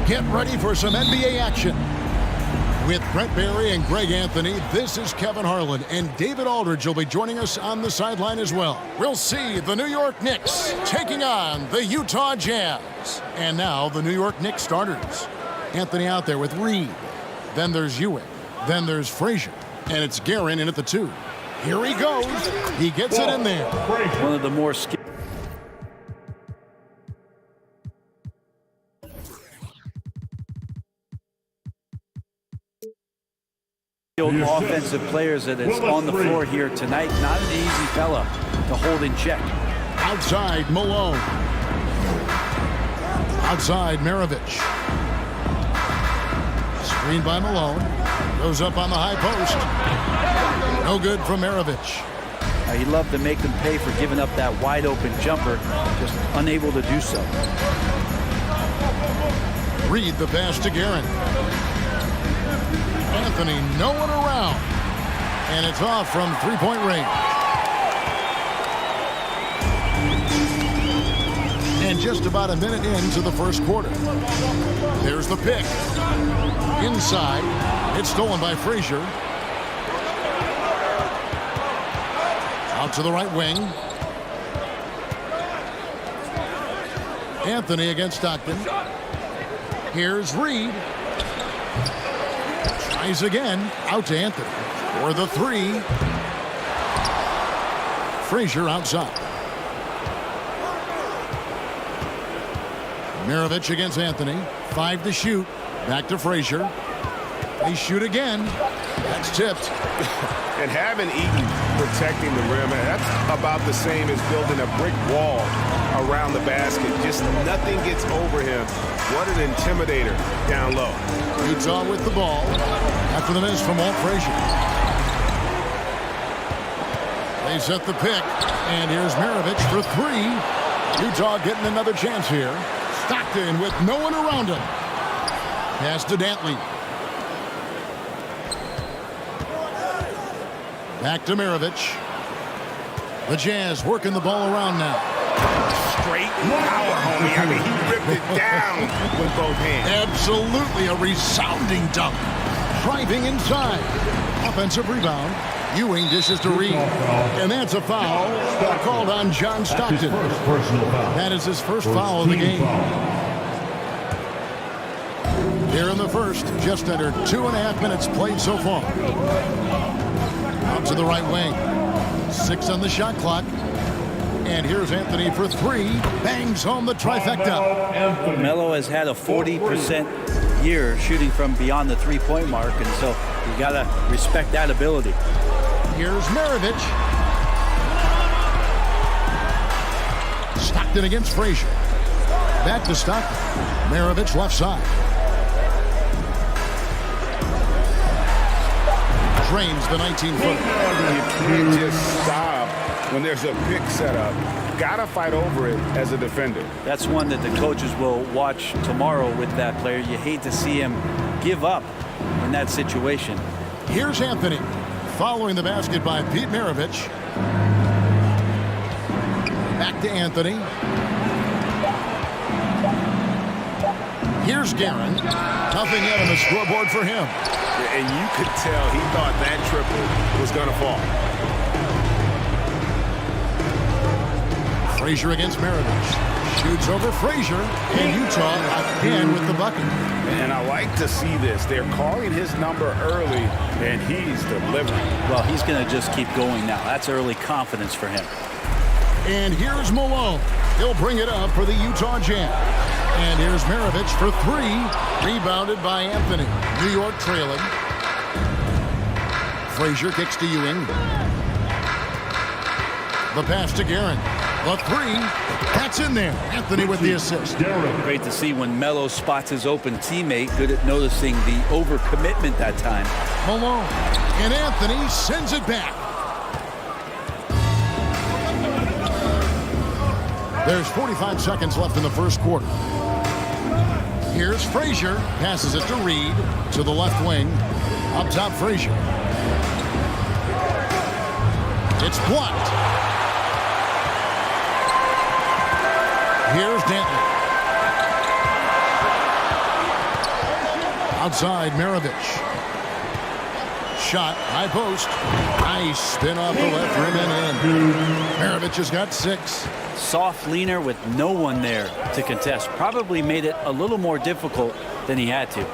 Get ready for some NBA action. With Brent Barry and Greg Anthony, this is Kevin Harlan, and David Aldridge will be joining us on the sideline as well. We'll see the New York Knicks taking on the Utah Jazz. And now the New York Knicks starters. Anthony out there with Reed. Then there's Ewing. Then there's Frazier. And it's Guerin in at the 2. Here he goes. He gets it in there. One of the more skilled offensive players that is on the floor here tonight. Not an easy fella to hold in check. Outside, Malone. Outside, Maravich. Screened by Malone. Goes up on the high post. No good from Maravich. He'd love to make them pay for giving up that wide open jumper. Just unable to do so. Reed the pass to Guerin. Anthony, no one around. And it's off from three-point range. And just about a minute into the first quarter. There's the pick. Inside. It's stolen by Frazier. Out to the right wing. Anthony against Stockton. Here's Reed. Tries again. Out to Anthony. For the 3. Frazier outside. Maravich against Anthony. 5 to shoot. Back to Frazier. They shoot again. That's tipped. And having Eaton protecting the rim, that's about the same as building a brick wall around the basket. Just nothing gets over him. What an intimidator down low. Utah with the ball after the miss from Walt Frazier. They set the pick, and here's Maravich for 3. Utah getting another chance here. Stockton with no one around him. Pass to Dantley. Back to Maravich. The Jazz working the ball around now. Straight power, homie. I mean, he ripped it down with both hands. Absolutely a resounding dunk. Driving inside. Offensive rebound. Ewing dishes to Reed. And that's a foul called on John Stockton. That is his first foul of the game. Here in the first, just under 2.5 minutes played so far. Out to the right wing. 6 on the shot clock. And here's Anthony for 3. Bangs home the trifecta. Melo has had a 40% year shooting from beyond the three-point mark, and so you got to respect that ability. Here's Maravich. Stockton against Frazier. Back to Stockton. Maravich left side. Drains the 19-footer. You can't just stop when there's a pick set up. Gotta fight over it as a defender. That's one that the coaches will watch tomorrow with that player. You hate to see him give up in that situation. Here's Anthony. Following the basket by Pete Maravich. Back to Anthony. Here's Guerin. Nothing yet on the scoreboard for him. And you could tell he thought that triple was going to fall. Frazier against Maravich. Shoots over Frazier. And Utah again with the bucket. And I like to see this. They're calling his number early, and he's delivering. Well, he's going to just keep going now. That's early confidence for him. And here's Malone. He'll bring it up for the Utah Jazz. And here's Maravich for 3. Rebounded by Anthony. New York trailing. Frazier kicks to Ewing. The pass to Guerin. The 3. That's in there. Anthony with the assist. Great to see when Melo spots his open teammate. Good at noticing the overcommitment that time. Malone. And Anthony sends it back. There's 45 seconds left in the first quarter. Here's Frazier. Passes it to Reed. To the left wing. Up top, Frazier. It's blocked. Here's Dantley. Outside, Maravich. Shot, high post. Nice spin off the left rim and in. Maravich has got 6. Soft leaner with no one there to contest. Probably made it a little more difficult than he had to.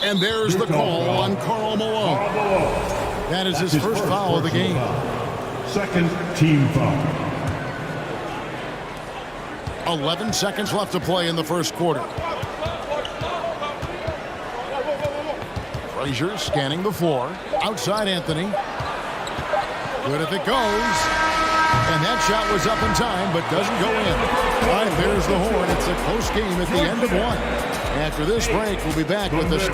And there's the call on Karl Malone. That is his first foul of the game. Second team foul. 11 seconds left to play in the first quarter. Frazier scanning the floor. Outside Anthony. Good if it goes. And that shot was up in time, but doesn't go in. All right, there's the horn. It's a close game at the end of one. After this break, we'll be back with this.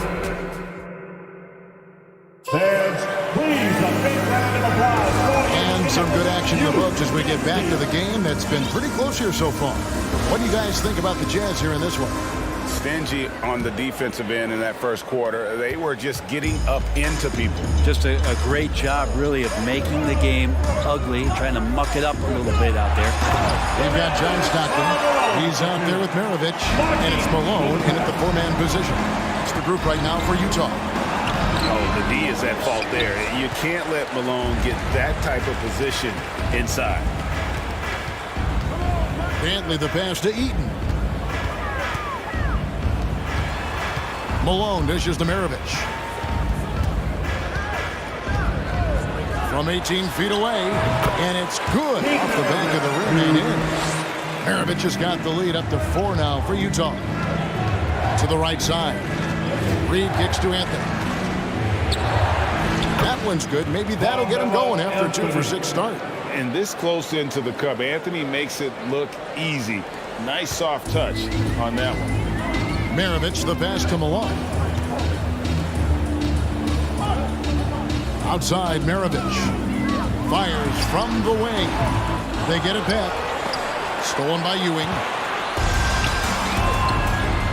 Fans, please, a big round of applause. And some good action in the books as we get back to the game that's been pretty close here so far. What do you guys think about the Jazz here in this one? Stingy on the defensive end in that first quarter. They were just getting up into people. Just a great job, really, of making the game ugly, trying to muck it up a little bit out there. They've got John Stockton. He's out there with Maravich. And it's Malone in at the 4-man position. It's the group right now for Utah. Oh, the D is at fault there. You can't let Malone get that type of position inside. Dantley the pass to Eaton. Malone dishes to Maravich. From 18 feet away, and it's good off the back of the rim and in. Maravich has got the lead up to 4 now for Utah. To the right side. Reed kicks to Anthony. That one's good. Maybe that'll get him going after a 2-for-6 start. And this close into the cup, Anthony makes it look easy. Nice soft touch on that one. Maravich the pass to Malone. Outside Maravich. Fires from the wing. They get it back. Stolen by Ewing.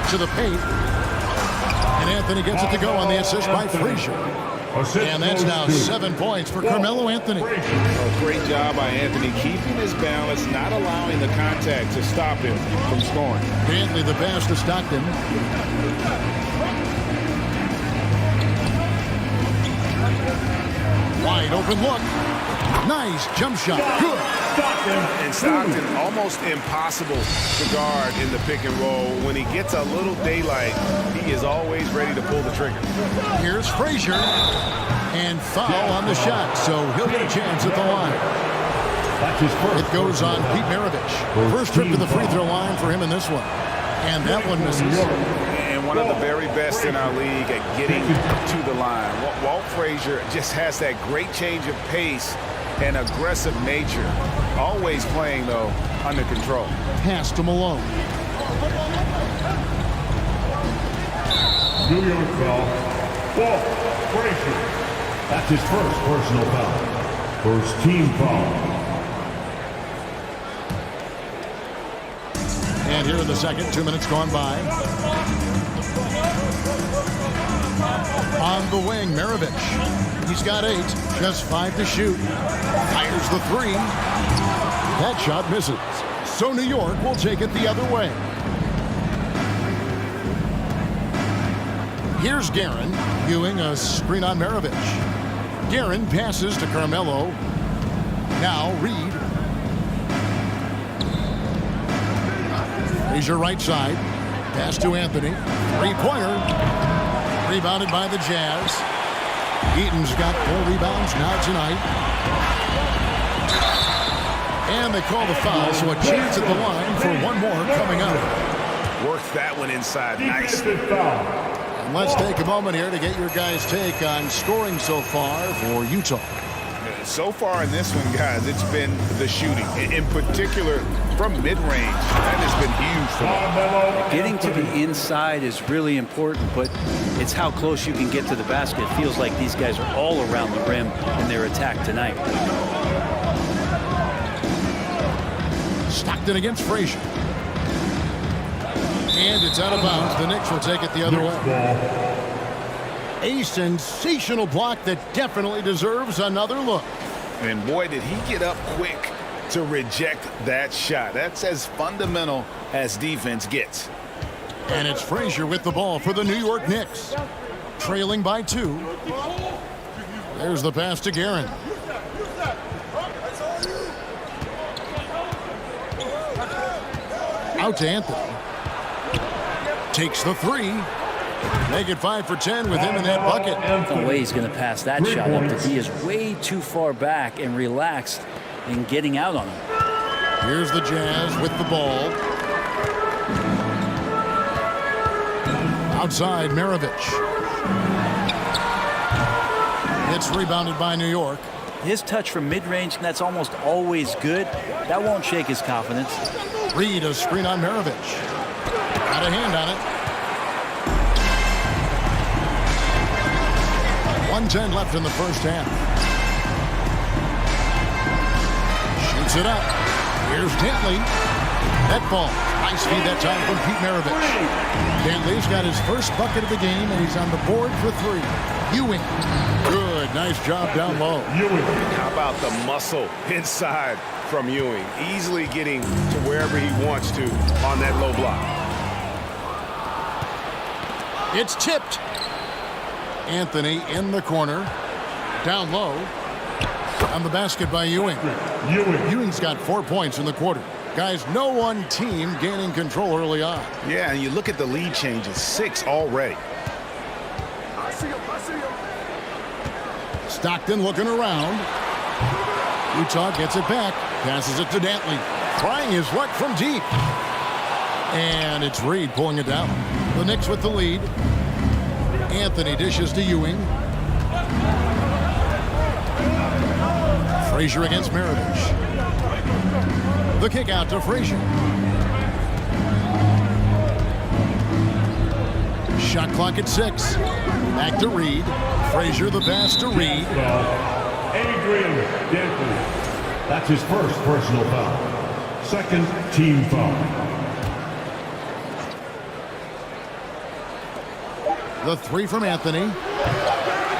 To the paint. And Anthony gets it to go on the assist by Frazier. And that's now 7 points for Carmelo Anthony. A great job by Anthony keeping his balance, not allowing the contact to stop him from scoring. Dantley the pass to Stockton. Wide open look. Nice jump shot. Good. And Stockton almost impossible to guard in the pick and roll. When he gets a little daylight, he is always ready to pull the trigger. Here's Frazier. And foul on the shot, so he'll get a chance at the line. It goes on Pete Maravich. First trip to the free throw line for him in this one. And that one misses. And one of the very best in our league at getting to the line. Walt Frazier just has that great change of pace and aggressive nature. Always playing, though, under control. Pass to Malone. New York foul. Walt Frazier. That's his first personal foul. First team foul. And here in the second, 2 minutes gone by. On the wing, Maravich. He's got 8, just 5 to shoot. Fires the 3. That shot misses. So New York will take it the other way. Here's Guerin. Ewing a screen on Maravich. Guerin passes to Carmelo. Now Reed. Frazier right side. Pass to Anthony. 3-pointer. Rebounded by the Jazz. Eaton's got 4 rebounds now tonight. And they call the foul, so a chance at the line for one more coming up. Works that one inside nicely. And let's take a moment here to get your guys' take on scoring so far for Utah. So far in this one, guys, it's been the shooting. In particular, from mid-range, that has been huge for them. Getting to the inside is really important, but it's how close you can get to the basket. It feels like these guys are all around the rim in their attack tonight. Stockton against Frazier. And it's out of bounds. The Knicks will take it the other way. A sensational block that definitely deserves another look. And boy, did he get up quick to reject that shot. That's as fundamental as defense gets. And it's Frazier with the ball for the New York Knicks. trailing by 2. There's the pass to Guerin. Out to Anthony. Takes the 3. Make it 5 for 10 with him in that bucket. No way he's going to pass that shot up. The D is way too far back and relaxed in getting out on him. Here's the Jazz with the ball. Outside, Maravich. It's rebounded by New York. His touch from mid-range, that's almost always good. That won't shake his confidence. Reed, a screen on Maravich. Got a hand on it. 1:10 left in the first half. Shoots it up. Here's Dantley. Net ball. Nice feed that time from Pete Maravich. Dantley's got his first bucket of the game, and he's on the board for 3. Ewing. Good. Nice job down low. Ewing. How about the muscle inside from Ewing? Easily getting to wherever he wants to on that low block. It's tipped. Anthony in the corner. Down low. On the basket by Ewing. Ewing's got 4 points in the quarter. Guys, no one team gaining control early on. Yeah, and you look at the lead changes, 6 already. Stockton looking around. Utah gets it back. Passes it to Dantley. Trying his luck from deep. And it's Reed pulling it down. The Knicks with the lead. Anthony dishes to Ewing. Frazier against Maravich. The kick out to Frazier. Shot clock at 6. Back to Reed. Frazier the pass to Reed. Adrian Dantley. That's his first personal foul. Second team foul. The 3 from Anthony.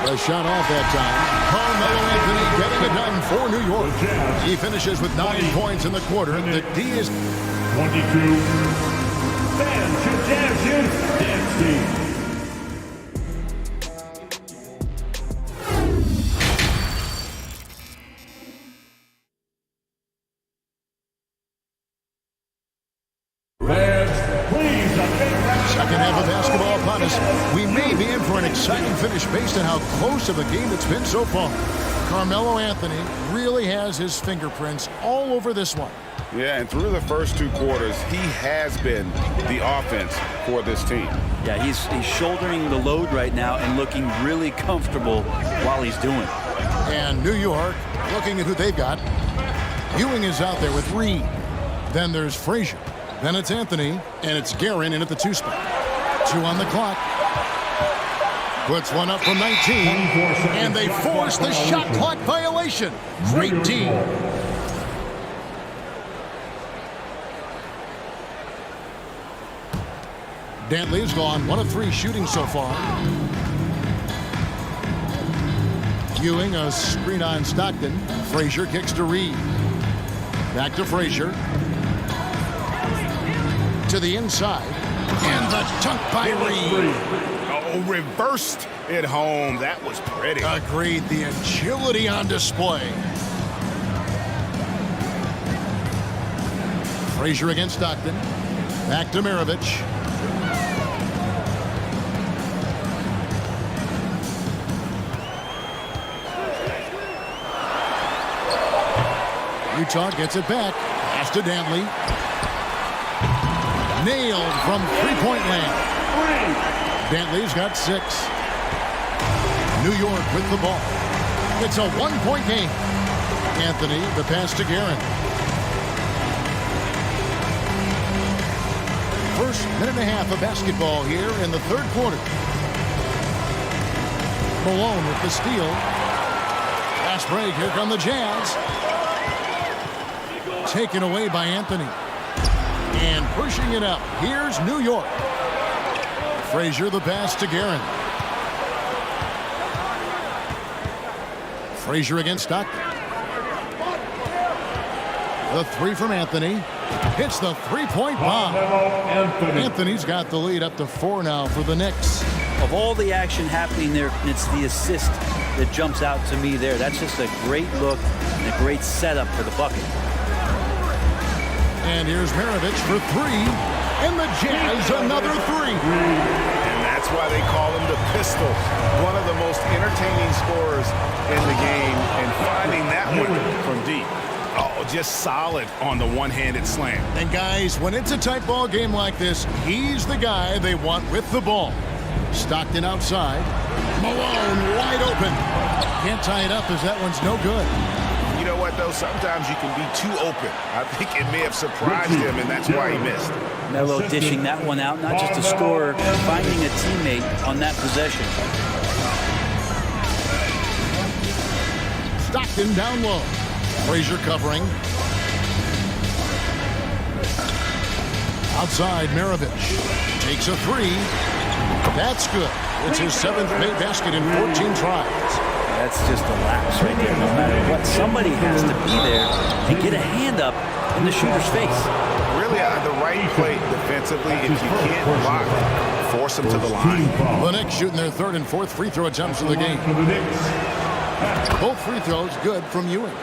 The shot off that time. Carmelo Anthony getting it done for New York. He finishes with 9 points in the quarter. The D is 22. Fans should dance dance team. second half of basketball upon us. We may be in for an exciting finish based on how close of a game it's been so far. Carmelo Anthony really has his fingerprints all over this one. Yeah, and through the first 2 quarters, he has been the offense for this team. Yeah, he's shouldering the load right now and looking really comfortable while he's doing it. And New York, looking at who they've got. Ewing is out there with Reed. Then there's Frazier. Then it's Anthony, and it's Guerin in at the 2 spot. 2 on the clock. Puts one up from 19, and they force the shot clock violation. Great team. Dantley has gone 1 of 3 shooting so far. Ewing, a screen on Stockton. Frazier kicks to Reed. Back to Frazier. To the inside. And the dunk by Reed. Oh, reversed it home. That was pretty. Agreed. The agility on display. Frazier against Stockton. Back to Maravich. Utah gets it back. Pass to Dantley. Nailed from three-point land. Dantley's got 6. New York with the ball. It's a 1-point game. Anthony, the pass to Guerin. First minute and a half of basketball here in the 3rd quarter. Malone with the steal. Fast break. Here come the Jazz. Taken away by Anthony. And pushing it up. Here's New York. Frazier the pass to Guerin. Frazier against Stockton. The 3 from Anthony. Hits the 3-point bomb. Anthony's got the lead up to 4 now for the Knicks. of all the action happening there, it's the assist that jumps out to me there. That's just a great look and a great setup for the bucket. And here's Maravich for three. And the Jazz another three. And that's why they call him the Pistol. One of the most entertaining scorers in the game. And finding that one from deep. Oh, just solid on the one-handed slam. And guys, when it's a tight ball game like this, he's the guy they want with the ball. Stockton outside. Malone wide open. Can't tie it up as that one's no good. You know what, though? Sometimes you can be too open. I think it may have surprised him, and that's why he missed. Melo dishing that one out, not just a scorer, finding a teammate on that possession. Stockton down low. Frazier covering. Outside, Maravich takes a three. That's good. It's his 7th made basket in 14 tries. That's just a lapse right there. No matter what, somebody has to be there and get a hand up in the shooter's face. Really out of the right play defensively. If you can't block, force him to the line. The Knicks shooting their 3rd and 4th free throw attempts of the game. Both free throws good from Ewing.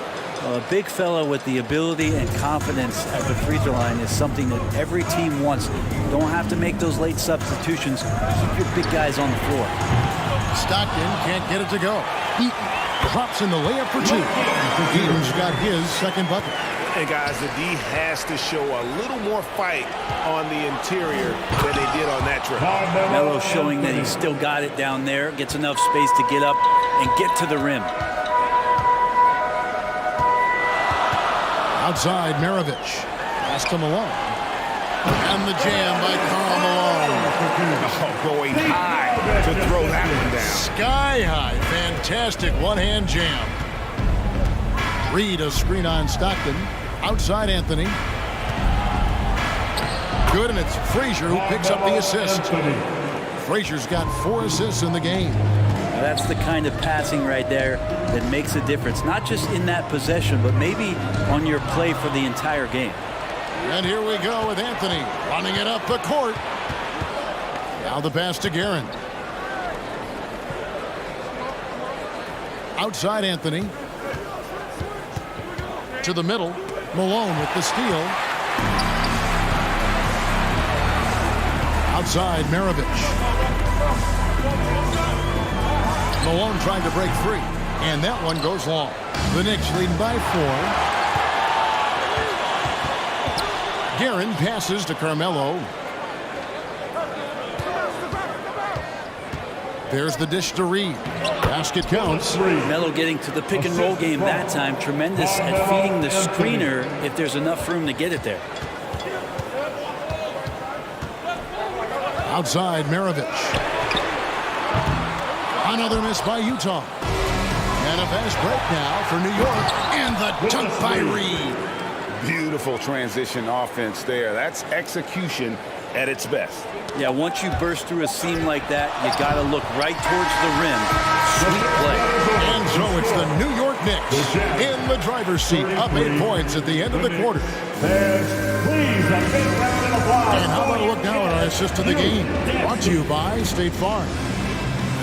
A big fella with the ability and confidence at the free throw line is something that every team wants. Don't have to make those late substitutions. Keep your big guys on the floor. Stockton can't get it to go. Eaton drops in the layup for two. Eaton's got his 2nd bucket. And guys, the D has to show a little more fight on the interior than they did on that trip. Melo showing that he's still got it down there, gets enough space to get up and get to the rim. Outside, Maravich. Pass to Malone. And the jam by Karl Malone. Oh, going high to throw that one down. Sky high. Fantastic one-hand jam. Reed a screen on Stockton. Outside Anthony. Good, and it's Frazier who picks up the assist. Frazier's got 4 assists in the game. That's the kind of passing right there that makes a difference. Not just in that possession, but maybe on your play for the entire game. And here we go with Anthony running it up the court. Now the pass to Guerin. Outside Anthony. To the middle. Malone with the steal. Outside Maravich. Malone trying to break free. And that one goes long. The Knicks leading by 4. Guerin passes to Carmelo. There's the dish to Reed. Basket counts. Melo getting to the pick and roll game that time. Tremendous at feeding the screener if there's enough room to get it there. Outside Maravich. Another miss by Utah. And a fast break now for New York. And the dunk by Reed. Beautiful transition offense there. That's execution at its best. Yeah, once you burst through a seam like that, you got to look right towards the rim. Sweet play. And so it's the New York Knicks in the driver's seat, up 8 points at the end of the quarter. And how about a look now at our assist of the game? Brought to you by State Farm.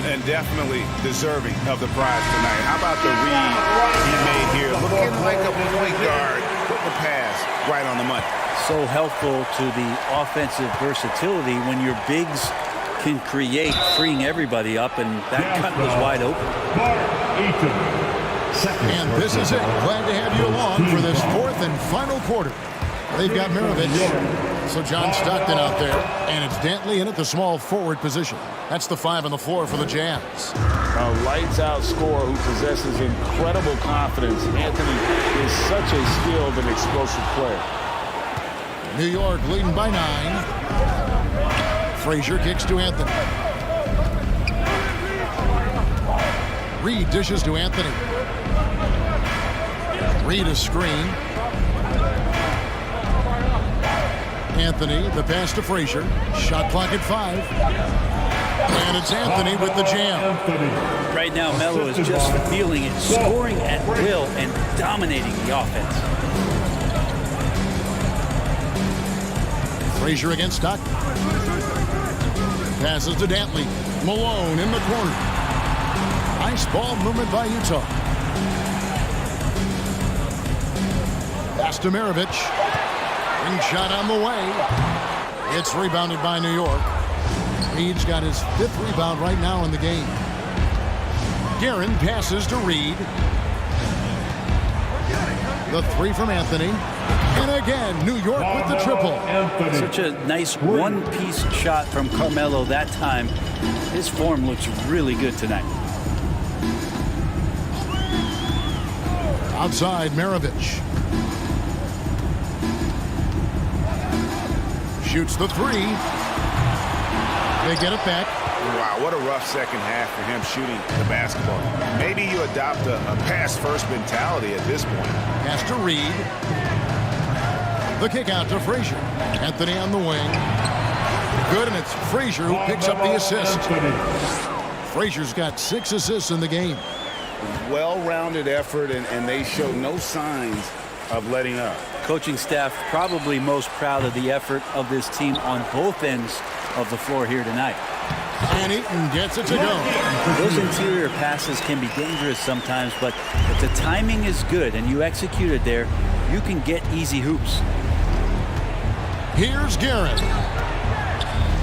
And definitely deserving of the prize tonight. How about the read he made here? Looking like a point guard. Putting the pass right on the money. So helpful to the offensive versatility when your bigs can create, freeing everybody up, and that cut was wide open. And this is it. Glad to have you along for this 4th and final quarter. They've got Maravich, so John Stockton out there, and it's Dantley in at the small forward position. That's the 5 on the floor for the Jazz. A lights-out scorer who possesses incredible confidence. Anthony is such a skilled and explosive player. New York leading by 9. Frazier kicks to Anthony. Reed dishes to Anthony. Reed a screen. Anthony, the pass to Frazier. Shot clock at 5. And it's Anthony with the jam. Right now, Melo is just feeling it, scoring at will and dominating the offense. Frazier against Stockton. Passes to Dantley. Malone in the corner. Nice ball movement by Utah. Pass to Maravich. Ring shot on the way. It's rebounded by New York. Reed's got his 5th rebound right now in the game. Guerin passes to Reed. The 3 from Anthony. And again, New York with the triple. Such a nice one-piece shot from Carmelo that time. His form looks really good tonight. Outside, Maravich. Shoots the 3. They get it back. Wow, what a rough second half for him shooting the basketball. Maybe you adopt a pass-first mentality at this point. Pass to Reed. The kick out to Frazier. Anthony on the wing. Good, and it's Frazier who picks up the assist. Frazier's got 6 assists in the game. Well-rounded effort, and they show no signs of letting up. Coaching staff probably most proud of the effort of this team on both ends of the floor here tonight. And Eaton gets it to go. Those interior passes can be dangerous sometimes, but if the timing is good and you execute it there, you can get easy hoops. Here's Guerin.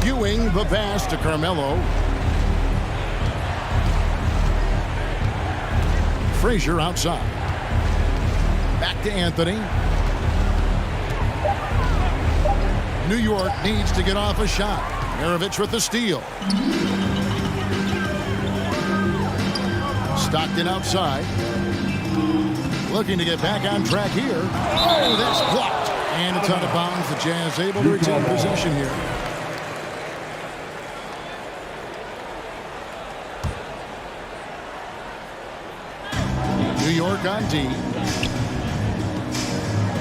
Ewing the pass to Carmelo. Frazier outside. Back to Anthony. New York needs to get off a shot. Maravich with the steal. Stockton outside. Looking to get back on track here. Oh, that's blocked. And it's out of bounds. The Jazz able to retain possession here. New York on D.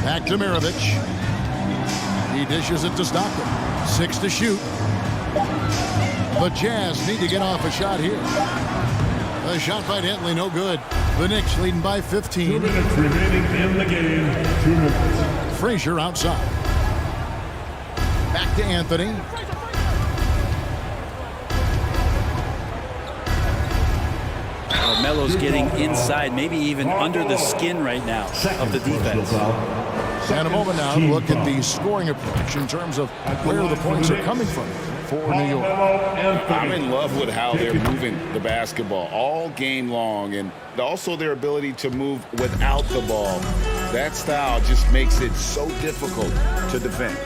Back to Maravich. He dishes it to Stockton. 6 to shoot. The Jazz need to get off a shot here. The shot by Dentley, no good. The Knicks leading by 15. 2 minutes remaining in the game. 2 minutes. Frazier outside. Back to Anthony. Carmelo's getting inside, maybe even under the skin right now of the defense. And a moment now to look at the scoring approach in terms of where the points are coming from for New York. I'm in love with how they're moving the basketball all game long, and also their ability to move without the ball. That style just makes it so difficult to defend.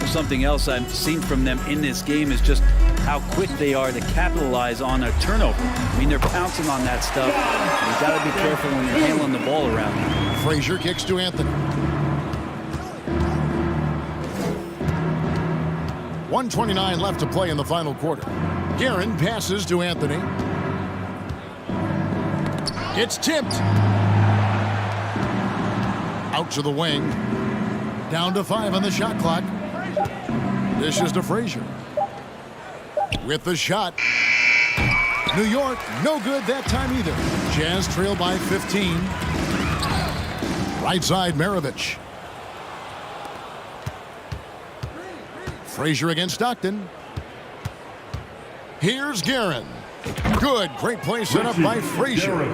Something else I've seen from them in this game is just how quick they are to capitalize on a turnover. I mean, they're pouncing on that stuff. You've got to be careful when you're handling the ball around. Frazier kicks to Anthony. 1:29 left to play in the final quarter. Guerin passes to Anthony. It's tipped. Out to the wing. Down to 5 on the shot clock. Dishes to Frazier. With the shot. New York, no good that time either. Jazz trail by 15. Right side, Maravich. Frazier against Stockton. Here's Guerin. Good, great play set up by Frazier.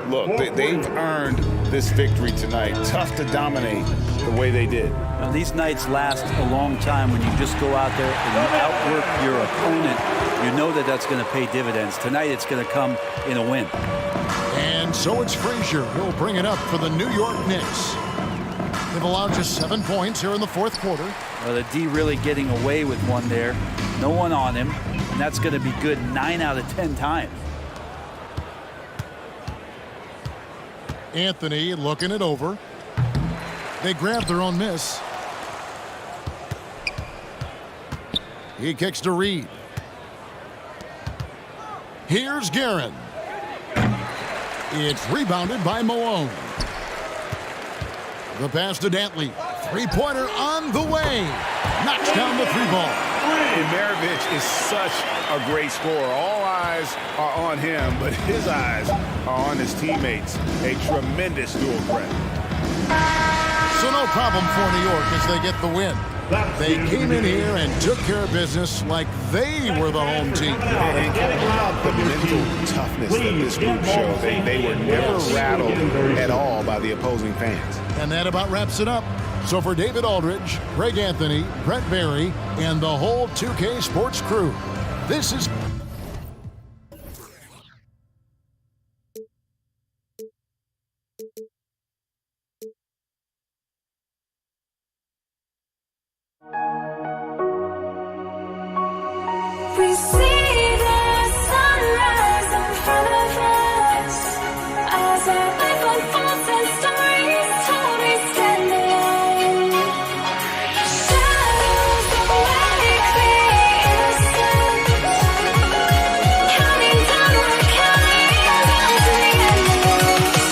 Look, they've earned this victory tonight. Tough to dominate the way they did. Now, these nights last a long time when you just go out there and you outwork your opponent. You know that that's going to pay dividends. Tonight it's going to come in a win. And so it's Frazier who'll bring it up for the New York Knicks. They've allowed just 7 points here in the fourth quarter. Well, the D really getting away with one there. No one on him. And that's going to be good 9 out of 10 times. Anthony looking it over. They grab their own miss. He kicks to Reed. Here's Guerin. It's rebounded by Malone. The pass to Dantley. Three-pointer on the way. Knocks down the 3-ball. And Maravich is such a great scorer. All eyes are on him, but his eyes are on his teammates. A tremendous dual threat. So no problem for New York as they get the win. They came in here and took care of business like they were the home team. And kind of about the mental toughness that this group showed. They were never rattled at all by the opposing fans. And that about wraps it up. So for David Aldridge, Greg Anthony, Brent Barry, and the whole 2K Sports crew, this is... We see the sunrise in front of us as our life unfolds and stories told. We stand alone. Shadows awake the innocence, counting down, we're counting down to the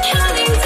counting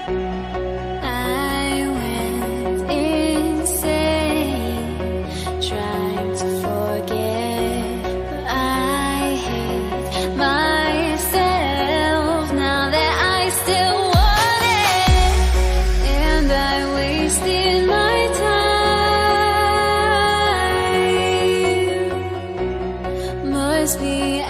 I went insane, trying to forget, but I hate myself now that I still want it, and I wasted my time. Must be.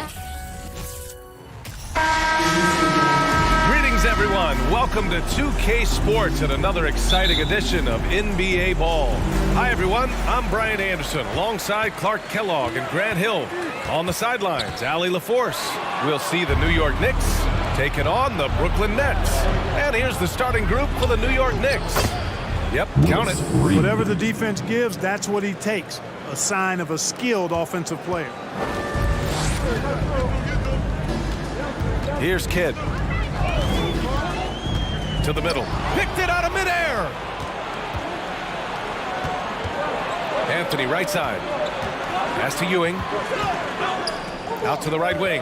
Greetings, everyone. Welcome to 2K Sports and another exciting edition of NBA Ball. Hi, everyone. I'm Brian Anderson alongside Clark Kellogg and Grant Hill. On the sidelines, Allie LaForce. We'll see the New York Knicks taking on the Brooklyn Nets. And here's the starting group for the New York Knicks. Yep, count it. Whatever the defense gives, that's what he takes. A sign of a skilled offensive player. Here's Kidd. To the middle. Picked it out of midair. Anthony, right side. Pass to Ewing. Out to the right wing.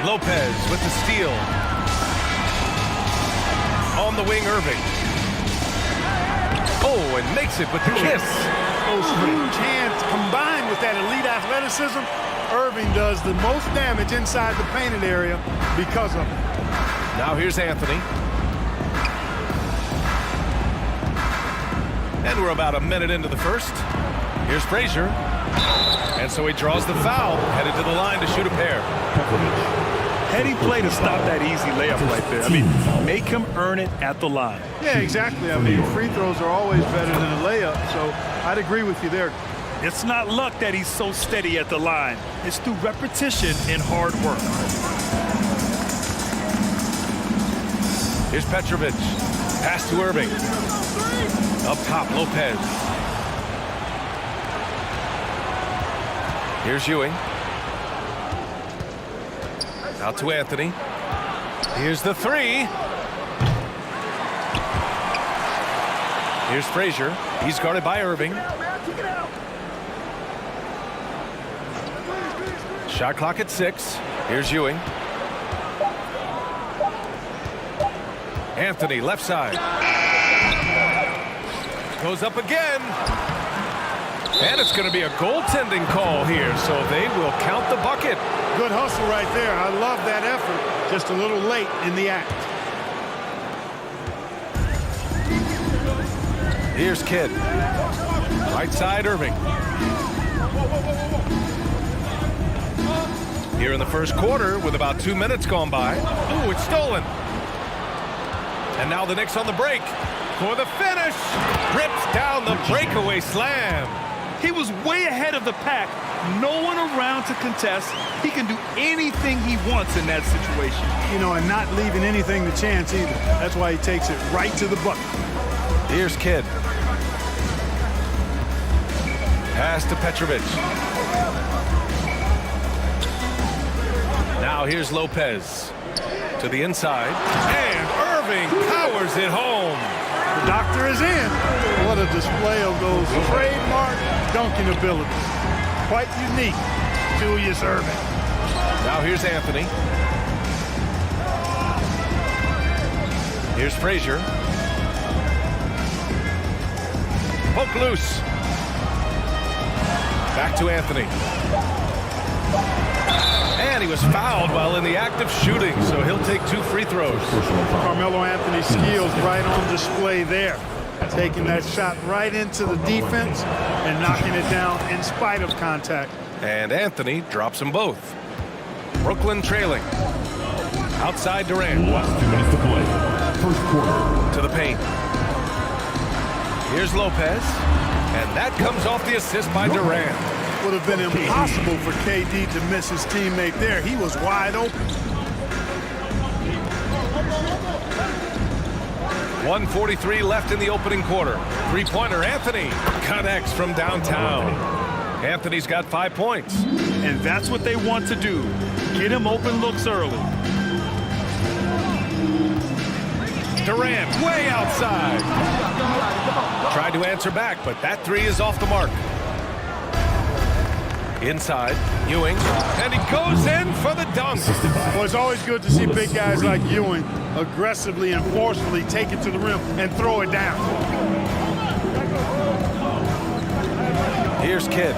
Lopez with the steal. On the wing, Irving. Oh, and makes it with the kiss. Those huge hands combined with that elite athleticism, Irving does the most damage inside the painted area because of it. Now here's Anthony. And we're about a minute into the first. Here's Frazier. And so he draws the foul, headed to the line to shoot a pair. Heady play to stop that easy layup right there. I mean, make him earn it at the line. Yeah, exactly. I mean, free throws are always better than a layup, so I'd agree with you there. It's not luck that he's so steady at the line. It's through repetition and hard work. Here's Petrovic. Pass to Irving. Up top, Lopez. Here's Ewing. Out to Anthony. Here's the three. Here's Frazier. He's guarded by Irving. Shot clock at 6. Here's Ewing. Anthony, left side. Goes up again. And it's going to be a goaltending call here, so they will count the bucket. Good hustle right there. I love that effort. Just a little late in the act. Here's Kidd. Right side, Irving. Here in the first quarter with about 2 minutes gone by. Ooh, it's stolen. And now the Knicks on the break for the finish. Rips down the breakaway slam. He was way ahead of the pack. No one around to contest. He can do anything he wants in that situation. You know, and not leaving anything to chance either. That's why he takes it right to the bucket. Here's Kidd. Pass to Petrovic. Now here's Lopez. To the inside. And Irving powers it home. The doctor is in. What a display of those trademark dunking abilities. Quite unique, Julius Irving. Now here's Anthony. Here's Frazier. Poke loose. Back to Anthony. And he was fouled while in the act of shooting, so he'll take 2 free throws. Carmelo Anthony's skills right on display there. Taking that shot right into the defense and knocking it down in spite of contact. And Anthony drops them both. Brooklyn trailing. Outside Durant. Last 2 minutes to play. First quarter. To the paint. Here's Lopez. And that comes off the assist by Durant. Would have been impossible for KD to miss his teammate there. He was wide open. 1:43 left in the opening quarter. Three-pointer, Anthony connects from downtown. Anthony's got 5 points. And that's what they want to do. Get him open looks early. Durant way outside. Tried to answer back, but that three is off the mark. Inside, Ewing, and he goes in for the dunk. Well, it's always good to see big guys like Ewing aggressively and forcefully take it to the rim and throw it down. Here's Kidd.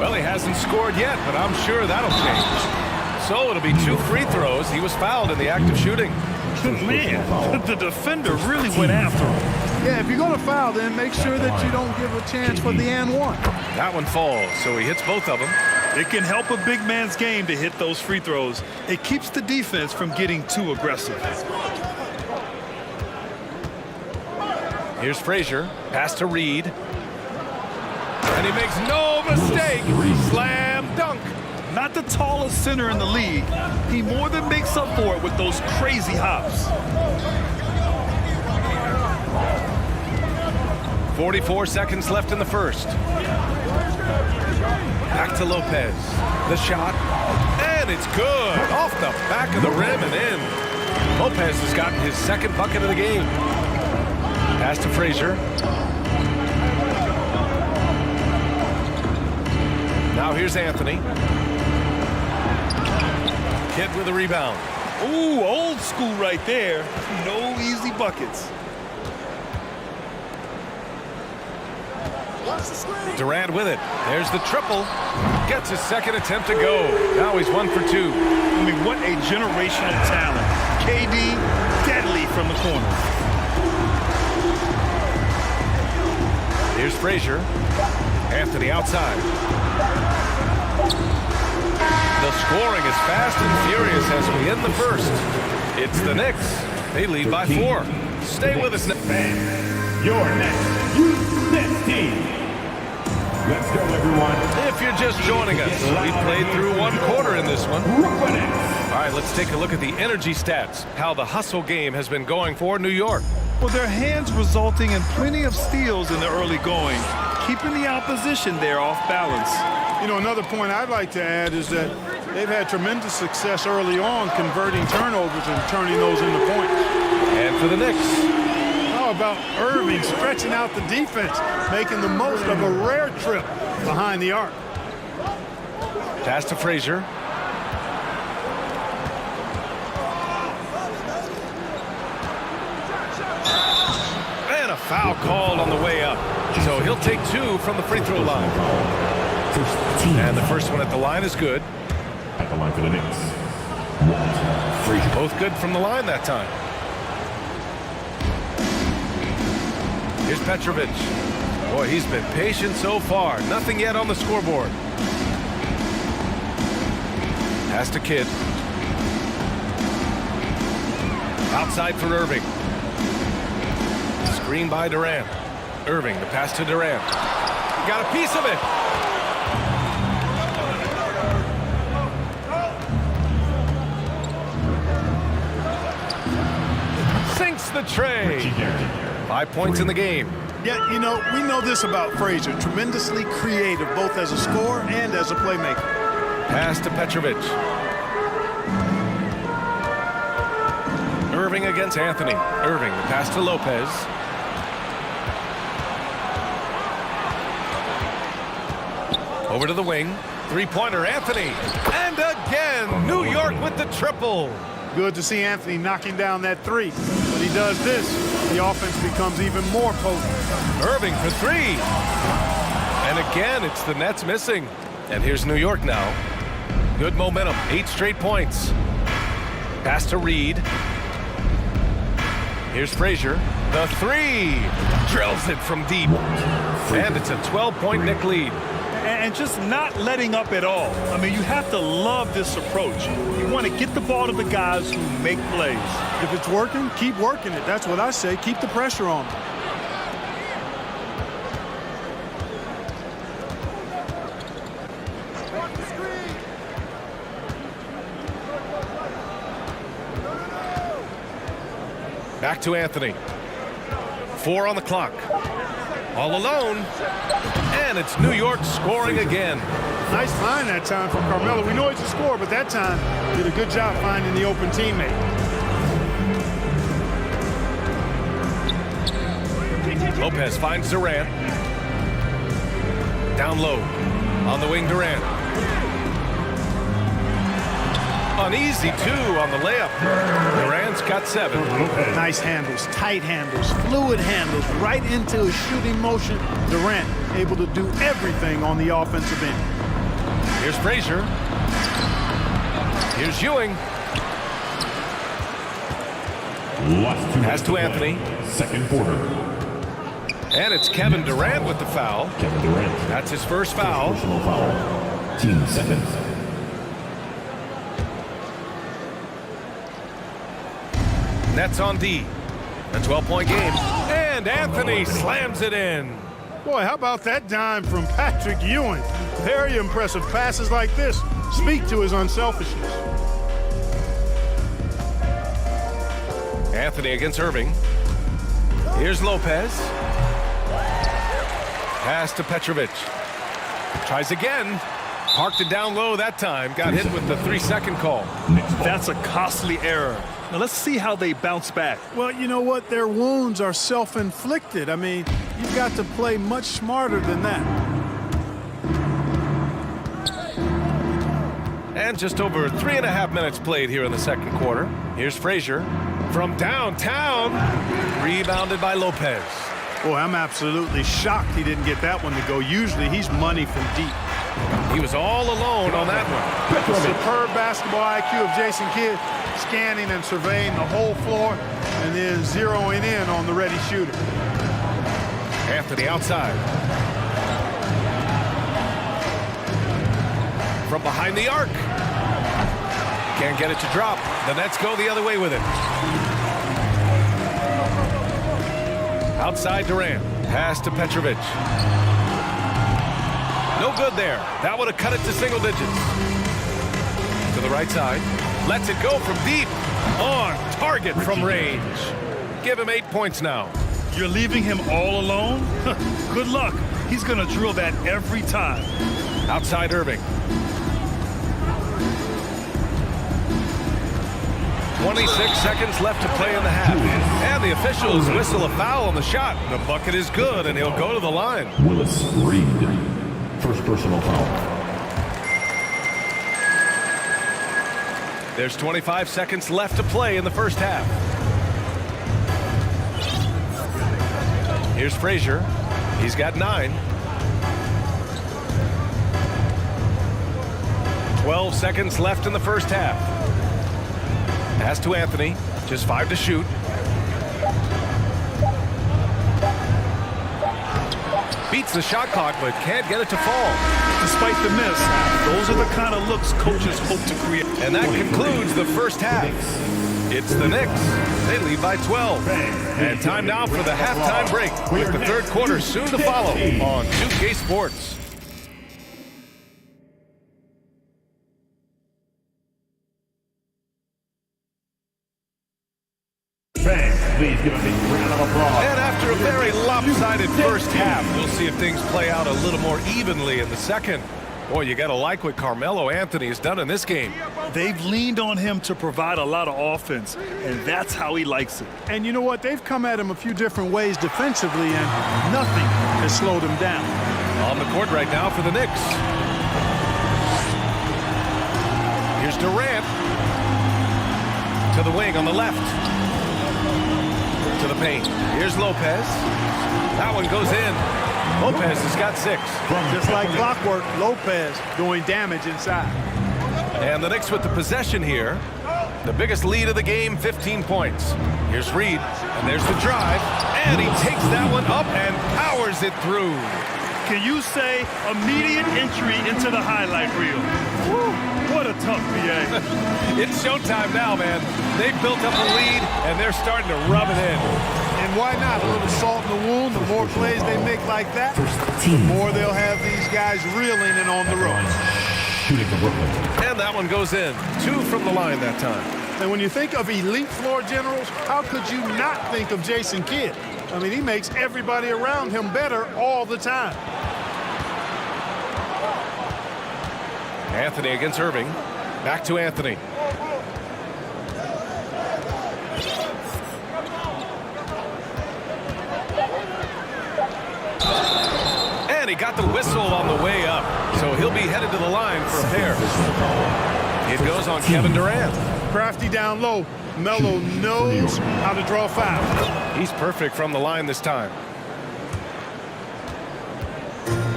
Well, he hasn't scored yet, but I'm sure that'll change. So it'll be 2 free throws. He was fouled in the act of shooting. Man, the defender really went after him. Yeah, if you're going to foul, then make sure that you don't give a chance for the and one. That one falls, so he hits both of them. It can help a big man's game to hit those free throws. It keeps the defense from getting too aggressive. Here's Frazier. Pass to Reed. And he makes no mistake. Slam dunk. Not the tallest center in the league. He more than makes up for it with those crazy hops. 44 seconds left in the first. Back to Lopez. The shot. And it's good. Off the back of the rim and in. Lopez has gotten his second bucket of the game. Pass to Frazier. Now here's Anthony. Kidd with a rebound. Ooh, old school right there. No easy buckets. Durant with it. There's the triple. Gets his second attempt to go. Now he's 1 for 2. I mean, what a generational talent. KD, deadly from the corner. Here's Frazier. Anthony outside. The scoring is fast and furious as we end the first. It's the Knicks. They lead by 4. Stay with us now. Your next Knicks team. Let's go, everyone. If you're just joining us, we played through 1 quarter in this one. All right, let's take a look at the energy stats, how the hustle game has been going for New York. Well, their hands resulting in plenty of steals in the early going, keeping the opposition there off balance. You know, another point I'd like to add is that they've had tremendous success early on converting turnovers and turning those into points. And for the Knicks. How about Irving stretching out the defense, making the most of a rare trip behind the arc? Pass to Frazier. And a foul called on the way up. So he'll take 2 from the free throw line. And the first one at the line is good. At the line for the Knicks. Frazier. Both good from the line that time. Here's Petrovic. Boy, he's been patient so far. Nothing yet on the scoreboard. Pass to Kidd. Outside for Irving. Screen by Durant. Irving, the pass to Durant. He got a piece of it. Sinks the tray. 5 points in the game. Yeah, you know, we know this about Frazier. Tremendously creative, both as a scorer and as a playmaker. Pass to Petrovic. Irving against Anthony. Irving, the pass to Lopez. Over to the wing. Three-pointer, Anthony. And again, New York with the triple. Good to see Anthony knocking down that 3. When he does this, the offense becomes even more potent. Irving for 3. And again, it's the Nets missing. And here's New York now. Good momentum, 8 straight points. Pass to Reed. Here's Frazier. The 3. Drills it from deep. And it's a 12-point Knick lead. And just not letting up at all. I mean, you have to love this approach. You want to get the ball to the guys who make plays. If it's working, keep working it. That's what I say. Keep the pressure on. Back to Anthony. 4 on the clock. All alone. And it's New York scoring again. Nice find that time from Carmelo. We know he's a scorer, but that time did a good job finding the open teammate. Lopez finds Durant. Down low. On the wing, Durant. An easy 2 on the layup. Durant's got 7. Nice handles, tight handles, fluid handles, right into a shooting motion. Durant able to do everything on the offensive end. Here's Frazier. Here's Ewing. Last 2 Pass to Anthony. Second quarter. And it's Kevin Durant with the foul. Kevin Durant. That's his first foul. Personal foul. Team seconds. Nets on D. A 12-point game. And Anthony slams it in. Boy, how about that dime from Patrick Ewing? Very impressive. Passes like this speak to his unselfishness. Anthony against Irving. Here's Lopez. Pass to Petrovic. Tries again. Parked it down low that time. Got hit with the 3-second call. That's a costly error. Now let's see how they bounce back. Well, you know what? Their wounds are self-inflicted. I mean, you've got to play much smarter than that. And just over 3.5 minutes played here in the second quarter. Here's Frazier from downtown. Rebounded by Lopez. Boy, I'm absolutely shocked he didn't get that one to go. Usually he's money from deep. He was all alone on that one. Superb basketball IQ of Jason Kidd, scanning and surveying the whole floor and then zeroing in on the ready shooter. Anthony outside. From behind the arc. Can't get it to drop. The Nets go the other way with it. Outside Durant. Pass to Petrovic. No good there. That would have cut it to single digits. To the right side. Lets it go from deep. On target from range. Give him 8 points now. You're leaving him all alone? Good luck. He's going to drill that every time. Outside Irving. 26 seconds left to play in the half. And the officials whistle a foul on the shot. The bucket is good, and he'll go to the line. Willis Reed. First personal foul. There's 25 seconds left to play in the first half. Here's Frazier. He's got 9. 12 seconds left in the first half. Pass to Anthony. Just 5 to shoot. Beats the shot clock, but can't get it to fall. Despite the miss, those are the kind of looks coaches hope to create. And that concludes the first half. It's the Knicks. They lead by 12. And time now for the halftime break, with the third quarter soon to follow on 2K Sports. Please give him a round of applause. And after a very lopsided first half, we'll see if things play out a little more evenly in the second. Boy, you got to like what Carmelo Anthony has done in this game. They've leaned on him to provide a lot of offense, and that's how he likes it. And you know what? They've come at him a few different ways defensively, and nothing has slowed him down. On the court right now for the Knicks. Here's Durant. To the wing on the left. To the paint. Here's Lopez. That one goes in. Lopez has got 6. Just like clockwork, Lopez doing damage inside. And the Knicks with the possession here. The biggest lead of the game, 15 points. Here's Reed, and there's the drive. And he takes that one up and powers it through. Can you say immediate entry into the highlight reel? Woo, what a tough BA. It's showtime now, man. They've built up a lead, and they're starting to rub it in. And why not? A little salt in the wound. The more plays they make like that, the more they'll have these guys reeling and on the ropes. Shooting from Brooklyn. And that one goes in. 2 from the line that time. And when you think of elite floor generals, how could you not think of Jason Kidd? I mean, he makes everybody around him better all the time. Anthony against Irving. Back to Anthony. And he got the whistle on the way up. So he'll be headed to the line for a pair. It goes on Kevin Durant. Crafty down low. Melo knows how to draw foul. He's perfect from the line this time.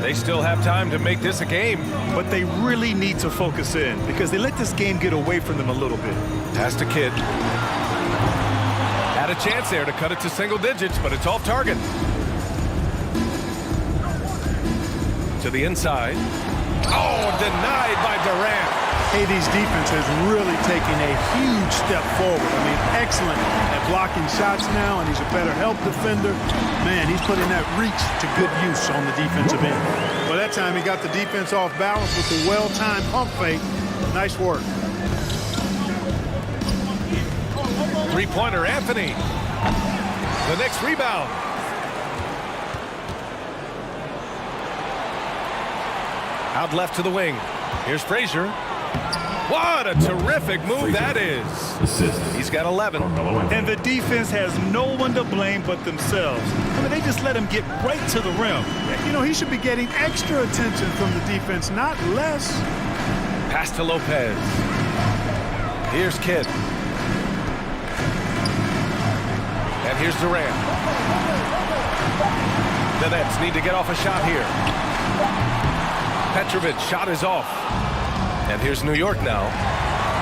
They still have time to make this a game. But they really need to focus in because they let this game get away from them a little bit. Pass to Kidd. Had a chance there to cut it to single digits, but it's off target. To the inside. Oh, denied by Durant. KD's defense has really taken a huge step forward. I mean, excellent at blocking shots now, and he's a better help defender. Man, he's putting that reach to good use on the defensive end. Well, that time he got the defense off balance with the well-timed pump fake. Nice work. Three-pointer, Anthony. The next rebound. Out left to the wing. Here's Frazier. What a terrific move that is. He's got 11. And the defense has no one to blame but themselves. I mean, they just let him get right to the rim. You know, he should be getting extra attention from the defense, not less. Pass to Lopez. Here's Kidd. And here's Durant. The Nets need to get off a shot here. Petrovic shot is off. And here's New York now,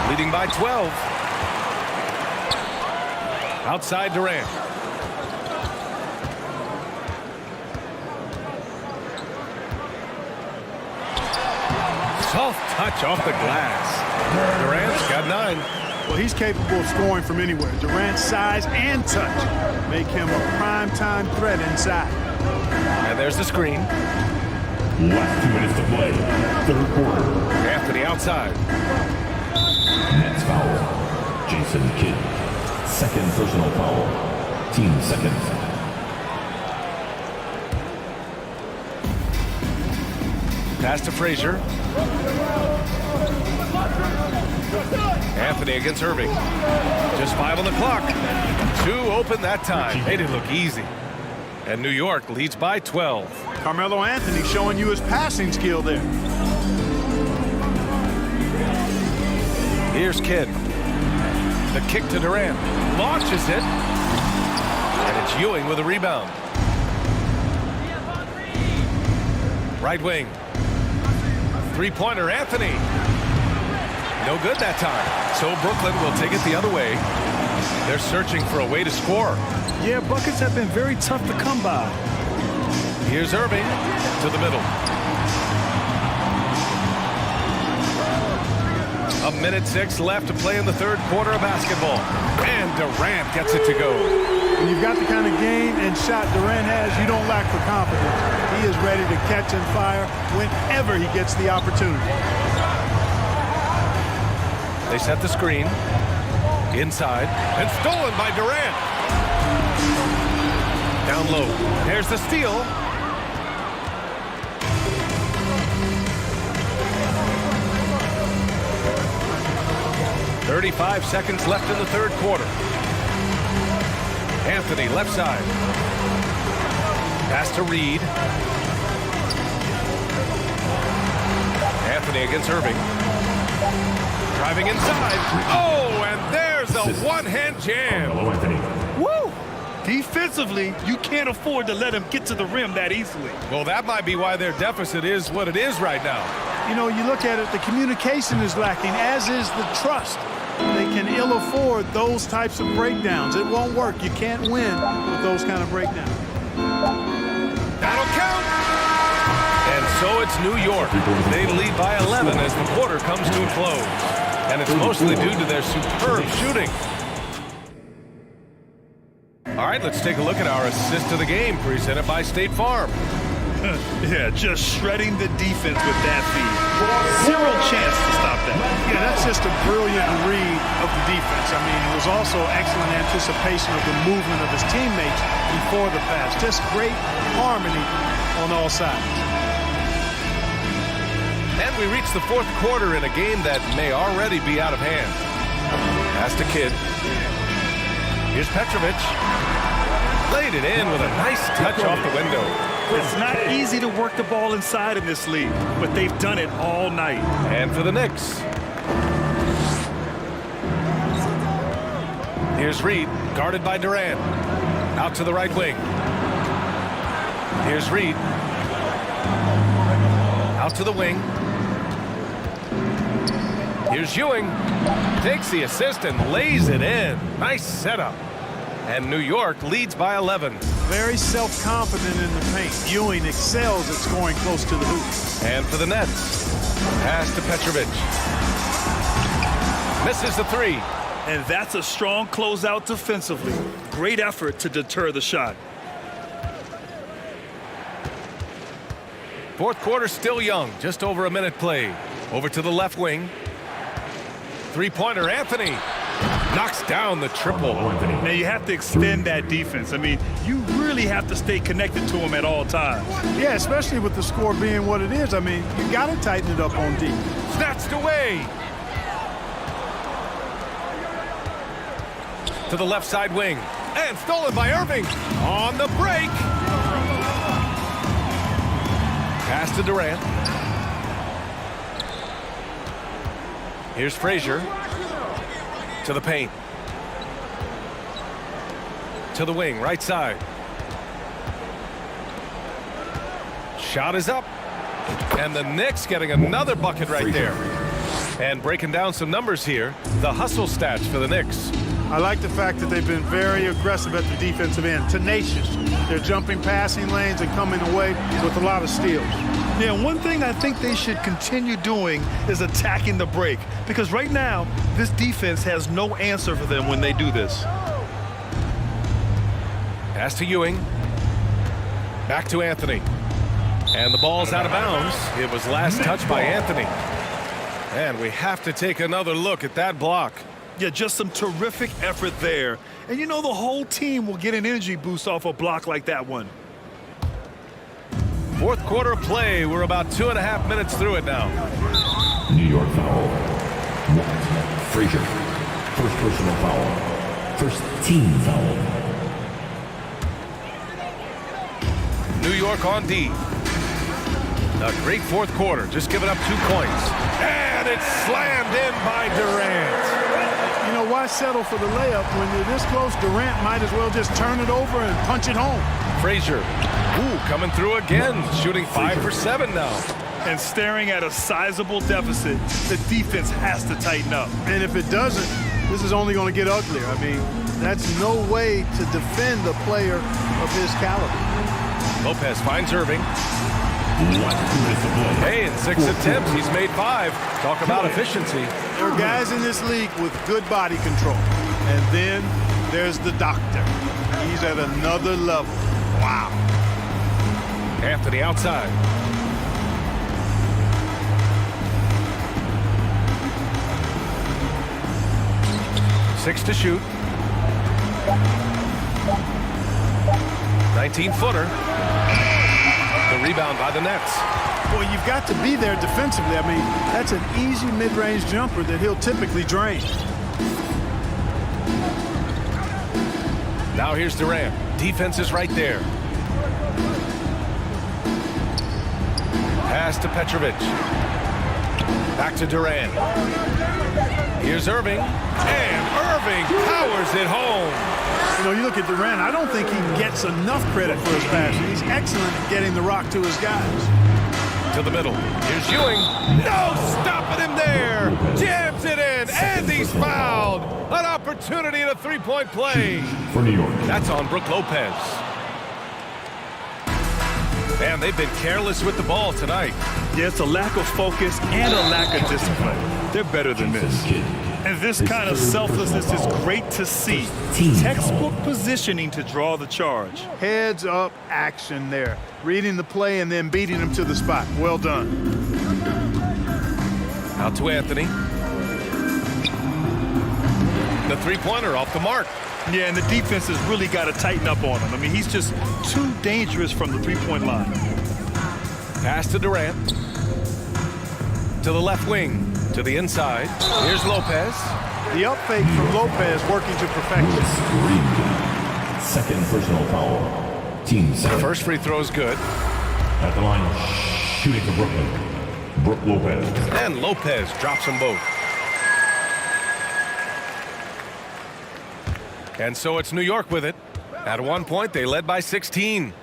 leading by 12. Outside Durant. Soft touch off the glass. Durant's got 9. Well, he's capable of scoring from anywhere. Durant's size and touch make him a prime-time threat inside. And there's the screen. Last 2 minutes to play. Third quarter. Anthony outside. Nets foul. Jason Kidd. Second personal foul. Team second. Pass to Frazier. Anthony against Irving. Just 5 on the clock. 2 open that time. Made it look easy. And New York leads by 12. Carmelo Anthony showing you his passing skill there. Here's Kidd. The kick to Durant. Launches it. And it's Ewing with a rebound. Right wing. Three-pointer, Anthony. No good that time. So Brooklyn will take it the other way. They're searching for a way to score. Yeah, buckets have been very tough to come by. Here's Irving to the middle. 1:06 left to play in the third quarter of basketball. And Durant gets it to go. When you've got the kind of game and shot Durant has, you don't lack for confidence. He is ready to catch and fire whenever he gets the opportunity. They set the screen. Inside. And stolen by Durant. Down low. There's the steal. "35 seconds left in the third quarter. Anthony left side. Pass to Reed. Anthony against Irving. Driving inside. Oh, and there's a one-hand jam. Carmelo Anthony. Woo! Defensively, you can't afford to let him get to the rim that easily. Well, that might be why their deficit is what it is right now. You know, you look at it, the communication is lacking, as is the trust. They can ill afford those types of breakdowns. It won't work. You can't win with those kind of breakdowns. That'll count. And so it's New York. They lead by 11 as the quarter comes to a close. And it's mostly due to their superb shooting. All right, let's take a look at our assist of the game presented by State Farm. Yeah, just shredding the defense with that feed. Zero chance to stop that. Yeah, that's just a brilliant read of the defense. I mean, it was also excellent anticipation of the movement of his teammates before the pass. Just great harmony on all sides. And we reach the fourth quarter in a game that may already be out of hand. Pass to Kidd. Here's Petrovic. Laid it in with a nice touch off the window. It's not easy to work the ball inside in this league, but they've done it all night. And for the Knicks, here's Reed, guarded by Durant. Out to the right wing. Here's Reed. Out to the wing. Here's Ewing. Takes the assist and lays it in. Nice setup. And New York leads by 11. Very self-confident in the paint. Ewing excels at scoring close to the hoop. And for the Nets, pass to Petrovic. Misses the three. And that's a strong closeout defensively. Great effort to deter the shot. Fourth quarter still young, just over a minute played. Over to the left wing. Three-pointer, Anthony knocks down the triple. Now you have to extend that defense. I mean, you really have to stay connected to him at all times. Yeah, especially with the score being what it is. I mean, you got to tighten it up on D. Snatched away. To the left side wing. And stolen by Irving. On the break. Pass to Durant. Here's Frazier. To the paint. To the wing, right side. Shot is up. And the Knicks getting another bucket right there. And breaking down some numbers here, the hustle stats for the Knicks. I like the fact that they've been very aggressive at the defensive end, tenacious. They're jumping passing lanes and coming away with a lot of steals. Yeah, one thing I think they should continue doing is attacking the break, because right now, this defense has no answer for them when they do this. Pass to Ewing. Back to Anthony. And the ball's out of bounds. It was last touched by Anthony. And we have to take another look at that block. Yeah, just some terrific effort there. And you know the whole team will get an energy boost off a block like that one. Fourth quarter of play. We're about 2.5 minutes through it now. New York foul. One. Frazier. First personal foul. First team foul. New York on D. A great fourth quarter. Just giving up 2 points. And it's slammed in by Durant. You know, why settle for the layup when you're this close? Durant might as well just turn it over and punch it home. Frazier. Ooh, coming through again. Shooting 5 for 7 now. And staring at a sizable deficit, the defense has to tighten up. And if it doesn't, this is only going to get uglier. I mean, that's no way to defend a player of his caliber. Lopez finds Irving. Hey, in 6 attempts, he's made 5. Talk about efficiency. There are guys in this league with good body control. And then there's the doctor. He's at another level. Wow. Anthony outside. Six to shoot. 19-footer. The rebound by the Nets. Well, you've got to be there defensively. I mean, that's an easy mid-range jumper that he'll typically drain. Now here's Durant. Defense is right there. Pass to Petrovic. Back to Durant. Here's Irving. And Irving powers it home. You know, you look at Durant, I don't think he gets enough credit for his passing. He's excellent at getting the rock to his guys. To the middle. Here's Ewing. No stopping him there. Jams it in. And he's fouled. An opportunity in a three-point play. For New York. That's on Brook Lopez. Man, they've been careless with the ball tonight. Yeah, it's a lack of focus and a lack of discipline. They're better than this. And this kind of selflessness is great to see. Textbook positioning to draw the charge. Heads up action there. Reading the play and then beating him to the spot. Well done. Out to Anthony. The three-pointer off the mark. Yeah, and the defense has really got to tighten up on him. I mean, he's just too dangerous from the three-point line. Pass to Durant. To the left wing. To the inside. Here's Lopez. The up fake from Lopez working to perfection. Second personal foul. seconds. First free throw is good. At the line, shooting for Brooklyn, Brook Lopez. And Lopez drops them both. And so it's New York with it. At one point, they led by 16.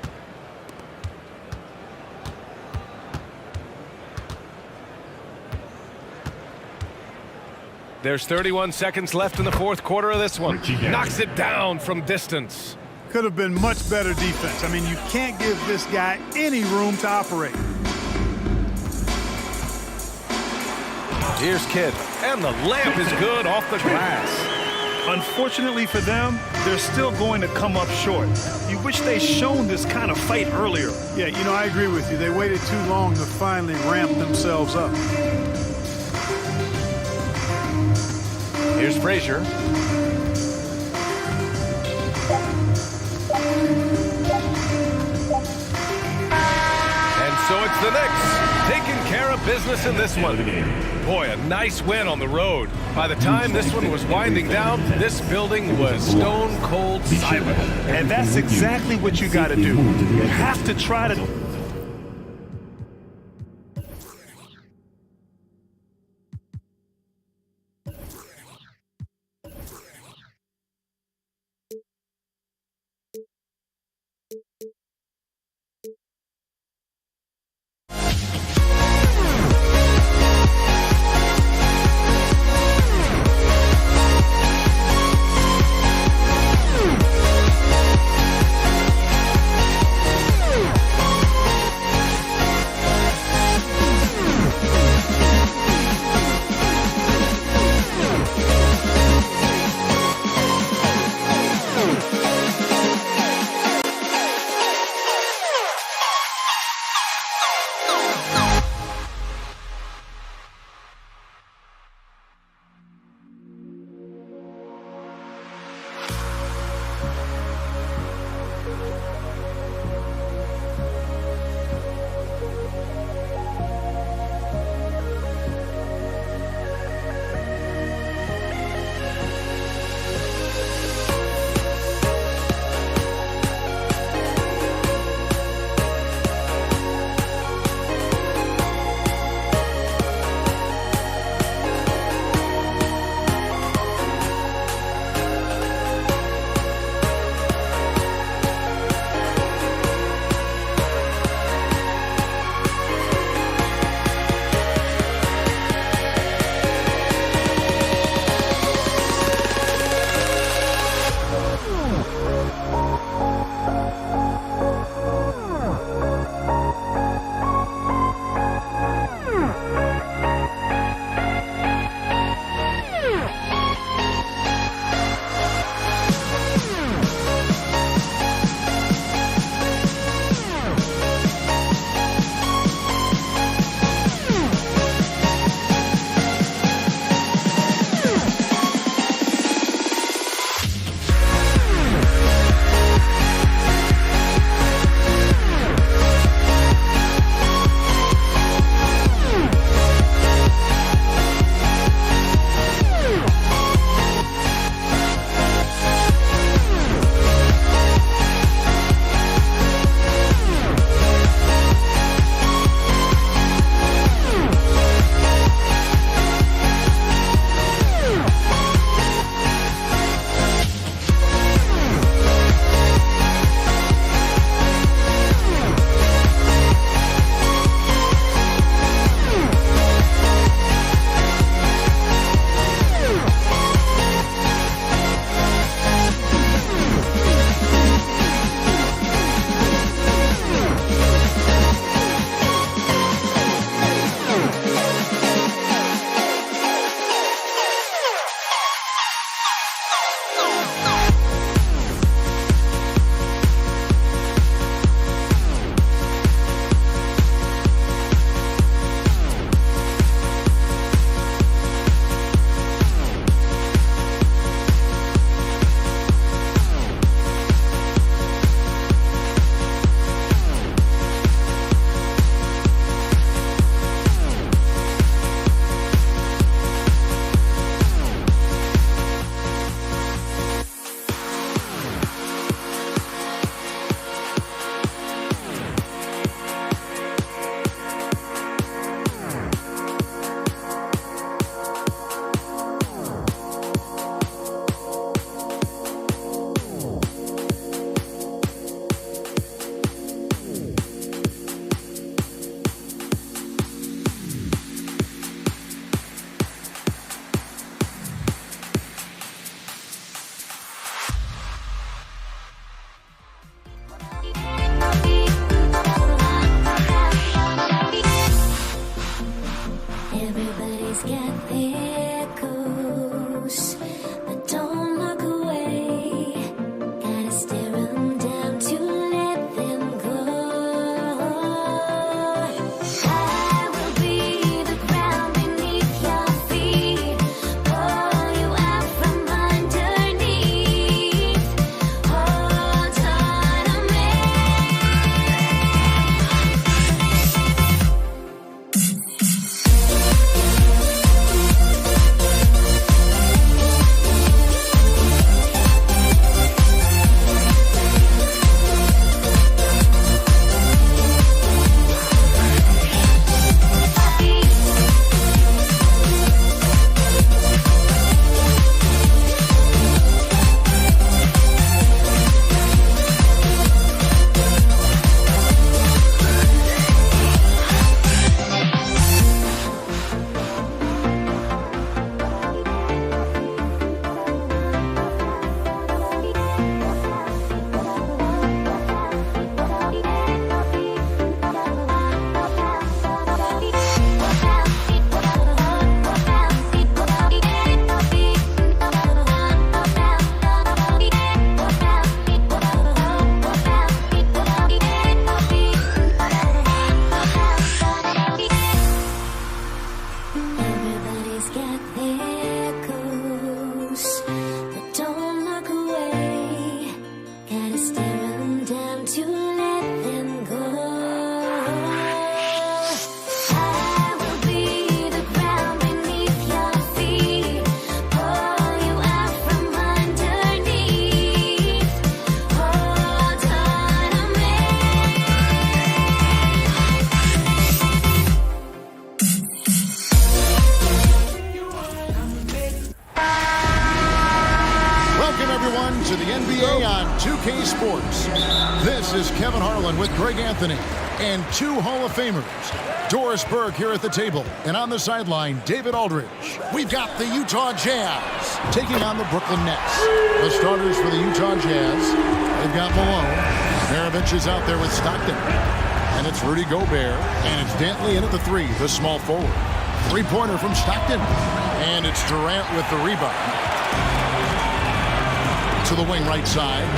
There's 31 seconds left in the fourth quarter of this one. Knocks it down from distance. Could have been much better defense. I mean, you can't give this guy any room to operate. Here's Kidd. And the layup is good off the glass. Unfortunately for them, they're still going to come up short. You wish they'd shown this kind of fight earlier. Yeah, you know, I agree with you. They waited too long to finally ramp themselves up. Here's Frazier. And so it's the Knicks taking care of business in this one. Boy, a nice win on the road. By the time this one was winding down, this building was stone cold silent. And that's exactly what you got to do. You have to try to to let them go. I will be the ground beneath your feet, pull you out from underneath, hold on to me. Welcome, everyone, to the NBA on 2K Sports. This is Kevin Harlan with Greg Anthony and two Hall of Famers. Doris Burke here at the table, and on the sideline, David Aldridge. We've got the Utah Jazz taking on the Brooklyn Nets. The starters for the Utah Jazz, they've got Malone. Maravich is out there with Stockton. And it's Rudy Gobert, and it's Dantley in at the three, the small forward. Three-pointer from Stockton, and it's Durant with the rebound. To the wing right side.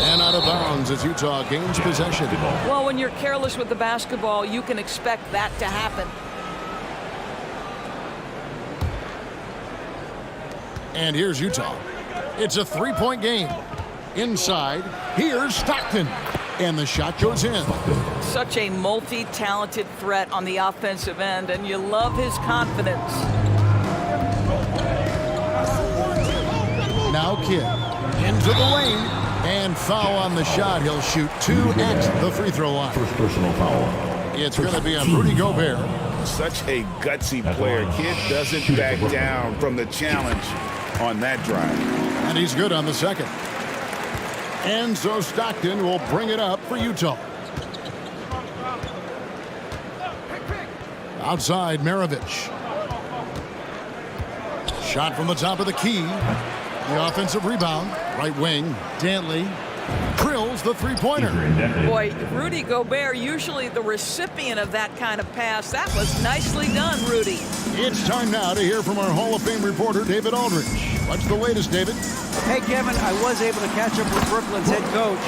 And out of bounds as Utah gains possession. Well, when you're careless with the basketball, you can expect that to happen. And here's Utah. It's a three-point game. Inside, here's Stockton. And the shot goes in. Such a multi-talented threat on the offensive end, and you love his confidence. Now Kidd into the lane, and foul on the shot. He'll shoot two at the free throw line. First personal foul. It's going to be on Rudy Gobert. Such a gutsy player. Kid doesn't back down from the challenge on that drive. And he's good on the second. And so Stockton will bring it up for Utah. Outside, Maravich. Shot from the top of the key. The offensive rebound. Right wing, Dantley drills the three-pointer. Boy, Rudy Gobert, usually the recipient of that kind of pass. That was nicely done, Rudy. It's time now to hear from our Hall of Fame reporter, David Aldridge. What's the latest, David? Hey, Kevin, I was able to catch up with Brooklyn's head coach.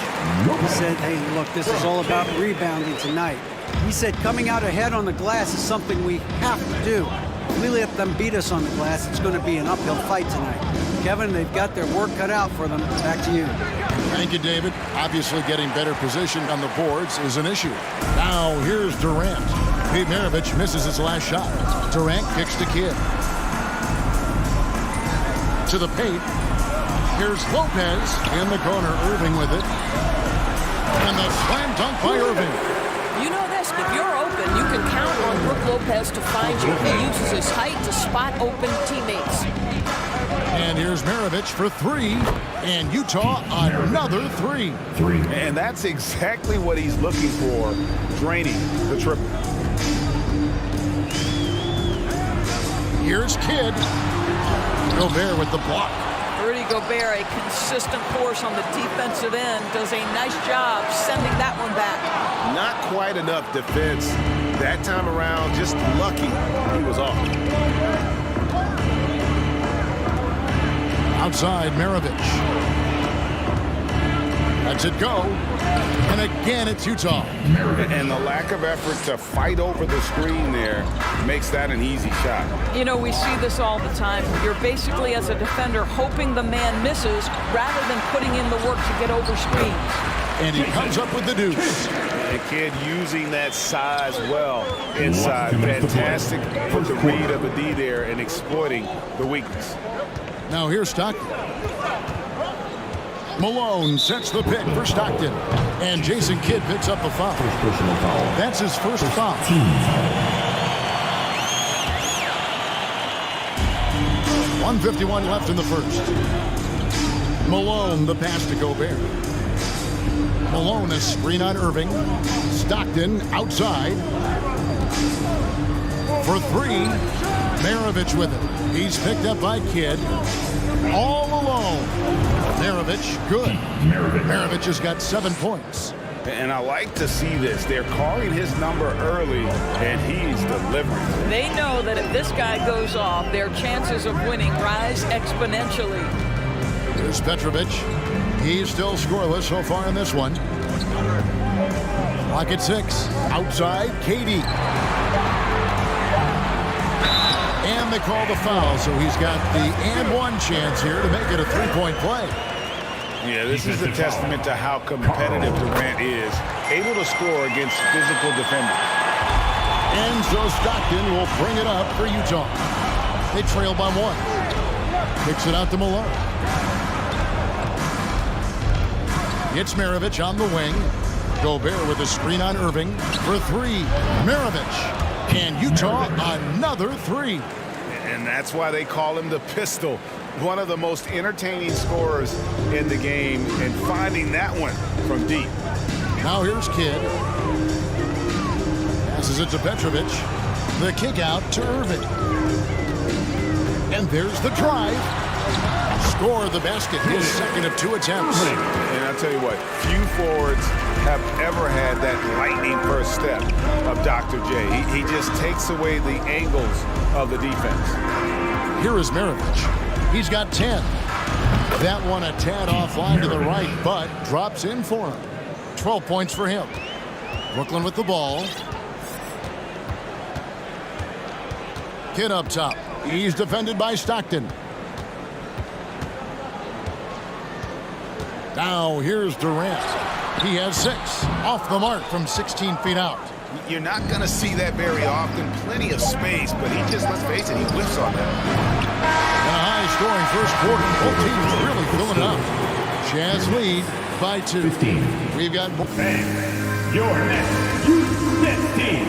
He said, hey, look, this is all about rebounding tonight. He said coming out ahead on the glass is something we have to do. If we let them beat us on the glass, it's going to be an uphill fight tonight. Kevin, they've got their work cut out for them. Back to you. Thank you, David. Obviously, getting better positioned on the boards is an issue. Now, here's Durant. Pete Maravich misses his last shot. Durant kicks to Kidd. To the paint. Here's Lopez in the corner. Irving with it. And the slam dunk by Irving. You know this, if you're open, you can count on Brook Lopez to find you. He uses his height to spot open teammates. And here's Maravich for three. And Utah, another three. And that's exactly what he's looking for, draining the triple. Here's Kidd. Gobert with the block. Rudy Gobert, a consistent force on the defensive end, does a nice job sending that one back. Not quite enough defense that time around. Just lucky he was off. Outside, Maravich. Lets it go. And again, it's Utah. And the lack of effort to fight over the screen there makes that an easy shot. You know, we see this all the time. You're basically, as a defender, hoping the man misses rather than putting in the work to get over screens. And he comes up with the deuce. And Kidd using that size well inside. Fantastic from the read of the D there and exploiting the weakness. Now here's Stockton. Malone sets the pick for Stockton. And Jason Kidd picks up the foul. First personal foul. That's his first foul. Team foul. 1:51 left in the first. Malone, the pass to Gobert. Malone, a screen on Irving. Stockton outside. For three, Maravich with it. He's picked up by Kidd. All alone. Maravich, good. Maravich has got 7 points. And I like to see this. They're calling his number early, and he's delivering. They know that if this guy goes off, their chances of winning rise exponentially. Here's Petrovic. He's still scoreless so far in this one. Clock at 6. Outside, KD. And And they call the foul, so he's got the and one chance here to make it a three-point play. Yeah, this is a testament to how competitive Durant is, able to score against physical defenders. And so Stockton will bring it up for Utah. They trail by 1. Kicks it out to Malone. It's Maravich on the wing. Gobert with a screen on Irving for 3. Maravich. And Utah another 3. And that's why they call him the pistol. One of the most entertaining scorers in the game, and finding that one from deep. Now here's Kidd. Passes it to Petrovic. The kick out to Irving. And there's the drive. Score the basket. His second of 2 attempts. And I'll tell you what, few forwards have ever had that lightning first step of Dr. J. He just takes away the angles of the defense. Here is Maravich. He's got 10. That one a tad offline to the right, but drops in for him. 12 points for him. Brooklyn with the ball. Kidd up top. He's defended by Stockton. Now here's Durant. He has 6. Off the mark from 16 feet out. You're not going to see that very often. Plenty of space, but he just, let's face it, he whiffs on that. And a high-scoring first quarter. Both teams really filling it up. Jazz lead by 2. 15. We've got... Your next Nets team.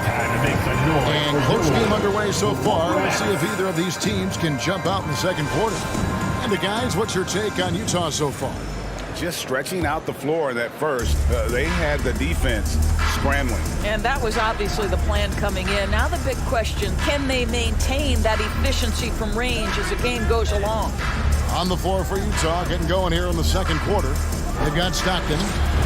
Time to make some noise. And close game underway so far. We'll see if either of these teams can jump out in the second quarter. And the guys, what's your take on Utah so far? Just stretching out the floor that first. They had the defense scrambling. And that was obviously the plan coming in. Now the big question, can they maintain that efficiency from range as the game goes along? On the floor for Utah, getting going here in the second quarter. They've got Stockton.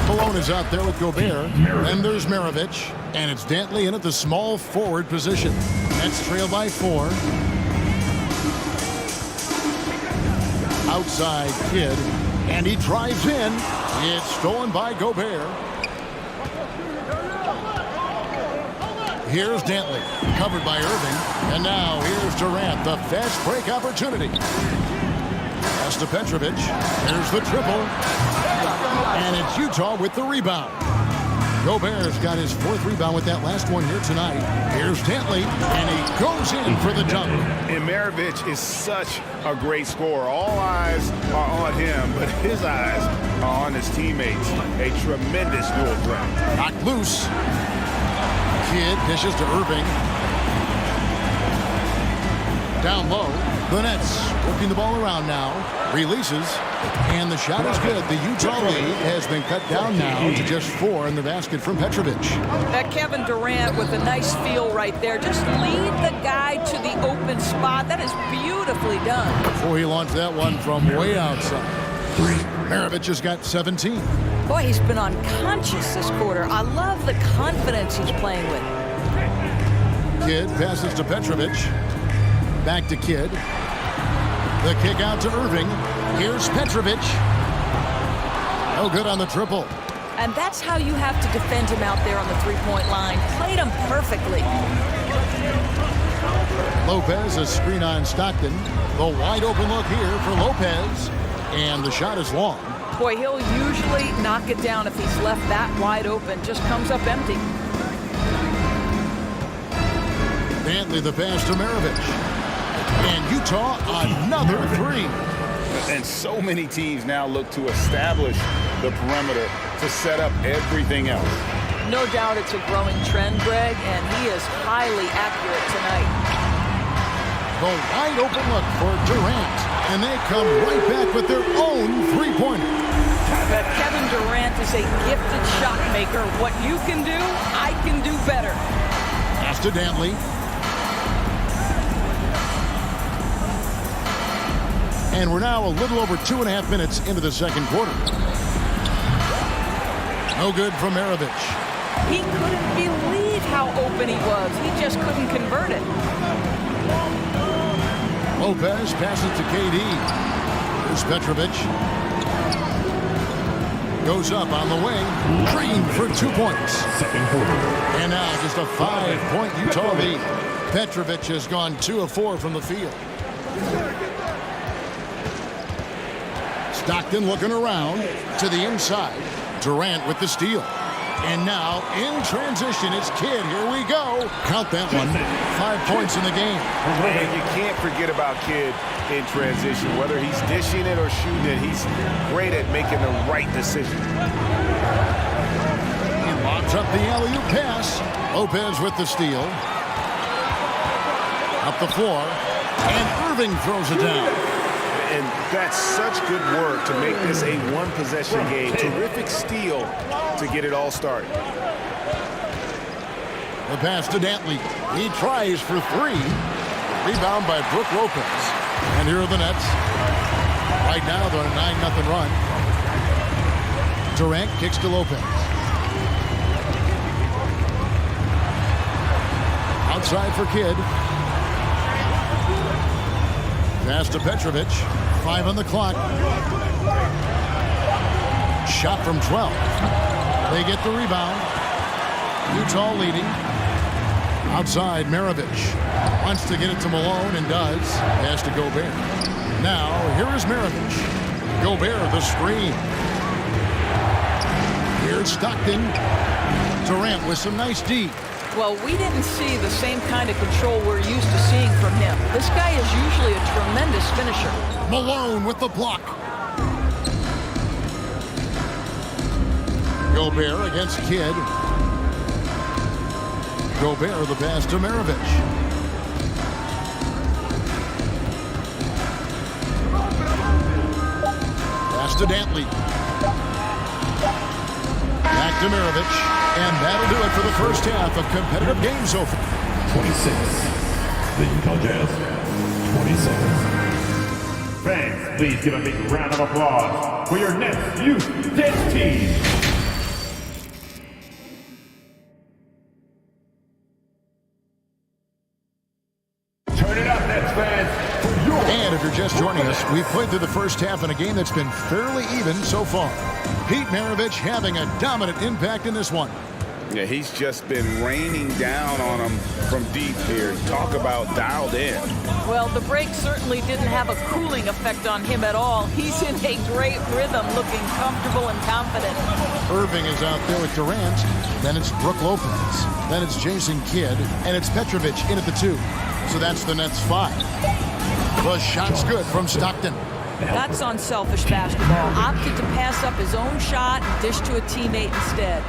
Malone is out there with Gobert. And there's Maravich. And it's Dantley in at the small forward position. Nets trail by 4. Outside Kidd. And he drives in. It's stolen by Gobert. Here's Dantley, covered by Irving. And now here's Durant, the fast break opportunity. Pass to Petrovic. Here's the triple. And it's Utah with the rebound. Gobert's got his 4th rebound with that last one here tonight. Here's Dantley, and he goes in for the dunk. And Maravich is such a great scorer. All eyes are on him, but his eyes are on his teammates. A tremendous dual threat. Knocked loose. Kidd dishes to Irving. Down low. The Nets working the ball around now. Releases. And the shot is good. The Utah lead has been cut down now to just 4 in the basket from Petrovic. That Kevin Durant with a nice feel right there. Just lead the guy to the open spot. That is beautifully done. Before he launched that one from way outside. Maravich has got 17. Boy, he's been unconscious this quarter. I love the confidence he's playing with. Kidd passes to Petrovic. Back to Kidd. The kick out to Irving. Here's Petrovic. No good on the triple. And that's how you have to defend him out there on the three-point line. Played him perfectly. Lopez, a screen on Stockton. The wide open look here for Lopez. And the shot is long. Boy, he'll usually knock it down if he's left that wide open. Just comes up empty. Dantley the pass to Maravich. And Utah another 3. And so many teams now look to establish the perimeter to set up everything else. No doubt it's a growing trend, Greg, and he is highly accurate tonight. The wide open look for Durant. And they come right back with their own three-pointer. But Kevin Durant is a gifted shot maker. What you can do, I can do better. Pass to Dantley. And we're now a little over 2.5 minutes into the second quarter. No good from Maravich. He couldn't believe how open he was. He just couldn't convert it. Lopez passes to KD. Here's Petrovic. Goes up on the wing. Green for 2 points. Second quarter. And now just a 5-point Utah lead. Petrovic has gone 2 of 4 from the field. Stockton looking around to the inside. Durant with the steal. And now in transition, it's Kidd. Here we go. Count that one. 5 points in the game. And you can't forget about Kidd in transition. Whether he's dishing it or shooting it, he's great at making the right decision. He lobs up the alley-oop pass. Lopez with the steal. Up the floor. And Irving throws it down. And that's such good work to make this a one-possession game. Terrific steal to get it all started. The pass to Dantley. He tries for 3. Rebound by Brook Lopez. And here are the Nets. Right now they're on a 9-0 run. Durant kicks to Lopez. Outside for Kidd. Pass to Petrovic. 5 on the clock. Shot from 12. They get the rebound. Utah leading. Outside, Maravich. Wants to get it to Malone and does. Pass to Gobert. Now, here is Maravich. Gobert, the screen. Here's Stockton. Durant with some nice D. Well, we didn't see the same kind of control we're used to seeing from him. This guy is usually a tremendous finisher. Malone with the block. Gobert against Kidd. Gobert the pass to Maravich. Pass to Dantley. Back to Maravich. And that'll do it for the first half of competitive game so far. 26. The Utah Jazz. 27. Fans, please give a big round of applause for your Nets Youth Dance Team. Turn it up, Nets fans. And if you're just joining us, we've played through the first half in a game that's been fairly even so far. Pete Maravich having a dominant impact in this one. Yeah, he's just been raining down on him from deep here. Talk about dialed in. Well, the break certainly didn't have a cooling effect on him at all. He's in a great rhythm, looking comfortable and confident. Irving is out there with Durant. Then it's Brook Lopez. Then it's Jason Kidd. And it's Petrovic in at the 2. So that's the Nets 5. The shot's good from Stockton. That's unselfish basketball. Opted to pass up his own shot and dish to a teammate instead.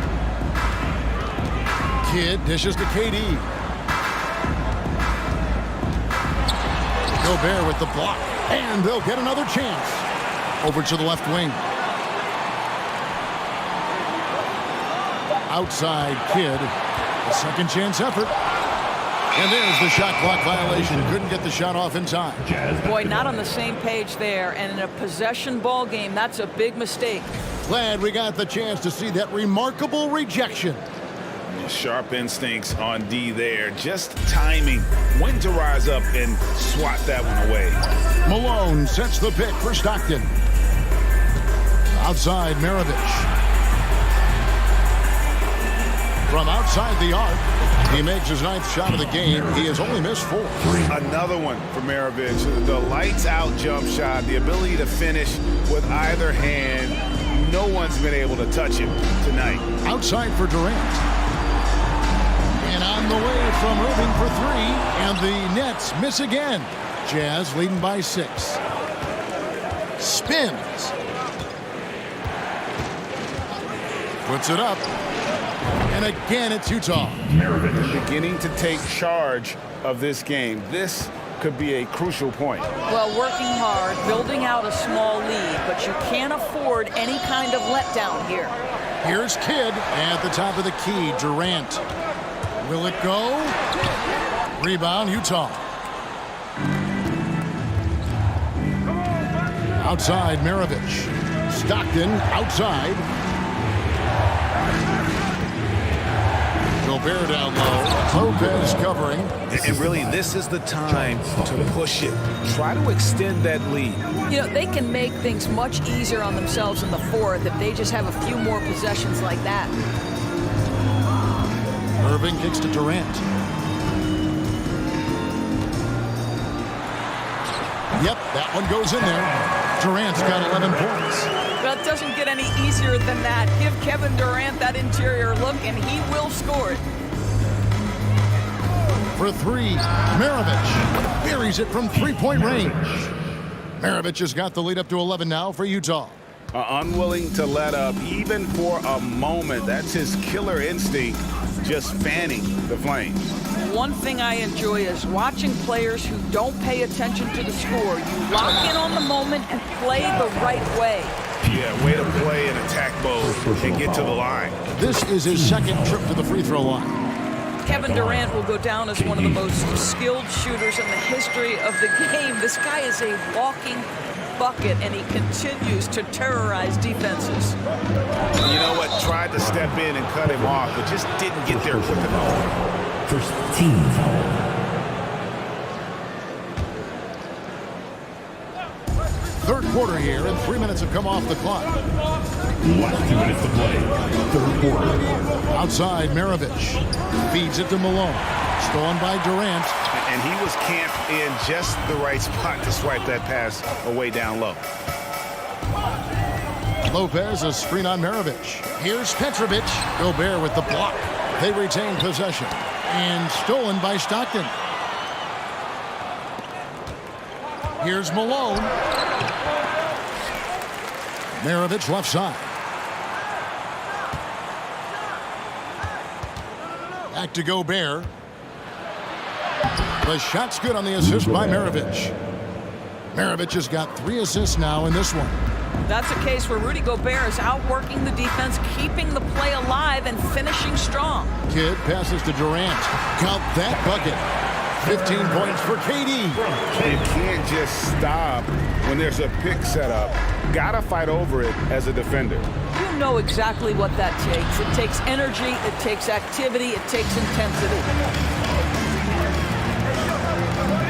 Kidd dishes to KD. Gobert with the block. And they'll get another chance. Over to the left wing. Outside Kidd. A second chance effort. And there's the shot clock violation. Couldn't get the shot off in time. Boy, not on the same page there. And in a possession ball game, that's a big mistake. Glad we got the chance to see that remarkable rejection. Sharp instincts on D there. Just timing. When to rise up and swat that one away. Malone sets the pick for Stockton. Outside Maravich. From outside the arc, he makes his 9th shot of the game. He has only missed 4. Another one for Maravich. The lights out jump shot, the ability to finish with either hand. No one's been able to touch him tonight. Outside for Durant. And on the way from Irving for 3. And the Nets miss again. Jazz leading by 6. Spins. Puts it up. And again, it's Utah. Beginning to take charge of this game. This could be a crucial point. Well, working hard, building out a small lead, but you can't afford any kind of letdown here. Here's Kidd at the top of the key. Durant. Will it go? Rebound, Utah. Outside, Maravich. Stockton outside. Gobert down low. Lopez covering. And really, this is the time to push it. Try to extend that lead. You know, they can make things much easier on themselves in the 4th if they just have a few more possessions like that. Irving kicks to Durant. Yep, that one goes in there. Durant's got 11 points. Well, it doesn't get any easier than that. Give Kevin Durant that interior look, and he will score it. For three, Maravich buries it from three-point range. Maravich has got the lead up to 11 now for Utah. Unwilling to let up even for a moment. That's his killer instinct, just fanning the flames. One thing I enjoy is watching players who don't pay attention to the score. You lock in on the moment and play the right way. Yeah, way to play in attack mode and get to the line. This is his second trip to the free throw line. Kevin Durant will go down as one of the most skilled shooters in the history of the game. This guy is a walking bucket, and he continues to terrorize defenses. You know what? Tried to step in and cut him off, but just didn't get there quick enough. First team foul. Third quarter here, and 3 minutes have come off the clock. Last 2 minutes to play. Third quarter. Outside, Maravich feeds it to Malone. Stolen by Durant. And he was camped in just the right spot to swipe that pass away down low. Lopez, a screen on Maravich. Here's Petrovic. Gobert with the block. They retain possession. And stolen by Stockton. Here's Malone. Maravich left side. Back to Gobert. The shot's good on the assist by Maravich. Maravich has got 3 assists now in this one. That's a case where Rudy Gobert is outworking the defense, keeping the play alive, and finishing strong. Kidd passes to Durant. Count that bucket. 15 points for KD. You can't just stop when there's a pick set up. Gotta fight over it as a defender. You know exactly what that takes. It takes energy, it takes activity, it takes intensity.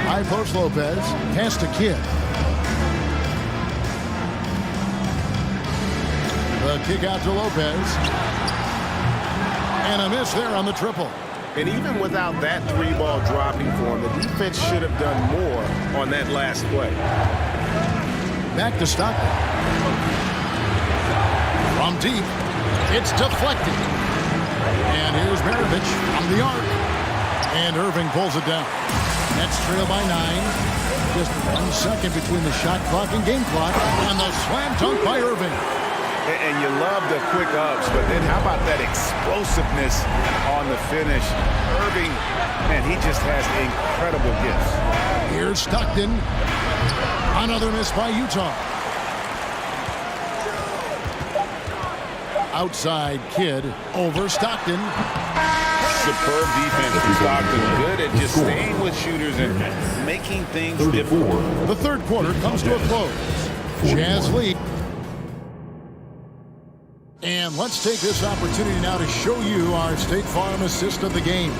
High post Lopez. Pass to Kidd. The kick out to Lopez. And a miss there on the triple. And even without that 3-ball dropping for him, the defense should have done more on that last play. Back to Stockton. From deep, it's deflected. And here's Maravich from the arc. And Irving pulls it down. Nets trail by 9. Just 1 second between the shot clock and game clock. And the slam dunk by Irving. And you love the quick ups, but then how about that explosiveness on the finish? Irving, man, he just has incredible gifts. Here's Stockton. Another miss by Utah. Outside Kidd over Stockton. Superb defense from Stockton. Good at just staying with shooters and making things difficult. The third quarter comes to a close. Jazz lead. And let's take this opportunity now to show you our State Farm assist of the game.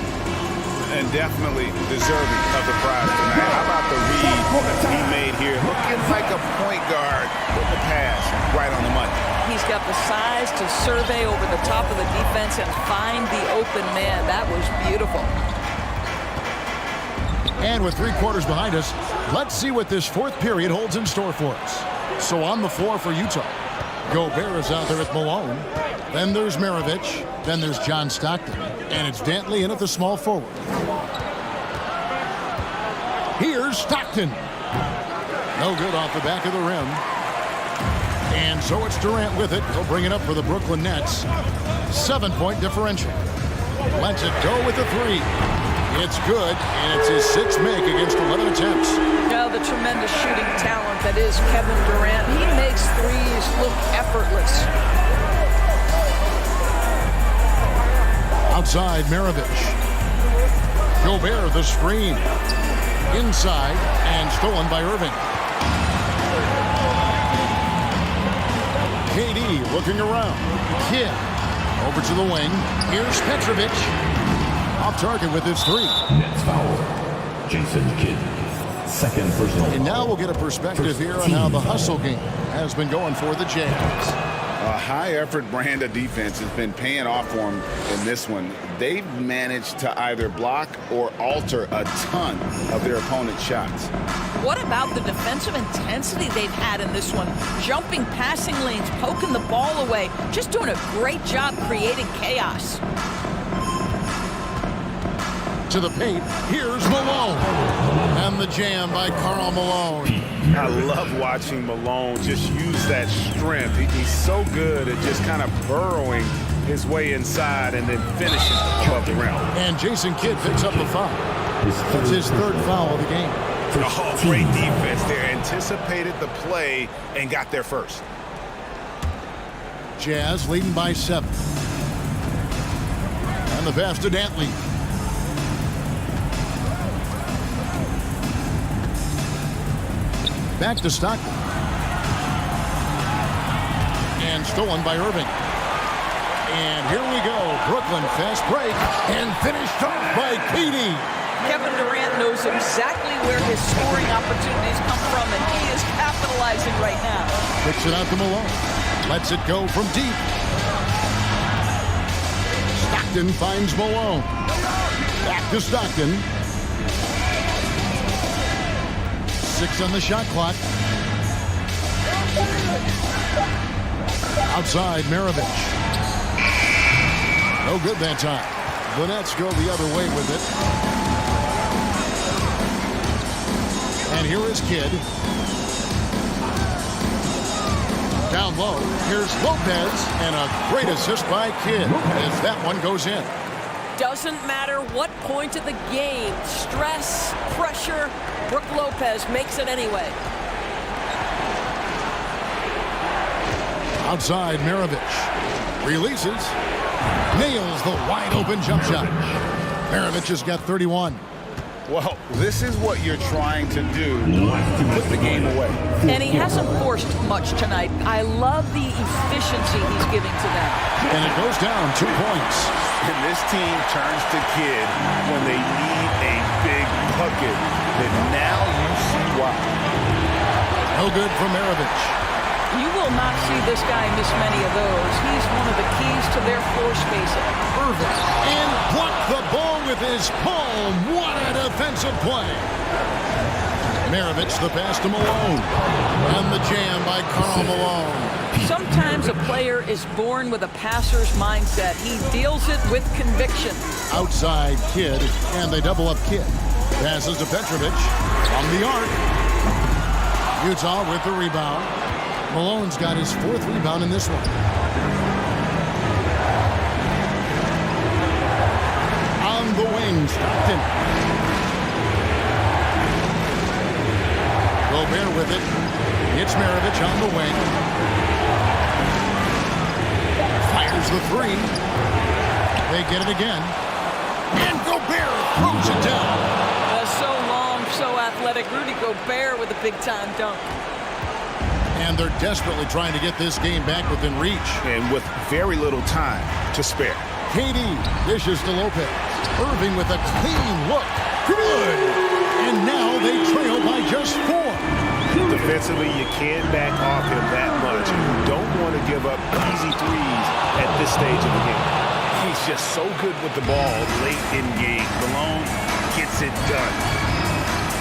And definitely deserving of the prize tonight. How about the read that he made here? Looking like a point guard with the pass right on the money. He's got the size to survey over the top of the defense and find the open man. That was beautiful. And with 3 quarters behind us, let's see what this fourth period holds in store for us. So on the floor for Utah, Gobert is out there with Malone. Then there's Maravich. Then there's John Stockton. And it's Dantley in at the small forward. Here's Stockton. No good off the back of the rim. And so it's Durant with it. He'll bring it up for the Brooklyn Nets. 7-point differential. Lets it go with the 3. It's good, and it's his 6th make against 11 attempts. Now the tremendous shooting talent that is Kevin Durant. He makes threes look effortless. Outside, Maravich. Gobert, the screen. Inside, and stolen by Irving. KD looking around. Kidd over to the wing. Here's Petrovic. Off target with his 3. Nets foul. Jason Kidd. Second personal. And now we'll get a perspective here on how the hustle game has been going for the Jazz. A high-effort brand of defense has been paying off for them in this one. They've managed to either block or alter a ton of their opponent's shots. What about the defensive intensity they've had in this one? Jumping passing lanes, poking the ball away, just doing a great job creating chaos. To the paint, here's Malone. And the jam by Karl Malone. I love watching Malone just use that strength. He's so good at just kind of burrowing his way inside and then finishing above the rim. And Jason Kidd picks up the foul. That's his third foul of the game. Oh, great defense there. Anticipated the play and got there first. Jazz leading by 7. And the pass to Dantley. Back to Stockton. And stolen by Irving. And here we go. Brooklyn fast break. And finished off by KD. Kevin Durant knows exactly where his scoring opportunities come from, and he is capitalizing right now. Kicks it out to Malone. Lets it go from deep. Stockton finds Malone. Back to Stockton. 6 on the shot clock. Outside, Maravich. No good that time. The Nets go the other way with it. And here is Kidd. Down low, here's Lopez, and a great assist by Kidd as that one goes in. Doesn't matter what point of the game, stress, pressure, Brook Lopez makes it anyway. Outside, Maravich releases, nails the wide-open jump shot. Maravich has got 31. Well, this is what you're trying to do to put the game away. And he hasn't forced much tonight. I love the efficiency he's giving to them. And it goes down 2 points. And this team turns to Kidd when they need a big bucket. And now you see why. No good for Maravich. You will not see this guy miss many of those. He's one of the keys to their floor spacing. Irving and blocked the ball with his palm. What a defensive play. Maravich the pass to Malone. And the jam by Karl Malone. Sometimes a player is born with a passer's mindset. He deals it with conviction. Outside Kidd, and they double up Kidd. Passes to Petrovic from the arc. Utah with the rebound. Malone's got his 4th rebound in this one. On the wing, Stockton. Gobert with it. It's Maravich on the wing. Fires the 3. They get it again. And Gobert throws it down. So long, so athletic. Rudy Gobert with a big-time dunk. And they're desperately trying to get this game back within reach. And with very little time to spare. KD dishes to Lopez. Irving with a clean look. Good! And now they trail by just 4. Defensively, you can't back off him that much. You don't want to give up easy threes at this stage of the game. He's just so good with the ball late in game. Malone gets it done.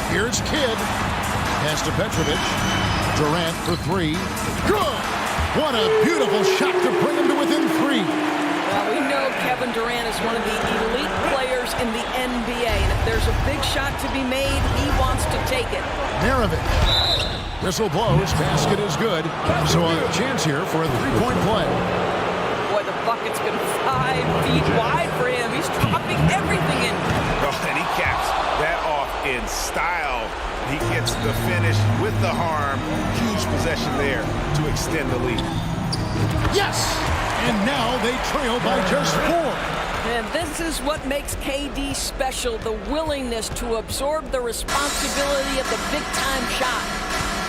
Here's Kidd. Pass to Petrovic. Durant for 3. Good! What a beautiful shot to bring him to within 3. Well, we know Kevin Durant is one of the elite players in the NBA, and if there's a big shot to be made, he wants to take it. Maravich. Whistle blows. Basket is good. So a chance here for a 3-point play. Boy, the bucket's been 5 feet wide for him. He's dropping everything in. Oh, and he caps that off in style. He gets the finish with the harm. Huge possession there to extend the lead. Yes! And now they trail by just 4. And this is what makes KD special, the willingness to absorb the responsibility of the big-time shot.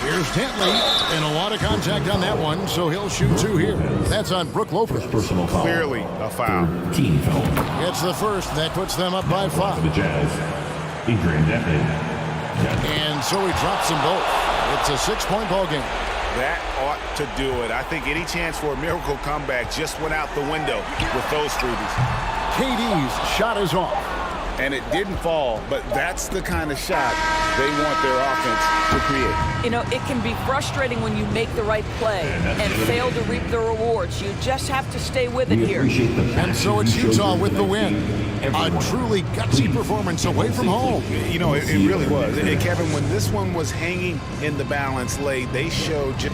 Here's Dantley, and a lot of contact on that one, so he'll shoot 2 here. That's on Brook Lopez. Personal foul. Clearly a foul. Team foul. Gets the first, that puts them up by 5. The Jazz. Adrian Dantley. And so he drops them both. It's a 6-point ball game. That ought to do it. I think any chance for a miracle comeback just went out the window with those freebies. KD's shot is off. And it didn't fall, but that's the kind of shot they want their offense to create. You know, it can be frustrating when you make the right play and fail to reap the rewards. You just have to stay with it here. And so it's Utah with the win. A truly gutsy performance away from home. You know, it really was. And Kevin, when this one was hanging in the balance late, they showed just...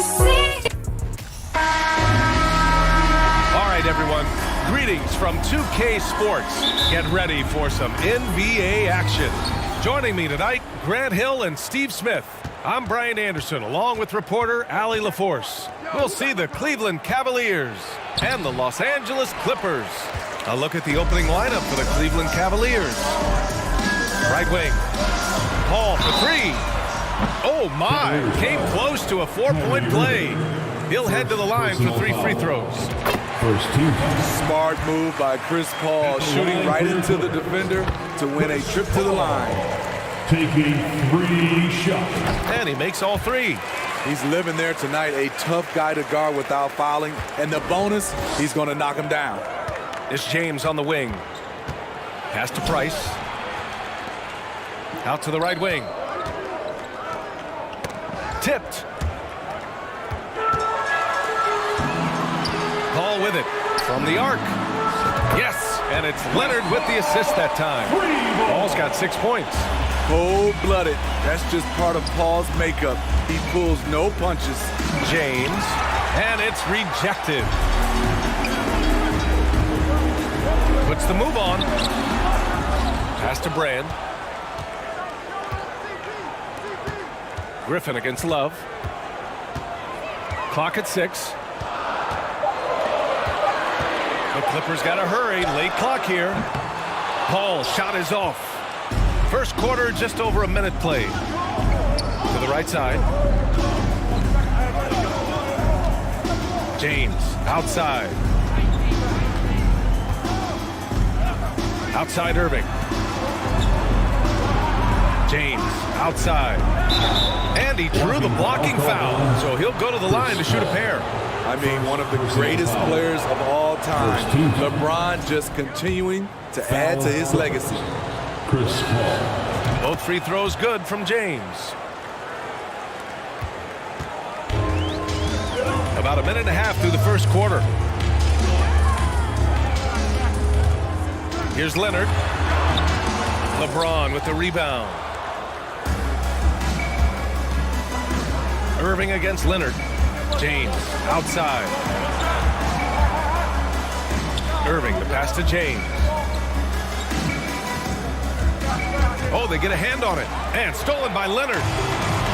see. All right, everyone. Greetings from 2K Sports. Get ready for some NBA action. Joining me tonight, Grant Hill and Steve Smith. I'm Brian Anderson, along with reporter Allie LaForce. We'll see the Cleveland Cavaliers and the Los Angeles Clippers. A look at the opening lineup for the Cleveland Cavaliers. Right wing. Paul for three. Oh, my. Came close to a 4-point play. He'll head to the line for 3 free throws. First team. Smart move by Chris Paul, shooting right into the defender to win a trip to the line. Taking 3 shots. And he makes all 3. He's living there tonight, a tough guy to guard without fouling. And the bonus, he's going to knock him down. It's James on the wing. Pass to Price. Out to the right wing. Tipped. Paul with it from the arc. Yes, and it's Leonard with the assist that time. Paul's got 6 points. Cold-blooded. That's just part of Paul's makeup. He pulls no punches. James, and it's rejected. Puts the move on. Pass to Brand. Griffin against Love. Clock at 6. The Clippers got to hurry. Late clock here. Paul's shot is off. First quarter, just over a minute played. To the right side. James, outside. Outside Irving. James, outside. And he drew the blocking foul, so he'll go to the line to shoot a pair. I mean, one of the greatest players of all time. LeBron just continuing to add to his legacy. Chris Paul. Both free throws good from James. About a minute and a half through the first quarter. Here's Leonard. LeBron with the rebound. Irving against Leonard. James outside. Irving, the pass to James. Oh, they get a hand on it. And stolen by Leonard.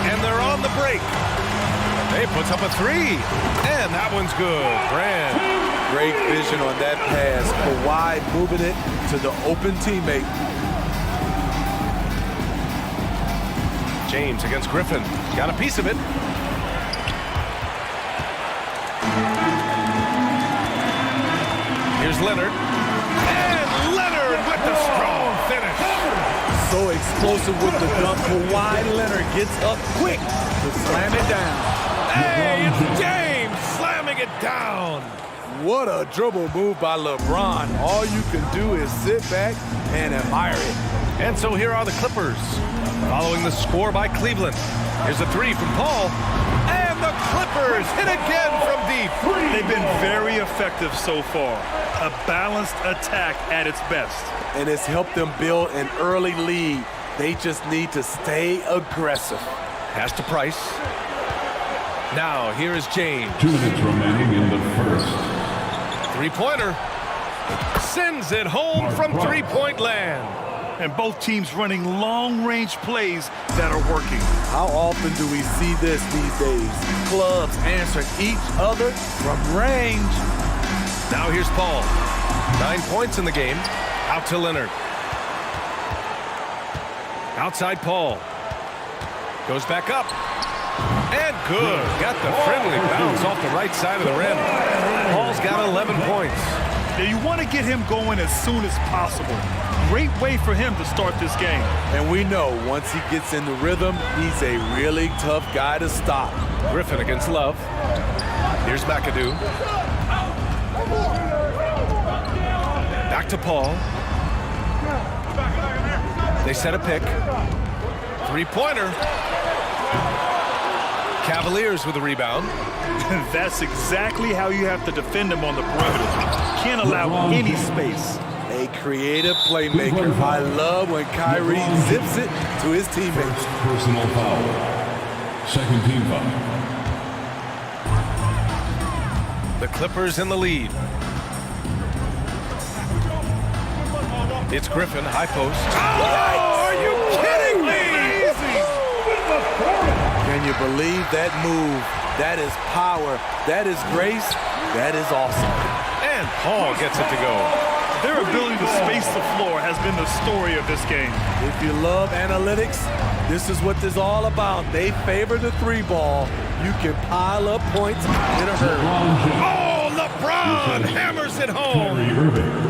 And they're on the break. They puts up a 3. And that one's good. Brand. Great vision on that pass. Kawhi moving it to the open teammate. James against Griffin. Got a piece of it. Here's Leonard. And Leonard with the strong finish. So explosive with the dunk. Kawhi Leonard gets up quick to slam it down. Hey, it's James slamming it down. What a dribble move by LeBron. All you can do is sit back and admire it. And so here are the Clippers. Following the score by Cleveland. Here's a 3 from Paul. And the Clippers hit again from deep. They've been very effective so far. A balanced attack at its best. And it's helped them build an early lead. They just need to stay aggressive. Pass to Price. Now, here is James. 2 minutes remaining in the first. 3-pointer. Sends it home from 3-point land. And both teams running long-range plays that are working. How often do we see this these days? Clubs answering each other from range. Now here's Paul. 9 points in the game. Out to Leonard. Outside Paul. Goes back up. And good. Got the friendly bounce off the right side of the rim. Paul's got 11 points. Now you want to get him going as soon as possible. Great way for him to start this game. And we know once he gets in the rhythm, he's a really tough guy to stop. Griffin against Love. Here's McAdoo. Back to Paul. They set a pick. 3-pointer. Cavaliers with a rebound. That's exactly how you have to defend him on the perimeter. Can't allow any space. A creative playmaker. I love when Kyrie zips it to his teammates. Personal foul. Second team foul. The Clippers in the lead. It's Griffin, high post. Oh, are you kidding me? Can you believe that move? That is power. That is grace. That is awesome. And Paul gets it to go. Their ability to space the floor has been the story of this game. If you love analytics, this is what this is all about. They favor the three ball. You can pile up points in a hurry. Oh, LeBron hammers it home.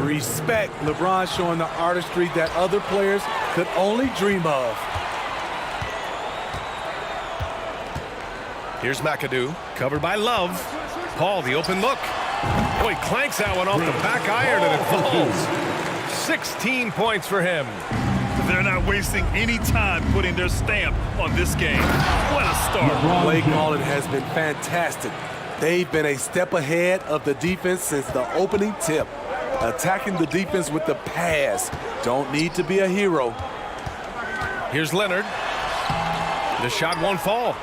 Respect. LeBron showing the artistry that other players could only dream of. Here's McAdoo, covered by Love. Paul, the open look. Oh, he clanks that one off the back iron and it falls. 16 points for him. They're not wasting any time putting their stamp on this game. What a start. Play calling has been fantastic. They've been a step ahead of the defense since the opening tip. Attacking the defense with the pass. Don't need to be a hero. Here's Leonard. The shot won't fall.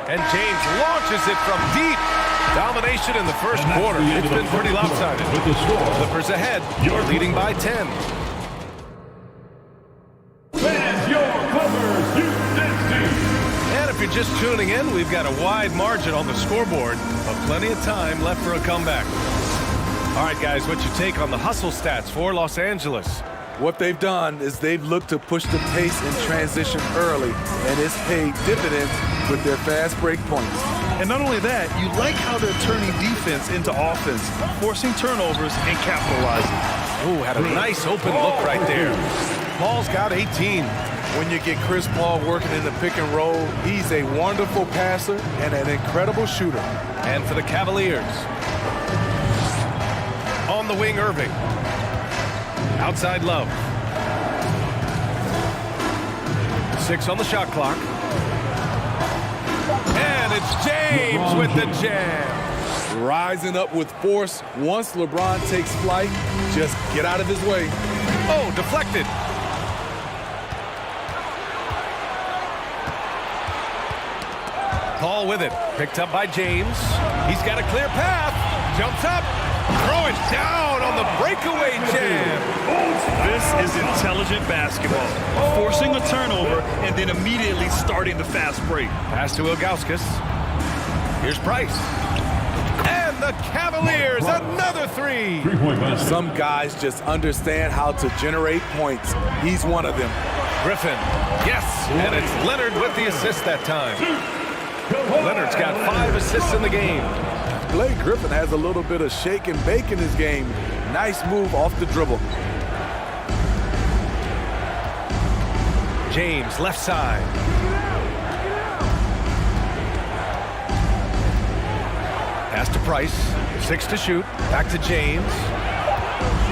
And James launches it from deep. Domination in the first quarter. It's been pretty lopsided. Clippers ahead, leading by 10. And if you're just tuning in, we've got a wide margin on the scoreboard, but plenty of time left for a comeback. All right, guys, what's your take on the hustle stats for Los Angeles? What they've done is they've looked to push the pace in transition early, and it's paid dividends with their fast break points. And not only that, you like how they're turning defense into offense, forcing turnovers and capitalizing. Oh, had a nice open look right there. Paul's got 18. When you get Chris Paul working in the pick and roll, he's a wonderful passer and an incredible shooter. And for the Cavaliers, on the wing, Irving. Outside Love. 6 on the shot clock. And it's James with the jam. Rising up with force. Once LeBron takes flight, just get out of his way. Oh, deflected. Paul with it. Picked up by James. He's got a clear path. Jumps up. Throw it down on the breakaway jam. This is intelligent basketball. Forcing a turnover and then immediately starting the fast break. Pass to Ilgauskas. Here's Price. And the Cavaliers, another three. Some guys just understand how to generate points. He's one of them. Griffin. Yes. And it's Leonard with the assist that time. Leonard's got 5 assists in the game. Blake Griffin has a little bit of shake and bake in his game. Nice move off the dribble. James, left side. Pass to Price. 6 to shoot. Back to James.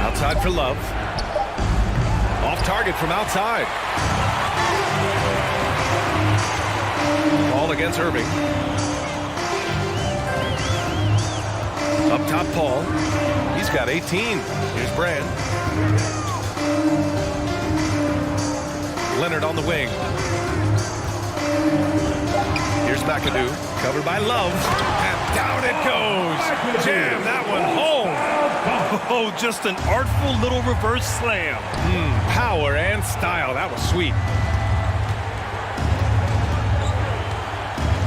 Outside for Love. Off target from outside. Ball against Irving. Up top, Paul. He's got 18. Here's Brand. Leonard on the wing. Here's McAdoo. Covered by Love. And down it goes. Jam that one home. Oh, just an artful little reverse slam. Power and style. That was sweet.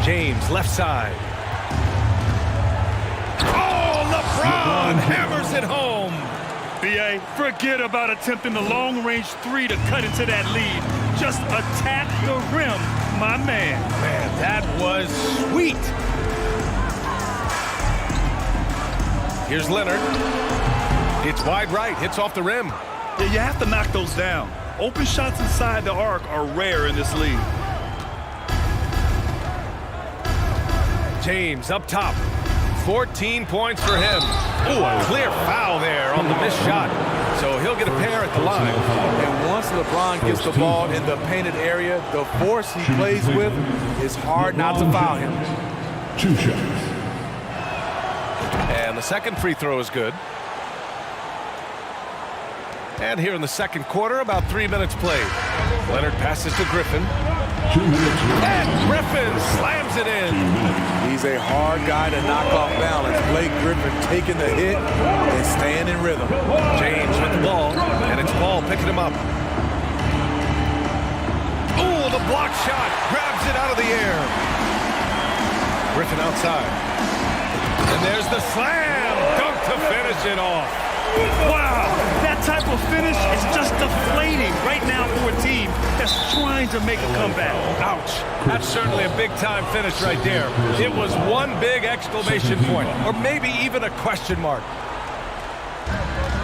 James, left side. LeBron hammers it home. B.A., forget about attempting the long-range 3 to cut into that lead. Just attack the rim, my man. Man, that was sweet. Here's Leonard. It's wide right, hits off the rim. Yeah, you have to knock those down. Open shots inside the arc are rare in this league. James up top. 14 points for him. Ooh, a clear foul there on the missed shot. So he'll get a pair at the line. And once LeBron gets the ball in the painted area, the force he plays with, it's hard not to foul him. 2 shots. And the second free throw is good. And here in the second quarter, about 3 minutes played. Leonard passes to Griffin. And Griffin slams it in. He's a hard guy to knock off balance. Blake Griffin taking the hit and staying in rhythm. James with the ball, and it's Paul picking him up. Oh, the block shot. Grabs it out of the air. Griffin outside. And there's the slam. Dunk to finish it off. Wow, that type of finish is just deflating right now for a team that's trying to make a comeback. Ouch. That's certainly a big-time finish right there. It was one big exclamation point, or maybe even a question mark.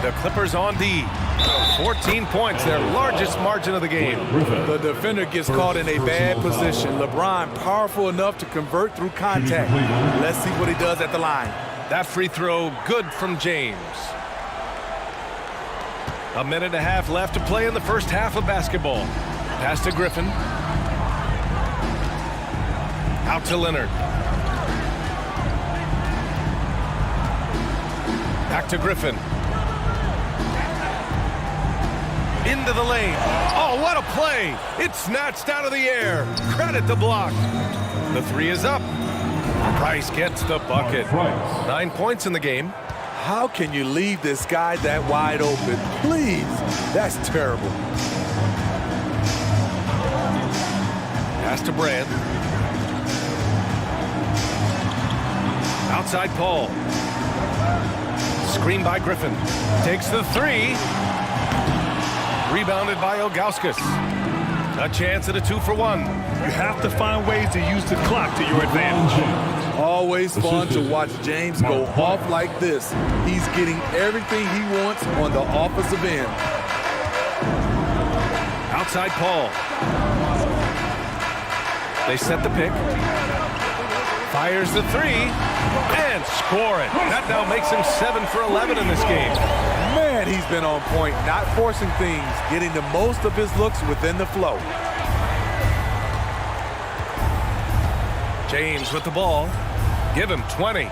The Clippers on D. 14 points, their largest margin of the game. The defender gets caught in a bad position. LeBron powerful enough to convert through contact. Let's see what he does at the line. That free throw, good from James. A minute and a half left to play in the first half of basketball. Pass to Griffin. Out to Leonard. Back to Griffin. Into the lane. Oh, what a play! It's snatched out of the air. Credit the block. The three is up. Price gets the bucket. 9 points in the game. How can you leave this guy that wide open? Please, that's terrible. Pass to Brand. Outside Paul. Screen by Griffin. Takes the three. Rebounded by Ilgauskas. A chance at a 2-for-1. You have to find ways to use the clock to your advantage. Always fun to watch James go off like this. He's getting everything he wants on the offensive end. Outside Paul. They set the pick. Fires the three. And score it. That now makes him 7 for 11 in this game. Man, he's been on point, not forcing things, getting the most of his looks within the flow. James with the ball. Give him 20.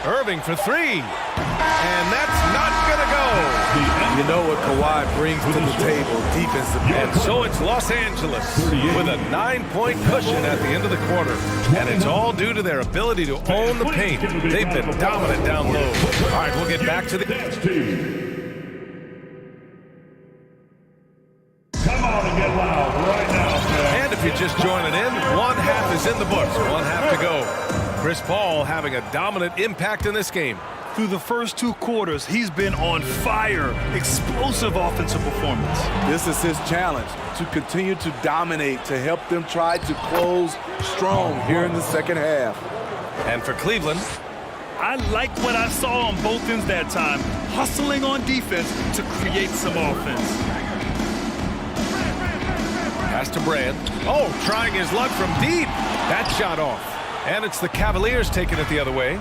Irving for three. And that's not going to go. You know what Kawhi brings to the table defensively. And so it's Los Angeles with a 9-point cushion at the end of the quarter. And it's all due to their ability to own the paint. They've been dominant down low. All right, we'll get back to the... Come on and get loud right now. And if you're just joining in, one half is in the books. One half to go. Chris Paul having a dominant impact in this game. Through the first 2 quarters, he's been on fire. Explosive offensive performance. This is his challenge, to continue to dominate, to help them try to close strong here in the second half. And for Cleveland, I like what I saw on both ends that time, hustling on defense to create some offense. Pass to Brand. Oh, trying his luck from deep. That shot off. And it's the Cavaliers taking it the other way.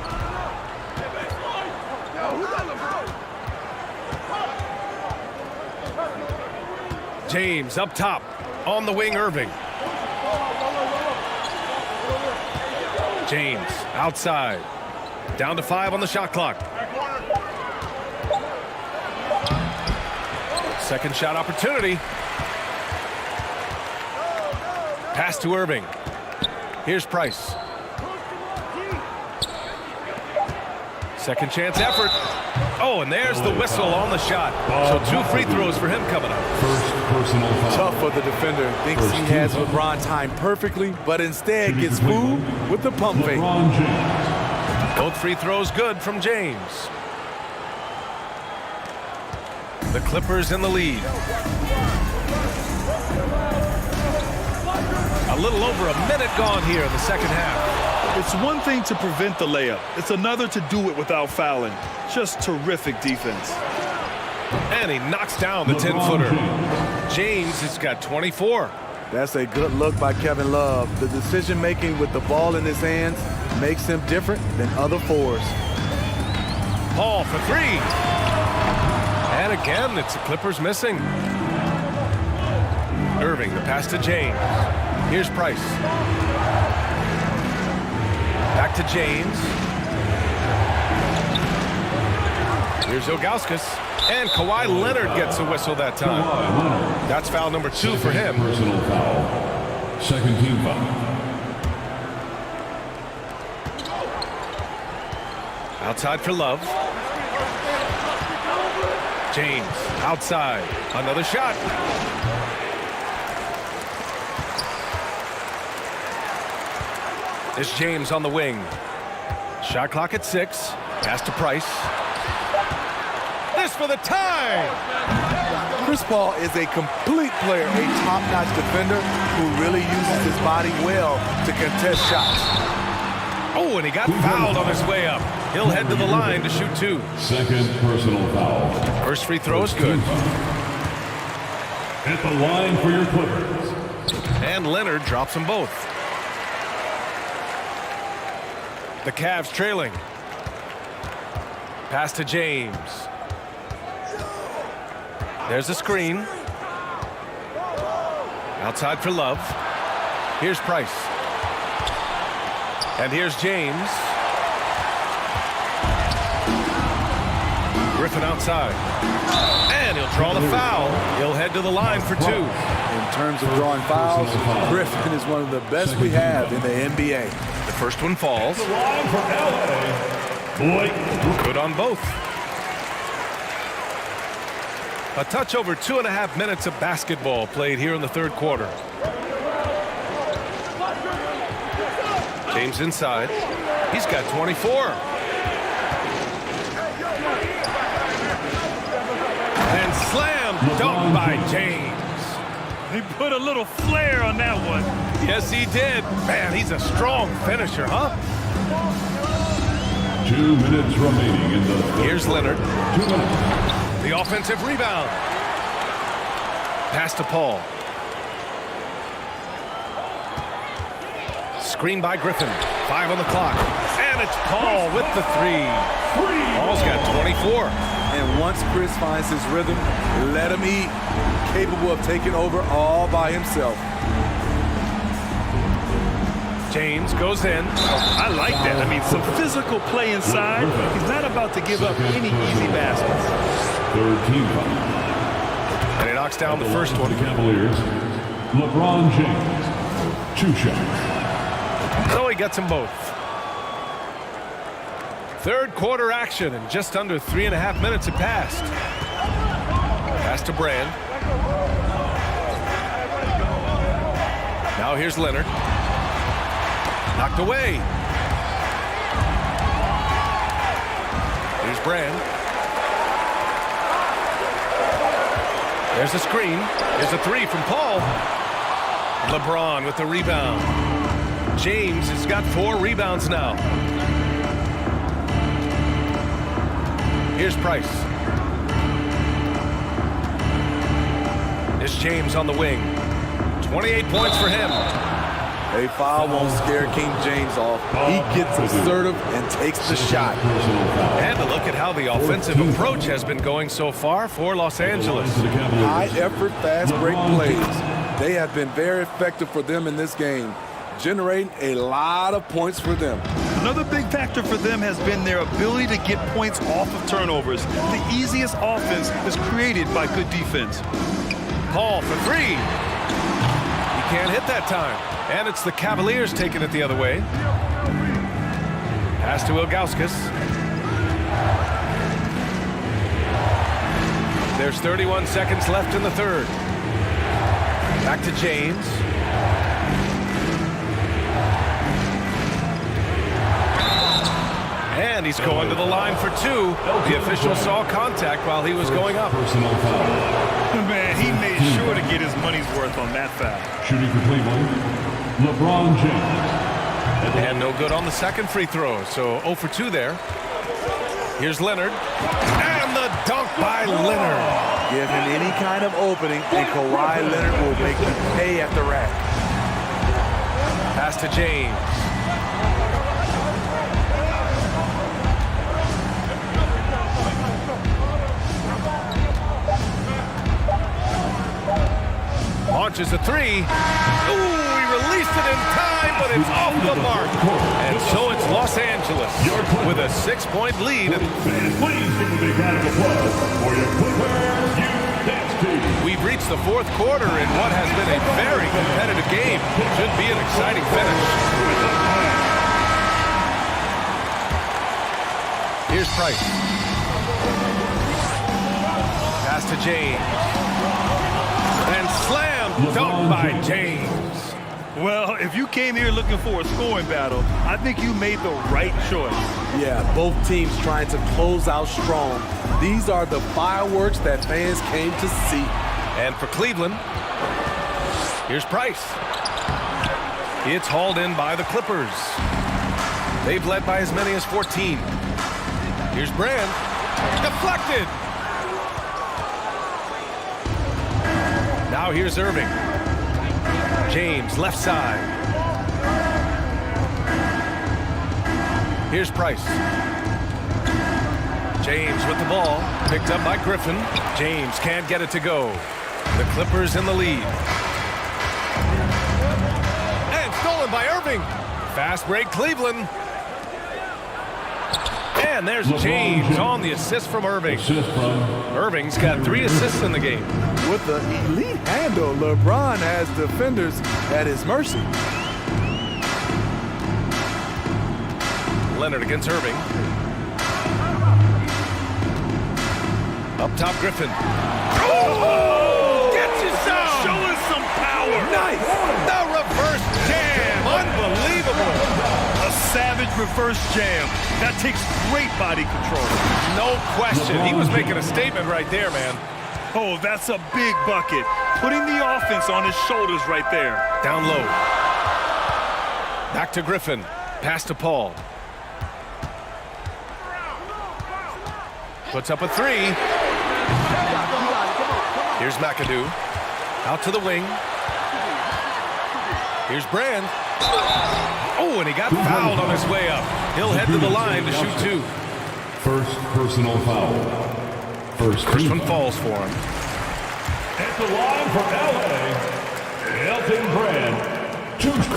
James up top. On the wing, Irving. James outside. Down to 5 on the shot clock. Second shot opportunity. Pass to Irving. Here's Price. Second chance effort. Oh, and there's the whistle on the shot. So 2 free throws for him coming up. First personal foul. Tough for the defender. Thinks he has LeBron timed perfectly, but instead gets fooled with the pump fake. Both free throws good from James. The Clippers in the lead. A little over a minute gone here in the second half. It's one thing to prevent the layup. It's another to do it without fouling. Just terrific defense. And he knocks down the 10-footer. James has got 24. That's a good look by Kevin Love. The decision-making with the ball in his hands makes him different than other fours. Paul for 3. And again, it's the Clippers missing. Irving, the pass to James. Here's Price. Back to James. Here's Ilgauskas. And Kawhi Leonard gets a whistle that time. That's foul number 2 for him. Personal foul. Second team foul. Outside for Love. James outside. Another shot. It's James on the wing. Shot clock at 6. Pass to Price. This for the tie. Chris Paul is a complete player, a top-notch defender who really uses his body well to contest shots. Oh, and he got fouled on his way up. He'll head to the line to shoot 2. Second personal foul. First free throw is good. At the line for your Clippers. And Leonard drops them both. The Cavs trailing. Pass to James. There's a screen. Outside for Love. Here's Price. And here's James. Griffin outside. And he'll draw the foul. He'll head to the line for 2. In terms of drawing fouls, Griffin is one of the best we have in the NBA. The first one falls. Good on both. A touch over 2.5 minutes of basketball played here in the third quarter. James inside. He's got 24. And slam dunk by James. He put a little flair on that one. Yes, he did. Man, he's a strong finisher, huh? 2 minutes remaining in the third. Here's Leonard. 2 minutes. The offensive rebound. Pass to Paul. Screen by Griffin. 5 on the clock. And it's Paul with the 3. Paul's got 24. And once Chris finds his rhythm, let him eat. Capable of taking over all by himself. James goes in. I like that. I mean, some physical play inside. He's not about to give up any easy baskets. Third team foul. And he knocks down the first one. The Cavaliers. LeBron James. 2 shots. So he gets them both. Third quarter action, and just under 3.5 minutes have passed. Pass to Brand. Now here's Leonard. Knocked away. Here's Brand. There's a screen. There's a 3 from Paul. LeBron with the rebound. James has got 4 rebounds now. Here's Price. It's James on the wing. 28 points for him. A foul won't scare King James off. He gets assertive and takes the shot. And to look at how the offensive approach has been going so far for Los Angeles. High effort, fast break plays. They have been very effective for them in this game, generating a lot of points for them. Another big factor for them has been their ability to get points off of turnovers. The easiest offense is created by good defense. Paul for 3. He can't hit that time. And it's the Cavaliers taking it the other way. Pass to Ilgauskas. There's 31 seconds left in the third. Back to James. And he's going to the line for 2. The official saw contact while he was going up. Personal foul. Man, he made sure to get his money's worth on that foul. Shooting for Cleveland. LeBron James. And no good on the second free throw, so 0 for 2 there. Here's Leonard. And the dunk by Leonard. Give him any kind of opening, and Kawhi Leonard will make you pay at the rack. Pass to James. Launches a 3. Ooh, he released it in time, and it's off the mark. And so it's Los Angeles with a 6-point lead. Please give a big round of applause for your Clippers Youth Dance Team. We've reached the fourth quarter in what has been a very competitive game. Should be an exciting finish. Here's Price. Pass to James. And slam dunk by James. Well, if you came here looking for a scoring battle, I think you made the right choice. Yeah, both teams trying to close out strong. These are the fireworks that fans came to see. And for Cleveland, here's Price. It's hauled in by the Clippers. They've led by as many as 14. Here's Brand. Deflected. Now here's Irving. James, left side. Here's Price. James with the ball. Picked up by Griffin. James can't get it to go. The Clippers in the lead. And stolen by Irving. Fast break, Cleveland. And there's James on the assist from Irving. Irving's got 3 assists in the game. With the elite handle, LeBron has defenders at his mercy. Leonard against Irving. Up top, Griffin. Oh! Gets you some! Showing some power. Nice! The reverse jam! Unbelievable! A savage reverse jam. That takes great body control. No question. He was making a statement right there, man. Oh, that's a big bucket. Putting the offense on his shoulders right there. Down low. Back to Griffin. Pass to Paul. Puts up a 3. Here's McAdoo. Out to the wing. Here's Brand. Oh, and he got fouled on his way up. He'll head to the line to shoot 2. First personal foul. First one falls for him. At the line from L.A., Elton Brand.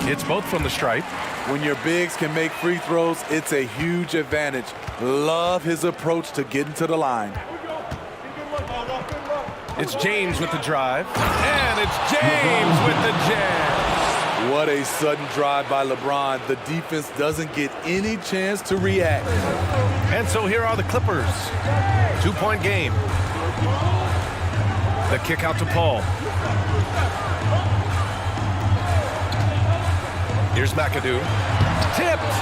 It's both from the stripe. When your bigs can make free throws, it's a huge advantage. Love his approach to getting to the line. It's James with the drive. And it's James with the jam. What a sudden drive by LeBron. The defense doesn't get any chance to react. And so here are the Clippers. 2-point game. The kick out to Paul. Here's McAdoo. Tipped.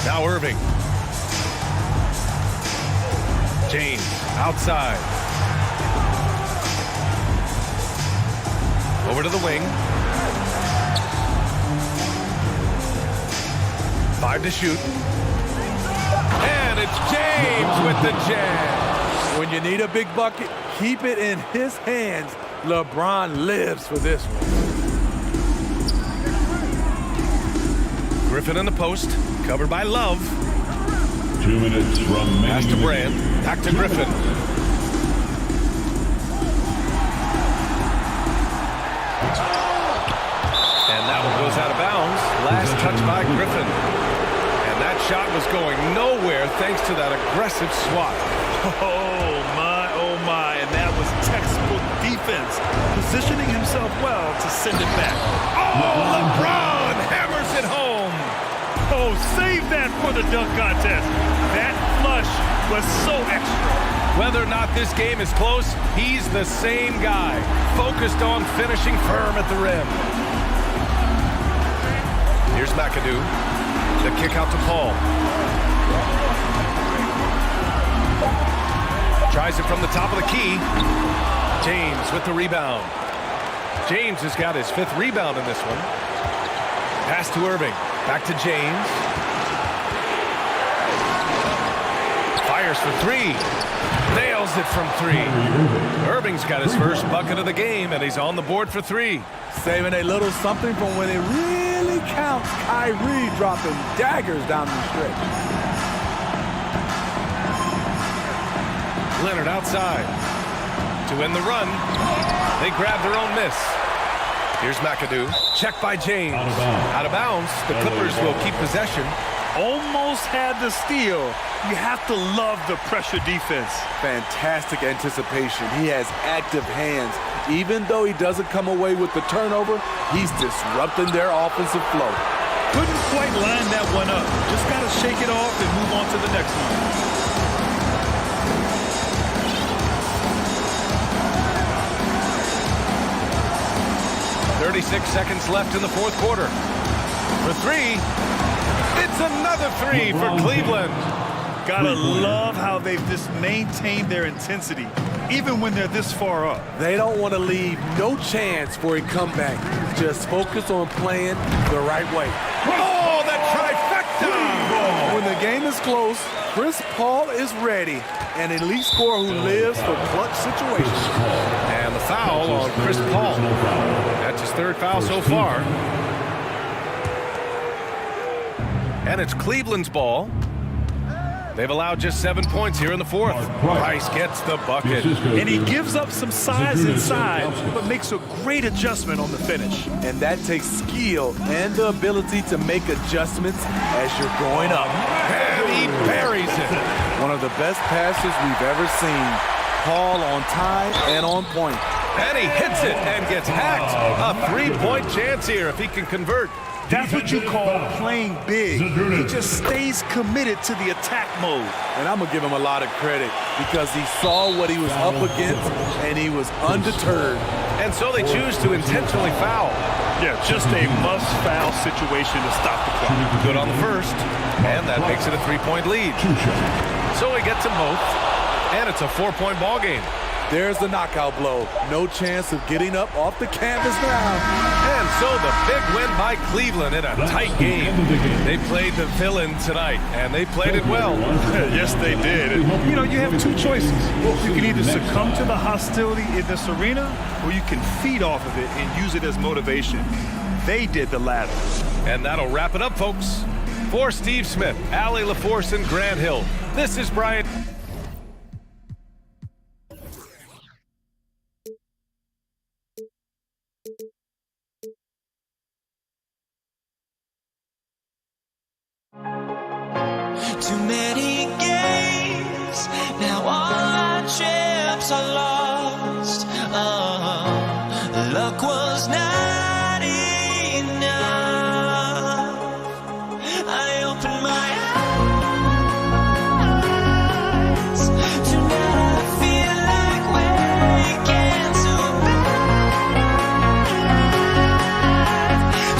Now Irving. James outside. Over to the wing. 5 to shoot. And it's James with the jam. When you need a big bucket, keep it in his hands. LeBron lives for this one. Griffin in the post, covered by Love. 2 minutes remaining. Pass to Brand, back to Griffin. And that one goes out of bounds. Last touch by Griffin. And that shot was going nowhere thanks to that aggressive swat. Oh my, and that was textbook defense. Positioning himself well to send it back. Oh, LeBron hammers it home. Oh, save that for the dunk contest. That flush was so extra. Whether or not this game is close, he's the same guy, focused on finishing firm at the rim. Here's McAdoo. The kick out to Paul. Tries it from the top of the key. James with the rebound. James has got his 5th rebound in this one. Pass to Irving. Back to James. Fires for 3. Nails it from 3. Irving's got his first bucket of the game, and he's on the board for 3. Saving a little something from when it really counts. Kyrie dropping daggers down the stretch. Leonard outside. To end the run, they grab their own miss. Here's McAdoo. Check by James. Out of bounds. The Clippers will keep possession. Almost had the steal. You have to love the pressure defense. Fantastic anticipation. He has active hands. Even though he doesn't come away with the turnover, he's disrupting their offensive flow. Couldn't quite line that one up. Just got to shake it off and move on to the next one. 36 seconds left in the fourth quarter. For three. It's another three for Cleveland. Gotta love how they've just maintained their intensity, even when they're this far up. They don't want to leave no chance for a comeback. Just focus on playing the right way. Oh, that trifecta! When the game is close, Chris Paul is ready. An elite scorer who lives for clutch situations. And the foul on Chris Paul. That's his third foul so far. And it's Cleveland's ball. They've allowed just 7 points here in the fourth. Price gets the bucket. And he gives up some size inside, but makes a great adjustment on the finish. And that takes skill and the ability to make adjustments as you're going up. And he buries it. One of the best passes we've ever seen. Paul on time and on point. And he hits it and gets hacked. A three-point chance here if he can convert. That's what you call playing big. He just stays committed to the attack mode. And I'm going to give him a lot of credit because he saw what he was up against and he was undeterred. And so they choose to intentionally foul. Yeah, just a must-foul situation to stop the clock. Good on the first, and that makes it a three-point lead. So he gets them both, and it's a 4-point ball game. There's the knockout blow. No chance of getting up off the canvas now. And so the big win by Cleveland in a tight game. They played the villain tonight, and they played it well. Yes, they did. And, you have two choices. You can either succumb to the hostility in this arena, or you can feed off of it and use it as motivation. They did the latter. And that'll wrap it up, folks. For Steve Smith, Allie LaForce, and Grant Hill, this is Brian. Too many games, now all our chips are lost. Luck was not enough. I opened my eyes. Tonight I feel like waking to life.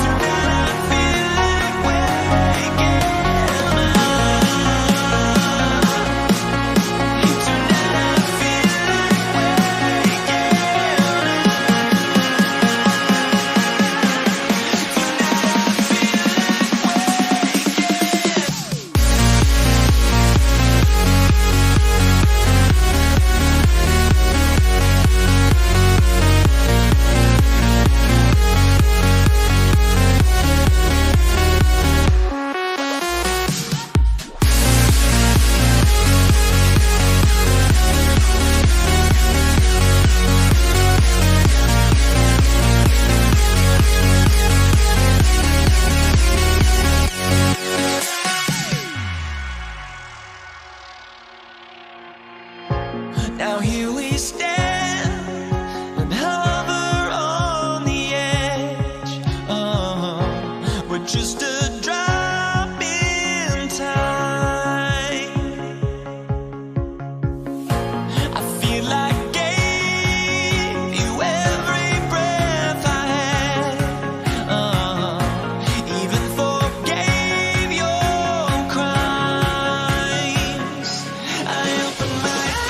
Tonight I feel like waking. Now here we stand and hover on the edge. We're just a drop in time. I feel like I gave you every breath I had. Even forgave your crimes. I opened my eyes.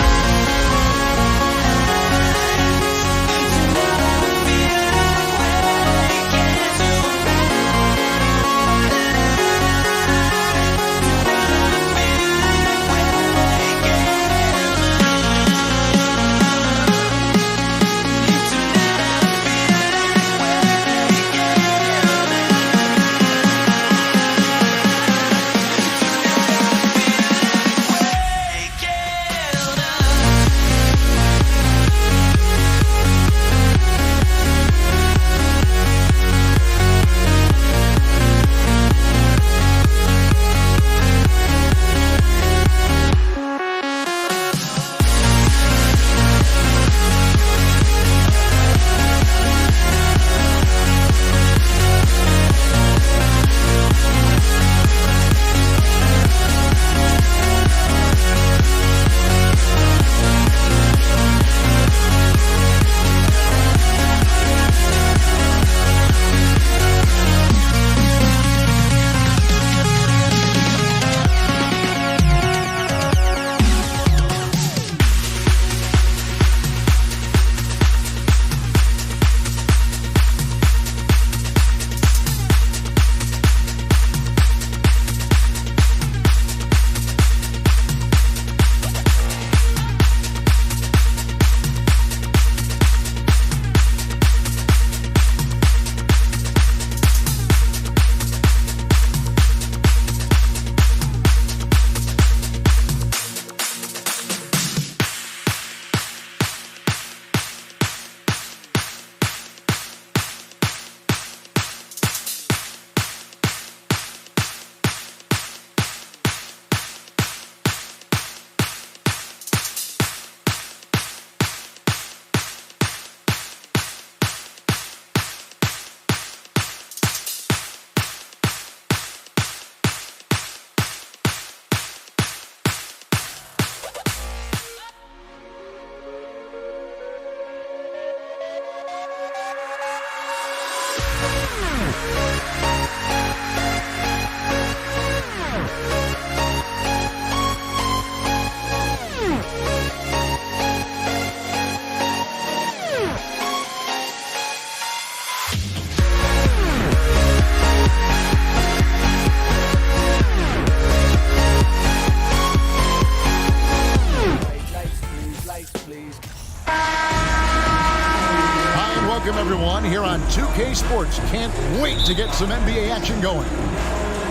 everyone, here on 2K Sports. Can't wait to get some NBA action going.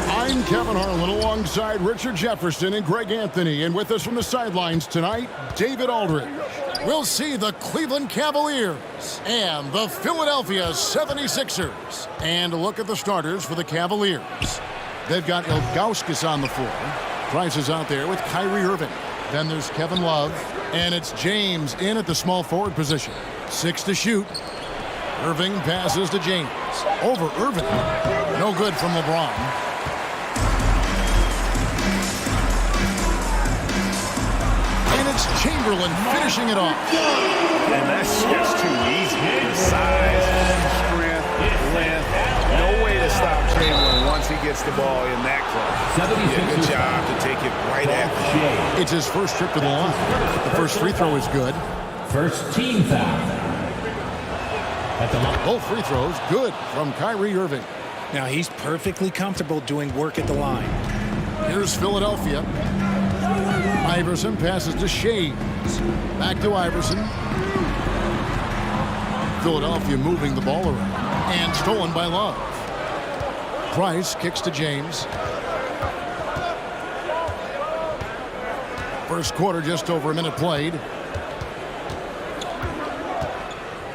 I'm Kevin Harlan alongside Richard Jefferson and Greg Anthony. And with us from the sidelines tonight, David Aldridge. We'll see the Cleveland Cavaliers and the Philadelphia 76ers. And a look at the starters for the Cavaliers. They've got Ilgauskas on the floor. Price is out there with Kyrie Irving. Then there's Kevin Love. And it's James in at the small forward position. 6 to shoot. Irving passes to James. Over Irving. No good from LeBron. And it's Chamberlain finishing it off. And that's just too easy. The size, strength, length. No way to stop Chamberlain once he gets the ball in that close. Yeah, good job to take it right at him. It's his first trip to the line. The first free throw is good. First team foul. Both free throws good from Kyrie Irving. Now he's perfectly comfortable doing work at the line. Here's Philadelphia. Iverson passes to Shea. Back to Iverson. Philadelphia moving the ball around. And stolen by Love. Price kicks to James. First quarter, just over a minute played.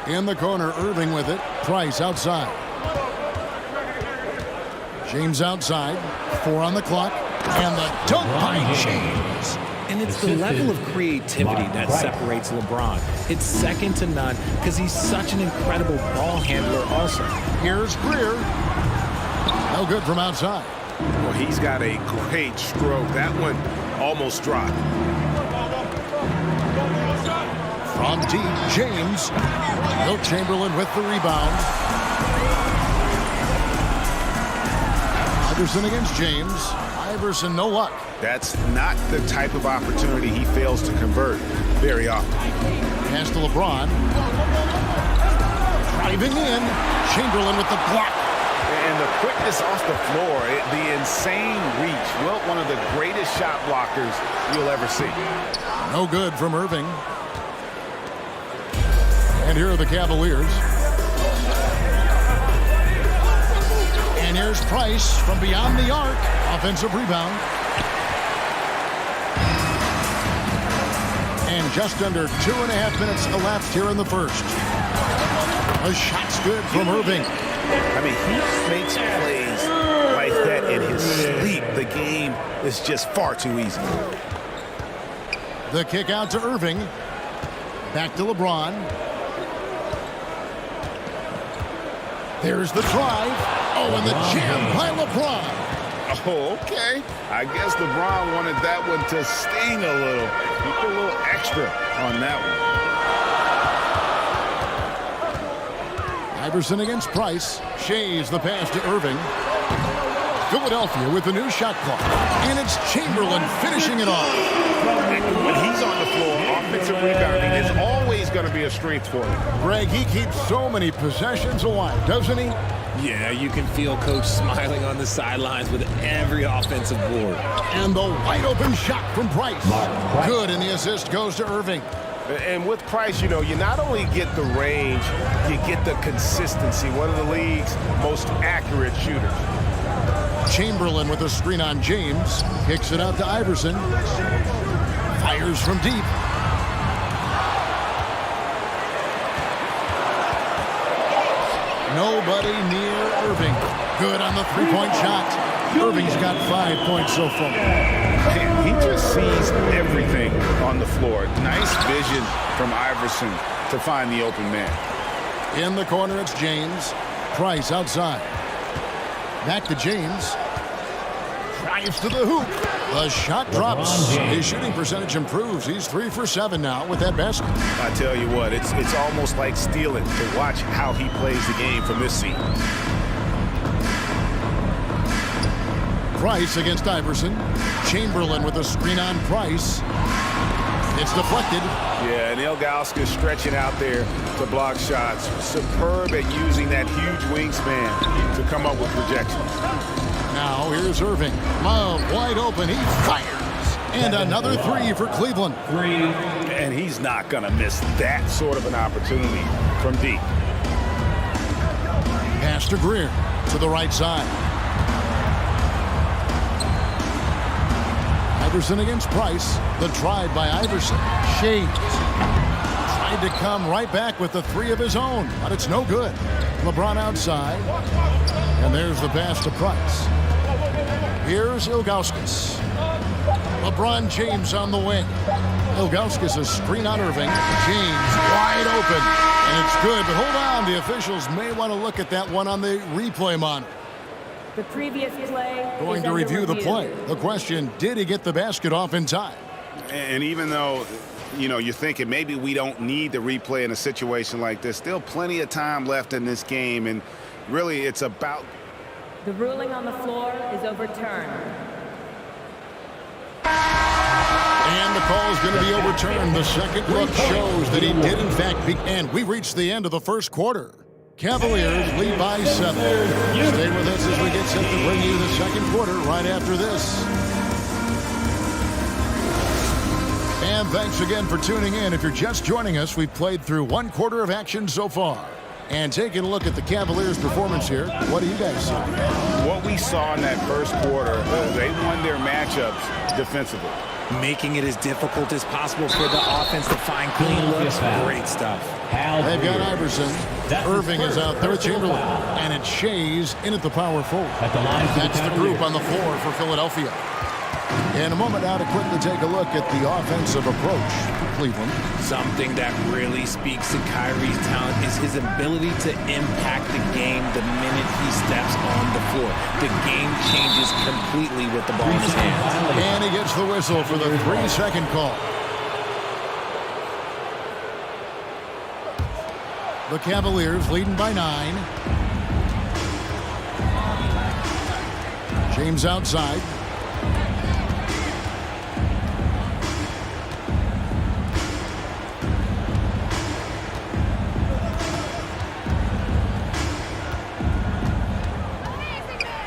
In the corner, Irving with it. Price outside. James outside. 4 on the clock. And the dunk by James. And it's the level of creativity that separates LeBron. It's second to none because he's such an incredible ball handler also. Here's Greer. No good from outside. Well, he's got a great stroke. That one almost dropped. From deep, James. Wilt Chamberlain with the rebound. Iverson against James. Iverson, no luck. That's not the type of opportunity he fails to convert very often. Pass to LeBron. Driving in. Chamberlain with the block. And the quickness off the floor, the insane reach. Wilt, one of the greatest shot blockers you'll ever see. No good from Irving. And here are the Cavaliers. And here's Price from beyond the arc. Offensive rebound. And just under 2.5 minutes elapsed here in the first. A shot's good from Irving. I mean, he makes plays like that in his sleep. The game is just far too easy. The kick out to Irving. Back to LeBron. There's the drive. Oh, and the jam by LeBron. Oh, okay. I guess LeBron wanted that one to sting a little. He put a little extra on that one. Iverson against Price. Shays the pass to Irving. Philadelphia with the new shot clock. And it's Chamberlain finishing it off. When he's on the floor, offensive rebounding is always going to be a strength for him. Greg, he keeps so many possessions alive, doesn't he? Yeah, you can feel Coach smiling on the sidelines with every offensive board. And the wide open shot from Price. Good, and the assist goes to Irving. And with Price, you know, you not only get the range, you get the consistency. One of the league's most accurate shooters. Chamberlain with a screen on James. Kicks it out to Iverson. Fires from deep. Nobody near Irving. Good on the three-point shot. Irving's got 5 points so far. Man, he just sees everything on the floor. Nice vision from Iverson to find the open man. In the corner, it's James. Price outside. Back to James. Drives to the hoop. The shot drops. His shooting percentage improves. He's 3 for 7 now with that basket. I tell you what, it's almost like stealing to watch how he plays the game from this seat. Price against Iverson. Chamberlain with a screen on Price. It's deflected. Yeah, and Ilgauskas stretching out there to block shots. Superb at using that huge wingspan to come up with projection. Now here's Irving. Love wide open. He fires. And another 3 for Cleveland. And he's not going to miss that sort of an opportunity from deep. Pass to Greer to the right side. Iverson against Price. The drive by Iverson. Shades tried to come right back with the three of his own, but it's no good. LeBron outside. And there's the pass to Price. Here's Ilgauskas. LeBron James on the wing. Ilgauskas a screen on Irving. James wide open. And it's good, but hold on. The officials may want to look at that one on the replay monitor. The previous play Going to review the play. The question, did he get the basket off in time? And even though, you're thinking maybe we don't need the replay in a situation like this, still plenty of time left in this game. And really, it's about... The ruling on the floor is overturned. And the call is going to be overturned. The second look shows that he did, in fact, and we reached the end of the first quarter. Cavaliers lead by 7. Stay with us as we get set to bring you the second quarter right after this. And thanks again for tuning in. If you're just joining us, we've played through one quarter of action so far. And taking a look at the Cavaliers' performance here, what do you guys see? What we saw in that first quarter, they won their matchups defensively. Making it as difficult as possible for the offense to find clean looks. Great stuff. They've got Iverson. Irving is out there with Chamberlain. And it's Shays in at the power forward. That's the group on the floor for Philadelphia. In a moment now to quickly take a look at the offensive approach for Cleveland. Something that really speaks to Kyrie's talent is his ability to impact the game the minute he steps on the floor. The game changes completely with the ball in his hands. And he gets the whistle for the 3-second call. The Cavaliers leading by 9. James outside.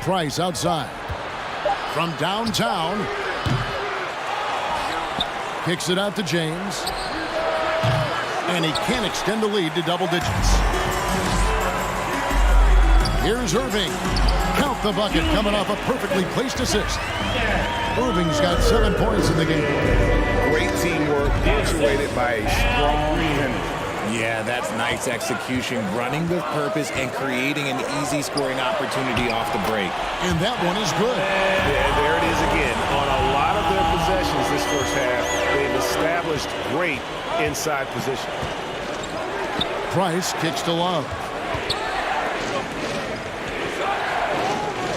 Price outside. From downtown. Kicks it out to James. And he can't extend the lead to double digits. Here's Irving. Count the bucket coming off a perfectly placed assist. Irving's got 7 points in the game. Great teamwork punctuated by a strong defender. Yeah, that's nice execution, running with purpose and creating an easy scoring opportunity off the break. And that one is good. Yeah, there it is again. On a lot of their possessions this first half, they've established great inside position. Price kicks to Love.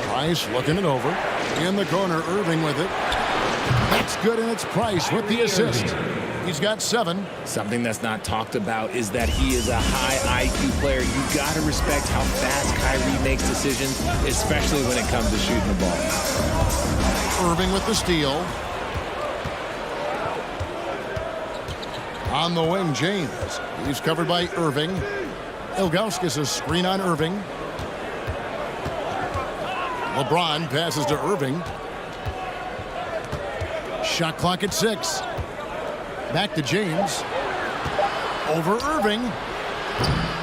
Price looking it over. In the corner, Irving with it. That's good, and it's Price with the assist. He's got 7. Something that's not talked about is that he is a high IQ player. You got to respect how fast Kyrie makes decisions, especially when it comes to shooting the ball. Irving with the steal. On the wing, James. He's covered by Irving. Ilgauskas a screen on Irving. LeBron passes to Irving. Shot clock at 6. Back to James. Over Irving.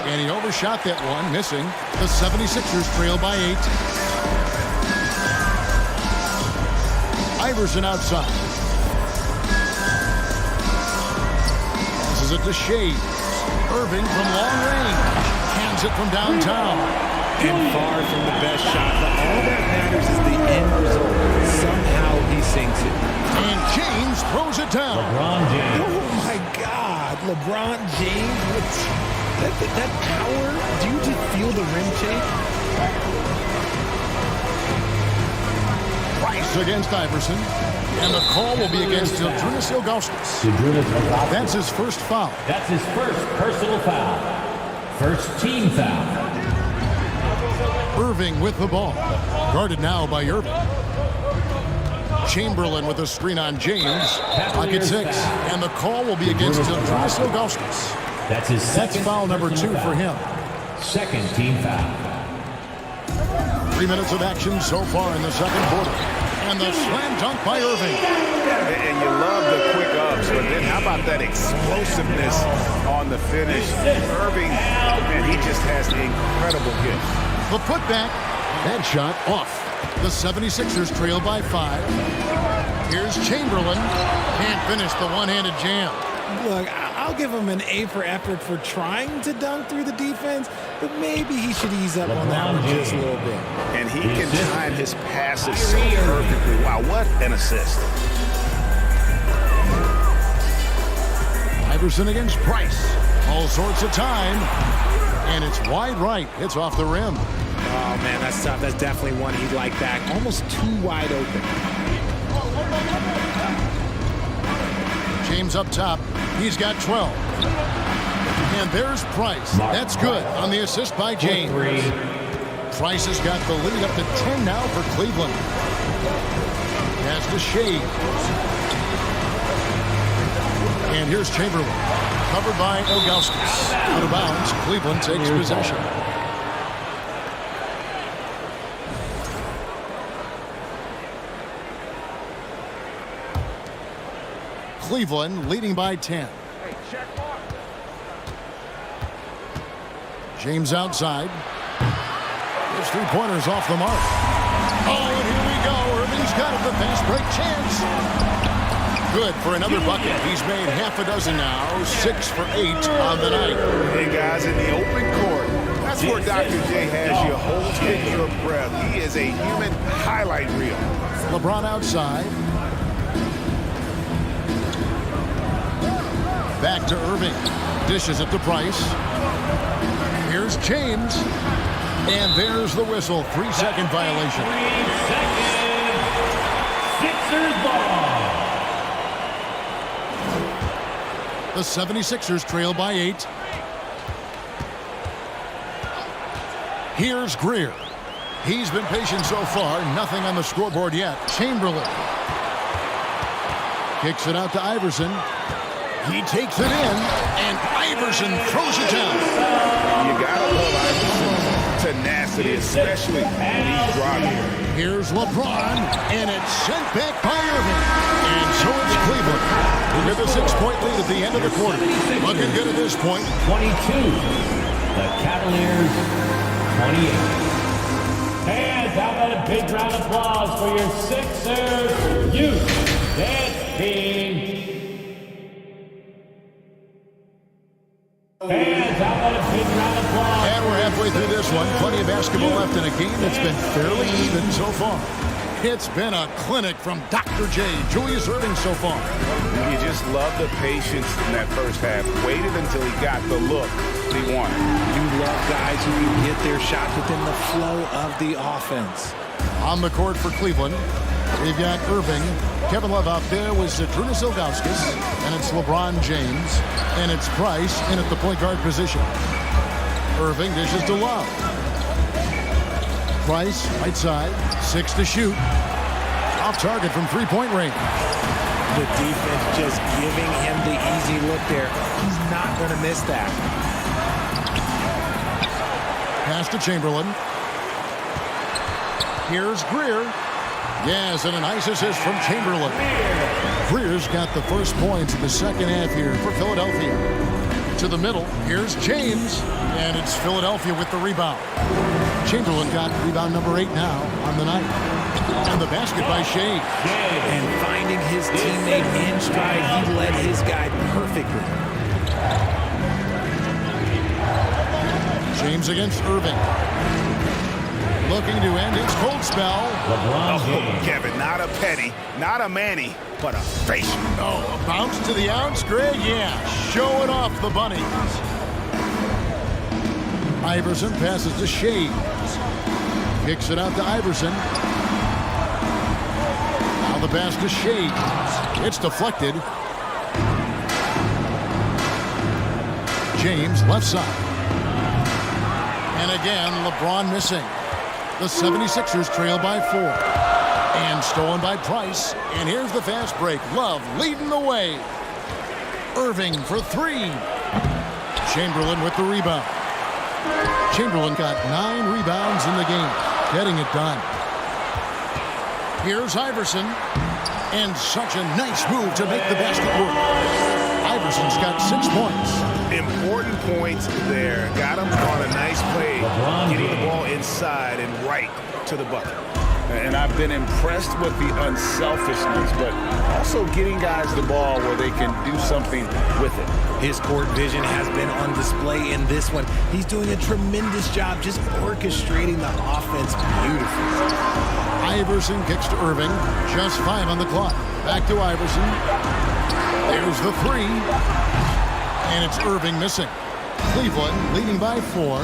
And he overshot that one, missing. The 76ers trail by 8. Iverson outside. Passes it to Shades. Irving from long range. Hands it from downtown. And far from the best shot, but all that matters is the end result. Somehow he sinks it. And James throws it down. LeBron James. Oh my God, LeBron James. That power, do you just feel the rim shake? Price against Iverson. And the call will be against Zydrunas Ilgauskas. That's his first foul. That's his first personal foul. First team foul. Irving with the ball. Guarded now by Irving. Chamberlain with a screen on James. Pocket 6. And the call will be against Zydrunas Ilgauskas. That's his second. That's foul number 2 for him. Second team foul. 3 minutes of action so far in the second quarter. And the slam dunk by Irving. And you love the quick ups, but then how about that explosiveness on the finish? Irving, man, he just has the incredible gift. The putback. That shot off. The 76ers trail by 5. Here's Chamberlain. Can't finish the one-handed jam. Look, I'll give him an A for effort for trying to dunk through the defense, but maybe he should ease up on that one just a little bit. And he can time his passes so perfectly. Wow, what an assist. Iverson against Price. All sorts of time. And it's wide right. It's off the rim. Oh, man, that's tough. That's definitely one he'd like back. Almost too wide open. James up top. He's got 12. And there's Price. That's good on the assist by James. Price has got the lead up to 10 now for Cleveland. Pass to Shea. And here's Chamberlain. Covered by Ilgauskas. Out of bounds. Cleveland takes possession. Cleveland leading by 10. James outside. His three-pointers off the mark. Oh, and here we go. Irving's got it. The fast break chance. Good for another bucket. He's made half a dozen now. 6 for 8 on the night. Hey, guys, in the open court, that's where Dr. J has you holding your breath. He is a human highlight reel. LeBron outside. Back to Irving. Dishes it to Price. Here's James. And there's the whistle. 3-second violation. 3 seconds. Sixers ball. The 76ers trail by 8. Here's Greer. He's been patient so far. Nothing on the scoreboard yet. Chamberlain. Kicks it out to Iverson. He takes it in, and Iverson throws it down. You gotta love Iverson's tenacity, especially when he's driving. Here's LeBron, and it's sent back by Irving. And so it's Cleveland with a 6-point lead at the end of the quarter. Looking good at this point. 22. The Cavaliers, 28. And how about a big round of applause for your Sixers youth dance team. And how about a big round of applause. And we're halfway through this one. Plenty of basketball left in a game that's been fairly even so far. It's been a clinic from Dr. J. Julius Irving so far. You just love the patience in that first half. Waited until he got the look he wanted. You love guys who can get their shots within the flow of the offense. On the court for Cleveland, we've got Irving. Kevin Love out there with Zydrunas Ilgauskas. And it's LeBron James. And it's Price in at the point guard position. Irving dishes to Love. Price, right side, 6 to shoot. Off target from three-point range. The defense just giving him the easy look there. He's not going to miss that. Pass to Chamberlain. Here's Greer. Yes, and a nice assist from Chamberlain. Greer's got the first points in the second half here for Philadelphia. To the middle, here's James, and it's Philadelphia with the rebound. Chamberlain got rebound number 8 now on the night. And the basket by Shea. And finding his teammate in stride, he led his guy perfectly. James against Irving. Looking to end its cold spell. Oh, Kevin, not a petty, not a Manny, but a face. Oh, a bounce to the ounce, Greg? Yeah, showing off the bunnies. Iverson passes to Shea. Kicks it out to Iverson. Now the pass to Shea. It's deflected. James left side. And again, LeBron missing. The 76ers trail by 4. And stolen by Price. And here's the fast break. Love leading the way. Irving for 3. Chamberlain with the rebound. Chamberlain got 9 rebounds in the game, getting it done. Here's Iverson, and such a nice move to make the basket work. Iverson's got 6 points. Important points there. Got him on a nice play, getting the ball inside and right to the bucket. And I've been impressed with the unselfishness, but also getting guys the ball where they can do something with it. His court vision has been on display in this one. He's doing a tremendous job just orchestrating the offense beautifully. Iverson kicks to Irving. Just 5 on the clock. Back to Iverson. There's the 3. And it's Irving missing. Cleveland leading by 4.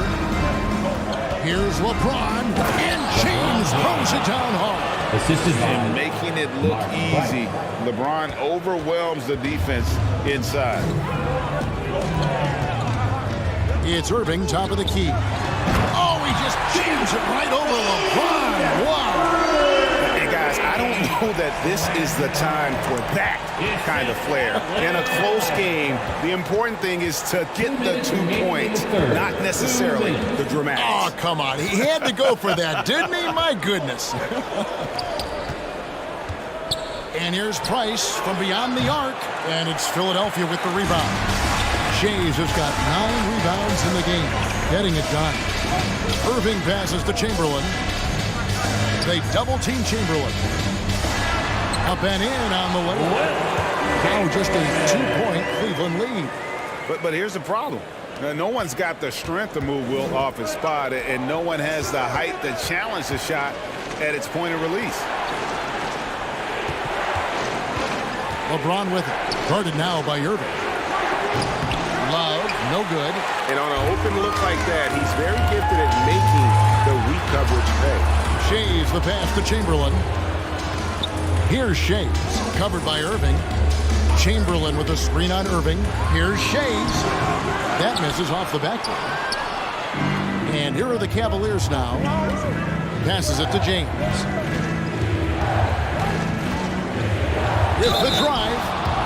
Here's LeBron. And James throws it down hard. Assisted And making it look easy. LeBron overwhelms the defense inside. It's Irving, top of the key. Oh, he just jams it right over LeBron. Wow. And guys, I don't know that this is the time for that kind of flair. In a close game, the important thing is to get the 2 points, not necessarily the dramatics. Oh, come on. He had to go for that, didn't he? My goodness. And here's Price from beyond the arc. And it's Philadelphia with the rebound. Shays has got 9 rebounds in the game, getting it done. Irving passes to Chamberlain. They double-team Chamberlain. Up and in on the way. Now just a 2-point Cleveland lead. But here's the problem. No one's got the strength to move Will off his spot, and no one has the height to challenge the shot at its point of release. LeBron with it. Guarded now by Irving. Love, no good. And on an open look like that, he's very gifted at making the weak coverage pay. Shays the pass to Chamberlain. Here's Shays, covered by Irving. Chamberlain with a screen on Irving. Here's Shays. That misses off the backboard. And here are the Cavaliers now. Passes it to James. With the drive.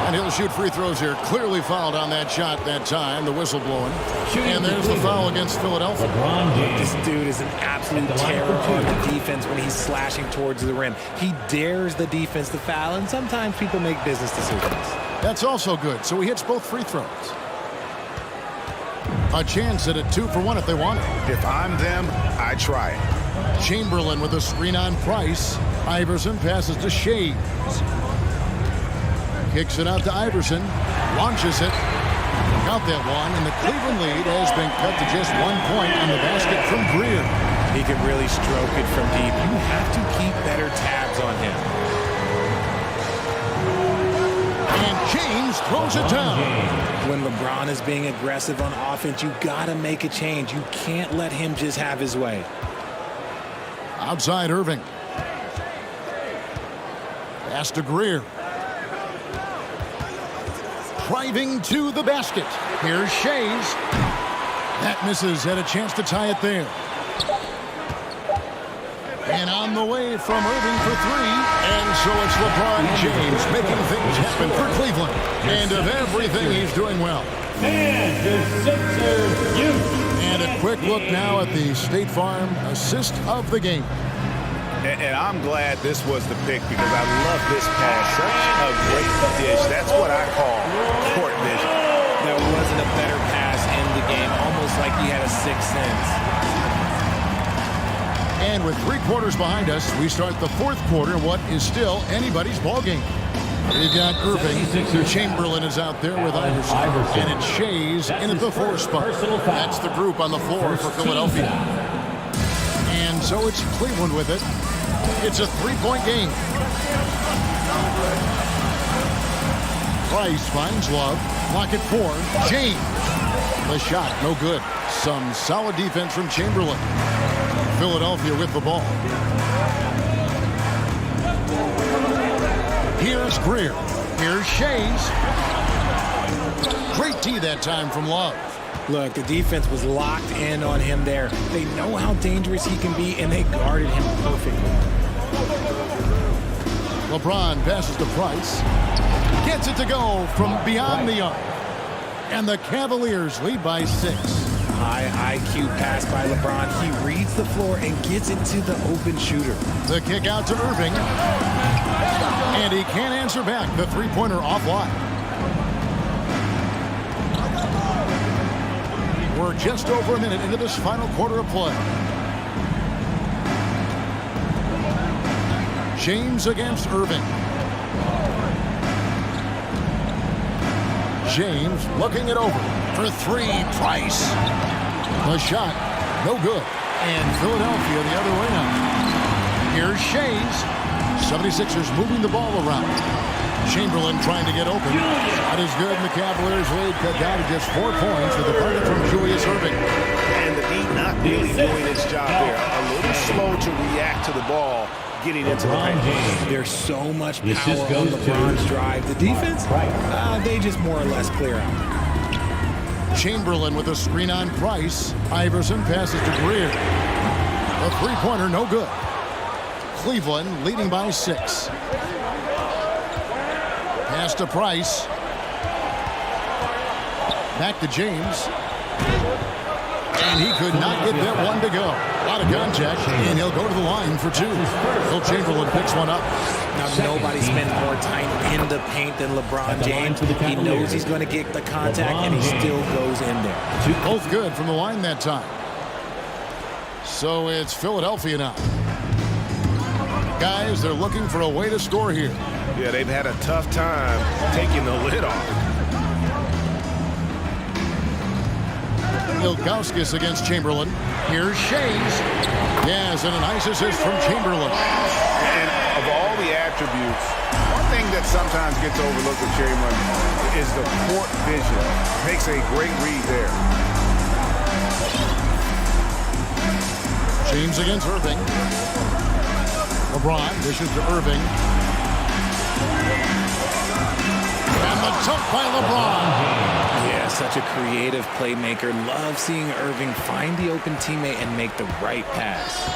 And he'll shoot free throws here. Clearly fouled on that shot that time. The whistle blowing. And there's the foul against Philadelphia. This dude is an absolute terror on the defense when he's slashing towards the rim. He dares the defense to foul, and sometimes people make business decisions. That's also good. So he hits both free throws. A chance at a 2-for-1 if they want it. If I'm them, I try it. Chamberlain with a screen on Price. Iverson passes to Shays. Kicks it out to Iverson. Launches it. Got that one, and the Cleveland lead has been cut to just 1 point on the basket from Greer. He can really stroke it from deep. You have to keep better tabs on him. And James throws it down. When LeBron is being aggressive on offense, you got to make a change. You can't let him just have his way. Outside Irving. Pass to Greer. Driving to the basket. Here's Shays. That misses. Had a chance to tie it there. And on the way from Irving for 3. And so it's LeBron James making things happen for Cleveland. And of everything, he's doing well. And the Sixers youth. And a quick look now at the State Farm assist of the game. And I'm glad this was the pick because I love this pass. Such a great dish. That's what I call court vision. There wasn't a better pass in the game, almost like he had a sixth sense. And with 3 quarters behind us, we start the 4th quarter, what is still anybody's ball game. We've got Irving. Chamberlain is out there with Iverson. And it's Shays in at the 4 spot. That's the group on the floor for Philadelphia. And so it's Cleveland with it. It's a 3-point game. Price finds Love. Clock at 4. James. The shot, no good. Some solid defense from Chamberlain. Philadelphia with the ball. Here's Greer. Here's Shays. Great D that time from Love. Look, the defense was locked in on him there. They know how dangerous he can be, and they guarded him perfectly. LeBron passes to Price. Gets it to go from beyond the arc. And the Cavaliers lead by 6. High IQ pass by LeBron. He reads the floor and gets it to the open shooter. The kick out to Irving. And he can't answer back. The 3-pointer offline. We're just over a minute into this final quarter of play. James against Irving. James looking it over for three. Price. The shot, no good. And Philadelphia the other way now. Here's Shays. 76ers moving the ball around. Chamberlain trying to get open. That is good, and the Cavaliers lead cut down to just 4 points with a bucket from Julius Irving. And the Heat not really doing its job there. A little slow to react to the ball getting into the paint. There's so much power on LeBron's drive. The defense, they just more or less clear out. Chamberlain with a screen on Price. Iverson passes to Greer. A three-pointer, no good. Cleveland leading by 6. Pass to Price. Back to James. And he could not get that one to go. A lot of contact, and he'll go to the line for 2. Will Chamberlain picks one up. Now, nobody spends more time in the paint than LeBron James. He knows he's going to get the contact, and he still goes in there. Both good from the line that time. So it's Philadelphia now. Guys, they're looking for a way to score here. Yeah, they've had a tough time taking the lid off. Ilgauskas against Chamberlain. Here's Shays. Yes, and a nice assist from Chamberlain. And of all the attributes, one thing that sometimes gets overlooked with Chamberlain is the court vision. Makes a great read there. James against Irving. LeBron dishes to Irving. And the dunk by LeBron. Yeah, such a creative playmaker. Love seeing Irving find the open teammate and make the right pass.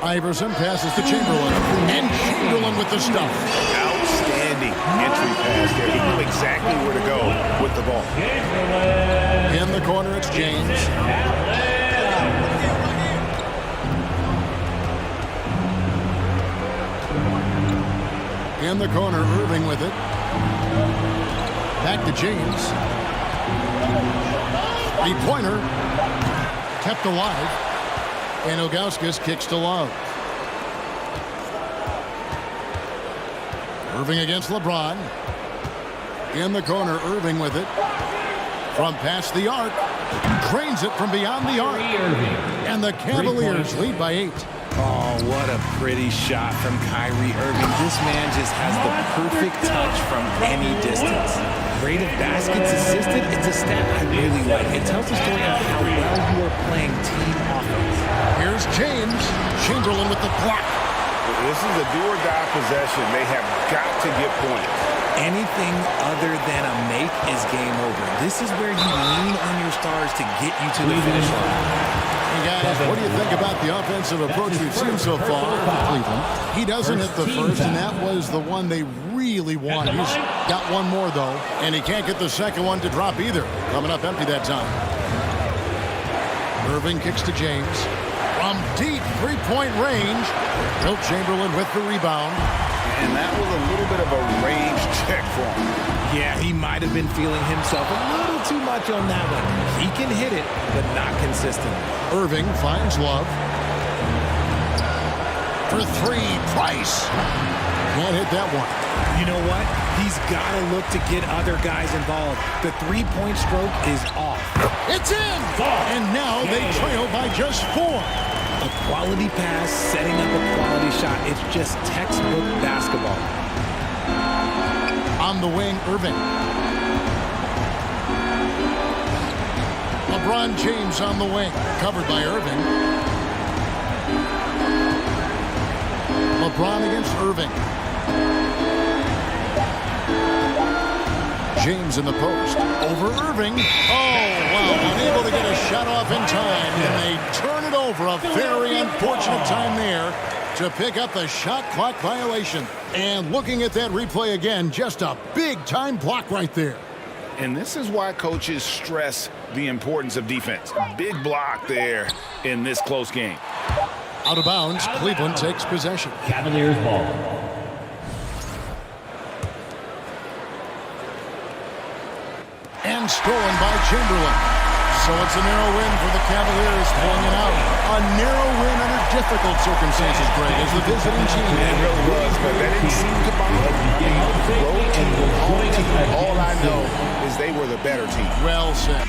Iverson passes to Chamberlain. And Chamberlain with the stuff. Outstanding entry pass there. He knew exactly where to go with the ball. In the corner, it's James. In the corner, Irving with it. Back to James. Three-pointer. Kept alive. And Ilgauskas kicks to Love. Irving against LeBron. In the corner, Irving with it. From past the arc. Drains it from beyond the arc. And the Cavaliers lead by 8. Oh, what a pretty shot from Kyrie Irving. This man just has the perfect touch from any distance. Rate of baskets assisted, it's a stat I really like. It tells the story of how well you are playing team offense. Here's James. Chamberlain with the block. This is a do-or-die possession. They have got to get points. Anything other than a make is game over. This is where you lean on your stars to get you to the finish line. Hey guys, what do you think about the offensive approach we've seen so far for Cleveland? He doesn't hit the first, and that was the one they really wanted. He's got one more, though, and he can't get the second one to drop either. Coming up empty that time. Irving kicks to James. From deep three-point range, Wilt Chamberlain with the rebound. And that was a little bit of a range check for him. Yeah, he might have been feeling himself a little too much on that one. He can hit it, but not consistent. Irving finds Love. For 3, Price. Can't hit that one. You know what? He's got to look to get other guys involved. The three-point stroke is off. It's in! And now they trail by just 4. A quality pass, setting up a quality shot. It's just textbook basketball. On the wing, Irving. LeBron James on the wing. Covered by Irving. LeBron against Irving. James in the post. Over Irving. Oh, wow. Unable to get a shot off in time. And they turn it over. A very unfortunate time there to pick up the shot clock violation. And looking at that replay again, just a big-time block right there. And this is why coaches stress the importance of defense. Big block there in this close game. Out of bounds, Cleveland takes possession. Cavaliers ball. And and stolen by Chamberlain. So it's a narrow win for the Cavaliers, pulling it out. A narrow win under difficult circumstances, Greg, as the visiting team. It really was, but that didn't seem to bother them. Road and home team, all I know is they were the better team. Well said.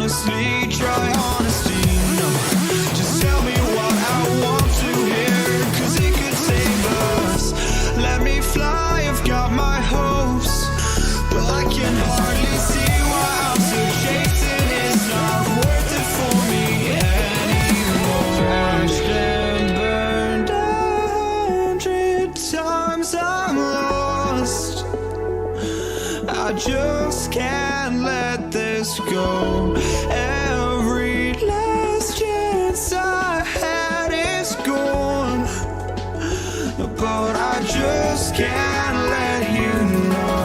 honestly, try honesty, no. Just tell me what I want to hear, 'cause it could save us. Let me fly, I've got my hopes, but I can hardly see why I'm still chasing. It's not worth it for me anymore. Crashed and burned 100 times, I'm lost. I just can't let this go. Every last chance I had is gone, but I just can't let you know.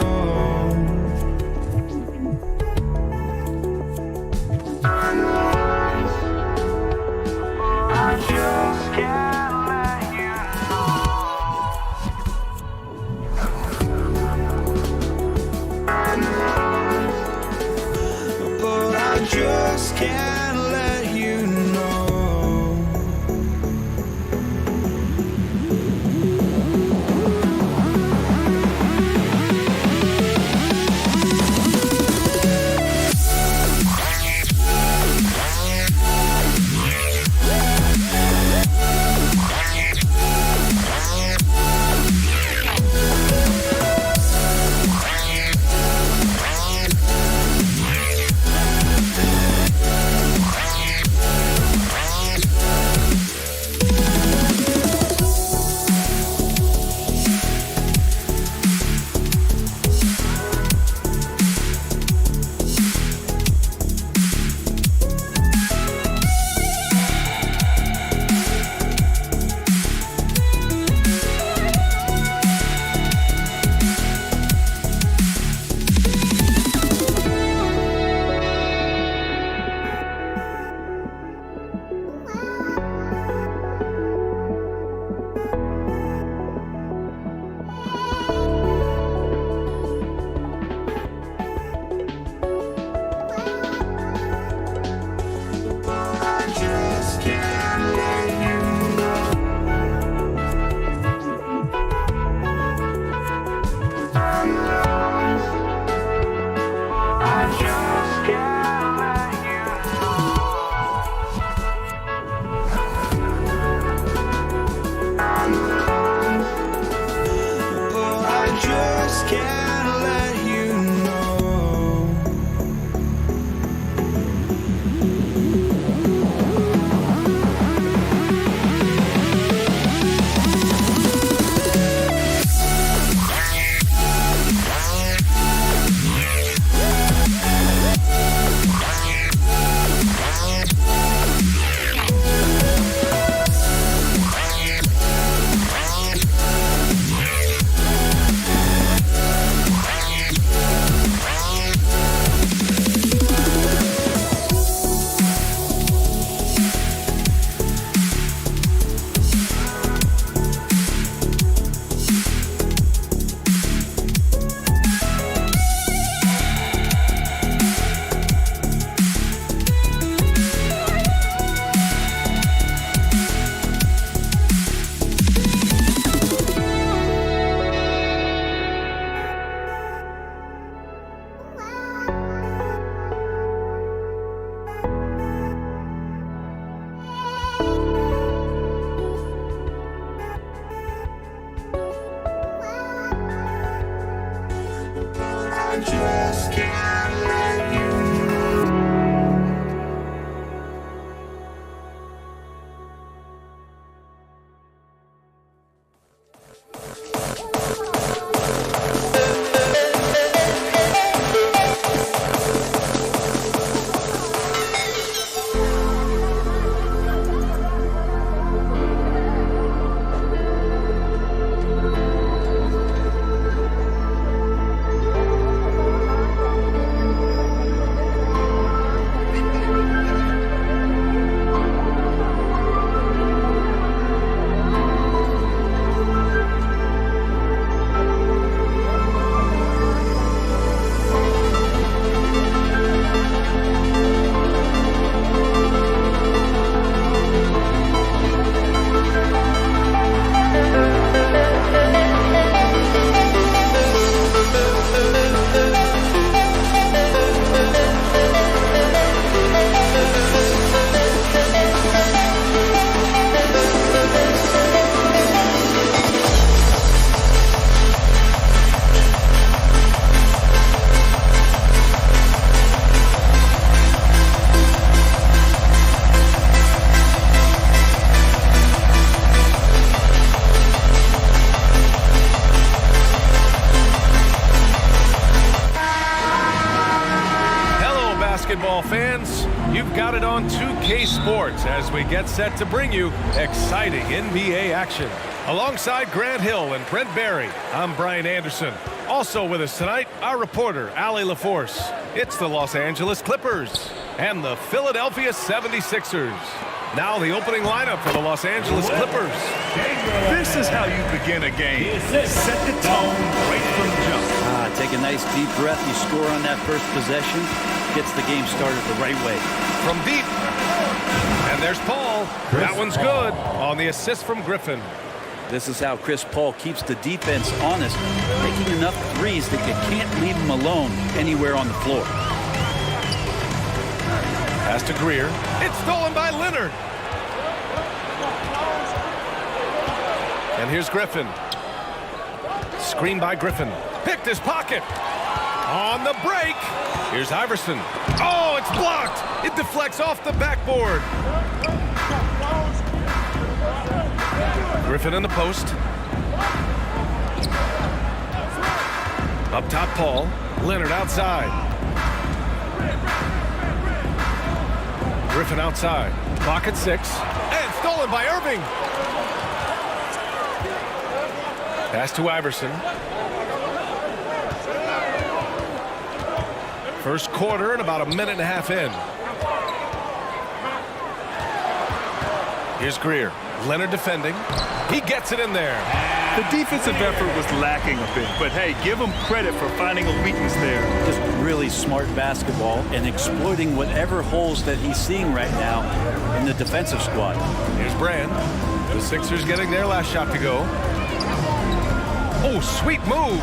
I just can't let you know. But I just can't let you know. basketball fans, you've got it on 2K Sports as we get set to bring you exciting NBA action. Alongside Grant Hill and Brent Barry, I'm Brian Anderson. Also with us tonight, our reporter, Allie LaForce. It's the Los Angeles Clippers and the Philadelphia 76ers. Now the opening lineup for the Los Angeles Clippers. This is how you begin a game. Set the tone right from the jump. Take a nice deep breath. You score on that first possession. Gets the game started the right way. From deep. And there's Paul. That one's good on the assist from Griffin. This is how Chris Paul keeps the defense honest, making enough threes that you can't leave him alone anywhere on the floor. Pass to Greer. It's stolen by Leonard. And here's Griffin. Screen by Griffin. Picked his pocket. On the break. Here's Iverson. Oh, it's blocked. It deflects off the backboard. Griffin in the post. Up top, Paul. Leonard outside. Griffin outside. Clock at 6. And stolen by Irving. Pass to Iverson. First quarter and about a minute and a half in. Here's Greer. Leonard defending. He gets it in there. The defensive effort was lacking a bit, but hey, give him credit for finding a weakness there. Just really smart basketball and exploiting whatever holes that he's seeing right now in the defensive squad. Here's Brand. The Sixers getting their last shot to go. Oh, sweet move.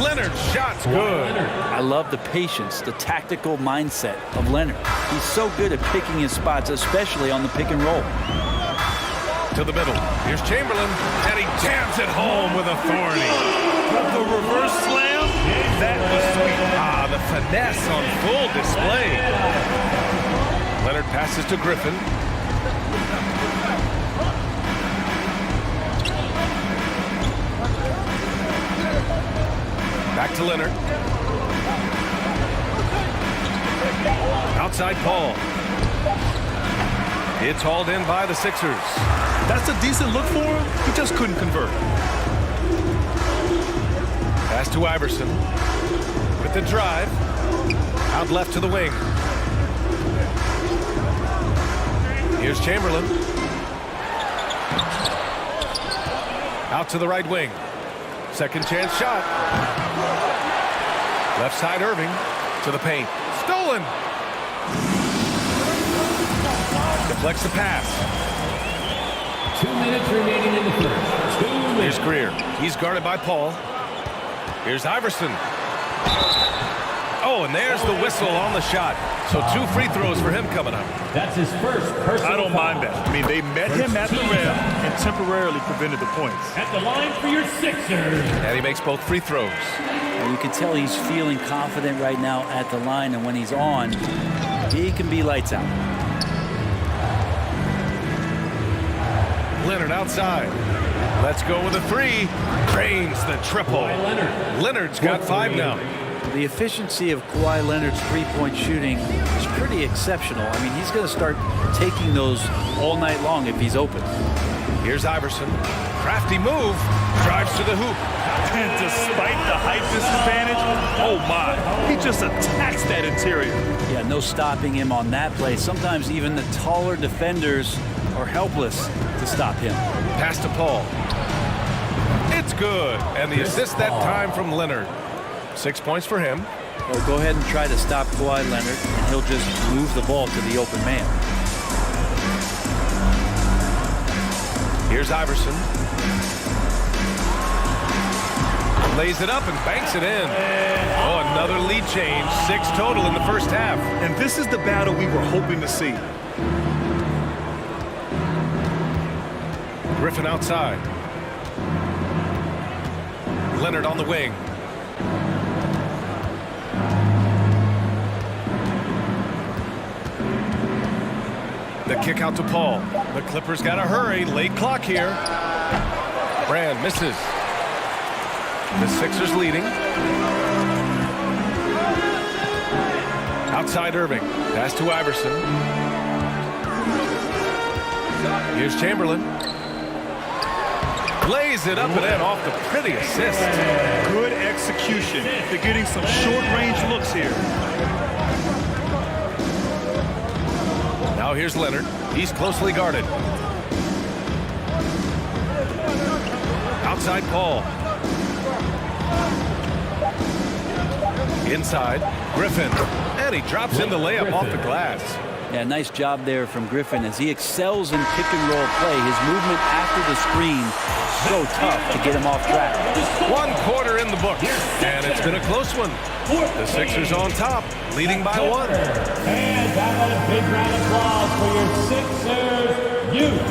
Leonard's shot's good. I love the patience, the tactical mindset of Leonard. He's so good at picking his spots, especially on the pick and roll. To the middle. Here's Chamberlain, and he jams it home with authority. The reverse slam? That was sweet. The finesse on full display. Leonard passes to Griffin. Back to Leonard. Outside Paul. It's hauled in by the Sixers. That's a decent look for him. He just couldn't convert. Pass to Iverson. With the drive. Out left to the wing. Here's Chamberlain. Out to the right wing. Second chance shot. Left side Irving to the paint. Stolen. Deflects the pass. 2 minutes remaining in the first. 2 minutes. Here's Greer. He's guarded by Paul. Here's Iverson. Oh, and there's the whistle on the shot. So 2 free throws for him coming up. That's his first personal I don't mind that. I mean, they met him at the rim and temporarily prevented the points. At the line for your Sixers. And he makes both free throws. And you can tell he's feeling confident right now at the line, and when he's on, he can be lights out. Leonard outside. Let's go with a 3. Drains the triple. Leonard's got 5 now. The efficiency of Kawhi Leonard's three-point shooting is pretty exceptional. I mean, he's going to start taking those all night long if he's open. Here's Iverson. Crafty move. Drives to the hoop. And despite the height disadvantage, oh my, he just attacks that interior. Yeah, no stopping him on that play. Sometimes even the taller defenders are helpless to stop him. Pass to Paul. It's good. And the assist that time from Leonard. 6 points for him. Well, go ahead and try to stop Kawhi Leonard, and he'll just move the ball to the open man. Here's Iverson. Lays it up and banks it in. Oh, another lead change. 6 total in the first half. And this is the battle we were hoping to see. Griffin outside. Leonard on the wing. The kick out to Paul. The Clippers got to hurry. Late clock here. Brand misses. The Sixers leading. Outside Irving. Pass to Iverson. Here's Chamberlain. Lays it up and in off the pretty assist. Good execution. They're getting some short-range looks here. Now here's Leonard. He's closely guarded. Outside Paul. Inside, Griffin. And he drops in the layup off the glass. Yeah, nice job there from Griffin as he excels in pick-and-roll play. His movement after the screen, so tough to get him off track. 1 quarter in the books, and it's been a close one. The Sixers on top, leading by 1. And how about a big round of applause for your Sixers youth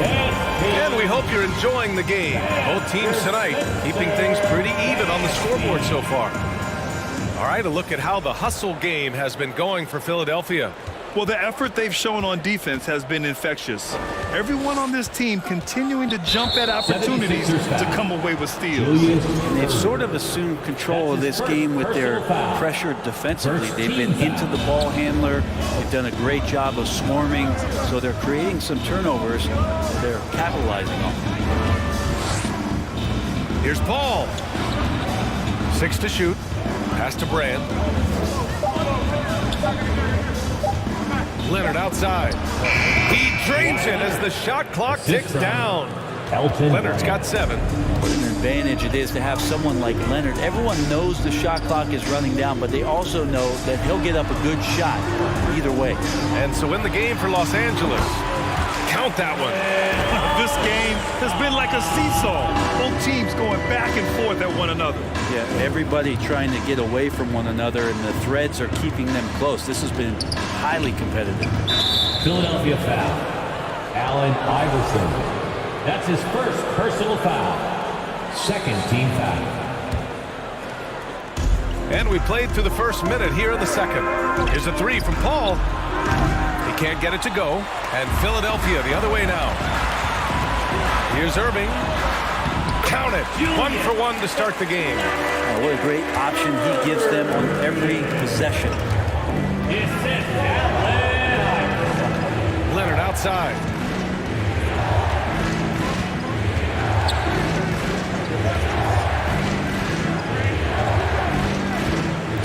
dance team. And we hope you're enjoying the game. Both teams tonight keeping things pretty even on the scoreboard so far. All right, a look at how the hustle game has been going for Philadelphia. Well, the effort they've shown on defense has been infectious. Everyone on this team continuing to jump at opportunities to come away with steals. They've sort of assumed control of this game with their pressure defensively. They've been into the ball handler. They've done a great job of swarming, so they're creating some turnovers. They're capitalizing on them. Here's Paul. 6 to shoot. Pass to Brand. Leonard outside. He drains it as the shot clock ticks down. Leonard's got 7. What an advantage it is to have someone like Leonard. Everyone knows the shot clock is running down, but they also know that he'll get up a good shot either way. And so in the game for Los Angeles, count that one. This game has been like a seesaw. Both teams going back and forth at one another. Yeah, everybody trying to get away from one another, and the threads are keeping them close. This has been highly competitive. Philadelphia foul. Allen Iverson. That's his first personal foul. Second team foul. And we played through the first minute here in the second. Here's a 3 from Paul. He can't get it to go. And Philadelphia the other way now. Here's Irving. Count it. 1 for 1 to start the game. Oh, what a great option he gives them on every possession. Leonard outside.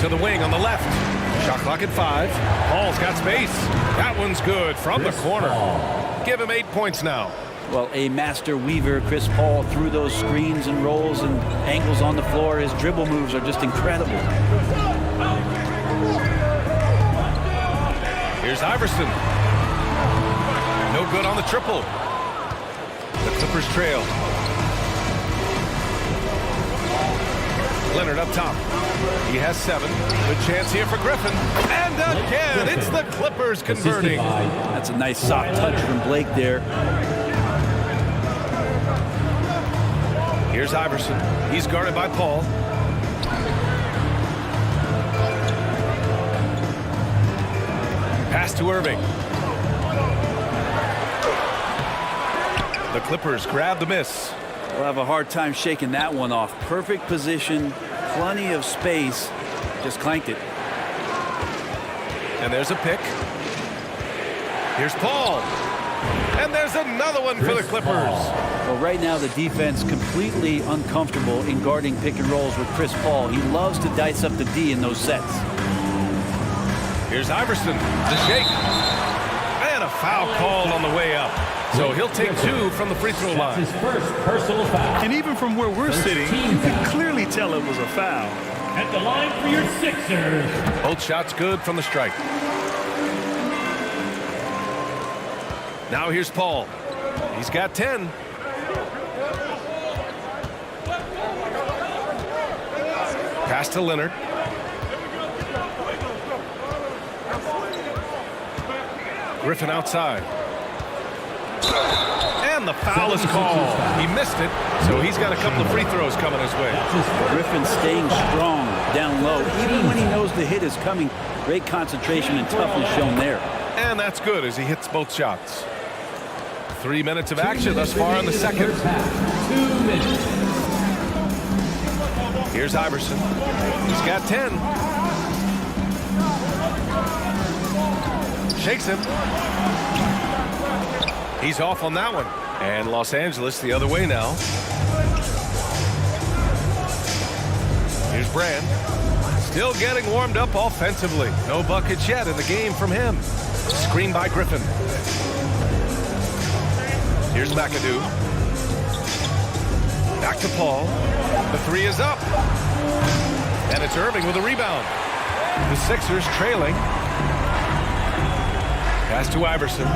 To the wing on the left. Shot clock at 5. Paul's got space. That one's good from the corner. Give him 8 points now. Well, a master weaver, Chris Paul, through those screens and rolls and angles on the floor. His dribble moves are just incredible. Here's Iverson. No good on the triple. The Clippers trail. Leonard up top. He has 7. Good chance here for Griffin. And again, it's the Clippers converting. That's a nice soft touch from Blake there. Here's Iverson. He's guarded by Paul. Pass to Irving. The Clippers grab the miss. We'll have a hard time shaking that one off. Perfect position, plenty of space. Just clanked it. And there's a pick. Here's Paul. And there's another one for the Clippers. Well, right now the defense completely uncomfortable in guarding pick and rolls with Chris Paul. He loves to dice up the D in those sets. Here's Iverson, the shake. And a foul called on the way up. So he'll take 2 from the free throw line. That's his first personal foul. And even from where we're sitting, you can clearly tell it was a foul. At the line for your Sixers. Both shots good from the strike. Now here's Paul. He's got 10. Pass to Leonard. Griffin outside. And the foul is called. He missed it, so he's got a couple of free throws coming his way. Griffin staying strong down low. Even when he knows the hit is coming, great concentration and toughness shown there. And that's good as he hits both shots. 3 minutes of action thus far in the second. 2 minutes. Here's Iverson. He's got 10. Takes him. He's off on that one. And Los Angeles the other way now. Here's Brand. Still getting warmed up offensively. No buckets yet in the game from him. Screen by Griffin. Here's McAdoo. Back to Paul. The three is up. And it's Irving with a rebound. The Sixers trailing. Pass to Iverson.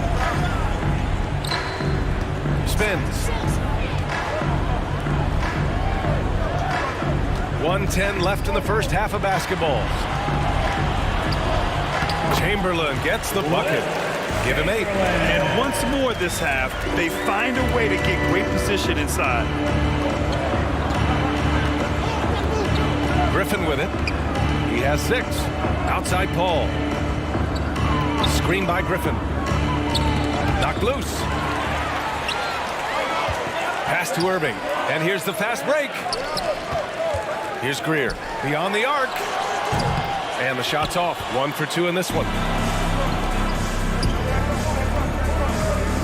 Spins. 1:10 left in the first half of basketball. Chamberlain gets the bucket. Give him 8. And once more this half, they find a way to get great position inside. Griffin with it. He has 6. Outside Paul. Screen by Griffin. Knocked loose. Pass to Irving. And here's the fast break. Here's Greer. Beyond the arc. And the shot's off. 1 for 2 in this one.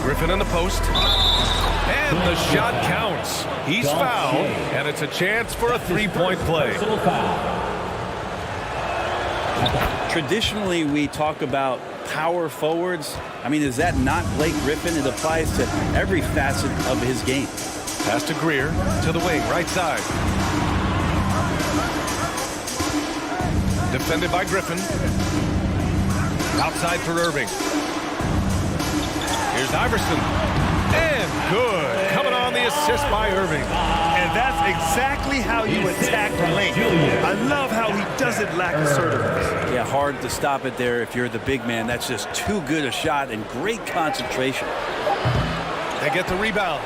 Griffin in the post. And the shot counts. He's fouled. And it's a chance for a 3-point play. Traditionally, we talk about power forwards. I mean, is that not Blake Griffin? It applies to every facet of his game. Pass to Greer. To the wing. Right side. Defended by Griffin. Outside for Irving. Here's Iverson. And good. Coming on the assist by Irving. And that's exactly how you attack length. I love how he doesn't lack assertiveness. Yeah, hard to stop it there if you're the big man. That's just too good a shot and great concentration. They get the rebound.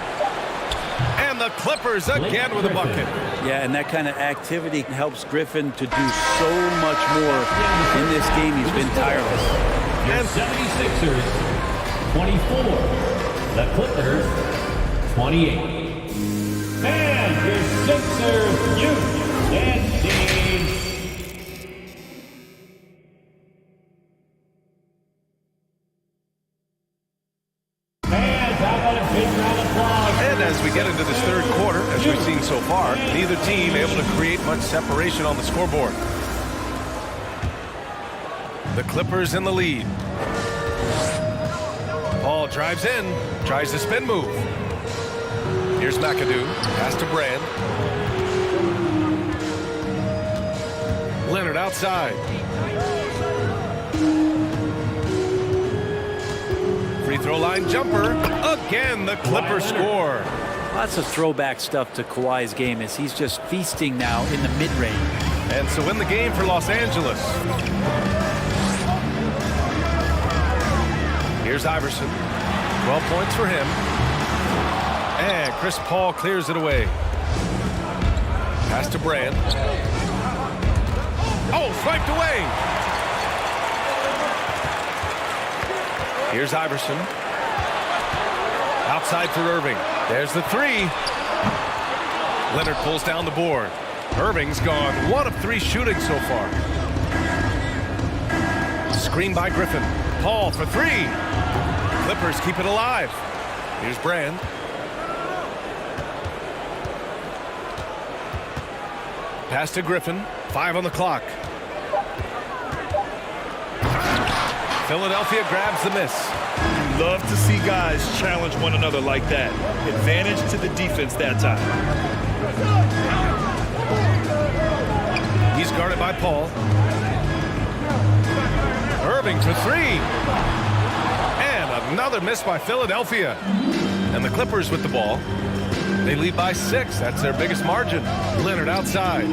And the Clippers again with a bucket. Yeah, and that kind of activity helps Griffin to do so much more in this game. He's been tireless. And 76ers, 24. The Clippers, 28. And your Sixers youth standing. And as we get into this third quarter, as we've seen so far, neither team able to create much separation on the scoreboard. The Clippers in the lead. Paul drives in, tries the spin move. Here's McAdoo, pass to Brand. Leonard outside. Free throw line jumper. Again, the Clippers score. Lots of throwback stuff to Kawhi's game as he's just feasting now in the mid-range. And so win the game for Los Angeles. Here's Iverson. 12 points for him. And Chris Paul clears it away. Pass to Brand. Oh, swiped away. Here's Iverson. Outside for Irving. There's the 3. Leonard pulls down the board. Irving's gone 1 of 3 shooting so far. Screen by Griffin. Paul for 3. Clippers keep it alive. Here's Brand. Pass to Griffin. 5 on the clock. Philadelphia grabs the miss. Love to see guys challenge one another like that. Advantage to the defense that time. He's guarded by Paul. Irving for 3. And another miss by Philadelphia. And the Clippers with the ball. They lead by 6. That's their biggest margin. Leonard outside.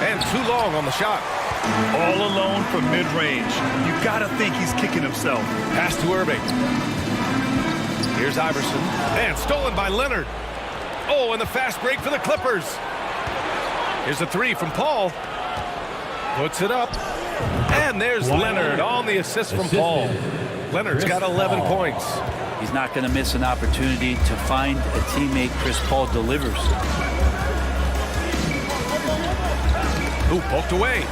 And too long on the shot. All alone from mid-range. You gotta think he's kicking himself. Pass to Irving. Here's Iverson. And stolen by Leonard. Oh, and the fast break for the Clippers. Here's a 3 from Paul. Puts it up. And there's Leonard on the assist from Paul. Leonard's got 11 points. He's not going to miss an opportunity to find a teammate. Chris Paul delivers. Ooh, poked away.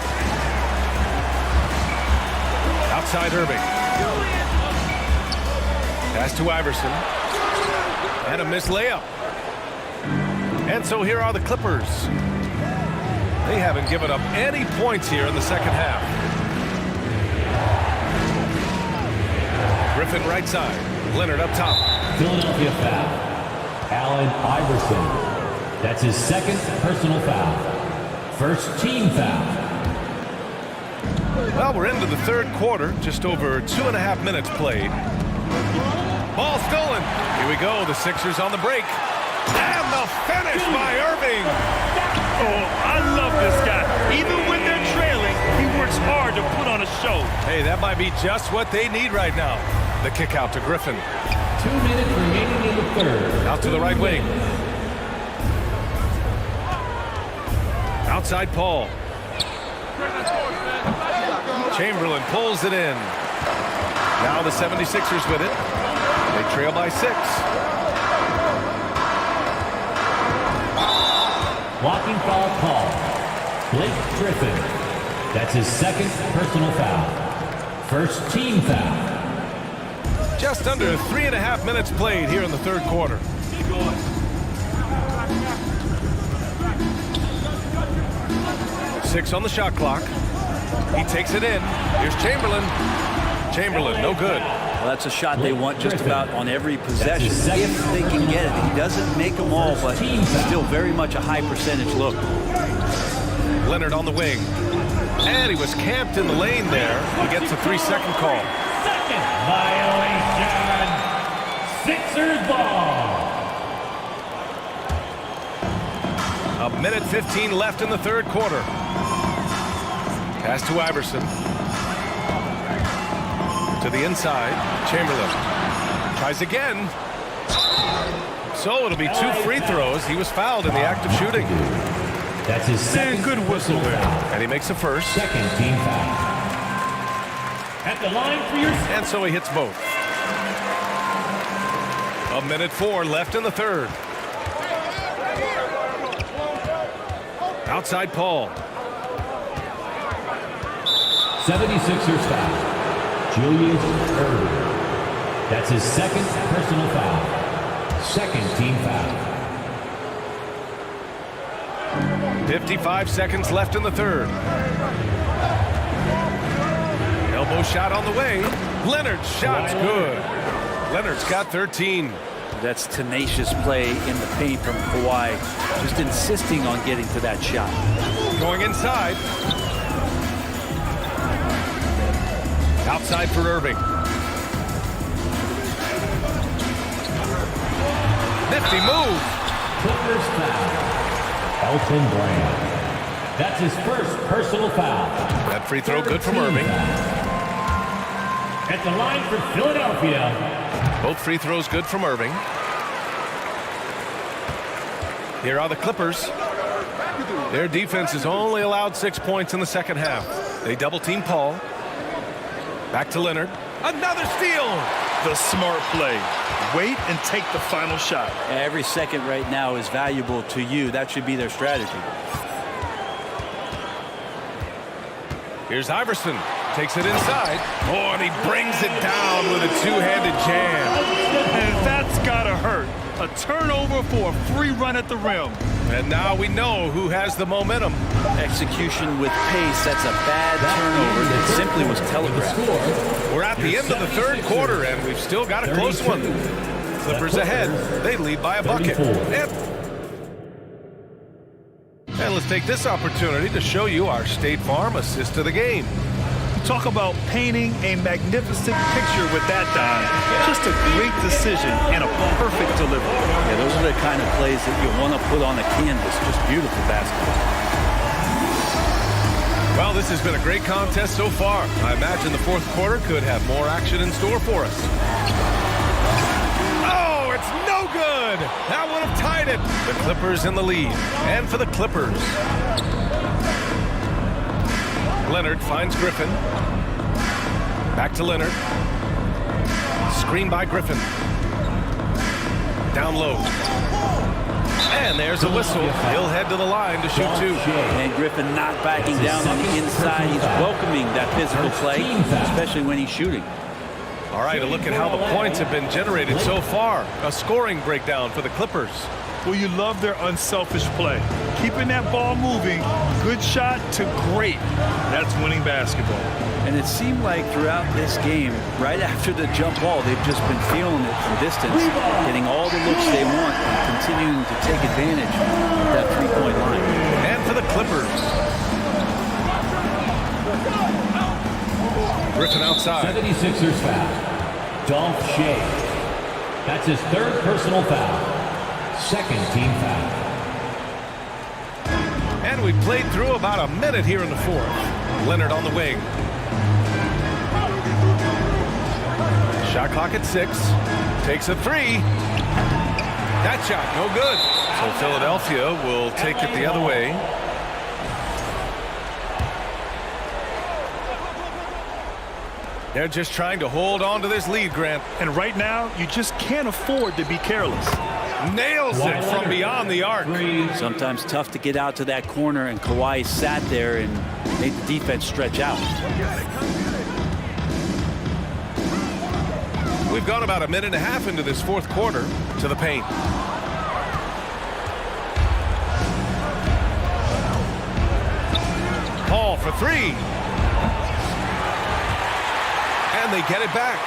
Outside Irving. Pass to Iverson. And a missed layup. And so here are the Clippers. They haven't given up any points here in the second half. Griffin right side. Leonard up top. Philadelphia foul. Allen Iverson. That's his second personal foul. First team foul. Well, we're into the third quarter. Just over 2.5 minutes played. Ball stolen. Here we go. The Sixers on the break. And the finish by Irving. Oh, I love this guy. Even when they're trailing, he works hard to put on a show. Hey, that might be just what they need right now. The kick out to Griffin. 2 minutes remaining in the third. Out to the right wing. Outside Paul. Chamberlain pulls it in. Now the 76ers with it. They trail by 6. Blocking foul call. Blake Griffin. That's his second personal foul. First team foul. Just under 3.5 minutes played here in the third quarter. Six on the shot clock. He takes it in. Here's Chamberlain. Chamberlain, no good. Well, that's a shot they want just about on every possession if they can get it. He doesn't make them all, but still very much a high percentage look. Leonard on the wing. And he was camped in the lane there. He gets a 3-second call. Second violation. Sixers ball. A minute 15 left in the third quarter. Pass to Iverson. To the inside. Chamberlain. Tries again. So it'll be 2 free throws. He was fouled in the act of shooting. That's his second good whistle there. And he makes a first. Second team foul. At the line for your... And so he hits both. A minute 4 left in the third. Outside Paul. 76ers foul. Julius Irving. That's his second personal foul. Second team foul. 55 seconds left in the third. Elbow shot on the way. Leonard's shot's good. Leonard's got 13. That's tenacious play in the paint from Kawhi. Just insisting on getting to that shot. Going inside. Outside for Irving. Nifty move. Clippers foul. Elton Brand. That's his first personal foul. That free throw good from Irving. At the line for Philadelphia. Both free throws good from Irving. Here are the Clippers. Their defense has only allowed 6 points in the second half. They double team Paul. Back to Leonard. Another steal. The smart play. Wait and take the final shot. Every second right now is valuable to you. That should be their strategy. Here's Iverson. Takes it inside. Oh, and he brings it down with a two-handed jam. And that's gotta hurt. A turnover for a free run at the rim. And now we know who has the momentum. Execution with pace. That's a bad turnover that simply was telegraphed. We're at the end of the third quarter, and we've still got a close one. Clippers ahead. They lead by a bucket. And let's take this opportunity to show you our State Farm assist of the game. Talk about painting a magnificent picture with that dive. Just a great decision and a perfect delivery. Yeah, those are the kind of plays that you want to put on a canvas. Just beautiful basketball. Well, this has been a great contest so far. I imagine the fourth quarter could have more action in store for us. Oh, it's no good. That would have tied it. The Clippers in the lead. And for the Clippers. Leonard finds Griffin. Back to Leonard. Screen by Griffin. Down low. And there's a whistle. He'll head to the line to shoot 2. And Griffin not backing down on the inside. He's welcoming that physical play, especially when he's shooting. All right, a look at how the points have been generated so far. A scoring breakdown for the Clippers. Well, you love their unselfish play. Keeping that ball moving, good shot to great. That's winning basketball. And it seemed like throughout this game, right after the jump ball, they've just been feeling it from distance, getting all the looks they want, and continuing to take advantage of that three-point line. And for the Clippers. Griffin outside. 76ers foul. Dolph Shea. That's his 3rd personal foul. 2nd team foul. And we played through about a minute here in the 4th. Leonard on the wing. Shot clock at 6. Takes a 3. That shot, no good. So Philadelphia will take it the other way. They're just trying to hold on to this lead, Grant. And right now, you just can't afford to be careless. Nails it from beyond the arc. Sometimes tough to get out to that corner, and Kawhi sat there and made the defense stretch out. We've gone about a minute and a half into this 4th quarter. To the paint. Paul for 3. And they get it back.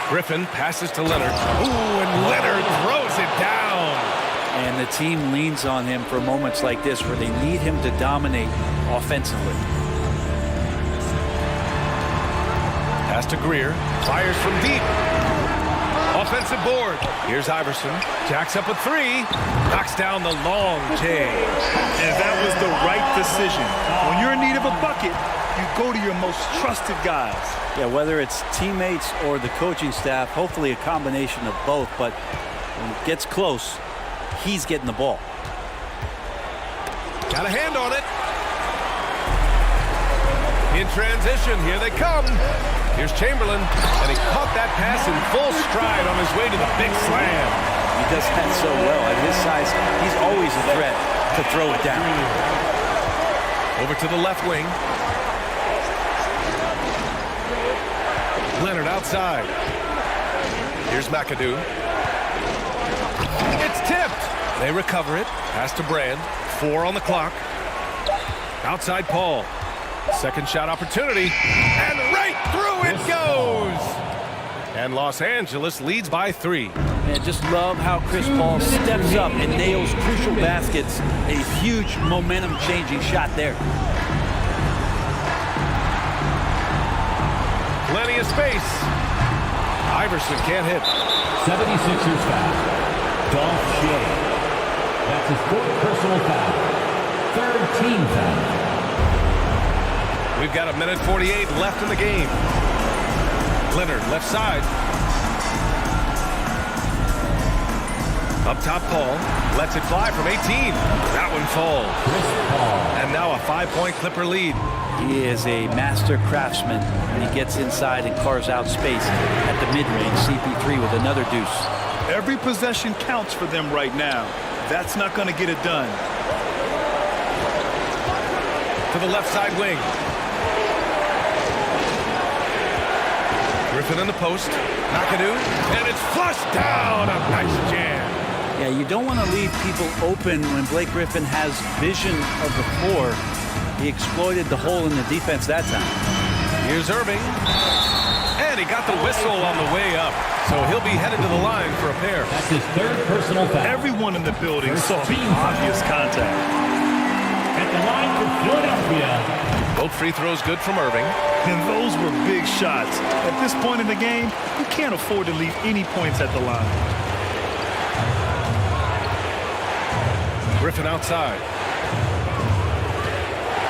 Griffin passes to Leonard. Ooh, and Leonard throws it down. And the team leans on him for moments like this where they need him to dominate offensively. Pass to Greer. Fires from deep. Offensive board. Here's Iverson. Jacks up a 3. Knocks down the long J. And that was the right decision. When you're in need of a bucket, you go to your most trusted guys. Yeah, whether it's teammates or the coaching staff, hopefully a combination of both, but when it gets close, he's getting the ball. Got a hand on it. In transition, here they come. Here's Chamberlain, and he caught that pass in full stride on his way to the big slam. He does that so well. At his size, he's always a threat to throw it down. Over to the left wing. Leonard outside. Here's McAdoo. It's tipped. They recover it. Pass to Brand. 4 on the clock. Outside Paul. Second shot opportunity. And right through it goes. And Los Angeles leads by 3. Man, just love how Chris Paul steps up and nails crucial baskets. A huge momentum-changing shot there. Plenty of space. Iverson can't hit. 76ers foul. Dolph Shea. That's his 4th personal foul. 3rd team foul. We've got a minute 48 left in the game. Leonard left side. Up top, Paul lets it fly from 18. That one falls. And now a 5-point Clipper lead. He is a master craftsman when he gets inside and carves out space at the mid-range. CP3 with another deuce. Every possession counts for them right now. That's not going to get it done. To the left side wing. Griffin in the post. McAdoo. And it's flushed down. A nice jam. Yeah, you don't want to leave people open when Blake Griffin has vision of the floor. He exploited the hole in the defense that time. Here's Irving. And he got the whistle on the way up. So he'll be headed to the line for a pair. That's his 3rd personal foul. Everyone in the building saw the obvious contact. At the line for Philadelphia. Both free throws good from Irving. And those were big shots. At this point in the game, you can't afford to leave any points at the line. Griffin outside.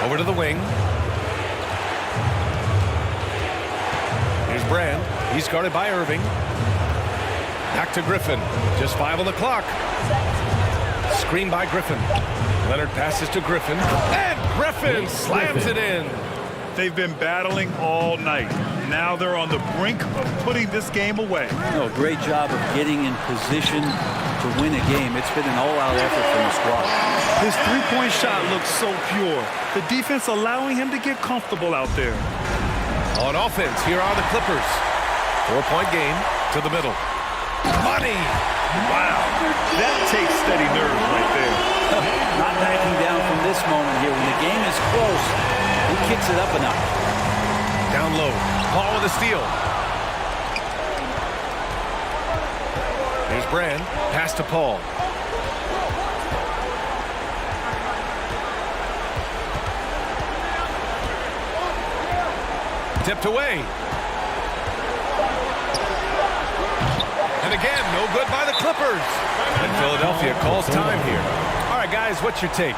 Over to the wing. Here's Brand. He's guarded by Irving. Back to Griffin. Just 5 on the clock. Screen by Griffin. Leonard passes to Griffin. And Griffin slams it in. They've been battling all night. Now they're on the brink of putting this game away. No, great job of getting in position, to win a game. It's been an all-out effort from the squad. His three-point shot looks so pure. The defense allowing him to get comfortable out there. On offense, here are the Clippers. 4-point game to the middle. Money! Wow, that takes steady nerve right there. Not backing down from this moment here. When the game is close, he kicks it up a notch. Down low, Paul with a steal. Here's Brand, pass to Paul. Tipped away. And again, no good by the Clippers. And Philadelphia calls time here. All right, guys, what's your take?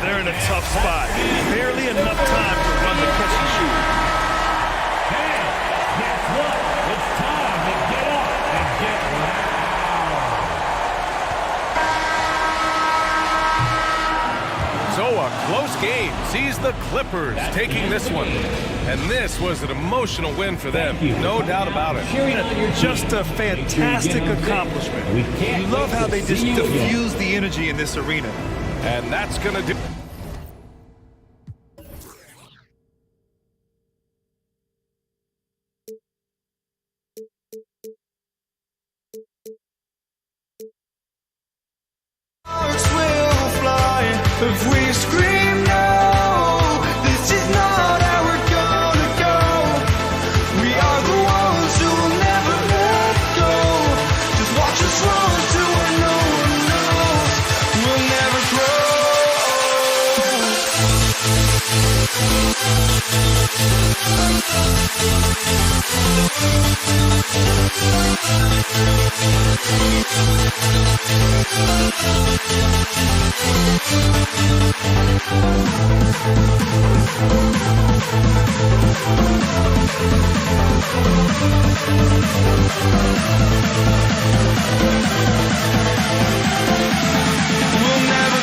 They're in a tough spot. Barely enough time to run the catch and shoot. Hey, guess what? It's time to get up and get loud. So a close game sees the Clippers taking this one. And this was an emotional win for them. No doubt about it. Just a fantastic accomplishment. You love how they just diffuse the energy in this arena. And that's going to do... will fly if we scream no. This is not how we're gonna go. We are the ones who will never let go. Just watch us run to where no one knows. We'll never We'll never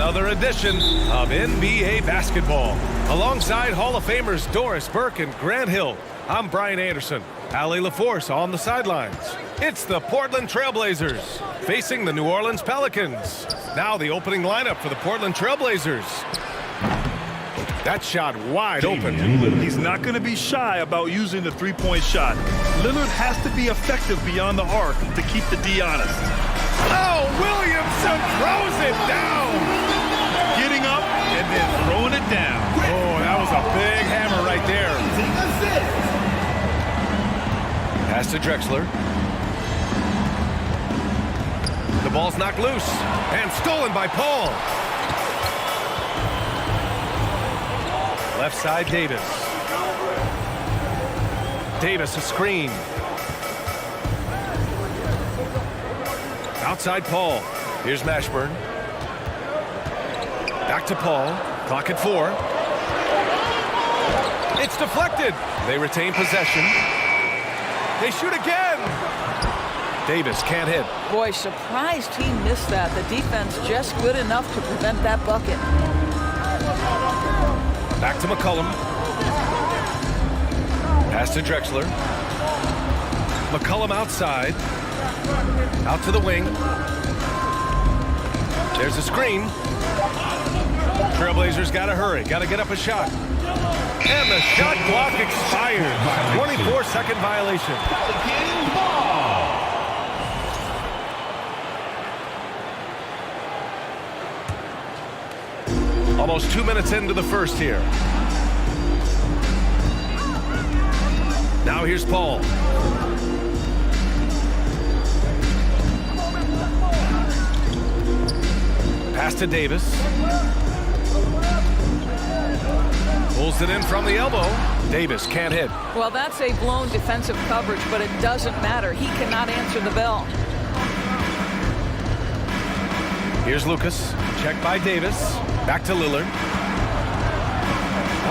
another edition of NBA basketball. Alongside Hall of Famers Doris Burke and Grant Hill, I'm Brian Anderson. Allie LaForce on the sidelines. It's the Portland Trailblazers facing the New Orleans Pelicans. Now the opening lineup for the Portland Trailblazers. That shot wide open. He's not going to be shy about using the three-point shot. Lillard has to be effective beyond the arc to keep the D honest. Oh, Williamson throws it down. Getting up and then throwing it down. Oh, that was a big hammer right there. Pass to Drexler. The ball's knocked loose and stolen by Paul. Left side, Davis. Davis, a screen. Outside, Paul. Here's Mashburn. Back to Paul. Clock at 4. It's deflected. They retain possession. They shoot again. Davis can't hit. Boy, surprised he missed that. The defense just good enough to prevent that bucket. Back to McCollum. Pass to Drexler. McCollum outside. Out to the wing. There's a screen. Trailblazers got to hurry. Got to get up a shot. And the shot clock expires. 24-second violation. Almost 2 minutes into the first here. Now here's Paul. Pass to Davis. Pulls it in from the elbow. Davis can't hit. Well, that's a blown defensive coverage, but it doesn't matter. He cannot answer the bell. Here's Lucas. Checked by Davis. Back to Lillard.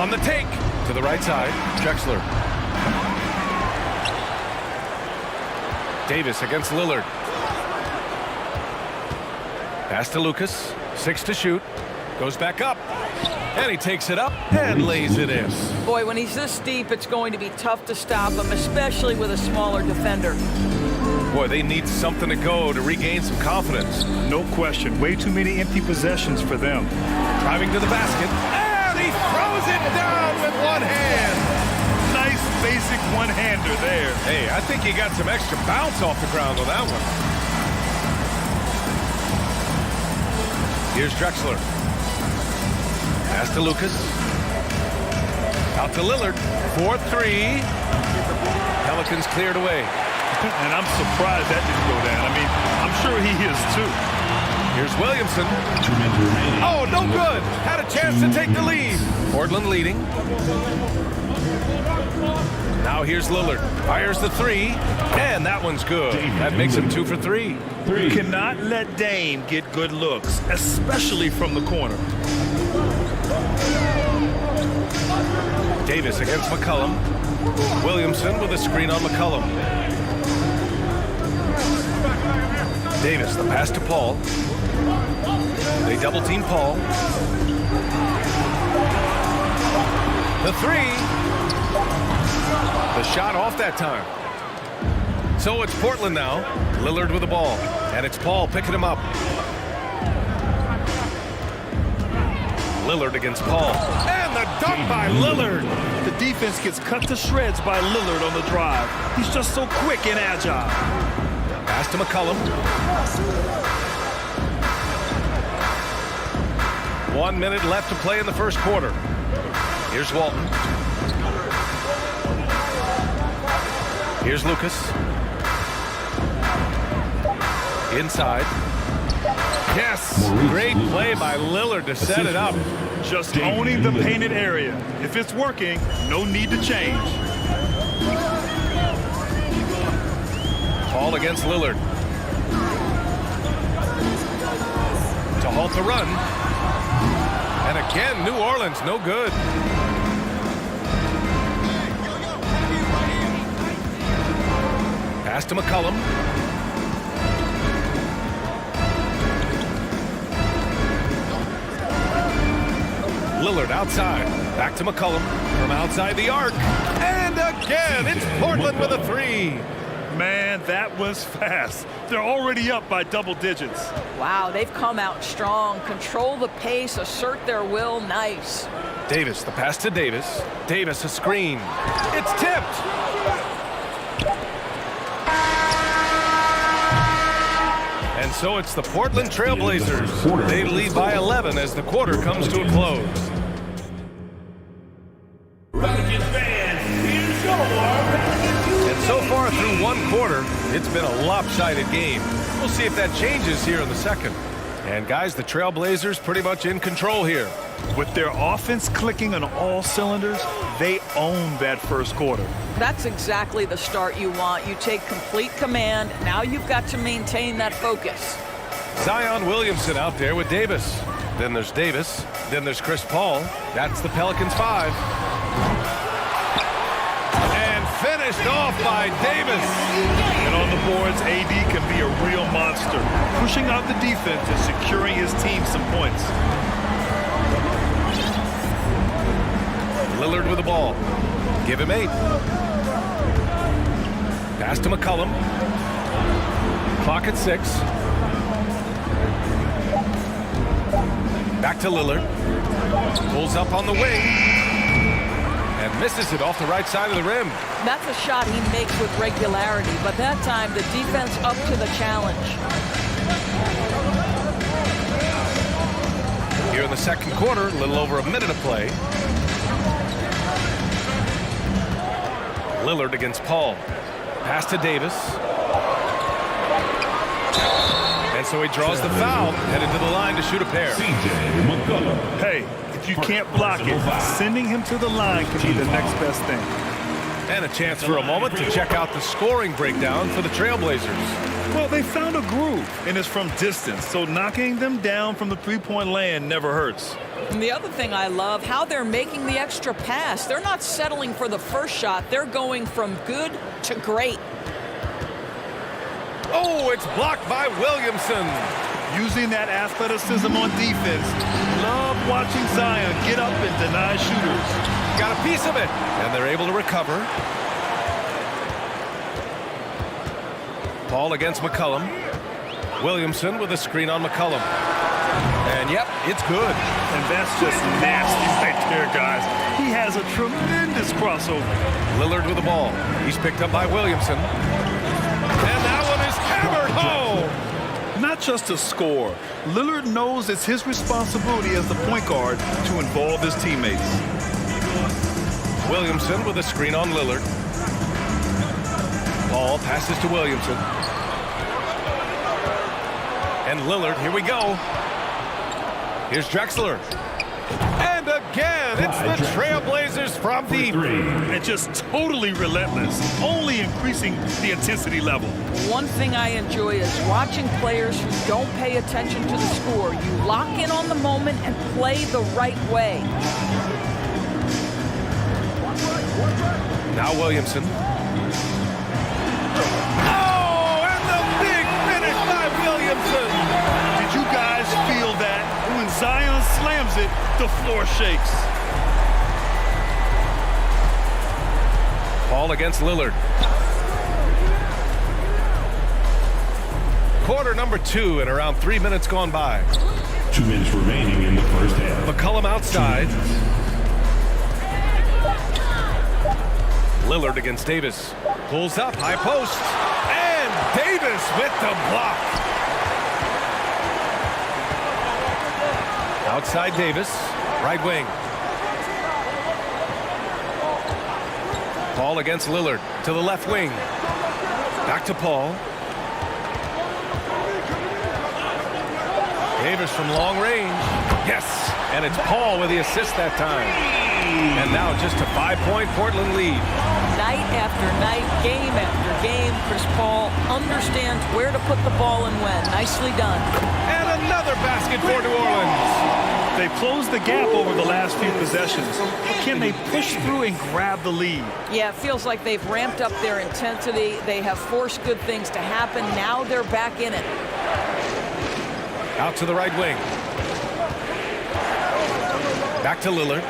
On the take. To the right side. Drexler. Davis against Lillard. Pass to Lucas. 6 to shoot. Goes back up. And he takes it up and lays it in. Boy, when he's this deep, it's going to be tough to stop him, especially with a smaller defender. Boy, they need something to go to regain some confidence. No question. Way too many empty possessions for them. Driving to the basket. And he throws it down with one hand. Nice basic one-hander there. Hey, I think he got some extra bounce off the ground on that one. Here's Drexler. Pass to Lucas. Out to Lillard. 4-3. Pelicans cleared away. And I'm surprised that didn't go down. I mean, I'm sure he is too. Here's Williamson. Oh, no good. Had a chance to take the lead. Portland leading. Now here's Lillard. Fires the 3. And that one's good. That makes him 2 for 3. You cannot let Dame get good looks, especially from the corner. Davis against McCollum. Williamson with a screen on McCollum. Davis, the pass to Paul. They double team Paul. The 3. The shot off that time. So it's Portland now. Lillard with the ball. And it's Paul picking him up. Lillard against Paul. And the dunk by Lillard. The defense gets cut to shreds by Lillard on the drive. He's just so quick and agile. Pass to McCollum. 1 minute left to play in the first quarter. Here's Walton. Here's Lucas. Inside. Yes! Great play by Lillard to set it up. Just owning the painted area. If it's working, no need to change. Paul against Lillard. To halt the run. And again, New Orleans, no good. Pass to McCollum. Lillard outside. Back to McCollum from outside the arc. And again, it's Portland with a three. Man, that was fast. They're already up by double digits. Wow, they've come out strong. Control the pace, assert their will. Nice. Davis, the pass to Davis. Davis, a screen. It's tipped. And so it's the Portland Trailblazers. They lead by 11 as the quarter comes to a close. And so far through one quarter, it's been a lopsided game. We'll see if that changes here in the second. And guys, the Trailblazers pretty much in control here. With their offense clicking on all cylinders, they own that first quarter. That's exactly the start you want. You take complete command. Now you've got to maintain that focus. Zion Williamson out there with Davis. Then there's Davis. Then there's Chris Paul. That's the Pelicans 5. And finished off by Davis. And on the boards, AD can be a real monster, pushing out the defense and securing his team some points. Lillard with the ball. Give him 8. Pass to McCollum. Clock at 6. Back to Lillard. Pulls up on the wing. And misses it off the right side of the rim. That's a shot he makes with regularity, but that time the defense up to the challenge. Here in the second quarter, a little over a minute of play. Lillard against Paul. Pass to Davis. And so he draws the foul, headed to the line to shoot a pair. Hey, if you can't block it, sending him to the line can be the next best thing. And a chance for a moment to check out the scoring breakdown for the Trailblazers. Well, they found a groove, and it's from distance, so knocking them down from the three-point land never hurts. And the other thing I love, how they're making the extra pass. They're not settling for the first shot. They're going from good to great. Oh, it's blocked by Williamson. Using that athleticism on defense. Love watching Zion get up and deny shooters. Got a piece of it, and they're able to recover. Paul against McCollum. Williamson with a screen on McCollum. And yep, it's good. And that's just nasty right there, guys. He has a tremendous crossover. Lillard with the ball. He's picked up by Williamson. And that one is hammered home. Not just to score. Lillard knows it's his responsibility as the point guard to involve his teammates. Williamson with a screen on Lillard. Ball passes to Williamson. And Lillard, here we go. Here's Drexler. And again, it's the Trailblazers from deep. And just totally relentless, only increasing the intensity level. One thing I enjoy is watching players who don't pay attention to the score. You lock in on the moment and play the right way. Now Williamson. Oh, and the big finish by Williamson. Did you guys feel that? When Zion slams it, the floor shakes. Paul against Lillard. Quarter number 2 and around 3 minutes gone by. 2 minutes remaining in the first half. McCollum outside. Lillard against Davis. Pulls up, high post. And Davis with the block. Outside Davis, right wing. Paul against Lillard to the left wing. Back to Paul. Davis from long range. Yes, and it's Paul with the assist that time. And now just a 5-point Portland lead. Night after night, game after game, Chris Paul understands where to put the ball and when. Nicely done. And another basket for New Orleans. They've closed the gap over the last few possessions. Can they push through and grab the lead? Yeah, it feels like they've ramped up their intensity. They have forced good things to happen. Now they're back in it. Out to the right wing. Back to Lillard.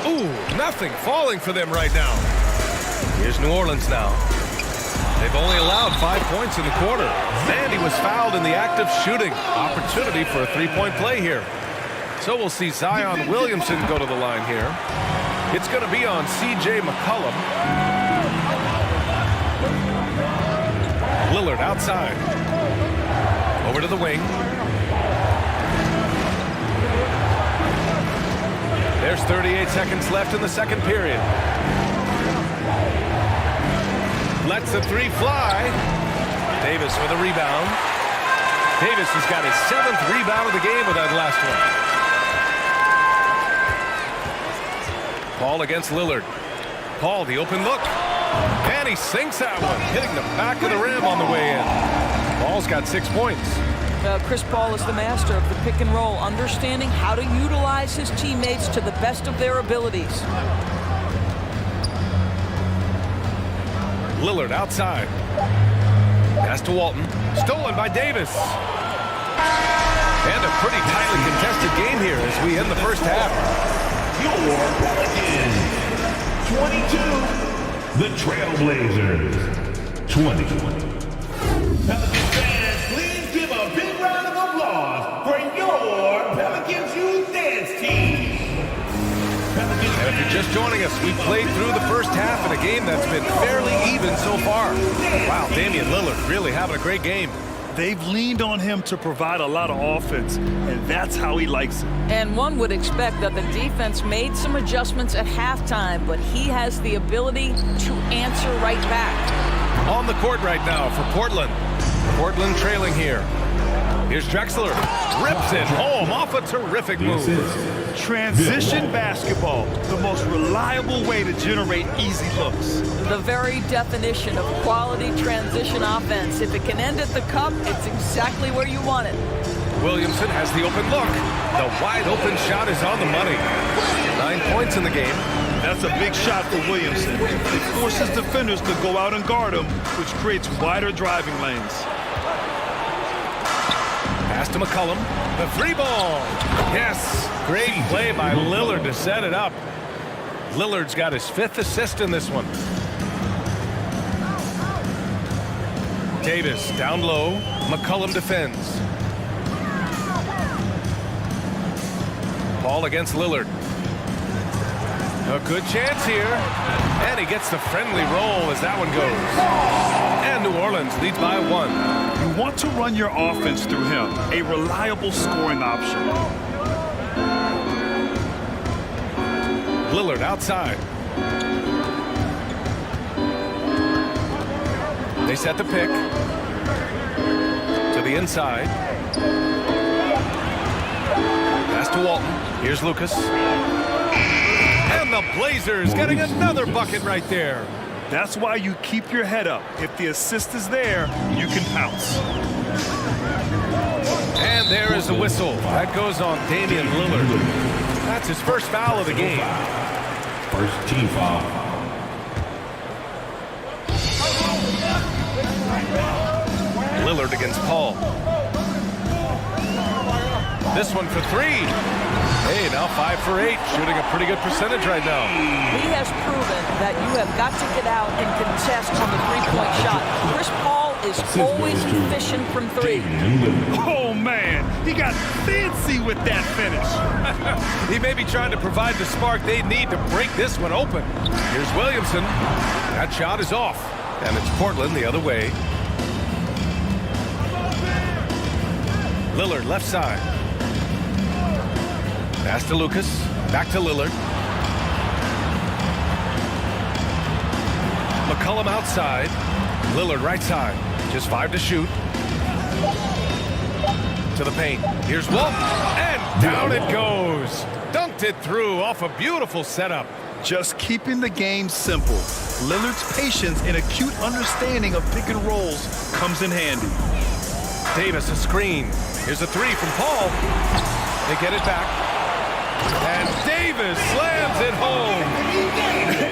Ooh, nothing falling for them right now. Here's New Orleans now. They've only allowed 5 points in the quarter. And he was fouled in the act of shooting. Opportunity for a three-point play here. So we'll see Zion Williamson go to the line here. It's going to be on C.J. McCollum. Lillard outside. Over to the wing. There's 38 seconds left in the second period. Lets the three fly. Davis for the rebound. Davis has got his 7th rebound of the game with that last one. Paul against Lillard. Paul, the open look. And he sinks that one, hitting the back of the rim on the way in. Paul's got 6 points. Chris Paul is the master of the pick and roll, understanding how to utilize his teammates to the best of their abilities. Lillard outside. Pass to Walton. Stolen by Davis. And a pretty tightly contested game here as we end the first half. Your Pelicans, 22. The Trailblazers, 20. Pelicans fans, please give a big round of applause for your Pelicans Youth Dance Team. And if you're just joining us, we played through the first half in a game that's been fairly even so far. Wow, Damian Lillard really having a great game. They've leaned on him to provide a lot of offense, and that's how he likes it. And one would expect that the defense made some adjustments at halftime, but he has the ability to answer right back. On the court right now for Portland. Portland trailing here. Here's Drexler. Rips it home off a terrific move. Transition basketball, the most reliable way to generate easy looks. The very definition of quality transition offense. If it can end at the cup, it's exactly where you want it. Williamson has the open look. The wide open shot is on the money. 9 points in the game. That's a big shot for Williamson. It forces defenders to go out and guard him, which creates wider driving lanes. Pass to McCollum. The three ball. Yes. Great play by Lillard to set it up. Lillard's got his 5th assist in this one. Davis down low. McCollum defends. Paul against Lillard. A good chance here. And he gets the friendly roll as that one goes. And New Orleans leads by 1. You want to run your offense through him, a reliable scoring option. Lillard outside. They set the pick. To the inside. Pass to Walton. Here's Lucas. And the Blazers getting another bucket right there. That's why you keep your head up. If the assist is there, you can pounce. And there is the whistle. That goes on Damian Lillard. That's his first foul of the game. First team foul. Lillard against Paul. This one for 3. Hey, now 5 for 8, shooting a pretty good percentage right now. He has proven that you have got to get out and contest on the three-point shot. Chris Paul is always efficient from 3. Oh, man, he got fancy with that finish. He may be trying to provide the spark they need to break this one open. Here's Williamson. That shot is off, and it's Portland the other way. Lillard left side. Pass to Lucas. Back to Lillard. McCollum outside. Lillard right side. Just 5 to shoot. To the paint. Here's Walton. And down it goes. Dunked it through off a beautiful setup. Just keeping the game simple. Lillard's patience and acute understanding of pick and rolls comes in handy. Davis a screen. Here's a 3 from Paul. They get it back. And Davis slams it home.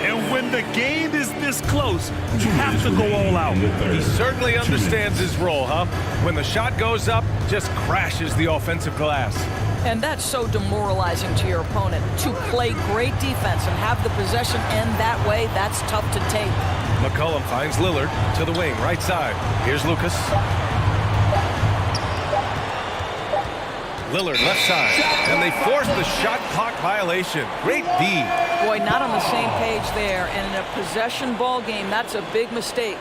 And when the game is this close, you have to go all out. He certainly understands his role, huh? When the shot goes up, just crashes the offensive glass. And that's so demoralizing to your opponent. To play great defense and have the possession end that way, that's tough to take. McCollum finds Lillard to the wing, right side. Here's Lucas. Lillard left side, and they force the shot clock violation. Great D. Boy, not on the same page there. And in a possession ball game, that's a big mistake.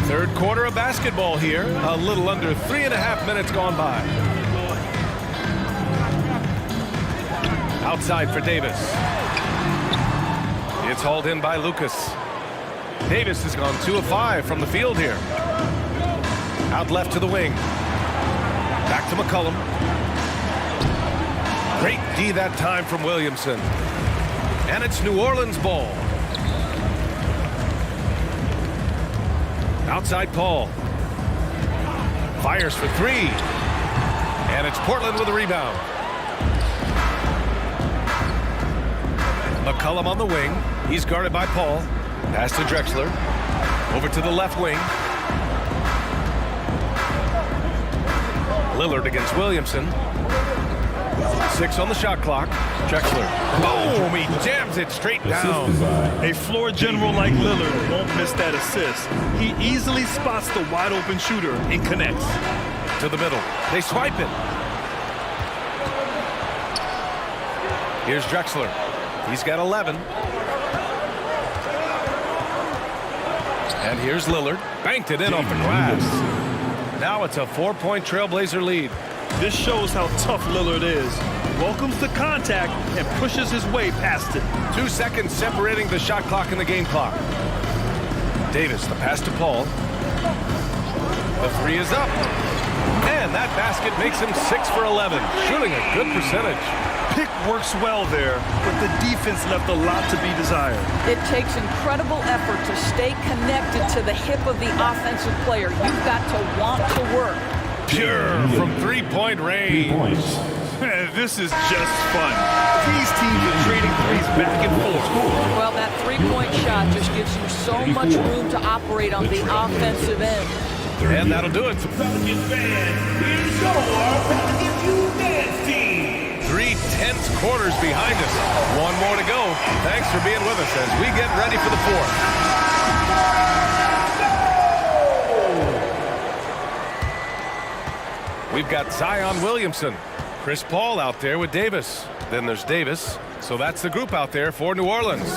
Third quarter of basketball here. A little under 3.5 minutes gone by. Outside for Davis. It's hauled in by Lucas. Davis has gone 2 of 5 from the field here. Out left to the wing. Back to McCollum. Great D that time from Williamson. And it's New Orleans ball. Outside Paul. Fires for 3. And it's Portland with a rebound. McCollum on the wing. He's guarded by Paul. Pass to Drexler. Over to the left wing. Lillard against Williamson. 6 on the shot clock. Drexler. Boom! He jams it straight down. A floor general like Lillard won't miss that assist. He easily spots the wide open shooter and connects. To the middle. They swipe it. Here's Drexler. He's got 11. And here's Lillard. Banked it in off the glass. Now it's a 4-point Trailblazer lead. This shows how tough Lillard is. Welcomes the contact and pushes his way past it. 2 seconds separating the shot clock and the game clock. Davis, the pass to Paul. The 3 is up. And that basket makes him 6 for 11. Shooting a good percentage. Pick works well there, but the defense left a lot to be desired. It takes incredible effort to stay connected to the hip of the offensive player. You've got to want to work. Pure from 3-point range. This is just fun. These teams are trading threes back and forth. Well, that 3-point shot just gives you so much room to operate on the offensive end. And that'll do it. Pelicans fans, here's your Pelicans U Dance Team. 3 tense quarters behind us. 1 more to go. Thanks for being with us as we get ready for the 4th. We've got Zion Williamson. Chris Paul out there with Davis. Then there's Davis. So that's the group out there for New Orleans.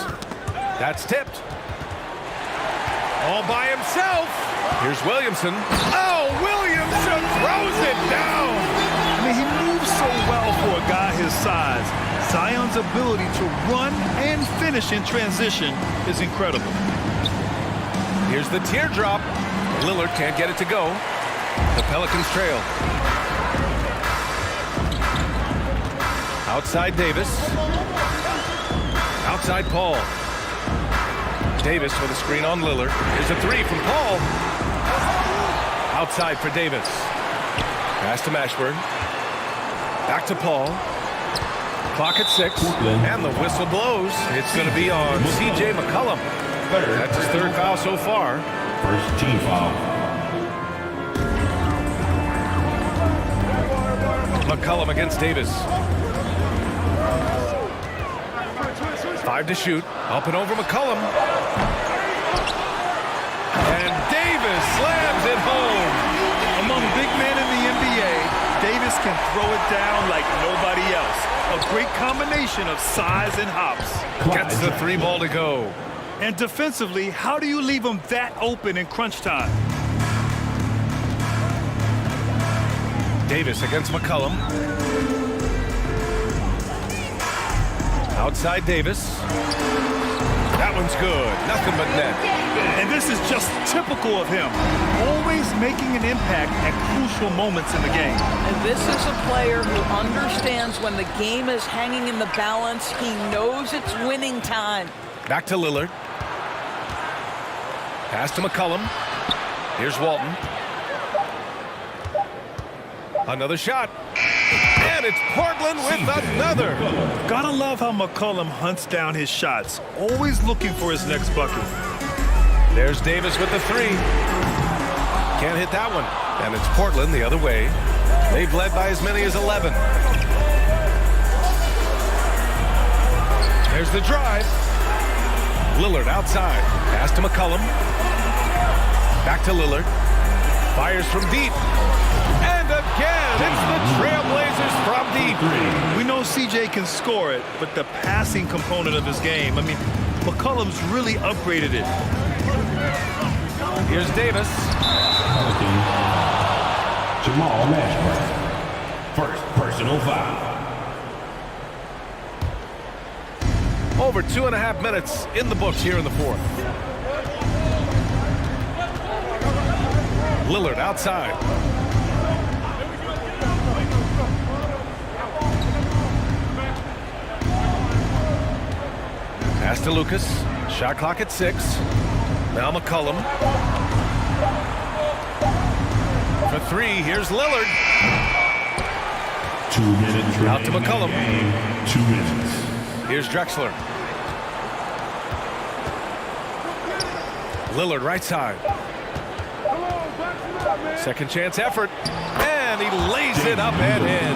That's tipped. All by himself. Here's Williamson. Oh, Williamson throws it down. I mean, he moves so well for a guy his size. Zion's ability to run and finish in transition is incredible. Here's the teardrop. Lillard can't get it to go. The Pelicans trail. Outside Davis. Outside Paul. Davis with a screen on Lillard. Here's a 3 from Paul. Outside for Davis. Pass to Mashburn. Back to Paul. Clock at 6. And the whistle blows. It's going to be on C.J. McCollum. That's his 3rd foul so far. First team foul. McCollum against Davis. 5 to shoot. Up and over McCollum. And Davis slams it home. Among big men in the NBA, Davis can throw it down like nobody else. A great combination of size and hops. Gets the 3 ball to go. And defensively, how do you leave him that open in crunch time? Davis against McCollum. Outside Davis. That one's good. Nothing but net. And this is just typical of him. Always making an impact at crucial moments in the game. And this is a player who understands when the game is hanging in the balance. He knows it's winning time. Back to Lillard. Pass to McCollum. Here's Walton. Another shot. And it's Portland with another. Gotta love how McCollum hunts down his shots, always looking for his next bucket. There's Davis with the 3. Can't hit that one. And it's Portland the other way. They've led by as many as 11. There's the drive. Lillard outside. Pass to McCollum. Back to Lillard. Fires from deep. And again, it's the Trailblazers from deep. We know CJ can score it, but the passing component of his game, I mean, McCollum's really upgraded it. Here's Davis. Jamal Mashburn. First personal foul. Over 2.5 minutes in the books here in the fourth. Lillard outside. Pass to Lucas. Shot clock at 6. Now McCollum. For 3, here's Lillard. 2 minutes. Out to McCollum. 2 minutes. Here's Drexler. Lillard right side. Second chance effort. And he lays it up and in.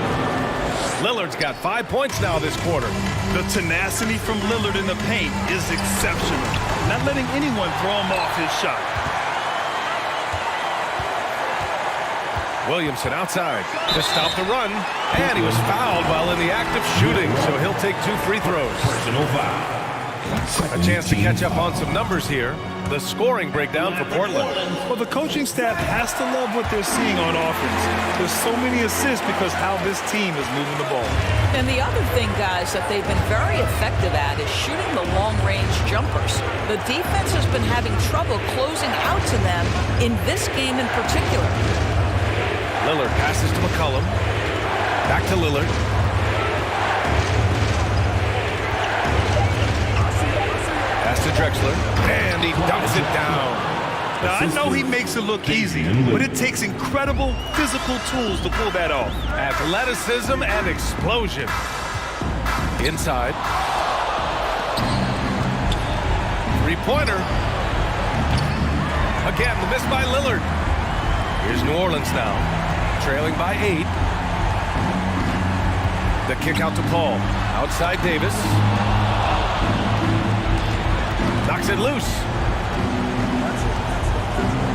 Lillard's got 5 points now this quarter. The tenacity from Lillard in the paint is exceptional. Not letting anyone throw him off his shot. Williamson outside to stop the run. And he was fouled while in the act of shooting, so he'll take 2 free throws. Personal foul. A chance to catch up on some numbers here. The scoring breakdown for Portland. Well, the coaching staff has to love what they're seeing on offense. There's so many assists because how this team is moving the ball. And the other thing, guys, that they've been very effective at is shooting the long-range jumpers. The defense has been having trouble closing out to them in this game in particular. Lillard passes to McCollum. Back to Lillard. Pass to Drexler. And he dumps it down. Now, I know he makes it look easy, but it takes incredible physical tools to pull that off. Athleticism and explosion. Inside. 3-pointer. Again, the miss by Lillard. Here's New Orleans now. Trailing by 8. The kick out to Paul. Outside Davis. Knocks it loose.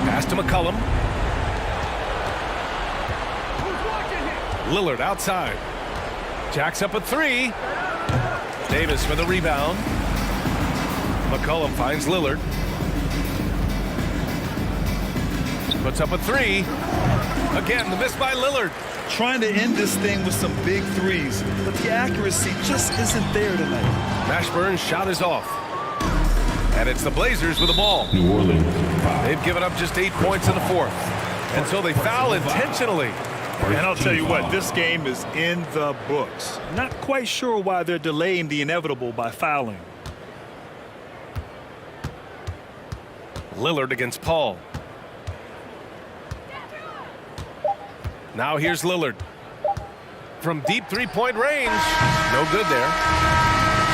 Pass to McCollum. Lillard outside. Jacks up a 3. Davis for the rebound. McCollum finds Lillard. Puts up a 3. Again, the miss by Lillard. Trying to end this thing with some big threes, but the accuracy just isn't there tonight. Mashburn's shot is off. And it's the Blazers with the ball. New Orleans. They've given up just 8 points in the fourth. And so they foul intentionally. And I'll tell you what, this game is in the books. Not quite sure why they're delaying the inevitable by fouling. Lillard against Paul. Now here's Lillard. From deep 3-point range. No good there.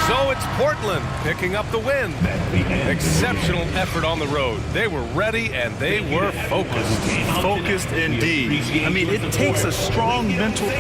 So it's Portland picking up the win. Exceptional effort on the road. They were ready and they were focused. Focused indeed. I mean, it takes a strong mental...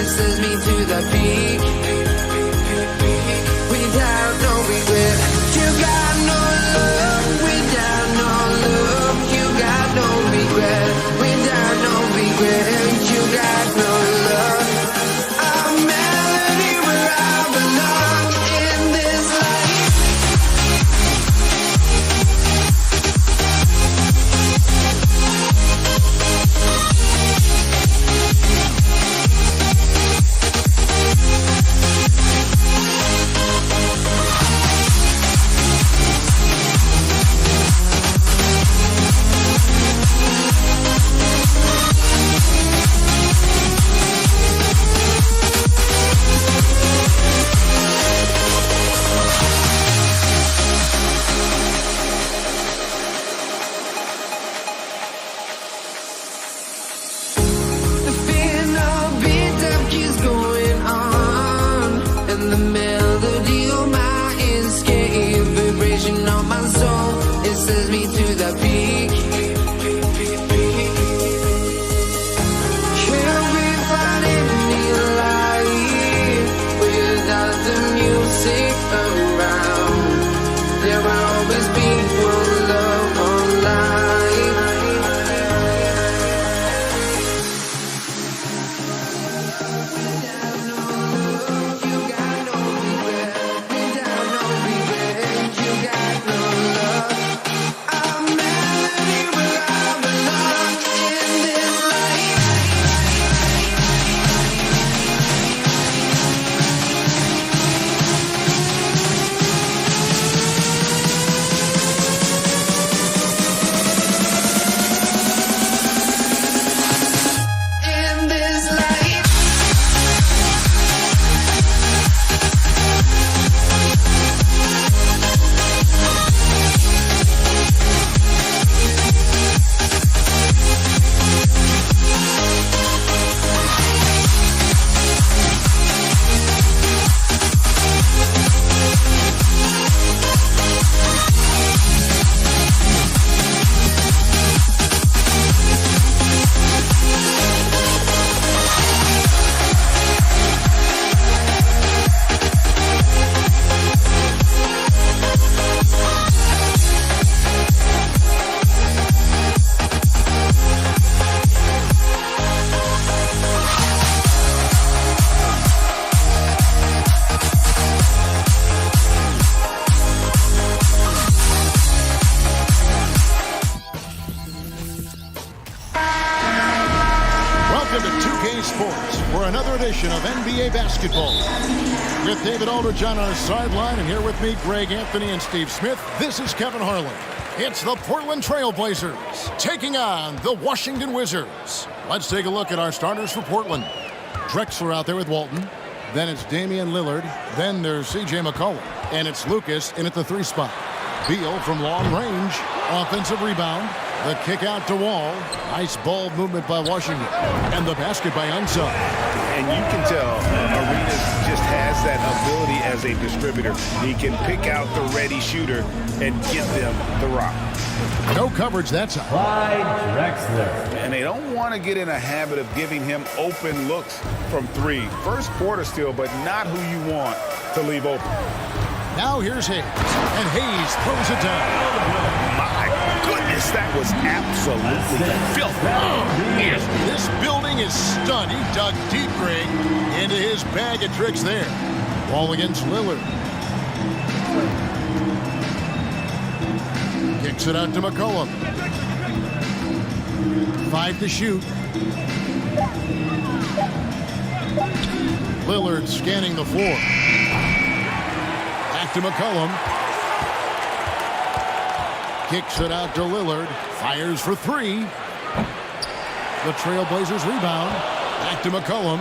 it sends me to the peak. Without no regret, you got no love. Without no love, you got no regret. Without no regret, you got no love. A melody where I belong in this life. Of NBA basketball. With David Aldridge on our sideline, and here with me, Greg Anthony and Steve Smith, this is Kevin Harlan. It's the Portland Trail Blazers taking on the Washington Wizards. Let's take a look at our starters for Portland. Drexler out there with Walton. Then it's Damian Lillard. Then there's C.J. McCollum. And it's Lucas in at the 3 spot. Beal from long range. Offensive rebound. The kick out to Wall. Nice ball movement by Washington. And the basket by Unseld. And you can tell Arenas just has that ability as a distributor. He can pick out the ready shooter and get them the rock. No coverage that side. Clyde Drexler. And they don't want to get in a habit of giving him open looks from 3. First quarter still, but not who you want to leave open. Now here's Hayes. And Hayes throws it down. My goodness, that was absolutely filthy. This building is stunned. He dug deep, Greg, into his bag of tricks there. Ball against Lillard. Kicks it out to McCollum. 5 to shoot. Lillard scanning the floor. Back to McCollum. Kicks it out to Lillard. Fires for 3. The Trailblazers rebound. Back to McCollum.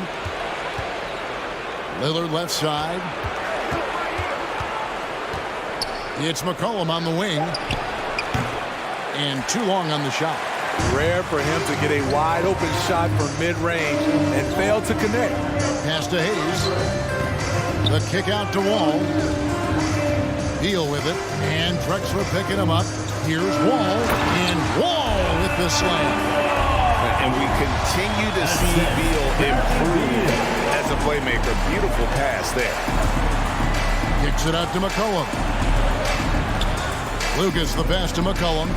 Lillard left side. It's McCollum on the wing. And too long on the shot. Rare for him to get a wide open shot from mid-range and fail to connect. Pass to Hayes. The kick out to Wall. Beal with it. And Drexler picking him up. Here's Wall. And Wall with the slam. And we continue to see Beal improve playmaker. Beautiful pass there. Kicks it out to McCollum. Lucas the pass to McCollum.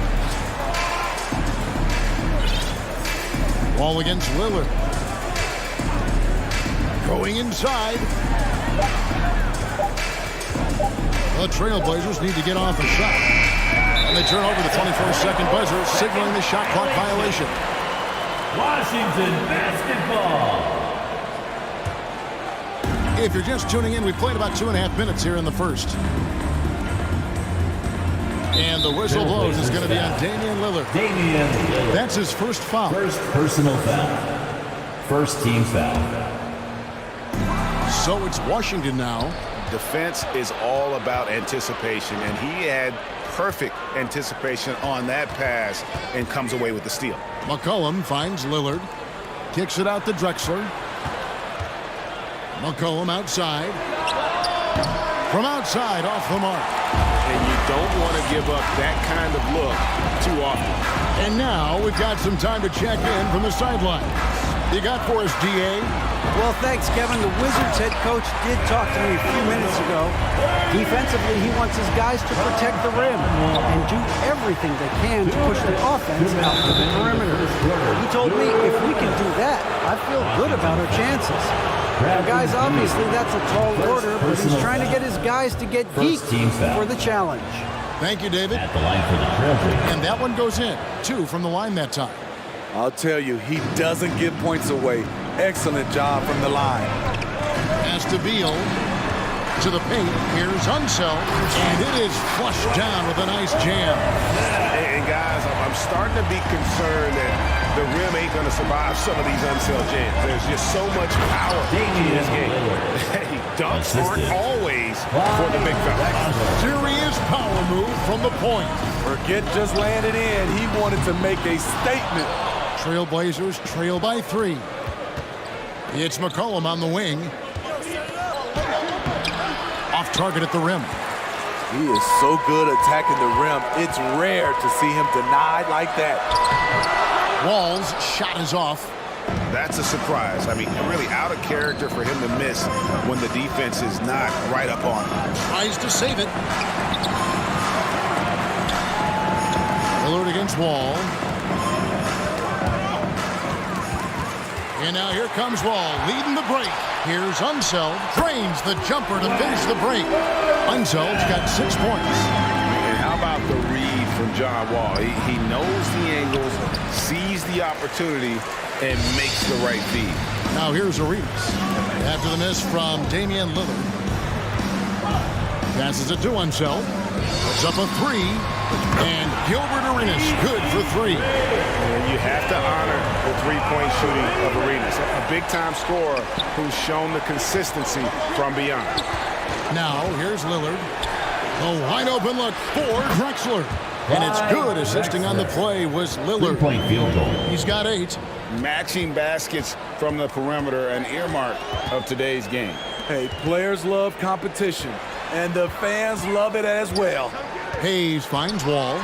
Ball against Lillard. Going inside. The Trailblazers need to get off a shot. And they turn over the 24-second buzzer, signaling the shot clock violation. Washington basketball. If you're just tuning in, we played about 2.5 minutes here in the first. And the whistle blows is going to be on Damian Lillard. Damian Lillard. That's his first foul. First personal foul. First team foul. So it's Washington now. Defense is all about anticipation, and he had perfect anticipation on that pass and comes away with the steal. McCollum finds Lillard. Kicks it out to Drexler. McCollum outside. From outside, off the mark. And you don't want to give up that kind of look too often. And now we've got some time to check in from the sideline. You got for us, DA? Well, thanks, Kevin. The Wizards head coach did talk to me a few minutes ago. Defensively, he wants his guys to protect the rim and do everything they can to push the offense out to the perimeter. He told me if we can do that, I feel good about our chances. Now, guys, obviously that's a tall order, but he's trying to get his guys to get deep for the challenge. Thank you, David. At the line for the Trailblazers. And that one goes in. 2 from the line that time. I'll tell you, he doesn't give points away. Excellent job from the line. As to Beal. To the paint. Here's Unseld. And it is flushed down with a nice jam. And guys, I'm starting to be concerned that the rim ain't going to survive some of these Unseld jams. There's just so much power in this game. Hey, dunks aren't always for the big fella. Serious power move from the point. Forget just landing in. He wanted to make a statement. Trailblazers trail by 3. It's McCollum on the wing. Off target at the rim. He is so good attacking the rim. It's rare to see him denied like that. Wall's shot is off. That's a surprise. I mean, really out of character for him to miss when the defense is not right up on him. Tries to save it. Lillard against Wall. And now here comes Wall, leading the break. Here's Unseld, drains the jumper to finish the break. Unseld's got 6 points. And how about the read from John Wall? He knows the angles, sees the opportunity, and makes the right feed. Now here's Arenas. After the miss from Damian Lillard. Passes it to Unseld. Puts up a 3. And Gilbert Arenas good for 3. And you have to honor the three-point shooting of Arenas. A big-time scorer who's shown the consistency from beyond. Now here's Lillard. A wide-open look for Drexler. And it's good. Assisting on the play was Lillard. 3-point field goal. He's got 8. Matching baskets from the perimeter, an earmark of today's game. Hey, players love competition, and the fans love it as well. Hayes finds Wall.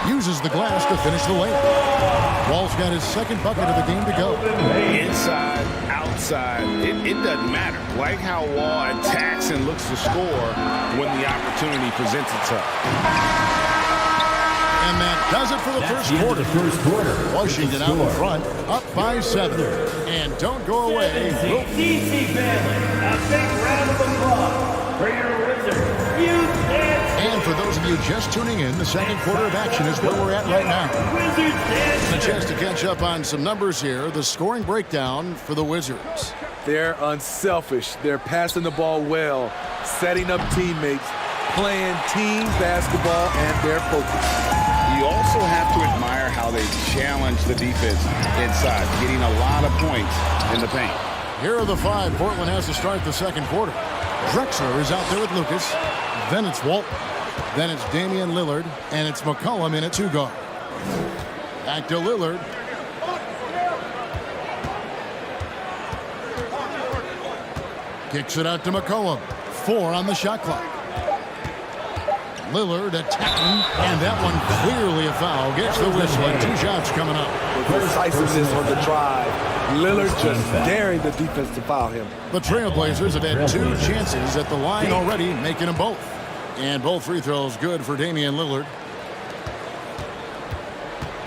Uses the glass to finish the layup. Wall's got his second bucket of the game to go. Inside, outside, it doesn't matter. Like how Wall attacks and looks to score when the opportunity presents itself. And that does it for the first quarter. Washington out in front, up by 7. And don't go away. DC family, a big round of applause for your Wizards. And for those of you just tuning in, the second quarter of action is where we're at right now. A chance to catch up on some numbers here. The scoring breakdown for the Wizards. They're unselfish. They're passing the ball well, setting up teammates, playing team basketball, and they're focused. You also have to admire how they challenge the defense inside, getting a lot of points in the paint. Here are the 5 Portland has to start the second quarter. Drexler is out there with Lucas. Then it's Walt. Then it's Damian Lillard. And it's McCollum in at 2 guard. Back to Lillard. Kicks it out to McCollum. 4 on the shot clock. Lillard attacking, and that one clearly a foul. Gets the whistle, and 2 shots coming up. With decisiveness on the drive, Lillard just daring the defense to foul him. The Trailblazers have had 2 chances at the line already, making them both. And both free throws good for Damian Lillard.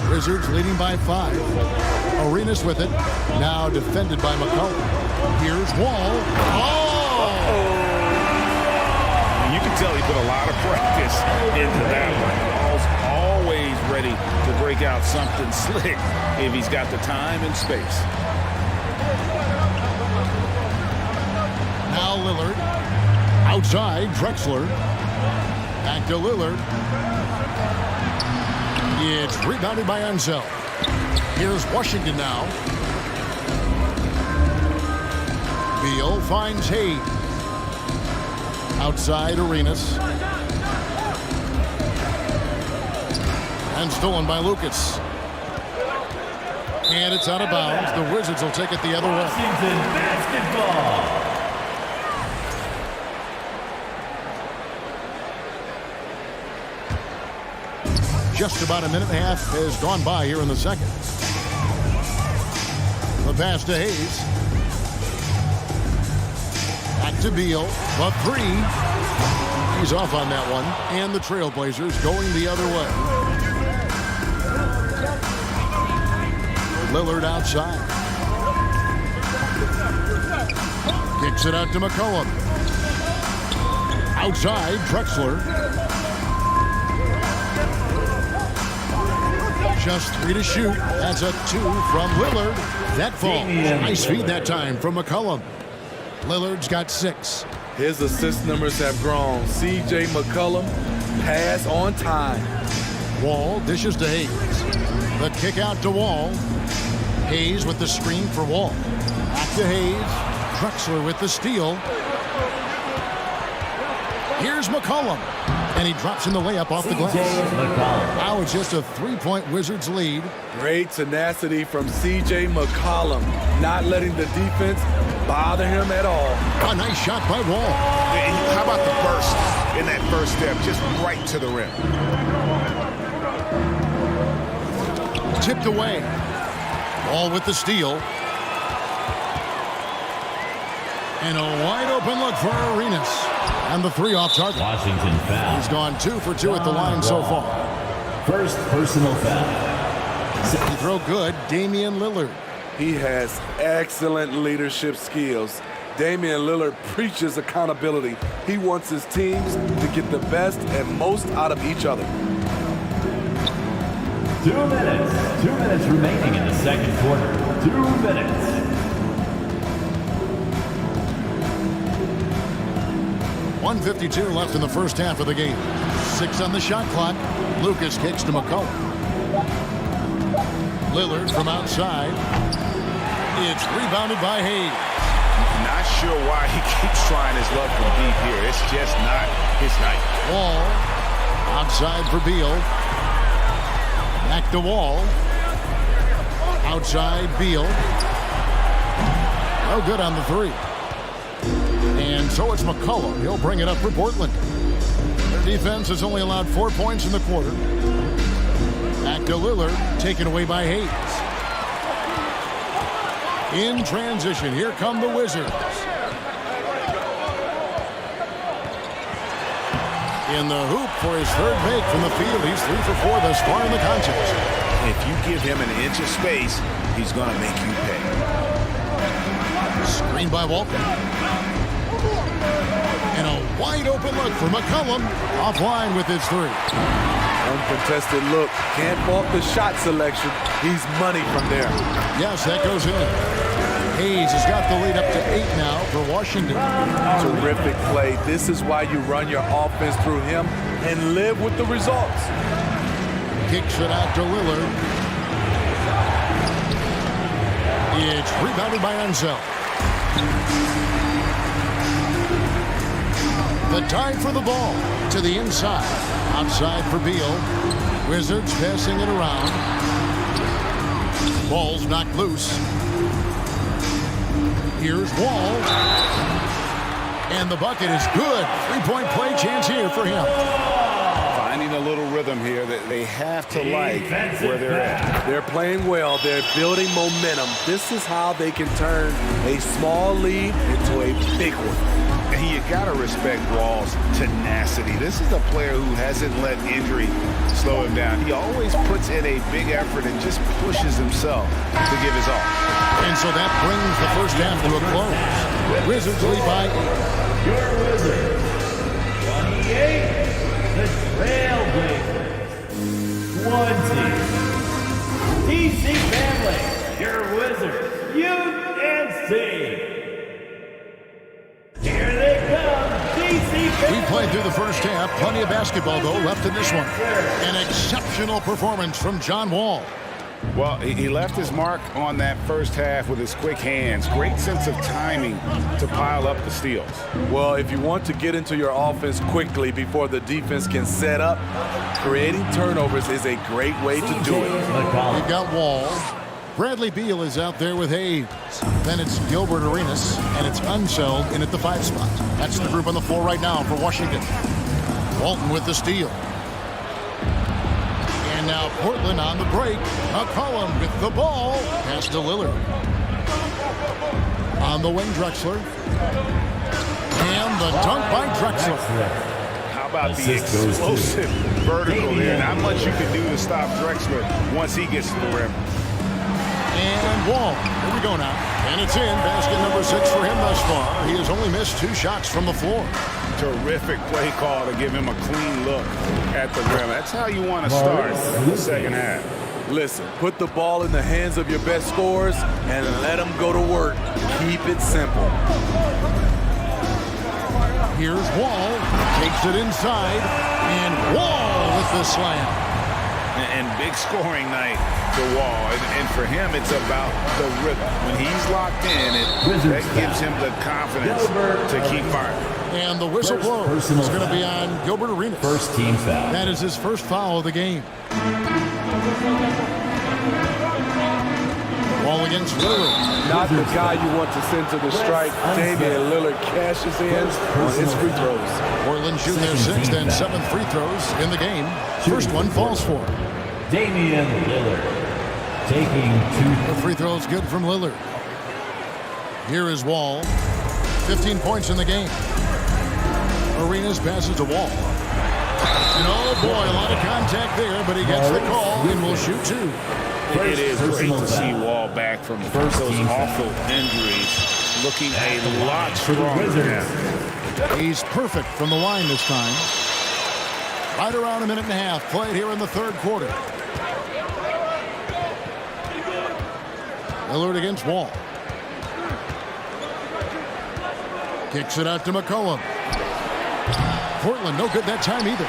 Wizards leading by 5. Arenas with it. Now defended by McCollum. Here's Wall. You can tell he put a lot of practice into that one. Wall's always ready to break out something slick if he's got the time and space. Now Lillard. Outside, Drexler. Back to Lillard. It's rebounded by Unseld. Here's Washington now. Beal finds Hayes. Outside Arenas. And stolen by Lucas. And it's out of bounds. The Wizards will take it the other way. Washington basketball. Just about a minute and a half has gone by here in the second. The pass to Hayes. Back to Beal. The 3. He's off on that one. And the Trailblazers going the other way. Lillard outside. Kicks it out to McCollum. Outside, Drexler. Just 3 to shoot. That's a 2 from Lillard. That falls. Nice feed that time from McCollum. Lillard's got 6. His assist numbers have grown. C.J. McCollum, pass on time. Wall dishes to Hayes. The kick out to Wall. Hayes with the screen for Wall. Back to Hayes. Drexler with the steal. Here's McCollum. And he drops in the layup off the glass. Now it's just a 3-point Wizards lead. Great tenacity from C.J. McCollum. Not letting the defense bother him at all. A nice shot by Wall. How about the burst in that first step? Just right to the rim. Tipped away. Wall with the steal. And a wide open look for Arenas. And the 3 off target. Washington foul. He's gone 2 for 2 at the line so far. First personal foul. Second throw good, Damian Lillard. He has excellent leadership skills. Damian Lillard preaches accountability. He wants his teams to get the best and most out of each other. 2 minutes. 2 minutes remaining in the second quarter. 2 minutes. .152 left in the first half of the game. 6 on the shot clock. Lucas kicks to McCollum. Lillard from outside. It's rebounded by Hayes. Not sure why he keeps trying his luck from deep here. It's just not his night. Wall. Outside for Beal. Back to Wall. Outside Beal. No good on the 3. And so it's McCollum. He'll bring it up for Portland. Their defense has only allowed 4 points in the quarter. Back to Lillard, taken away by Hayes. In transition, here come the Wizards. In the hoop for his 3rd make from the field. He's 3 for 4 thus far in the contest. If you give him an inch of space, he's going to make you pay. Screen by Walton. And a wide open look for McCollum. Offline with his 3. Uncontested look. Can't fault the shot selection. He's money from there. Yes, that goes in. Hayes has got the lead up to 8 now for Washington. Terrific play. This is why you run your offense through him and live with the results. Kicks it out to Lillard. It's rebounded by Unseld. The time for the ball to the inside. Outside for Beal. Wizards passing it around. Ball's knocked loose. Here's Wall. And the bucket is good. 3-point play chance here for him. Finding a little rhythm here that they have to like where they're at. They're playing well. They're building momentum. This is how they can turn a small lead into a big one. And you got to respect Wall's tenacity. This is a player who hasn't let injury slow him down. He always puts in a big effort and just pushes himself to give his all. And so that brings the first half to a close. Wizards lead by 8. Your Wizards, 28. The Trailblazers, 20. DC family, your Wizards, UNC. Here they come, DC family. We played through the first half. Plenty of basketball, though, left in this one. An exceptional performance from John Wall. Well, he left his mark on that first half with his quick hands. Great sense of timing to pile up the steals. Well, if you want to get into your offense quickly before the defense can set up, creating turnovers is a great way to do it. We've got Wall. Bradley Beal is out there with Hayes. Then it's Gilbert Arenas, and it's Unseld in at the 5 spot. That's the group on the floor right now for Washington. Walton with the steal. And now Portland on the break. McCollum with the ball. Pass to Lillard. On the wing, Drexler. And the dunk by Drexler. How about the explosive vertical there? Not much you can do to stop Drexler once he gets to the rim. And Wall. Here we go now. And it's in. Basket number 6 for him thus far. He has only missed 2 shots from the floor. Terrific play call to give him a clean look at the rim. That's how you want to start the second half. Listen, put the ball in the hands of your best scorers and let them go to work. Keep it simple. Here's Wall. Takes it inside. And Wall with the slam. And big scoring night for Wall. And for him, it's about the rhythm. When he's locked in, that gives him the confidence to keep firing. And the whistle blows. It's going to be on Gilbert Arenas. First team foul. That is his first foul of the game. Wall against Lillard. Not the guy you want to send to the strike. Damian Lillard cashes in on his free throws. Portland shooting their 6th and 7th free throws in the game. First one falls for him. Damian Lillard taking 2. The free throw is good from Lillard. Here is Wall. 15 points in the game. Arenas passes to Wall. And oh boy, a lot of contact there, but he gets the call and will shoot 2. It is great to see Wall back from those awful injuries, looking a lot stronger now. He's perfect from the line this time. Right around a minute and a half played here in the third quarter. Lillard against Wall. Kicks it out to McCollum. Portland, no good that time either.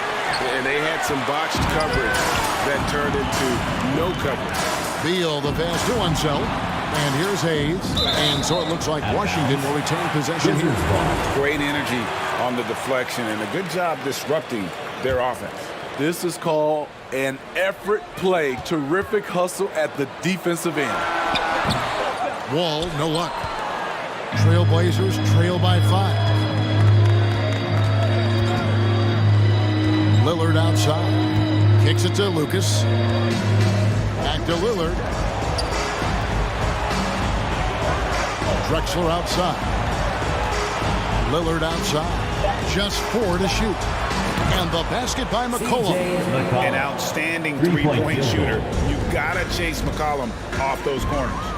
And they had some botched coverage that turned into no coverage. Beal, the pass to Unseld. And here's Hayes. And so it looks like Washington will retain possession here. Great energy on the deflection and a good job disrupting their offense. This is called an effort play. Terrific hustle at the defensive end. Wall, no luck. Trailblazers trail by 5. Lillard outside. Kicks it to Lucas. Back to Lillard. Drexler outside. Lillard outside. Just 4 to shoot. And the basket by McCollum. An outstanding three-point shooter. You've got to chase McCollum off those corners.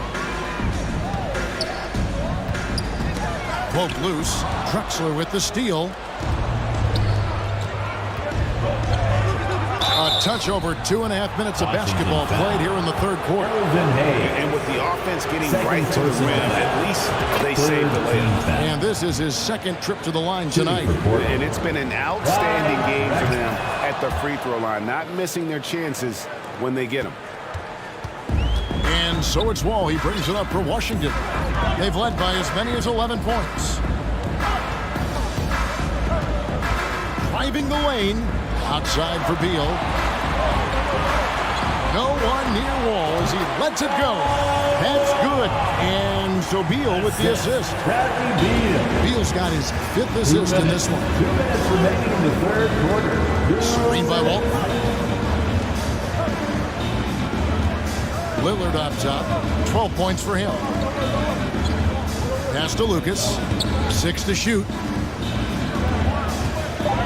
Broke loose. Drexler with the steal. A touch over 2.5 minutes of basketball played here in the third quarter. And with the offense getting right to the rim, at least they saved the layup. And this is his 2nd trip to the line tonight. And it's been an outstanding game for them at the free throw line, not missing their chances when they get them. And so it's Wall. He brings it up for Washington. They've led by as many as 11 points. Driving the lane. Outside for Beal. No one near Wall as he lets it go. That's good. And so Beal with the assist. Beal's got his 5th assist in this one. 2 minutes remaining in the third quarter. Screen by Wall. Lillard up top. 12 points for him. Pass to Lucas. 6 to shoot.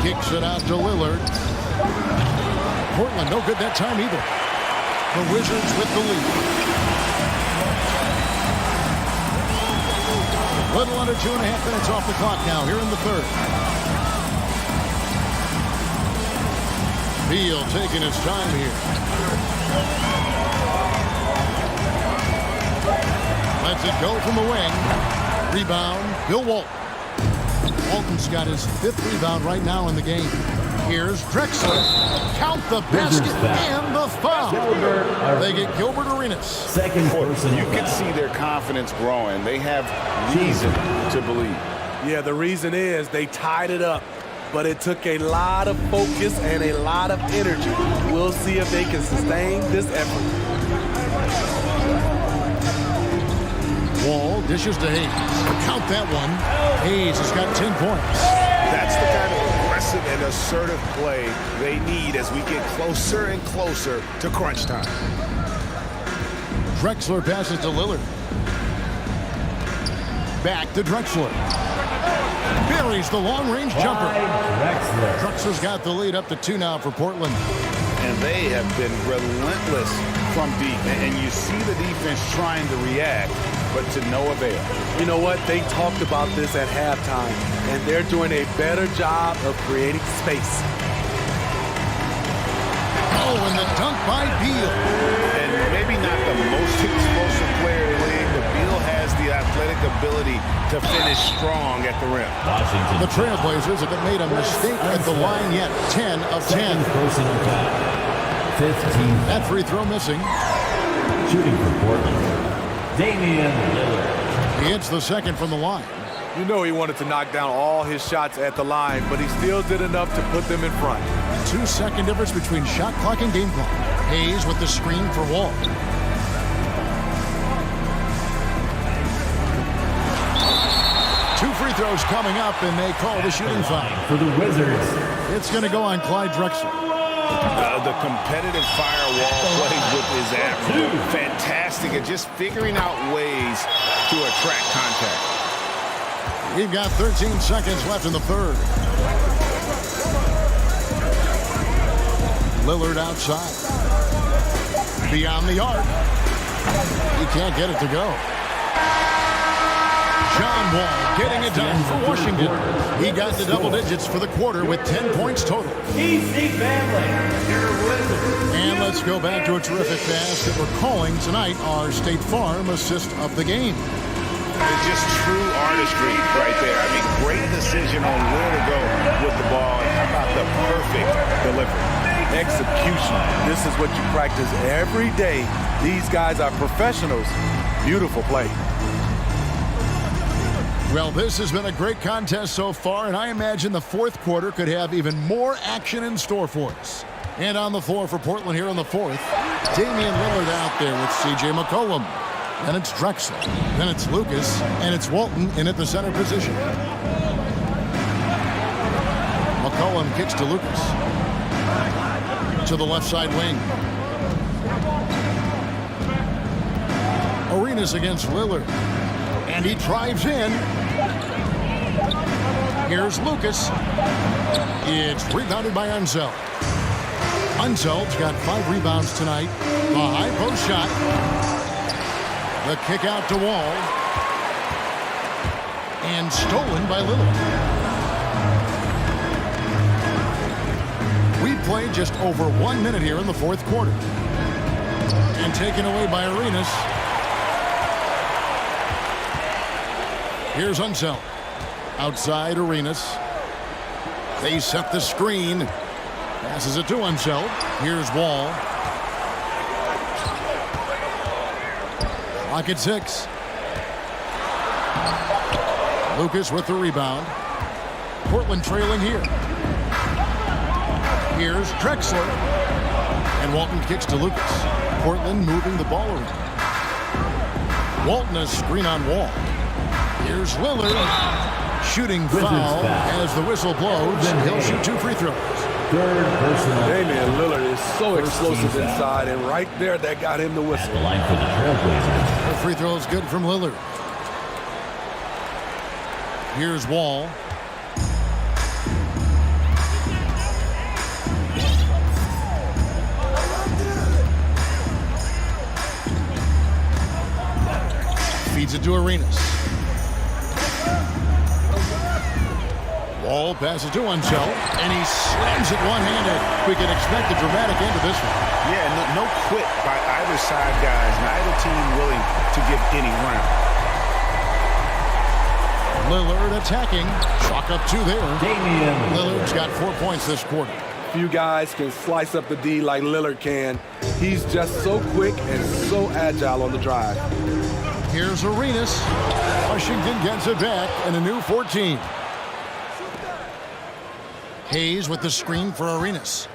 Kicks it out to Lillard. Portland no good that time either. The Wizards with the lead. Little under 2.5 minutes off the clock now here in the third. Beal taking his time here. Lets it go from the wing. Rebound, Bill Walton. Walton's got his 5th rebound right now in the game. Here's Drexler. Count the basket and the foul. They get Gilbert Arenas. Second person. You can see their confidence growing. They have reason to believe. Yeah, the reason is they tied it up, but it took a lot of focus and a lot of energy. We'll see if they can sustain this effort. Wall dishes to Hayes. Count that one. Hayes has got 10 points. That's the kind of aggressive and assertive play they need as we get closer and closer to crunch time. Drexler passes to Lillard. Back to Drexler. Buries the long-range jumper. Drexler's got the lead up to 2 now for Portland. And they have been relentless from deep. And you see the defense trying to react, but to no avail. You know what? They talked about this at halftime, and they're doing a better job of creating space. Oh, and the dunk by Beal. And maybe not the most explosive player in the league, but Beal has the athletic ability to finish strong at the rim. Washington. The Trailblazers haven't made a mistake at the line yet. 10 of 10. Personal foul. 15. That free throw missing. Shooting for Portland. Damian Lillard. He hits the second from the line. You know he wanted to knock down all his shots at the line, but he still did enough to put them in front. 2-second difference between shot clock and game clock. Hayes with the screen for Wall. Two free throws coming up, and they call the shooting foul. For the Wizards. It's going to go on Clyde Drexler. The competitive firewall plays with his average. Fantastic at just figuring out ways to attract contact. We've got 13 seconds left in the third. Lillard outside. Beyond the arc. He can't get it to go. John Wall getting it done for Washington. He got the double digits for the quarter with 10 points total. DC family, your Wizards. And let's go back to a terrific pass that we're calling tonight our State Farm assist of the game. It's just true artistry right there. I mean, great decision on where to go with the ball. And how about the perfect delivery? Execution. This is what you practice every day. These guys are professionals. Beautiful play. Well, this has been a great contest so far, and I imagine the fourth quarter could have even more action in store for us. And on the floor for Portland here in the fourth, Damian Lillard out there with C.J. McCollum. Then it's Drexler. Then it's Lucas. And it's Walton in at the center position. McCollum kicks to Lucas. To the left side wing. Arenas against Lillard. And he drives in. Here's Lucas. It's rebounded by Unseld. Unseld's got 5 rebounds tonight. The high post shot. The kick out to Wall. And stolen by Lillard. We played just over 1 minute here in the fourth quarter. And taken away by Arenas. Here's Unseld. Outside Arenas. They set the screen. Passes it to Unseld. Here's Wall. Clock at 6. Lucas with the rebound. Portland trailing here. Here's Drexler. And Walton kicks to Lucas. Portland moving the ball around. Walton a screen on Wall. Here's Lillard. Shooting foul as the whistle blows. He'll shoot 2 free throws. Third personal. Damian Lillard is so explosive inside, and right there, that got him the whistle. The line for the Trailblazers. The free throw is good from Lillard. Here's Wall. Feeds it to Arenas. Wall passes to Unseld, and he slams it one-handed. We can expect a dramatic end to this one. Yeah, no quit by either side, guys. Neither team willing to give any round. Lillard attacking. Chalk up 2 there. Lillard's got 4 points this quarter. Few guys can slice up the D like Lillard can. He's just so quick and so agile on the drive. Here's Arenas. Washington gets it back and a new 14. Hayes with the screen for Arenas.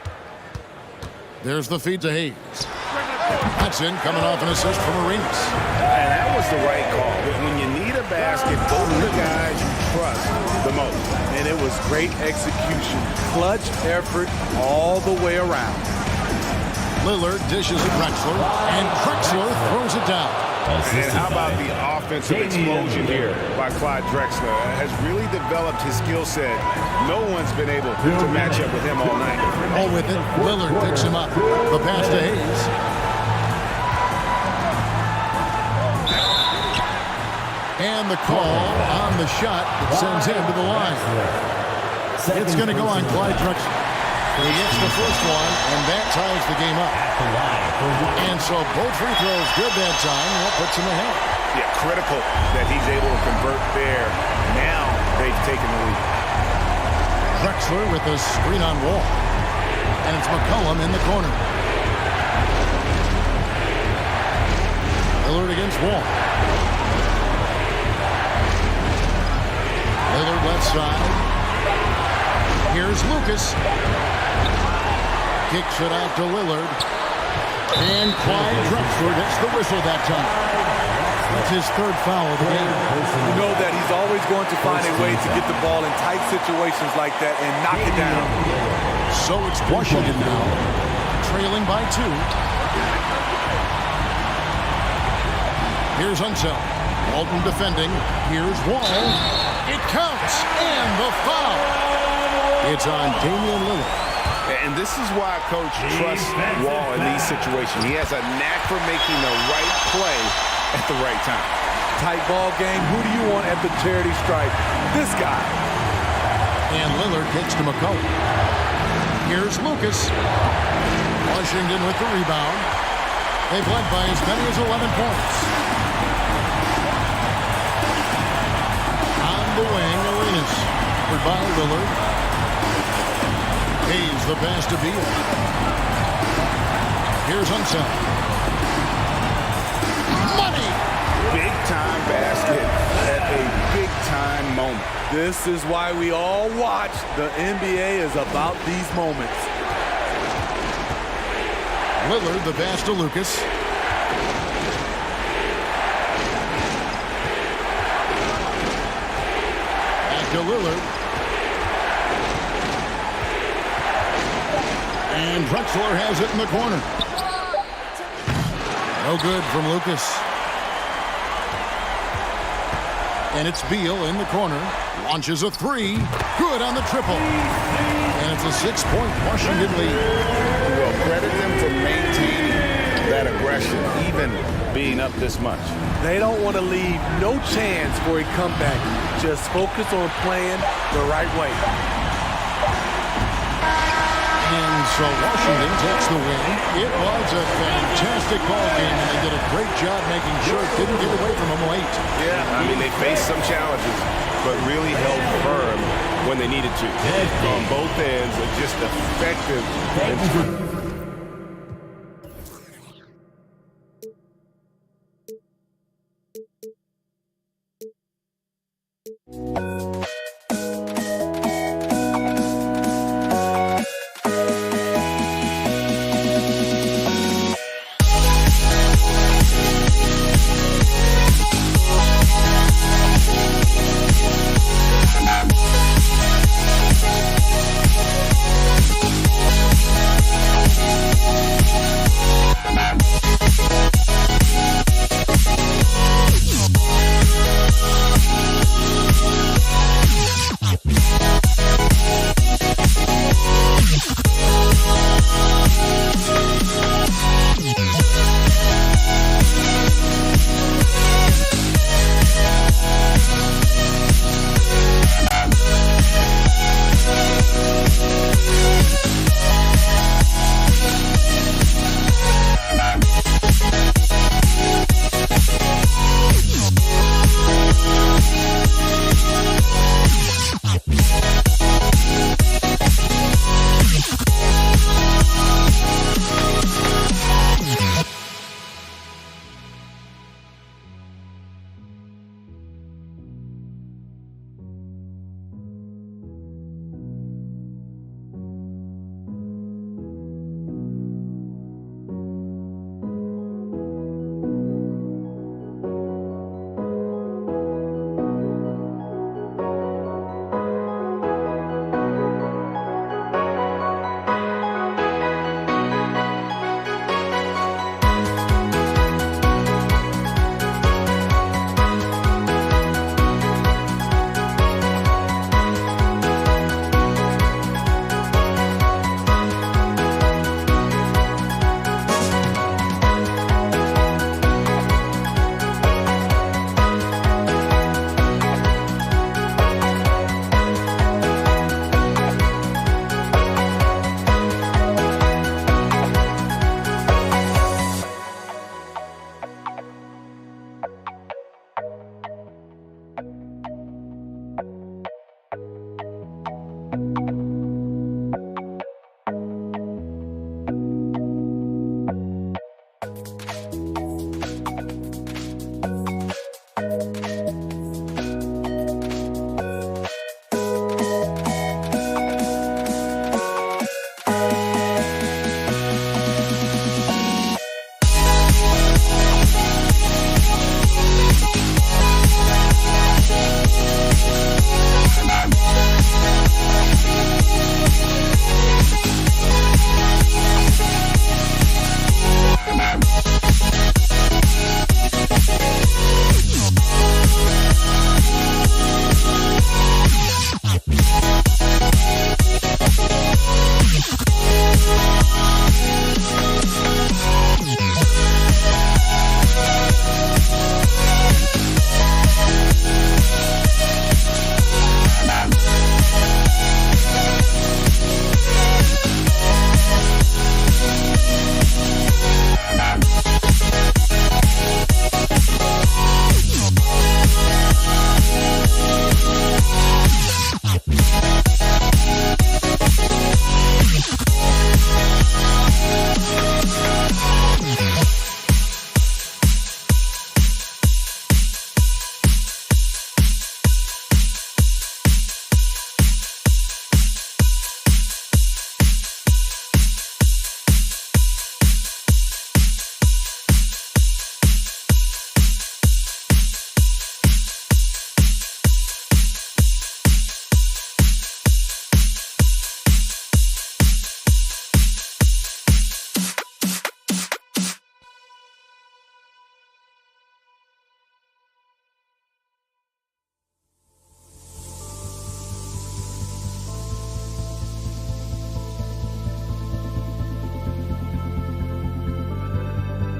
There's the feed to Hayes. That's in, coming off an assist from Arenas. And that was the right call. When you need a basket, go to the guys you trust the most. And it was great execution. Clutch effort all the way around. Lillard dishes at Drexler, and Drexler throws it down. And how about the offensive explosion here by Clyde Drexler? Has really developed his skill set. No one's been able to match up with him all night. All with it, Lillard picks him up. The pass to Hayes. And the call on the shot that sends him to the line. It's going to go on Clyde Drexler. He gets the first one, and that ties the game up. And so both free throws good that time. That puts him ahead. Yeah, critical that he's able to convert there. Now they've taken the lead. Drexler with a screen on Wall. And it's McCollum in the corner. Lillard against Wall. Lillard left side. Here's Lucas. Kicks it out to Lillard. And Clyde Drexler gets the whistle that time. That's his 3rd foul of the game. You know that he's always going to find a way to get the ball in tight situations like that and knock it down. So it's Washington now, trailing by 2. Here's Unseld. Walton defending. Here's Wall. It counts. And the foul. It's on Damian Lillard. And this is why Coach trusts Wall in these situations. He has a knack for making the right play at the right time. Tight ball game. Who do you want at the charity stripe? This guy. And Lillard kicks to McCollum. Here's Lucas. Washington with the rebound. They've led by as many as 11 points. On the wing, Arenas. By Lillard. Hayes the pass to Beal. Here's Unseld. Money! Big time basket at a big time moment. This is why we all watch. The NBA is about these moments. Lillard the pass to Lucas. Back to Lillard. And Drexler has it in the corner. No good from Lucas. And it's Beal in the corner. Launches a 3. Good on the triple. And it's a 6-point Washington lead. Well, credit them for maintaining that aggression, even being up this much. They don't want to leave no chance for a comeback. Just focus on playing the right way. And so Washington takes the win. It was a fantastic ball game, and they did a great job making sure it didn't get away from them late. Yeah, I mean, they faced some challenges, but really held firm when they needed to. On both ends, just effective.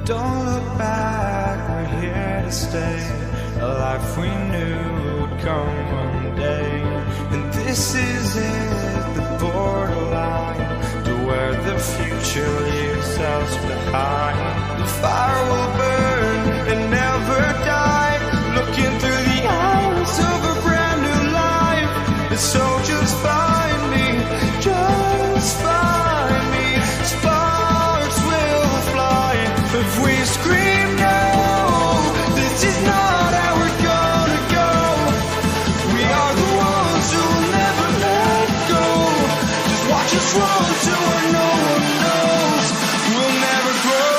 Don't look back, we're here to stay. A life we knew would come one day. And this is it, the borderline to where the future leaves us behind. The fire will burn and never die, looking through the eyes of a brand new life. And so just find me, just find me. Sparks will fly if we scream no. This is not how we're gonna go. We are the ones who will never let go. Just watch us run to where no one knows. We'll never grow.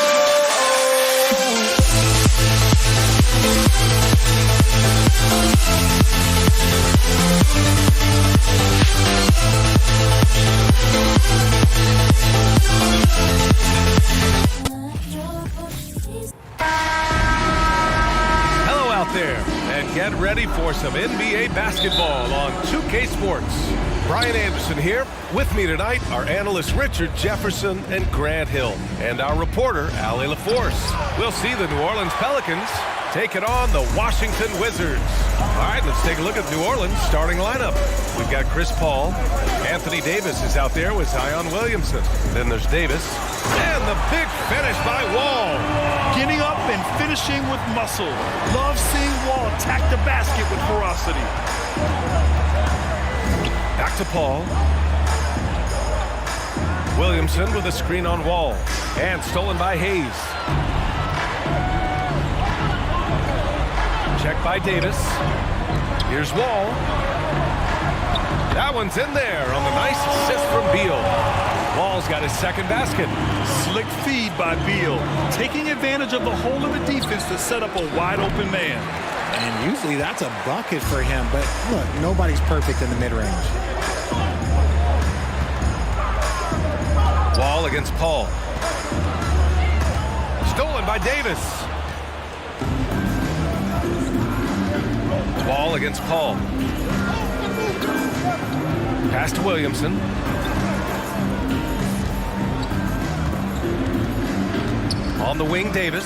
Hello out there, and get ready for some NBA basketball on 2K Sports. Brian Anderson here. With me tonight are analysts Richard Jefferson and Grant Hill, and our reporter, Allie LaForce. We'll see the New Orleans Pelicans taking on the Washington Wizards. All right, let's take a look at New Orleans' starting lineup. We've got Chris Paul. Anthony Davis is out there with Zion Williamson. Then there's Davis. And the big finish by Wall. Getting up and finishing with muscle. Love seeing Wall attack the basket with ferocity. Back to Paul. Williamson with a screen on Wall. And stolen by Hayes. Check by Davis. Here's Wall. That one's in there on the nice assist from Beal. Wall's got his second basket. Slick feed by Beal, taking advantage of the hole of the defense to set up a wide open man. And usually that's a bucket for him, but look, nobody's perfect in the mid-range. Wall against Paul. Stolen by Davis. Wall against Paul. Pass to Williamson. On the wing, Davis.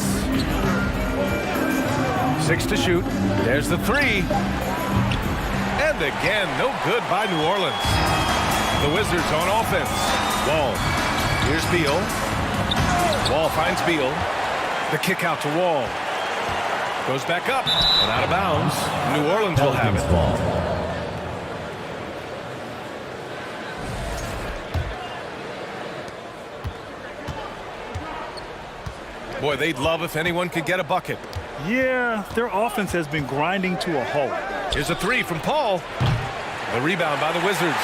6 to shoot. There's the three. And again, no good by New Orleans. The Wizards on offense. Wall. Here's Beal. Wall finds Beal. The kick out to Wall. Goes back up and out of bounds. New Orleans will have it. Boy, they'd love if anyone could get a bucket. Yeah, their offense has been grinding to a halt. Here's a three from Paul. The rebound by the Wizards.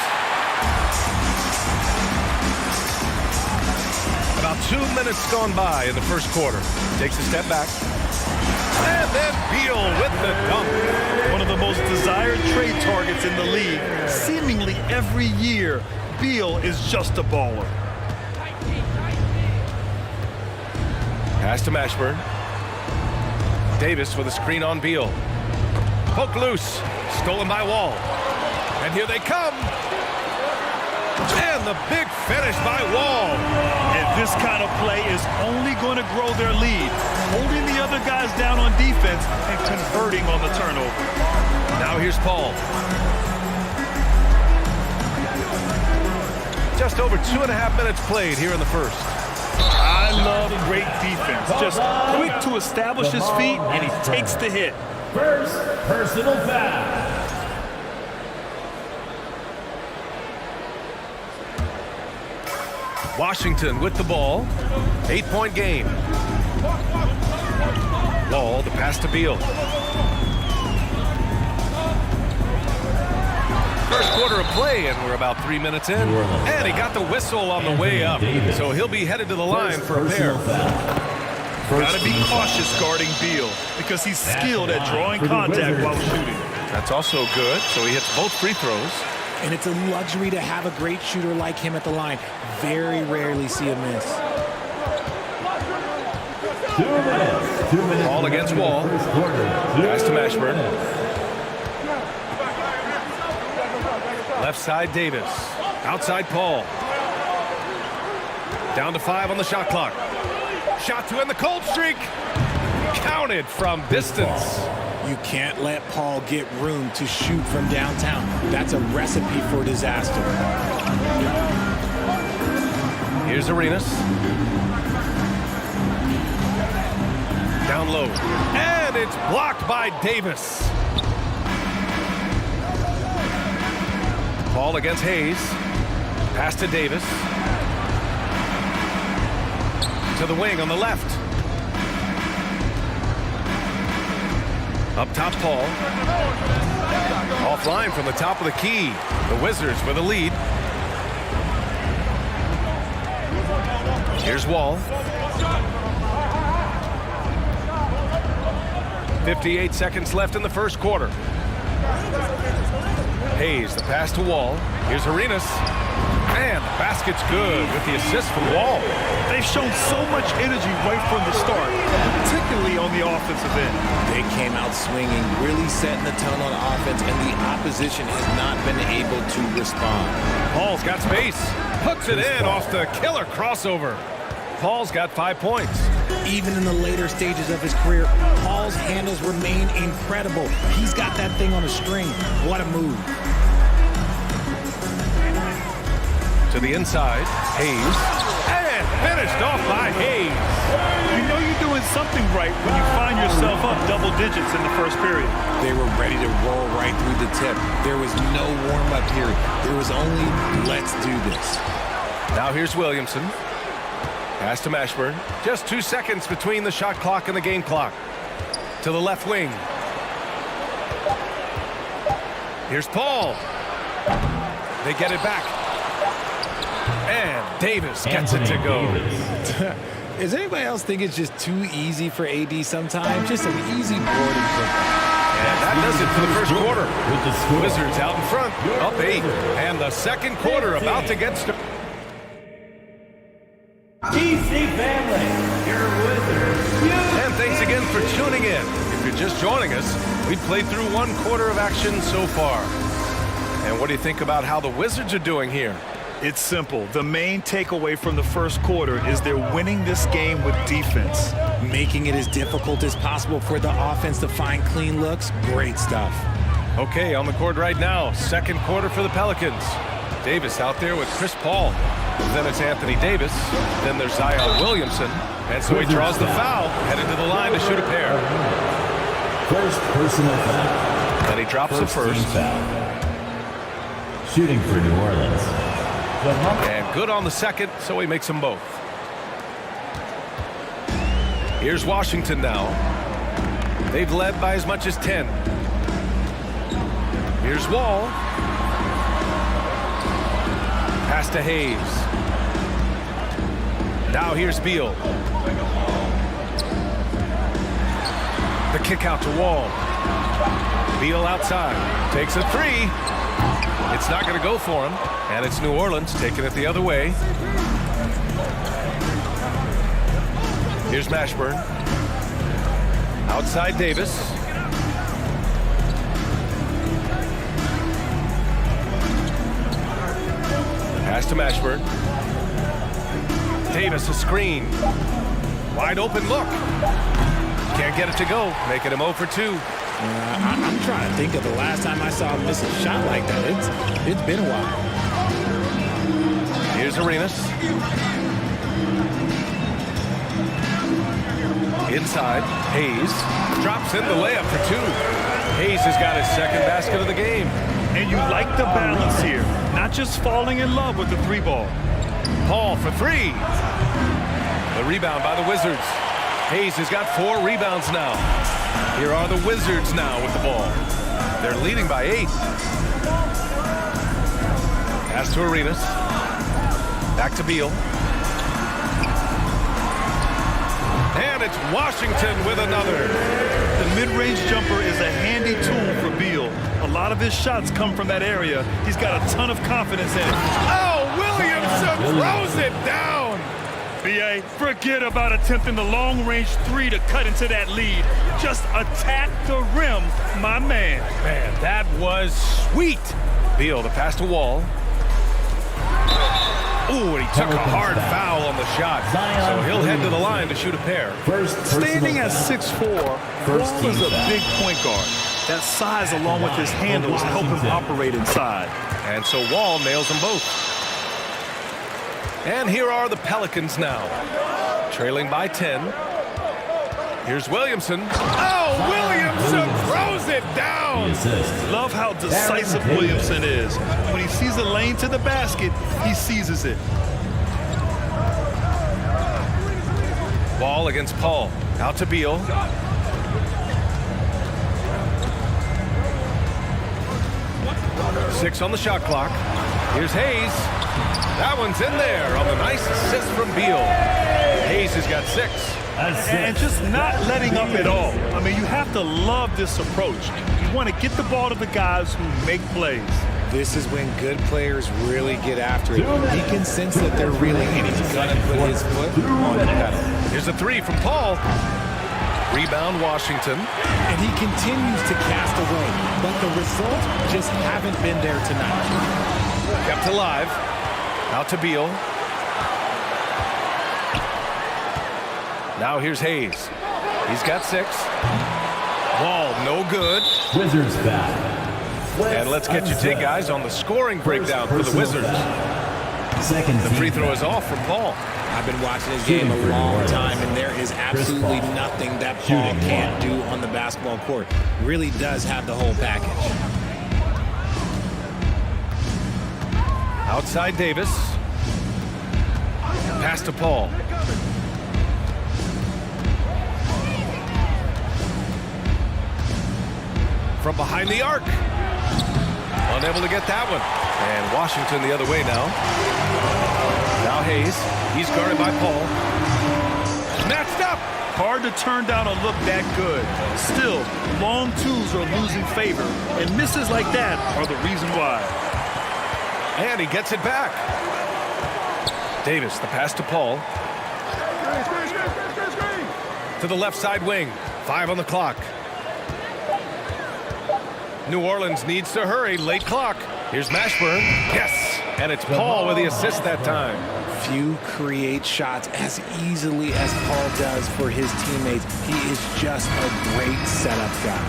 About 2 minutes gone by in the first quarter. Takes a step back. And then Beal with the dunk. One of the most desired trade targets in the league. Seemingly every year, Beal is just a baller. Pass to Mashburn. Davis with a screen on Beal. Poke loose. Stolen by Wall. And here they come. And the big finish by Wall. And this kind of play is only going to grow their lead. Holding the other guys down on defense and converting on the turnover. Now here's Paul. Just over 2.5 minutes played here in the first. I love great defense. Just quick to establish his feet, and he takes the hit. First personal foul. Washington with the ball. 8-point game. Wall, the pass to Beal. First quarter of play, and we're about 3 minutes in. And he got the whistle on the way up. So he'll be headed to the line for a pair. Got to be cautious guarding Beal because he's skilled at drawing contact while shooting. That's also good. So he hits both free throws. And it's a luxury to have a great shooter like him at the line. Very rarely see a miss. 2 minutes. 2 minutes. Ball against Wall. Pass to Mashburn. Left side, Davis. Outside, Paul. Down to 5 on the shot clock. shot to end the cold streak. Counted from distance. You can't let Paul get room to shoot from downtown. That's a recipe for disaster. Here's Arenas. Down low. And it's blocked by Davis. Paul against Hayes. Pass to Davis. To the wing on the left. Up top, Paul. Offline from the top of the key. The Wizards with a lead. Here's Wall. 58 seconds left in the first quarter. Hayes, the pass to Wall. Here's Arenas. And the basket's good with the assist from Wall. They've shown so much energy right from the start, particularly on the offensive end. They came out swinging, really setting the tone on offense, and the opposition has not been able to respond. Paul's got space. Hooks it in off the killer crossover. Paul's got 5 points. Even in the later stages of his career, Paul's handles remain incredible. He's got that thing on a string. What a move. To the inside, Hayes. And finished off by Hayes. You know you're doing something right when you find yourself up double digits in the first period. They were ready to roll right through the tip. There was no warm-up period. There was only, let's do this. Now here's Williamson. Pass to Mashburn. Just 2 seconds between the shot clock and the game clock. To the left wing. Here's Paul. They get it back. And Davis gets it to go. Does anybody else think it's just too easy for AD sometimes? Just an easy boarding football. And that does it for the first quarter. Wizards out in front, up 8. And the second quarter about to get started. DC family, your Wizards. And thanks again for tuning in. If you're just joining us, we've played through 1 quarter of action so far. And what do you think about how the Wizards are doing here? It's simple. The main takeaway from the first quarter is they're winning this game with defense. Making it as difficult as possible for the offense to find clean looks. Great stuff. Okay, on the court right now, second quarter for the Pelicans. Davis out there with Chris Paul. Then it's Anthony Davis. Then there's Zion Williamson. And so he draws the foul, headed to the line to shoot a pair. First personal foul. Then he drops the first. Shooting for New Orleans. And good on the second, so he makes them both. Here's Washington now. They've led by as much as 10. Here's Wall. Pass to Hayes. Now here's Beal. The kick out to Wall. Beal outside. Takes a 3. It's not going to go for him. And it's New Orleans taking it the other way. Here's Mashburn. Outside Davis. Pass to Mashburn. Davis a screen. Wide open look. Can't get it to go. Making him 0 for 2. I'm trying to think of the last time I saw him miss a shot like that. It's been a while. Here's Arenas. Inside, Hayes drops in the layup for 2. Hayes has got his second basket of the game. And you like the balance here. Not just falling in love with the 3 ball. Paul for 3. The rebound by the Wizards. Hayes has got 4 rebounds now. Here are the Wizards now with the ball. They're leading by 8. Pass to Arenas. Back to Beal. And it's Washington with another. The mid-range jumper is a handy tool for Beal. A lot of his shots come from that area. He's got a ton of confidence in it. Oh, Williamson throws it down. B.A., forget about attempting the long-range 3 to cut into that lead. Just attack the rim, my man. Man, that was sweet. Beal, the pass to Wall. Ooh, and he took a hard foul on the shot. So he'll head to the line to shoot a pair. Standing at 6'4", Wall is a big point guard. That size, along with his handles, help him operate inside. And so Wall nails them both. And here are the Pelicans now, trailing by 10. Here's Williamson. Oh, Williamson throws it down. Love how decisive Williamson is. When he sees a lane to the basket, he seizes it. Ball against Paul. Out to Beal. Six on the shot clock. Here's Hayes. That one's in there on the nice assist from Beal. Hayes has got 6. And just not letting up at all. I mean, you have to love this approach. You want to get the ball to the guys who make plays. This is when good players really get after it. He can sense that they're reeling, and he's going to put his foot on the pedal. Here's a 3 from Paul. Rebound Washington. And he continues to cast away, but the results just haven't been there tonight. Kept alive. Out to Beal. Now here's Hayes. He's got 6. Ball no good. Wizards foul. And let's get your take, guys, on the scoring breakdown for the Wizards. The free throw is off from Paul. I've been watching this game a long time, and there is absolutely nothing that Paul can't do on the basketball court. Really does have the whole package. Outside Davis. Pass to Paul. From behind the arc. Unable to get that one. And Washington the other way now. Now Hayes. He's guarded by Paul. Matched up. Hard to turn down a look that good. Still, long twos are losing favor, and misses like that are the reason why. And he gets it back. Davis, the pass to Paul. To the left side wing. 5 on the clock. New Orleans needs to hurry. Late clock. Here's Mashburn. Yes! And it's Paul with the assist that time. Few create shots as easily as Paul does for his teammates. He is just a great setup guy.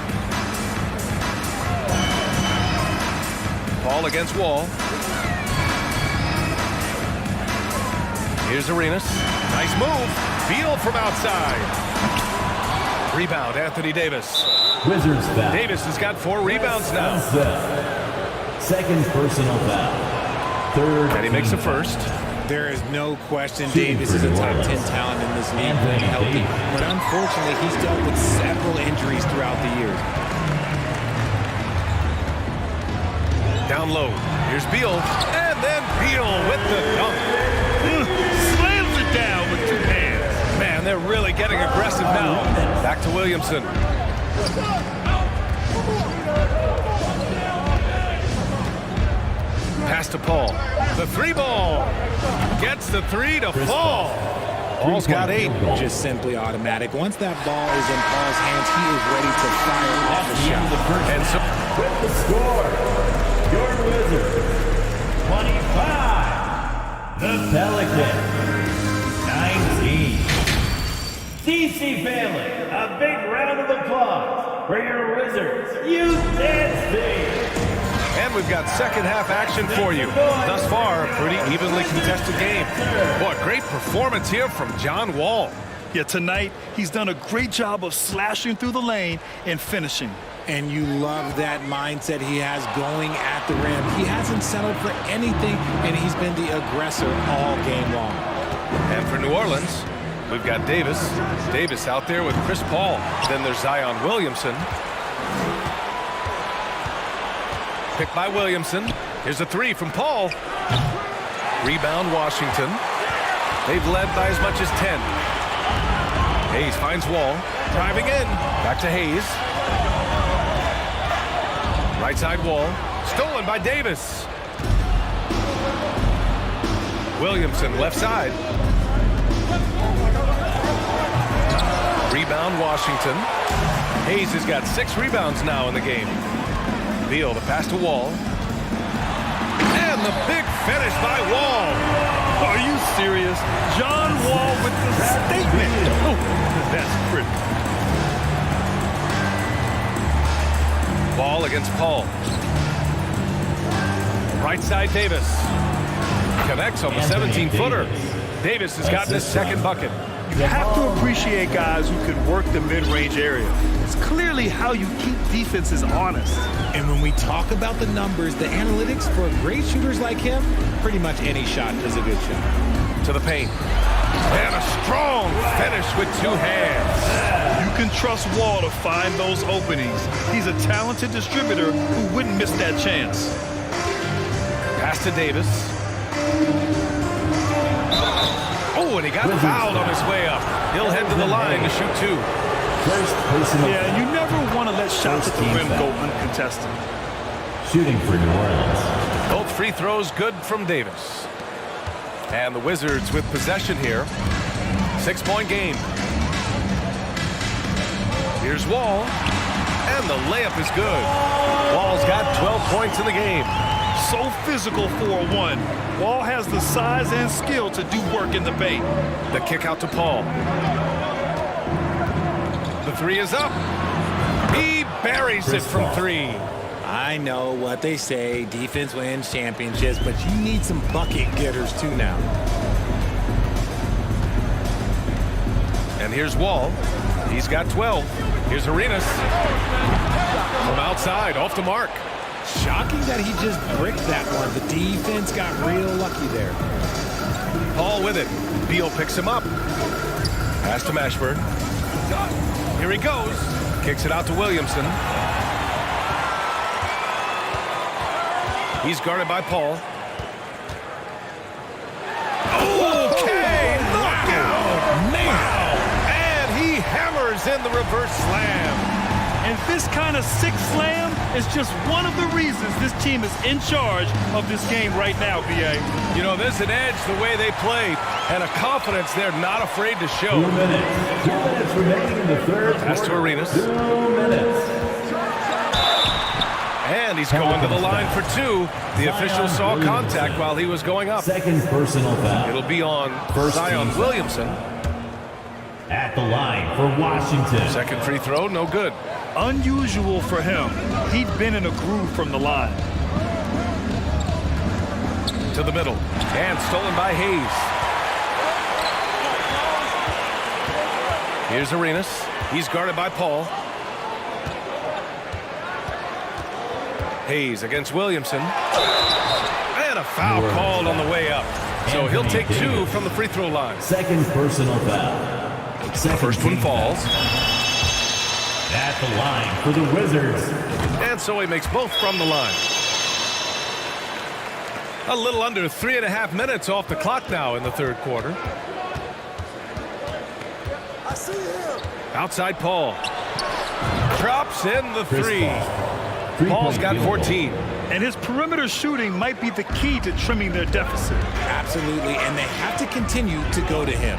Paul against Wall. Here's Arenas. Nice move. Beal from outside. Rebound, Anthony Davis. Wizards foul. Davis has got 4 rebounds now. Second personal foul. Third. And he makes the first. There is no question Davis is a top 10 talent in this league when healthy. But unfortunately, he's dealt with several injuries throughout the years. Down low. Here's Beal. And then Beal with the dunk. Slams it down with 2 hands. Man, they're really getting aggressive now. Back to Williamson. Pass to Paul. The 3 ball. Gets the 3 to fall. Paul's got 8. Just simply automatic. Once that ball is in Paul's hands, he is ready to fire off the shot. And so with the score, your Wizards 25. The Pelicans 19. DC family, a big round of applause for your Wizards. You dance team. And we've got second half action for you. Thus far, a pretty evenly contested game. Boy, great performance here from John Wall. Yeah, tonight, he's done a great job of slashing through the lane and finishing. And you love that mindset he has going at the rim. He hasn't settled for anything, and he's been the aggressor all game long. And for New Orleans, we've got Davis. Davis out there with Chris Paul. Then there's Zion Williamson. Picked by Williamson. Here's a 3 from Paul. Rebound Washington. They've led by as much as 10. Hayes finds Wall. Driving in. Back to Hayes. Right side Wall. Stolen by Davis. Williamson left side. Rebound Washington. Hayes has got 6 rebounds now in the game. Beal, the pass to Wall. And the big finish by Wall. serious. John Wall with the statement. Oh, that's pretty. Ball against Paul. Right side Davis. Connects on the 17-footer. Davis has gotten his second bucket. You have to appreciate guys who can work the mid-range area. It's clearly how you keep defenses honest. And when we talk about the numbers, the analytics for great shooters like him, pretty much any shot is a good shot. To the paint. And a strong finish with two hands. You can trust Wall to find those openings. He's a talented distributor who wouldn't miss that chance. Pass to Davis. Oh, and he got fouled on his way up. He'll head to the line to shoot two. Yeah, you never want to let shots at the rim go uncontested. Shooting for New Orleans. Both free throws good from Davis. And the Wizards with possession here. 6-point game. Here's Wall. And the layup is good. Wall's got 12 points in the game. So physical for a 1. Wall has the size and skill to do work in the paint. The kick out to Paul. The three is up. He buries it from three. I know what they say, defense wins championships, but you need some bucket getters too now. And here's Wall. He's got 12. Here's Arenas. From outside, off the mark. Shocking that he just bricked that one. The defense got real lucky there. Paul with it. Beal picks him up. Pass to Mashburn. Here he goes. Kicks it out to Williamson. He's guarded by Paul. Okay, knockout. Man. And he hammers in the reverse slam. And this kind of sick slam is just one of the reasons this team is in charge of this game right now, B.A. You know, there's an edge the way they played and a confidence they're not afraid to show. 2 minutes. 2 minutes remaining in the third quarter. Pass to Arenas. 2 minutes. And he's going to the line for two. The official saw contact while he was going up. Second personal foul. It'll be on Zion Williamson. At the line for Washington. Second free throw, no good. Unusual for him. He'd been in a groove from the line. To the middle. And stolen by Hayes. Here's Arenas. He's guarded by Paul. Hayes against Williamson. And a foul called on the way up. So he'll take two from the free throw line. Second personal foul. First one falls. At the line for the Wizards. And so he makes both from the line. A little under 3.5 minutes off the clock now in the third quarter. I see him. Outside Paul. Drops in the three. Paul's got 14. And his perimeter shooting might be the key to trimming their deficit. Absolutely, and they have to continue to go to him.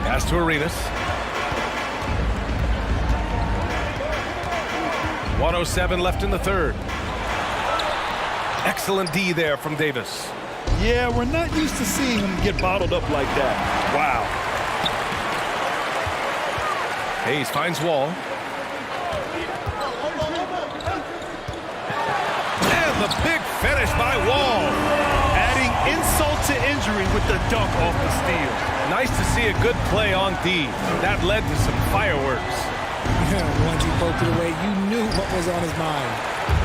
Pass to Arenas. 1:07 left in the third. Excellent D there from Davis. Yeah, we're not used to seeing him get bottled up like that. Wow. Hayes finds Wall. And the big finish by Wall. Adding insult to injury with the dunk off the steal. Nice to see a good play on D. That led to some fireworks. Once he poked it away, you knew what was on his mind.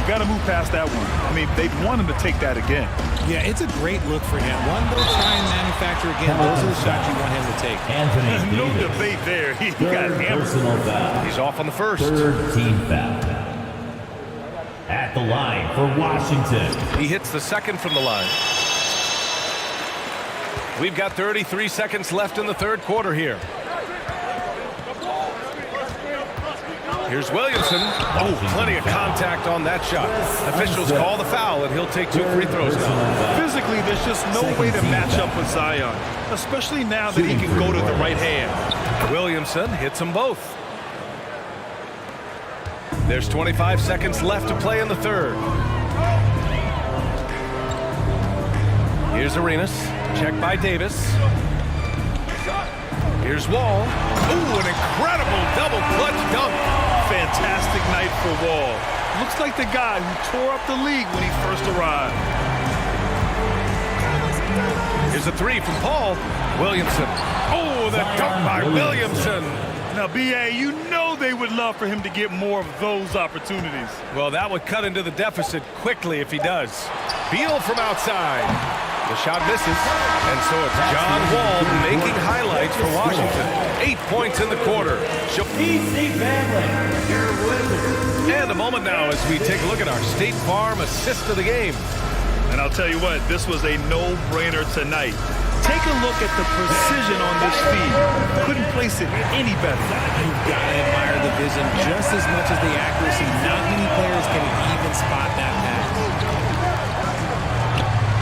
You got to move past that one. I mean, they'd want him to take that again. Yeah, it's a great look for him. One, they'll try and manufacture again. Those are the shots you want him to take. Anthony No Davis. debate there. He got Third hammered. personal foul. He's off on the first. Third team foul. At the line for Washington. He hits the second from the line. We've got 33 seconds left in the third quarter here. Here's Williamson. Oh, plenty of contact on that shot. Officials call the foul, and he'll take two free throws now. Physically, there's just no way to match up with Zion, especially now that he can go to the right hand. Williamson hits them both. There's 25 seconds left to play in the third. Here's Arenas. Check by Davis. Here's Wall. Ooh, an incredible double clutch dunk. Fantastic night for Wall. Looks like the guy who tore up the league when he first arrived. Here's a three from Paul. Williamson. Oh, the dunk by Williamson. Now, B.A., you know they would love for him to get more of those opportunities. Well, that would cut into the deficit quickly if he does. Beal from outside. The shot misses, and so it's John Wall making highlights for Washington. 8 points in the quarter. And a moment now as we take a look at our State Farm assist of the game. And I'll tell you what, this was a no-brainer tonight. Take a look at the precision on this feed. Couldn't place it any better. You've got to admire the vision just as much as the accuracy. Not many players can even spot that pass.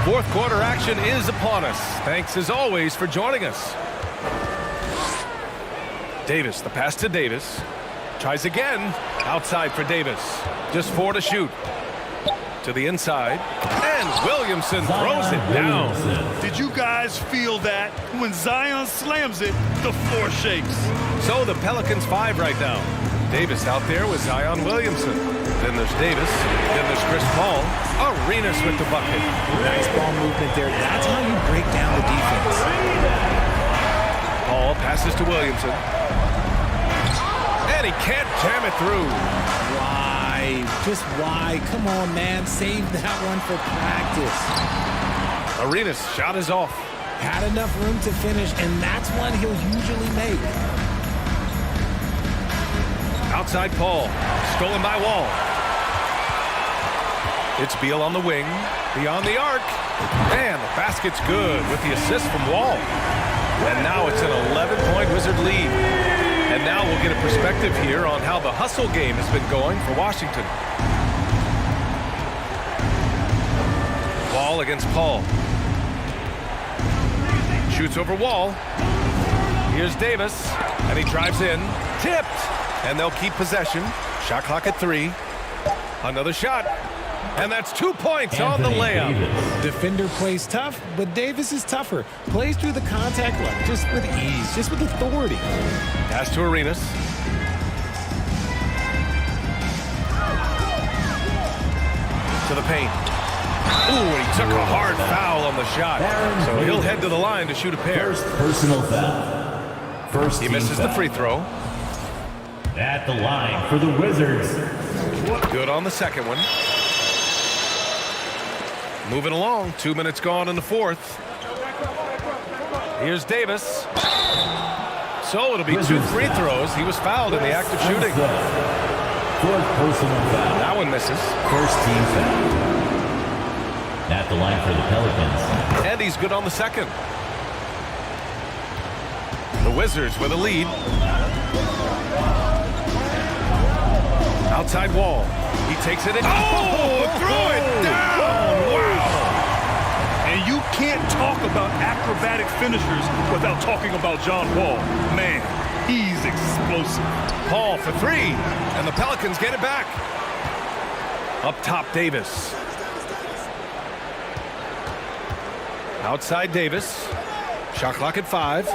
Fourth quarter action is upon us. Thanks as always for joining us. Davis, the pass to Davis. Tries again. Outside for Davis. Just 4 to shoot. To the inside. And Williamson throws it down. Did you guys feel that? When Zion slams it, the floor shakes. So the Pelicans 5 right now. Davis out there with Zion Williamson. Then there's Davis. Then there's Chris Paul. Arenas with the bucket. Nice ball movement there. That's how you break down the defense. Paul passes to Williamson. And he can't jam it through. Why? Just why? Come on, man. Save that one for practice. Arenas' shot is off. Had enough room to finish, and that's one he'll usually make. Outside Paul. Stolen by Wall. It's Beal on the wing. Beyond the arc. And the basket's good with the assist from Wall. And now it's an 11-point Wizard lead. And now we'll get a perspective here on how the hustle game has been going for Washington. Wall against Paul. Shoots over Wall. Here's Davis. And he drives in. Tipped. And they'll keep possession. Shot clock at 3. Another shot. And that's 2 points on the layup. Defender plays tough, but Davis is tougher. Plays through the contact line just with ease, just with authority. Pass to Arenas. To the paint. Ooh, and he took a hard foul on the shot. So he'll head to the line to shoot a pair. First personal foul. He misses the free throw. At the line for the Wizards. Good on the second one. Moving along, 2 minutes gone in the fourth. Here's Davis. So it'll be 2 free throws. He was fouled in the act of shooting. Fourth personal foul. That one misses. First team foul. At the line for the Pelicans. And he's good on the second. The Wizards with a lead. Outside Wall. He takes it in. Oh, threw it down. Wow. And you can't talk about acrobatic finishers without talking about John Wall. Man, he's explosive. Paul for 3. And the Pelicans get it back. Up top, Davis. Outside Davis. Shot clock at 5.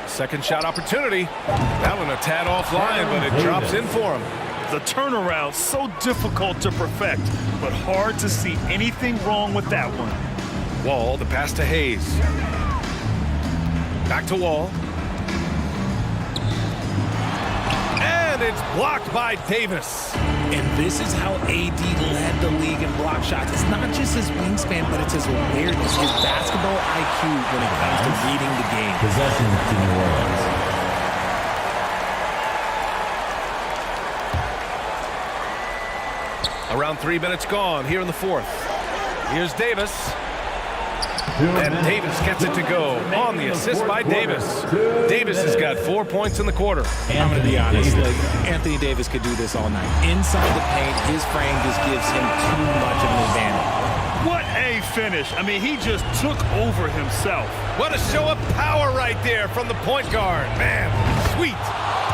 Second shot opportunity. That one a tad offline, but it drops in for him. The turnaround so difficult to perfect, but hard to see anything wrong with that one. Wall, the pass to Hayes. Back to Wall. And it's blocked by Davis. And this is how AD led the league in block shots. It's not just his wingspan, but it's his awareness, his basketball IQ when it comes to reading the game. Possession to New Orleans. Around 3 minutes gone here in the fourth. Here's Davis. And Davis gets it to go on the assist by Davis. Davis has got 4 points in the quarter. I'm going to be honest, Anthony Davis could do this all night. Inside the paint, his frame just gives him too much of an advantage. What a finish. I mean, he just took over himself. What a show of power right there from the point guard. Man, sweet.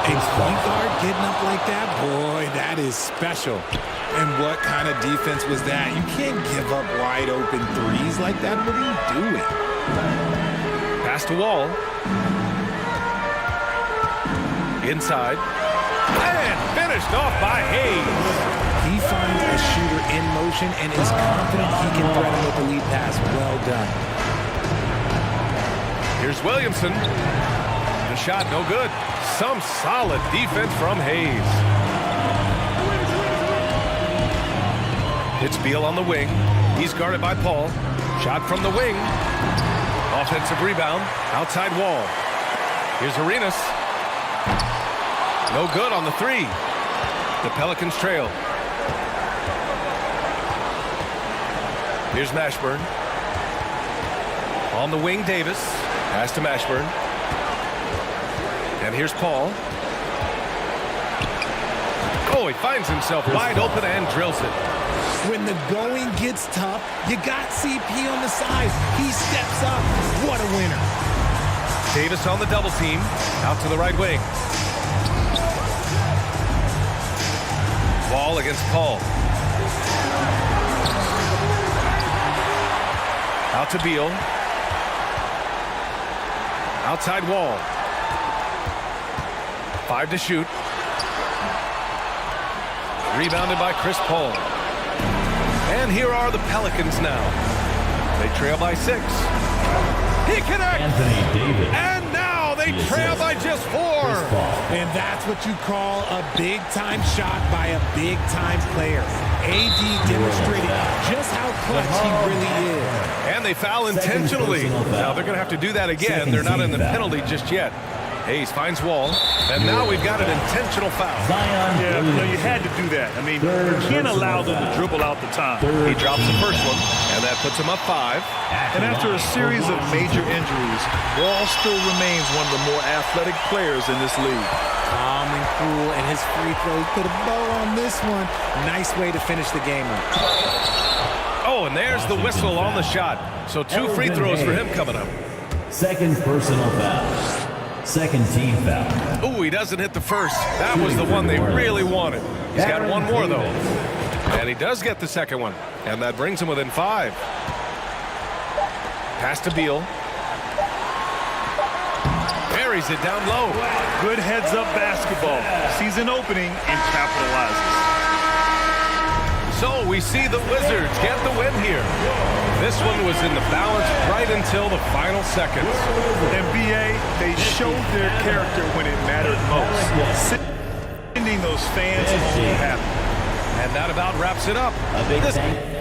A point guard getting up like that, boy, that is special. And what kind of defense was that? You can't give up wide open threes like that. What are you doing? Pass to Wall. Inside. And finished off by Hayes. He finds a shooter in motion and is confident he can thread him with the lead pass. Well done. Here's Williamson. The shot no good. Some solid defense from Hayes. It's Beal on the wing. He's guarded by Paul. Shot from the wing. Offensive rebound. Outside Wall. Here's Arenas. No good on the three. The Pelicans trail. Here's Mashburn. On the wing, Davis. Pass to Mashburn. And here's Paul. Oh, he finds himself wide open and drills it. When the going gets tough, you got CP on the side. He steps up. What a winner. Davis on the double team. Out to the right wing. Ball against Paul. Out to Beal. Outside Wall. 5 to shoot. Rebounded by Chris Paul. And here are the Pelicans now. They trail by 6. He connects. Anthony Davis. And now they trail by just 4. And that's what you call a big-time shot by a big-time player. AD demonstrated just how clutch he really is. And they foul intentionally. Now they're going to have to do that again. They're not in the penalty just yet. Hayes finds Wall, and now we've got an intentional foul. Yeah, you had to do that. I mean, you can't allow them to dribble out the time. He drops the first one, and that puts him up 5. And after a series of major injuries, Wall still remains one of the more athletic players in this league. Calm and cool, and his free throws put a bow on this one. Nice way to finish the game up. Oh, and there's the whistle on the shot. So 2 free throws for him coming up. Second personal foul. Second team foul. Oh, he doesn't hit the first. That was the one they really wanted. He's got one more, though. And he does get the second one. And that brings him within 5. Pass to Beal. Buries it down low. Good heads-up basketball. Sees an opening and capitalizes. So we see the Wizards get the win here. This one was in the balance right until the final seconds. NBA, they showed their character when it mattered most. Sending those fans home happy. And that about wraps it up. A big thank you.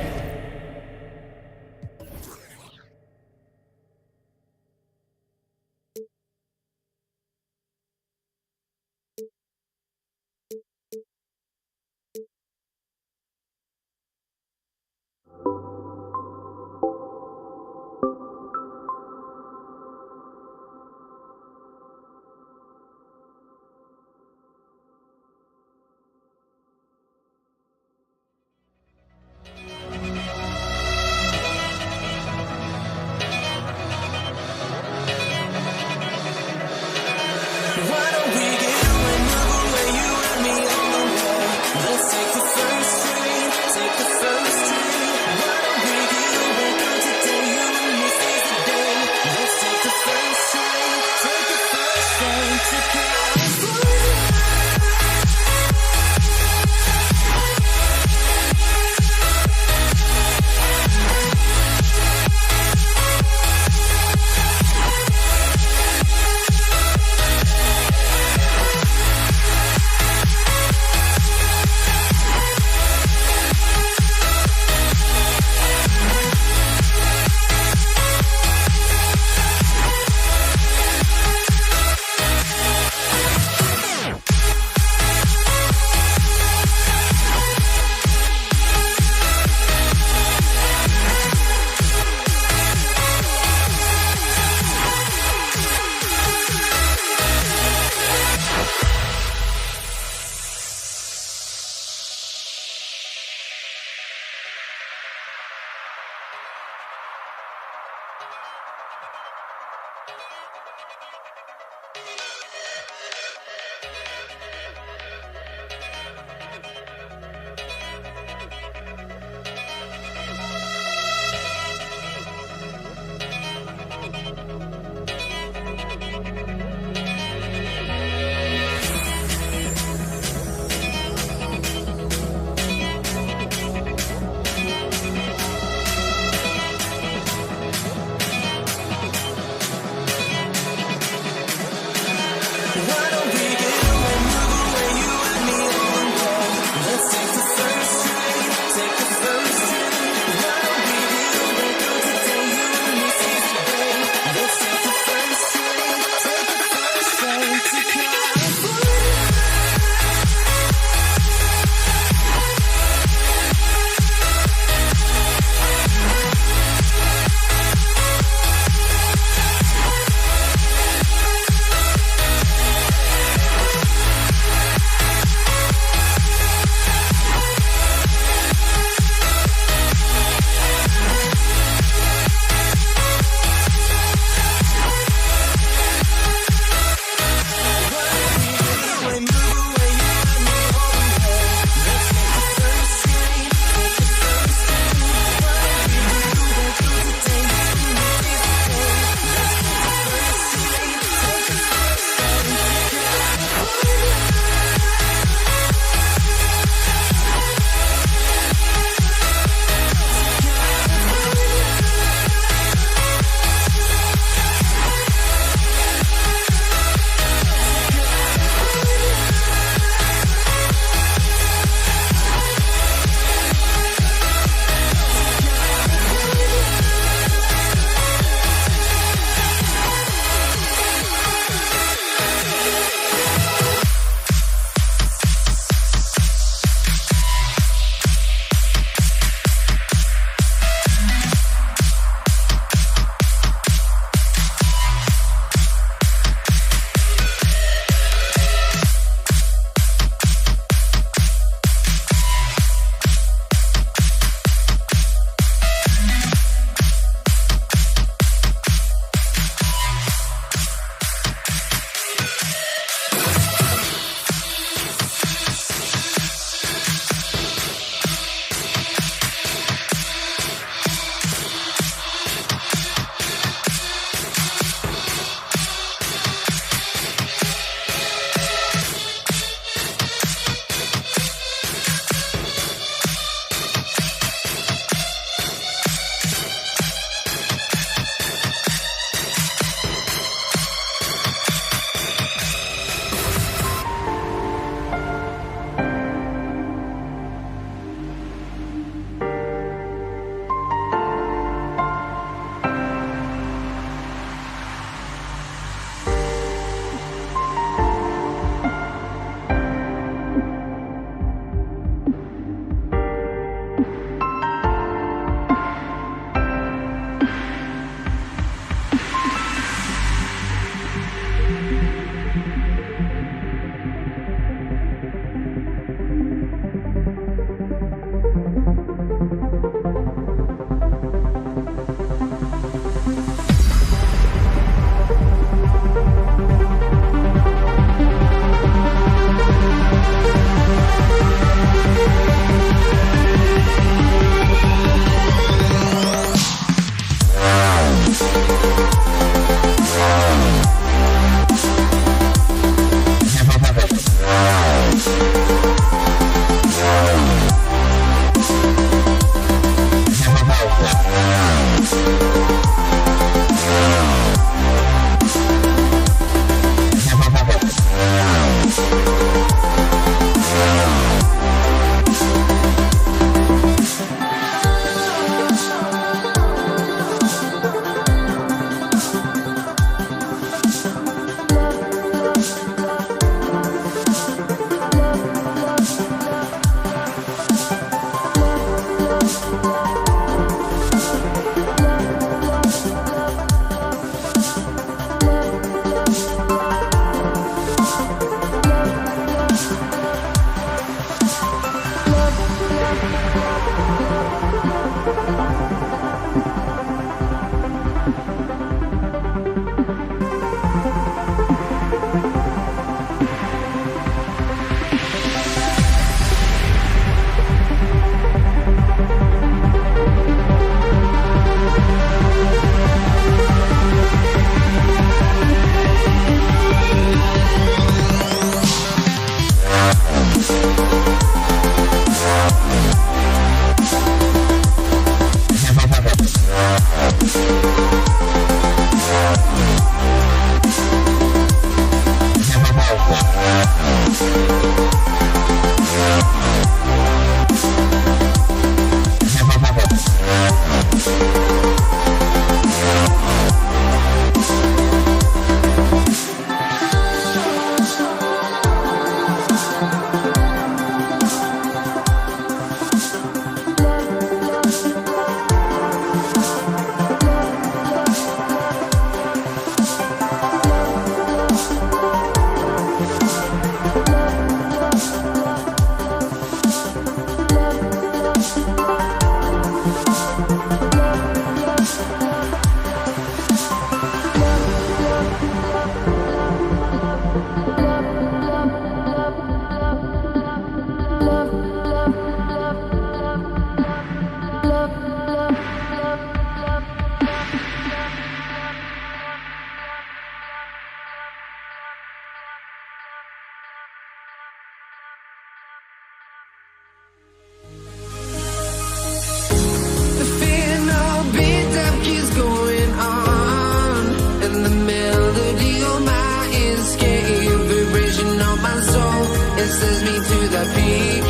the peak.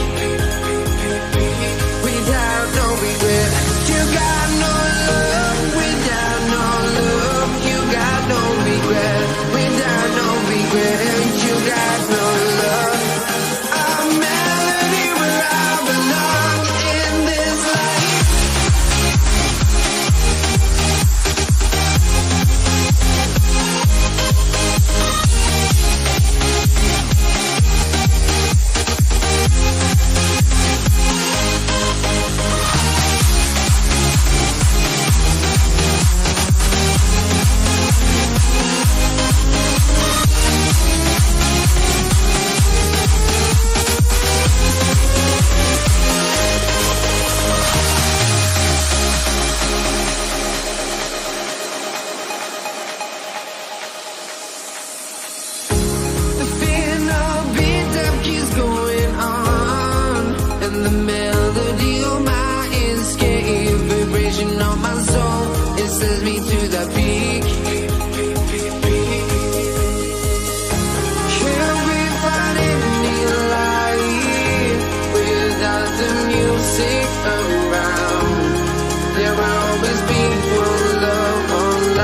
Without no regret, you got no love. Without no love, you got no regret. Without no regret, you got no love. A melody where I belong in this life. The final beat up keeps going on, and the melody on my escape, vibration on my soul, it sends me to the peak. Can't we find any light without the music around? There will always be one love online.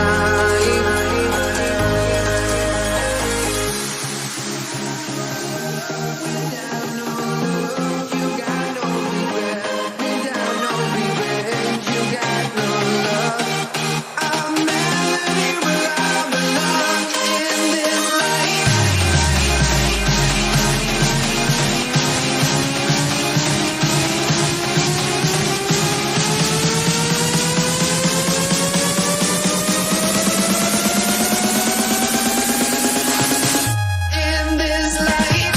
In this life.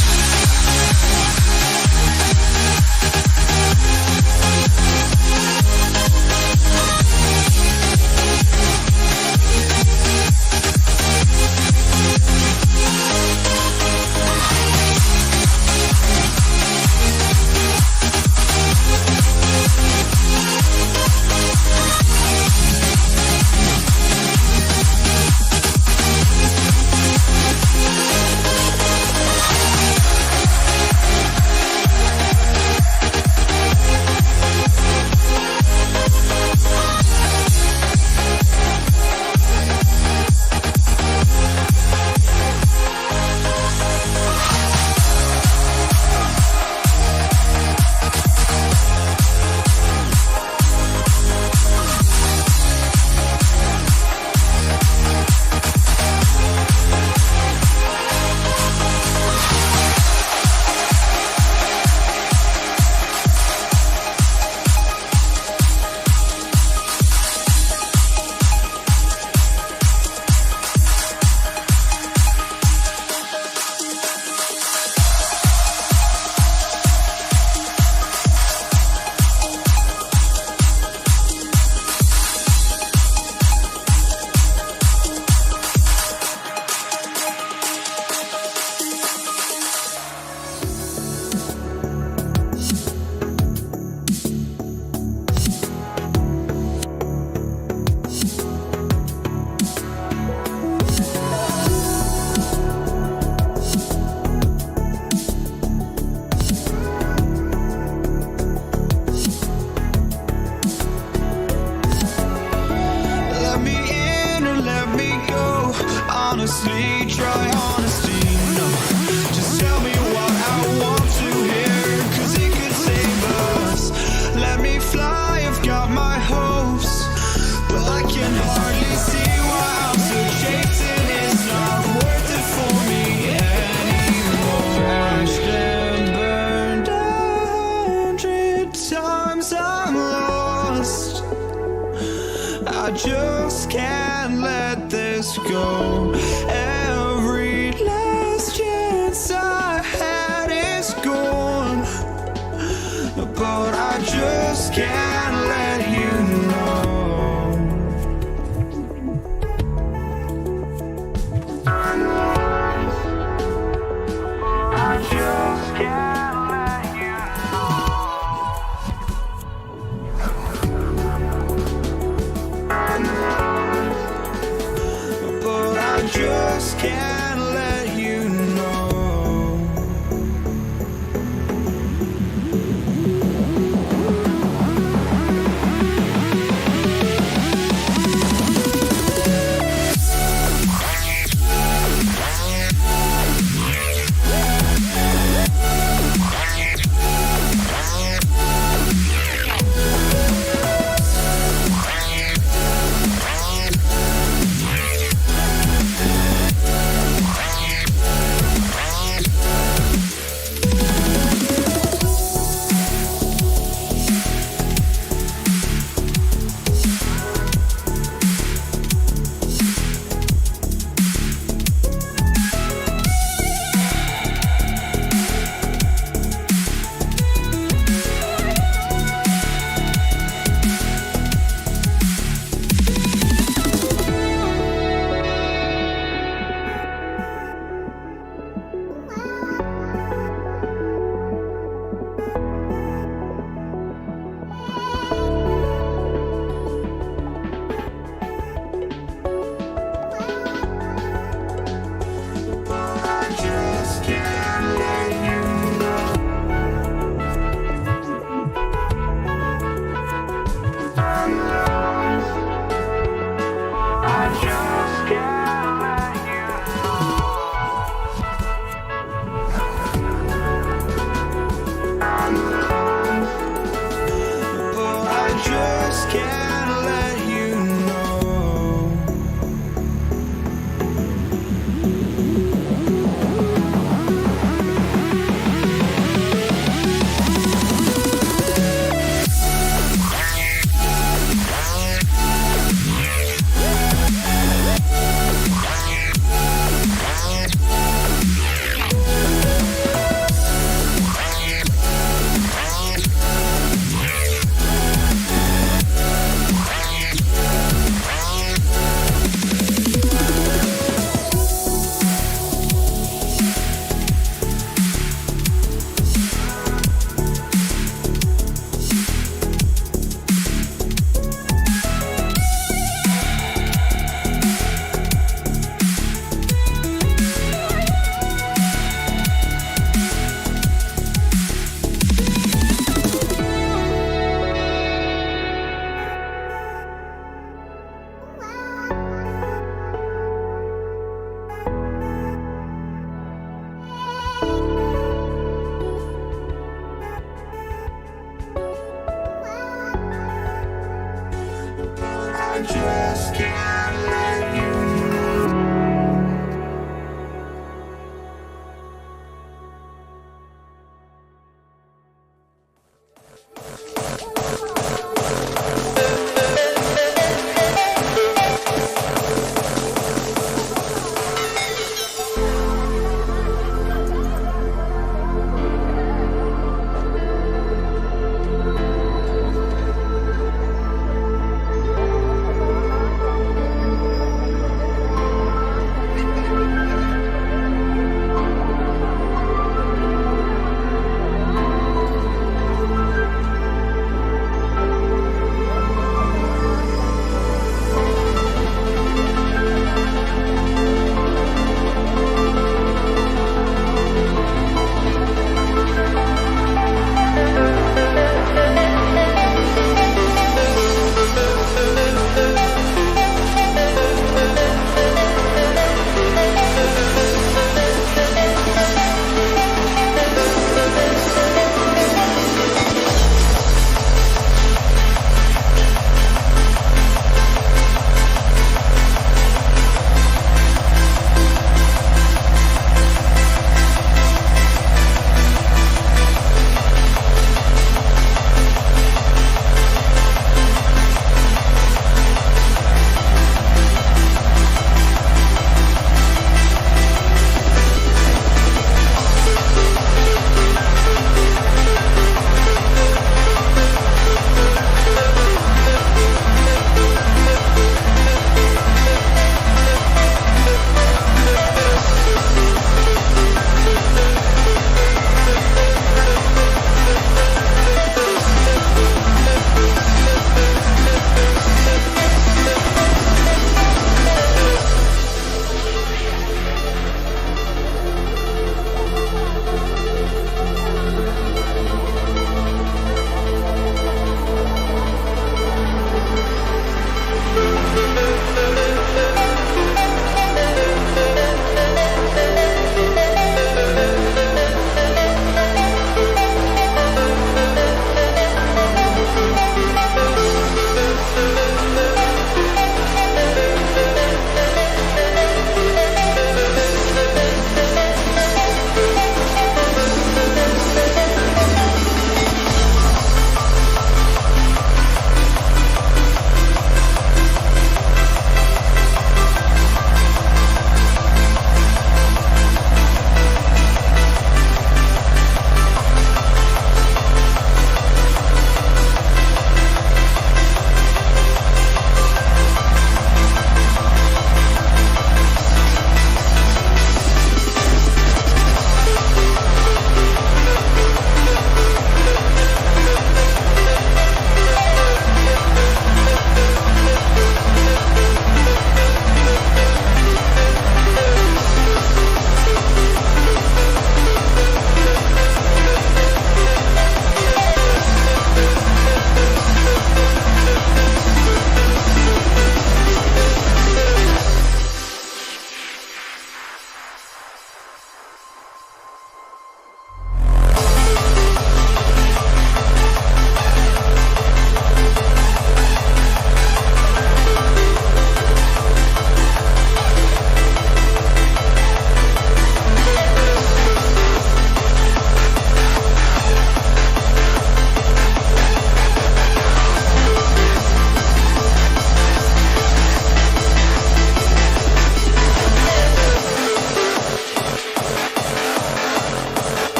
Let me in or let me go. Honestly, try honesty. No, just tell me what I want to hear, 'cause it could save us. Let me fly, I've got my hopes, but I can hardly see why I'm still chasing. It's not worth it for me anymore. Crashed and burned 100 times, I'm lost. I just can't let this go. Every last chance I had is gone, but I just can't let you know. I just can't let you know. But I just can't let you know. I just can't let you go.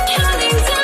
Counting down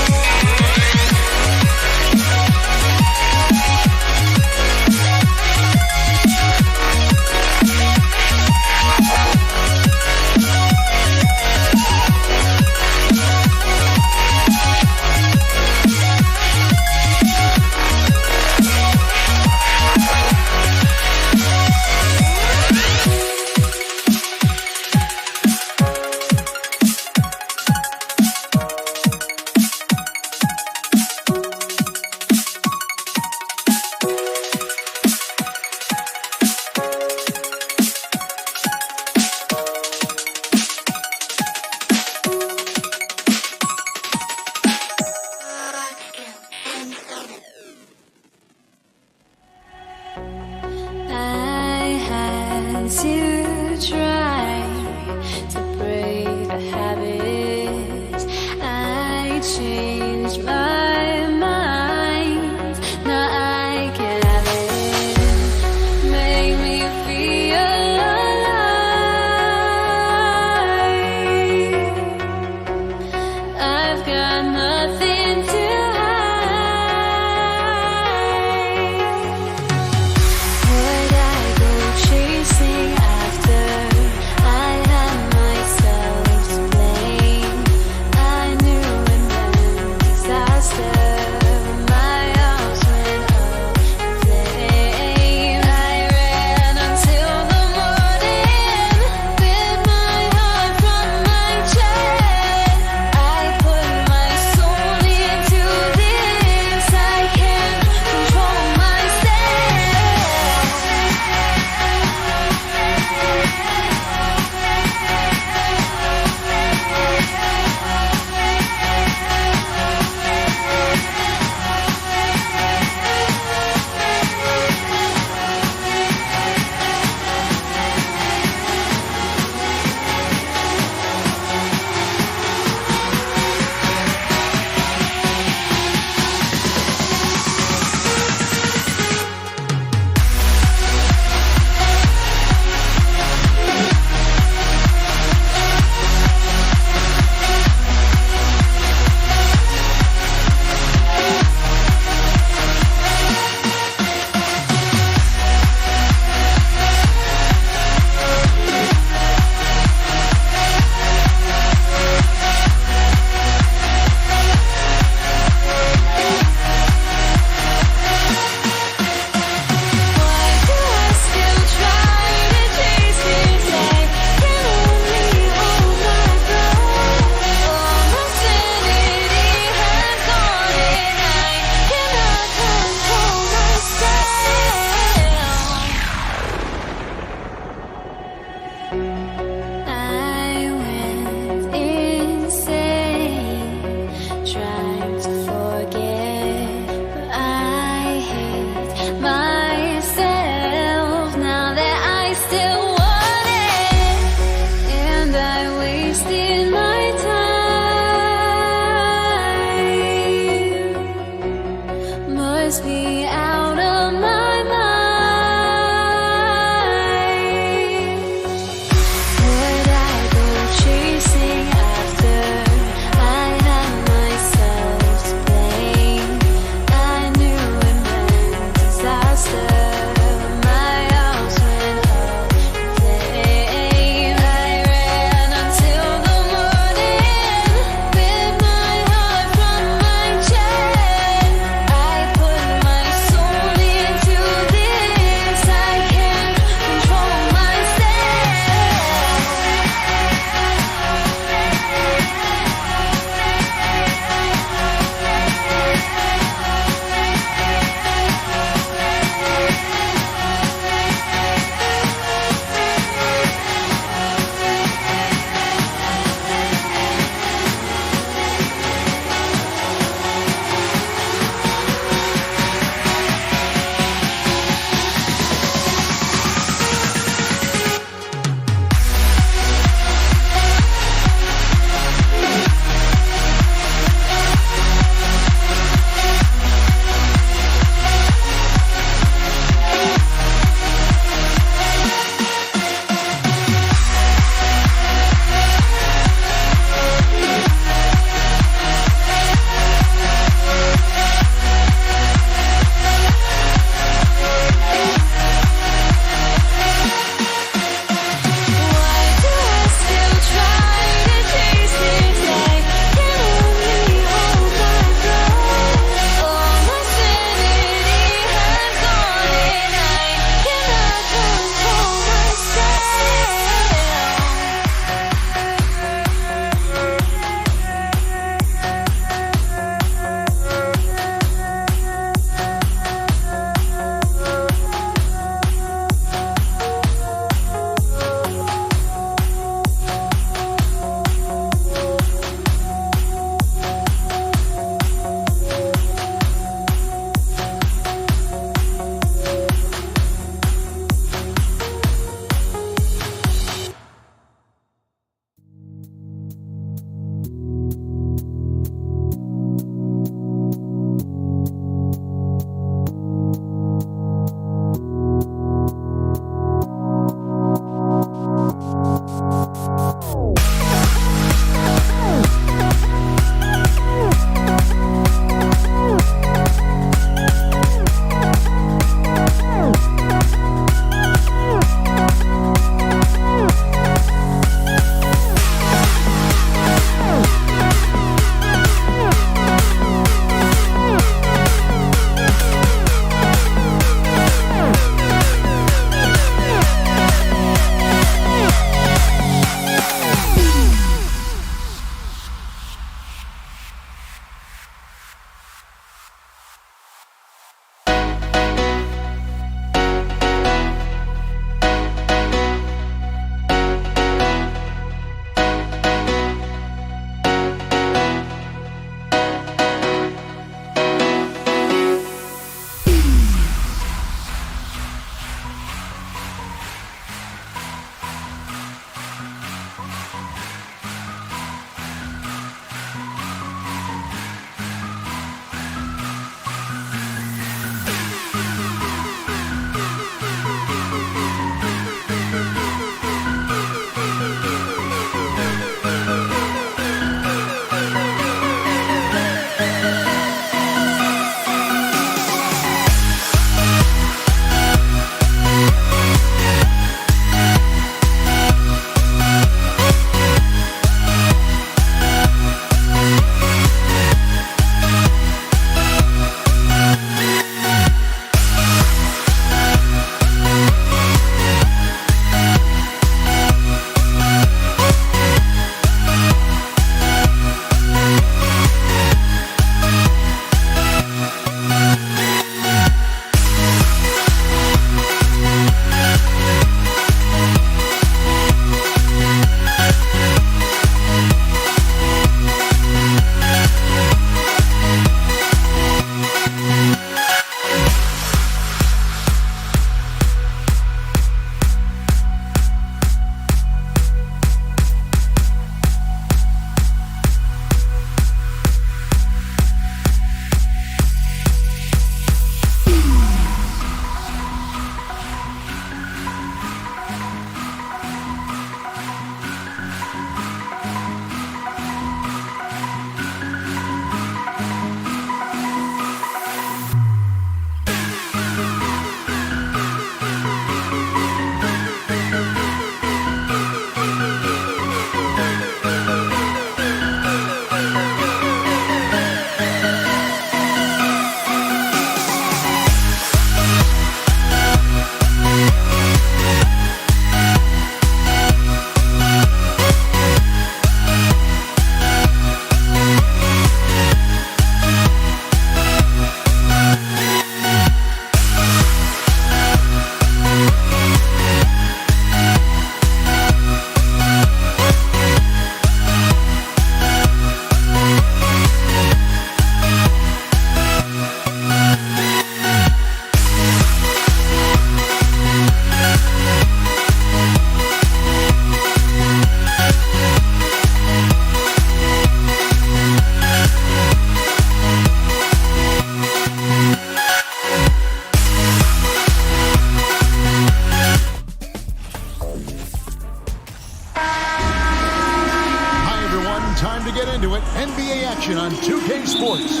time to get into it. NBA action on 2K Sports.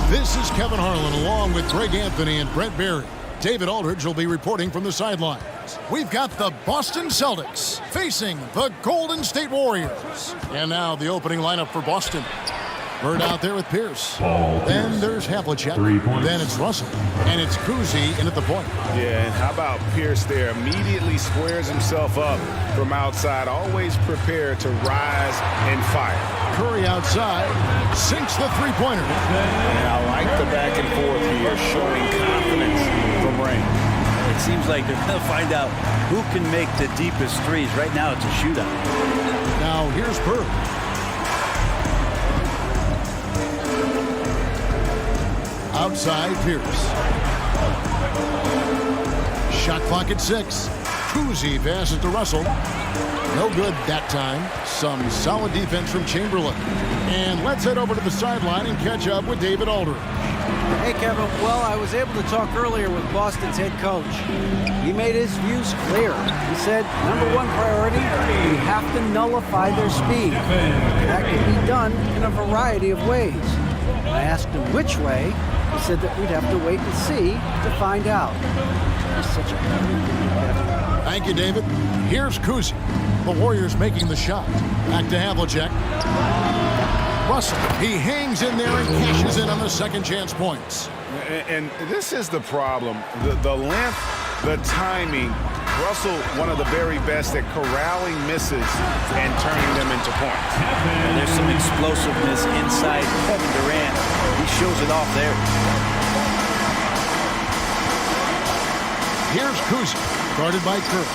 This is Kevin Harlan along with Greg Anthony and Brent Barry. David Aldridge will be reporting from the sidelines. We've got the Boston Celtics facing the Golden State Warriors. And now the opening lineup for Boston. Bird out there with Pierce. Then there's Havlicek. Then it's Russell. And it's Cousy in at the point. Yeah, and how about Pierce there? Immediately squares himself up from outside. Always prepared to rise and fire. Curry outside. Sinks the three-pointer. And I like the back and forth here, showing confidence from Rain. It seems like they're going to find out who can make the deepest threes. Right now, it's a shootout. Now, here's Bird. Outside, Pierce. Shot clock at 6. Cousy passes to Russell. No good that time. Some solid defense from Chamberlain. And let's head over to the sideline and catch up with David Aldridge. Hey, Kevin. Well, I was able to talk earlier with Boston's head coach. He made his views clear. He said, #1 priority, we have to nullify their speed. That can be done in a variety of ways. I asked him which way. He said that we'd have to wait and see to find out. He's such a Kevin. Thank you, David. Here's Cousy. The Warriors making the shot. Back to Havlicek. Russell, he hangs in there and cashes in on the second chance points. And this is the problem. The length, the timing. Russell, one of the very best at corralling misses and turning them into points. And there's some explosiveness inside Kevin Durant. He shows it off there. Here's Cousy, guarded by Curry.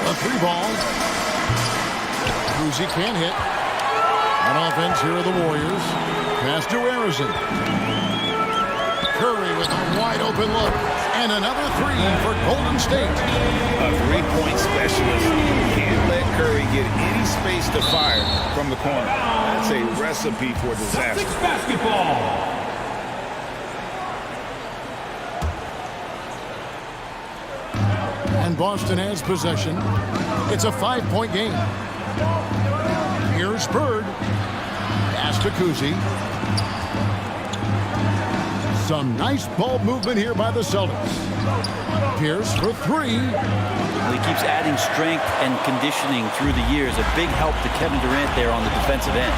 A 3-ball. Cousy can't hit. On offense, here are the Warriors. Pass to Arizon. Curry with a wide-open look. And another 3 for Golden State. A three-point specialist. Can't let Curry get any space to fire from the corner. That's a recipe for disaster. Celtics basketball. And Boston has possession. It's a 5-point game. Here's Bird. Pass to Cousy. Some nice ball movement here by the Celtics. Pierce for 3. Well, he keeps adding strength and conditioning through the years. A big help to Kevin Durant there on the defensive end.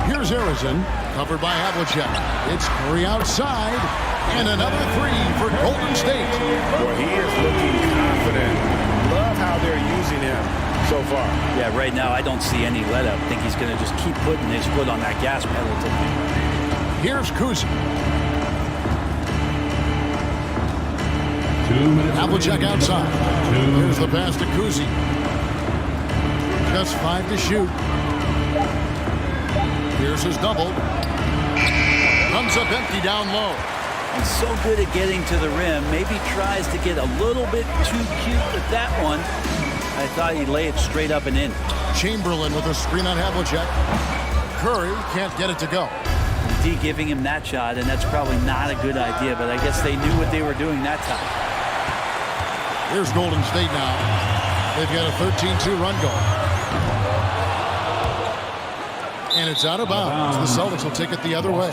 Here's Arizon, covered by Havlicek. It's Curry outside, and another 3 for Golden State. Boy, he is looking confident. Love how they're using him so far. Yeah, right now I don't see any let up. I think he's going to just keep putting his foot on that gas pedal tonight. Here's Cousy. Havlicek outside. Here's the pass to Cousy. Just 5 to shoot. Pierce is doubled. Comes up empty down low. He's so good at getting to the rim. Maybe tries to get a little bit too cute with that one. I thought he'd lay it straight up and in. Chamberlain with a screen on Havlicek. Curry can't get it to go. D giving him that shot, and that's probably not a good idea, but I guess they knew what they were doing that time. Here's Golden State now. They've got a 13-2 run going. And it's out of bounds. The Celtics will take it the other way.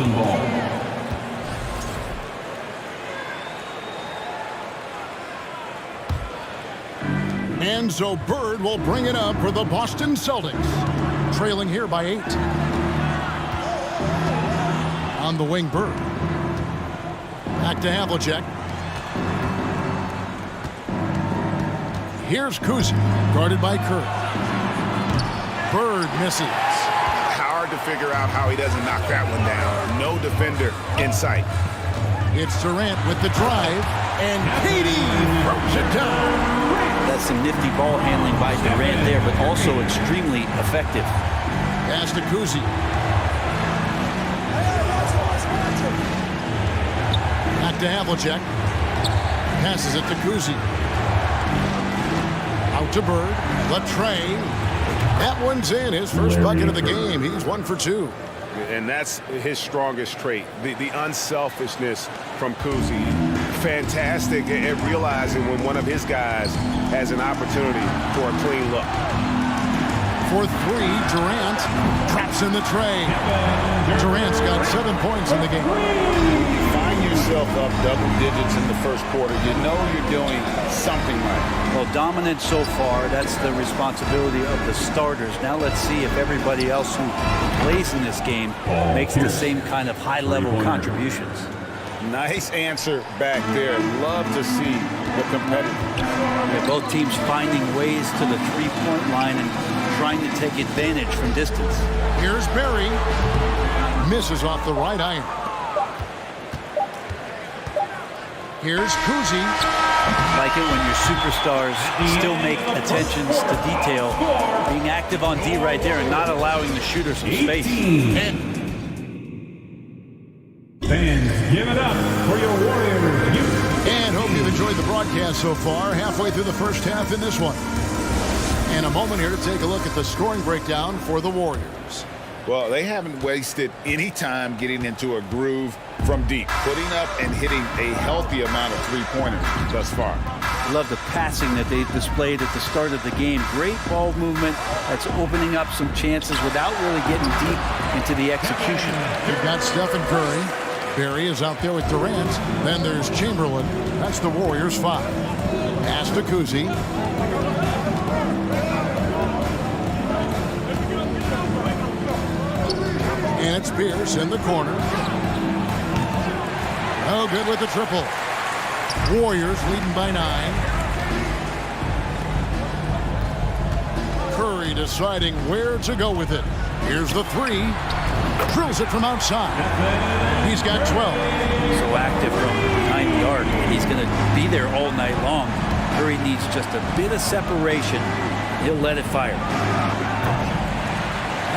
And so Bird will bring it up for the Boston Celtics. Trailing here by 8. On the wing, Bird. Back to Havlicek. Here's Cousy, guarded by Curry. Bird misses. Hard to figure out how he doesn't knock that one down. No defender in sight. It's Durant with the drive, and Katie throws it down. That's some nifty ball handling by Durant there, but also extremely effective. Pass to Cousy. Back to Havlicek. Passes it to Cousy. Out to Bird. Latrey. That one's in. His first bucket of the game. He's 1 for 2. And that's his strongest trait, the unselfishness from Cousy. fantastic at realizing when one of his guys has an opportunity for a clean look. For three, Durant traps in the tray. Durant's got 7 points in the game. Find yourself up double digits in the first quarter. You know you're doing something right. Well, dominant so far. That's the responsibility of the starters. Now let's see if everybody else who plays in this game makes the same kind of high-level contributions. Nice answer back there. Love to see the competitive. Yeah, both teams finding ways to the three-point line and trying to take advantage from distance. Here's Barry. Misses off the right iron. Here's Kuzi. Like it when your superstars still make attentions to detail. Being active on D right there and not allowing the shooter some space. Fans, give it up for your Warriors. And hope you've enjoyed the broadcast so far. Halfway through the first half in this one. And a moment here to take a look at the scoring breakdown for the Warriors. Well, they haven't wasted any time getting into a groove from deep, putting up and hitting a healthy amount of three-pointers thus far. Love the passing that they displayed at the start of the game. Great ball movement that's opening up some chances without really getting deep into the execution. You've got Stephen Curry. Barry is out there with Durant. Then there's Chamberlain. That's the Warriors' 5. Pass to Kuzi. And it's Pierce in the corner. Oh, good with the triple. Warriors leading by 9. Curry deciding where to go with it. Here's the 3. Drills it from outside. He's got 12. So active from behind the arc. He's going to be there all night long. Curry needs just a bit of separation. He'll let it fire.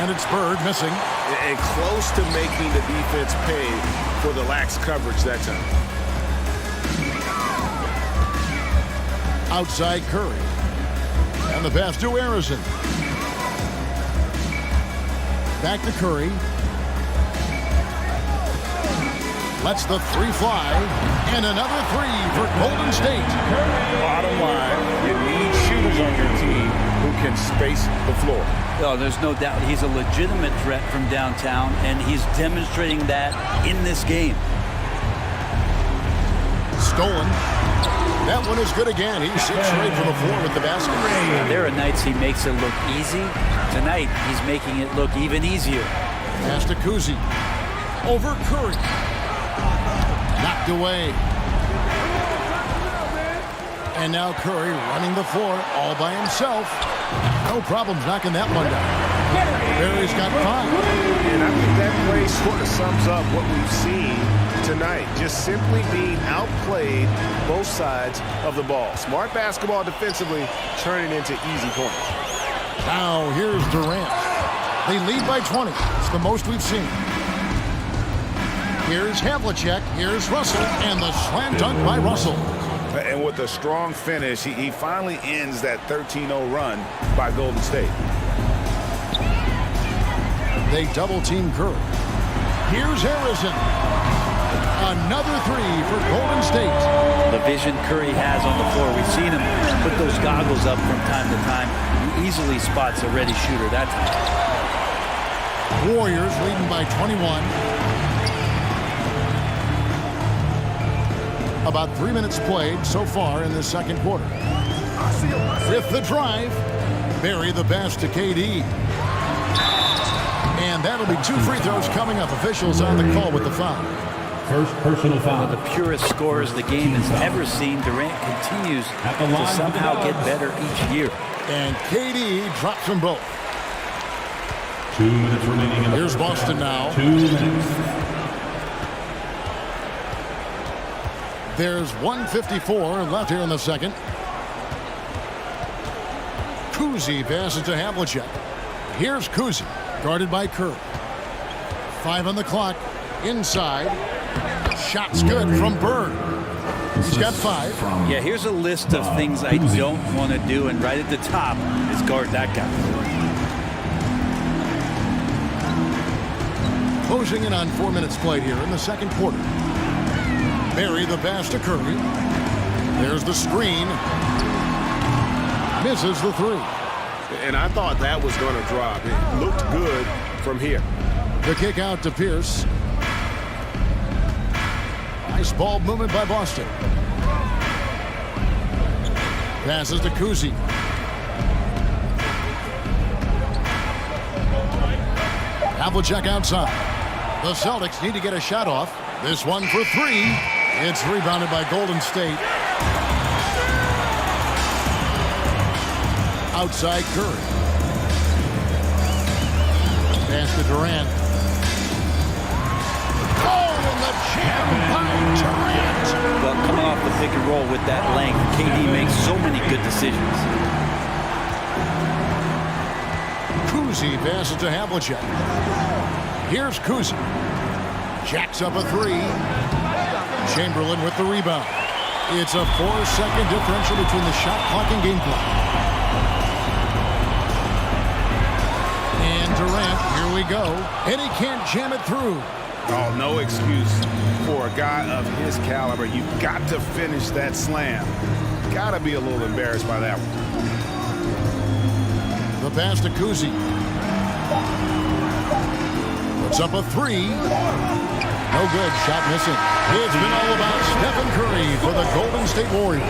And it's Bird missing. And close to making the defense pay for the lax coverage that time. Outside Curry. And the pass to Harrison. Back to Curry. Lets the 3 fly. And another 3 for Golden State. Bottom line, you need shooters on your team who can space the floor. Oh, there's no doubt he's a legitimate threat from downtown, and he's demonstrating that in this game. Stolen. That one is good again. He's 6 straight from the floor with the basket. There are nights he makes it look easy. Tonight, he's making it look even easier. Pass to Kuzi. Over Curry. Knocked away. And now Curry running the floor all by himself. No problems knocking that one down. Barry's got 5. And I think that play sort of sums up what we've seen tonight. Just simply being outplayed both sides of the ball. Smart basketball defensively, turning into easy points. Now here's Durant. They lead by 20. It's the most we've seen. Here's Havlicek. Here's Russell. And the slam dunk by Russell. And with a strong finish, he finally ends that 13-0 run by Golden State. They double-team Curry. Here's Harrison. Another 3 for Golden State. The vision Curry has on the floor. We've seen him put those goggles up from time to time. He easily spots a ready shooter that time. Warriors leading by 21. About 3 minutes played so far in the second quarter. With the drive, Barry the pass to KD. And that'll be 2 free throws coming up. Officials on the call with the foul. First personal foul. One of the purest scorers the game has ever seen. Durant continues to somehow get better each year. And KD drops them both. 2 minutes remaining in the Here's first Boston half. now. 2 minutes. There's 1:54 left here in the second. Kuzi passes to Havlicek. Here's Kuzi, guarded by Curry. 5 on the clock. Inside. Shot's good from Bird. He's got 5. Yeah, here's a list of things I don't want to do, and right at the top is guard that guy. Closing in on 4 minutes played here in the second quarter. Berry the pass to Curry. There's the screen. Misses the three. And I thought that was going to drop. It looked good from here. The kick out to Pierce. Nice ball movement by Boston. Passes to Cousy. Havlicek outside. The Celtics need to get a shot off. This one for three. It's rebounded by Golden State. Outside Curry. Pass to Durant. Oh, and the jam by Durant. Well, coming off the pick and roll with that length, KD makes so many good decisions. Cousy passes to Havlicek. Here's Cousy. Jacks up a three. Chamberlain with the rebound. It's a 4-second differential between the shot clock and game clock. And Durant, here we go. And he can't jam it through. Oh, no excuse for a guy of his caliber. You've got to finish that slam. Got to be a little embarrassed by that one. The pass to Cousy. Puts up a three. No good. Shot missing. It's been all about Stephen Curry for the Golden State Warriors.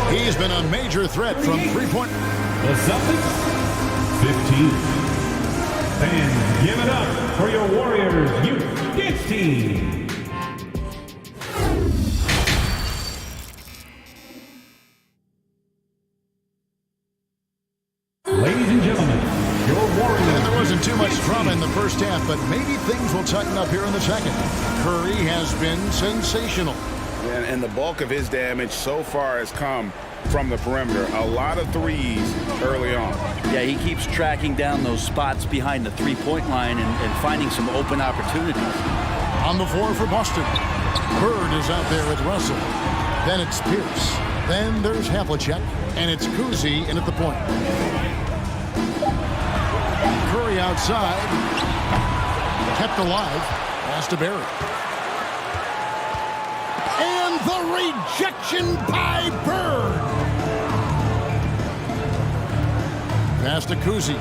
He's been a major threat from three-point. The Celtics, 15. Fans, give it up for your Warriors Youth Kids team. Ladies and gentlemen, your Warriors. And there wasn't too much drama in the first half, but maybe things will tighten up here in the second. Curry has been sensational. And the bulk of his damage so far has come from the perimeter. A lot of threes early on. Yeah, he keeps tracking down those spots behind the three-point line and finding some open opportunities. On the floor for Boston. Bird is out there with Russell. Then it's Pierce. Then there's Havlicek. And it's Cousy in at the point. Curry outside. Kept alive. Pass to Berry. And the rejection by Bird. Pass to Cousy.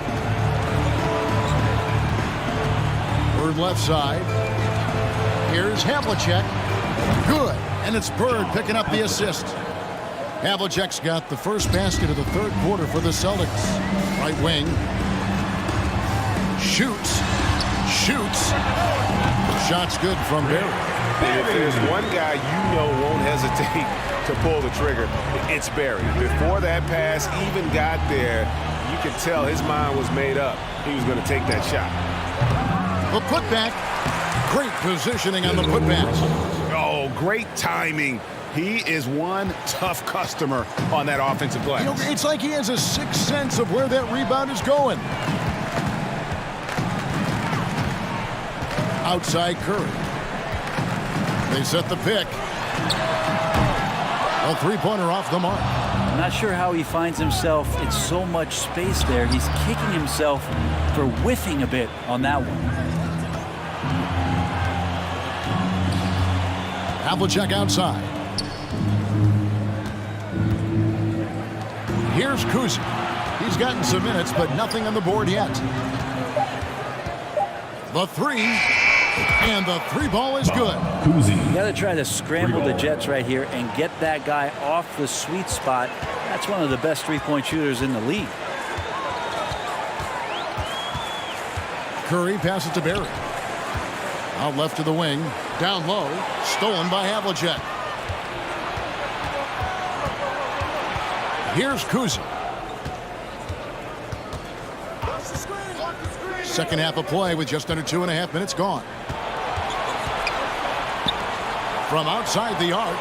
Bird left side. Here's Havlicek. Good. And it's Bird picking up the assist. Havlicek's got the first basket of the third quarter for the Celtics. Right wing. Shoots. Shoots. Shot's good from Berry. And if there's one guy you know won't hesitate to pull the trigger, it's Berry. Before that pass even got there, you could tell his mind was made up. He was going to take that shot. The putback. Great positioning on the putback. Oh, great timing. He is one tough customer on that offensive glass. You know, it's like he has a sixth sense of where that rebound is going. Outside Curry. They set the pick. A three-pointer off the mark. I'm not sure how he finds himself in so much space there. He's kicking himself for whiffing a bit on that one. Havlicek outside. Here's Cousy. He's gotten some minutes, but nothing on the board yet. The three, and the three ball is good. You got to try to scramble the Jets right here and get that guy off the sweet spot. That's one of the best three-point shooters in the league. Curry passes to Berry. Out left to the wing. Down low. Stolen by Havlicek. Here's Cousy. Second half of play with just under 2.5 minutes gone. From outside the arc.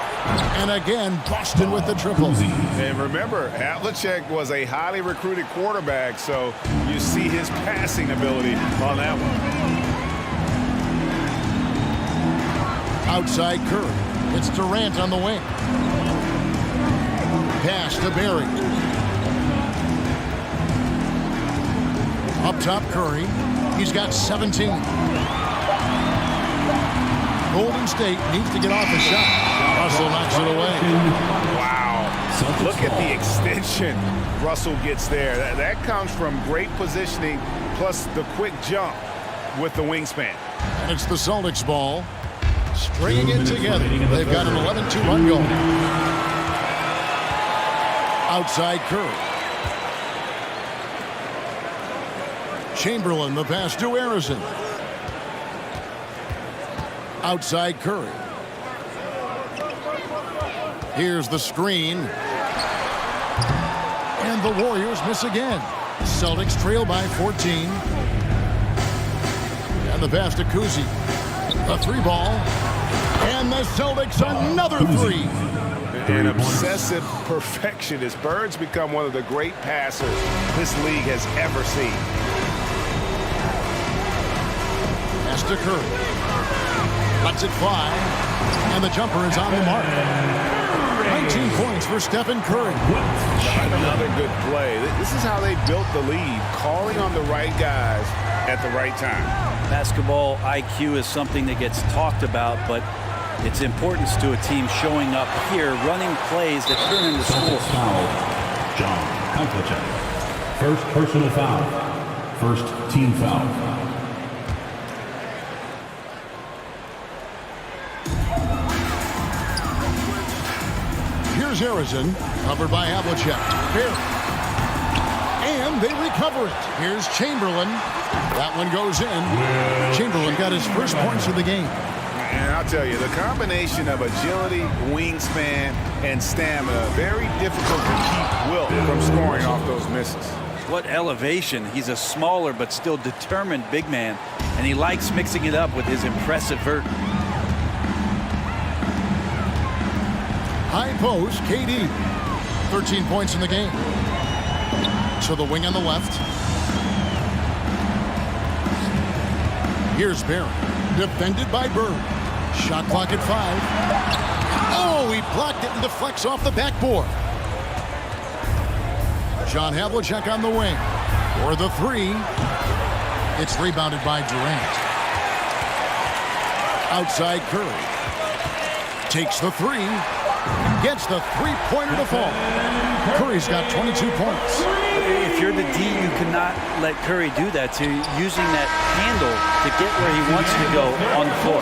And again, Boston with the triple. And remember, Havlicek was a highly recruited quarterback, so you see his passing ability on that one. Outside Curry. It's Durant on the wing. Pass to Berry. Up top Curry. He's got 17. Golden State needs to get off a shot. Russell knocks it away. Wow. Look at the extension Russell gets there. That comes from great positioning plus the quick jump with the wingspan. And it's the Celtics ball. Stringing it together. They've got an 11-2 run going. Outside Curry. Chamberlain, the pass to Harrison. Outside Curry. Here's the screen. And the Warriors miss again. Celtics trail by 14. And the pass to Kuzi. A three ball. And the Celtics another three. An obsessive perfectionist. Bird's become one of the great passers this league has ever seen. Pass to Curry. Lets it fly. And the jumper is on the mark. 19 points for Stephen Curry. Another good play. This is how they built the lead, calling on the right guys at the right time. Basketball IQ is something that gets talked about, but its importance to a team showing up here, running plays that turn into scores. John Havlicek. First personal foul. First team foul. Here's Harrison, covered by Havlicek. Barry. And they recover it. Here's Chamberlain. That one goes in. Chamberlain got his first points of the game. And I'll tell you, the combination of agility, wingspan, and stamina, very difficult to keep Wilt from scoring off those misses. What elevation. He's a smaller but still determined big man, and he likes mixing it up with his impressive vert. High post, KD. 13 points in the game. To the wing on the left. Here's Barry. Defended by Bird. Shot clock at 5. Oh, he blocked it and deflects off the backboard. John Havlicek on the wing. For the three. It's rebounded by Durant. Outside Curry. Takes the three. Gets the three-pointer to fall. Curry's got 22 points. If you're the D, you cannot let Curry do that to using that handle to get where he wants to go on the floor.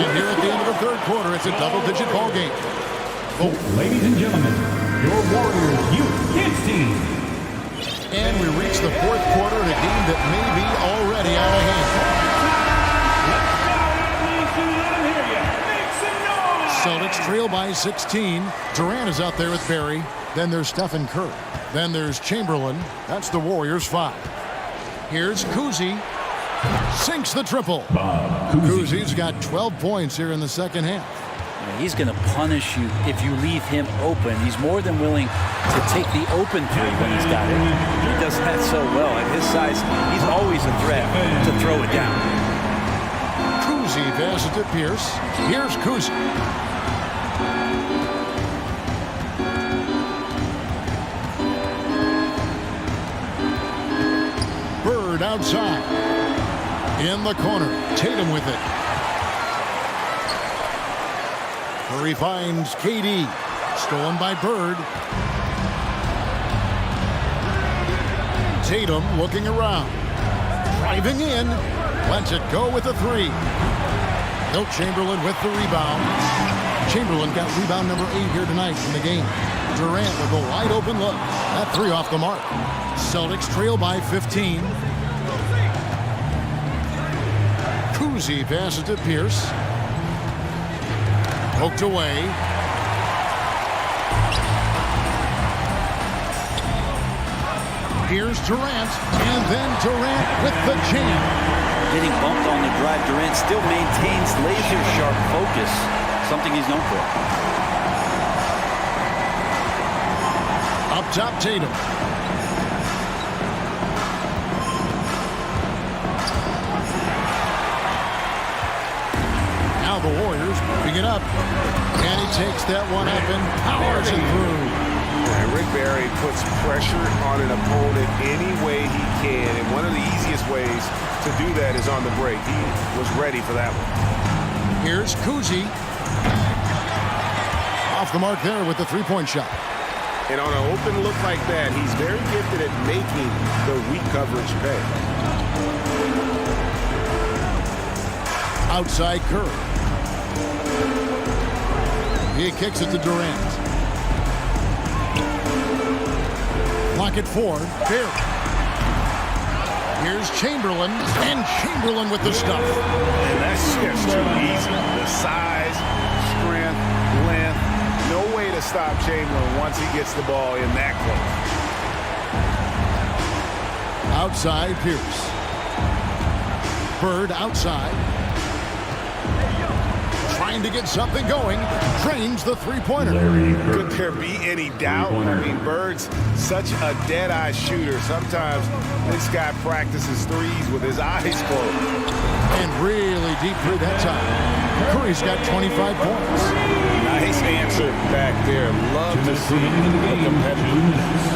And here at the end of the third quarter, it's a double-digit ball game. Ladies and gentlemen, your Warriors Youth Kids team. And we reach the fourth quarter in a game that may be already out of hand. Celtics trail by 16. Durant is out there with Barry. Then there's Stephen Curry. Then there's Chamberlain. That's the Warriors' 5. Here's Kuzi. Sinks the triple. Kuzi's got 12 points here in the second half. He's going to punish you if you leave him open. He's more than willing to take the open three when he's got it. He does that so well. At his size, he's always a threat to throw it down. Kuzi passes to Pierce. Here's Kuzi. Outside. In the corner. Tatum with it. Curry finds KD. Stolen by Bird. Tatum looking around. Driving in. Lets it go with a three. Wilt Chamberlain with the rebound. Chamberlain got rebound number 8 here tonight in the game. Durant with a wide open look. That three off the mark. Celtics trail by 15. Kuzi passes to Pierce. Poked away. Here's Durant. And then Durant with the jam. Getting bumped on the drive, Durant still maintains laser-sharp focus, something he's known for. Up top, Tatum. Now the Warriors moving it up. And he takes that one up and powers it through. And Rick Barry puts pressure on an opponent any way he can. And one of the easiest ways to do that is on the break. He was ready for that one. Here's Kuzi. the mark there with the three-point shot. And on an open look like that, he's very gifted at making the weak coverage pay. Outside Curry. He kicks it to Durant. Lock it forward. Here. Here's Chamberlain. And Chamberlain with the stuff. And that's just too easy. The size, strength, length. No way to stop Chamberlain once he gets the ball in that close. Outside Pierce. Bird outside. Trying to get something going. Drains the three-pointer. Could there be any doubt? I mean, Bird's such a dead-eye shooter. Sometimes this guy practices threes with his eyes closed. And really deep through that time. Curry's got 25 points. Nice answer back there. Love to see the competitive.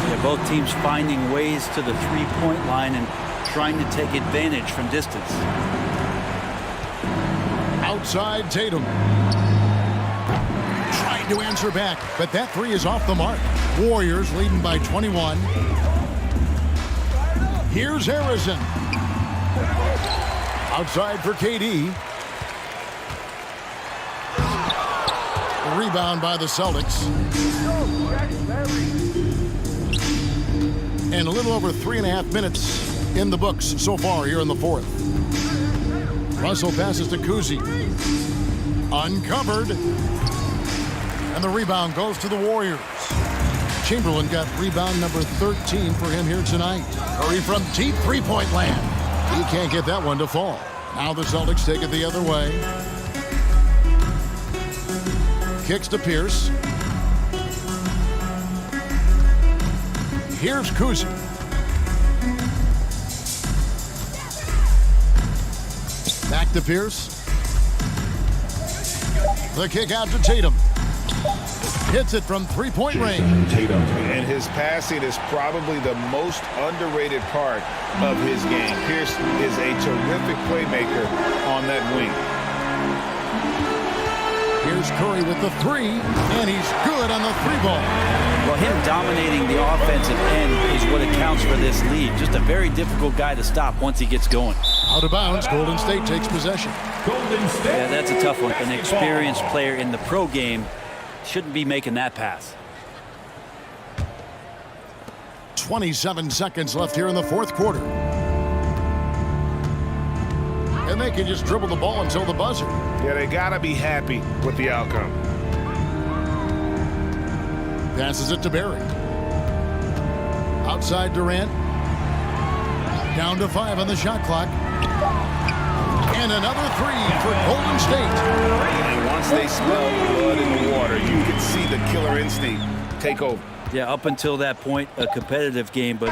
Yeah, both teams finding ways to the three-point line and trying to take advantage from distance. Outside Tatum. Trying to answer back, but that three is off the mark. Warriors leading by 21. Here's Harrison. Outside for KD. Rebound by the Celtics. And a little over 3.5 minutes in the books so far here in the fourth. Russell passes to Kuzi. Uncovered. And the rebound goes to the Warriors. Chamberlain got rebound number 13 for him here tonight. Curry from deep three-point land. He can't get that one to fall. Now the Celtics take it the other way. Kicks to Pierce. Here's Kuzi. Back to Pierce. The kick out to Tatum. Hits it from three-point range. And his passing is probably the most underrated part of his game. Pierce is a terrific playmaker on that wing. Here's Curry with the three, and he's good on the three ball. Well, him dominating the offensive end is what accounts for this lead. Just a very difficult guy to stop once he gets going. Out of bounds, Golden State takes possession. Yeah, that's a tough one. An experienced player in the pro game shouldn't be making that pass. 27 seconds left here in the fourth quarter. And they can just dribble the ball until the buzzer. Yeah, they gotta be happy with the outcome. Passes it to Barry. Outside Durant. Down to 5 on the shot clock. And another three for Golden State. And once they smell blood in the water, you can see the killer instinct take over. Yeah, up until that point, a competitive game, but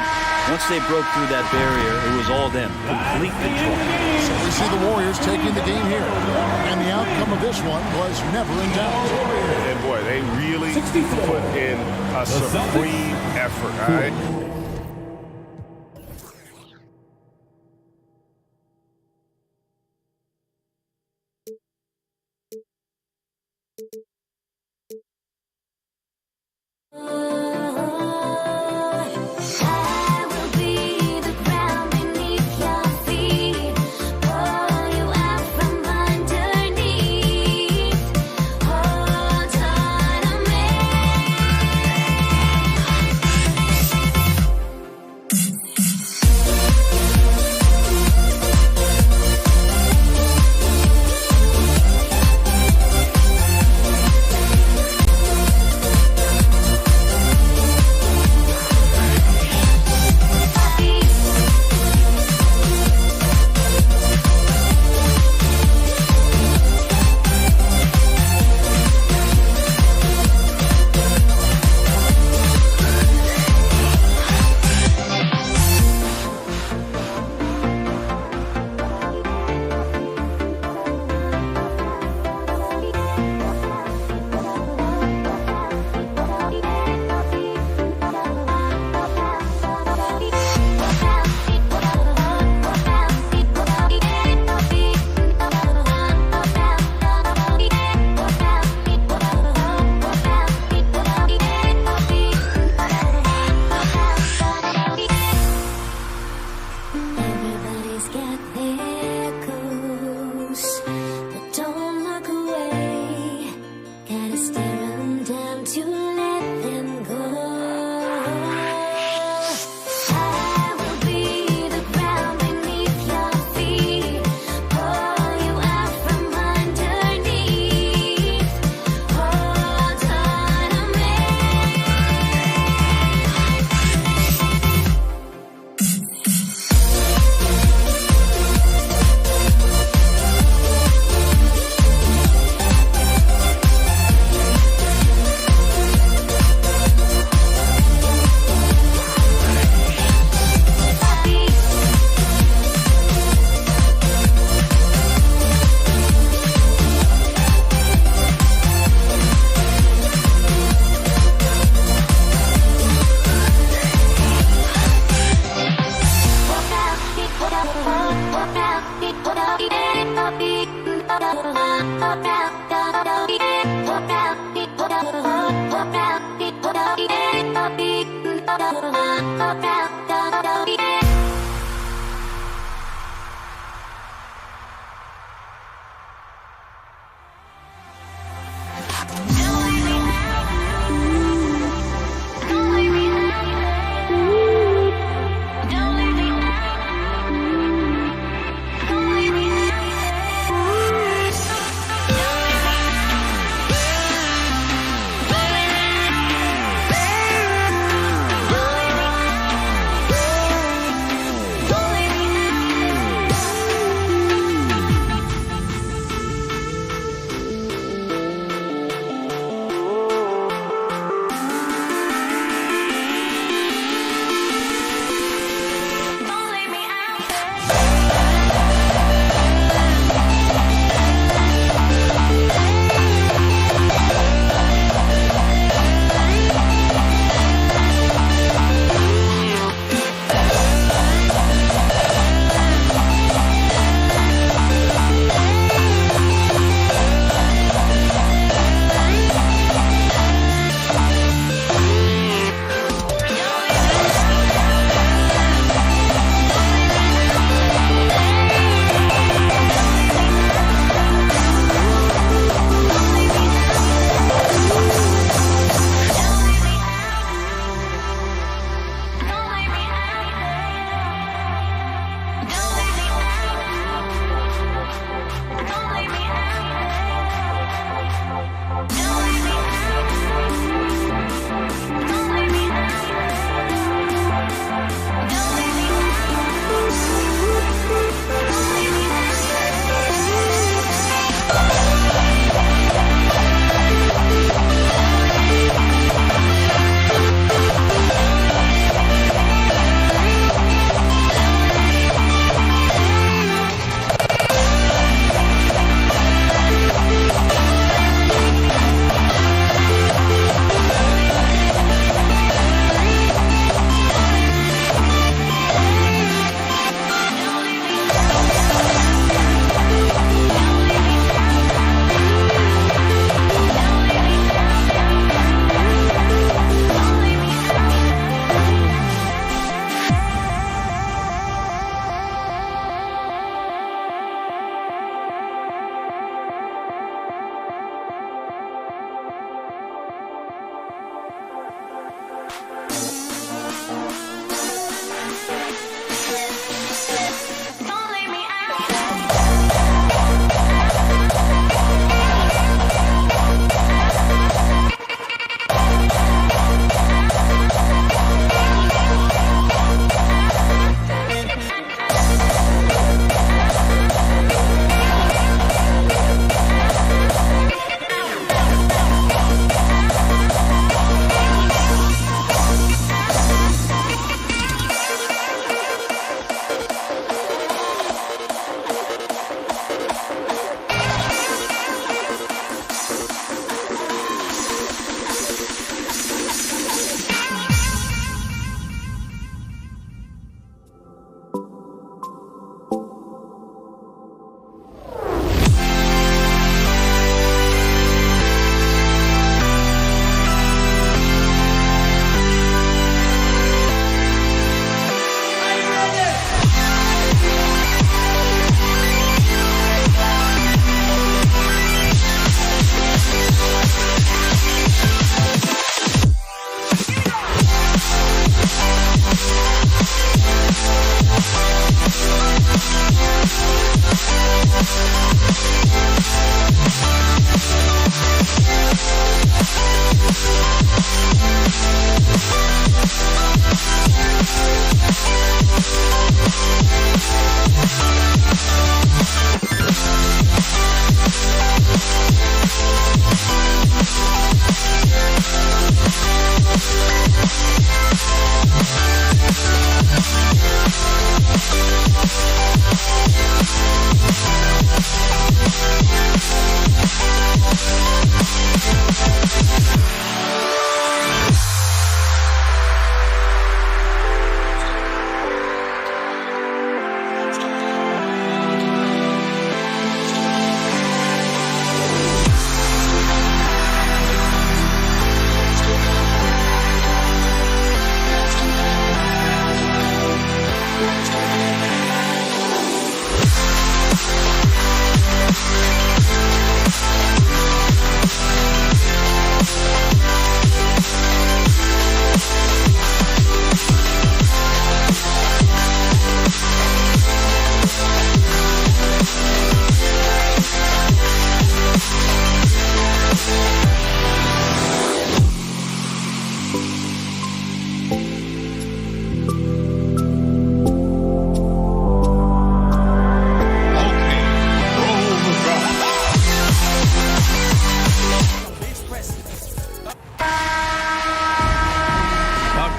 once they broke through that barrier, it was all them. Complete control. So we see the Warriors taking the game here. And the outcome of this one was never in doubt. And boy, they really put in a supreme effort, all right?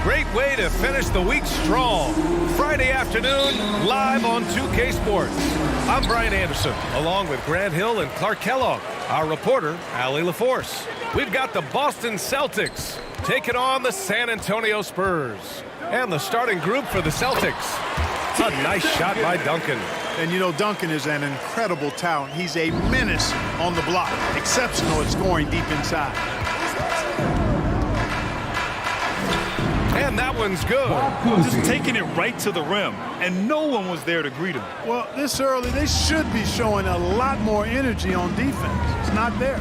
great way to finish the week strong. Friday afternoon, live on 2K Sports. I'm Brian Anderson, along with Grant Hill and Clark Kellogg. Our reporter, Allie LaForce. We've got the Boston Celtics taking on the San Antonio Spurs. And the starting group for the Celtics. A nice shot by Duncan. And you know, Duncan is an incredible talent. He's a menace on the block. Exceptional at scoring deep inside. And that one's good. Just taking it right to the rim, and no one was there to greet him. Well, this early, they should be showing a lot more energy on defense. It's not there.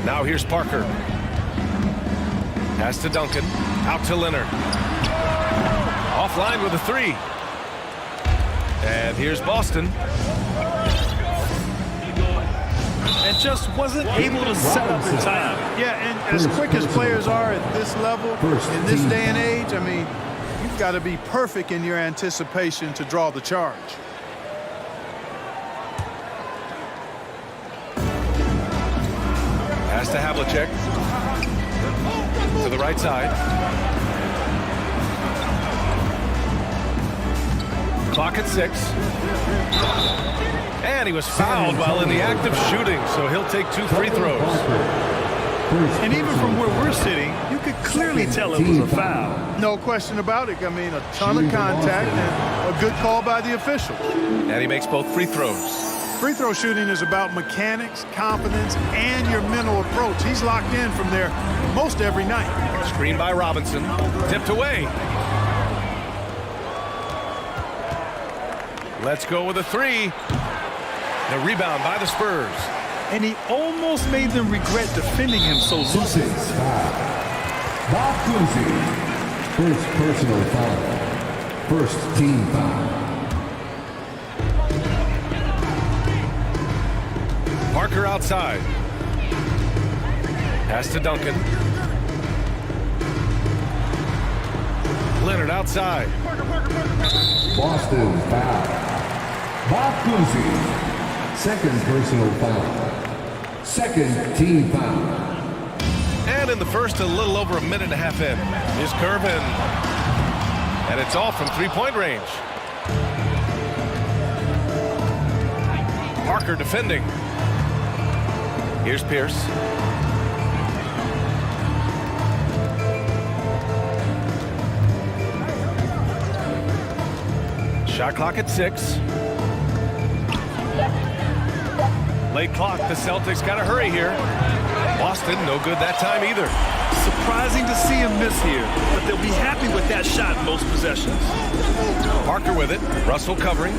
Now here's Parker. Pass to Duncan. Out to Leonard. Offline with a three. And here's Boston. And just wasn't able to set up in time. Yeah, and as quick as players are at this level, in this day and age, I mean, you've got to be perfect in your anticipation to draw the charge. Pass to Havlicek. To the right side. Clock at 6. And he was fouled while in the act of shooting, so he'll take 2 free throws. And even from where we're sitting, you could clearly tell it was a foul. No question about it. I mean, a ton of contact and a good call by the officials. And he makes both free throws. Free throw shooting is about mechanics, confidence, and your mental approach. He's locked in from there most every night. Screen by Robinson. Tipped away. Let's go with a 3. The rebound by the Spurs. And he almost made them regret defending him so loosely. Bob Cousy. First personal foul. First team foul. Parker outside. Pass to Duncan. Leonard outside. Boston foul. Bob Cousy. Second personal foul. Second team foul. And in the first, a little over a minute and a half in. Here's Curvin. And it's all from three-point range. Parker defending. Here's Pierce. Shot clock at 6. Late clock. The Celtics got to hurry here. Boston, no good that time either. Surprising to see him miss here, but they'll be happy with that shot in most possessions. Parker with it. Russell covering.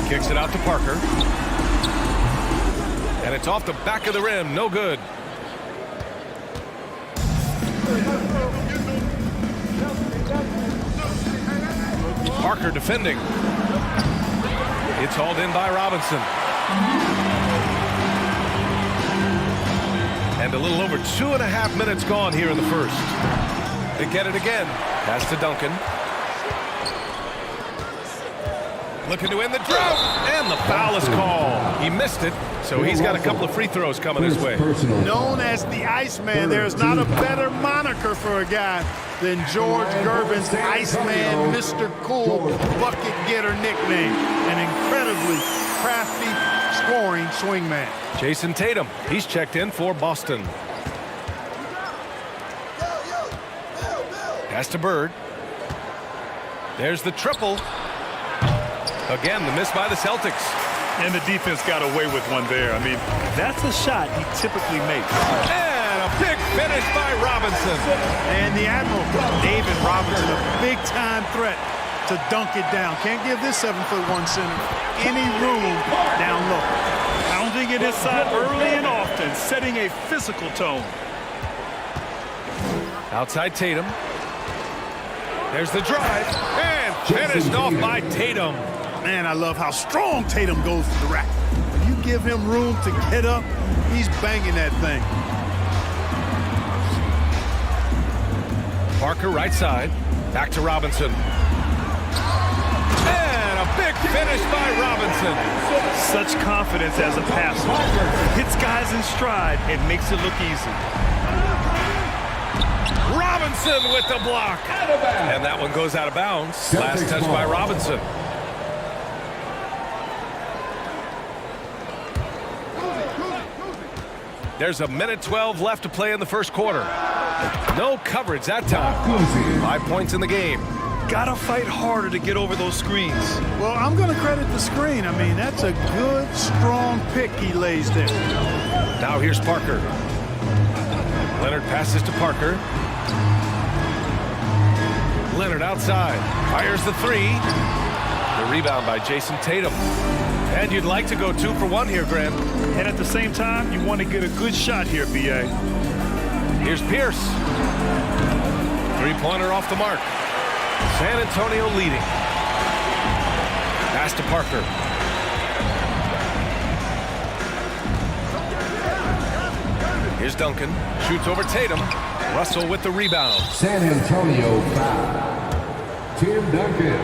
Kicks it out to Parker. And it's off the back of the rim. No good. Parker defending. It's hauled in by Robinson. And a little over 2.5 minutes gone here in the first. They get it again. Pass to Duncan. Looking to end the drought. And the foul is called. He missed it, so he's got a couple of free throws coming his way. Known as the Iceman, there's not a better moniker for a guy than George Gervin's Iceman, Mr. Cool bucket getter nickname. An incredibly crafty scoring swingman. Jason Tatum, he's checked in for Boston. Pass to Bird. There's the triple. Again, the miss by the Celtics. And the defense got away with one there. I mean, that's a shot he typically makes. And a big finish by Robinson. And the Admiral, David Robinson, a big-time threat to dunk it down. Can't give this 7'1" center any room down low. Pounding it inside early and often, setting a physical tone. Outside Tatum. There's the drive. And finished off by Tatum. Man, I love how strong Tatum goes to the rack. If you give him room to get up, he's banging that thing. Parker right side. Back to Robinson. And a big finish by Robinson. Such confidence as a passer. Hits guys in stride and makes it look easy. Robinson with the block. And that one goes out of bounds. Last touch by Robinson. There's a minute 12 left to play in the first quarter. No coverage that time. 5 points in the game. Gotta fight harder to get over those screens. Well, I'm going to credit the screen. I mean, that's a good, strong pick he lays there. Now here's Parker. Leonard passes to Parker. Leonard outside. Fires the three. The rebound by Jason Tatum. And you'd like to go 2 for 1 here, Grant. And at the same time, you want to get a good shot here, B.A. Here's Pierce. Three-pointer off the mark. San Antonio leading. Pass to Parker. Here's Duncan. Shoots over Tatum. Russell with the rebound. San Antonio foul. Tim Duncan.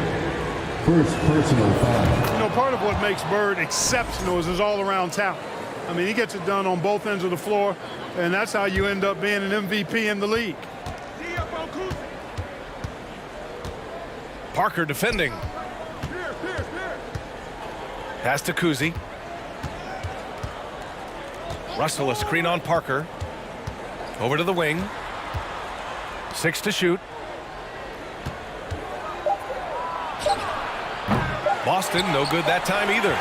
First personal foul. You know, part of what makes Bird exceptional is his all-around talent. I mean, he gets it done on both ends of the floor, and that's how you end up being an MVP in the league. Parker defending. Pass to Kuzi. Russell a screen on Parker. Over to the wing. 6 to shoot. Boston, no good that time either.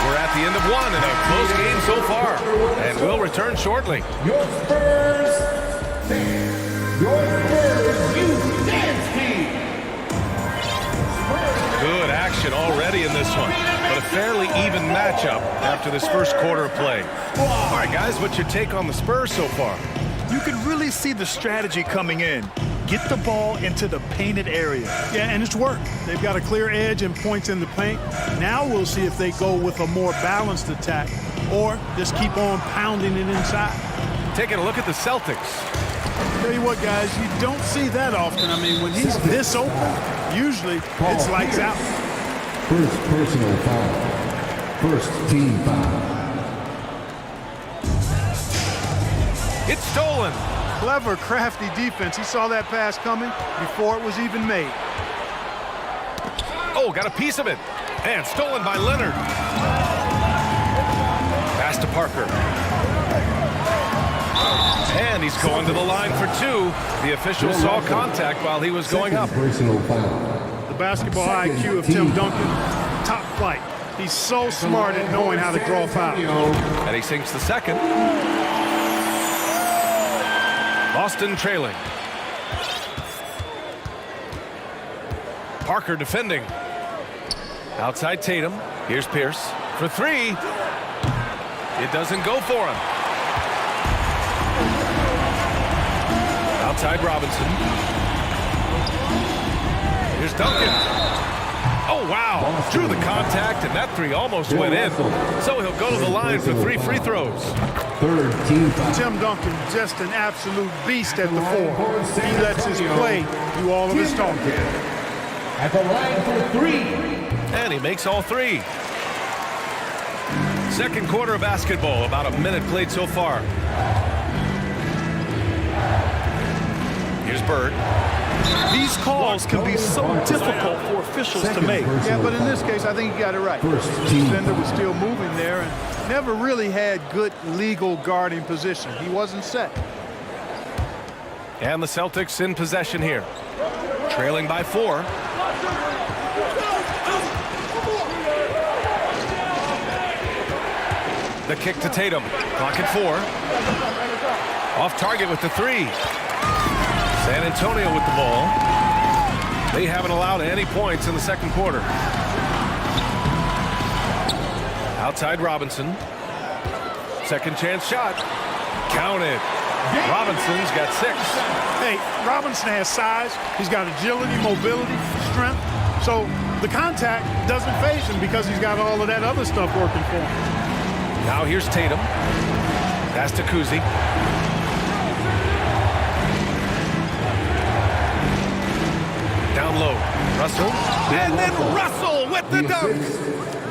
We're at the end of one and a close game so far. And we'll return shortly. Your Spurs use dance team. Good action already in this one, but a fairly even matchup after this first quarter of play. All right, guys, what's your take on the Spurs so far? You can really see the strategy coming in. Get the ball into the painted area. Yeah, and it's worked. They've got a clear edge and points in the paint. Now we'll see if they go with a more balanced attack or just keep on pounding it inside. Taking a look at the Celtics. Tell you what, guys, you don't see that often. I mean, when he's this open, usually it's lights out. First personal foul. First team foul. It's stolen. Clever, crafty defense. He saw that pass coming before it was even made. Oh, got a piece of it. And stolen by Leonard. Pass to Parker. And he's going to the line for 2. The official saw contact while he was going up. Personal foul. The basketball IQ of Tim Duncan, top flight. He's so smart at knowing how to draw fouls. And he sinks the second. Boston trailing. Parker defending. Outside Tatum. Here's Pierce for 3. It doesn't go for him. Outside Robinson. Here's Duncan. Oh, wow. Drew the contact, and that 3 almost went in. So he'll go to the line for 3 free throws. Third team foul. Tim Duncan, just an absolute beast at the 4. He lets his play do all of his talking. At the line for 3. And he makes all 3. Second quarter of basketball, about a minute played so far. Here's Bird. These calls can be so difficult for officials to make. Yeah, but in this case, I think he got it right. The defender was still moving there and never really had good legal guarding position. He wasn't set. And the Celtics in possession here. Trailing by 4. The kick to Tatum. Clock at 4. Off target with the 3. San Antonio with the ball. They haven't allowed any points in the second quarter. Outside Robinson. Second chance shot. Counted. Robinson's got 6. Hey, Robinson has size. He's got agility, mobility, strength. So the contact doesn't faze him because he's got all of that other stuff working for him. Now here's Tatum. Pass to Kuzi. Down low. Russell. And then Russell with the dunk.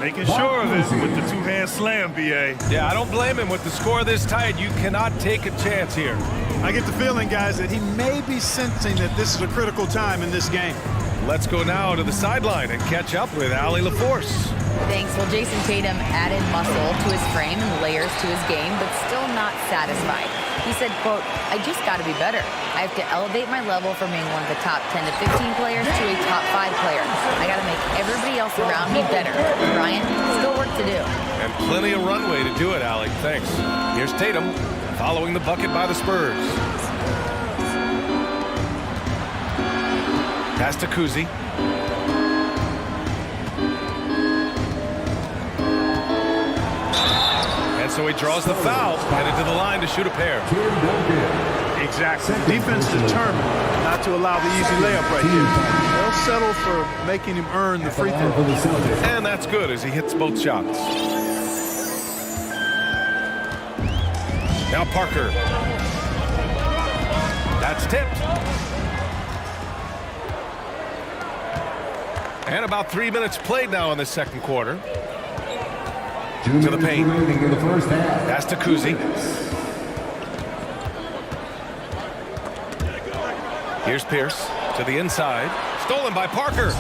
Making sure of it with the 2-hand slam, B.A. Yeah, I don't blame him. With the score this tight, you cannot take a chance here. I get the feeling, guys, that he may be sensing that this is a critical time in this game. Let's go now to the sideline and catch up with Allie LaForce. Thanks. Well, Jason Tatum added muscle to his frame and layers to his game, but still not satisfied. He said, quote, "I just got to be better. I have to elevate my level from being one of the top 10 to 15 players to a top 5 player. I got to make everybody else around me better. Brian, still work to do." And plenty of runway to do it, Allie. Thanks. Here's Tatum following the bucket by the Spurs. Pass to Kuzi. And so he draws the foul, headed to the line to shoot a pair. Exactly. Defense determined not to allow the easy layup right here. They'll settle for making him earn the free throw. And that's good as he hits both shots. Now Parker. That's tipped. And about 3 minutes played now in the second quarter. To the paint. Pass to Kuzi. Here's Pierce to the inside. Stolen by Parker.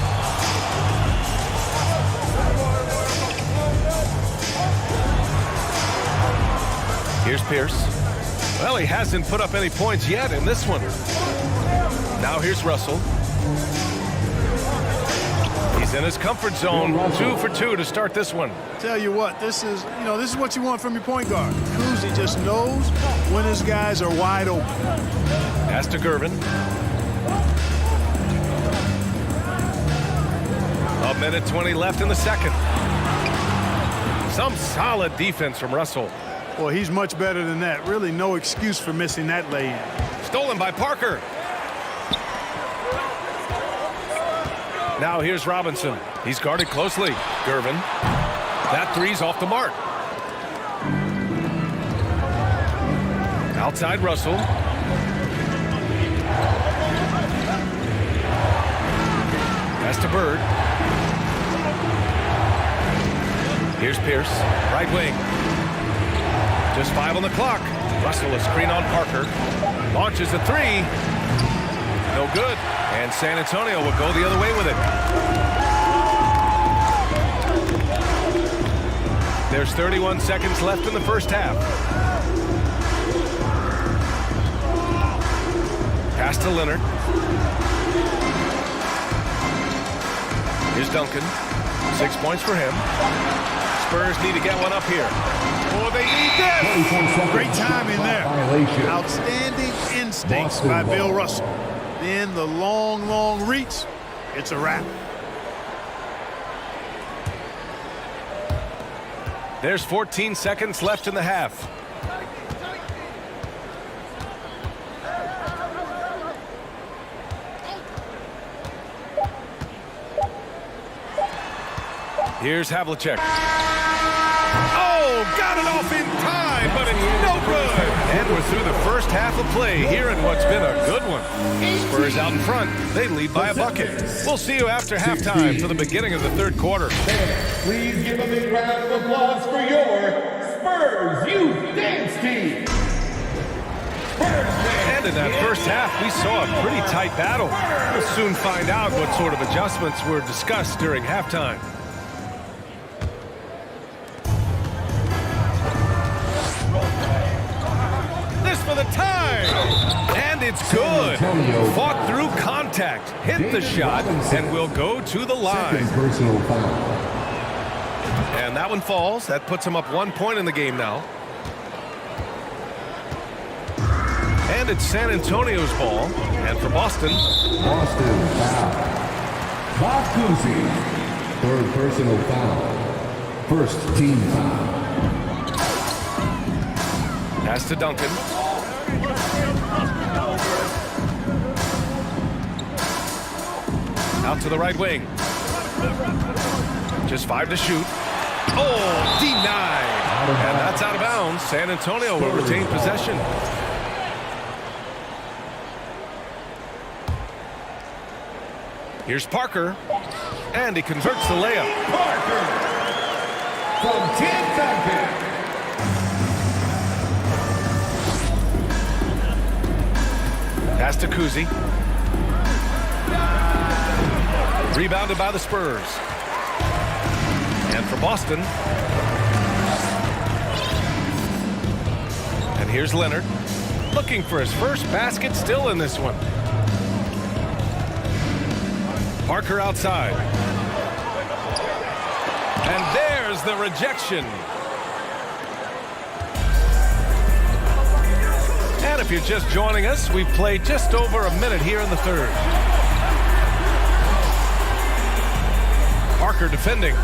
Here's Pierce. Well, he hasn't put up any points yet in this one. Now here's Russell. He's in his comfort zone. 2 for 2 to start this one. Tell you what, this is what you want from your point guard. Kuzi just knows when his guys are wide open. Pass to Gervin. A minute 20 left in the second. Some solid defense from Russell. Well, he's much better than that. Really no excuse for missing that lay-in. Stolen by Parker. Now here's Robinson. He's guarded closely. Gervin. That three's off the mark. Outside Russell. Pass to Bird. Here's Pierce. Right wing. Just 5 on the clock. Russell a screen on Parker. Launches a three. No good. And San Antonio will go the other way with it. There's 31 seconds left in the first half. Pass to Leonard. Here's Duncan. 6 points for him. Spurs need to get one up here. Oh, they need this! Great timing there. Outstanding instincts by Bill Russell. Then the long reach. It's a wrap. There's 14 seconds left in the half. Here's Havlicek. Oh, got it off in time, but it's no good. And we're through the first half of play here in what's been a good one. Spurs out in front. They lead by a bucket. We'll see you after halftime for the beginning of the third quarter. Please give a big round of applause for your Spurs Youth Dance Team. And in that first half, we saw a pretty tight battle. We'll soon find out what sort of adjustments were discussed during halftime. For the tie, and it's good. Fought through contact, hit the shot, and will go to the line. And that one falls. That puts him up 1 point in the game now. And it's San Antonio's ball. And for Boston. Boston foul. Bob Cousy. Third personal foul. First team foul. Pass to Duncan. Out to the right wing. Just 5 to shoot. Oh, denied. And that's out of bounds. San Antonio will retain possession. Here's Parker. And he converts the layup. Parker from Tim Duncan. Pass to Kuzi. Rebounded by the Spurs. And for Boston. And here's Leonard. Looking for his first basket, still in this one. Parker outside. And there's the rejection. And if you're just joining us, we've played just over a minute here in the third. Parker defending.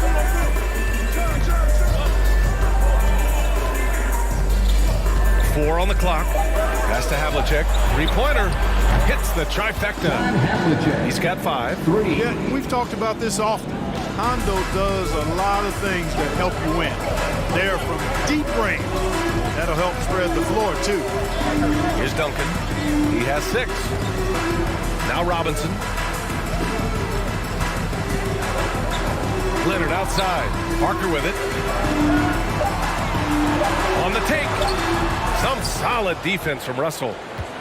Four on the clock. Pass to Havlicek. Three-pointer. Hits the trifecta. He's got 5. Yeah, we've talked about this often. Hondo does a lot of things that help you win. They're from deep range. That'll help spread the floor, too. Here's Duncan. He has 6. Now Robinson. Leonard outside. Parker with it. On the take. Some solid defense from Russell.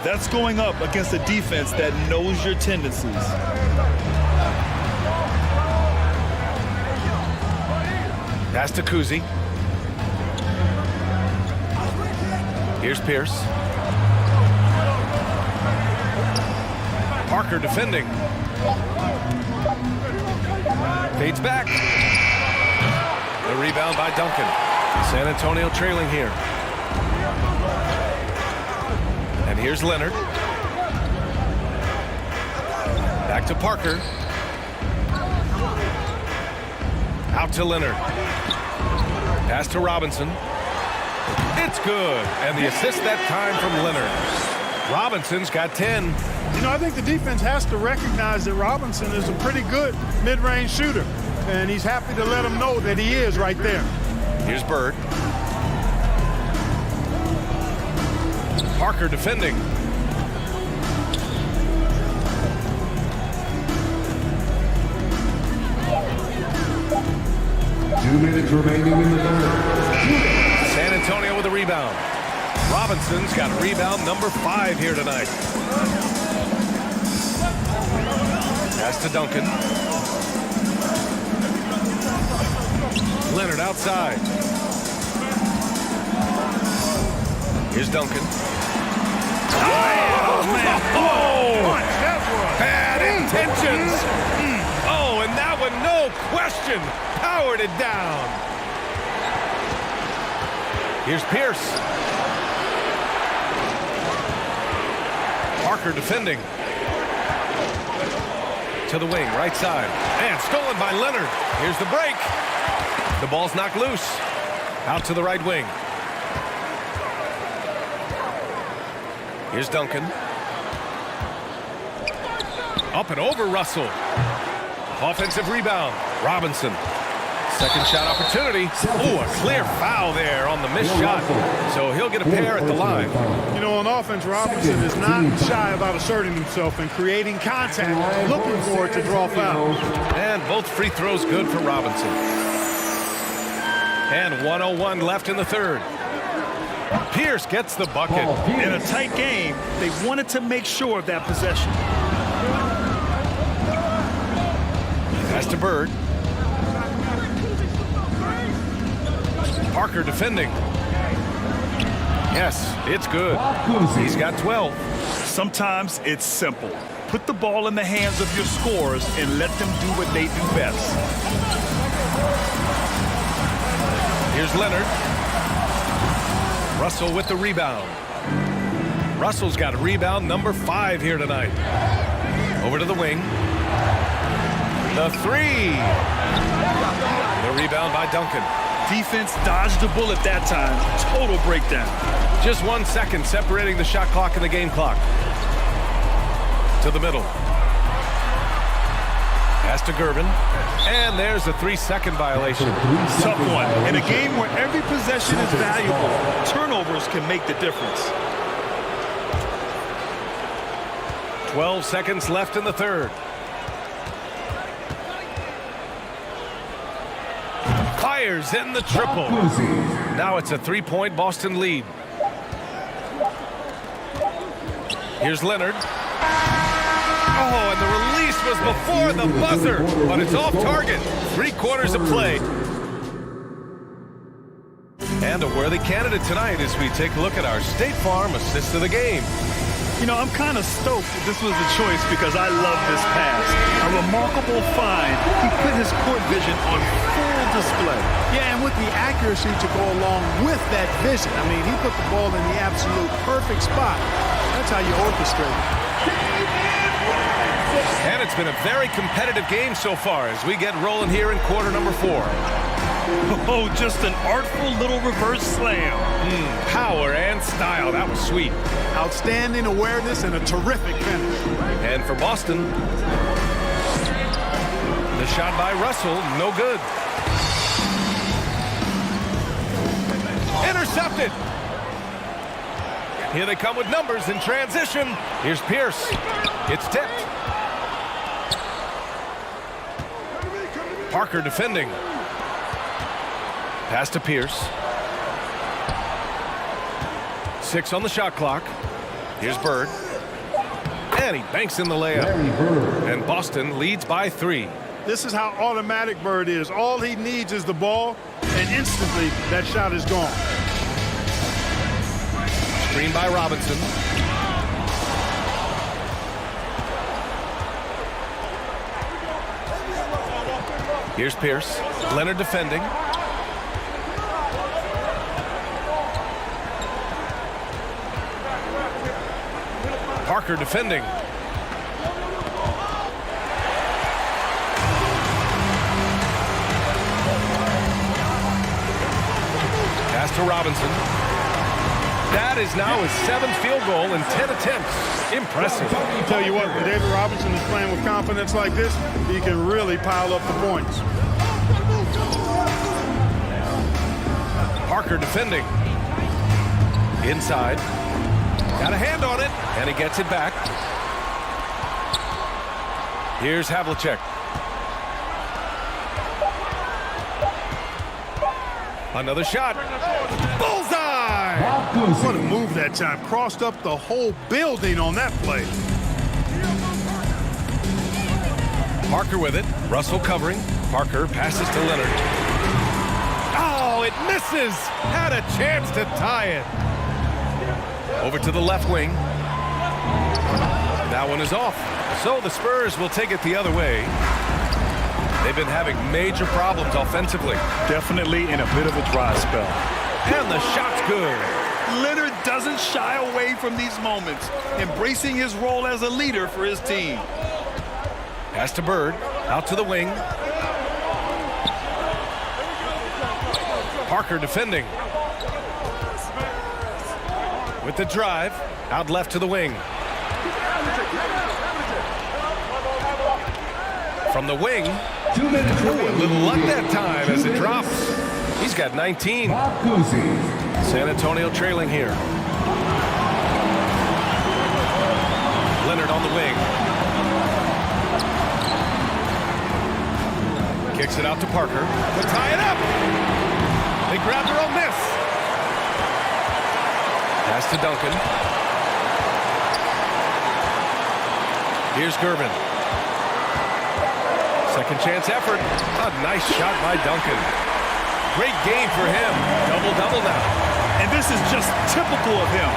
That's going up against a defense that knows your tendencies. Pass to Kuzi. Here's Pierce. Parker defending. Fades back. The rebound by Duncan. San Antonio trailing here. And here's Leonard. Back to Parker. Out to Leonard. Pass to Robinson. It's good. And the assist that time from Leonard. Robinson's got 10. You know, I think the defense has to recognize that Robinson is a pretty good mid-range shooter. And he's happy to let him know that he is right there. Here's Bird. Parker defending. Two minutes remaining in the third. San Antonio with a rebound. Robinson's got rebound number 5 here tonight. Pass to Duncan. Leonard outside. Here's Duncan. Oh, man. Oh, bad intentions. Oh, and that one, no question, powered it down. Here's Pierce. Parker defending. To the wing, right side. And stolen by Leonard. Here's the break. The ball's knocked loose. Out to the right wing. Here's Duncan. Up and over Russell. Offensive rebound. Robinson. Second shot opportunity. Oh, a clear foul there on the missed shot. So he'll get a pair at the line. You know, on offense, Robinson is not shy about asserting himself and creating contact, looking for it to draw fouls. And both free throws good for Robinson. And 1:01 left in the third. Pierce gets the bucket. In a tight game, they wanted to make sure of that possession. Pass to Bird. Parker defending. Yes, it's good. He's got 12. Sometimes it's simple. Put the ball in the hands of your scorers and let them do what they do best. Here's Leonard. Russell with the rebound. Russell's got a rebound number 5 here tonight. Over to the wing. The 3. The rebound by Duncan. Defense dodged the bullet that time. Total breakdown. Just 1 second separating the shot clock and the game clock. To the middle. Pass to Gervin. And there's a 3-second violation. Tough one. In a game where every possession is valuable, turnovers can make the difference. 12 seconds left in the third. Fires in the triple. Now it's a 3-point Boston lead. Here's Leonard. was before the buzzer, but it's off target. 3 quarters of play. And a worthy candidate tonight as we take a look at our State Farm assist of the game. You know, I'm kind of stoked that this was the choice because I love this pass. A remarkable find. He put his court vision on full display. Yeah, and with the accuracy to go along with that vision. I mean, he put the ball in the absolute perfect spot. That's how you orchestrate it. And it's been a very competitive game so far as we get rolling here in quarter number 4. Oh, just an artful little reverse slam. Power and style. That was sweet. Outstanding awareness and a terrific finish. And for Boston, the shot by Russell, no good. Intercepted. Here they come with numbers in transition. Here's Pierce. It's tipped. Parker defending. Pass to Pierce. 6 on the shot clock. Here's Bird. And he banks in the layup. And Boston leads by 3. This is how automatic Bird is. All he needs is the ball, and instantly that shot is gone. Screen by Robinson. Here's Pierce. Leonard defending. Parker defending. Pass to Robinson. That is now his 7th field goal in 10 attempts. Impressive. I'll tell you what, when David Robinson is playing with confidence like this, he can really pile up the points. Parker defending. Inside. Got a hand on it, and he gets it back. Here's Havlicek. Another shot. Bullseye! What a move that time. Crossed up the whole building on that play. Parker with it. Russell covering. Parker passes to Leonard. Oh, it misses! Had a chance to tie it. Over to the left wing. That one is off. So the Spurs will take it the other way. They've been having major problems offensively. Definitely in a bit of a dry spell. And the shot's good. Leonard doesn't shy away from these moments, embracing his role as a leader for his team. Pass to Bird. Out to the wing. Parker defending. With the drive, out left to the wing. From the wing, 2 minutes. Ooh, a little luck that time as it drops. He's got 19. San Antonio trailing here. Leonard on the wing. Kicks it out to Parker. To tie it up. They grab their own miss. Pass to Duncan. Here's Gervin. Second chance effort. A nice shot by Duncan. Great game for him. Double-double now. And this is just typical of him.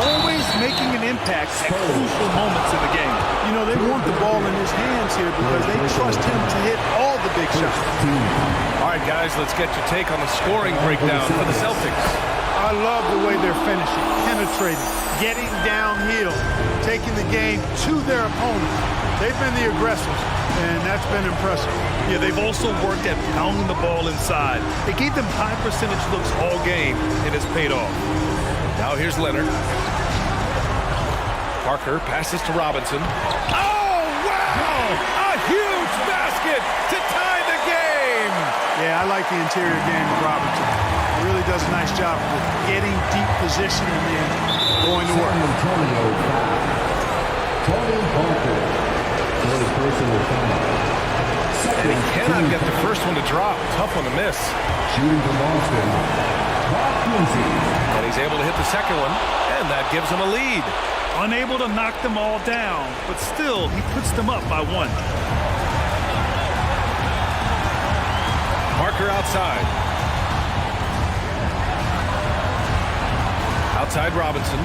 Always making an impact at crucial moments in the game. You know, they want the ball in his hands here because they trust him to hit all the big shots. All right, guys, let's get your take on the scoring breakdown for the Celtics. I love the way they're finishing, penetrating, getting downhill, taking the game to their opponent. They've been the aggressors, and that's been impressive. Yeah, they've also worked at pounding the ball inside. It gave them high percentage looks all game, and it's paid off. Now here's Leonard. Parker passes to Robinson. Oh, wow! A huge basket to tie the game! Yeah, I like the interior game of Robinson. He really does a nice job of getting deep position and then going to work. And he cannot get the first one to drop. Tough one to miss. Shooting for Boston. And he's able to hit the second one, and that gives him a lead. Unable to knock them all down, but still, he puts them up by 1. Parker outside. Outside Robinson.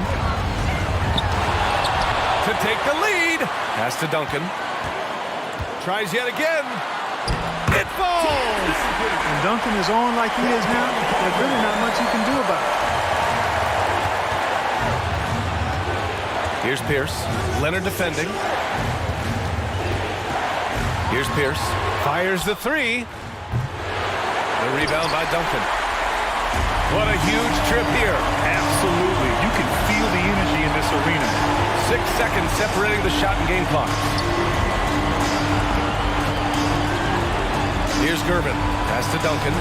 To take the lead. Pass to Duncan. Tries yet again. It falls! And Duncan is on like he is now. There's really not much you can do about it. Here's Pierce. Leonard defending. Here's Pierce. Fires the 3. The rebound by Duncan. What a huge trip here. Absolutely. You can feel the energy in this arena. 6 seconds separating the shot and game clock. Here's Gervin. Pass to Duncan.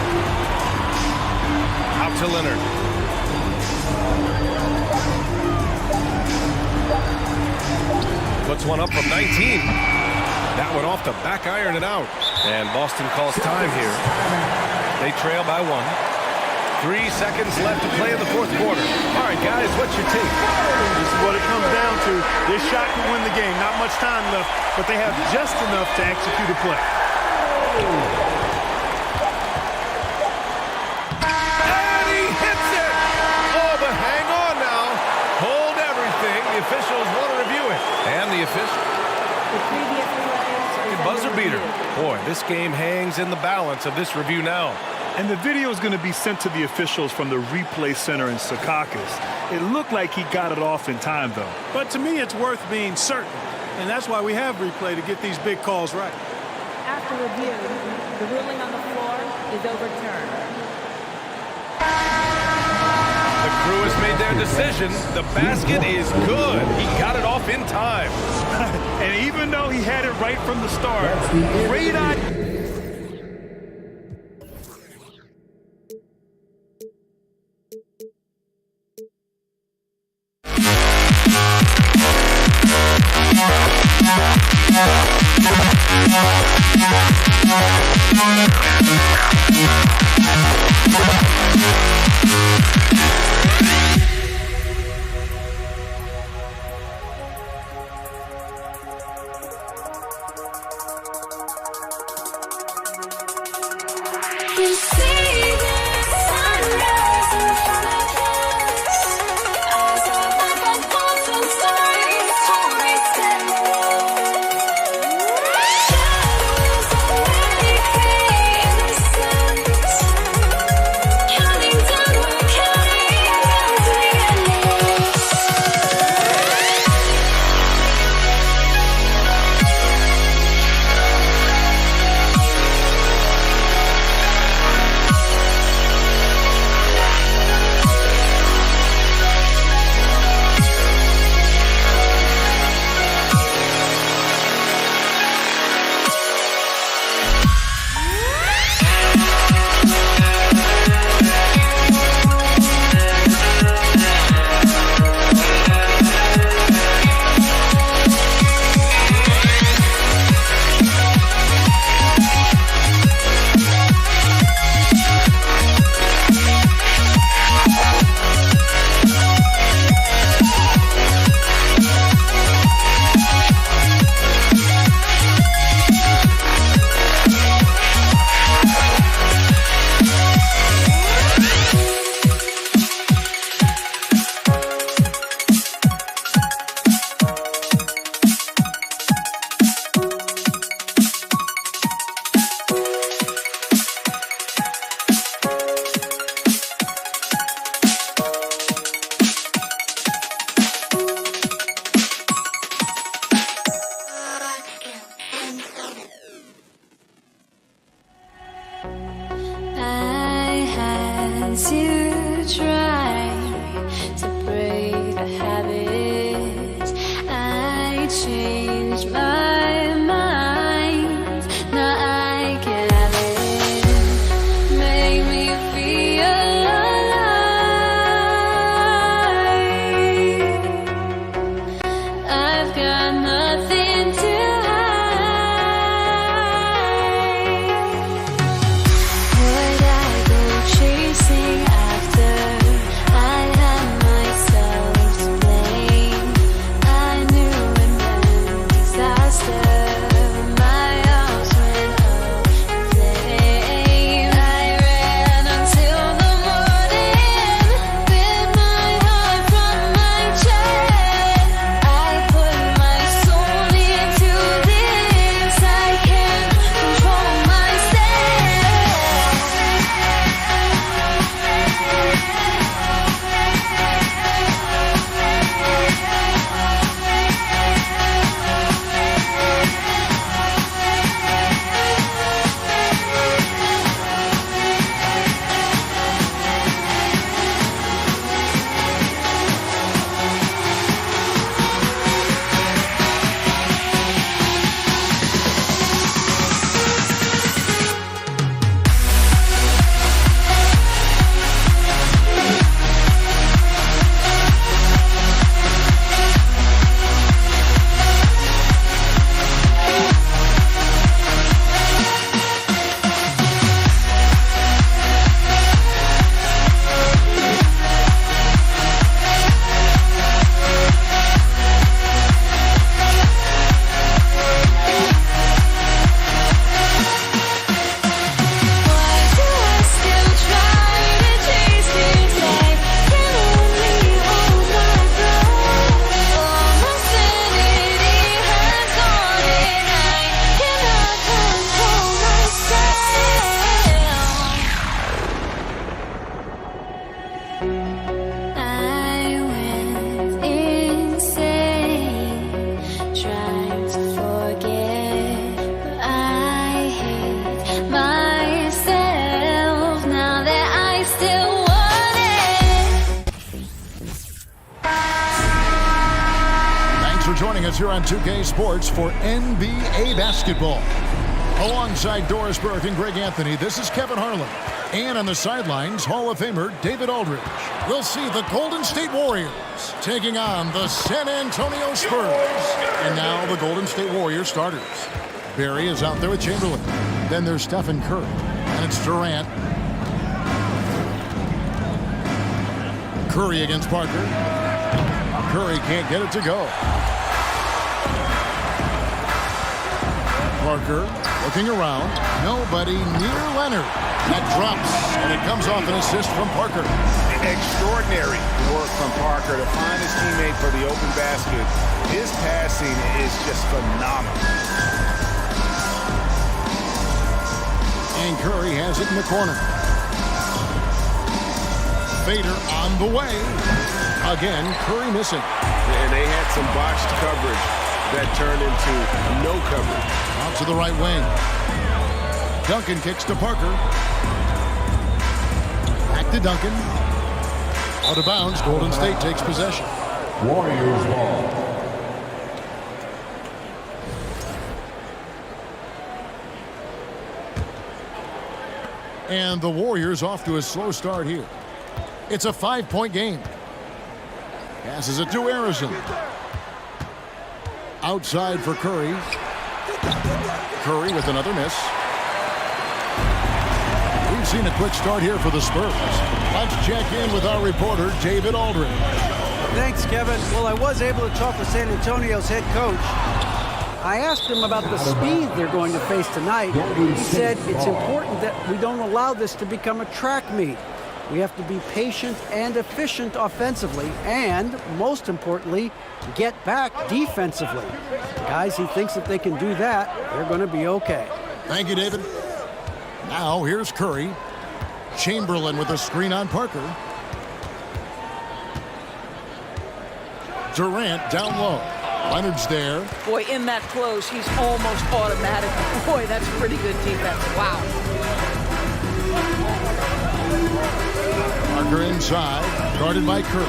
Out to Leonard. Puts one up from 19. That one off the back iron and out. And Boston calls time here. They trail by 1. 3 seconds left to play in the fourth quarter. All right, guys, what's your take? This is what it comes down to. This shot can win the game. Not much time left, but they have just enough to execute a play. And he hits it! Oh, but hang on now. Hold everything. The officials want to review it. And the official. Buzzer beater. Boy, this game hangs in the balance of this review now. And the video is going to be sent to the officials from the replay center in Secaucus. It looked like he got it off in time, though. But to me, it's worth being certain. And that's why we have replay, to get these big calls right. After review, the ruling on the floor is overturned. The crew has made their decision. The basket is good. He got it off in time. And even though he had it right from the start, great idea. You see the sunrise in front of us. As our life unfolds and stories told we stand alone. Shadows already create innocence. Counting down, we're counting us here on 2K Sports for NBA basketball. Alongside Doris Burke and Greg Anthony, this is Kevin Harlan. And on the sidelines, Hall of Famer David Aldridge. We'll see the Golden State Warriors taking on the San Antonio Spurs. And now the Golden State Warriors starters. Barry is out there with Chamberlain. Then there's Stephen Curry. And it's Durant. Curry against Parker. Curry can't get it to go. Parker looking around. Nobody near Leonard. That drops, and it comes off an assist from Parker. Extraordinary work from Parker to find his teammate for the open basket. His passing is just phenomenal. And Curry has it in the corner. Fader on the way. Again, Curry missing. And they had some botched coverage that turned into no coverage. Out to the right wing. Duncan kicks to Parker. Back to Duncan. Out of bounds. Golden State takes possession. Warriors ball. And the Warriors off to a slow start here. It's a 5-point game. Passes it to Harrison. Outside for Curry. Curry with another miss. We've seen a quick start here for the Spurs. Let's check in with our reporter, David Aldridge. Thanks, Kevin. Well, I was able to talk with San Antonio's head coach. I asked him about the speed they're going to face tonight. He said it's important that we don't allow this to become a track meet. We have to be patient and efficient offensively, and most importantly, get back defensively. Guys, he thinks that they can do that, they're going to be okay. Thank you, David. Now here's Curry. Chamberlain with a screen on Parker. Durant down low. Leonard's there. Boy, in that close, he's almost automatic. Boy, that's pretty good defense. Wow. Parker inside, guarded by Curry.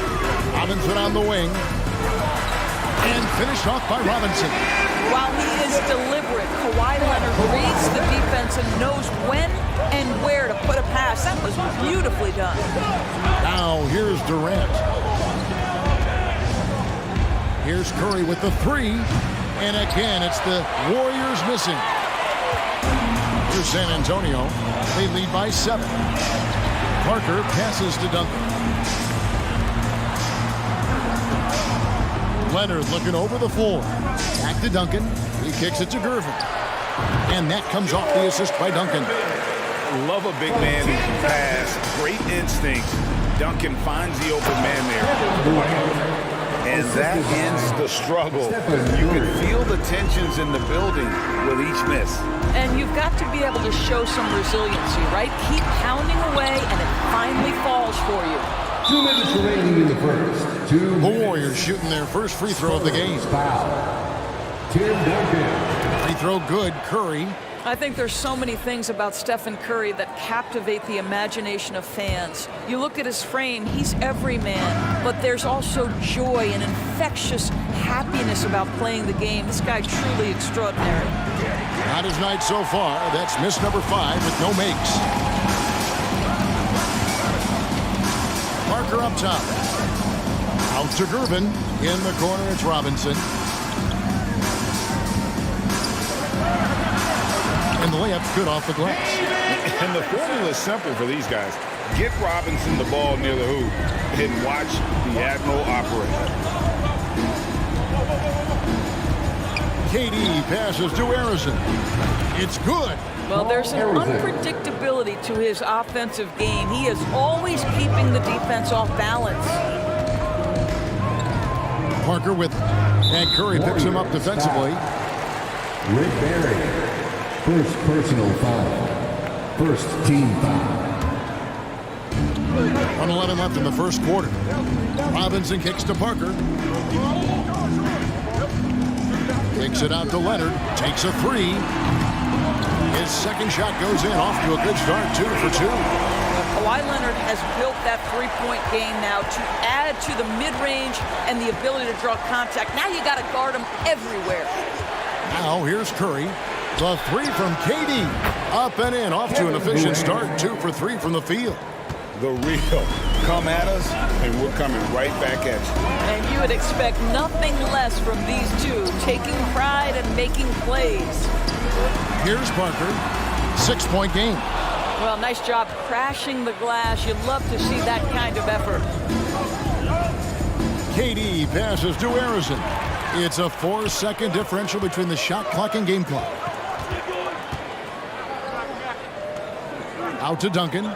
Robinson on the wing. And finished off by Robinson. While he is deliberate, Kawhi Leonard reads the defense and knows when and where to put a pass. That was beautifully done. Now here's Durant. Here's Curry with the three. And again, it's the Warriors missing. Here's San Antonio. They lead by 7. Parker passes to Duncan. Leonard looking over the floor. Back to Duncan. He kicks it to Gervin. And that comes off the assist by Duncan. Love a big man who can pass. Great instinct. Duncan finds the open man there. And that ends the struggle. You can feel the tensions in the building with each miss. And you've got to be able to show some resiliency, right? Keep pounding away, and it finally falls for you. 2 minutes remaining in the first. The Warriors shooting their first free throw of the game. Tim Duncan. Free throw good. Curry. I think there's so many things about Stephen Curry that captivate the imagination of fans. You look at his frame, he's every man, but there's also joy and infectious happiness about playing the game. This guy truly extraordinary. Not his night so far. That's miss number 5 with no makes. Parker up top. Out to Gervin. In the corner, it's Robinson. And the layup's good off the glass. And the formula is simple for these guys. Get Robinson the ball near the hoop and watch the Admiral operate. KD passes to Harrison. It's good. Well, there's an unpredictability to his offensive game. He is always keeping the defense off balance. Parker with it. And Curry picks him up defensively. Rick Barry. First personal foul. First team foul. 1:11 left in the first quarter. Robinson kicks to Parker. Kicks it out to Leonard. Takes a three. His second shot goes in. Off to a good start. 2 for 2. Kawhi Leonard has built that three-point game now to add to the mid-range and the ability to draw contact. Now you got to guard him everywhere. Now here's Curry. The three from KD. Up and in. Off to an efficient start. 2 for 3 from the field. The real. Come at us, and we're coming right back at you. And you would expect nothing less from these two, taking pride and making plays. Here's Parker. 6-point game. Well, nice job crashing the glass. You'd love to see that kind of effort. KD passes to Harrison. It's a 4-second differential between the shot clock and game clock. Out to Duncan.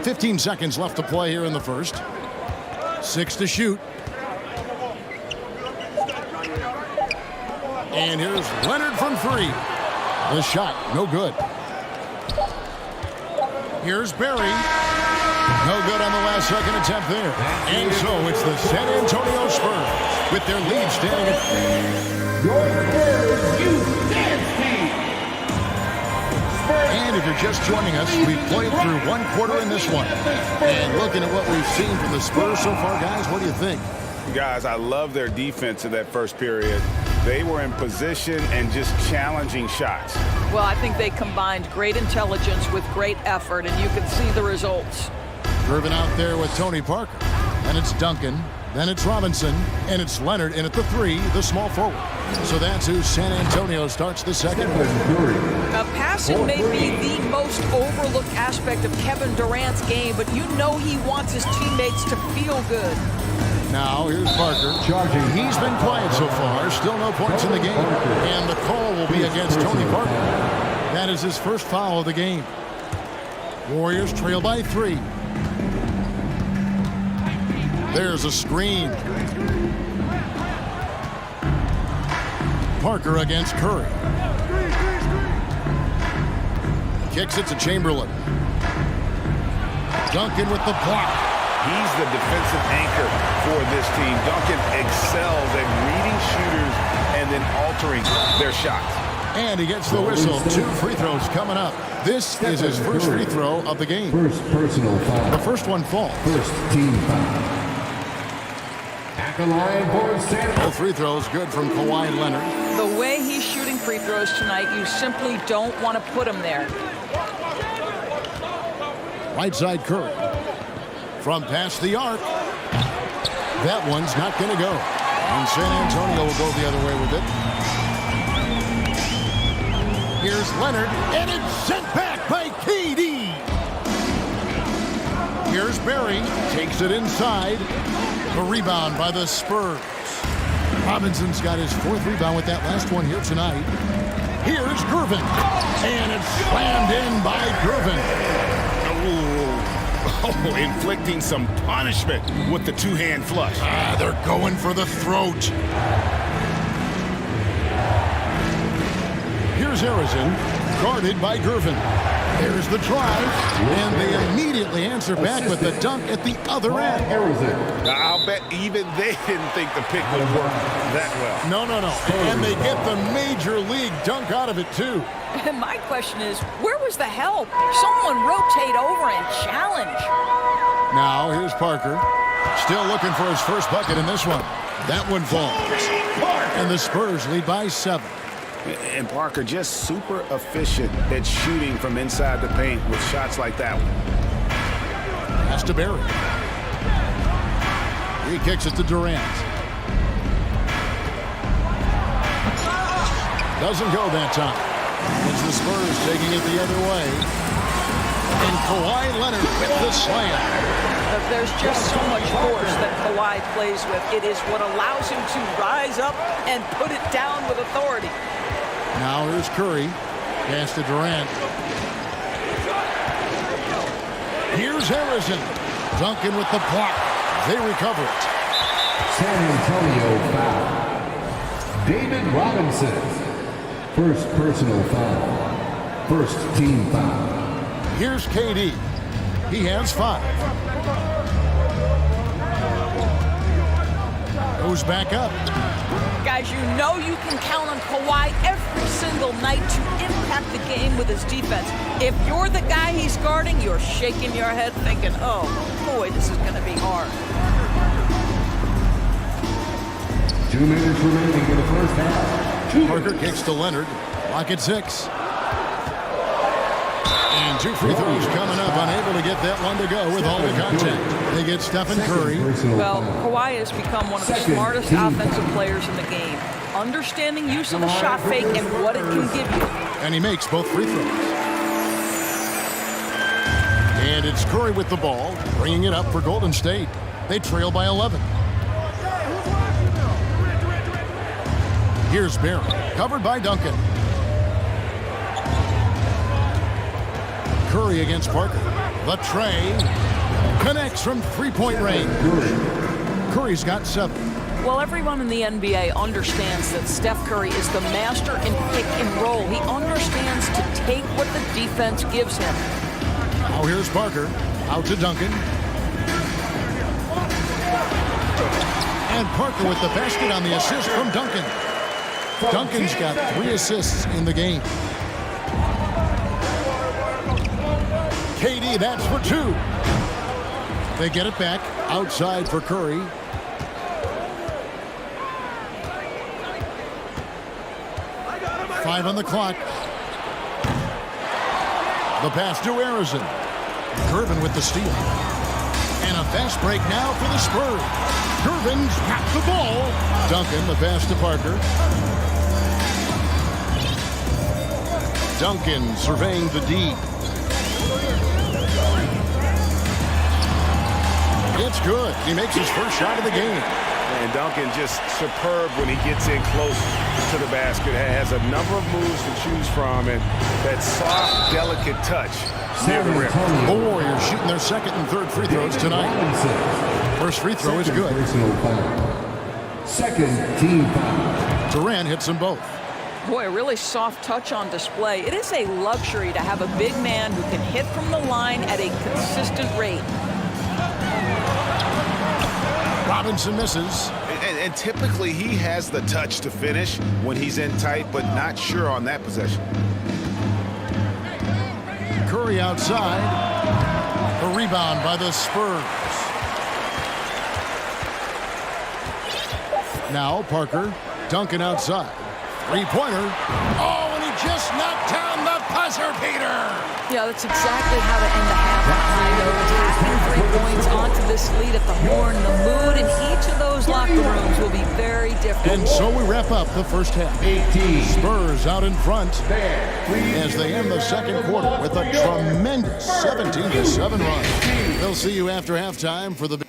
15 seconds left to play here in the first. 6 to shoot. And here's Leonard from 3. The shot, no good. Here's Barry. No good on the last second attempt there. And so it's the San Antonio Spurs with their lead standing at... Your Spurs Youth Dance Team. And if you're just joining us, we've played through 1 quarter in this one. And looking at what we've seen from the Spurs so far, guys, what do you think? Guys, I love their defense in that first period. They were in position and just challenging shots. Well, I think they combined great intelligence with great effort, and you can see the results. Irvin out there with Tony Parker. And it's Duncan. Then it's Robinson. And it's Leonard in at the 3, the small forward. So that's who San Antonio starts the second. Passing may be the most overlooked aspect of Kevin Durant's game, but you know he wants his teammates to feel good. Now here's Parker. He's been quiet so far. Still no points in the game. And the call will be against Tony Parker. That is his first foul of the game. Warriors trail by 3. There's a screen. Parker against Curry. Kicks it to Chamberlain. Duncan with the block. He's the defensive anchor for this team. Duncan excels at reading shooters and then altering their shots. And he gets the whistle. 2 free throws coming up. This is his first free throw of the game. First personal foul. The first one falls. First team foul. At the line for San. Both free throws good from Kawhi Leonard. The way he's shooting free throws tonight, you simply don't want to put him there. Right side Curry. From past the arc. That one's not going to go. And San Antonio will go the other way with it. Here's Leonard, and it's sent back by KD. Here's Barry, takes it inside. The rebound by the Spurs. Robinson's got his 4th rebound with that last one here tonight. Here's Gervin, and it's slammed in by Gervin. Oh, inflicting some punishment with the 2-hand flush. They're going for the throat. Here's Harrison, guarded by Gervin. There's the drive, and they immediately answer back with the dunk at the other end. I'll bet even they didn't think the pick would work that well. No. And they get the major league dunk out of it, too. My question is, where was the help? Someone rotate over and challenge. Now, here's Parker. Still looking for his first bucket in this one. That one falls. And the Spurs lead by 7. And Parker just super efficient at shooting from inside the paint with shots like that one. Pass to Barry. He kicks it to Durant. Doesn't go that time. It's the Spurs taking it the other way. And Kawhi Leonard with the slam. There's just so much force that Kawhi plays with. It is what allows him to rise up and put it down with authority. Now here's Curry. Pass to Durant. Here's Harrison. Duncan with the block. They recover it. San Antonio foul. David Robinson. First personal foul. First team foul. Here's KD. He has 5. Goes back up. Guys, you know you can count on Kawhi every single night to impact the game with his defense. If you're the guy he's guarding, you're shaking your head thinking, oh, boy, this is going to be hard. 2 minutes remaining in the first half. Parker kicks to Leonard. Clock at 6. And 2 free throws coming up, unable to get that one to go with all the contact. They get Stephen Curry. Well, Kawhi has become one of the smartest offensive players in the game. Understanding use of a shot fake and what it can give you. And he makes both free throws. And it's Curry with the ball, bringing it up for Golden State. They trail by 11. Here's Barry, covered by Duncan. Curry against Parker. The tray connects from three-point range. Curry's got 7. Well, everyone in the NBA understands that Steph Curry is the master in pick and roll. He understands to take what the defense gives him. Now here's Parker, out to Duncan. And Parker with the basket on the assist from Duncan. Duncan's got 3 assists in the game. KD, that's for 2. They get it back outside for Curry. Five on the clock. The pass to Arizon. Gervin with the steal. And a fast break now for the Spurs. Gervin's got the ball. Duncan, the pass to Parker. Duncan surveying the D. It's good. He makes his first shot of the game. And Duncan just superb when he gets in close to the basket. Has a number of moves to choose from, and that soft, delicate touch near the rim. The Warriors shooting their second and third free throws tonight. First free throw is good. Second team foul. Durant hits them both. Boy, a really soft touch on display. It is a luxury to have a big man who can hit from the line at a consistent rate. Robinson misses. And typically he has the touch to finish when he's in tight, but not sure on that possession. Curry outside. A rebound by the Spurs. Now Parker. Duncan outside. Three-pointer. Oh, and he just knocked down the buzzer beater. Yeah, that's exactly how to end the half at high note. Tacking 3 points onto this lead at the horn. The mood in each of those locker rooms will be very different. And so we wrap up the first half. 18. Spurs out in front as they end the second quarter with a tremendous 17-7 run. They'll see you after halftime for the...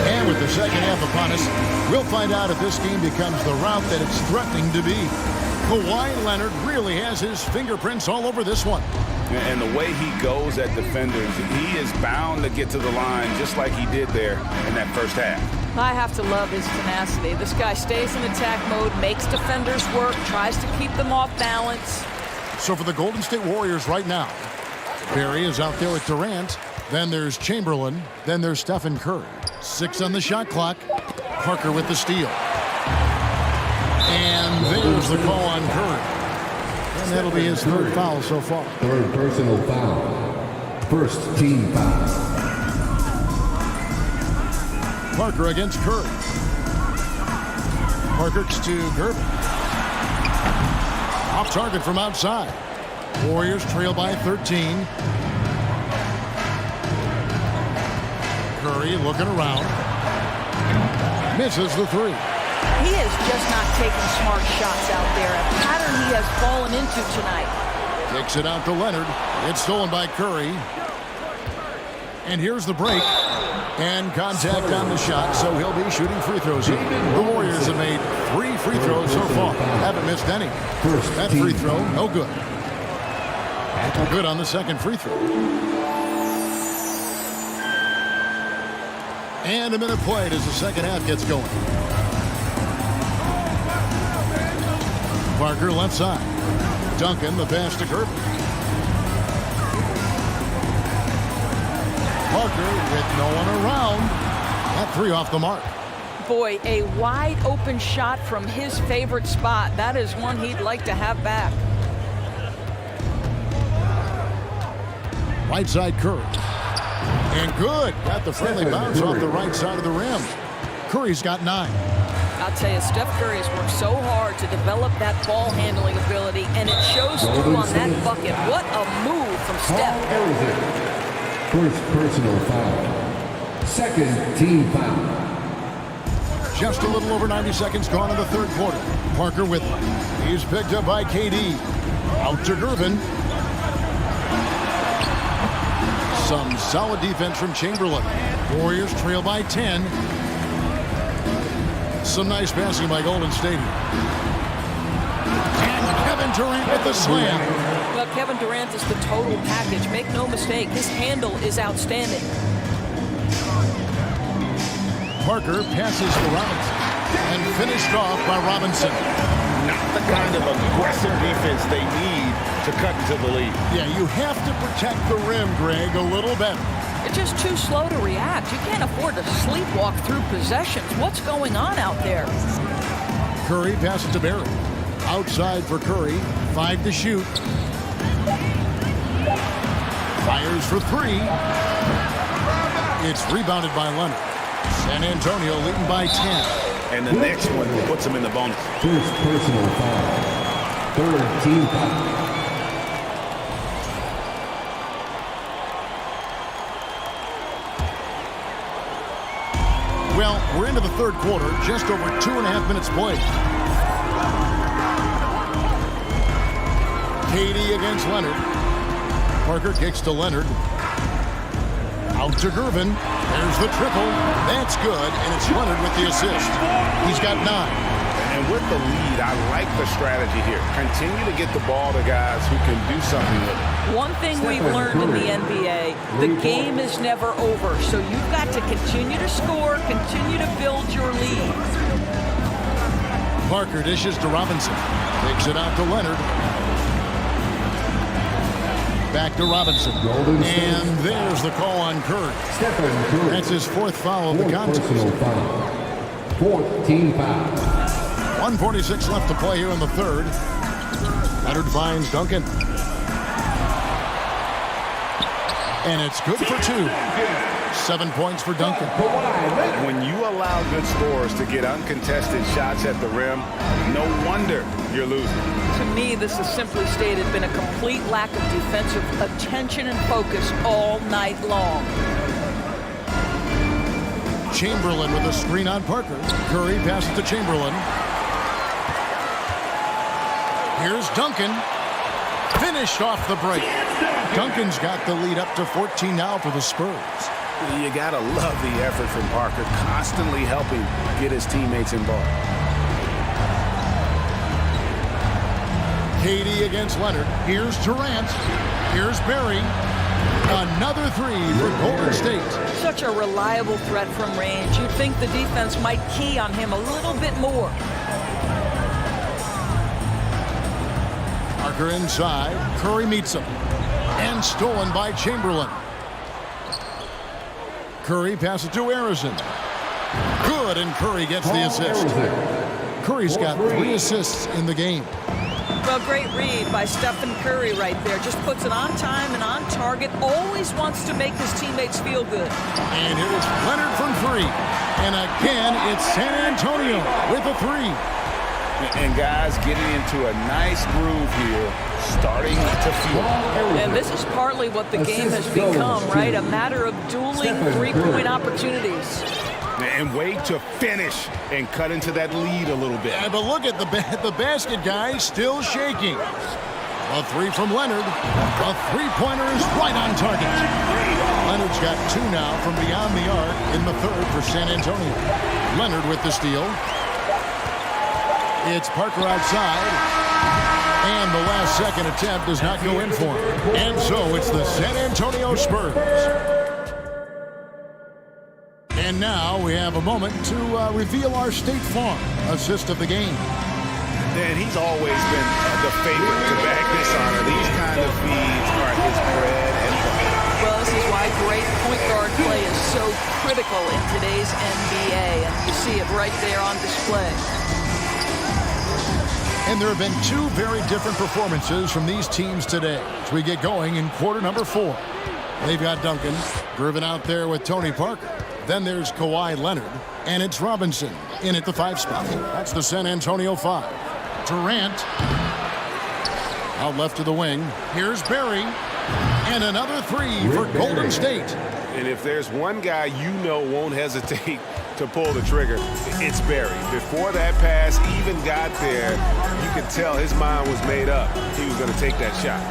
And with the second half upon us, we'll find out if this game becomes the route that it's threatening to be. Kawhi Leonard really has his fingerprints all over this one. And the way he goes at defenders, he is bound to get to the line just like he did there in that first half. I have to love his tenacity. This guy stays in attack mode, makes defenders work, tries to keep them off balance. So for the Golden State Warriors right now, Barry is out there with Durant. Then there's Chamberlain. Then there's Stephen Curry. 6 on the shot clock. Parker with the steal. And there's the call on Curry. And that'll be his 3rd foul so far. 3rd personal foul. First team foul. Parker against Curry. Parker to Gervin. Off target from outside. Warriors trail by 13. Curry looking around. Misses the 3. He is just not taking smart shots out there. A pattern he has fallen into tonight. Kicks it out to Leonard. It's stolen by Curry. And here's the break. And contact on the shot, so he'll be shooting free throws here. The Warriors have made 3 free throws so far. Haven't missed any. That free throw, no good. Good on the second free throw. And a minute played as the second half gets going. Parker left side. Duncan, the pass to Gervin. Parker with no one around. That three off the mark. Boy, a wide open shot from his favorite spot. That is one he'd like to have back. Right side Curry. And good. Got the friendly bounce off the right side of the rim. Curry's got 9. I'll tell you, Steph Curry has worked so hard to develop that ball handling ability, and it shows through on that bucket. What a move from Steph. First personal foul. Second team foul. Just a little over 90 seconds gone in the third quarter. Parker with him. He's picked up by KD. Out to Gervin. Some solid defense from Chamberlain. Warriors trail by 10. Some nice passing by Golden State. And Kevin Durant with the slam. Well, Kevin Durant is the total package. Make no mistake, his handle is outstanding. Parker passes to Robinson. And finished off by Robinson. Not the kind of aggressive defense they need to cut into the lead. Yeah, you have to protect the rim, Greg, a little better. They're just too slow to react. You can't afford to sleepwalk through possessions. What's going on out there? Curry passes to Barry. Outside for Curry. 5 to shoot. Fires for 3. It's rebounded by Leonard. San Antonio leading by 10. And the next one puts them in the bonus. First personal foul. Third team foul. Well, we're into the third quarter, just over 2.5 minutes played. KD against Leonard. Parker kicks to Leonard. Out to Gervin. There's the triple. That's good, and it's Leonard with the assist. He's got 9. And with the lead, I like the strategy here. Continue to get the ball to guys who can do something with it. One thing we've learned in the NBA, the game is never over. So you've got to continue to score, continue to build your lead. Parker dishes to Robinson. Takes it out to Leonard. Back to Robinson. And there's the call on Curry. That's his 4th foul of the contest. Fourth team foul. 1:46 left to play here in the third. Leonard finds Duncan. And it's good for 2. 7 points for Duncan. When you allow good scorers to get uncontested shots at the rim, no wonder you're losing. To me, this has simply stated been a complete lack of defensive attention and focus all night long. Chamberlain with a screen on Parker. Curry passes to Chamberlain. Here's Duncan. Finished off the break. Duncan's got the lead up to 14 now for the Spurs. You gotta love the effort from Parker, constantly helping get his teammates involved. KD against Leonard. Here's Durant. Here's Barry. Another 3 for Golden State. Such a reliable threat from range. You'd think the defense might key on him a little bit more. Parker inside. Curry meets him. And stolen by Chamberlain. Curry passes to Harrison. Good, and Curry gets the assist. Curry's got 3 assists in the game. Well, great read by Stephen Curry right there. Just puts it on time and on target. Always wants to make his teammates feel good. And here's Leonard from 3. And again, it's San Antonio with a 3. And guys getting into a nice groove here, starting to feel. And this is partly what the game has become, right? A matter of dueling three-point opportunities. And wait to finish and cut into that lead a little bit. Yeah, but look at the basket, guys, still shaking. A 3 from Leonard. A three-pointer is right on target. Leonard's got 2 now from beyond the arc in the third for San Antonio. Leonard with the steal. It's Parker outside. And the last second attempt does not go in for him. And so it's the San Antonio Spurs. And now we have a moment to reveal our State Farm assist of the game. And he's always been the favorite to bag this honor. These kind of feeds are his bread and butter. Well, this is why great point guard play critical in today's NBA, and you see it right there on display. And there have been two very different performances from these teams today as we get going in quarter number 4. They've got Duncan, Gervin out there with Tony Parker. Then there's Kawhi Leonard, and it's Robinson in at the 5 spot. That's the San Antonio 5. Durant out left to the wing. Here's Barry, and another 3 for Golden State. And if there's one guy you know won't hesitate to pull the trigger, it's Barry. Before that pass even got there, you could tell his mind was made up. He was going to take that shot.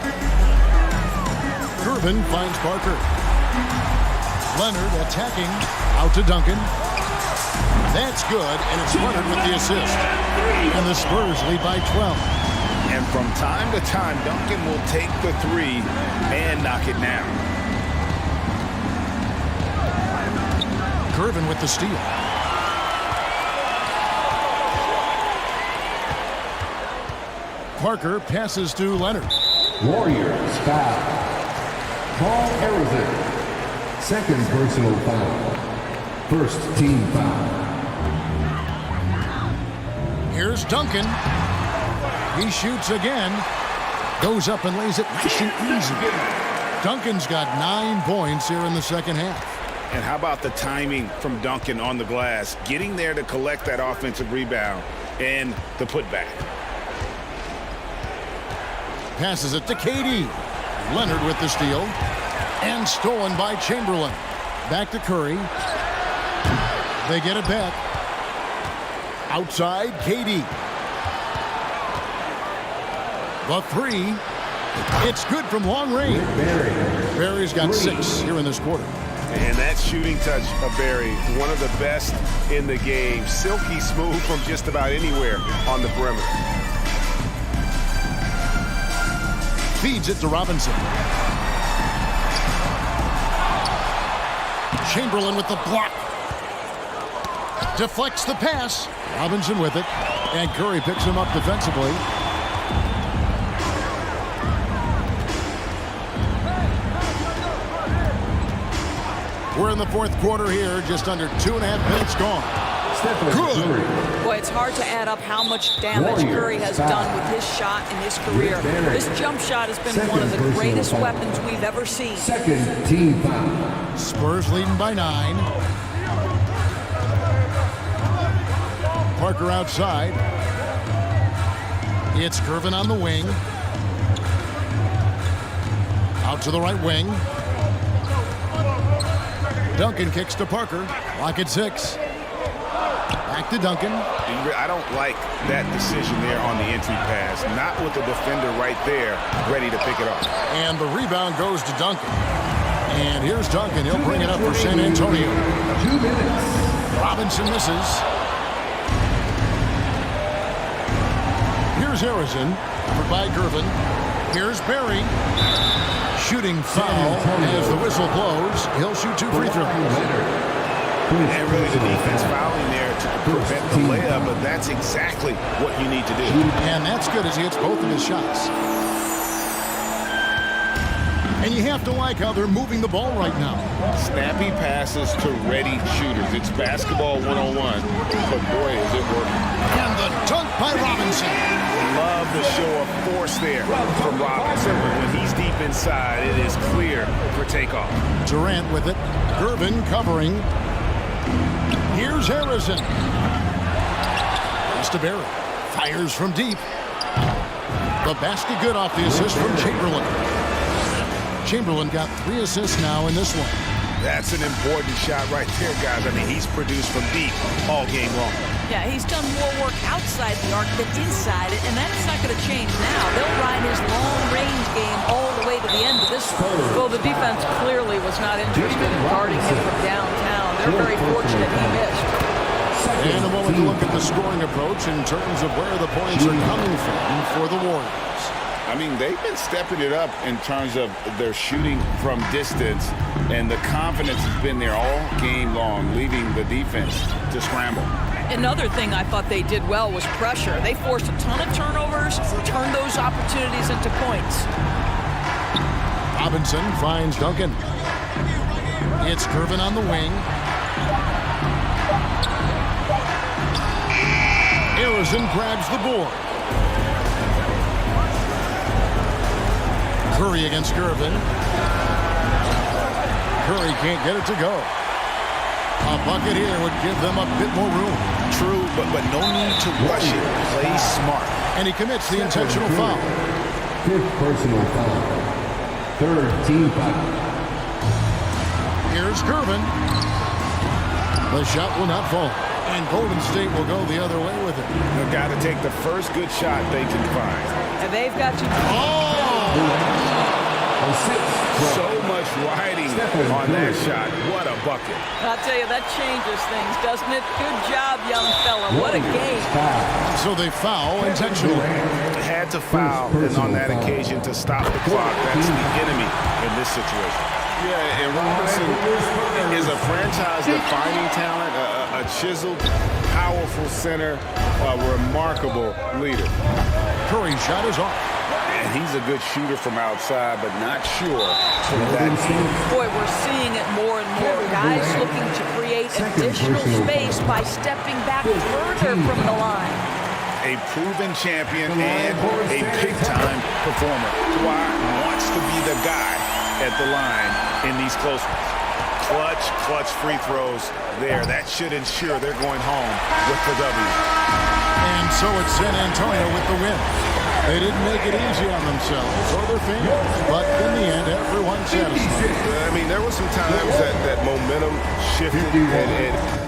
Gervin finds Parker. Leonard attacking, out to Duncan. That's good, and it's Leonard with the assist. And the Spurs lead by 12. And from time to time, Duncan will take the 3 and knock it down. Gervin with the steal. Parker passes to Leonard. Warriors foul. Paul Arizin, second personal foul. First team foul. Here's Duncan. He shoots again. Goes up and lays it nice and easy. Duncan's got 9 points here in the second half. And how about the timing from Duncan on the glass, getting there to collect that offensive rebound and the putback. Passes it to KD. Leonard with the steal. And stolen by Chamberlain. Back to Curry. They get it back. Outside, KD. The 3. It's good from long range. Barry's got 6 here in this quarter. And that shooting touch of Barry, one of the best in the game. Silky smooth from just about anywhere on the perimeter. Feeds it to Robinson. Chamberlain with the block. Deflects the pass. Robinson with it. And Curry picks him up defensively. We're in the fourth quarter here, just under 2.5 minutes gone. Good. Boy, it's hard to add up how much damage Curry has done with his shot in his career. This jump shot has been one of the greatest weapons we've ever seen. Second team foul. Spurs leading by 9. Parker outside. It's Gervin on the wing. Out to the right wing. Duncan kicks to Parker. Lock at 6. Back to Duncan. I don't like that decision there on the entry pass. Not with the defender right there, ready to pick it up. And the rebound goes to Duncan. And here's Duncan. He'll bring it up for San Antonio. 2 minutes. Robinson misses. Here's Harrison. By Gervin. Here's Barry. Shooting foul as the whistle blows. He'll shoot 2 free throws. And really the defense fouling there to prevent the layup, but that's exactly what you need to do. And that's good as he hits both of his shots. And you have to like how they're moving the ball right now. Snappy passes to ready shooters. It's basketball 101, but boy, is it working. And the dunk by Robinson. Love the show of force there from Robinson. When he's deep inside, it is clear for takeoff. Durant with it. Gervin covering. Here's Harrison. Pass to Barry. Fires from deep. The basket good off the assist from Chamberlain. Chamberlain got 3 assists now in this one. That's an important shot right there, guys. I mean, he's produced from deep all game long. Yeah, he's done more work outside the arc than inside it, and that's not going to change now. They'll ride his long-range game all the way to the end of this one. Well, the defense clearly was not interested in guarding him from downtown. They're very fortunate he missed. And a moment to look at the scoring approach in terms of where the points are coming from for the Warriors. I mean, they've been stepping it up in terms of their shooting from distance, and the confidence has been there all game long, leaving the defense to scramble. Another thing I thought they did well was pressure. They forced a ton of turnovers, turned those opportunities into points. Robinson finds Duncan. It's Gervin on the wing. Harrison grabs the board. Curry against Gervin. Curry can't get it to go. A bucket here would give them a bit more room. True, but no need to rush it. Play smart. And he commits the intentional foul. 5th personal foul. 3rd team foul. Here's Gervin. The shot will not fall. And Golden State will go the other way with it. They've got to take the first good shot they can find. And they've got to... So much riding on that shot. What a bucket. I'll tell you, that changes things, doesn't it? Good job, young fella. What a game. So they foul intentionally. Had to foul, and on that occasion to stop the clock. That's the enemy in this situation. Yeah, and Robinson is a franchise-defining talent, a chiseled, powerful center, a remarkable leader. Curry's shot is off. And he's a good shooter from outside, but not sure from that. Boy, we're seeing it more and more. Guys looking to create additional space by stepping back further from the line. A proven champion and a big-time performer. Kawhi wants to be the guy at the line in these close ones. Clutch free throws there. That should ensure they're going home with the W. And so it's San Antonio with the win. They didn't make it easy on themselves or their fans, but in the end, everyone's satisfied. I mean, there were some times that momentum shifted and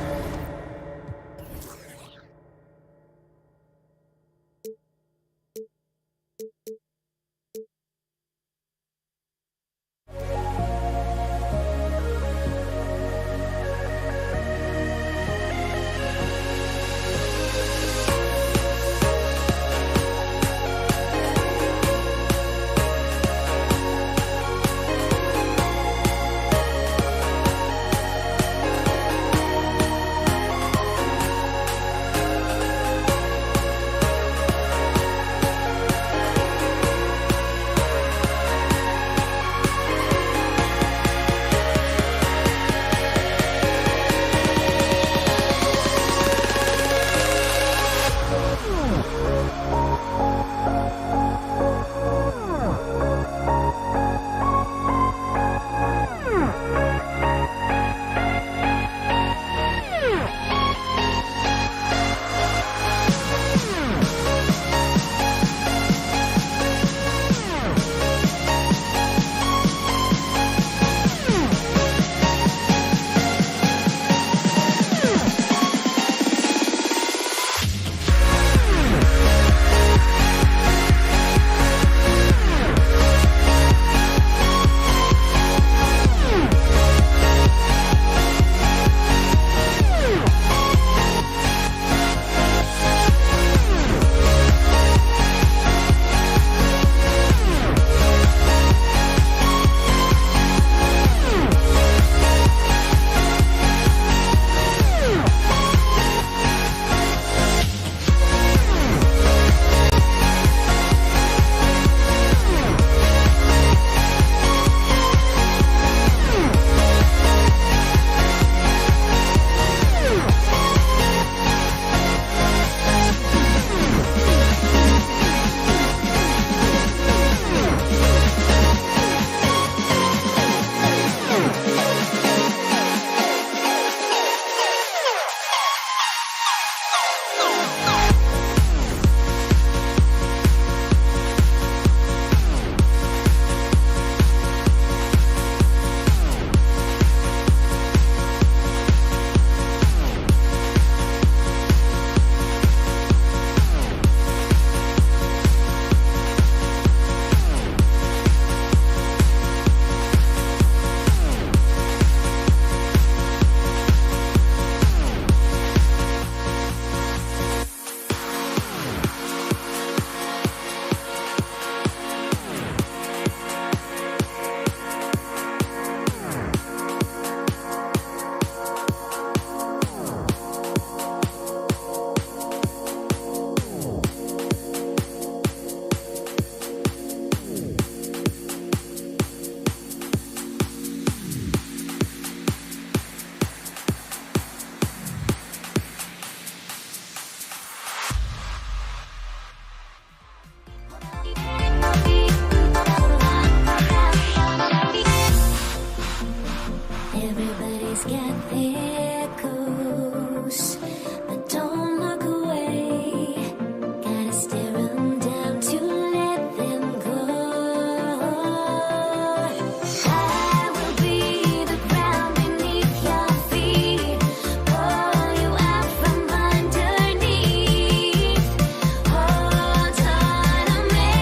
Everybody's got their goals, but don't look away. Gotta stare 'em down to let them go. I will be the ground beneath your feet, pull you out from underneath. Hold on to me.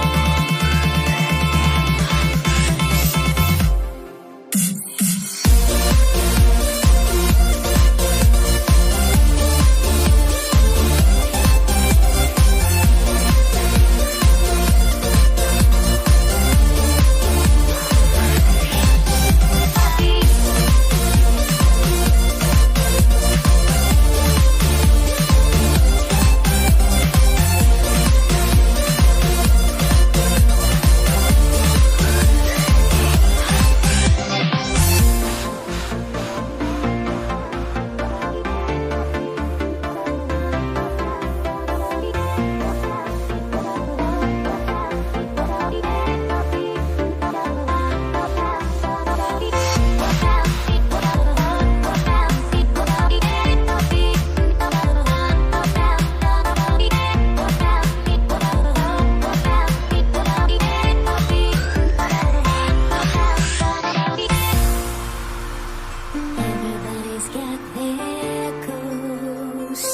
Everybody's got their goals,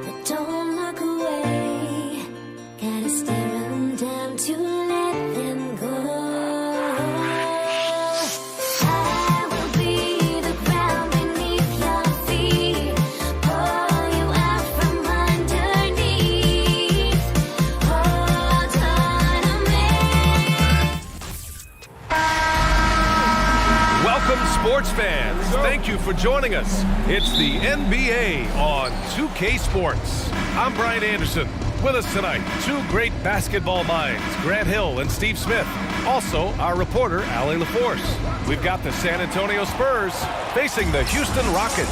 but don't look away. Gotta stare 'em down to let them go. I will be the ground beneath your feet, pull you out from underneath. Hold on to me. Welcome, sports fans. Thank you for joining us. It's the NBA on 2K Sports. I'm Brian Anderson. With us tonight, two great basketball minds, Grant Hill and Steve Smith. Also, our reporter, Allie LaForce. We've got the San Antonio Spurs facing the Houston Rockets.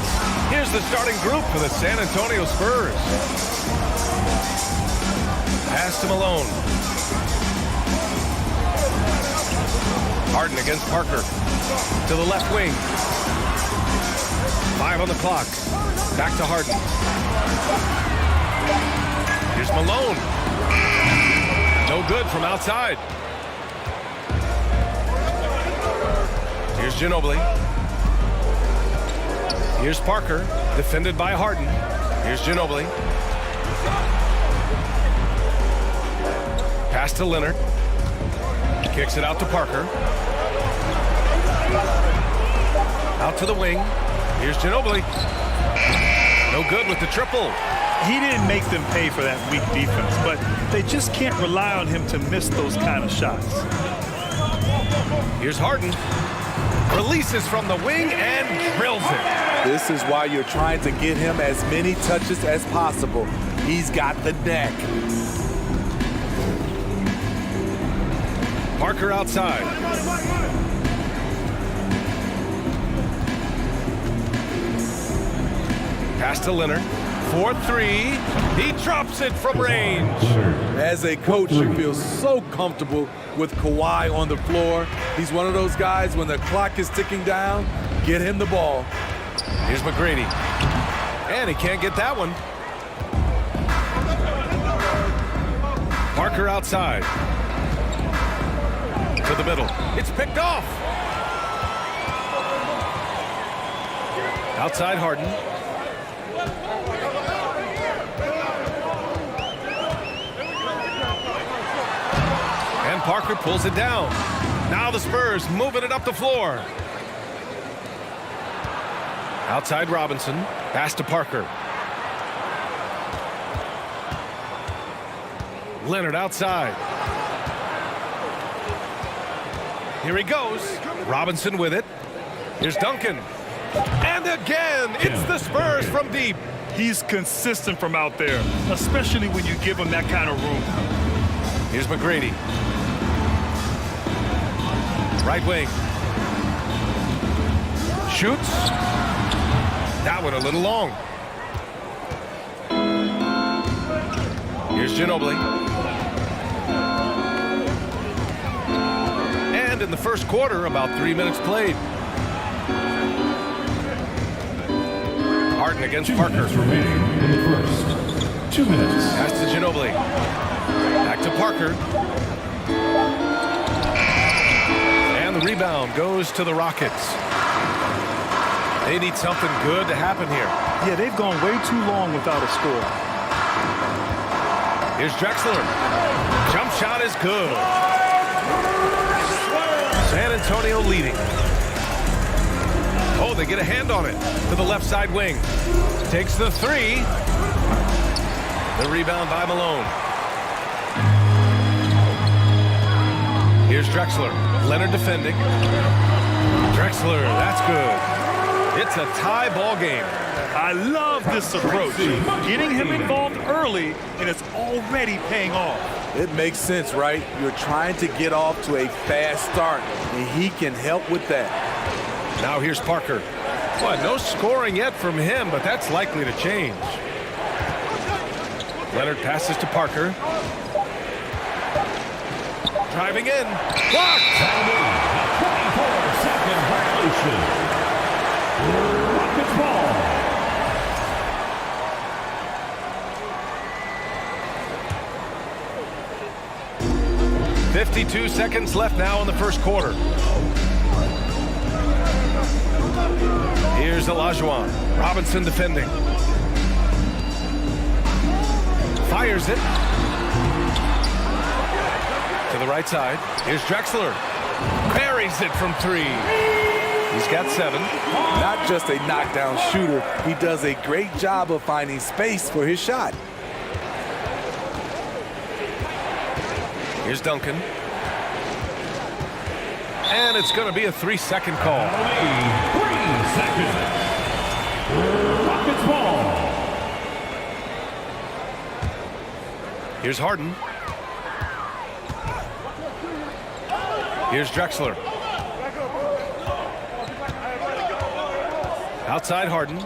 Here's the starting group for the San Antonio Spurs. Pass to Malone. Harden against Parker. To the left wing. 5 on the clock. Back to Harden. Here's Malone. No good from outside. Here's Ginobili. Here's Parker, defended by Harden. Here's Ginobili. Pass to Leonard. Kicks it out to Parker. Out to the wing. Here's Ginobili. No good with the triple. He didn't make them pay for that weak defense, but they just can't rely on him to miss those kind of shots. Here's Harden. Releases from the wing and drills it. This is why you're trying to get him as many touches as possible. He's got the neck. Parker outside. Pass to Leonard. 4-3. He drops it from range. As a coach, you feel so comfortable with Kawhi on the floor. He's one of those guys, when the clock is ticking down, get him the ball. Here's McGrady. And he can't get that one. Parker outside. To the middle. It's picked off. Outside Harden. And Parker pulls it down. Now the Spurs moving it up the floor. Outside Robinson. Pass to Parker. Leonard outside. Here he goes. Robinson with it. Here's Duncan. And again, it's the Spurs from deep. He's consistent from out there, especially when you give him that kind of room. Here's McGrady. Right wing. Shoots. That one a little long. Here's Ginobili. And in the first quarter, about 3 minutes played. against Parker. Remaining in the first. 2 minutes. Pass to Ginobili. Back to Parker. And the rebound goes to the Rockets. They need something good to happen here. Yeah, they've gone way too long without a score. Here's Drexler. Jump shot is good. San Antonio leading. Oh, they get a hand on it to the left side wing. Takes the three. The rebound by Malone. Here's Drexler. Leonard defending. Drexler, that's good. It's a tie ball game. I love this approach. Getting him involved early, and it's already paying off. It makes sense, right? You're trying to get off to a fast start, and he can help with that. Now here's Parker. Well, no scoring yet from him, but that's likely to change. Leonard passes to Parker. Driving in. Blocked! 24-second violation. Rockets ball. .52 seconds left now in the first quarter. Here's Olajuwon. Robinson defending. Fires it. To the right side. Here's Drexler. Buries it from three. He's got 7. Not just a knockdown shooter, he does a great job of finding space for his shot. Here's Duncan. And it's going to be a 3-second call. 3 seconds. Rockets ball. Here's Harden. Here's Drexler. Outside Harden.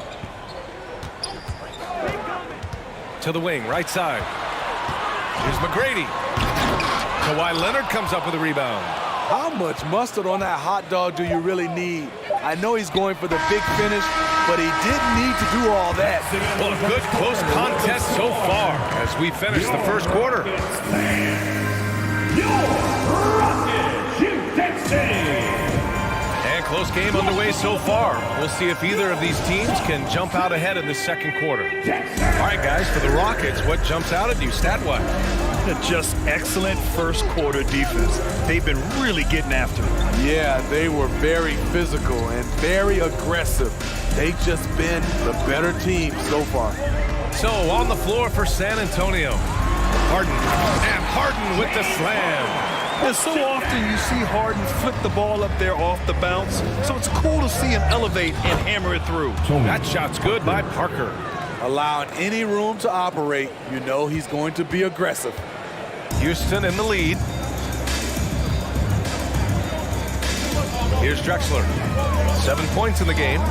To the wing, right side. Here's McGrady. Kawhi Leonard comes up with a rebound. How much mustard on that hot dog do you really need? I know he's going for the big finish, but he didn't need to do all that. Well, a good close contest so far as we finish the first quarter. And close game underway so far. We'll see if either of these teams can jump out ahead in the second quarter. All right, guys, for the Rockets, what jumps out at you stat-wise? Just excellent first quarter defense. They've been really getting after it. Yeah, they were very physical and very aggressive. They've just been the better team so far. So on the floor for San Antonio, Harden. And Harden with the slam. And so often you see Harden flip the ball up there off the bounce, so it's cool to see him elevate and hammer it through. That shot's good by Parker. Allowing any room to operate, you know he's going to be aggressive. Houston in the lead. Here's Drexler. 7 points in the game.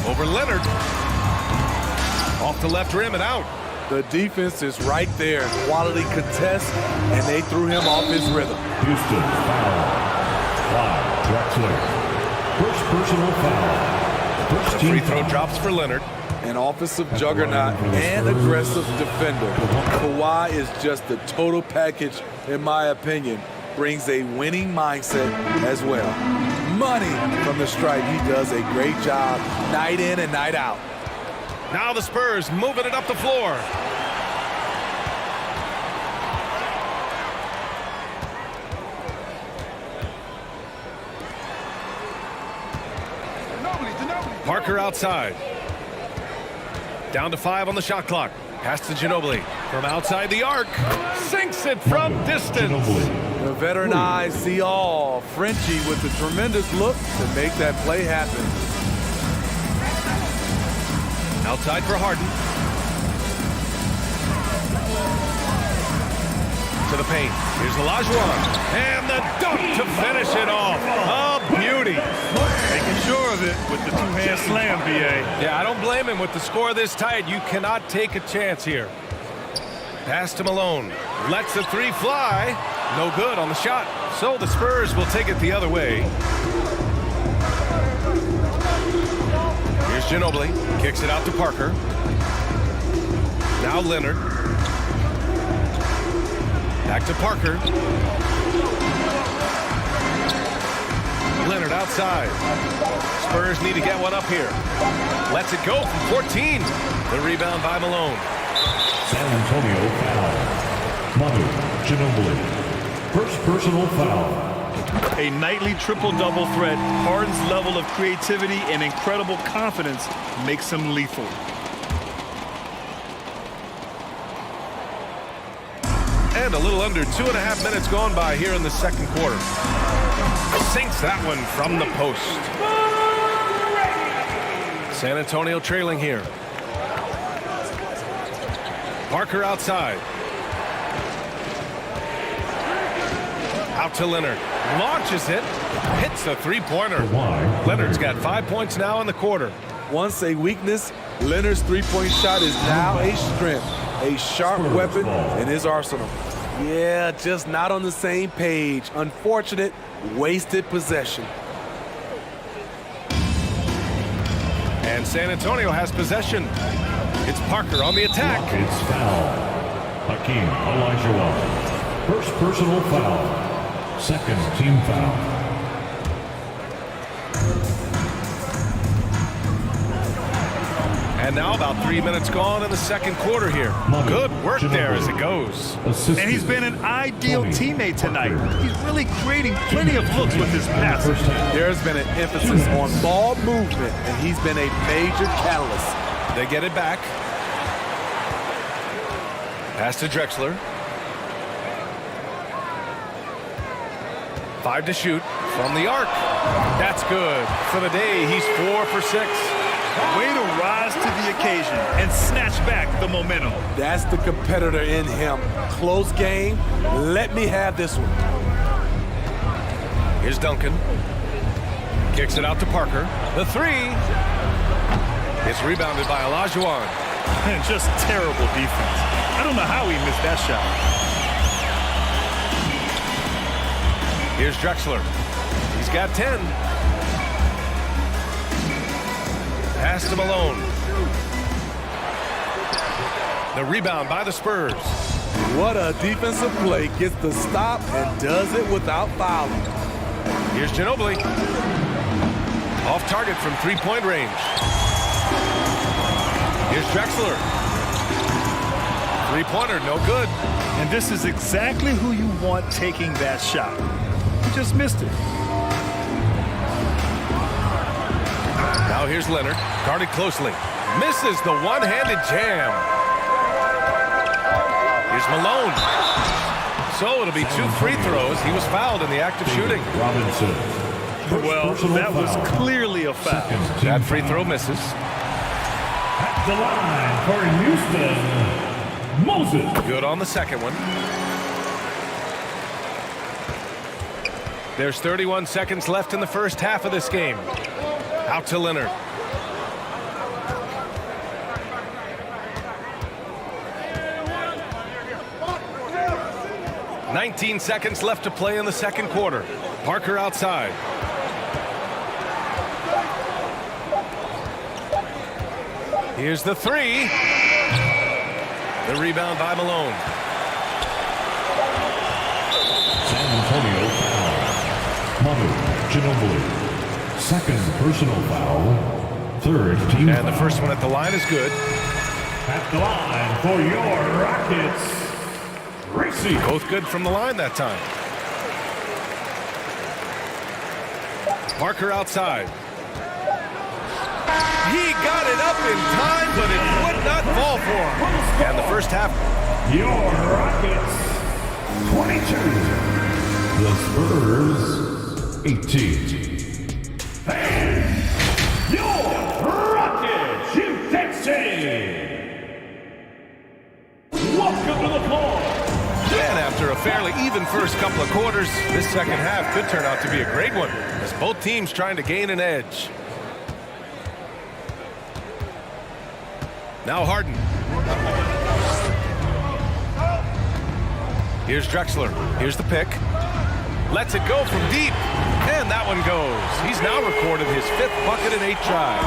Over Leonard. Off the left rim and out. The defense is right there. Quality contest, and they threw him off his rhythm. Houston foul. Clyde Drexler. First personal foul. First the free throw drops for Leonard. An offensive juggernaut and aggressive defender. Kawhi is just the total package, in my opinion. Brings a winning mindset as well. Money from the stripe. He does a great job night in and night out. Now the Spurs moving it up the floor. Parker outside. Down to 5 on the shot clock. Pass to Ginobili. From outside the arc. Sinks it from distance. The veteran eyes see all. Frenchie with the tremendous look to make that play happen. Outside for Harden. To the paint. Here's Olajuwon. And the dunk to finish it off. A beauty. Making sure of it with the two-hand slam, B.A. Yeah, I don't blame him with the score this tight. You cannot take a chance here. Pass to Malone. Lets the three fly. No good on the shot. So the Spurs will take it the other way. Ginobili kicks it out to Parker. Now Leonard. Back to Parker. Leonard outside. Spurs need to get one up here. Lets it go from 14. The rebound by Malone. San Antonio foul. Manu Ginobili. First personal foul. A nightly triple-double threat. Harden's level of creativity and incredible confidence makes him lethal. And a little under 2.5 minutes gone by here in the second quarter. Sinks that one from the post. San Antonio trailing here. Parker outside. Out to Leonard. Launches it. Hits a three-pointer. Leonard's got 5 points now in the quarter. Once a weakness, Leonard's three-point shot is now a strength. A sharp weapon in his arsenal. Yeah, just not on the same page. Unfortunate, wasted possession. And San Antonio has possession. It's Parker on the attack. It's foul. Hakeem Olajuwon. First personal foul. Second team foul. And now about 3 minutes gone in the second quarter here. Good work there as it goes. And he's been an ideal teammate tonight. He's really creating plenty of looks with his passing. There's been an emphasis on ball movement, and he's been a major catalyst. They get it back. Pass to Drexler. 5 to shoot from the arc. That's good. For the day, he's 4 for 6. Way to rise to the occasion and snatch back the momentum. That's the competitor in him. Close game. Let me have this one. Here's Duncan. Kicks it out to Parker. The three. It's rebounded by Olajuwon. And just terrible defense. I don't know how he missed that shot. Here's Drexler. He's got 10. Pass to Malone. The rebound by the Spurs. What a defensive play. Gets the stop and does it without fouling. Here's Ginobili. Off target from three-point range. Here's Drexler. Three-pointer, no good. And this is exactly who you want taking that shot. He just missed it. Now here's Leonard, guarded closely. Misses the one-handed jam. Here's Malone. So it'll be 2 free throws. He was fouled in the act of shooting. Robinson. Well, that was clearly a foul. That free throw misses. At the line for Houston, Moses. Good on the second one. There's 31 seconds left in the first half of this game. Out to Leonard. "19 seconds left to play in the second quarter. Parker outside. Here's the three. The rebound by Malone. San Antonio foul. Manu Ginobili. Second personal foul. Third team And foul. the first one at the line is good. At the line for your Rockets, Gracie. Both good from the line that time. Parker outside. He got it up in time, but it would not fall for him. And the first half. Your Rockets, 22. The Spurs, 18. And your Rockets, Utah. Welcome to the floor. And after a fairly even first couple of quarters, this second half could turn out to be a great one, as both teams trying to gain an edge. Now Harden. Here's Drexler. Here's the pick. Lets it go from deep. And that one goes. He's now recorded his 5th bucket in 8 tries.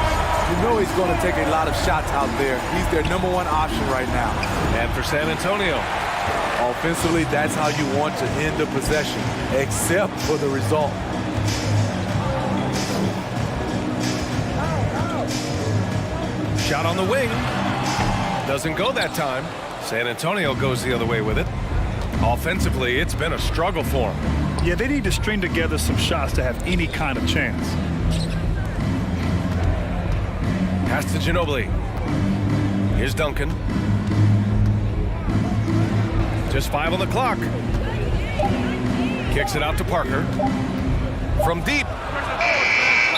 You know he's going to take a lot of shots out there. He's their #1 option right now. And for San Antonio, offensively, that's how you want to end the possession, except for the result. shot on the wing. Doesn't go that time. San Antonio goes the other way with it. Offensively, it's been a struggle for them. Yeah, they need to string together some shots to have any kind of chance. Pass to Ginobili. Here's Duncan. Just 5 on the clock. Kicks it out to Parker. From deep.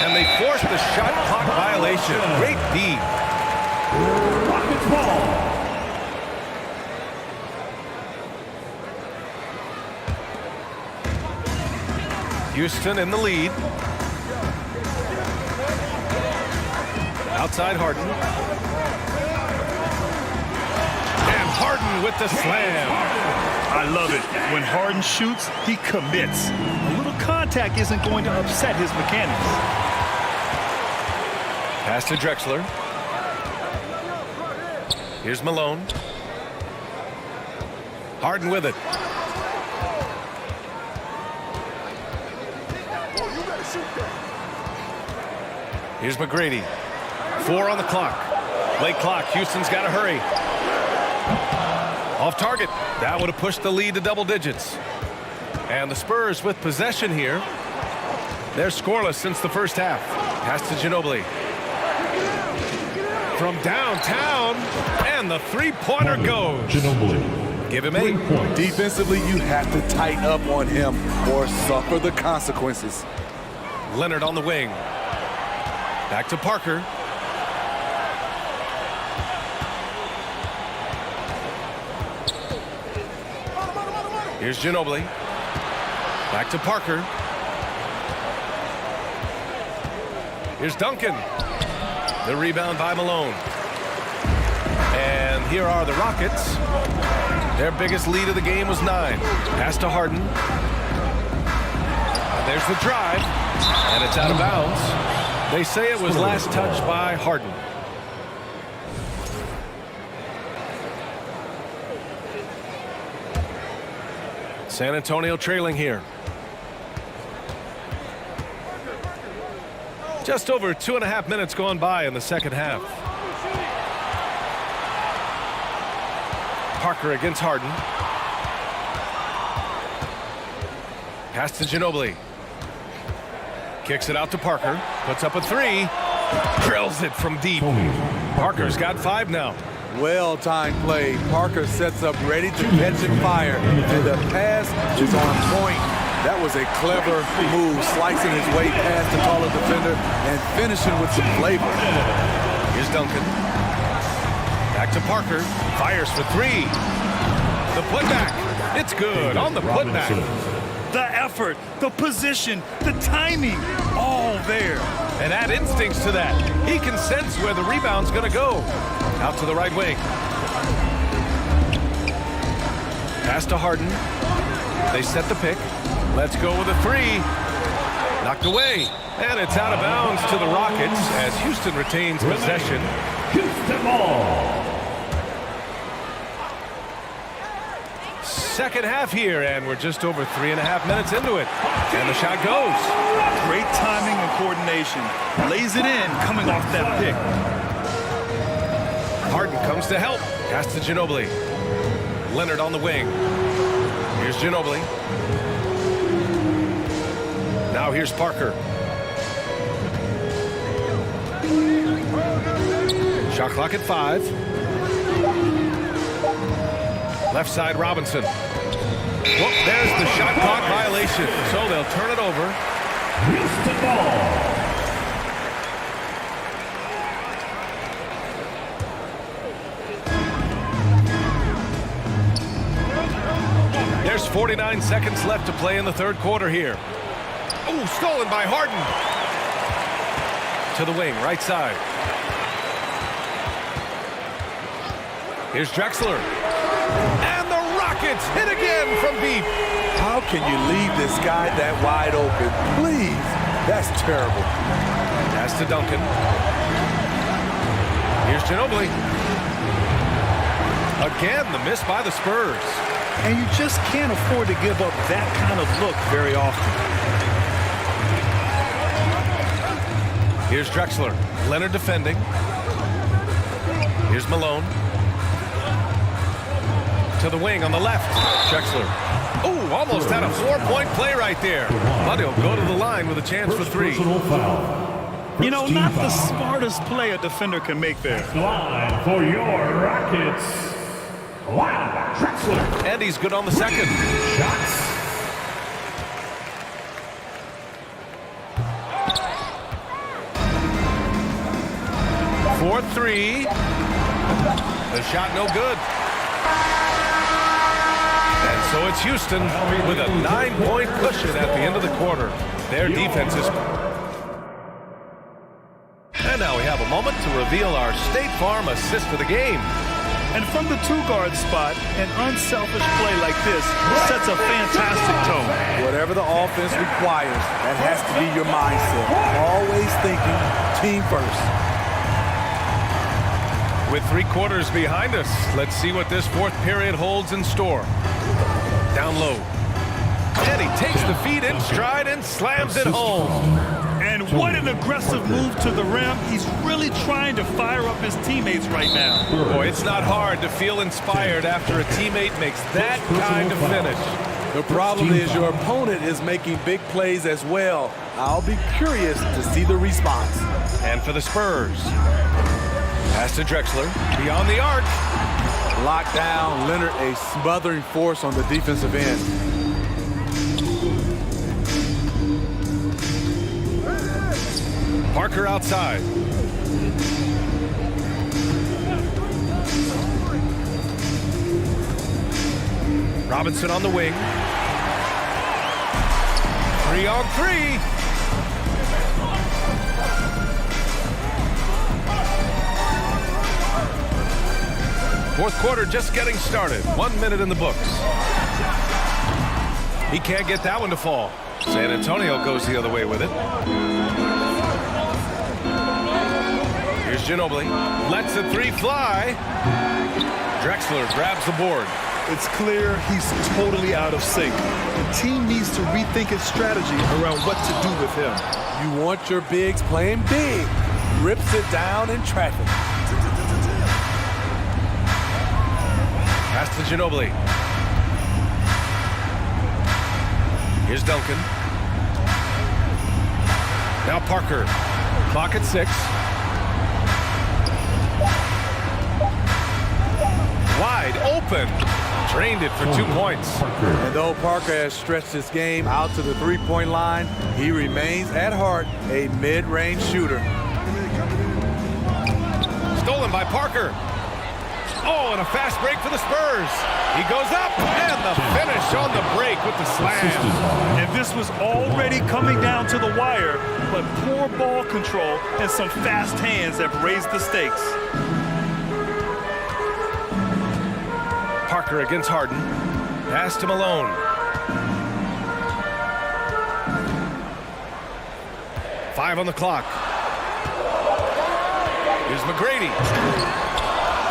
And they force the shot clock violation. Great D. Rockets ball. Houston in the lead. Outside Harden. And Harden with the slam. I love it. When Harden shoots, he commits. A little contact isn't going to upset his mechanics. Pass to Drexler. Here's Malone. Harden with it. Here's McGrady. 4 on the clock. Late clock. Houston's got to hurry. Off target. That would have pushed the lead to double digits. And the Spurs with possession here. They're scoreless since the first half. Pass to Ginobili. From downtown. And the three-pointer goes. Ginobili. Give him 8 points. Defensively, you have to tighten up on him or suffer the consequences. Leonard on the wing. Back to Parker. Here's Ginobili. Back to Parker. Here's Duncan. The rebound by Malone. And here are the Rockets. Their biggest lead of the game was 9. Pass to Harden. And there's the drive. And it's out of bounds. They say it was last touched by Harden. San Antonio trailing here. Just over 2.5 minutes gone by in the second half. Parker against Harden. Pass to Ginobili. Kicks it out to Parker. Puts up a 3. Drills it from deep. Parker's got 5 now. Well-timed play. Parker sets up ready to catch and fire. And the pass is on point. That was a clever move, slicing his way past the taller defender and finishing with some flavor. Here's Duncan. Back to Parker. Fires for 3. The putback. It's good on the putback. The effort, the position, the timing, all there. And add instincts to that. He can sense where the rebound's going to go. Out to the right wing. Pass to Harden. They set the pick. Let's go with a 3. Knocked away. And it's out of bounds to the Rockets as Houston retains possession. Houston ball. Second half here, and we're just over 3.5 minutes into it. And the shot goes. Great timing and coordination. Lays it in coming off that pick. Harden comes to help. Pass to Ginobili. Leonard on the wing. Here's Ginobili. Now here's Parker. Shot clock at 5. Left side, Robinson. Whoop, there's the shot clock violation. So they'll turn it over. Houston ball. There's 49 seconds left to play in the third quarter here. Oh, stolen by Harden. To the wing, right side. Here's Drexler. And the Rockets hit again from deep. How can you leave this guy that wide open? Please. That's terrible. Pass to Duncan. Here's Ginobili. Again, the miss by the Spurs. And you just can't afford to give up that kind of look very often. Here's Drexler. Leonard defending. Here's Malone. To the wing on the left. Drexler. Oh, almost had a 4-point play right there. But he'll go to the line with a chance for 3. You know, not the smartest play a defender can make there. Line for your Rockets. Wow, Drexler. And he's good on the second. Shots. For 3. The shot no good. And so it's Houston with a 9-point cushion at the end of the quarter. Their defense is... And now we have a moment to reveal our State Farm assist of the game. And from the 2-guard spot, an unselfish play like this sets a fantastic tone. Whatever the offense requires, that has to be your mindset. Always thinking team first. With 3 quarters behind us, let's see what this 4th period holds in store. Down low. And he takes the feed in stride and slams it home. And what an aggressive move to the rim. He's really trying to fire up his teammates right now. Boy, it's not hard to feel inspired after a teammate makes that kind of finish. The problem is your opponent is making big plays as well. I'll be curious to see the response. And for the Spurs. Pass to Drexler. Beyond the arc. Locked down. Leonard, a smothering force on the defensive end. Parker outside. Robinson on the wing. 3-on-3. Fourth quarter just getting started. 1 minute in the books. He can't get that one to fall. San Antonio goes the other way with it. Here's Ginobili. Lets the 3 fly. Drexler grabs the board. It's clear he's totally out of sync. The team needs to rethink its strategy around what to do with him. You want your bigs playing big. Rips it down in traffic. Pass to Ginobili. Here's Duncan. Now Parker. Clock at 6. Wide open. Drained it for 2 points. And though Parker has stretched his game out to the 3-point line, he remains at heart a mid-range shooter. Stolen by Parker. Oh, and a fast break for the Spurs. He goes up, and the finish on the break with the slam. And this was already coming down to the wire, but poor ball control and some fast hands have raised the stakes. Parker against Harden. Pass to Malone. Five on the clock. Here's McGrady.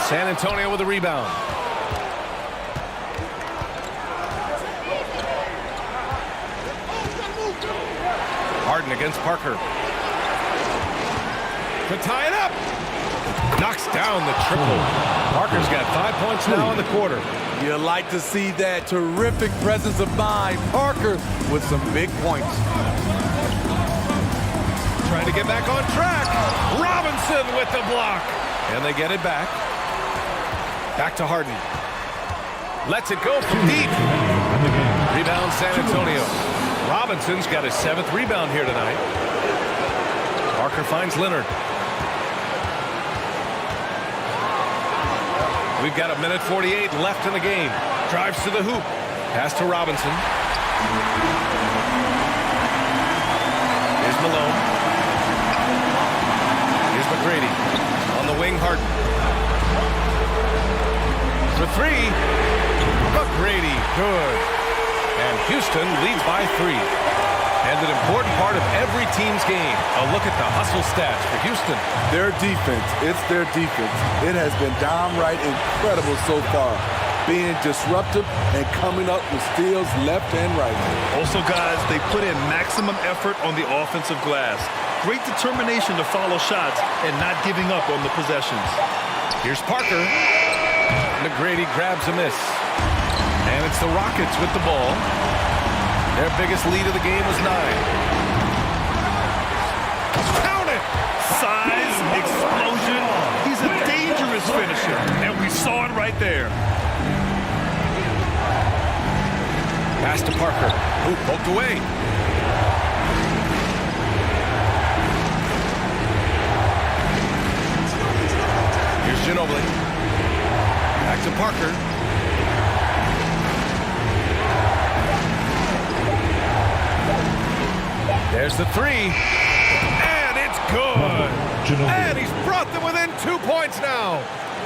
San Antonio with a rebound. Harden against Parker. To tie it up. Knocks down the triple. Parker's got 5 points now in the quarter. You like to see that terrific presence of mind. Parker with some big points. Trying to get back on track. Robinson with the block. And they get it back. Back to Harden. Lets it go from deep. Rebound San Antonio. Robinson's got his 7th rebound here tonight. Parker finds Leonard. We've got 1:48 left in the game. Drives to the hoop. Pass to Robinson. Here's Malone. Here's McGrady. On the wing, Harden. For 3. McGrady, good. And Houston leads by 3. And an important part of every team's game, a look at the hustle stats for Houston. Their defense, it's their defense. It has been downright incredible so far, being disruptive and coming up with steals left and right. Also, guys, they put in maximum effort on the offensive glass. Great determination to follow shots and not giving up on the possessions. Here's Parker. McGrady grabs a miss. And it's the Rockets with the ball. Their biggest lead of the game was 9. Count it! Size, explosion. He's a dangerous finisher, and we saw it right there. Pass to Parker. Ooh, poked away. Here's Ginobili. Back to Parker. There's the 3. And it's good. And he's brought them within 2 points now.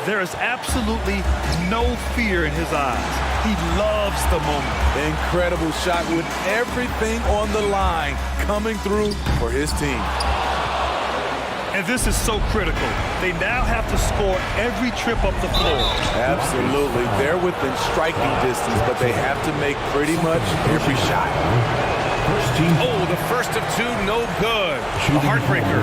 There is absolutely no fear in his eyes. He loves the moment. Incredible shot with everything on the line coming through for his team. And this is so critical. They now have to score every trip up the floor. Absolutely. They're within striking distance, but they have to make pretty much every shot. Oh, the first of 2, no good. A heartbreaker.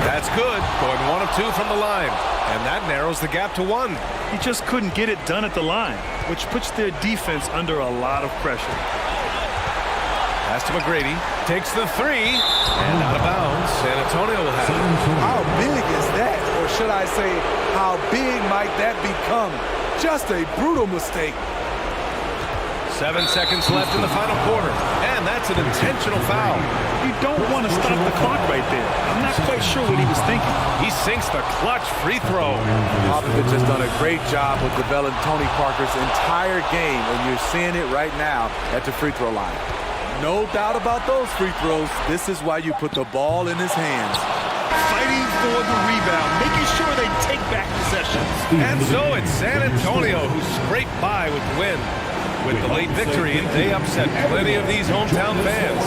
That's good. Going 1 of 2 from the line. And that narrows the gap to 1. He just couldn't get it done at the line, which puts their defense under a lot of pressure. Pass to McGrady. Takes the 3. And out of bounds. San Antonio will have it. How big is that? Or should I say, how big might that become? Just a brutal mistake. 7 seconds left in the final quarter. And that's an intentional foul. You don't want to stop the clock right there. I'm not quite sure what he was thinking. He sinks the clutch free throw. Popovich has done a great job with developing Tony Parker's entire game, and you're seeing it right now at the free throw line. No doubt about those free throws. This is why you put the ball in his hands. Fighting for the rebound, making sure they take back possessions. And so it's San Antonio who scraped by with the win. With the late victory, they upset plenty of these hometown fans.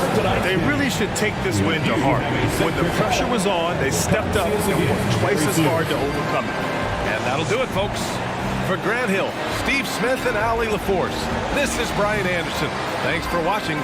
They really should take this win to heart. When the pressure was on, they stepped up and worked twice as hard to overcome it. And that'll do it, folks. For Grant Hill, Steve Smith, and Allie LaForce, this is Brian Anderson. Thanks for watching.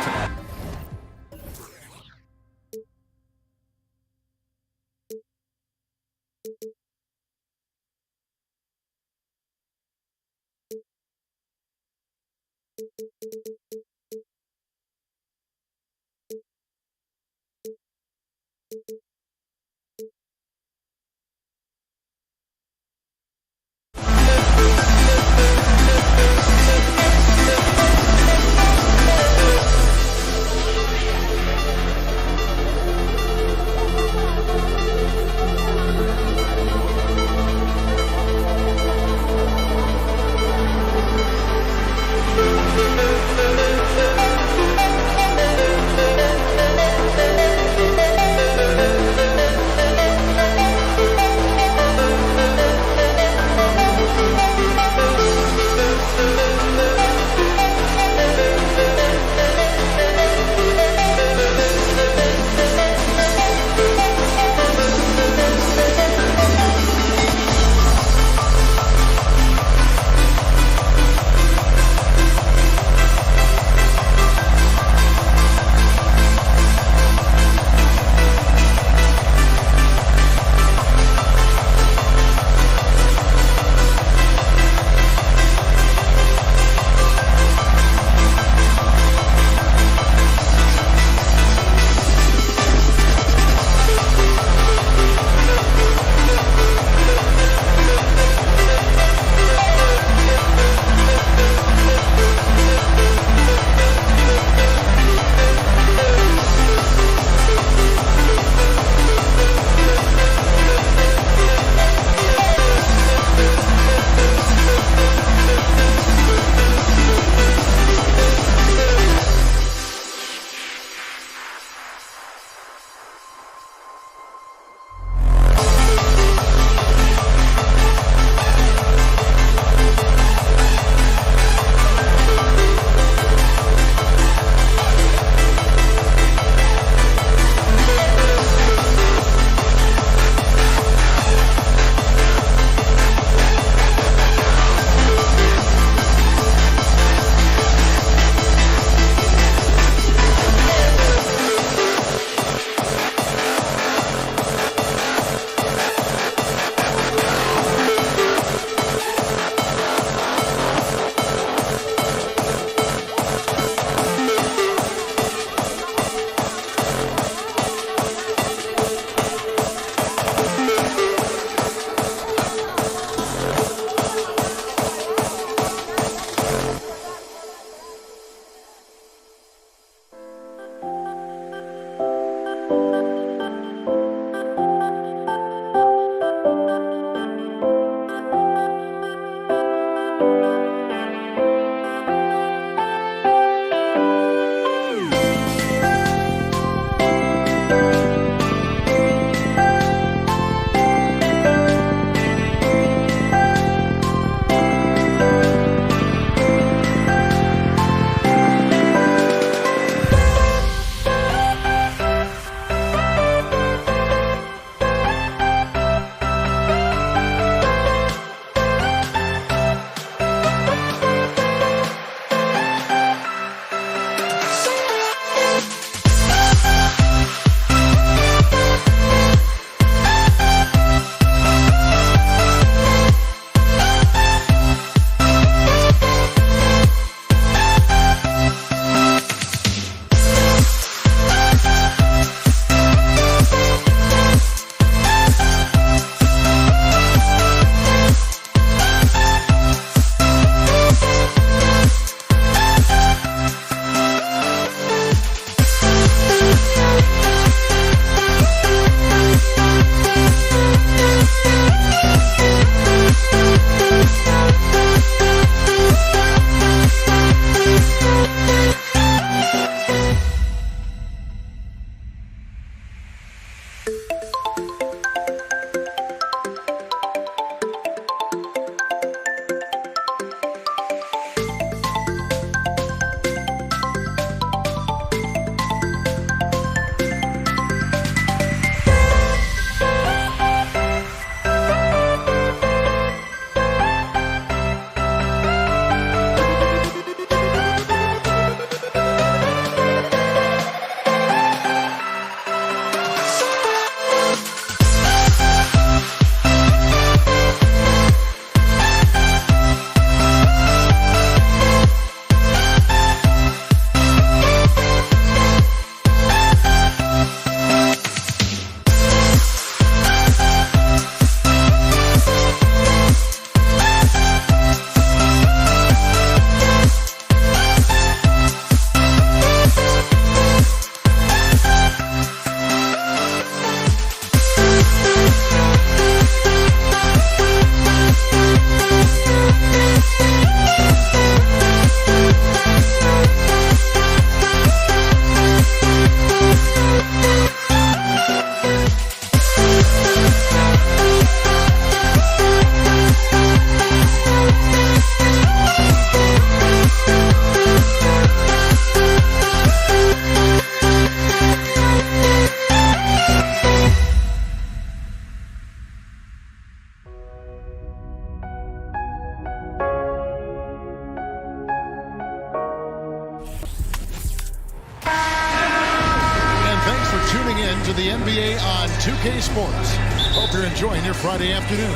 in to the NBA on 2K Sports. Hope you're enjoying your Friday afternoon.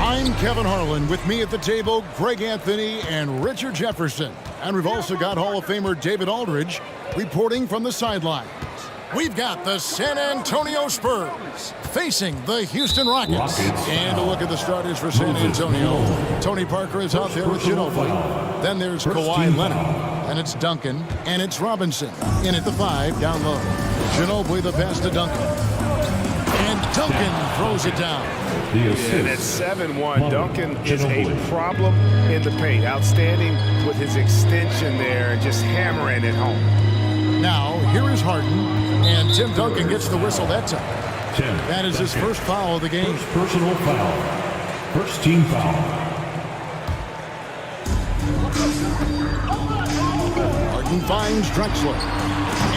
I'm Kevin Harlan. With me at the table, Greg Anthony and Richard Jefferson. And we've also got Hall of Famer David Aldridge reporting from the sidelines. We've got the San Antonio Spurs facing the Houston Rockets. And a look at the starters for San Antonio. Tony Parker is out there with Ginobili. Then there's Kawhi Leonard. And it's Duncan. And it's Robinson. In at the 5, down low. Ginobili the pass to Duncan. And Duncan throws it down. And at 7-1, Duncan is a problem in the paint. Outstanding with his extension there and just hammering it home. Now, here is Harden, and Tim Duncan gets the whistle that time. That is his first foul of the game. First personal foul. First team foul. Harden finds Drexler,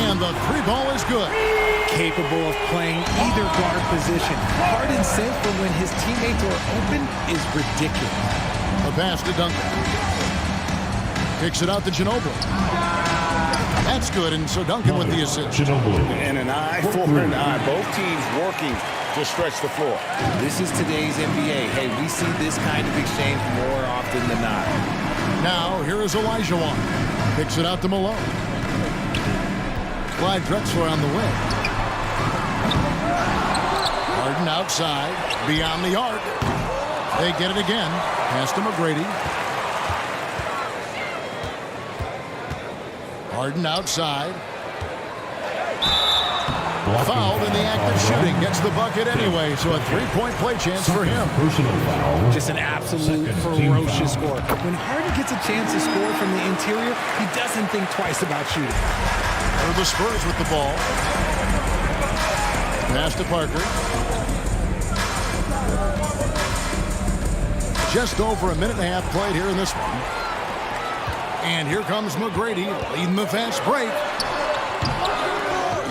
and the 3 ball is good. Capable of playing either guard position. Harden's sense for when his teammates are open is ridiculous. A pass to Duncan. Kicks it out to Ginobili. That's good, and so Duncan with the assist. And an eye for an eye. Both teams working to stretch the floor. This is today's NBA. Hey, we see this kind of exchange more often than not. Now, here is Olajuwon. Kicks it out to Malone. Clyde Drexler on the wing. Harden outside, beyond the arc. They get it again. Pass to McGrady. Harden outside. Fouled in the act of shooting. Gets the bucket anyway, so a 3-point play chance for him. Just an absolute ferocious score. When Harden gets a chance to score from the interior, he doesn't think twice about shooting. For the Spurs with the ball. Pass to Parker. Just over a minute and a half played here in this one. And here comes McGrady leading the fast break.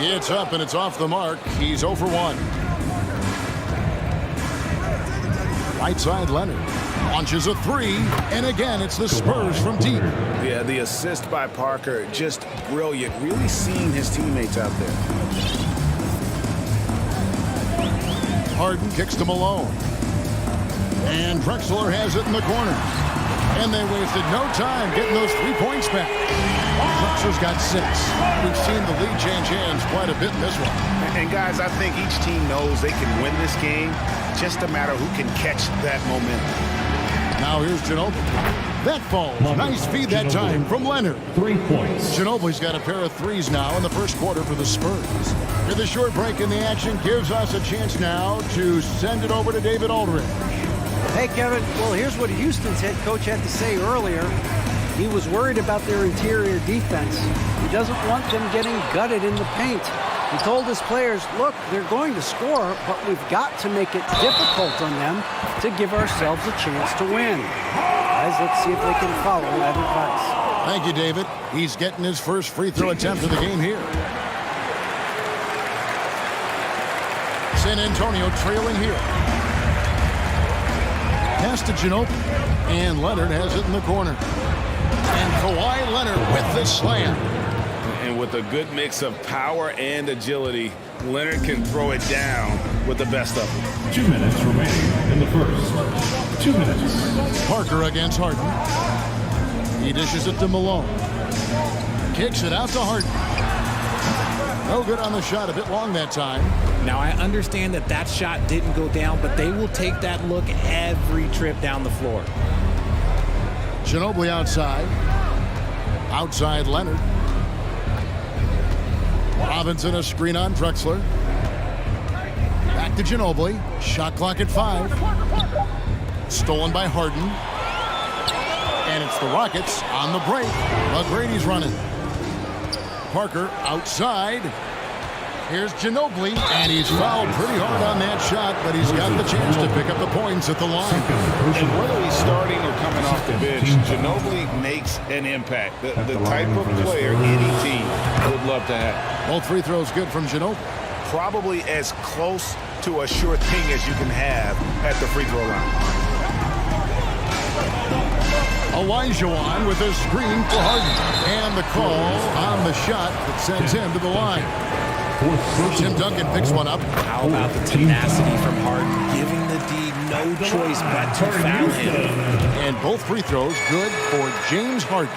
It's up and it's off the mark. He's 0 for 1. Right side Leonard launches a 3, and again it's the Spurs from deep. Yeah, the assist by Parker, just brilliant. Really seeing his teammates out there. Harden kicks to Malone. And Drexler has it in the corner. And they wasted no time getting those 3 points back. Drexler's got 6. We've seen the lead change hands quite a bit in this one. And guys, I think each team knows they can win this game. Just a matter who can catch that momentum. Now here's Ginobili. That falls. Nice feed that time from Leonard. 3 points. Ginobili's got a pair of 3s now in the first quarter for the Spurs. Here the short break in the action gives us a chance now to send it over to David Aldridge. Hey, Kevin. Well, here's what Houston's head coach had to say earlier. He was worried about their interior defense. He doesn't want them getting gutted in the paint. He told his players, look, they're going to score, but we've got to make it difficult on them to give ourselves a chance to win. Guys, let's see if they can follow that advice. Thank you, David. He's getting his first free throw attempt of the game here. San Antonio trailing here. Pass to Ginobili, and Leonard has it in the corner. And Kawhi Leonard with the slam. And with a good mix of power and agility, Leonard can throw it down with the best of them. 2 minutes remaining in the first. 2 minutes. Parker against Harden. He dishes it to Malone. Kicks it out to Harden. No good on the shot, a bit long that time. Now, I understand that that shot didn't go down, but they will take that look every trip down the floor. Ginobili outside. Outside Leonard. Robinson a screen on Drexler. Back to Ginobili. Shot clock at 5. Stolen by Harden. And it's the Rockets on the break. McGrady's running. Parker outside. Here's Ginobili, and he's fouled pretty hard on that shot, but he's got the chance to pick up the points at the line. And whether he's starting or coming off the bench, Ginobili makes an impact. The type of player any team would love to have. Both free throws good from Ginobili. Probably as close to a sure thing as you can have at the free throw line. Olajuwon with a screen for Harden. And the call on the shot that sends him to the line. Tim Duncan picks one up. How about the tenacity from Harden, giving the D no choice but to foul him. And both free throws good for James Harden.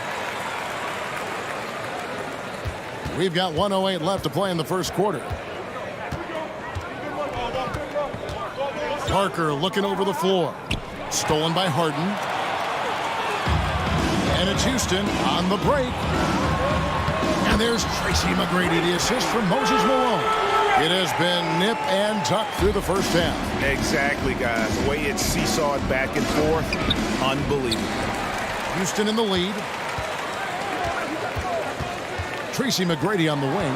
We've got 1:08 left to play in the first quarter. Parker looking over the floor. Stolen by Harden. And it's Houston on the break. And there's Tracy McGrady, the assist from Moses Malone. It has been nip and tuck through the first half. Exactly, guys. The way it's seesawed back and forth, unbelievable. Houston in the lead. Tracy McGrady on the wing.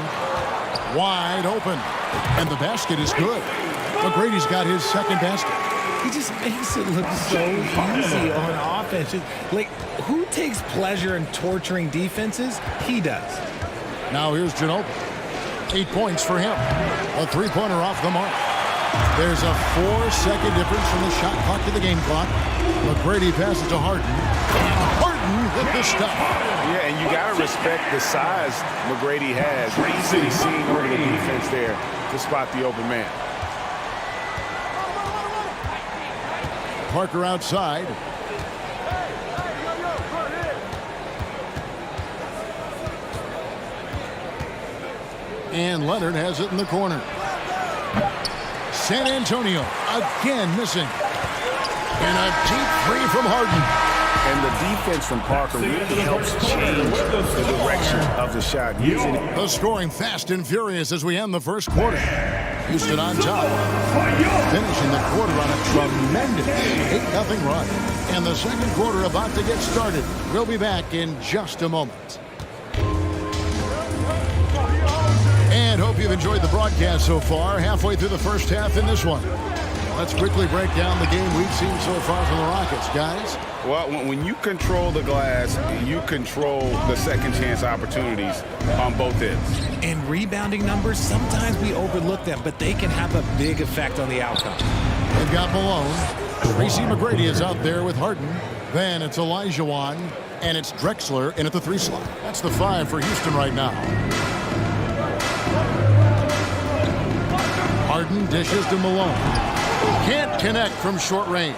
Wide open. And the basket is good. McGrady's got his second basket. He just makes it look so easy on offense. Like, who takes pleasure in torturing defenses? He does. Now here's Ginobili. 8 points for him. A three-pointer off the mark. There's a 4-second difference from the shot clock to the game clock. McGrady passes to Harden. And Harden with the stop. Yeah, and you got to respect the size McGrady has. Easily seeing over the defense there to spot the open man. Parker outside. And Leonard has it in the corner. San Antonio again missing. And a deep three from Harden. And the defense from Parker really helps change the direction of the shot. Using it. The scoring fast and furious as we end the first quarter. Houston on top. Finishing the quarter on a tremendous 8-0 run. And the second quarter about to get started. We'll be back in just a moment. And hope you've enjoyed the broadcast so far. Halfway through the first half in this one. Let's quickly break down the game we've seen so far from the Rockets, guys. Well, when you control the glass, you control the second chance opportunities on both ends. And rebounding numbers, sometimes we overlook them, but they can have a big effect on the outcome. They've got Malone. Tracy McGrady is out there with Harden. Then it's Olajuwon, and it's Drexler in at the 3 slot. That's the 5 for Houston right now. Harden dishes to Malone. Can't connect from short range.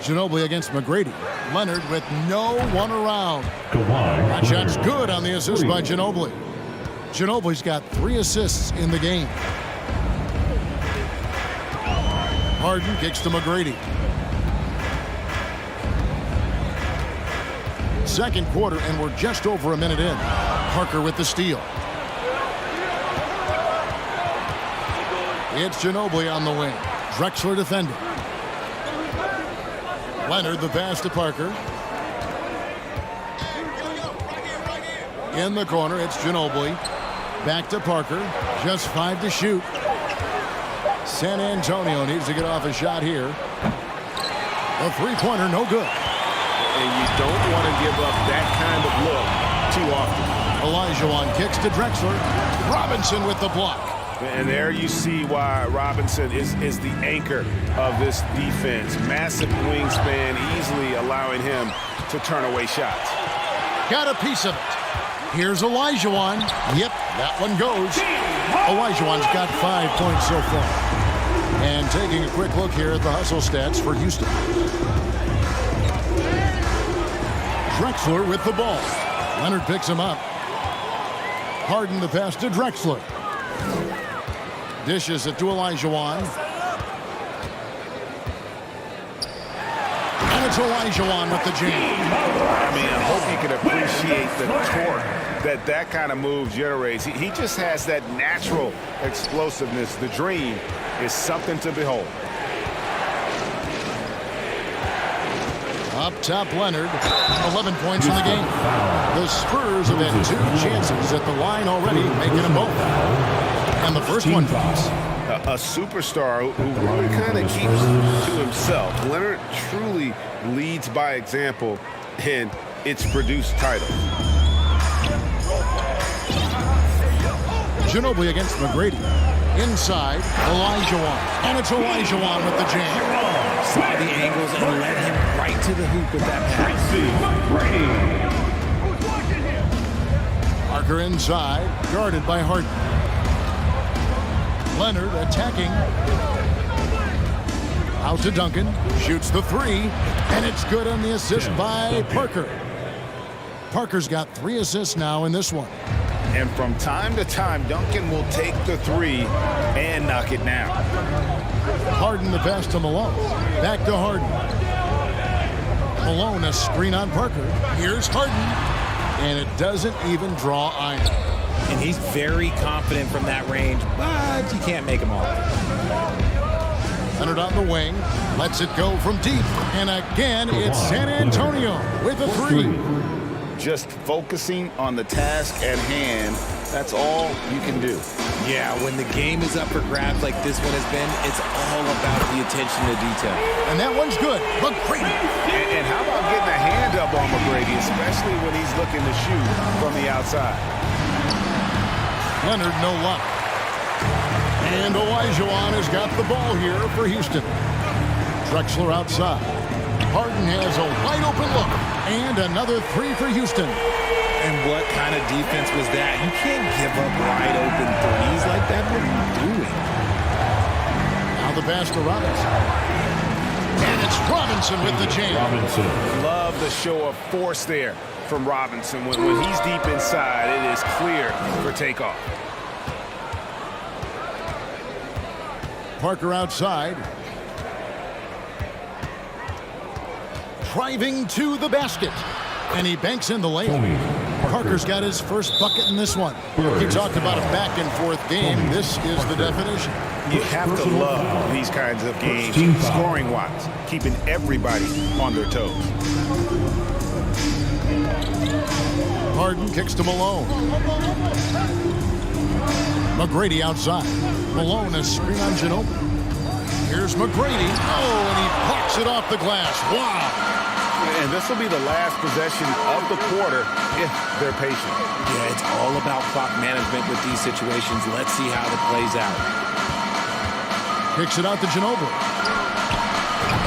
Ginobili against McGrady. Leonard with no one around. That shot's good on the assist by Ginobili. Ginobili's got 3 assists in the game. Harden kicks to McGrady. Second quarter, and we're just over a minute in. Parker with the steal. It's Ginobili on the wing. Drexler defending. Leonard the pass to Parker. In the corner, it's Ginobili. Back to Parker. Just 5 to shoot. San Antonio needs to get off a shot here. A three-pointer, no good. And you don't want to give up that kind of look too often. Olajuwon kicks to Drexler. Robinson with the block. And there you see why Robinson is the anchor of this defense. Massive wingspan, easily allowing him to turn away shots. Got a piece of it. Here's Olajuwon. Yep, that one goes. Olajuwon's got 5 points so far. And taking a quick look here at the hustle stats for Houston. Drexler with the ball. Leonard picks him up. Harden the pass to Drexler. Dishes it to Olajuwon. And it's Olajuwon with the jam. I mean, I hope you can appreciate the torque that kind of move generates. He just has that natural explosiveness. The dream is something to behold. Up top, Leonard. 11 points in the game. The Spurs have had 2 chances at the line already, making them both. And the first one falls. A superstar who really kind of keeps to himself. Leonard truly leads by example, and it's produced titles. Ginobili against McGrady. Inside, Olajuwon. And it's Olajuwon with the jam. Saw the angles and led him right to the hoop with that pass. Parker inside, guarded by Harden. Leonard attacking. Out to Duncan, shoots the three, and it's good on the assist by Parker. Parker's got 3 assists now in this one. And from time to time, Duncan will take the three and knock it down. Harden the pass to Malone. Back to Harden. Malone a screen on Parker. Here's Harden. And it doesn't even draw iron. And he's very confident from that range, but you can't make him all. Leonard on the wing. Lets it go from deep. And again, it's San Antonio with a three. Just focusing on the task at hand, that's all you can do. Yeah, when the game is up for grabs like this one has been, it's all about the attention to detail. And that one's good. McGrady. And how about getting a hand up on McGrady, especially when he's looking to shoot from the outside? Leonard, no luck. And Olajuwon has got the ball here for Houston. Drexler outside. Harden has a wide open look. And another three for Houston. And what kind of defense was that? You can't give up wide open threes like that. What are you doing? Now the pass to Robinson. And it's Robinson with the jam. Love the show of force there from Robinson. When he's deep inside, it is clear for takeoff. Parker outside. Driving to the basket. And he banks in the layup. Parker's got his first bucket in this one. He talked about a back-and-forth game. This is the definition. You have to love these kinds of games, scoring-wise, keeping everybody on their toes. Harden kicks to Malone. McGrady outside. Malone a screen on Ginobili. Here's McGrady. Oh, and he blocks it off the glass. Wow. And this will be the last possession of the quarter if they're patient. Yeah, it's all about clock management with these situations. Let's see how it plays out. Kicks it out to Ginobili.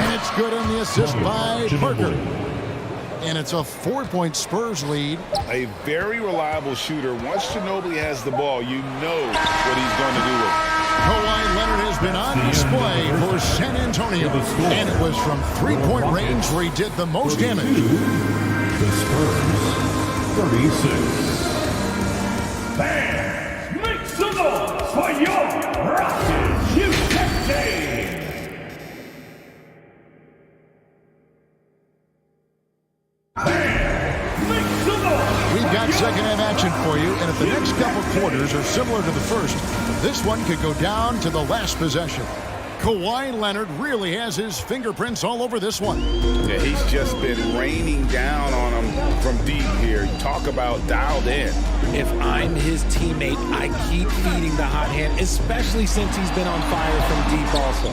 And it's good on the assist by Parker. And it's a 4-point Spurs lead. A very reliable shooter. Once Ginobili has the ball, you know what he's going to do with it. Kawhi Leonard has been on display for San Antonio. And it was from 3-point range where he did the most damage. The Spurs, 36. Fans, make some noise for your Rockets Houston team. We've got second-half action for you, and if the next couple quarters are similar to the first, this one could go down to the last possession. Kawhi Leonard really has his fingerprints all over this one. Yeah, he's just been raining down on him from deep here. Talk about dialed in. If I'm his teammate, I keep feeding the hot hand, especially since he's been on fire from deep also.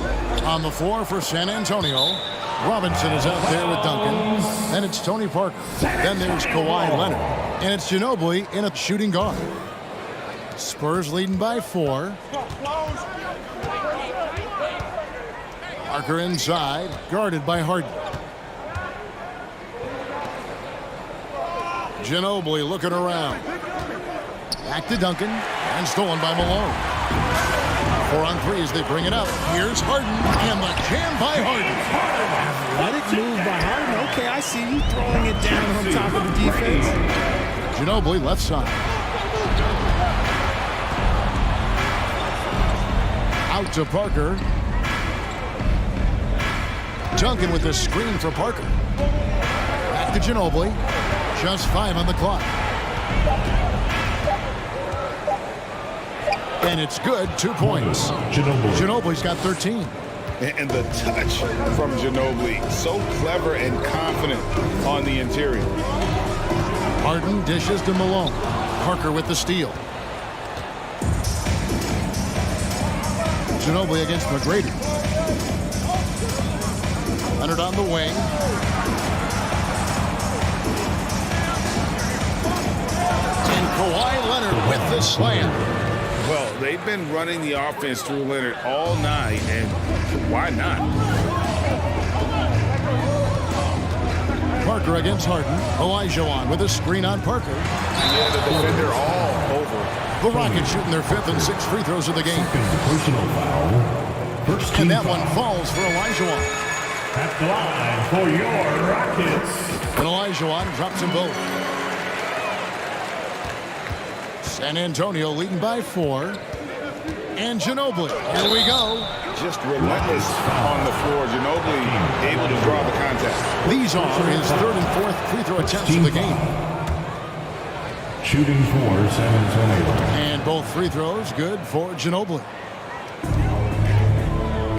On the floor for San Antonio, Robinson is out there with Duncan. Then it's Tony Parker. Then there's Kawhi Leonard. And it's Ginobili in a shooting guard. Spurs leading by 4. Parker inside, guarded by Harden. Ginobili looking around. Back to Duncan, and stolen by Malone. 4 on 3 as they bring it up. Here's Harden, and the jam by Harden. Athletic move by Harden. Okay, I see you throwing it down on top of the defense. Ginobili left side. Out to Parker. Duncan with the screen for Parker. Back to Ginobili. Just 5 on the clock. And it's good, 2 points. Ginobili's got 13. And the touch from Ginobili, so clever and confident on the interior. Harden dishes to Malone. Parker with the steal. Ginobili against McGrady. Leonard on the wing. And Kawhi Leonard with the slam. Well, they've been running the offense through Leonard all night, and why not? Parker against Harden. Olajuwon with a screen on Parker. Yeah, the defender all over. The Rockets shooting their 5th and 6th free throws of the game. Personal foul. First team And that foul. one falls for Olajuwon. At the line for your Rockets. And Olajuwon drops them both. San Antonio leading by 4. And Ginobili. Here we go. Just relentless on the floor. Ginobili able to draw the contact. These are his 3rd and 4th free throw attempts of the game. Shooting for San Antonio. And both free throws good for Ginobili.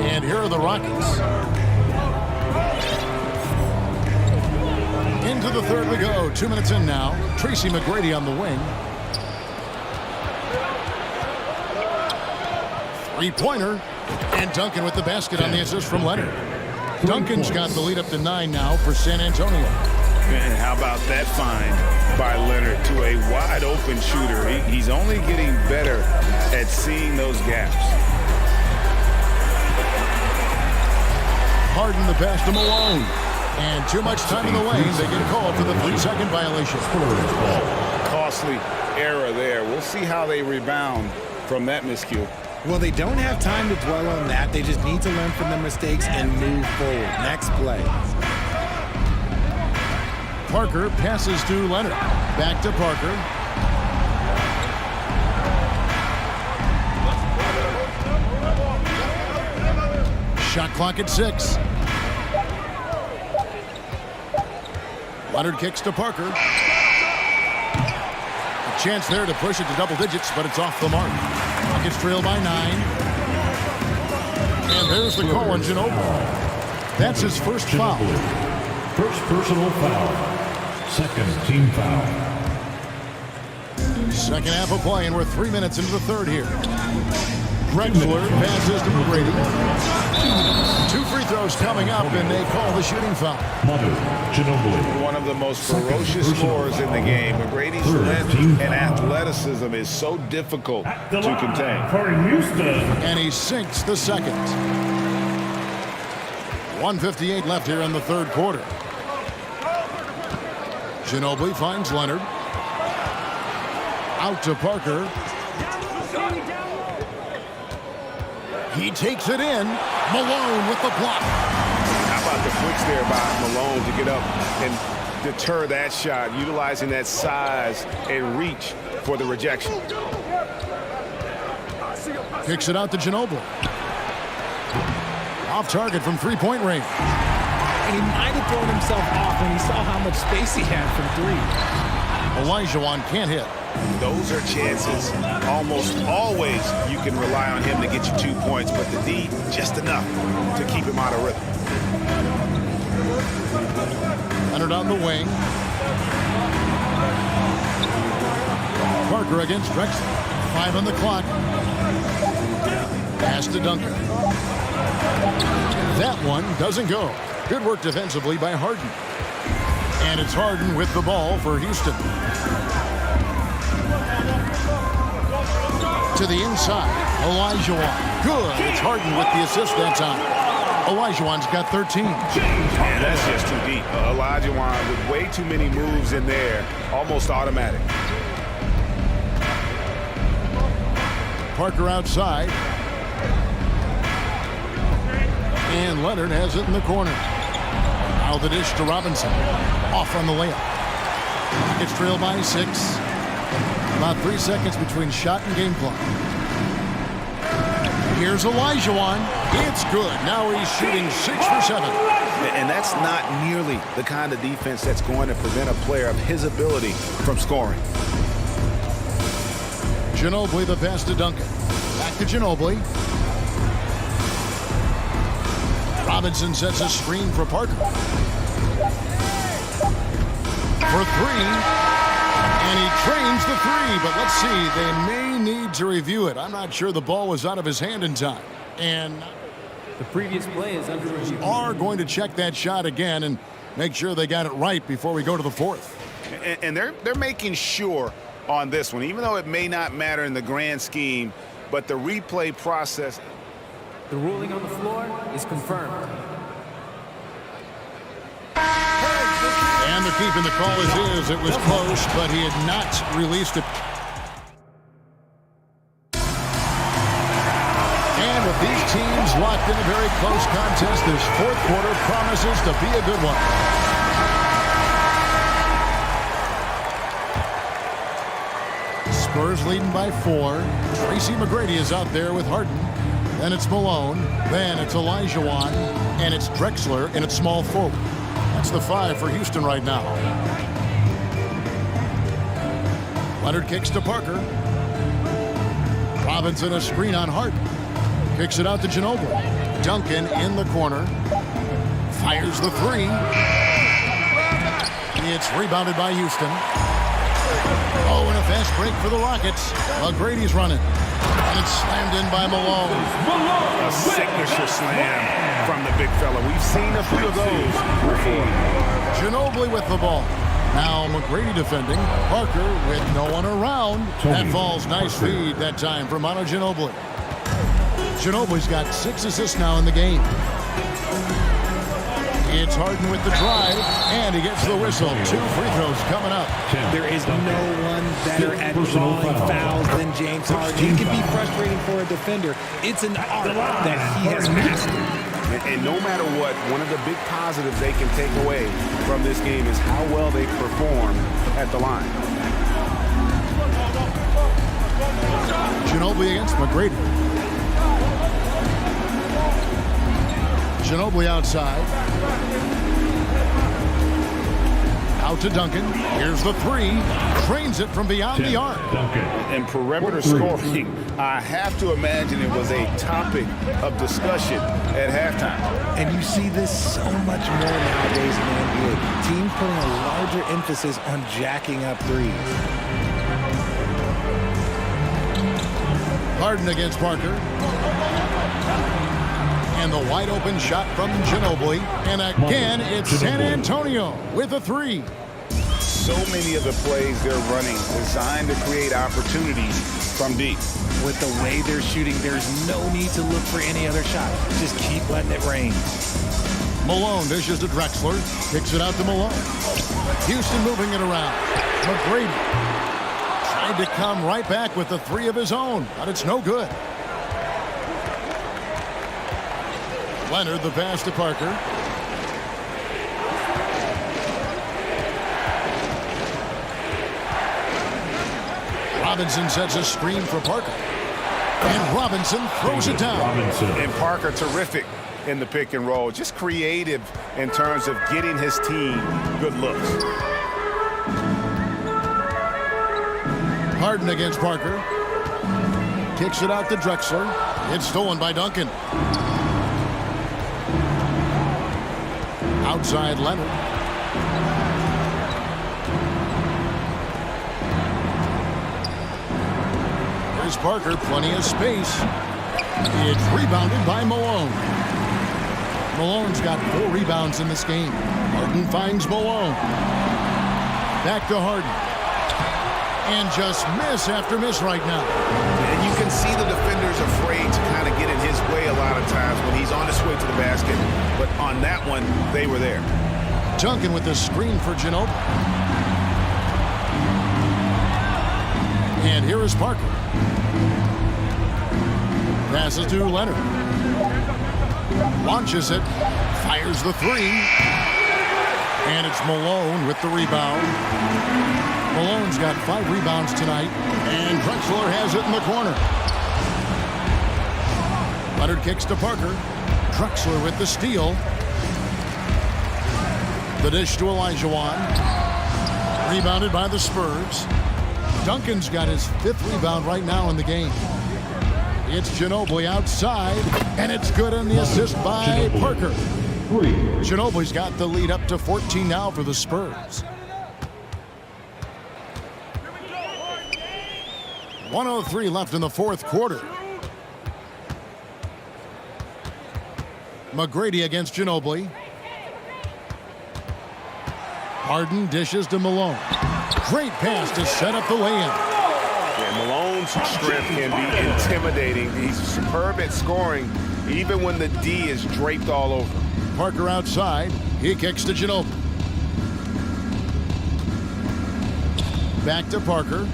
And here are the Rockets. Into the 3rd we go. 2 minutes in now. Tracy McGrady on the wing. Three-pointer. And Duncan with the basket on the assist from Leonard. Duncan's got the lead up to 9 now for San Antonio. And how about that find by Leonard to a wide-open shooter? He's only getting better at seeing those gaps. Harden the pass to Malone. And too much time in the lane. They get called for the 3-second violation. Costly error there. We'll see how they rebound from that miscue. Well, they don't have time to dwell on that. They just need to learn from their mistakes and move forward. Next play. Parker passes to Leonard. Back to Parker. Shot clock at 6. Leonard kicks to Parker. A chance there to push it to double digits, but it's off the mark. Rockets trail by 9. And there's the call on Ginobili. That's his first foul. First personal foul. Second team foul. Second half of play, and we're 3 minutes into the 3rd here. Drexler passes to McGrady. 2 free throws coming up, and they call the shooting foul. Ginobili. One of the most ferocious scorers in the game. McGrady's length and athleticism is so difficult to contain. For Houston. And he sinks the second. 1:58 left here in the 3rd quarter. Ginobili finds Leonard. Out to Parker. He takes it in. Malone with the block. How about the flicks there by Malone to get up and deter that shot, utilizing that size and reach for the rejection. Kicks it out to Ginobili. Off target from 3-point range. He might have thrown himself off when he saw how much space he had from 3. Olajuwon can't hit. Those are chances. Almost always you can rely on him to get you 2 points, but the D just enough to keep him out of rhythm. Leonard on the wing. Parker against Drexler. 5 on the clock. Pass to Duncan. That one doesn't go. Good work defensively by Harden. And it's Harden with the ball for Houston. To the inside, Olajuwon. Good. It's Harden with the assist that time. Olajuwon's got 13. And that's just too deep. Olajuwon with way too many moves in there. Almost automatic. Parker outside. And Leonard has it in the corner. Now the dish to Robinson. Off on the layup. Rockets trail by 6. About 3 seconds between shot and game clock. Here's Olajuwon. It's good. Now he's shooting 6 for 7. And that's not nearly the kind of defense that's going to prevent a player of his ability from scoring. Ginobili the pass to Duncan. Back to Ginobili. Robinson sets a screen for Parker. For 3. And he trains the 3, but let's see. They may need to review it. I'm not sure the ball was out of his hand in time. And the previous play is under review. Are going to check that shot again and make sure they got it right before we go to the 4th. And they're making sure on this one, even though it may not matter in the grand scheme, but the replay process. The ruling on the floor is confirmed. And they're keeping the call as is. It was close, but he had not released it. And with these teams locked in a very close contest, this fourth quarter promises to be a good one. Spurs leading by 4. Tracy McGrady is out there with Harden. Then it's Malone. Then it's Olajuwon. And it's Drexler in its small forward. That's the 5 for Houston right now. Leonard kicks to Parker. Robinson a screen on Harden. Kicks it out to Ginobili. Duncan in the corner. Fires the 3. It's rebounded by Houston. Oh, and a fast break for the Rockets. McGrady's running. And it's slammed in by Malone. A signature slam from the big fella. We've seen a few of those before. Ginobili with the ball. Now McGrady defending. Parker with no one around. That falls. Nice feed that time from Manu Ginobili. Ginobili's got 6 assists now in the game. It's Harden with the drive, and he gets the whistle. 2 free throws coming up. There is no one better at drawing fouls than James Harden. It can be frustrating for a defender. It's an art that he has mastered. And no matter what, one of the big positives they can take away from this game is how well they perform at the line. Ginobili against McGrady. Ginobili outside. Out to Duncan. Here's the 3. Trains it from beyond the arc. And perimeter scoring, I have to imagine it was a topic of discussion at halftime. And you see this so much more nowadays in the NBA. Teams putting a larger emphasis on jacking up threes. Harden against Parker. And the wide open shot from Ginobili. And again, it's San Antonio with a 3. So many of the plays they're running designed to create opportunities from deep. With the way they're shooting, there's no need to look for any other shot. Just keep letting it rain. Malone dishes to Drexler. Kicks it out to Malone. Houston moving it around. McGrady tried to come right back with the 3 of his own, but it's no good. Leonard the pass to Parker. Robinson sets a screen for Parker. And Robinson throws it down. And Parker terrific in the pick and roll. Just creative in terms of getting his team good looks. Harden against Parker. Kicks it out to Drexler. It's stolen by Duncan. Outside Leonard. Here's Parker, plenty of space. It's rebounded by Malone. Malone's got 4 rebounds in this game. Harden finds Malone. Back to Harden. And just miss after miss right now. And you can see the defenders afraid to kind of get in his way a lot of times when he's on his way to the basket. But on that one, they were there. Duncan with the screen for Ginobili. And here is Parker. Passes to Leonard. Launches it. Fires the 3. And it's Malone with the rebound. Malone's got 5 rebounds tonight. And Drexler has it in the corner. Leonard kicks to Parker. Drexler with the steal. The dish to Olajuwon. Rebounded by the Spurs. Duncan's got his 5th rebound right now in the game. It's Ginobili outside, and it's good on the assist by Parker. Ginobili's got the lead up to 14 now for the Spurs. 1:03 left in the 4th quarter. McGrady against Ginobili. Harden dishes to Malone. Great pass to set up the lay-in. Yeah, Malone's strength can be intimidating. He's superb at scoring, even when the D is draped all over. Parker outside. He kicks to Ginobili. back to Parker.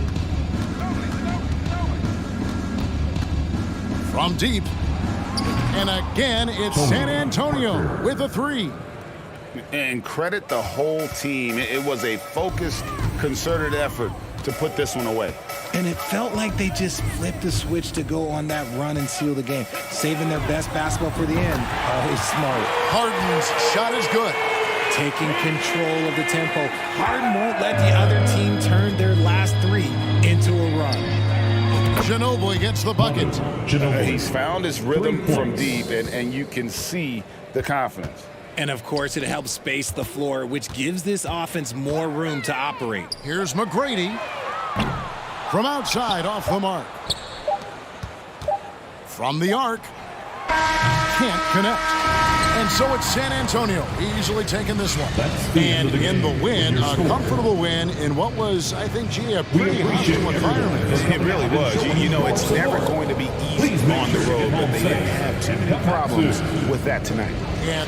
From deep. And again, it's San Antonio with a three. And credit the whole team. It was a focused, concerted effort to put this one away. And it felt like they just flipped the switch to go on that run and seal the game, saving their best basketball for the end. Always smart. Harden's shot is good. Taking control of the tempo. Harden won't let the other team turn their last three into a run. Ginobili gets the bucket. He's found his rhythm from deep, and you can see the confidence. And, of course, it helps space the floor, which gives this offense more room to operate. Here's McGrady. From outside, off the mark. From the arc. Can't connect. And so it's San Antonio easily taking this one. And in the win, a comfortable win in what was, I think, a pretty hostile environment. It really was. You know, it's never going to be easy on the road, but they didn't have too many problems with that tonight. Yeah.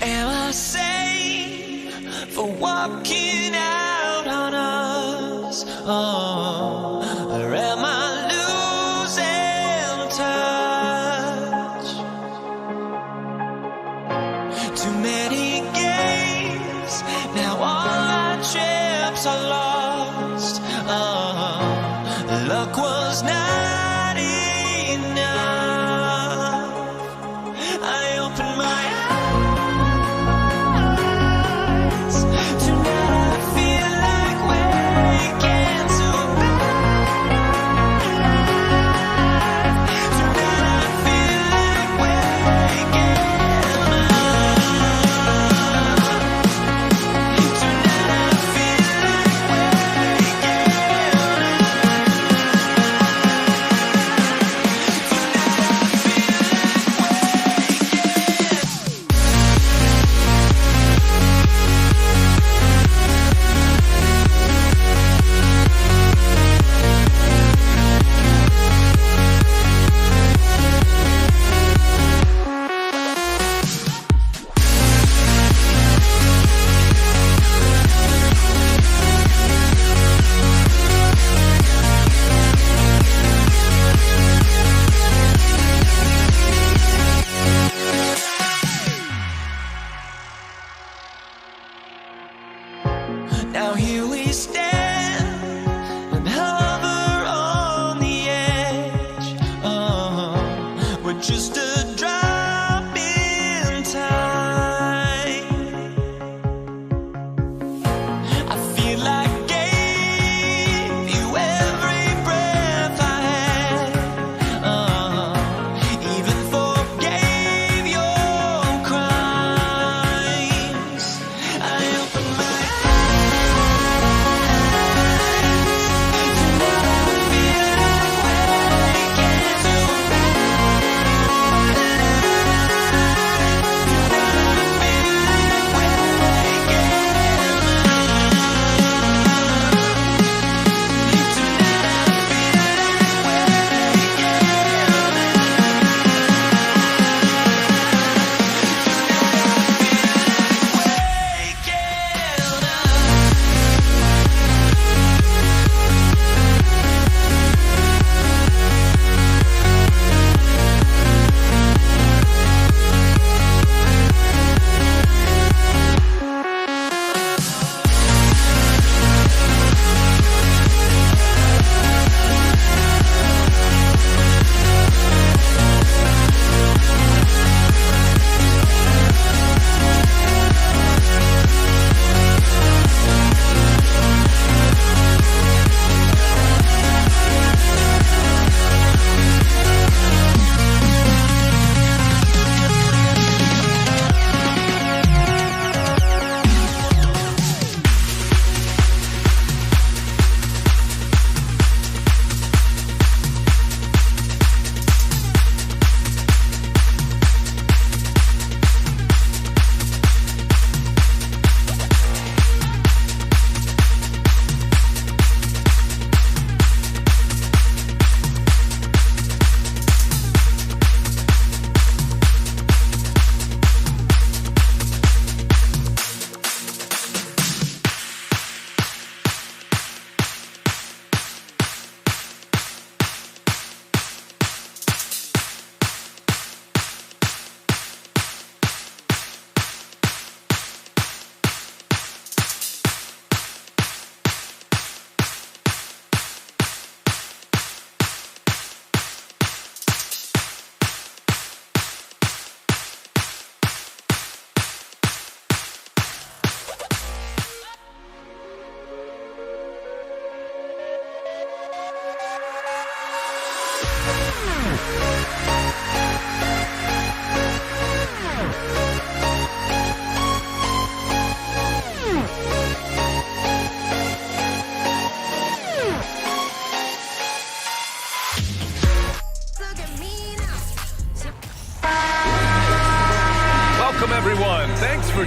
Am I sane for walking out on us? Oh, or am I losing touch? Too many games, now all our chips are lost. Oh, luck was not enough. I opened my eyes. Tonight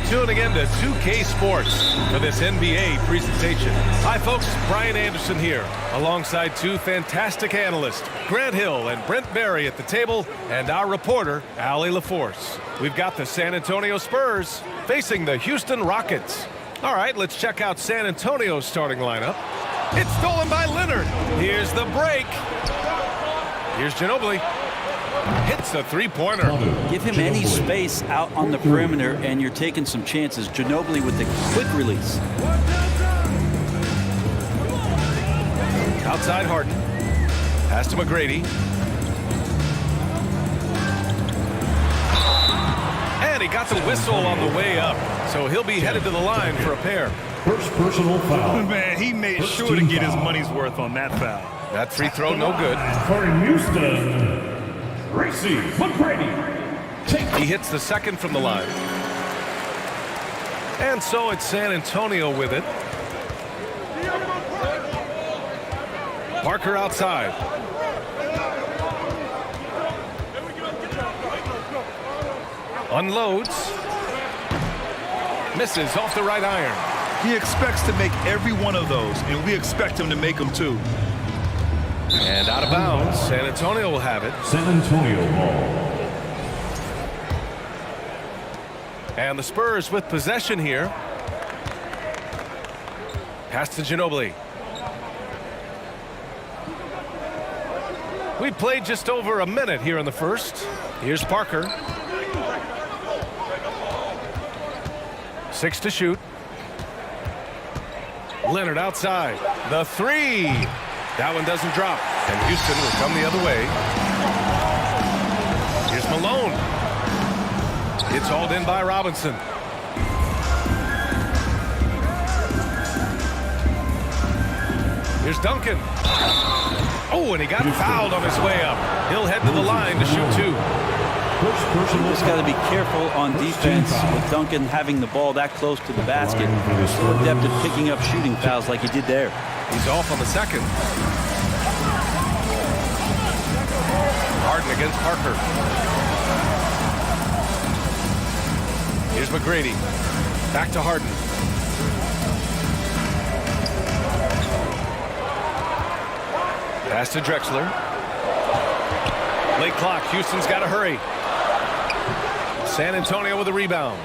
tuning in to 2K Sports for this NBA presentation. Hi, folks. Brian Anderson here, alongside two fantastic analysts, Grant Hill and Brent Barry at the table, and our reporter, Allie LaForce. We've got the San Antonio Spurs facing the Houston Rockets. All right, let's check out San Antonio's starting lineup. It's stolen by Leonard. Here's the break. Here's Ginobili. Hits a three-pointer. Give him any space out on the perimeter, and you're taking some chances. Ginobili with the quick release. Outside Harden. Pass to McGrady. And he got the whistle on the way up, so he'll be headed to the line for a pair. First personal foul. Man, he made sure to get his money's worth on that foul. That free throw, no good. For Houston, Tracy McGrady. He hits the second from the line. And so it's San Antonio with it. Parker outside. Unloads. Misses off the right iron. He expects to make every one of those, and we expect him to make them too. And out of bounds. San Antonio will have it. San Antonio ball. And the Spurs with possession here. Pass to Ginobili. We played just over a minute here in the first. Here's Parker. 6 to shoot. Leonard outside. The three. That one doesn't drop. And Houston will come the other way. Here's Malone. It's hauled in by Robinson. Here's Duncan. Oh, and he got fouled on his way up. He'll head to the line to shoot two. Just got to be careful on defense with Duncan having the ball that close to the basket. So adept at picking up shooting fouls like he did there. He's off on the second. Harden against Parker. Here's McGrady. Back to Harden. Pass to Drexler. Late clock. Houston's got to hurry. San Antonio with a rebound.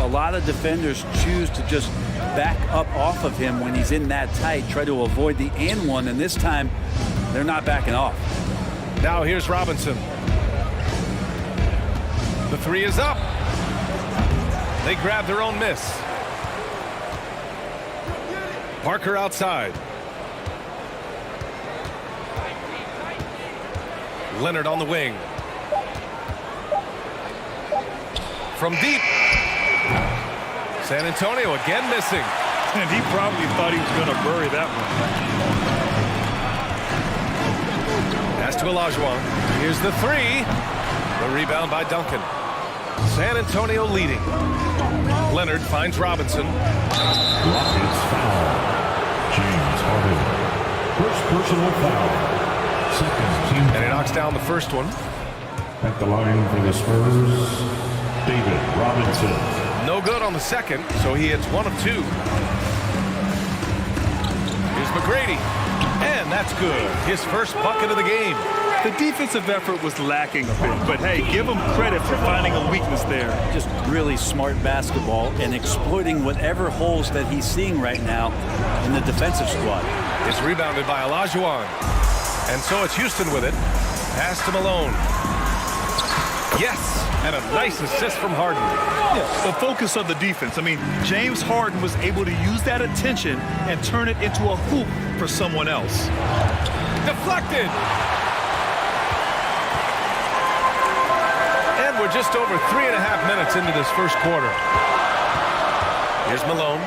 A lot of defenders choose to just back up off of him when he's in that tight, try to avoid the and one, and this time they're not backing off. Now here's Robinson. The three is up. They grab their own miss. Parker outside. Leonard on the wing. From deep. San Antonio again missing. And he probably thought he was going to bury that one. Pass to Olajuwon. Here's the three. The rebound by Duncan. San Antonio leading. Leonard finds Robinson. Rockets foul. James Harden. First personal foul. Second team. And he knocks down the first one. At the line for the Spurs, David Robinson. No good on the second, so he hits 1 of 2. Here's McGrady. And that's good. His first bucket of the game. The defensive effort was lacking a bit, but hey, give him credit for finding a weakness there. Just really smart basketball and exploiting whatever holes that he's seeing right now in the defensive squad. It's rebounded by Olajuwon. And so it's Houston with it. Pass to Malone. Yes, and a nice assist from Harden. Yeah, the focus of the defense. I mean, James Harden was able to use that attention and turn it into a hoop for someone else. Deflected. And we're just over 3.5 minutes into this first quarter. Here's Malone.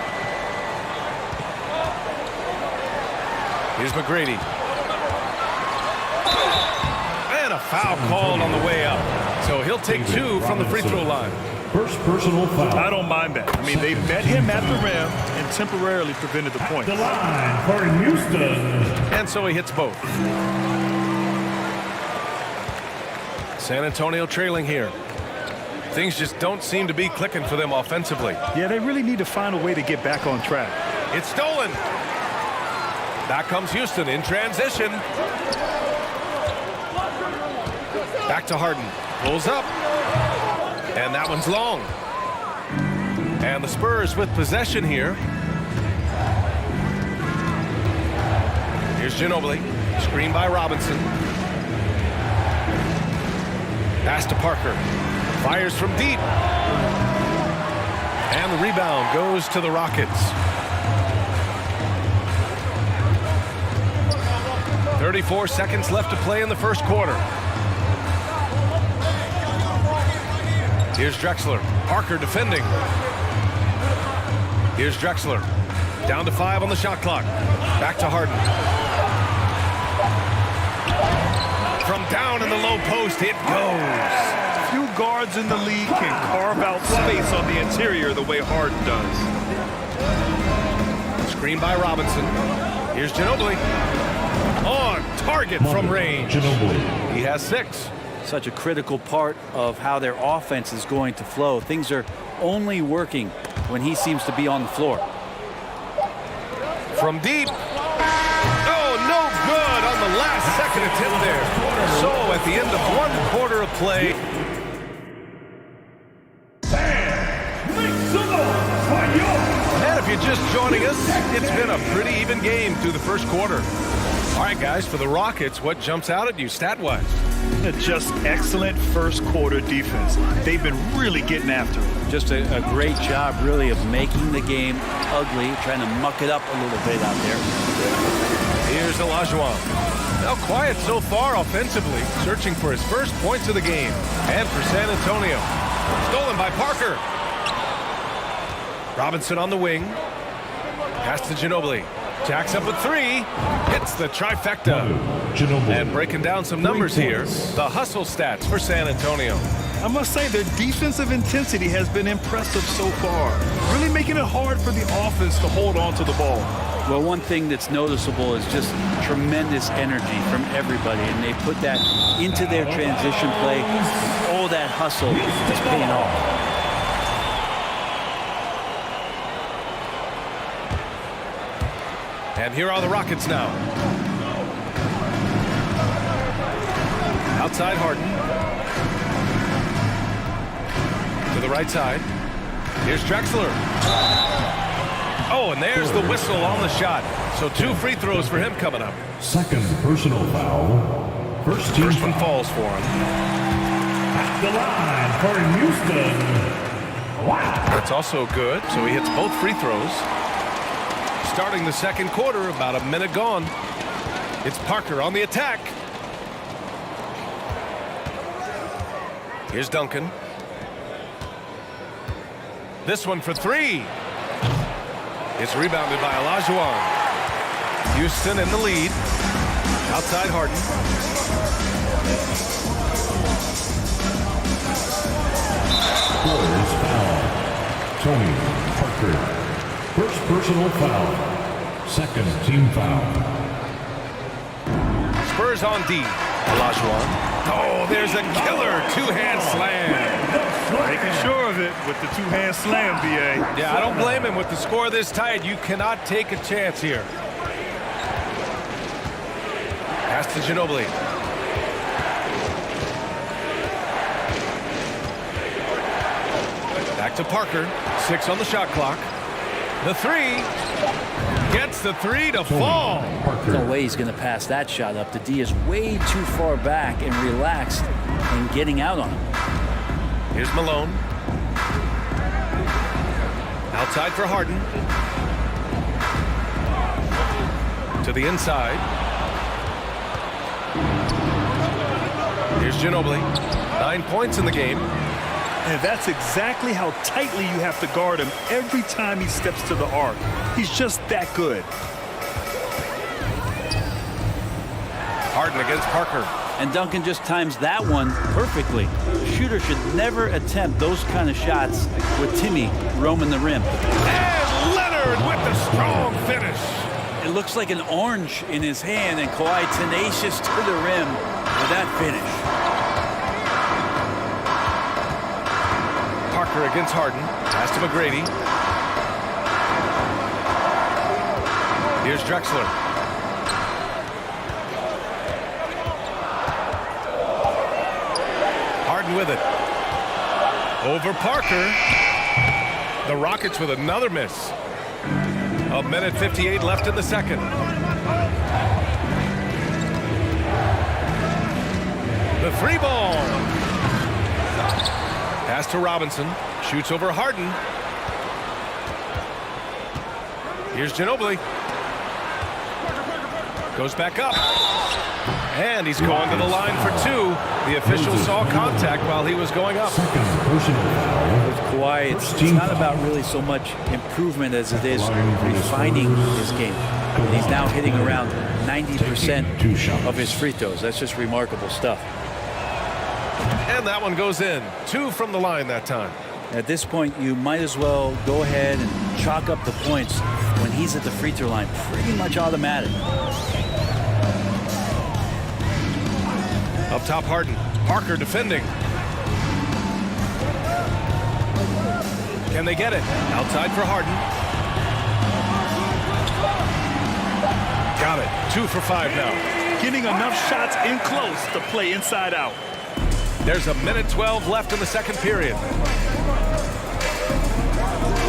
Here's McGrady. And a foul called on the way up. So he'll take 2 from the free throw line. First personal foul. I don't mind that. I mean, they met him at the rim and temporarily prevented the point. The line for Houston. And so he hits both. San Antonio trailing here. Things just don't seem to be clicking for them offensively. Yeah, they really need to find a way to get back on track. It's stolen. Back comes Houston in transition. Back to Harden. Pulls up. And that one's long. And the Spurs with possession here. Here's Ginobili. Screen by Robinson. Pass to Parker. Fires from deep. And the rebound goes to the Rockets. 34 seconds left to play in the first quarter. Here's Drexler. Parker defending. Here's Drexler. Down to 5 on the shot clock. Back to Harden. From down in the low post, it goes. Few guards in the league can carve out space on the interior the way Harden does. Screen by Robinson. Here's Ginobili. On target from range. He has 6. Such a critical part of how their offense is going to flow. Things are only working when he seems to be on the floor. From deep. Oh, no good on the last second attempt there. So at the end of 1 quarter of play. And if you're just joining us, it's been a pretty even game through the first quarter. All right, guys, for the Rockets, what jumps out at you stat-wise? Just excellent first quarter defense. They've been really getting after it. Just a great job, really, of making the game ugly, trying to muck it up a little bit out there. Here's Olajuwon. Now quiet so far offensively, searching for his first points of the game. And for San Antonio. Stolen by Parker. Robinson on the wing. Pass to Ginobili. Jacks up a 3. Hits the trifecta. And breaking down some numbers here. The hustle stats for San Antonio. I must say their defensive intensity has been impressive so far. Really making it hard for the offense to hold on to the ball. Well, one thing that's noticeable is just tremendous energy from everybody, and they put that into their transition play. All that hustle is paying off. And here are the Rockets now. Outside Harden. To the right side. Here's Drexler. Oh, and there's the whistle on the shot. So 2 free throws for him coming up. Second personal foul. First one falls for him. At the line for Houston. Wow. That's also good. So he hits both free throws. Starting the second quarter, about a minute gone. It's Parker on the attack. Here's Duncan. This one for 3. It's rebounded by Olajuwon. Houston in the lead. Outside Harden. Spurs foul. Tony Parker. First personal foul. Second team foul. Spurs on D. Olajuwon. Oh, there's a killer 2-hand slam. Making sure of it with the 2-hand slam, B.A. Yeah, I don't blame him with the score this tight. You cannot take a chance here. Pass to Ginobili. Back to Parker. 6 on the shot clock. The 3. Gets the 3 to fall. There's no way he's going to pass that shot up. The D is way too far back and relaxed and getting out on him. Here's Malone. Outside for Harden. To the inside. Here's Ginobili. 9 points in the game. And that's exactly how tightly you have to guard him every time he steps to the arc. He's just that good. Harden against Parker. And Duncan just times that one perfectly. The shooter should never attempt those kind of shots with Timmy roaming the rim. And Leonard with the strong finish. It looks like an orange in his hand, and Kawhi tenacious to the rim with that finish. Parker against Harden. Pass to McGrady. Here's Drexler. Harden with it. Over Parker. The Rockets with another miss. A minute 58 left in the second. The three ball. Pass to Robinson. Shoots over Harden. Here's Ginobili. Goes back up. And he's going to the line for two. The official saw contact while he was going up. With Kawhi, it's not about really so much improvement as it is refining his game. He's now hitting around 90% of his free throws. That's just remarkable stuff. And that one goes in. 2 from the line that time. At this point, you might as well go ahead and chalk up the points when he's at the free throw line. Pretty much automatic. Up top, Harden. Parker defending. Can they get it? Outside for Harden. Got it. 2 for 5 now. Getting enough shots in close to play inside out. There's a minute 12 left in the second period.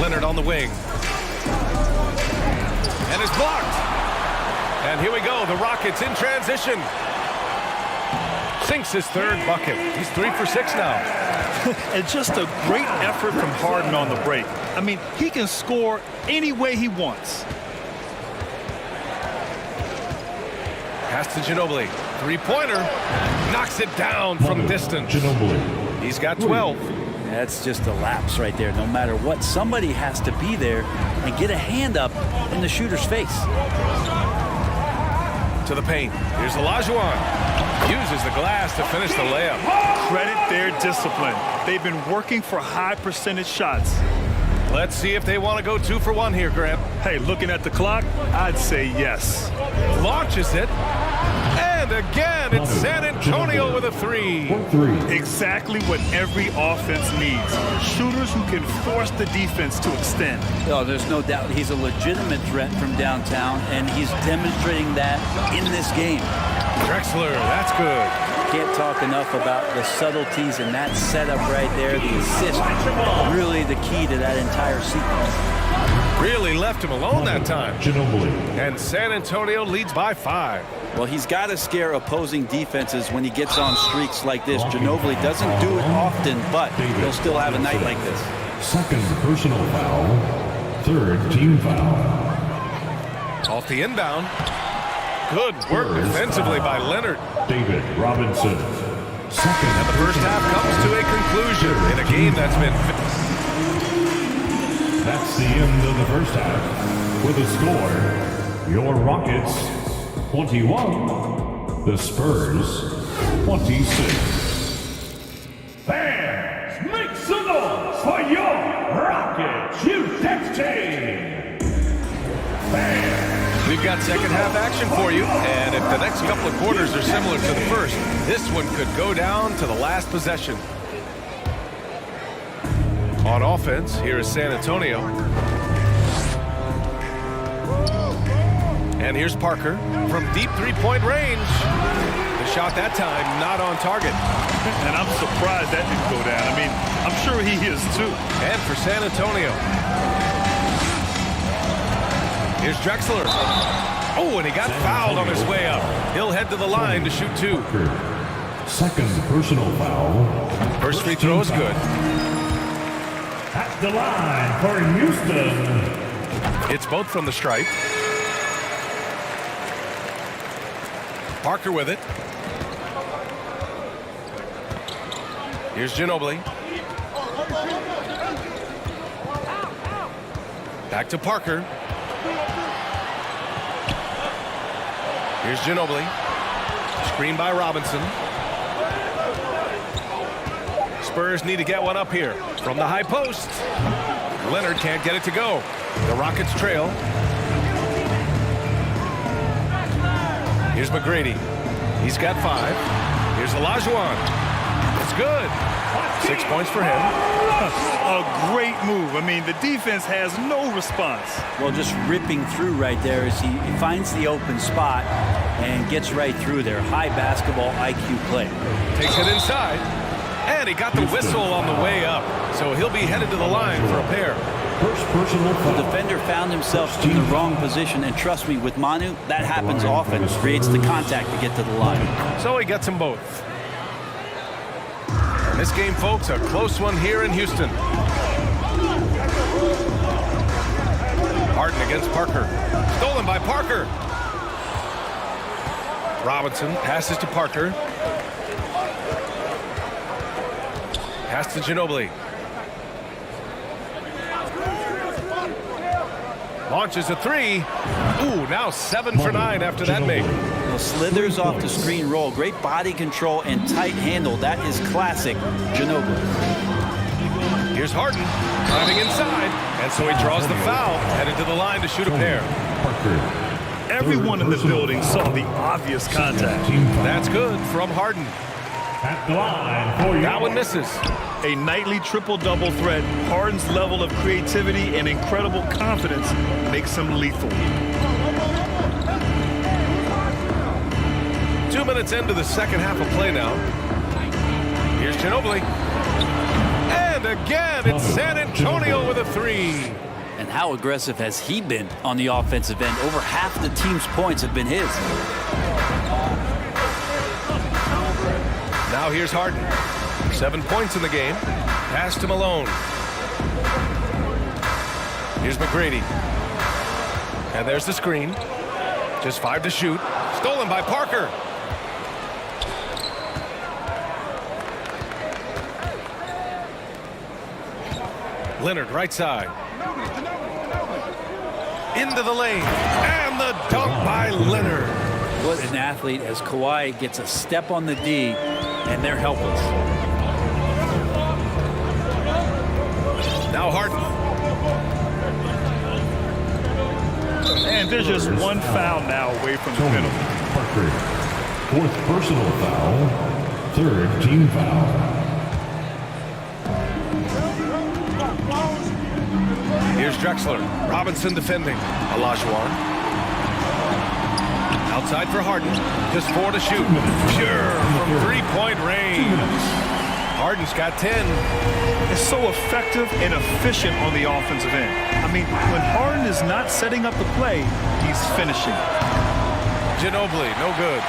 Leonard on the wing. And is blocked. And here we go. The Rockets in transition. Sinks his third bucket. He's 3 for 6 now. And just a great effort from Harden on the break. I mean, he can score any way he wants. Pass to Ginobili. Three-pointer. Knocks it down from distance. Ginobili. He's got 12. That's just a lapse right there. No matter what, somebody has to be there and get a hand up in the shooter's face. To the paint. Here's Olajuwon. Uses the glass to finish the layup. Credit their discipline. They've been working for high percentage shots. Let's see if they want to go 2 for 1 here, Grant. Hey, looking at the clock, I'd say yes. Launches it. And again, it's San Antonio with a 3. Exactly what every offense needs. Shooters who can force the defense to extend. Oh, there's no doubt he's a legitimate threat from downtown, and he's demonstrating that in this game. Drexler, that's good. Can't talk enough about the subtleties in that setup right there. The assist, really the key to that entire sequence. Really left him alone that time. And San Antonio leads by 5. Well, he's got to scare opposing defenses when he gets on streaks like this. Ginobili doesn't do it often, but he'll still have a night like this. Second personal foul. Third team foul. Off the inbound. Good work defensively by Leonard. David Robinson. Second. And the first half comes to a conclusion in a game that's been... That's the end of the first half. With a score, your Rockets 21, the Spurs 26. Fans, make some noise for your Rockets UTEX team. Fans. We've got second half action for you, and if the next couple of quarters are similar to the first, this one could go down to the last possession. On offense, here is San Antonio. And here's Parker from deep three-point range. The shot that time not on target. And I'm surprised that didn't go down. I mean, I'm sure he is too. And for San Antonio. Here's Drexler. Oh, and he got fouled on his way up. He'll head to the line to shoot 2. Second personal foul. First free throw is good. At the line for Houston. It's both from the stripe. Parker with it. Here's Ginobili. Back to Parker. Here's Ginobili. Screen by Robinson. Spurs need to get one up here from the high post. Leonard can't get it to go. The Rockets trail. Here's McGrady. He's got 5. Here's Olajuwon. It's good. 6 points for him. A great move. I mean, the defense has no response. Well, just ripping through right there as he finds the open spot and gets right through there. High basketball IQ play. Takes it inside. And he got the whistle on the way up. So he'll be headed to the line for a pair. The defender found himself in the wrong position, and trust me, with Manu, that happens often. Creates the contact to get to the line. So he gets them both. And this game, folks, a close one here in Houston. Harden against Parker. Stolen by Parker. Robinson passes to Parker. Pass to Ginobili. Launches a three. Ooh, now 7 for 9 after that make. Well, slithers off the screen roll. Great body control and tight handle. That is classic Ginobili. Here's Harden driving inside. And so he draws the foul. Headed to the line to shoot a pair. Everyone in the building saw the obvious contact. That's good from Harden. At the line for that one misses. A nightly triple-double threat. Harden's level of creativity and incredible confidence makes him lethal. 2 minutes into the second half of play now. Here's Ginobili. And again, it's San Antonio with a three. And how aggressive has he been on the offensive end? Over half the team's points have been his. Now here's Harden. 7 points in the game. Pass to Malone. Here's McGrady. And there's the screen. Just 5 to shoot. Stolen by Parker. Leonard right side. Into the lane. And the dunk by Leonard. What an athlete as Kawhi gets a step on the D, and they're helpless. Now Harden. And there's just one foul now away from the penalty. Parker. 4th personal foul. 3rd team foul. Here's Drexler. Robinson defending. Olajuwon. Outside for Harden. Just 4 to shoot. Pure from three-point range. Harden's got 10. It's so effective and efficient on the offensive end. I mean, when Harden is not setting up the play, he's finishing. Ginobili, no good.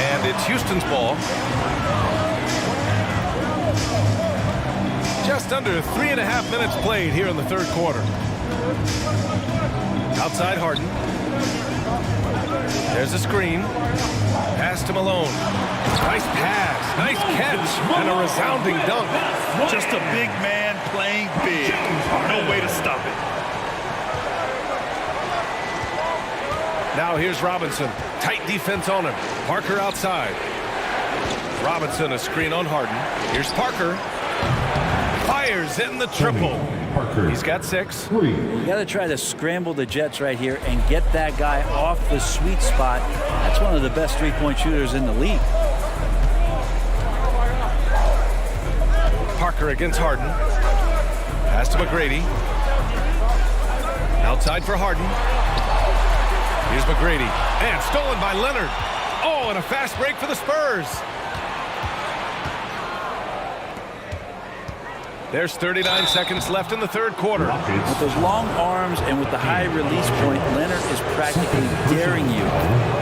And it's Houston's ball. Just under 3.5 minutes played here in the third quarter. Outside Harden. There's a screen. Pass to Malone. Nice pass. Nice catch. And a resounding dunk. Just a big man playing big. No way to stop it. Now here's Robinson. Tight defense on him. Parker outside. Robinson a screen on Harden. Here's Parker. Fires in the triple. Parker. He's got 6. You got to try to scramble the Jets right here and get that guy off the sweet spot. That's one of the best three-point shooters in the league. Parker against Harden. Pass to McGrady. Outside for Harden. Here's McGrady. And stolen by Leonard. Oh, and a fast break for the Spurs. There's 39 seconds left in the third quarter. With those long arms and with the high release point, Leonard is practically daring you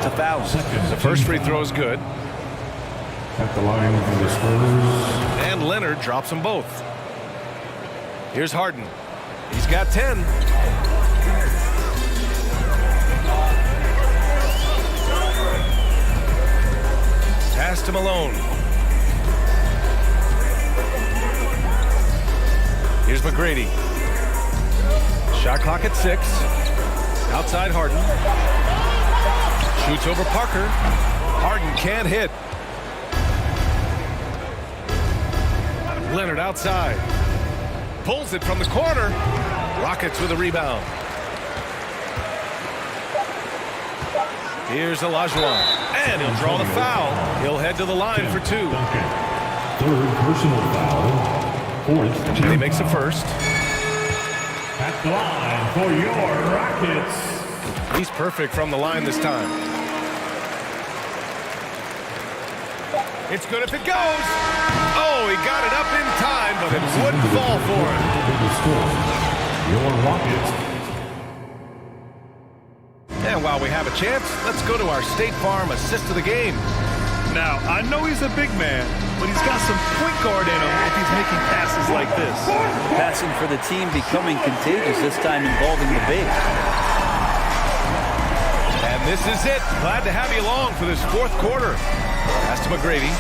to foul him. The first free throw is good. At the line for the Spurs. And Leonard drops them both. Here's Harden. He's got 10. Pass to Malone. Here's McGrady. Shot clock at 6. Outside Harden. Shoots over Parker. Harden can't hit. Leonard outside. Pulls it from the corner. Rockets with a rebound. Here's Olajuwon. And he'll draw the foul. He'll head to the line for 2. Third personal foul. Fourth. And he makes the first. At the line for your Rockets. He's perfect from the line this time. It's good if it goes. Oh, he got it up in time, but it wouldn't fall for him. Your Rockets. And while we have a chance, let's go to our State Farm assist of the game. Now, I know he's a big man, but he's got some point guard in him if he's making passes like this. Passing for the team becoming contagious, this time involving the big. And this is it. Glad to have you along for this fourth quarter. Pass to McGrady.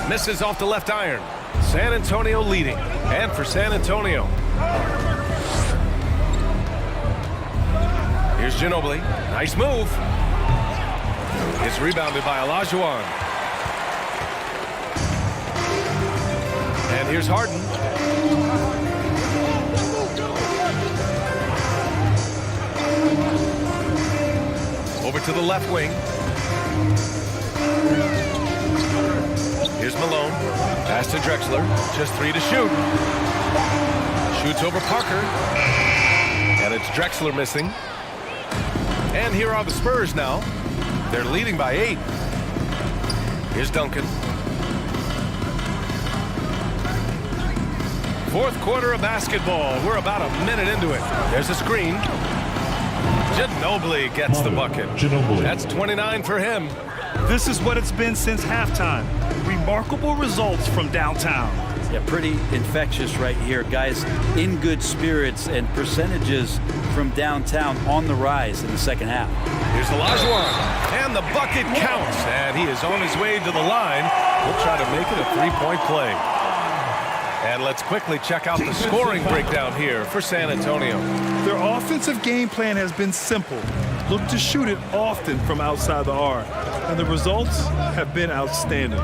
Misses off the left iron. San Antonio leading. And for San Antonio. Here's Ginobili. Nice move. It's rebounded by Olajuwon. And here's Harden. Over to the left wing. Here's Malone. Pass to Drexler. Just 3 to shoot. Shoots over Parker. And it's Drexler missing. And here are the Spurs now. They're leading by 8. Here's Duncan. Fourth quarter of basketball. We're about a minute into it. There's a screen. Ginobili gets the bucket. That's 29 for him. This is what it's been since halftime. Remarkable results from downtown. Yeah, pretty infectious right here. Guys in good spirits and percentages from downtown on the rise in the second half. Here's Olajuwon. And the bucket counts. And he is on his way to the line. We'll try to make it a three-point play. And let's quickly check out the scoring breakdown here for San Antonio. Their offensive game plan has been simple. Look to shoot it often from outside the arc. And the results have been outstanding.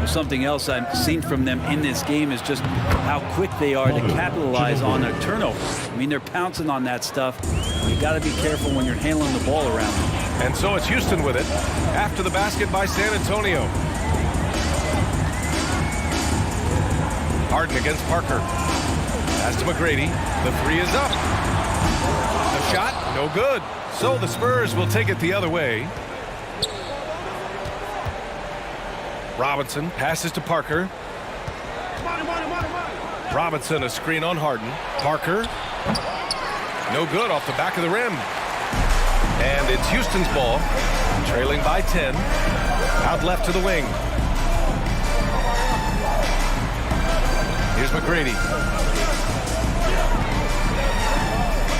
Something else I've seen from them in this game is just how quick they are to capitalize on their turnovers. I mean, they're pouncing on that stuff. You got to be careful when you're handling the ball around them. And so it's Houston with it after the basket by San Antonio. Harden against Parker. Pass to McGrady. The three is up. The shot, no good. So the Spurs will take it the other way. Robinson passes to Parker. Robinson, a screen on Harden. Parker. No good off the back of the rim. And it's Houston's ball. Trailing by 10. Out left to the wing. Here's McGrady.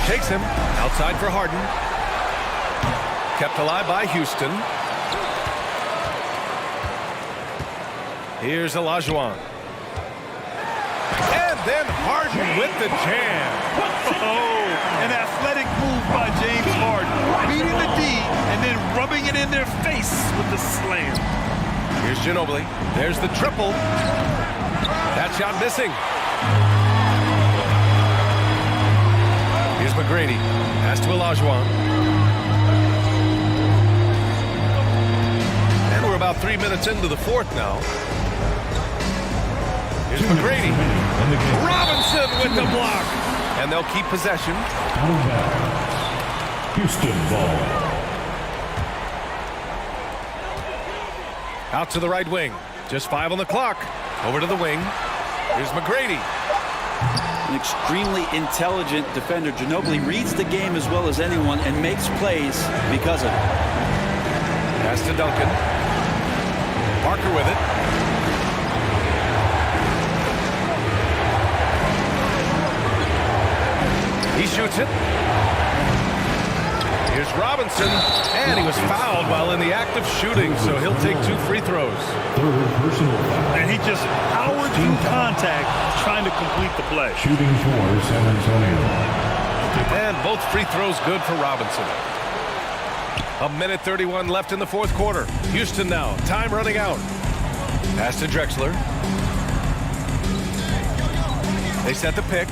Shakes him. Outside for Harden. Kept alive by Houston. Here's Olajuwon. And then Harden with the jam. Oh, an athletic move by James Harden. Beating the D and then rubbing it in their face with the slam. Here's Ginobili. There's the triple. That shot missing. Here's McGrady. Pass to Olajuwon. And we're about 3 minutes into the fourth now. Here's McGrady. Robinson with the block. And they'll keep possession. Houston ball. Out to the right wing. Just 5 on the clock. Over to the wing. Here's McGrady. An extremely intelligent defender. Ginobili reads the game as well as anyone and makes plays because of it. Pass to Duncan. Parker with it. He shoots it. Here's Robinson, and he was fouled while in the act of shooting, so he'll take 2 free throws. And he just powered through contact trying to complete the play. Shooting for San Antonio. And both free throws good for Robinson. 1:31 left in the fourth quarter. Houston now, time running out. Pass to Drexler. They set the pick.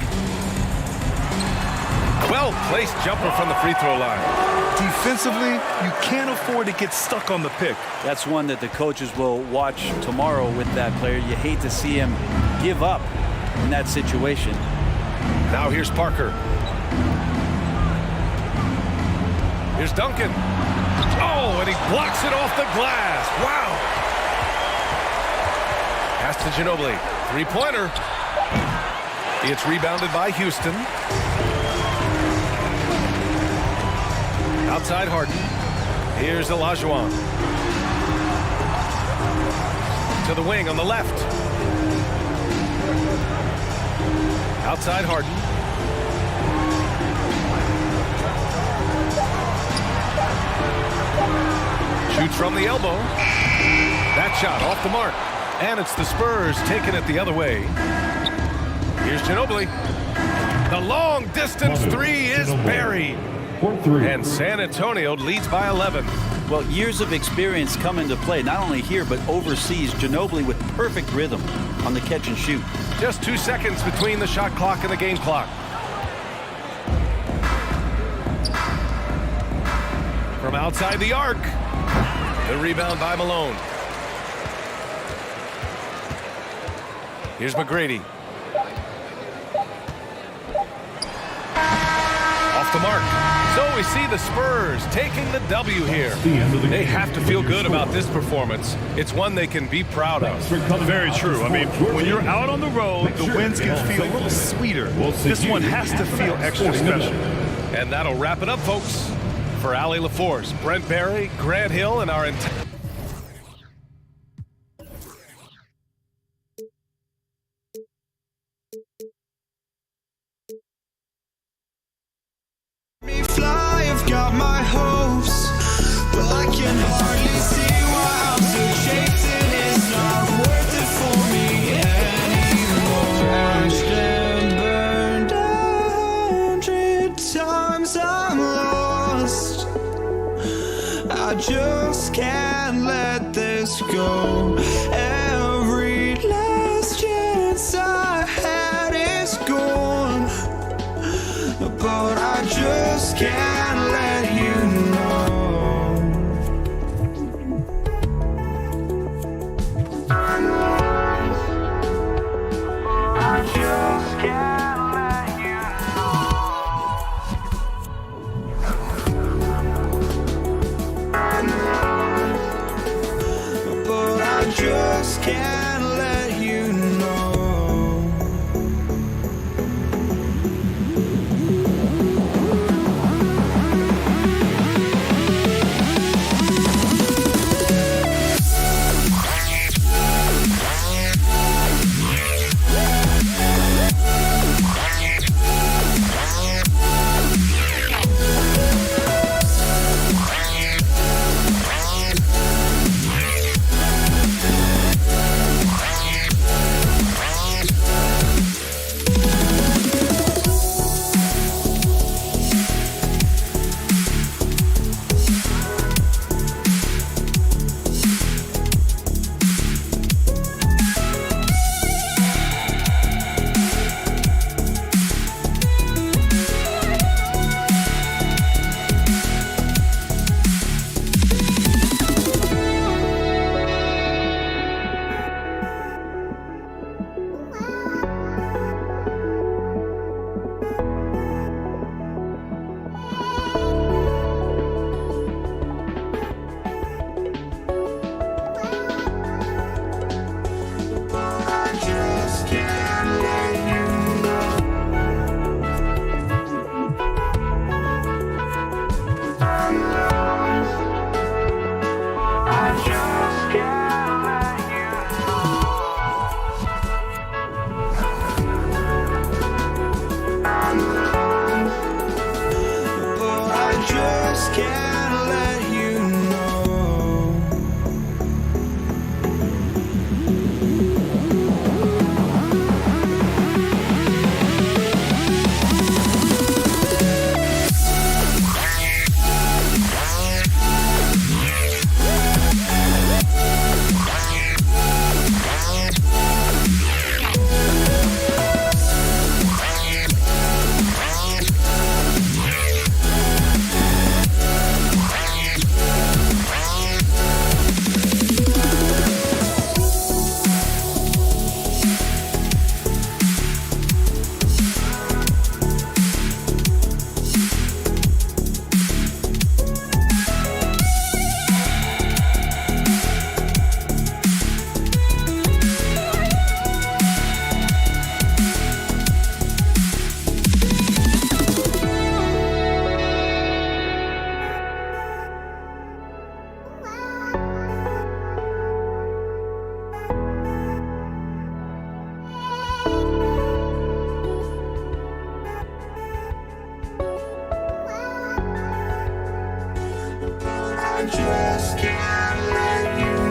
Well-placed jumper from the free throw line. Defensively, you can't afford to get stuck on the pick. That's one that the coaches will watch tomorrow with that player. You hate to see him give up in that situation. Now here's Parker. Here's Duncan. Oh, and he blocks it off the glass. Wow. Pass to Ginobili. Three-pointer. It's rebounded by Houston. Outside Harden. Here's Olajuwon. To the wing on the left. Outside Harden. Shoots from the elbow. That shot off the mark. And it's the Spurs taking it the other way. Here's Ginobili. The long distance three is buried. And San Antonio leads by 11. Well, years of experience come into play, not only here, but overseas. Ginobili with perfect rhythm on the catch and shoot. Just 2 seconds between the shot clock and the game clock. From outside the arc. The rebound by Malone. Here's McGrady. Off the mark. So we see the Spurs taking the W here. They have to feel good about this performance. It's one they can be proud of. Very true. I mean, when you're out on the road, the wins can feel a little sweeter. This one has to feel extra special. And that'll wrap it up, folks. For Allie LaForce, Brent Barry, Grant Hill, and our entire... Fly, I've got my hopes, but I can hardly see why I'm still chasing. It's not worth it for me anymore. Crashed and burned 100 times, I'm lost. I just can't let this go. Every last chance I had is gone, but I just can't let you know. I just can't let you know. But I just can't let you know. I just can't let you.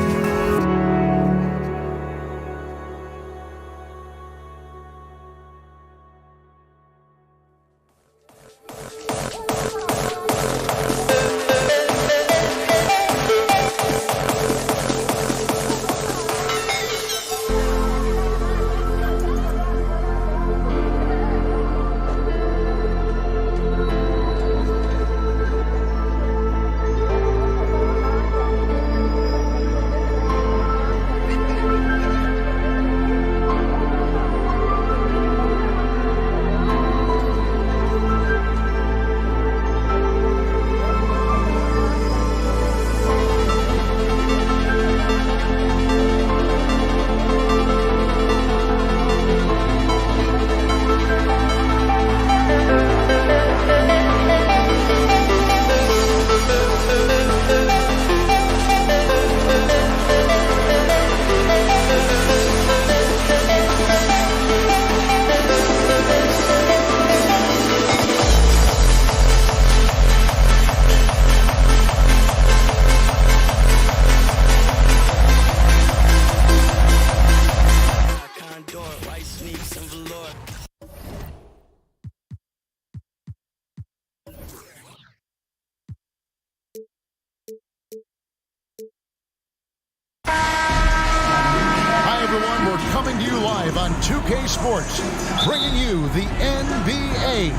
Hi, everyone. We're coming to you live on 2K Sports, bringing you the NBA.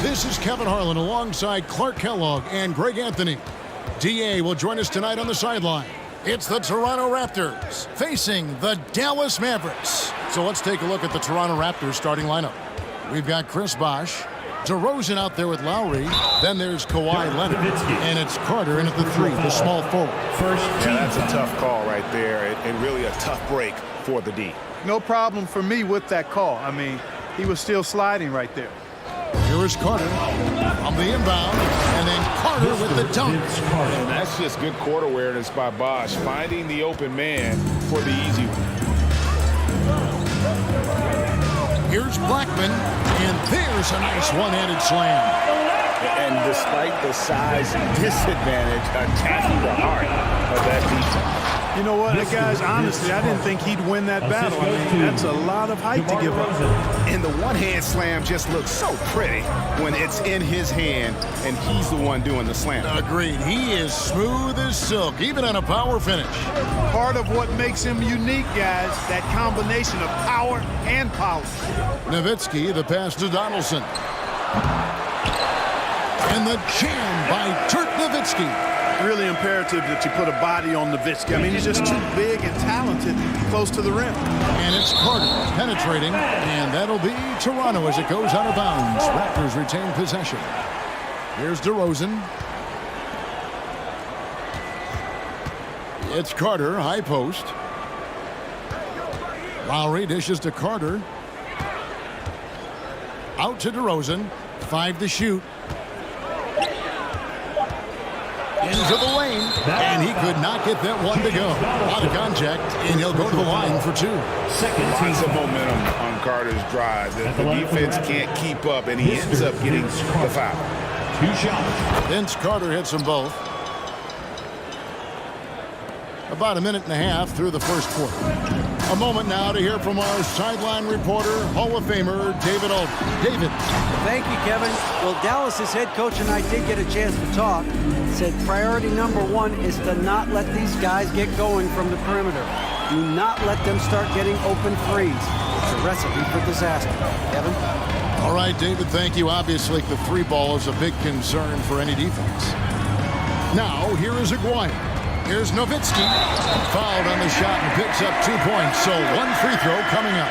This is Kevin Harlan alongside Clark Kellogg and Greg Anthony. DA will join us tonight on the sideline. It's the Toronto Raptors facing the Dallas Mavericks. So let's take a look at the Toronto Raptors starting lineup. We've got Chris Bosh, DeRozan out there with Lowry. Then there's Kawhi Leonard. And it's Carter in at the 3, the small forward. That's a tough call right there, and really a tough break for the D. No problem for me with that call. I mean, he was still sliding right there. Here is Carter on the inbound, and then Carter with the dunk. And that's just good court awareness by Bosh, finding the open man for the easy one. Here's Blackman, and there's a nice one-handed slam. And despite the size disadvantage, attacking the heart of that defense. You know what, guys, honestly, I didn't think he'd win that battle. I mean, that's a lot of height to give up. And the one-hand slam just looks so pretty when it's in his hand and he's the one doing the slam. Agreed. He is smooth as silk, even on a power finish. Part of what makes him unique, guys, that combination of power and polish. Nowitzki, the pass to Donaldson. And the jam by Dirk Nowitzki. Really imperative that you put a body on Nowitzki. I mean, he's just too big and talented close to the rim. And it's Carter penetrating, and that'll be Toronto as it goes out of bounds. Raptors retain possession. Here's DeRozan. It's Carter, high post. Lowry dishes to Carter. Out to DeRozan. 5 to shoot. Into the lane, and he could not get that one to go. Out of contact, and he'll go to the line for 2. Lots of momentum on Carter's drive. The defense can't keep up, and he ends up getting the foul. 2 shots. Vince Carter hits them both. About a minute and a half through the first quarter. A moment now to hear from our sideline reporter, Hall of Famer David Aldridge. David. Thank you, Kevin. Well, Dallas's head coach and I did get a chance to talk. Said priority number 1 is to not let these guys get going from the perimeter. Do not let them start getting open threes. It's a recipe for disaster. Kevin? All right, David, thank you. Obviously, the 3 ball is a big concern for any defense. Now, here is Aguirre. Here's Nowitzki. Fouled on the shot and picks up 2 points. So 1 free throw coming up.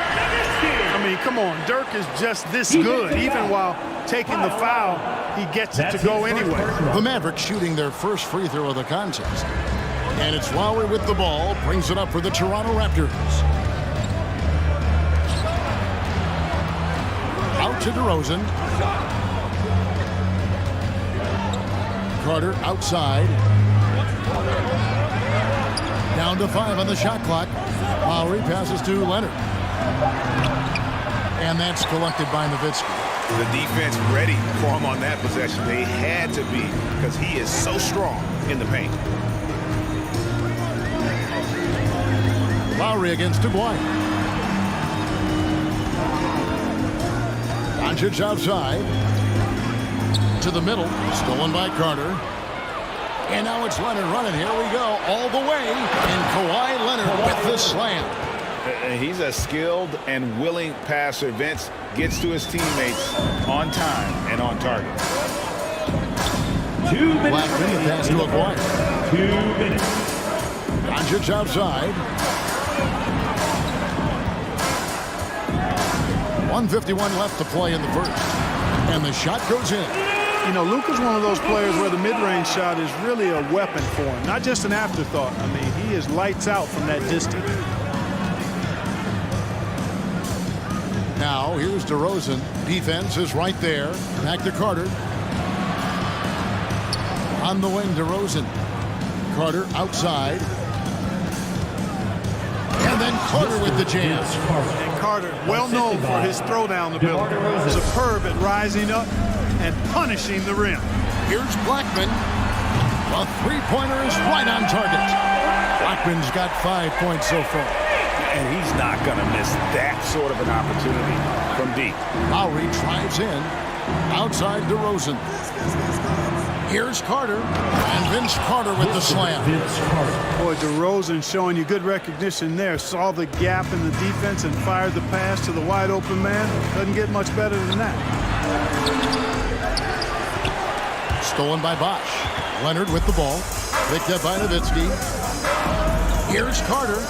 I mean, come on. Dirk is just this good. Even while taking the foul, he gets it to go anyway. The Mavericks shooting their first free throw of the contest. And it's Lowry with the ball. Brings it up for the Toronto Raptors. Out to DeRozan. Carter outside. Down to 5 on the shot clock. Lowry passes to Leonard. And that's collected by Nowitzki. The defense ready for him on that possession. They had to be because he is so strong in the paint. Lowry against Aguirre. Doncic outside. To the middle. Stolen by Carter. And now it's Leonard running. Here we go. All the way. And Kawhi Leonard with the slam. He's a skilled and willing passer. Vince gets to his teammates on time and on target. 2 minutes. Blackman, the pass to Aguirre. 2 minutes. Doncic outside. 1:51 left to play in the first. And the shot goes in. You know, Luka's one of those players where the mid-range shot is really a weapon for him, not just an afterthought. I mean, he is lights out from that distance. Now, here's DeRozan. Defense is right there. Back to Carter. On the wing, DeRozan. Carter outside. And then Carter with the jam. And Carter, well known for his throw down ability. Superb at rising up and punishing the rim. Here's Blackman. A three-pointer is right on target. Blackman's got 5 points so far. And he's not going to miss that sort of an opportunity from deep. Lowry drives in. Outside DeRozan. Here's Carter. And Vince Carter with the slam. Boy, DeRozan showing you good recognition there. Saw the gap in the defense and fired the pass to the wide open man. Doesn't get much better than that. Stolen by Bosh. Leonard with the ball. Picked up by Nowitzki. Here's Carter.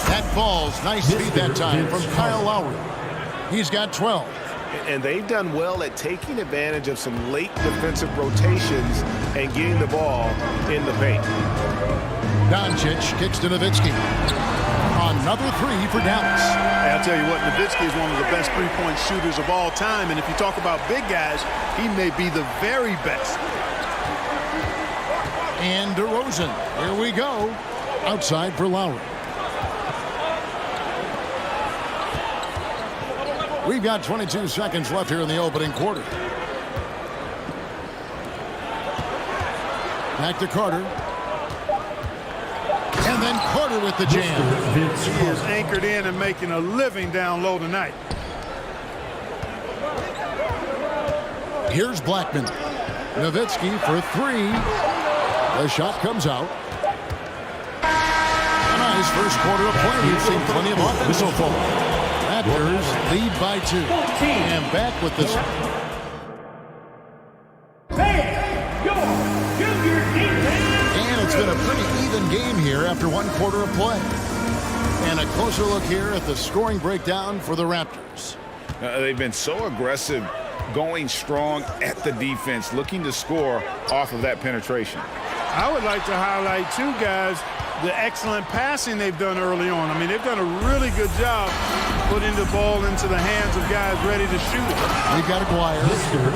That falls. Nice feed that time from Kyle Lowry. He's got 12. And they've done well at taking advantage of some late defensive rotations and getting the ball in the paint. Doncic kicks to Nowitzki. Another three for Dallas. Hey, I'll tell you what, Nowitzki is one of the best three-point shooters of all time. And if you talk about big guys, he may be the very best. And DeRozan. Here we go. Outside for Lowry. We've got 22 seconds left here in the opening quarter. Back to Carter. And then Carter with the jam. He is anchored in and making a living down low tonight. Here's Blackman. Nowitzki for three. The shot comes out. A nice first quarter of play. You've seen plenty of offense so far. Raptors lead by 2. And back with this. And it's been a pretty even game here after 1 quarter of play. And a closer look here at the scoring breakdown for the Raptors. They've been so aggressive, going strong at the defense, looking to score off of that penetration. I would like to highlight, too, guys, the excellent passing they've done early on. I mean, they've done a really good job putting the ball into the hands of guys ready to shoot. We've got Aguirre.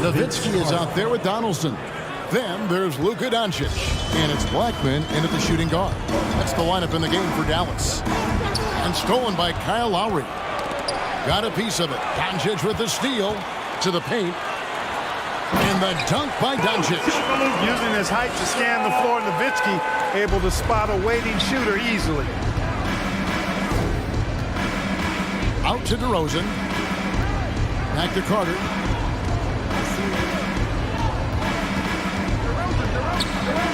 Nowitzki is out there with Donaldson. Then there's Luka Doncic. And it's Blackman in at the shooting guard. That's the lineup in the game for Dallas. And stolen by Kyle Lowry. Got a piece of it. Doncic with the steal to the paint. And the dunk by Doncic. Using his height to scan the floor, Nowitzki able to spot a waiting shooter easily. Out to DeRozan. Back to Carter.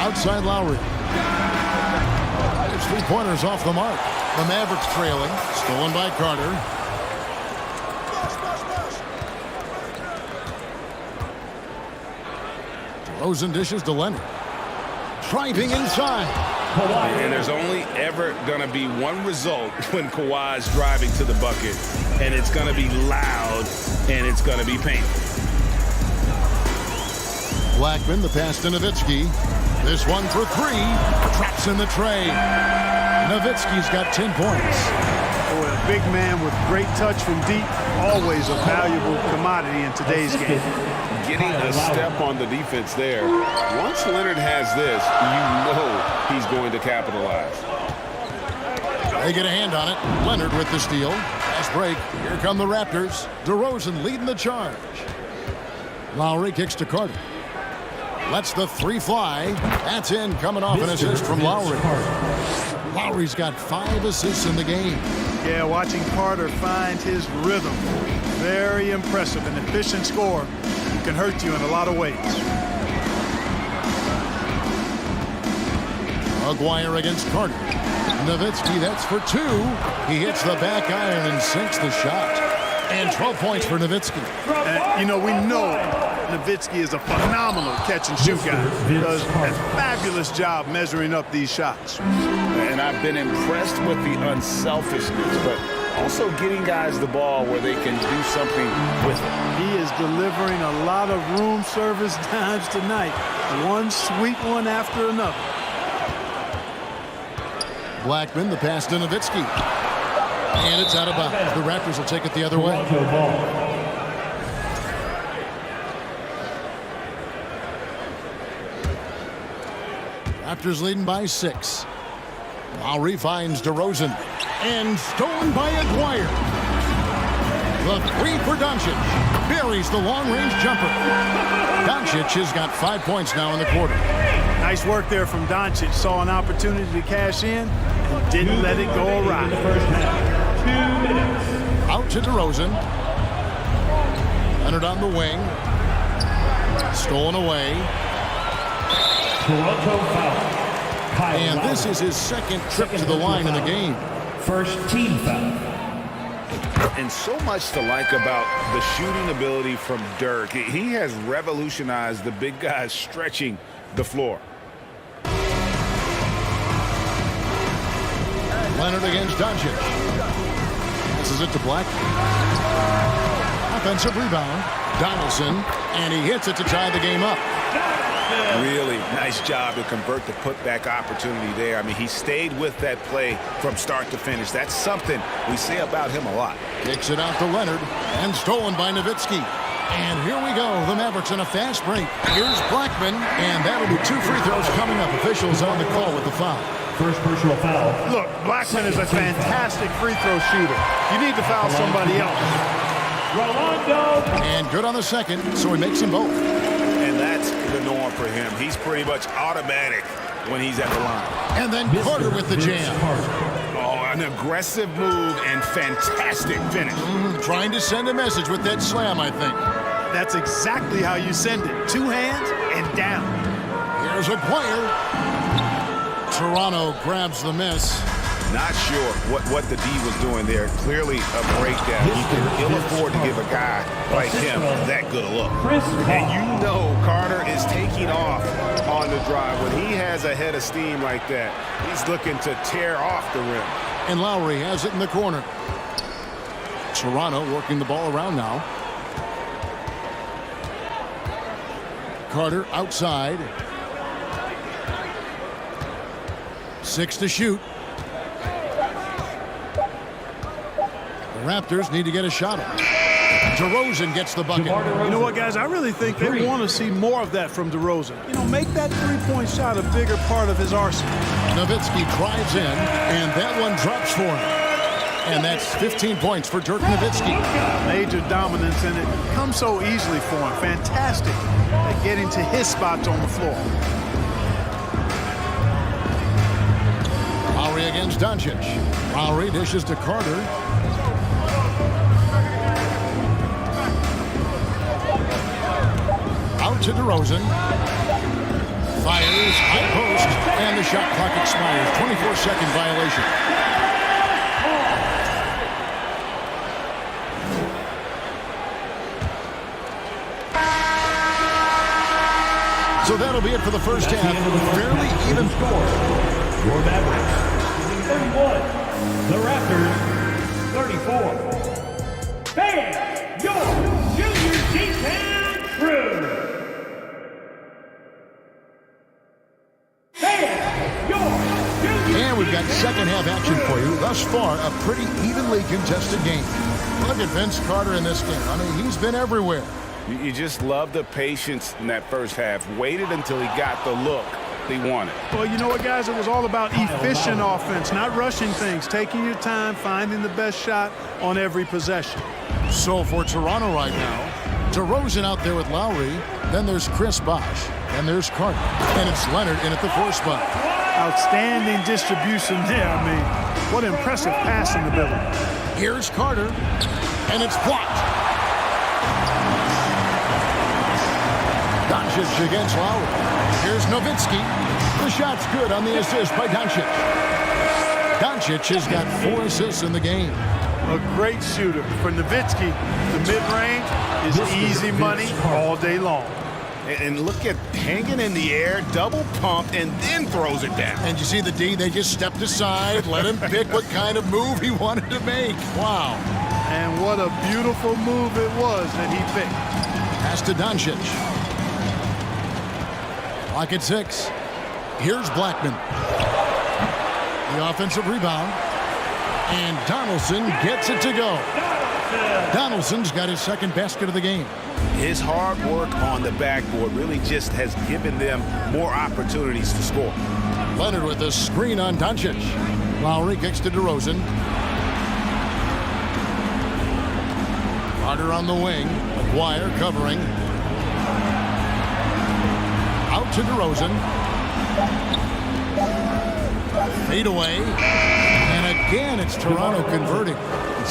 Outside Lowry. There's 3-pointers off the mark. The Mavericks trailing. Stolen by Carter. DeRozan dishes to Leonard. Driving inside. And there's only ever going to be one result when Kawhi's driving to the bucket, and it's going to be loud, and it's going to be painful. Blackman, the pass to Nowitzki. This one for three. Traps in the tray. Nowitzki's got 10 points. Boy, a big man with great touch from deep. Always a valuable commodity in today's game. Getting a step on the defense there. Once Leonard has this, you know he's going to capitalize. They get a hand on it. Leonard with the steal. Fast break. Here come the Raptors. DeRozan leading the charge. Lowry kicks to Carter. Lets the three fly. That's in, coming off an assist from Lowry. Lowry's got 5 assists in the game. Yeah, watching Carter find his rhythm. Very impressive. An efficient scorer who can hurt you in a lot of ways. Aguirre against Carter. Nowitzki, that's for 2. He hits the back iron and sinks the shot. And 12 points for Nowitzki. You know, we know Nowitzki is a phenomenal catch-and-shoot guy. Does a fabulous job measuring up these shots. And I've been impressed with the unselfishness, but also getting guys the ball where they can do something with it. He is delivering a lot of room service times tonight. One sweet one after another. Blackman, the pass to Nowitzki. And it's out of bounds. The Raptors will take it the other way. Raptors leading by 6. Lowry finds DeRozan. And stolen by Aguirre. The 3 for Doncic. Buries the long-range jumper. Doncic has got 5 points now in the quarter. Nice work there from Doncic. Saw an opportunity to cash in and didn't let it go awry. 2 minutes. Out to DeRozan. Leonard on the wing. Stolen away. Toronto foul. Kyle And Lowry. this is his second trip to the line in the game. First team foul. And so much to like about the shooting ability from Dirk. He has revolutionized the big guys stretching the floor. Leonard against Doncic. This is it to Black. Offensive rebound. Donaldson. And he hits it to tie the game up. Really nice job to convert the putback opportunity there. I mean, he stayed with that play from start to finish. That's something we say about him a lot. Kicks it out to Leonard. And stolen by Nowitzki. And here we go. The Mavericks in a fast break. Here's Blackman. And that'll be 2 free throws coming up. Officials on the call with the foul. First personal foul. Look, Blackman is a fantastic free throw shooter. You need to foul somebody else. Rolando. And good on the second, so he makes them both. And that's the norm for him. He's pretty much automatic when he's at the line. And then Carter with the jam. Oh, an aggressive move and fantastic finish. Trying to send a message with that slam, I think. That's exactly how you send it. 2 hands and down. Here's Aguirre. Toronto grabs the miss. Not sure what the D was doing there. Clearly a breakdown. He can ill afford to give a guy like him that good a look. And you know Carter is taking off on the drive. When he has a head of steam like that, he's looking to tear off the rim. And Lowry has it in the corner. Toronto working the ball around now. Carter outside. 6 to shoot. The Raptors need to get a shot on. DeRozan gets the bucket. You know what, guys? I really think they want to see more of that from DeRozan. You know, make that three-point shot a bigger part of his arsenal. Nowitzki drives in, and that one drops for him. And that's 15 points for Dirk Nowitzki. Major dominance, and it comes so easily for him. Fantastic at getting to his spots on the floor. Lowry against Doncic. Lowry dishes to Carter. Out to DeRozan. Fires, high post, and the shot clock expires. 24-second violation. So that'll be it for the first half. Fairly even score. Your Mavericks, 31. The Raptors, 34. Bam! Your Junior D-Town crew. And we've got second half action for you. Thus far, a pretty evenly contested game. Look at Vince Carter in this game. I mean, he's been everywhere. You just love the patience in that first half. Waited until he got the look he wanted. Well, you know what, guys? It was all about efficient offense, not rushing things, taking your time, finding the best shot on every possession. So for Toronto right now, DeRozan out there with Lowry. Then there's Chris Bosh. And there's Carter. And it's Leonard in at the 4 spot. Outstanding distribution there. I mean, what impressive passing ability. Here's Carter. And it's blocked. Doncic against Lowry. Here's Nowitzki. The shot's good on the assist by Doncic. Doncic has got 4 assists in the game. A great shooter. For Nowitzki, the mid-range is easy money all day long. And look at hanging in the air, double pump, and then throws it down. And you see the D, they just stepped aside, let him pick what kind of move he wanted to make. Wow. And what a beautiful move it was that he picked. Pass to Doncic. Clock at 6. Here's Blackman. The offensive rebound. And Donaldson gets it to go. Donaldson's got his 2nd basket of the game. His hard work on the backboard really just has given them more opportunities to score. Leonard with a screen on Doncic. Lowry kicks to DeRozan. Carter on the wing. McGuire covering. Out to DeRozan. Fade away. And again, it's Toronto converting.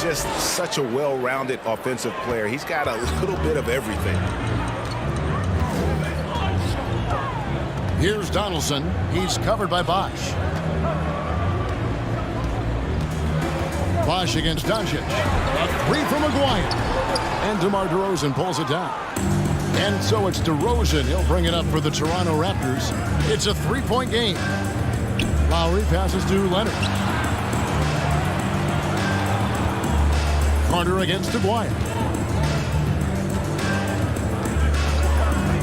Just such a well-rounded offensive player. He's got a little bit of everything. Here's Donaldson. He's covered by Bosh. Bosh against Doncic. A 3 from McGuire. And DeMar DeRozan pulls it down. And so it's DeRozan. He'll bring it up for the Toronto Raptors. It's a 3-point game. Lowry passes to Leonard. Carter against Aguirre.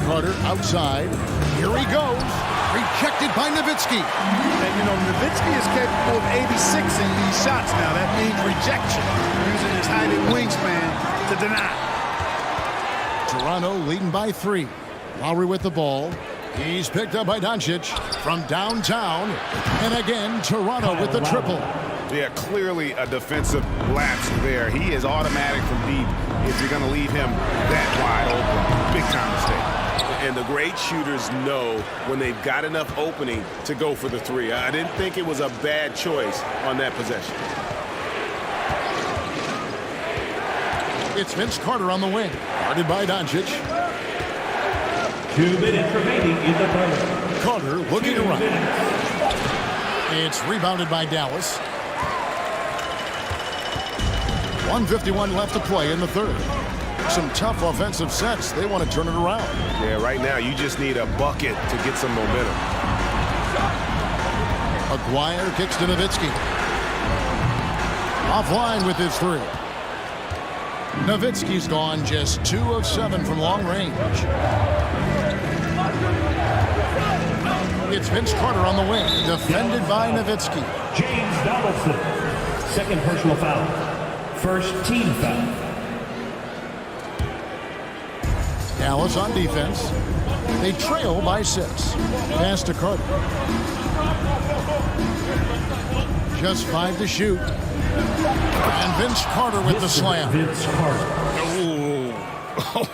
Carter outside. Here he goes. Rejected by Nowitzki. And, you know, Nowitzki is capable of 86ing these shots now. That means rejection. Using his height and wingspan to deny. Toronto leading by 3. Lowry with the ball. He's picked up by Doncic from downtown. And again, Toronto with the triple. Yeah, clearly a defensive lapse there. He is automatic from deep if you're going to leave him that wide open. Big time mistake. And the great shooters know when they've got enough opening to go for the 3. I didn't think it was a bad choice on that possession. It's Vince Carter on the wing. Guarded by Doncic. 2 minutes remaining in the third. Carter looking to run. It's rebounded by Dallas. 1:51 left to play in the third. Some tough offensive sets. They want to turn it around. Yeah, right now you just need a bucket to get some momentum. Aguirre kicks to Nowitzki. Offline with his 3. Nowitzki's gone just 2 of 7 from long range. It's Vince Carter on the wing, defended by Nowitzki. James Donaldson, 2nd personal foul. 1st team foul. Dallas on defense. They trail by 6. Pass to Carter. Just 5 to shoot. And Vince Carter with the slam. Vince Carter.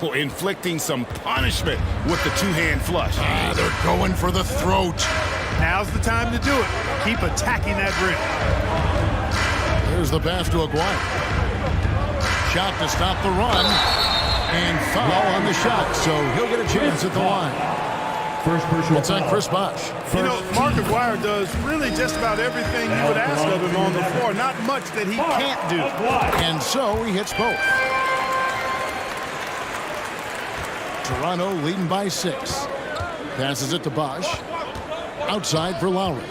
Oh, inflicting some punishment with the 2-hand flush. They're going for the throat. Now's the time to do it. Keep attacking that rim. Here's the pass to Aguirre. Shot to stop the run. And foul on the shot, so he'll get a chance at the line. First personal It's on Chris Bosh. You know, Mark Aguirre does really just about everything you would ask of him on the floor. Not much that he can't do. And so he hits both. Toronto leading by 6. Passes it to Bosh. Outside for Lowry.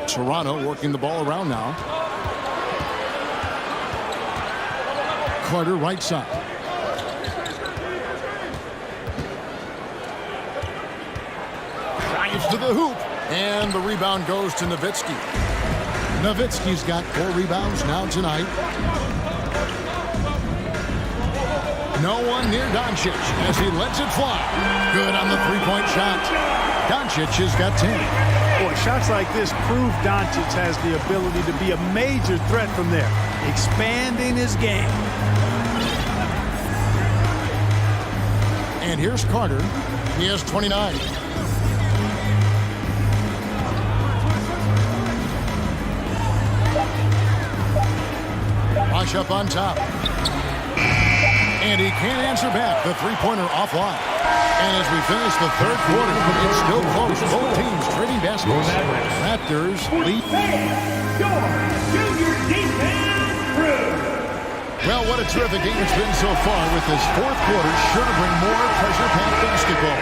Toronto working the ball around now. Carter right side. Drives to the hoop. And the rebound goes to Nowitzki. Nowitzki's got 4 rebounds now tonight. No one near Doncic as he lets it fly. Good on the 3-point shot. Doncic has got 10. Boy, shots like this prove Doncic has the ability to be a major threat from there, expanding his game. And here's Carter. He has 29. Bosch up on top. And he can't answer back. The three-pointer offline. And as we finish the third quarter, it's still close. Both teams trading baskets. Raptors lead. Well, what a terrific game it's been so far, with this fourth quarter sure to bring more pressure-packed basketball.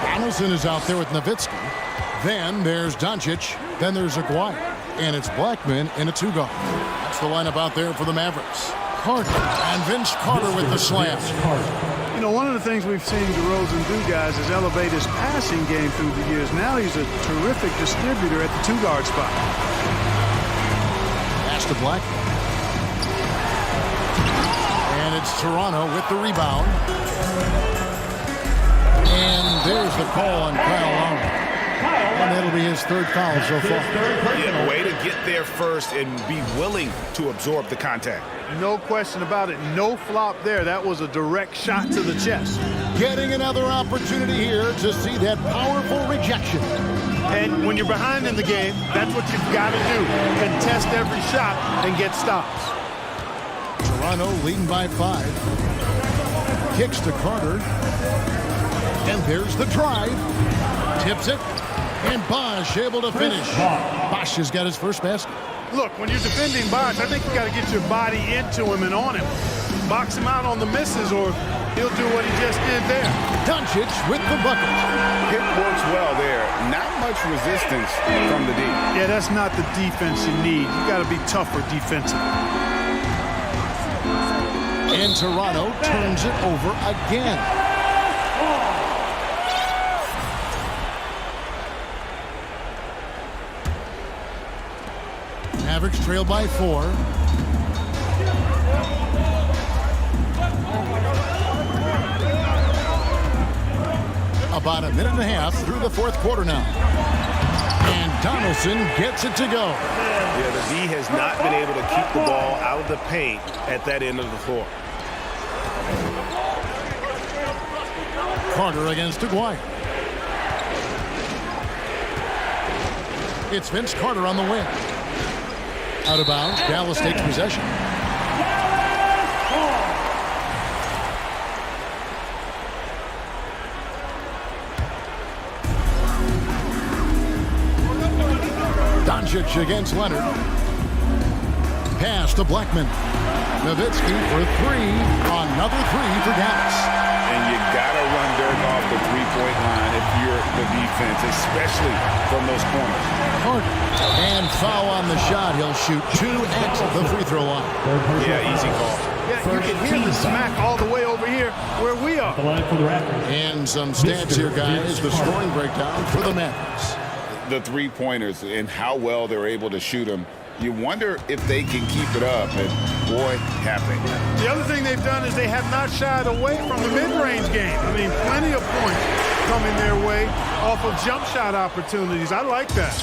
Donaldson is out there with Nowitzki. Then there's Doncic. Then there's Aguirre. And it's Blackman in a two-guard. That's the lineup out there for the Mavericks. Carter and Vince Carter with the slam. You know, one of the things we've seen DeRozan do, guys, is elevate his passing game through the years. Now he's a terrific distributor at the two-guard spot. Pass to Blackman. And it's Toronto with the rebound. And there's the call on Kyle Lowry. And that'll be his third foul so far. Yeah, way to get there first and be willing to absorb the contact. No question about it. No flop there. That was a direct shot to the chest. Getting another opportunity here to see that powerful rejection. And when you're behind in the game, that's what you've got to do. Contest every shot and get stops. Toronto leading by 5. Kicks to Carter. And there's the drive. Tips it. And Bosch able to finish. Bosch has got his first basket. Look, when you're defending Bosch, I think you got to get your body into him and on him. Box him out on the misses, or he'll do what he just did there. Doncic with the bucket. It works well there. Not much resistance from the D. Yeah, that's not the defense you need. You got to be tougher defensively. And Toronto turns it over again. Mavericks trail by 4. About a minute and a half through the fourth quarter now. And Donaldson gets it to go. Yeah, the D has not been able to keep the ball out of the paint at that end of the floor. Carter against Aguirre. It's Vince Carter on the wing. Out of bounds. Dallas takes possession. Doncic against Leonard. Pass to Blackman. Nowitzki for 3. Another 3 for Dallas. And you gotta run Dirk off the three-point line if you're the defense, especially from those corners. And foul on the shot. He'll shoot 2 at the free throw line. Yeah, easy call. Yeah, you can hear the smack all the way over here where we are. And some stats here, guys. The scoring breakdown for the Mavericks. The three-pointers and how well they're able to shoot them. You wonder if they can keep it up, and boy, have they. The other thing they've done is they have not shied away from the mid-range game. I mean, plenty of points coming their way off of jump shot opportunities. I like that.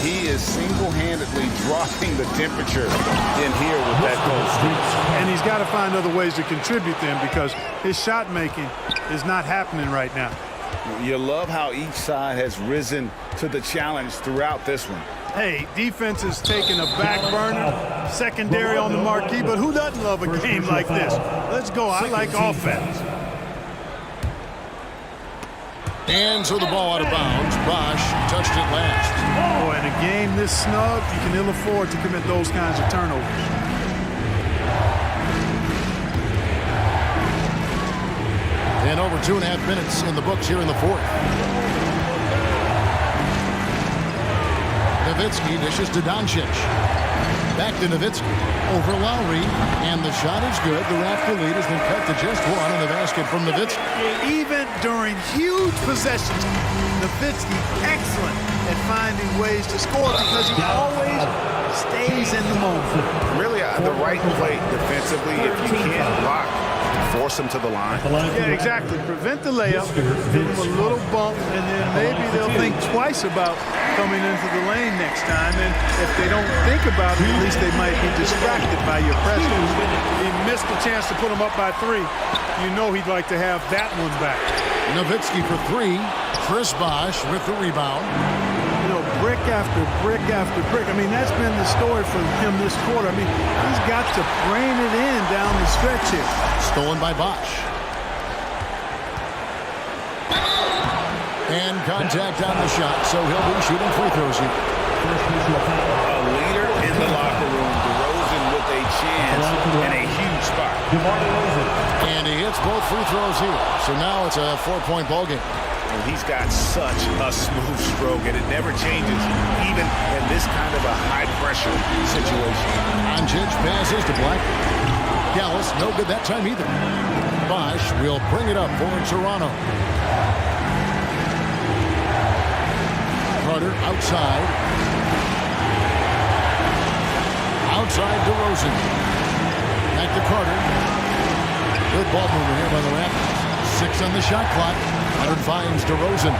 He is single-handedly dropping the temperature in here with that cold streak. And he's got to find other ways to contribute them, because his shot making is not happening right now. You love how each side has risen to the challenge throughout this one. Hey, defense is taking a back burner, secondary on the marquee, but who doesn't love a game like this? Let's go. I like offense. And so the ball out of bounds. Bosch touched it last. Oh, in a game this snug, you can ill afford to commit those kinds of turnovers. And over 2.5 minutes in the books here in the fourth. Nowitzki dishes to Doncic. Back to Nowitzki. Over Lowry. And the shot is good. The Raptor lead has been cut to just 1 in the basket from Nowitzki. Even during huge possessions, Nowitzki excellent at finding ways to score, because he always stays in the moment. Really, the right play defensively, if you can't block, force them to the line. Yeah, exactly. Prevent the layup, give them a little bump, and then maybe they'll think twice about coming into the lane next time. And if they don't think about it, at least they might be distracted by your presence. He missed the chance to put them up by 3. You know he'd like to have that one back. Nowitzki for 3. Chris Bosh with the rebound. You know, brick after brick after brick. I mean, that's been the story for him this quarter. I mean, he's got to brain it in down the stretch here. Stolen by Bosh. And contact on the shot, so he'll be shooting free throws here. A leader in the locker room, DeRozan with a chance and a huge spot. And he hits both free throws here. So now it's a 4-point ball game. And he's got such a smooth stroke, and it never changes, even in this kind of a high-pressure situation. Doncic passes to Black. Gallus, no good that time either. Bosh will bring it up for Toronto. Carter outside. Outside DeRozan. Back to Carter. Good ball movement here by the Raptors. 6 on the shot clock. Leonard finds DeRozan.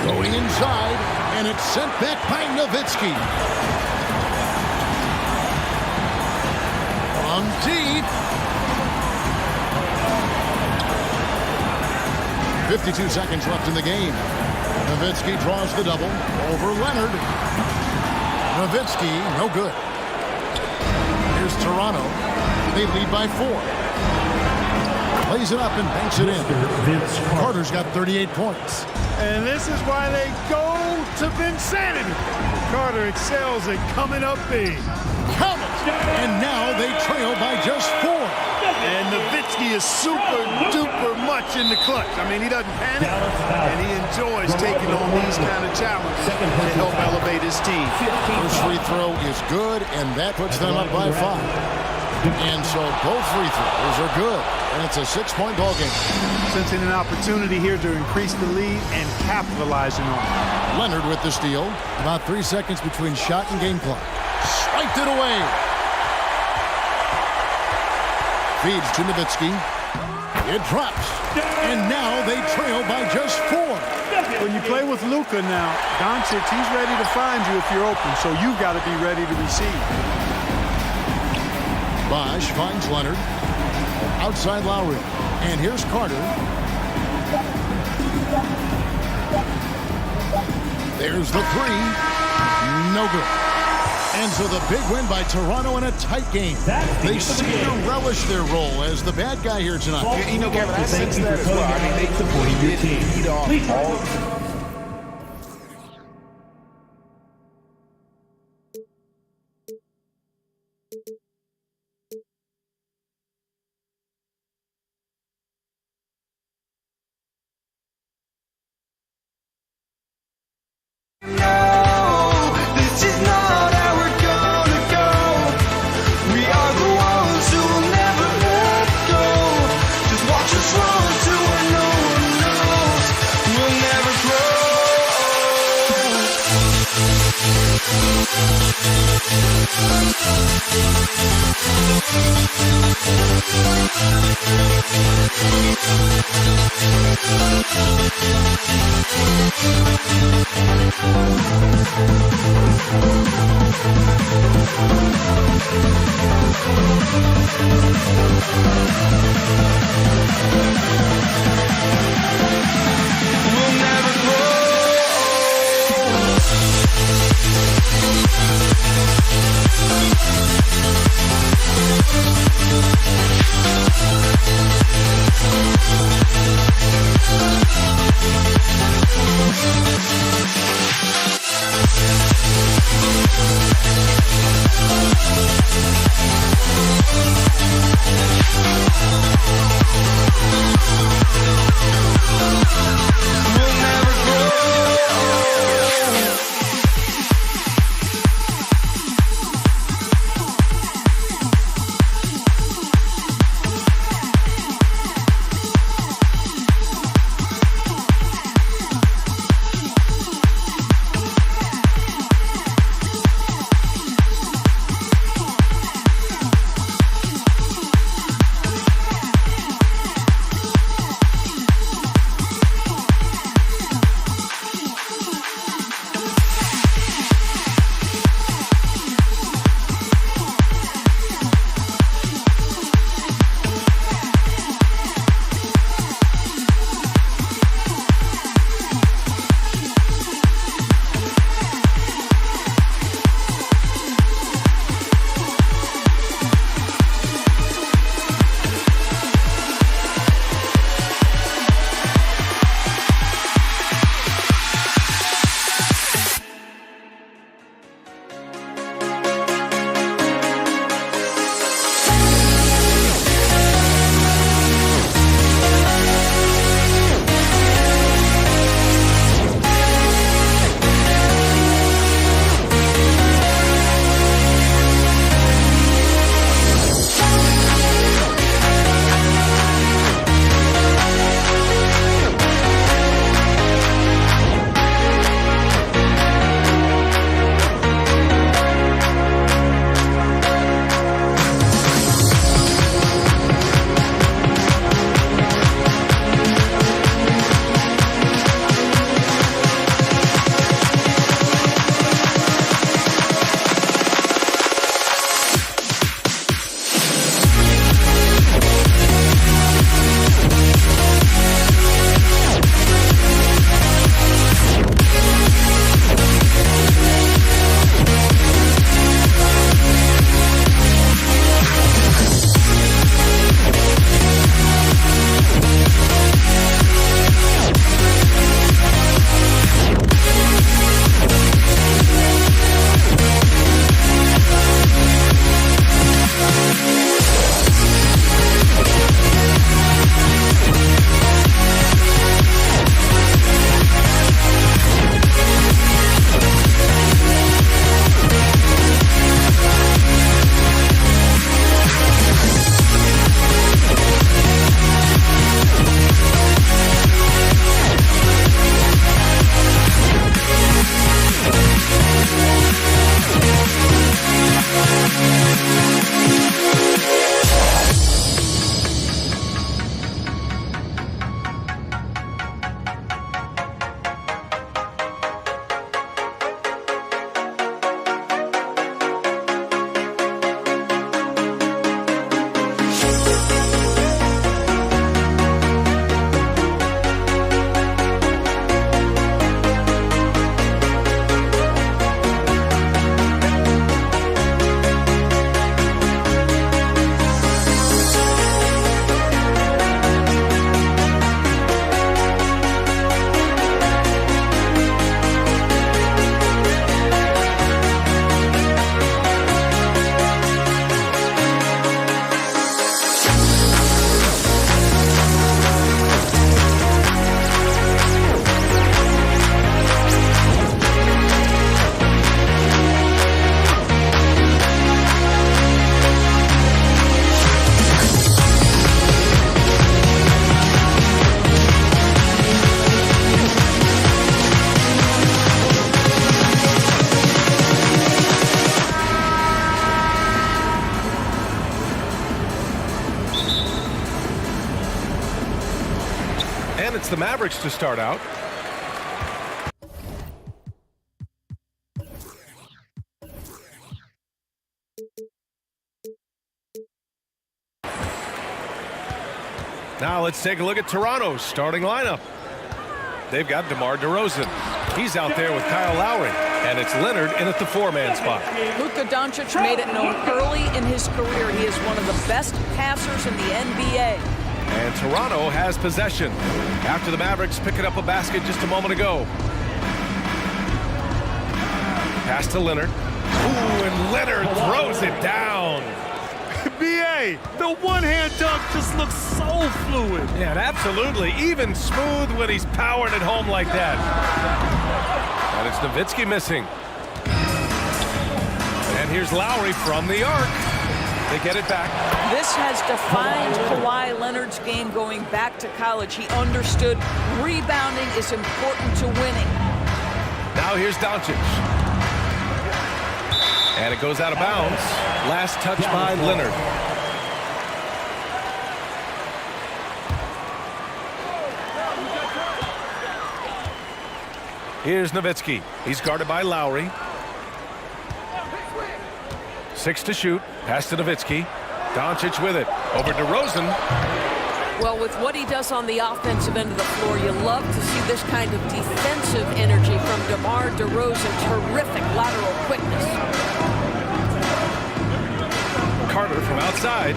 Going inside, and it's sent back by Nowitzki. From deep. 52 seconds left in the game. Nowitzki draws the double over Leonard. Nowitzki, no good. Here's Toronto. They lead by 4. Plays it up and banks it in. Carter's got 38 points. And this is why they go to Vinsanity. Carter excels at coming up big. Count it! And now they trail by just 4. And Nowitzki is super duper much in the clutch. I mean, he doesn't panic, and he enjoys taking on these kind of challenges to help elevate his team. First free throw is good, and that puts them up by 5. And so both free throws are good, and it's a 6-point ball game. Sensing an opportunity here to increase the lead and capitalizing on it. Leonard with the steal. About 3 seconds between shot and game clock. Swiped it away. Feeds to Nowitzki. It drops. And now they trail by just 4. When you play with Luka now, Doncic, he's ready to find you if you're open, so you've got to be ready to receive. Bosh finds Leonard. Outside Lowry. And here's Carter. There's the 3. No good. And so the big win by Toronto in a tight game. They seem to relish their role as the bad guy here tonight. You know, Kevin, I sense that as well. I mean, they really did lead off all. Watch us run to where no one knows. We'll never grow. And it's the Mavericks to start out. Now let's take a look at Toronto's starting lineup. They've got DeMar DeRozan. He's out there with Kyle Lowry. And it's Leonard in at the 4-man spot. Luka Doncic made it known early in his career he is one of the best passers in the NBA. And Toronto has possession after the Mavericks picking up a basket just a moment ago. Pass to Leonard. Ooh, and Leonard throws it down. B.A., the one-hand dunk just looks so fluid. Yeah, and absolutely. Even smooth when he's powering it home like that. And it's Nowitzki missing. And here's Lowry from the arc. They get it back. This has defined Kawhi Leonard's game going back to college. He understood rebounding is important to winning. Now here's Doncic. And it goes out of bounds. Last touch by Leonard. Here's Nowitzki. He's guarded by Lowry. 6 to shoot. Pass to Nowitzki. Doncic with it. Over DeRozan. Well, with what he does on the offensive end of the floor, you love to see this kind of defensive energy from DeMar DeRozan. Terrific lateral quickness. Carter from outside.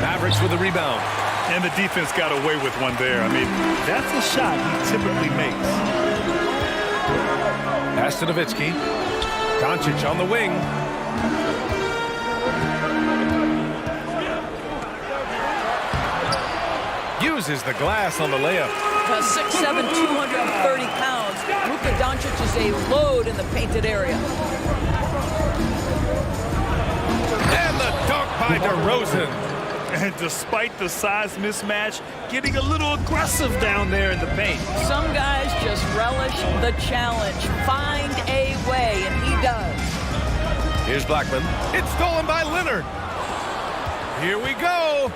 Mavericks with the rebound. And the defense got away with one there. I mean, that's a shot he typically makes. Pass to Nowitzki. Doncic on the wing. Uses the glass on the layup. 6'7", 230 pounds. Luka Doncic is a load in the painted area. And the dunk by DeRozan. And despite the size mismatch, getting a little aggressive down there in the paint. Some guys just relish the challenge. Find a way, and he does. Here's Blackman. It's stolen by Leonard. Here we go.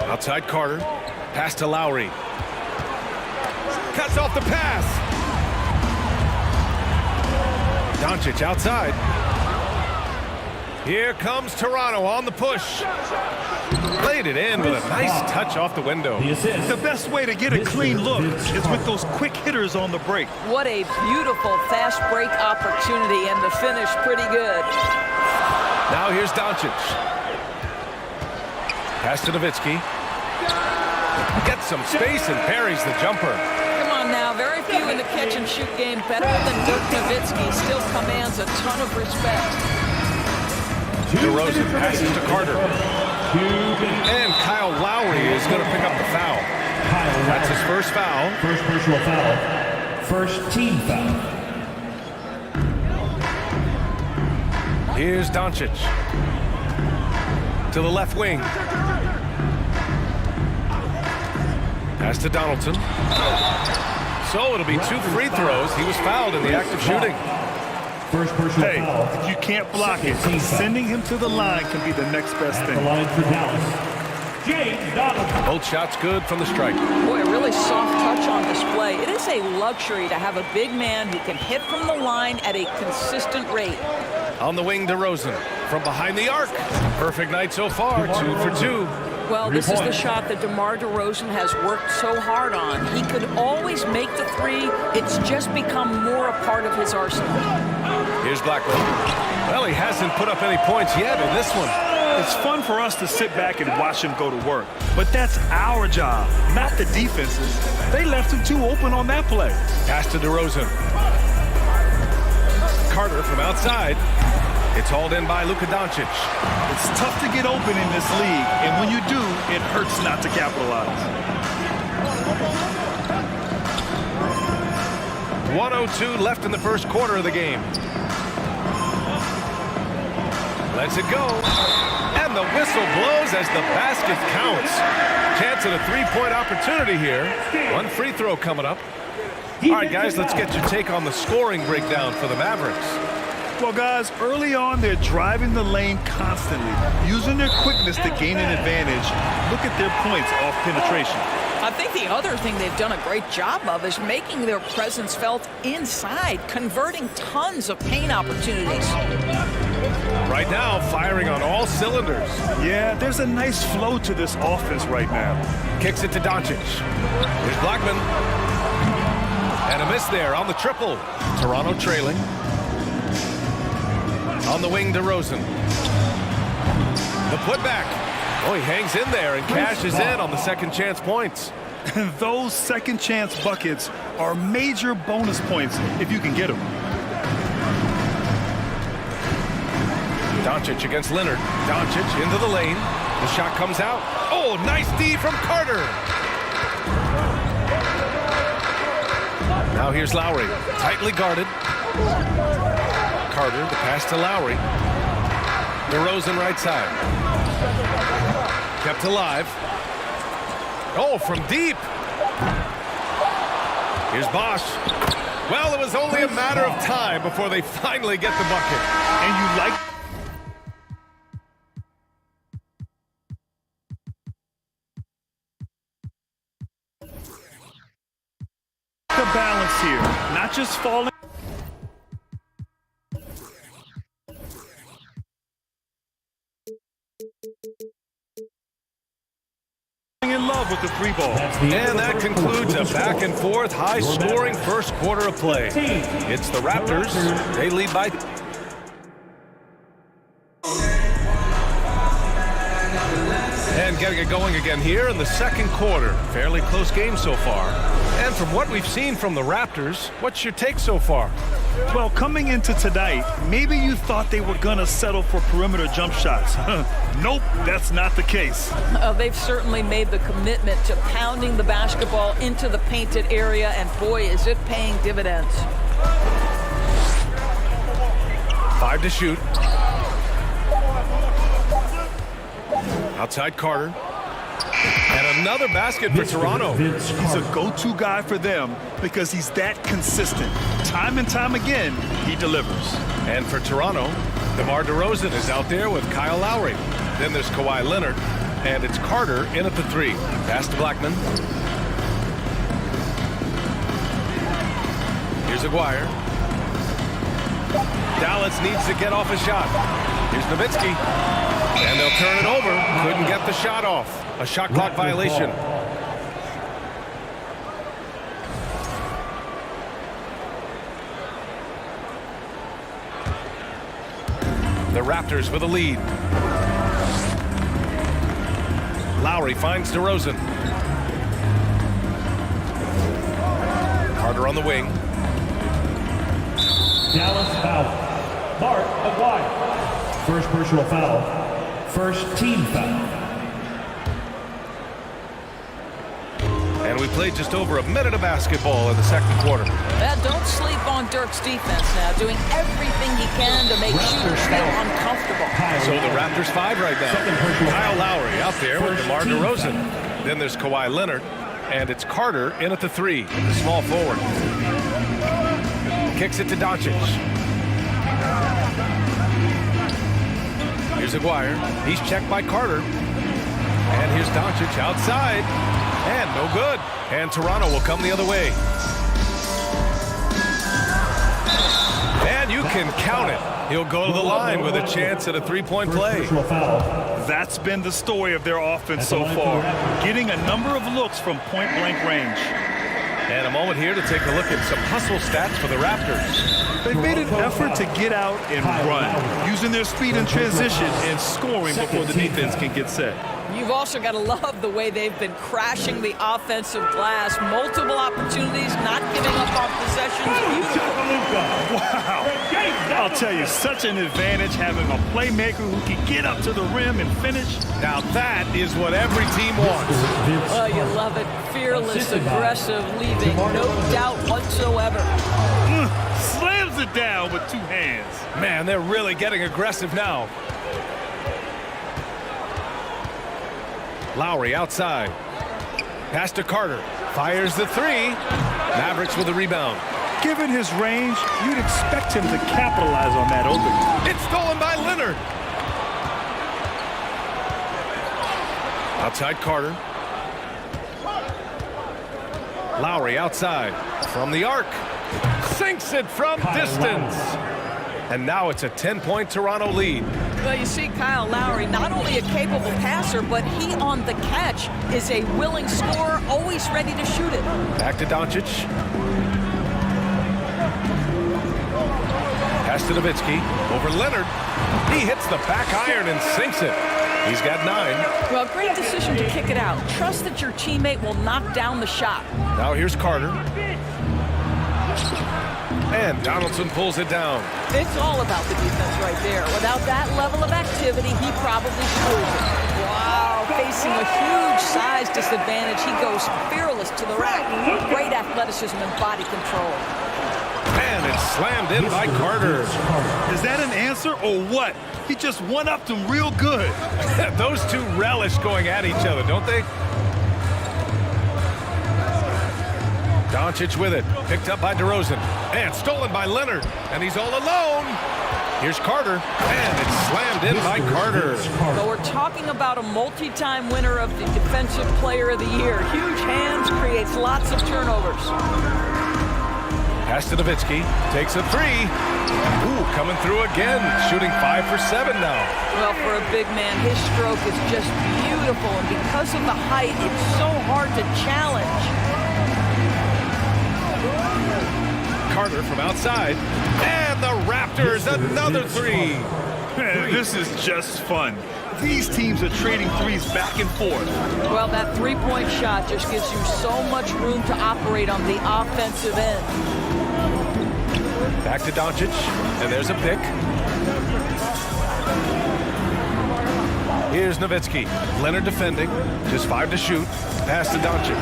Outside Carter. Pass to Lowry. Cuts off the pass. Doncic outside. Here comes Toronto on the push. Laid it in with a nice touch off the window. The best way to get a clean look is with those quick hitters on the break. What a beautiful fast break opportunity, and the finish pretty good. Now here's Doncic. Pass to Nowitzki. Gets some space and parries the jumper. Come on now, very few in the catch-and-shoot game better than Dirk Nowitzki. Still commands a ton of respect. DeRozan passes to Carter. And Kyle Lowry is going to pick up the foul. That's his first foul. First personal foul. First team foul. Here's Doncic. To the left wing. Pass to Donaldson. So it'll be 2 free throws. He was fouled in the act of shooting. First personal foul. If you can't block it, sending him to the line can be the next best thing. The line for Dallas. James Donaldson. Both shots good from the strike. Boy, a really soft touch on display. It is a luxury to have a big man who can hit from the line at a consistent rate. On the wing, DeRozan. From behind the arc. Perfect night so far. 2 for 2. Well, this is the shot that DeMar DeRozan has worked so hard on. He could always make the three. It's just become more a part of his arsenal. Here's Blackman. Well, he hasn't put up any points yet in this one. It's fun for us to sit back and watch him go to work. But that's our job, not the defense's. They left him too open on that play. Pass to DeRozan. Carter from outside. It's hauled in by Luka Doncic. It's tough to get open in this league, and when you do, it hurts not to capitalize. 1:02 left in the first quarter of the game. Lets it go. And the whistle blows as the basket counts. Chance at a three-point opportunity here. 1 free throw coming up. All right, guys, let's get your take on the scoring breakdown for the Mavericks. Well, guys, early on, they're driving the lane constantly, using their quickness to gain an advantage. Look at their points off penetration. I think the other thing they've done a great job of is making their presence felt inside, converting tons of paint opportunities. Right now, firing on all cylinders. Yeah, there's a nice flow to this offense right now. Kicks it to Doncic. Here's Blackman. And a miss there on the triple. Toronto trailing. On the wing, DeRozan. The putback. Oh, he hangs in there and cashes in on the second chance points. And those second chance buckets are major bonus points if you can get them. Doncic against Leonard. Doncic into the lane. The shot comes out. Oh, nice D from Carter. Now here's Lowry. Tightly guarded. Carter, the pass to Lowry. DeRozan right side. Kept alive. Oh, from deep. Here's Bosch. Well, it was only a matter of time before they finally get the bucket. And you like the balance here, not just falling in love with the three ball. And that concludes a back and forth, high scoring first quarter of play. It's the Raptors. They lead by and getting it going again here in the second quarter. Fairly close game so far. And from what we've seen from the Raptors, what's your take so far? Well, coming into tonight, maybe you thought they were going to settle for perimeter jump shots. Nope, that's not the case. They've certainly made the commitment to pounding the basketball into the painted area, and boy, is it paying dividends. 5 to shoot. Outside Carter. And another basket for Toronto. He's a go-to guy for them because he's that consistent. Time and time again, he delivers. And for Toronto, DeMar DeRozan is out there with Kyle Lowry. Then there's Kawhi Leonard, and it's Carter in at the 3. Pass to Blackman. Here's Aguirre. Dallas needs to get off a shot. Here's Nowitzki. And they'll turn it over. Couldn't get the shot off. A shot clock violation. The Raptors with a lead. Lowry finds DeRozan. Carter on the wing. Dallas foul. Mark Aguirre. First personal foul. First team foul. And we played just over a minute of basketball in the second quarter. Don't sleep on Dirk's defense now, doing everything he can to make shooters feel uncomfortable. So the Raptors 5 right now. Kyle Lowry out there with DeMar DeRozan. Then there's Kawhi Leonard, and it's Carter in at the 3, the small forward. Kicks it to Doncic. Here's Aguirre. He's checked by Carter. And here's Doncic outside. And no good. And Toronto will come the other way. And you can count it. He'll go to the line with a chance at a three-point play. That's been the story of their offense so far, getting a number of looks from point-blank range. And a moment here to take a look at some hustle stats for the Raptors. They've made an effort to get out and run, using their speed in transition and scoring before the defense can get set. You've also got to love the way they've been crashing the offensive glass. Multiple opportunities, not giving up on possessions. Beautiful. Wow. I'll tell you, such an advantage having a playmaker who can get up to the rim and finish. Now that is what every team wants. Oh, you love it. Fearless, aggressive, leaving no doubt whatsoever. Slams it down with 2 hands. Man, they're really getting aggressive now. Lowry outside. Pass to Carter. Fires the 3. Mavericks with the rebound. Given his range, you'd expect him to capitalize on that opening. It's stolen by Leonard. Outside Carter. Lowry outside from the arc. Sinks it from distance. And now it's a 10-point Toronto lead. Well, you see Kyle Lowry, not only a capable passer, but he on the catch is a willing scorer, always ready to shoot it. Back to Doncic. Pass to Nowitzki. Over Leonard. He hits the back iron and sinks it. He's got 9. Well, great decision to kick it out. Trust that your teammate will knock down the shot. Now here's Carter. And Donaldson pulls it down. It's all about the defense right there. Without that level of activity, he probably screws it. Wow, facing a huge size disadvantage, he goes fearless to the rack. Great athleticism and body control. And it's slammed in by Carter. Is that an answer or what? He just one-upped him real good. Those two relish going at each other, don't they? Doncic with it. Picked up by DeRozan. And stolen by Leonard. And he's all alone. Here's Carter. And it's slammed in by Carter. So we're talking about a multi-time winner of the Defensive Player of the Year. Huge hands, creates lots of turnovers. Pass to Nowitzki. Takes a 3. Ooh, coming through again. Shooting 5 for 7 now. Well, for a big man, his stroke is just beautiful. And because of the height, it's so hard to challenge. Carter from outside. And the Raptors, another 3. Man, this is just fun. These teams are trading threes back and forth. Well, that three-point shot just gives you so much room to operate on the offensive end. Back to Doncic, and there's a pick. Here's Nowitzki. Leonard defending, just 5 to shoot. Pass to Doncic.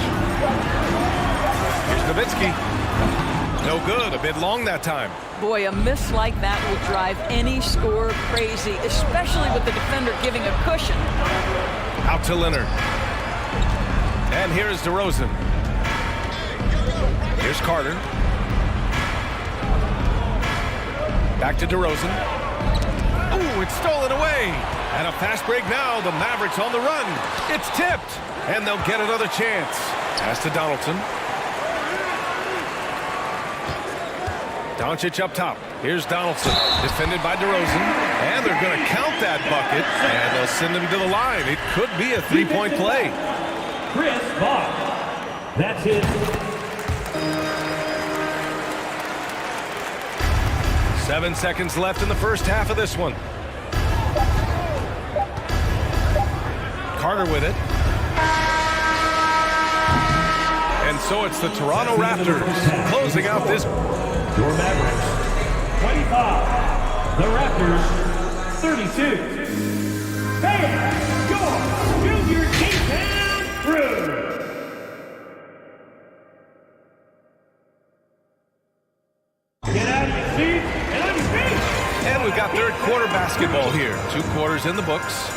Here's Nowitzki. No good, a bit long that time. Boy, a miss like that will drive any scorer crazy, especially with the defender giving a cushion. Out to Leonard. And here's DeRozan. Here's Carter. Back to DeRozan. Ooh, it's stolen away. And a fast break now. The Mavericks on the run. It's tipped. And they'll get another chance. Pass to Donaldson. Doncic up top. Here's Donaldson. Defended by DeRozan. And they're going to count that bucket. And they'll send him to the line. It could be a 3-point play. Chris Bosh. That's it. Seven seconds left in the first half of this one. Carter with it. And so it's the Toronto Raptors closing out this. Your Mavericks, 25. The Raptors, 32. Hey, go! Build your K-Town crew! Get out of your seat and on your feet! And we've got third quarter basketball here. 2 quarters in the books.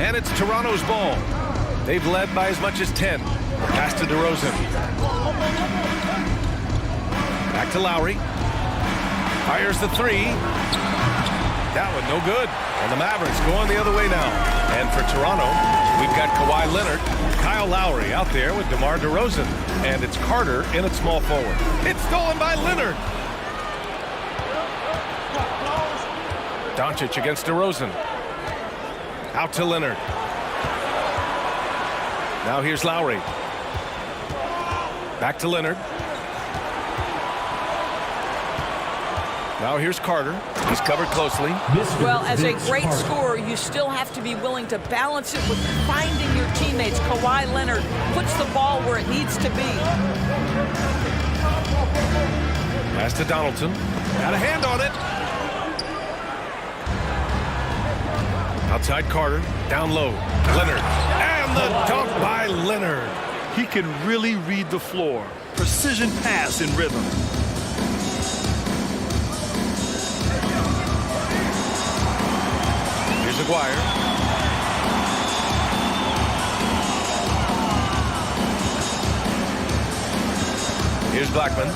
And it's Toronto's ball. They've led by as much as 10. Pass to DeRozan. Back to Lowry. Fires the 3. That one no good. And the Mavericks going the other way now. And for Toronto, we've got Kawhi Leonard, Kyle Lowry out there with DeMar DeRozan. And it's Carter in at small forward. It's stolen by Leonard. Doncic against DeRozan. Out to Leonard. Now here's Lowry. Back to Leonard. Now here's Carter. He's covered closely. Well, as a great scorer, you still have to be willing to balance it with finding your teammates. Kawhi Leonard puts the ball where it needs to be. Pass to Donaldson. Got a hand on it. Outside Carter. Down low. Leonard. And the dunk by Leonard. He can really read the floor. Precision pass in rhythm. Here's Aguirre. Blackman.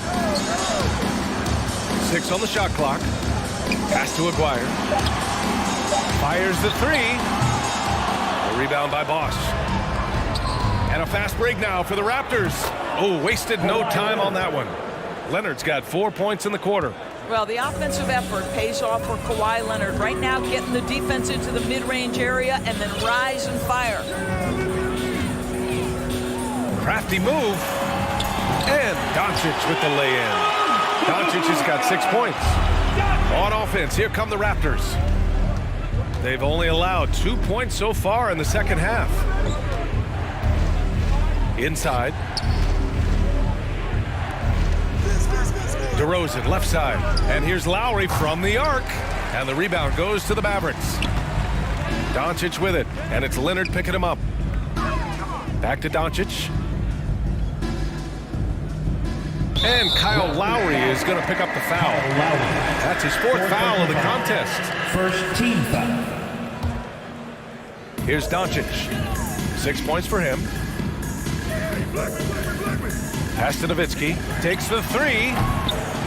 6 on the shot clock. Pass to Aguirre. Fires the three. A rebound by Bosch. And a fast break now for the Raptors. Oh, wasted no time on that one. Leonard's got 4 points in the quarter. Well, the offensive effort pays off for Kawhi Leonard. Right now, getting the defense into the mid-range area and then rise and fire. Crafty move. And Doncic with the lay-in. Doncic has got 6 points. On offense, here come the Raptors. They've only allowed 2 points so far in the second half. Inside. DeRozan, left side. And here's Lowry from the arc. And the rebound goes to the Mavericks. Doncic with it. And it's Leonard picking him up. Back to Doncic. And Kyle Lowry is going to pick up the foul. That's his 4th foul of the contest. First team foul. Here's Doncic. 6 points for him. Pass to Nowitzki. Takes the three.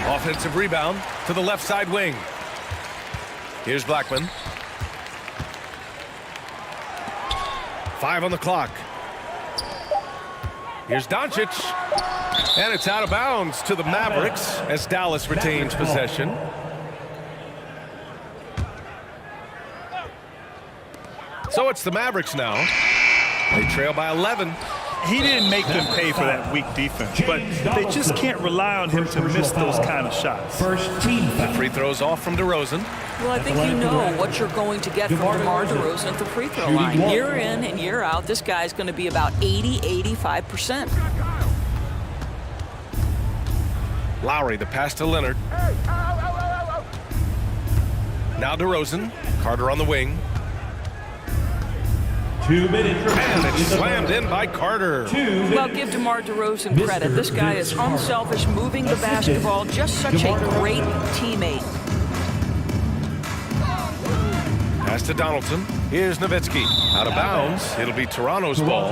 Offensive rebound to the left side wing. Here's Blackman. 5 on the clock. Here's Doncic. And it's out of bounds to the Mavericks as Dallas retains possession. So it's the Mavericks now. They trail by 11. He didn't make them pay for that weak defense, but they just can't rely on him to miss those kind of shots. First team foul. Free throws off from DeRozan. Well, I think you know what you're going to get from DeMar DeRozan at the free throw line. Year in and year out, this guy's going to be about 80-85%. Lowry, the pass to Leonard. Now DeRozan. Carter on the wing. 2 minutes. And it's slammed in by Carter. Well, give DeMar DeRozan credit. This guy is unselfish, moving the basketball, just such a great teammate. Pass to Donaldson. Here's Nowitzki. Out of bounds. It'll be Toronto's ball.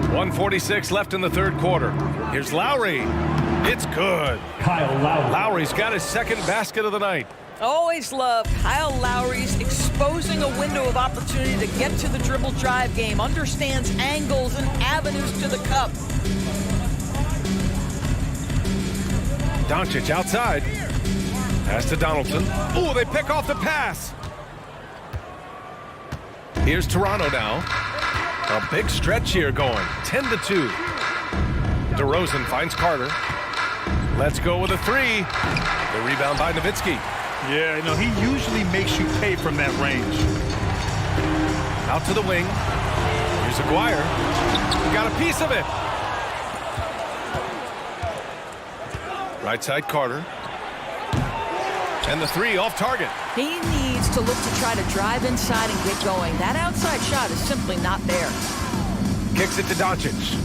1:46 left in the third quarter. Here's Lowry. It's good. Kyle Lowry. Lowry's got his second basket of the night. Always love Kyle Lowry's exposing a window of opportunity to get to the dribble drive game, understands angles and avenues to the cup. Doncic outside. Pass to Donaldson. Oh, they pick off the pass. Here's Toronto now. A big stretch here going. 10-2. DeRozan finds Carter. Let's go with a three. The rebound by Nowitzki. Yeah, you know, he usually makes you pay from that range. Out to the wing. Here's Aguirre. We got a piece of it. Right side Carter. And the three off target. He needs to look to try to drive inside and get going. That outside shot is simply not there. Kicks it to Doncic.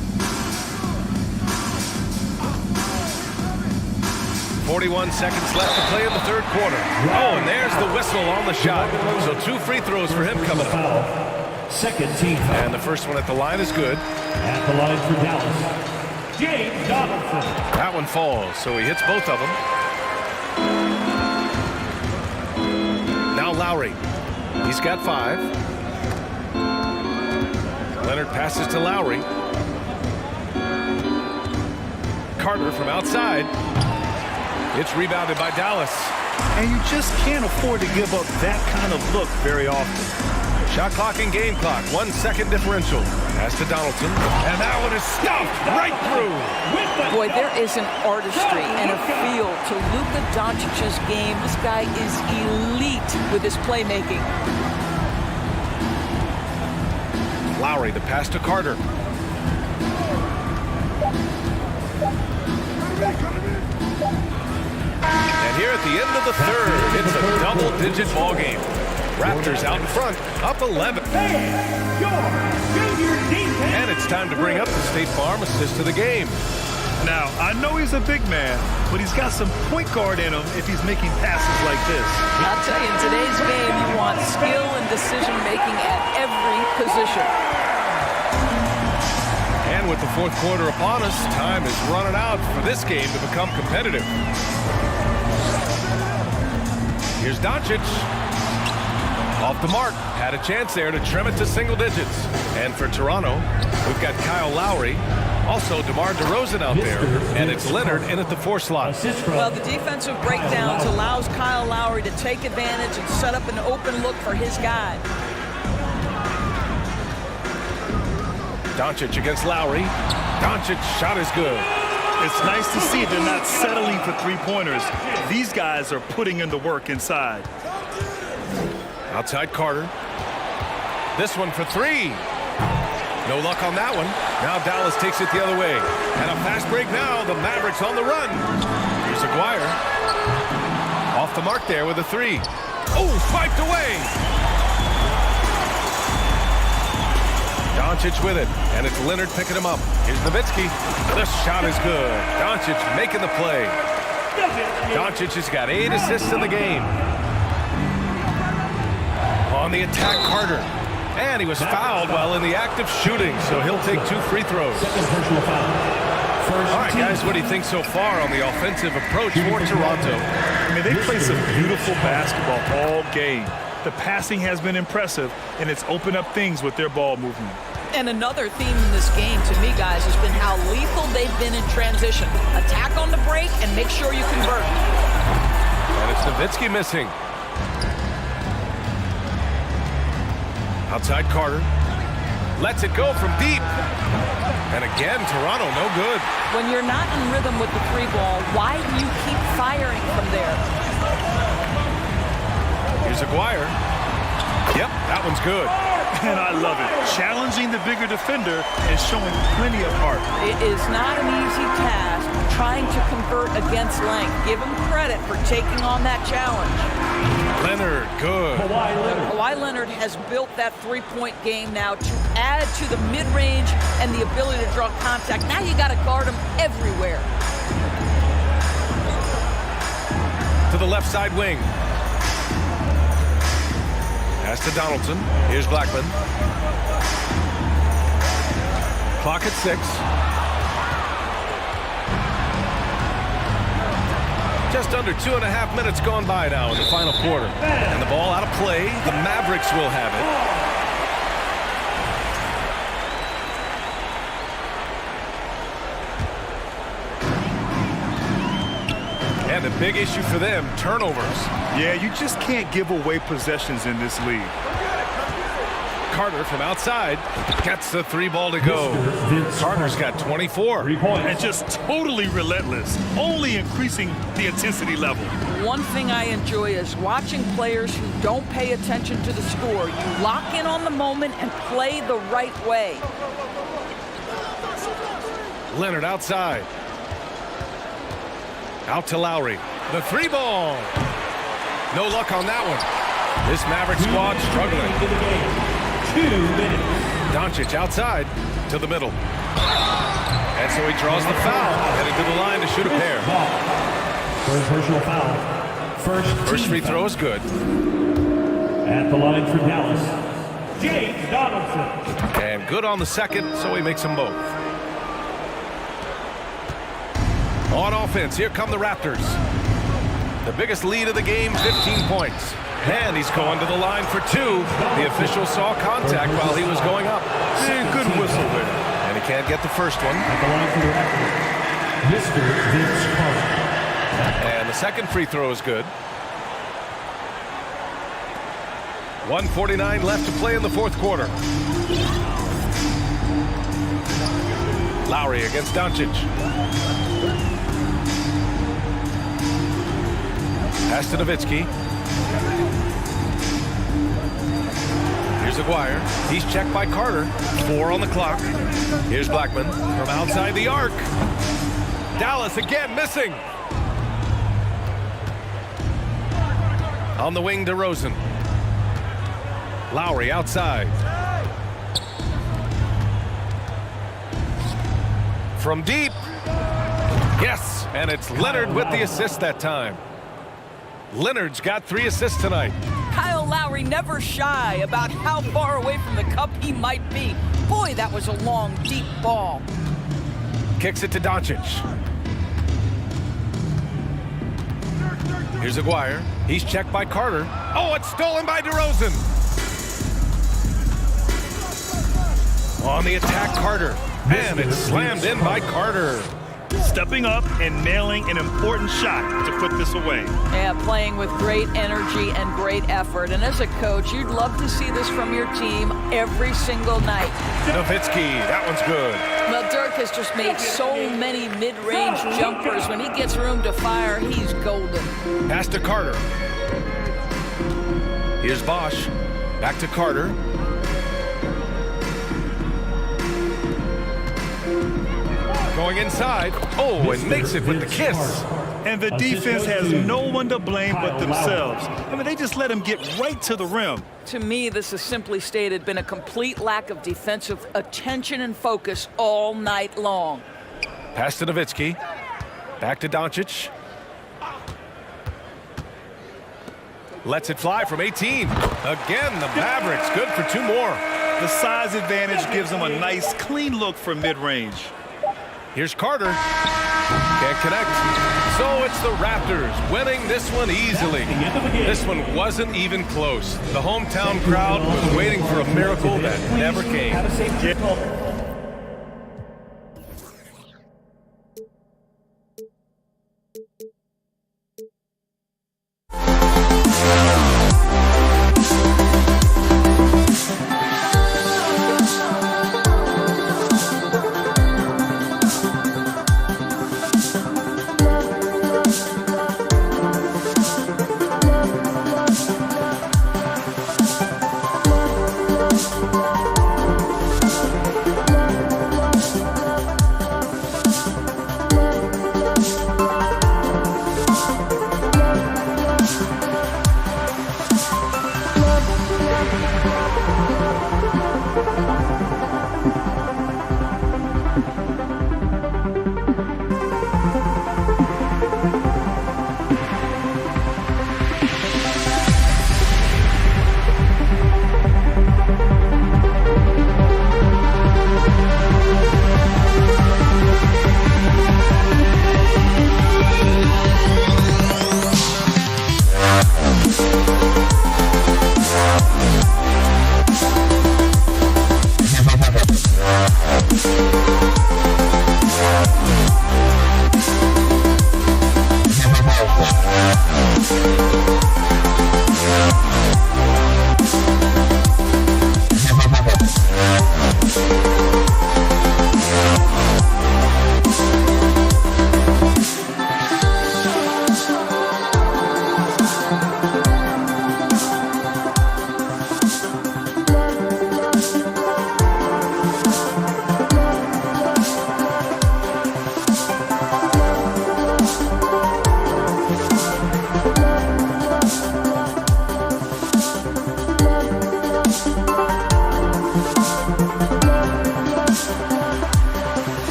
41 seconds left to play in the third quarter. Oh, and there's the whistle on the shot. So 2 free throws for him coming up. Second team foul. And the first one at the line is good. At the line for Dallas, James Donaldson. That one falls, so he hits both of them. Now Lowry. He's got 5. Leonard passes to Lowry. Carter from outside. It's rebounded by Dallas. And you just can't afford to give up that kind of look very often. Shot clock and game clock. 1 second differential. Pass to Donaldson. And that one is stuffed right through. Boy, there is an artistry and a feel to Luka Doncic's game. This guy is elite with his playmaking. Lowry, the pass to Carter. And here at the end of the third, it's a double-digit ball game. Raptors out in front, up 11. And it's time to bring up the State Farm assist of the game. Now, I know he's a big man, but he's got some point guard in him if he's making passes like this. I'll tell you, in today's game, you want skill and decision-making at every position. And with the fourth quarter upon us, time is running out for this game to become competitive. Here's Doncic. Off the mark. Had a chance there to trim it to single digits. And for Toronto, we've got Kyle Lowry. Also, DeMar DeRozan out there. And it's Leonard in at the 4 slot. Well, the defensive breakdowns allows Kyle Lowry to take advantage and set up an open look for his guy. Doncic against Lowry. Doncic shot is good. It's nice to see they're not settling for three-pointers. These guys are putting in the work inside. Outside Carter. This one for 3. No luck on that one. Now Dallas takes it the other way. And a fast break now. The Mavericks on the run. Here's Aguirre. Off the mark there with a 3. Oh, spiked away. Doncic with it. And it's Leonard picking him up. Here's Nowitzki. The shot is good. Doncic making the play. Doncic has got 8 assists in the game. On the attack, Carter. And he was fouled while in the act of shooting, so he'll take 2 free throws. All right, guys, what do you think so far on the offensive approach for Toronto? I mean, they play some beautiful basketball all game. The passing has been impressive, and it's opened up things with their ball movement. And another theme in this game, to me, guys, has been how lethal they've been in transition. Attack on the break and make sure you convert. And it's Nowitzki missing. Outside Carter. Lets it go from deep. And again, Toronto no good. When you're not in rhythm with the 3 ball, why do you keep firing from there? Here's Aguirre. Yep, that one's good. And I love it. Challenging the bigger defender and showing plenty of heart. It is not an easy task trying to convert against length. Give him credit for taking on that challenge. Leonard, good. Kawhi Leonard has built that 3-point game now to add to the mid-range and the ability to draw contact. Now you got to guard him everywhere. To the left side wing. Pass to Donaldson. Here's Blackman. Clock at 6. Just under 2.5 minutes gone by now in the final quarter. And the ball out of play. The Mavericks will have it. And a big issue for them, turnovers. Yeah, you just can't give away possessions in this league. Carter from outside gets the 3 ball to go. Carter's got 24. And just totally relentless, only increasing the intensity level. One thing I enjoy is watching players who don't pay attention to the score. You lock in on the moment and play the right way. Leonard outside. Out to Lowry. The 3 ball. No luck on that one. This Maverick squad struggling. 2 minutes. Doncic outside to the middle. And so he draws the foul. Heading to the line to shoot a pair. First personal foul. First free throw is good. At the line for Dallas, James Donaldson. And good on the second, so he makes them both. On offense, here come the Raptors. The biggest lead of the game, 15 points. And he's going to the line for 2. The official saw contact while he was going up. Good whistle there. And he can't get the first one. At the line for the Raptors, Mr. Vince Carter. And the second free throw is good. 1:49 left to play in the fourth quarter. Lowry against Doncic. Pass to Nowitzki. Here's Aguirre. He's checked by Carter. 4 on the clock. Here's Blackman from outside the arc. Dallas again missing. On the wing, DeRozan. Lowry outside. From deep. Yes, and it's Leonard with the assist that time. Leonard's got 3 assists tonight. Kyle Lowry never shy about how far away from the cup he might be. Boy, that was a long, deep ball. Kicks it to Doncic. Here's Aguirre. He's checked by Carter. Oh, it's stolen by DeRozan. On the attack, Carter. And it's slammed in by Carter. Stepping up and nailing an important shot to put this away. Yeah, playing with great energy and great effort. And as a coach, you'd love to see this from your team every single night. Nowitzki, that one's good. Well, Dirk has just made so many mid-range jumpers. When he gets room to fire, he's golden. Pass to Carter. Here's Bosch. Back to Carter. Going inside. Oh, and makes it with the kiss. And the defense has no one to blame but themselves. I mean, they just let him get right to the rim. To me, this has simply stated been a complete lack of defensive attention and focus all night long. Pass to Nowitzki. Back to Doncic. Lets it fly from 18. Again, the Mavericks good for 2 more. The size advantage gives them a nice, clean look for mid-range. Here's Carter. Can't connect. So it's the Raptors winning this one easily. This one wasn't even close. The hometown crowd was waiting for a miracle that never came.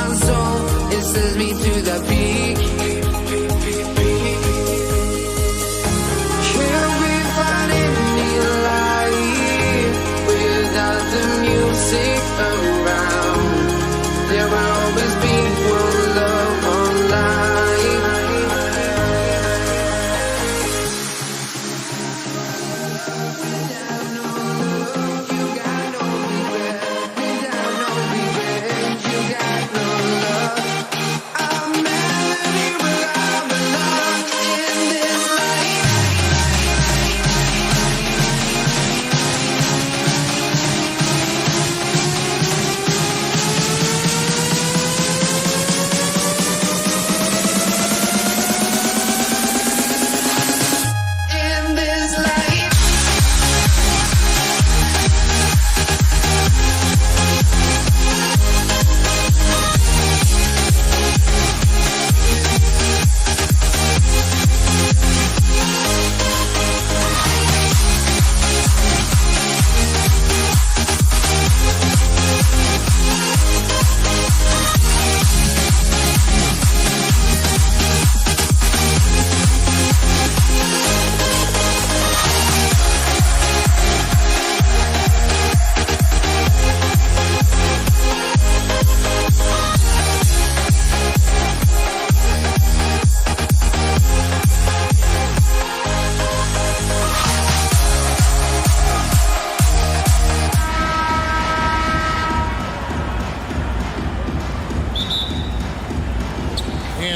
my soul, it sends me to the peak. Can't we find any light without the music around? There will always be one love, one life.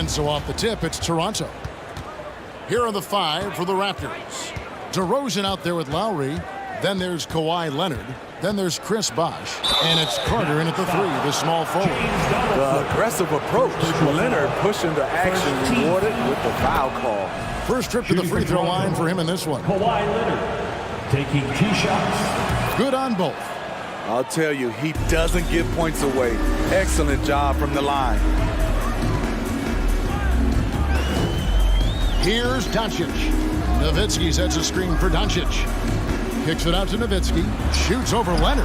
So off the tip, it's Toronto. Here are the 5 for the Raptors. DeRozan out there with Lowry. Then there's Kawhi Leonard. Then there's Chris Bosh. And it's Carter in at the 3, the small forward. The aggressive approach. Leonard pushing the action, rewarded with the foul call. First trip to the free throw line for him in this one. Kawhi Leonard taking 2 shots. Good on both. I'll tell you, he doesn't give points away. Excellent job from the line. Here's Doncic. Nowitzki sets a screen for Doncic. Kicks it out to Nowitzki. Shoots over Leonard.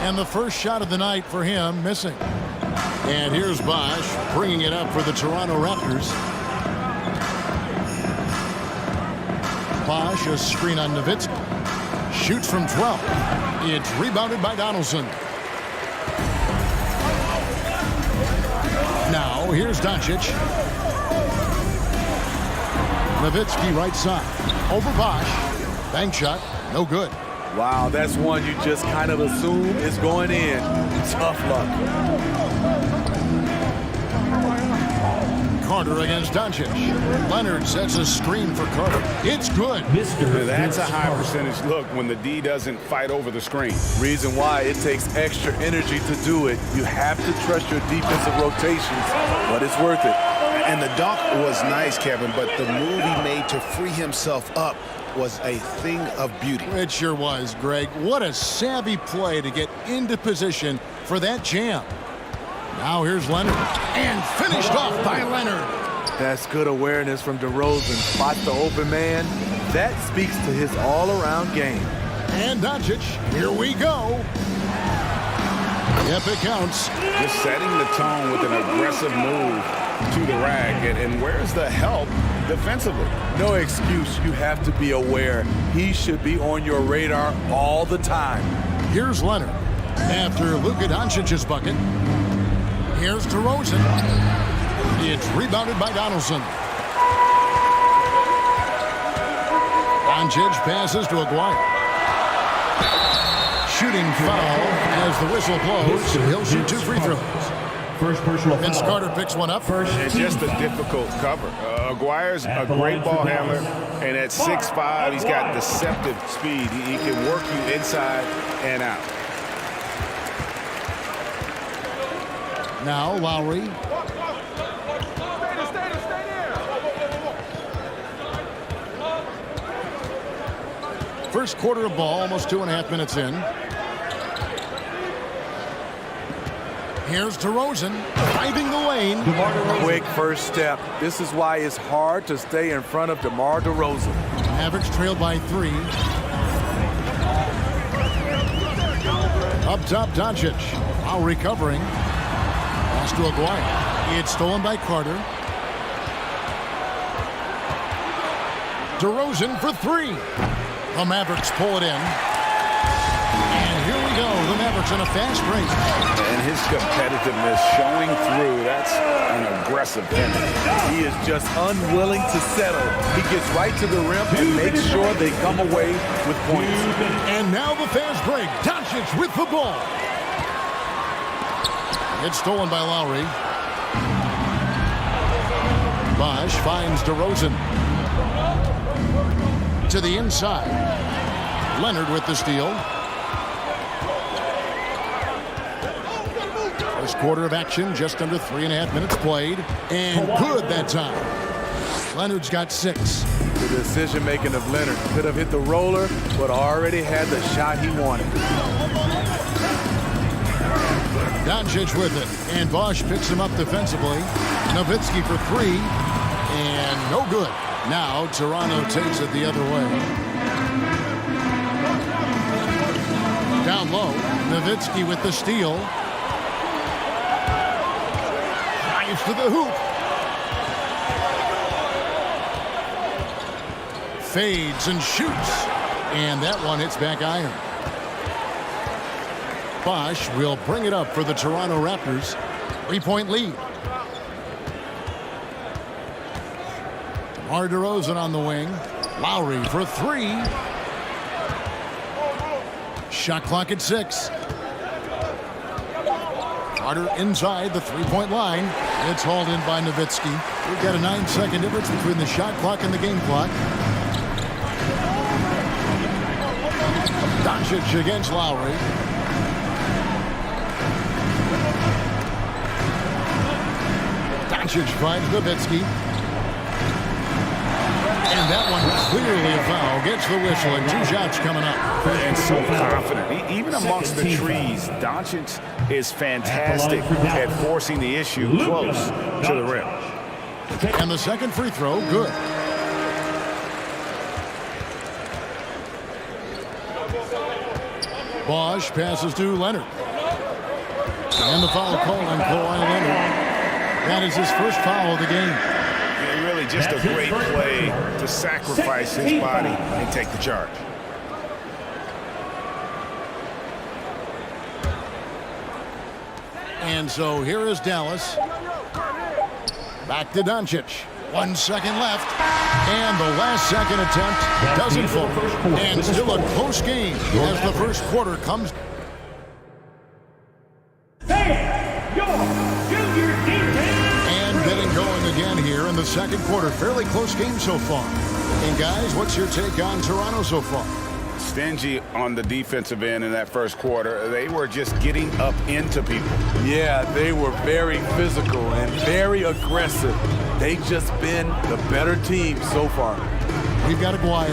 And the first shot of the night for him missing. And here's Bosh bringing it up for the Toronto Raptors. Bosh, a screen on Nowitzki. Shoots from 12. It's rebounded by Donaldson. Now here's Doncic. Nowitzki right side. Over Bosh. Bank shot. No good. Wow, that's one you just kind of assume is going in. Tough luck. Carter against Doncic. Leonard sets a screen for Carter. It's good. That's a high percentage look when the D doesn't fight over the screen. Reason why it takes extra energy to do it. You have to trust your defensive rotations, but it's worth it. And the dunk was nice, Kevin, but the move he made to free himself up was a thing of beauty. It sure was, Greg. What a savvy play to get into position for that jam. Now here's Leonard. And finished off by Leonard. That's good awareness from DeRozan. Spots the open man. That speaks to his all-around game. And Doncic, here we go. Yep, it counts. Just setting the tone with an aggressive move to the rack. And where's the help defensively? No excuse. You have to be aware. He should be on your radar all the time. Here's Leonard. After Luka Doncic's bucket, here's DeRozan. It's rebounded by Donaldson. Doncic passes to Aguirre. Shooting foul as the whistle blows. He'll shoot 2 free throws. First personal foul. Vince Carter picks one up. It's just a difficult cover. Aguirre's a great ball handler, and at 6'5", he's got deceptive speed. He can work you inside and out. Now Lowry. First quarter of ball, almost 2.5 minutes in. Here's DeRozan, driving the lane. Quick first step. This is why it's hard to stay in front of DeMar DeRozan. Mavericks trailed by 3. Up top, Doncic. Now recovering. Pass to Aguirre. It's stolen by Carter. DeRozan for three. The Mavericks pull it in. And here we go. The Mavericks on a fast break. And his competitiveness showing through. That's an aggressive finish. He is just unwilling to settle. He gets right to the rim and makes sure they come away with points. And now the fast break. Doncic with the ball. It's stolen by Lowry. Bosh finds DeRozan. To the inside. Leonard with the steal. First quarter of action, just under 3.5 minutes played. And good that time. Leonard's got 6. The decision-making of Leonard. Could have hit the roller, but already had the shot he wanted. Doncic with it. And Bosh picks him up defensively. Nowitzki for 3. And no good. Now Toronto takes it the other way. Down low. Nowitzki with the steal. Drives to the hoop. Fades and shoots. And that one hits back iron. Bosh will bring it up for the Toronto Raptors. 3-point lead. DeMar DeRozan on the wing. Lowry for 3. Shot clock at 6. Carter inside the 3-point line. It's hauled in by Nowitzki. We've got a 9-second difference between the shot clock and the game clock. Doncic against Lowry. Doncic finds Nowitzki. And that one clearly a foul. Gets the whistle and 2 shots coming up. And so confident. Even amongst the trees, Doncic is fantastic at forcing the issue close to the rim. And the second free throw, good. Bosh passes to Leonard. And the foul call on Kawhi Leonard. That is his first foul of the game. Really just a great play to sacrifice his body and take the charge. And so here is Dallas. Back to Doncic. 1 second left. And the last second attempt doesn't fall. And still a close game as the first quarter comes. And getting going again here in the second quarter. Fairly close game so far. And guys, what's your take on Toronto so far? Stingy on the defensive end in that first quarter. They were just getting up into people. Yeah, they were very physical and very aggressive. They've just been the better team so far. We've got Aguirre.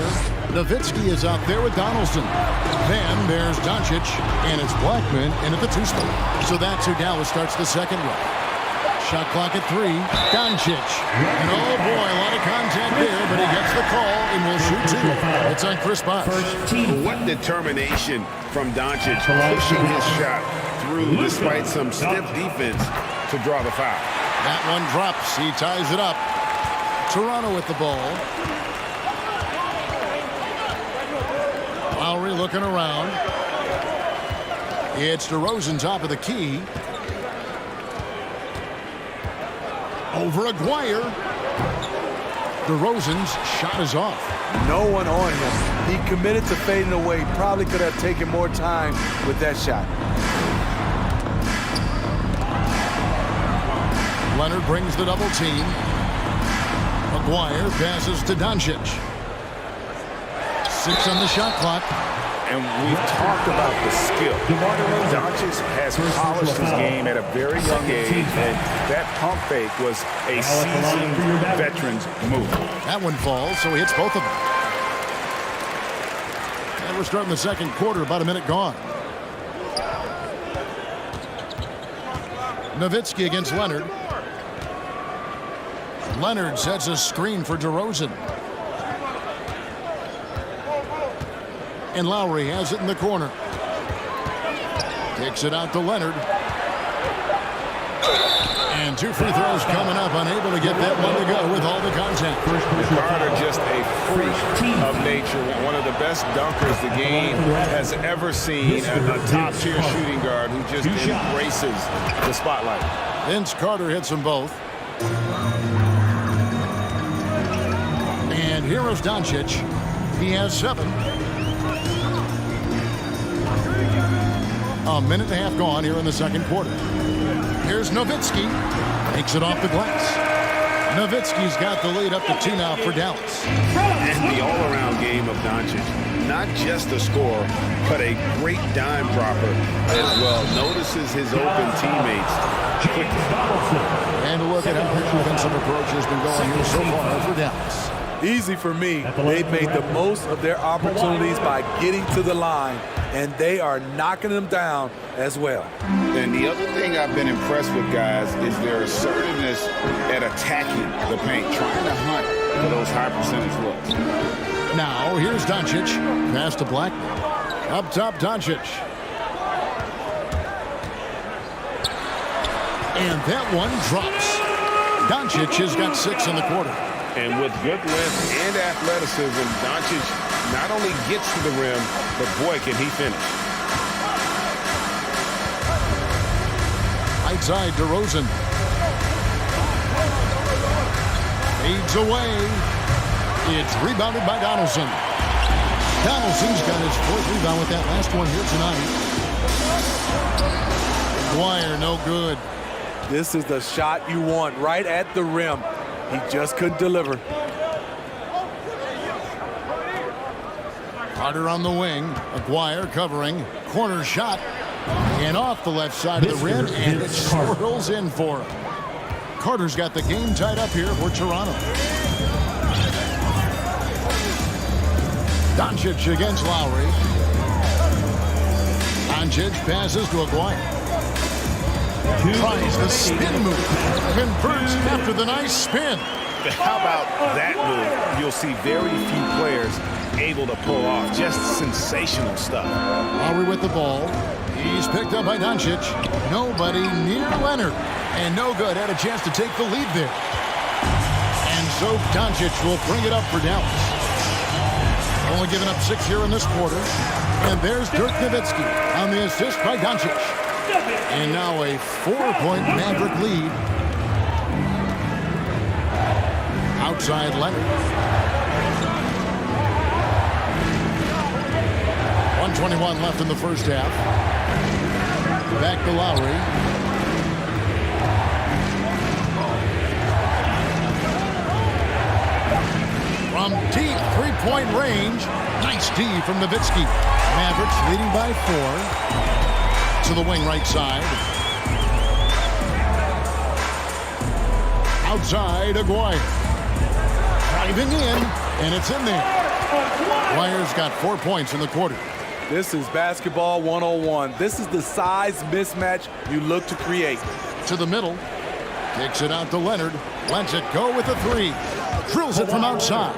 Nowitzki is out there with Donaldson. Then there's Doncic, and it's Blackman in at the 2 spot. So that's who Dallas starts the second with. Shot clock at 3. Doncic. And oh boy, a lot of contact there, but he gets the call and will shoot 2. It's on Chris Bosh. What determination from Doncic, pushing his shot through despite some stiff defense to draw the foul. That one drops. He ties it up. Toronto with the ball. Lowry looking around. It's DeRozan top of the key. Over Aguirre. DeRozan's shot is off. No one on him. He committed to fading away. Probably could have taken more time with that shot. Leonard brings the double team. Aguirre passes to Doncic. 6 on the shot clock. And we've talked about the skill. Doncic has polished his game at a very young age, and that pump fake was a seasoned veteran's move. That one falls, so he hits both of them. And we're starting the second quarter, about a minute gone. Nowitzki against Leonard. Leonard sets a screen for DeRozan. And Lowry has it in the corner. Takes it out to Leonard. And 2 free throws coming up, unable to get that one to go with all the contact. Carter just a freak of nature, one of the best dunkers the game has ever seen, a top-tier shooting guard who just embraces the spotlight. Vince Carter hits them both. And here is Doncic. He has 7. A minute and a half gone here in the second quarter. Here's Nowitzki. Takes it off the glass. Nowitzki's got the lead up to 2 now for Dallas. And the all-around game of Doncic. Not just a scorer, but a great dime dropper as well. Notices his open teammates quickly. And a look at how the offensive approach has been going here so far for Dallas. Easy for me. They've made the most of their opportunities by getting to the line, and they are knocking them down as well. And the other thing I've been impressed with, guys, is their assertiveness at attacking the paint, trying to hunt for those high percentage looks. Now, here's Doncic. Pass to Black. Up top, Doncic. And that one drops. Doncic has got 6 in the quarter. And with good length and athleticism, Doncic not only gets to the rim, but boy, can he finish. Right side, DeRozan. Fades away. It's rebounded by Donaldson. Donaldson's got his 4th rebound with that last one here tonight. Dwyer, no good. This is the shot you want right at the rim. He just couldn't deliver. Carter on the wing. Aguirre covering. Corner shot. And off the left side of the rim. And it swirls in for him. Carter's got the game tied up here for Toronto. Doncic against Lowry. Doncic passes to Aguirre. Tries the spin move. Converts after the nice spin. How about that move? You'll see very few players able to pull off. Just sensational stuff. Lowry with the ball. He's picked up by Doncic. Nobody near Leonard. And no good. Had a chance to take the lead there. And so Doncic will bring it up for Dallas. Only giving up 6 here in this quarter. And there's Dirk Nowitzki on the assist by Doncic. And now a 4-point Maverick lead. Outside Leonard. 1:21 left in the first half. Back to Lowry. From deep 3-point range. Nice D from Nowitzki. Mavericks leading by 4. To the wing right side. Outside, Aguirre. Driving in, and it's in there. Aguirre's got 4 points in the quarter. This is basketball 101. This is the size mismatch you look to create. To the middle. Kicks it out to Leonard. Lets it go with a 3. Drills it from outside.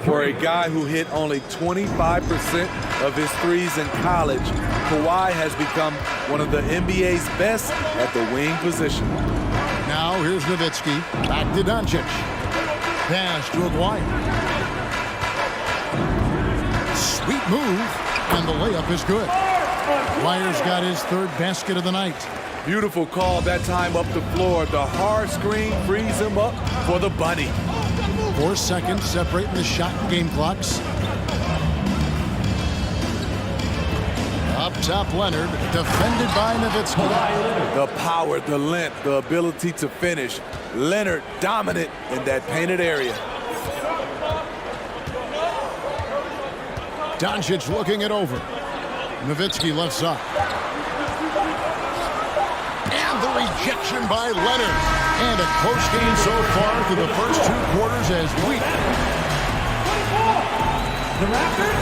For a guy who hit only 25% of his threes in college, Kawhi has become one of the NBA's best at the wing position. Now here's Nowitzki. Back to Doncic. Pass to Aguirre. Sweet move. And the layup is good. Aguirre's got his 3rd basket of the night. Beautiful call that time up the floor. The hard screen frees him up for the bunny. 4 seconds separating the shot and game clocks. Up top, Leonard, defended by Nowitzki. The power, the length, the ability to finish. Leonard dominant in that painted area. Doncic looking it over. Nowitzki left side. And the rejection by Leonard. And a close game so far through the first 2 quarters as we. The Raptors,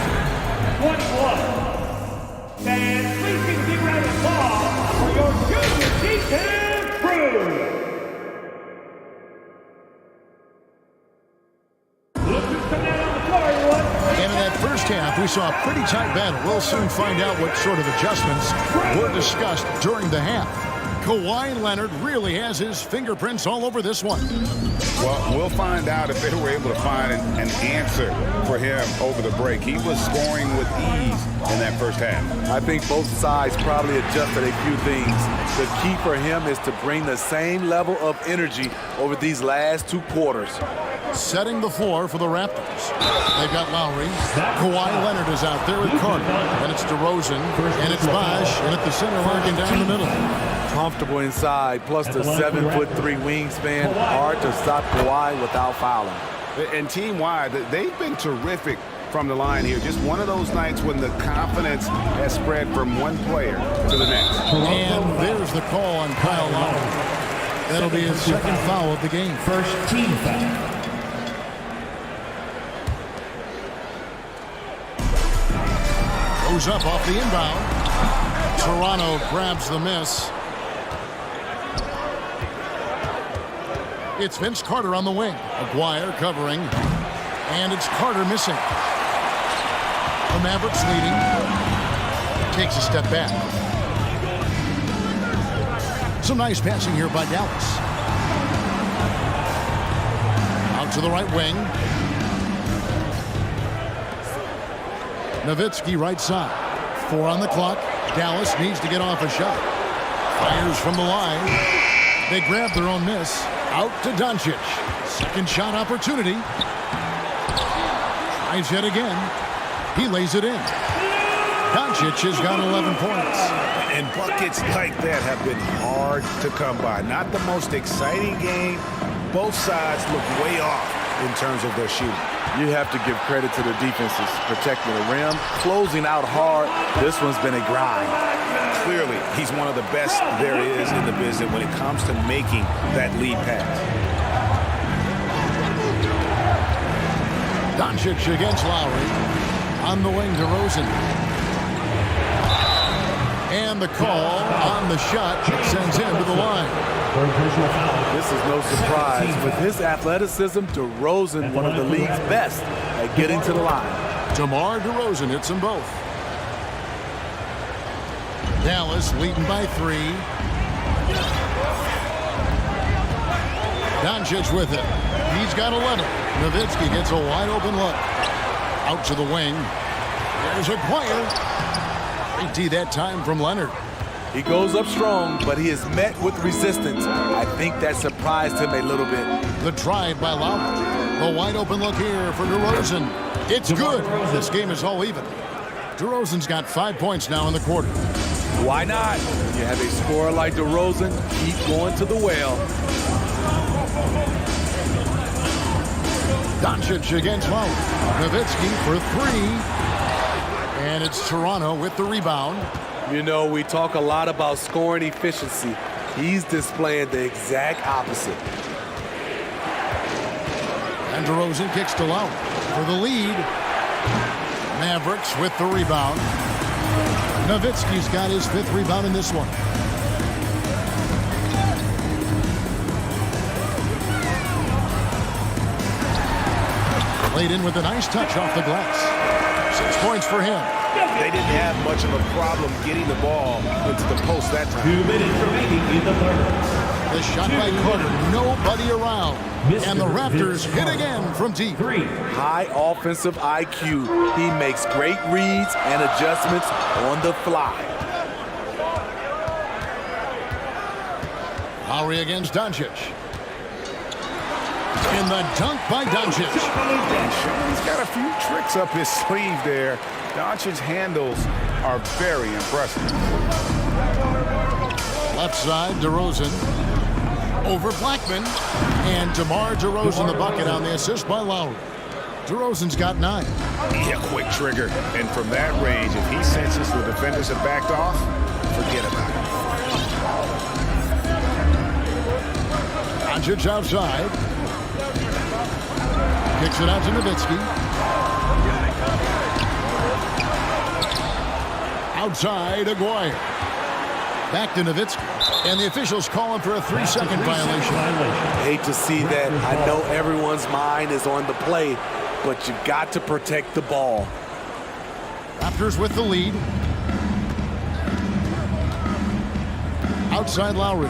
21. And please give a round of applause for your junior defense crew. And in that first half, we saw a pretty tight battle. We'll soon find out what sort of adjustments were discussed during the half. Kawhi Leonard really has his fingerprints all over this one. Well, we'll find out if they were able to find an answer for him over the break. He was scoring with ease in that first half. I think both sides probably adjusted a few things. The key for him is to bring the same level of energy over these last 2 quarters. Setting the floor for the Raptors. They've got Lowry. Kawhi Leonard is out there with Carter. And it's DeRozan. And it's Bosh. And at the center, locking down the middle. Comfortable inside, plus the 7'3" wingspan. Hard to stop Kawhi without fouling. And team-wide, they've been terrific from the line here. Just one of those nights when the confidence has spread from one player to the next. And there's the call on Kyle Lowry. That'll be his second foul of the game. First team foul. Goes up off the inbound. Toronto grabs the miss. It's Vince Carter on the wing. Aguirre covering. And it's Carter missing. The Mavericks leading. Takes a step back. Some nice passing here by Dallas. Out to the right wing. Nowitzki right side. 4 on the clock. Dallas needs to get off a shot. Fires from the line. They grab their own miss. Out to Doncic. Second shot opportunity. Tries yet again. He lays it in. Doncic has got 11 points. And buckets like that have been hard to come by. Not the most exciting game. Both sides look way off in terms of their shooting. You have to give credit to the defenses, protecting the rim, closing out hard. This one's been a grind. Clearly, he's one of the best there is in the business when it comes to making that lead pass. Doncic against Lowry. On the wing, DeRozan. And the call on the shot sends him to the line. This is no surprise. With his athleticism, DeRozan, one of the league's best at getting to the line. DeMar DeRozan hits them both. Dallas leading by 3. Doncic with it. He's got 11. Nowitzki gets a wide open look. Out to the wing. There's Aguirre. Great D that time from Leonard. He goes up strong, but he is met with resistance. I think that surprised him a little bit. The drive by Lowry. A wide open look here for DeRozan. It's good. This game is all even. DeRozan's got 5 points now in the quarter. Why not? When you have a scorer like DeRozan, keep going to the well. Doncic against Lowry. Nowitzki for 3. And it's Toronto with the rebound. You know, we talk a lot about scoring efficiency. He's displaying the exact opposite. And DeRozan kicks to Lowry for the lead. Mavericks with the rebound. Nowitzki's got his 5th rebound in this one. Laid in with a nice touch off the glass. 6 points for him. They didn't have much of a problem getting the ball into the post that time. 2 minutes remaining in the third. The shot by Carter, nobody around. And the Raptors hit again from deep. High offensive IQ. He makes great reads and adjustments on the fly. Lowry against Doncic. And the dunk by Doncic. He's got a few tricks up his sleeve there. Doncic's handles are very impressive. Left side, DeRozan. Over Blackman. And DeMar DeRozan the bucket on the assist by Lowry. DeRozan's got 9. Yeah, quick trigger. And from that range, if he senses the defenders have backed off, forget about it. Doncic outside. Kicks it out to Nowitzki. Outside, Aguirre. Back to Nowitzki. And the officials calling for a 3-second violation. Hate to see that. I know everyone's mind is on the play, but you got to protect the ball. Raptors with the lead. Outside Lowry.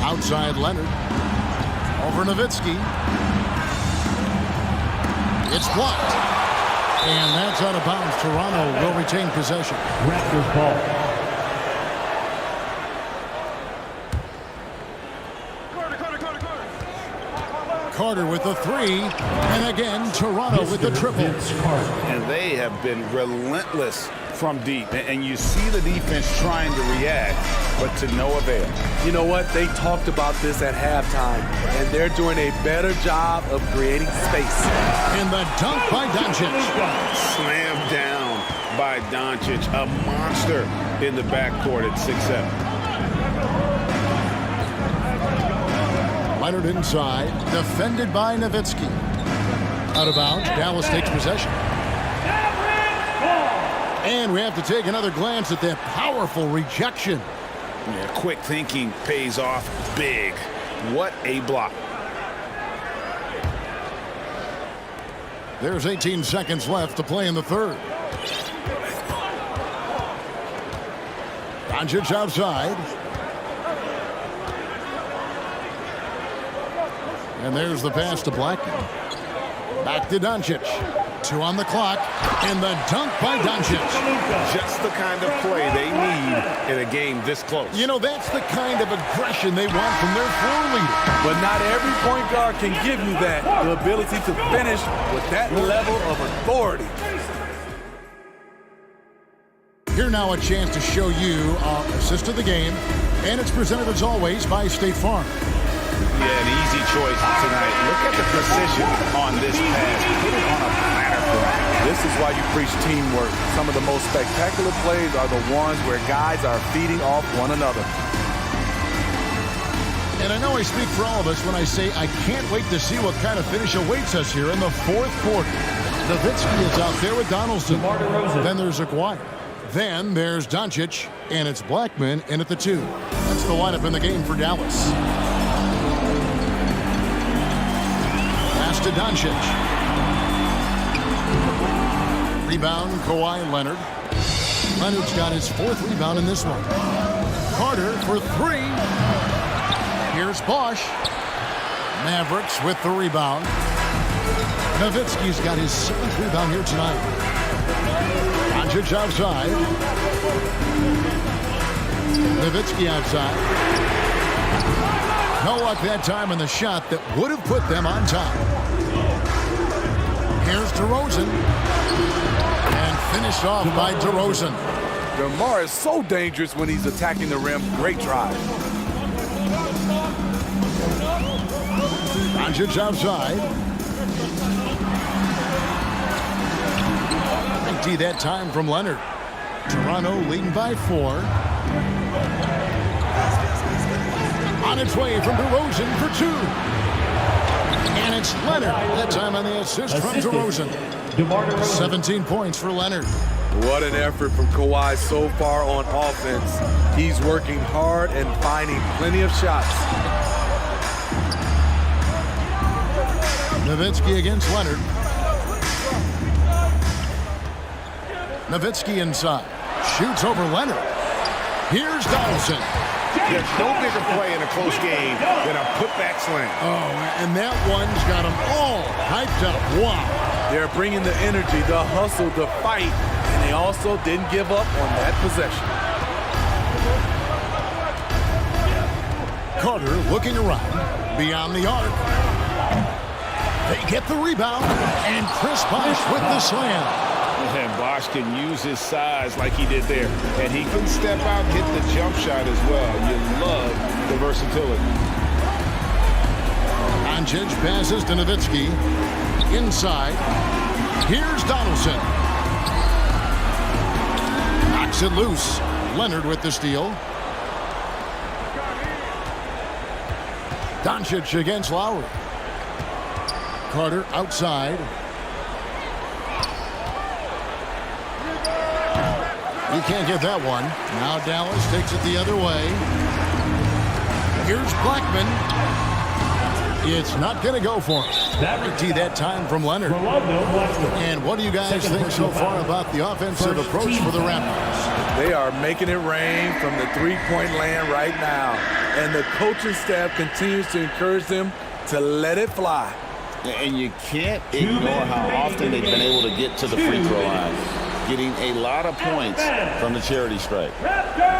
Outside Leonard. Over Nowitzki. It's blocked. And that's out of bounds. Toronto will retain possession. Raptors ball. Carter with the three. And again, Toronto with the triple. And they have been relentless from deep. And you see the defense trying to react, but to no avail. You know what? They talked about this at halftime, and they're doing a better job of creating space. And the dunk by Doncic. Slammed down by Doncic, a monster in the backcourt at 6'7". Leonard inside, defended by Nowitzki. Out of bounds, Dallas takes possession. And we have to take another glance at that powerful rejection. Yeah, quick thinking pays off big. What a block. There's 18 seconds left to play in the third. Doncic outside. And there's the pass to Blackman. Back to Doncic. 2 on the clock. And the dunk by Doncic. Just the kind of play they need in a game this close. You know, that's the kind of aggression they want from their floor leader. But not every point guard can give you that. The ability to finish with that level of authority. Here now a chance to show you assist of the game. And it's presented as always by State Farm. Yeah, an easy choice tonight. Look at the precision on this pass. Put it on a platter for him. This is why you preach teamwork. Some of the most spectacular plays are the ones where guys are feeding off one another. And I know I speak for all of us when I say I can't wait to see what kind of finish awaits us here in the fourth quarter. Nowitzki is out there with Donaldson. Then there's Aguirre. Then there's Doncic, and it's Blackman in at the 2. That's the lineup in the game for Dallas. Pass to Doncic. Rebound, Kawhi Leonard. Leonard's got his 4th rebound in this one. Carter for 3. Here's Bosch. Mavericks with the rebound. Nowitzki's got his 7th rebound here tonight. Doncic outside. Nowitzki outside. No luck that time in the shot that would have put them on top. Here's DeRozan. And finished off by DeRozan. DeMar is so dangerous when he's attacking the rim. Great drive. Doncic outside. Empty that time from Leonard. Toronto leading by 4. On its way from DeRozan for 2. And it's Leonard. That time on the assist from DeRozan. 17 points for Leonard. What an effort from Kawhi so far on offense. He's working hard and finding plenty of shots. Nowitzki against Leonard. Nowitzki inside. Shoots over Leonard. Here's Donaldson. There's no bigger play in a close game than a putback slam. Oh, and that one's got them all hyped up. Wow. They're bringing the energy, the hustle, the fight, and they also didn't give up on that possession. Carter looking around beyond the arc. They get the rebound, and Chris Bosh with the slam. And Bosh can use his size like he did there. And he can step out, hit the jump shot as well. You love the versatility. Doncic passes to Nowitzki. Inside. Here's Donaldson. Knocks it loose. Leonard with the steal. Doncic against Lowry. Carter outside. You can't get that one. Now Dallas takes it the other way. Here's Blackman. It's not going to go for him. That time from Leonard. And what do you guys think so far about the offensive approach for the Raptors? They are making it rain from the three-point land right now. And the coaching staff continues to encourage them to let it fly. And you can't ignore how often they've been able to get to the free throw line, getting a lot of points from the charity stripe.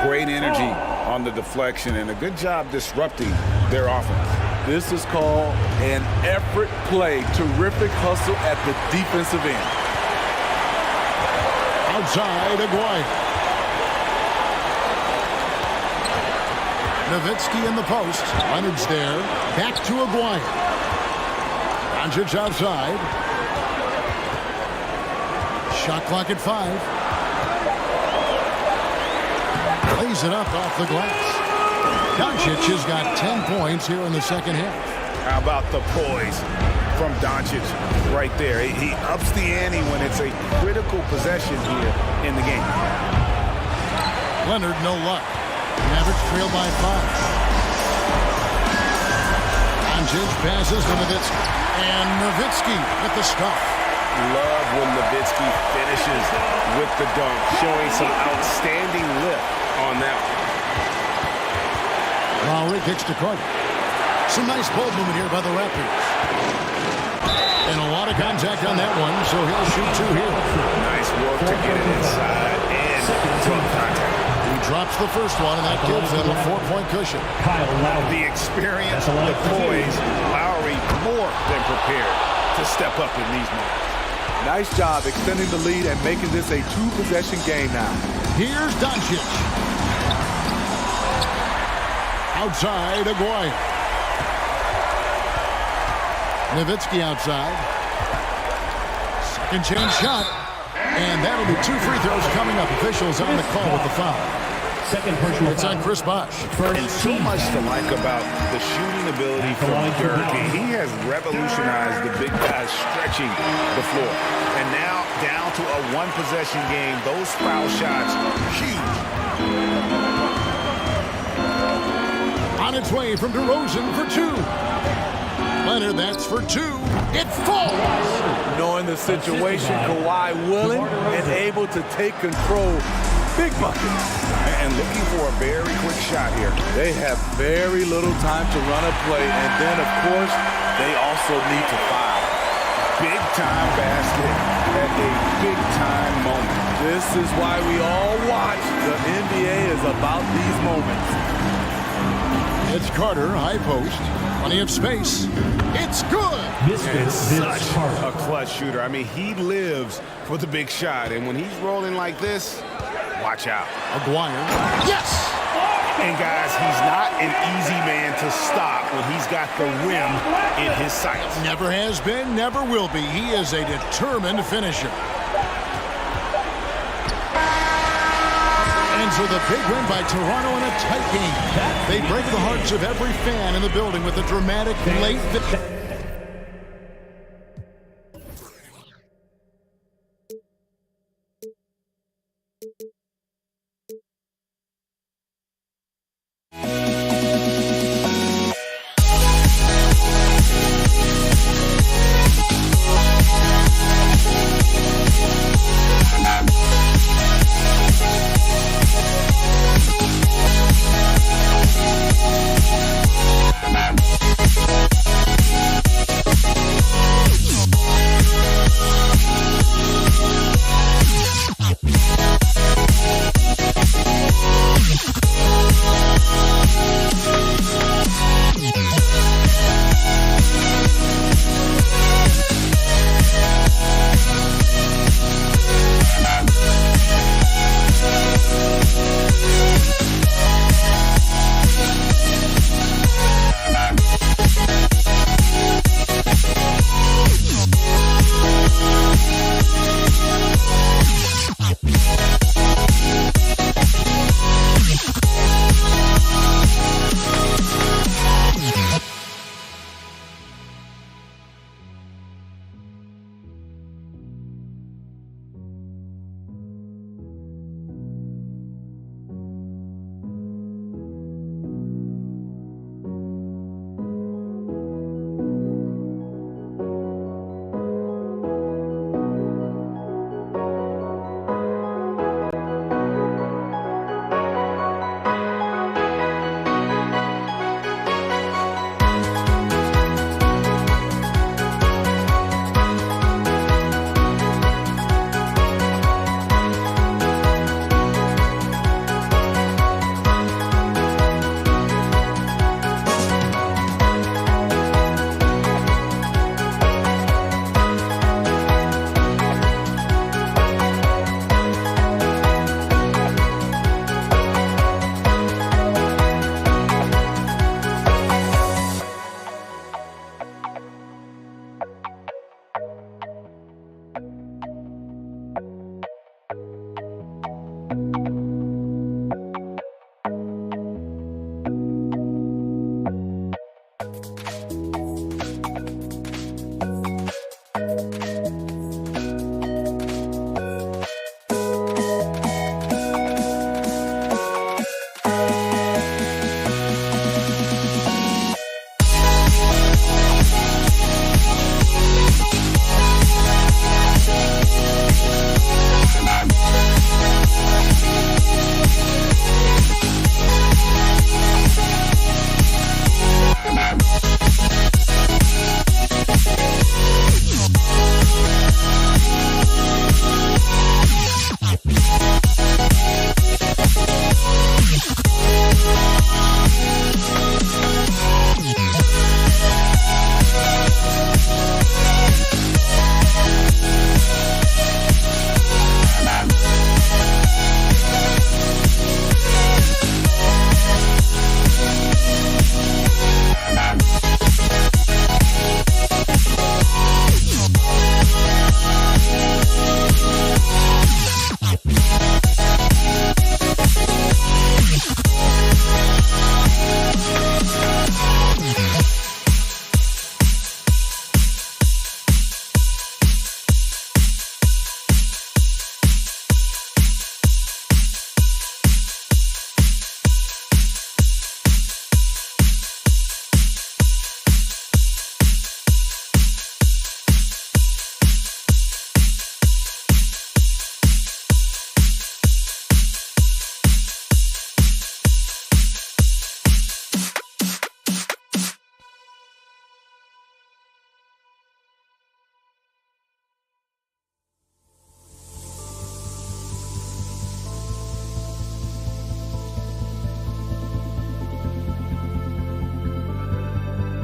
Great energy on the deflection and a good job disrupting their offense. This is called an effort play. Terrific hustle at the defensive end. Outside, Aguirre. Nowitzki in the post. Leonard's there. Back to Aguirre. Doncic outside. Shot clock at 5. Lays it up off the glass. Doncic has got 10 points here in the second half. How about the poise from Doncic right there? He ups the ante when it's a critical possession here in the game. Leonard, no luck. Mavericks trail by 5. Doncic passes to Nowitzki. And Nowitzki with the stuff. Love when Nowitzki finishes with the dunk, showing some outstanding lift on that one. Lowry kicks to Carter. Some nice ball movement here by the Raptors. And a lot of contact on that one, so he'll shoot 2 here. Nice work to get it inside and from contact. He drops the first one, and that gives them a 4-point cushion. The experience, the poise, Lowry more than prepared to step up in these moments. Nice job extending the lead and making this a 2-possession game now. Here's Doncic. Outside, Aguirre. Nowitzki outside. Second chance shot. And that'll be 2 free throws coming up. Officials on the call with the foul. Second personal It's on Chris Bosh. And so much to like about the shooting ability from Dirk. He has revolutionized the big guys stretching the floor. And now down to a 1-possession game. Those foul shots, huge. On its way from DeRozan for 2. Leonard, that's for 2. It falls. Knowing the situation, Kawhi willing and able to take control. Big bucket. And looking for a very quick shot here. They have very little time to run a play. And then, of course, they also need to foul. Big time basket at a big time moment. This is why we all watch. The NBA is about these moments. It's Carter, high post. Plenty of space. It's good. And such a clutch shooter. I mean, he lives for the big shot. And when he's rolling like this, watch out. Aguirre. Yes! And guys, he's not an easy man to stop when he's got the rim in his sights. Never has been, never will be. He is a determined finisher. And so the big win by Toronto in a tight game. They break the hearts of every fan in the building with a dramatic late victory.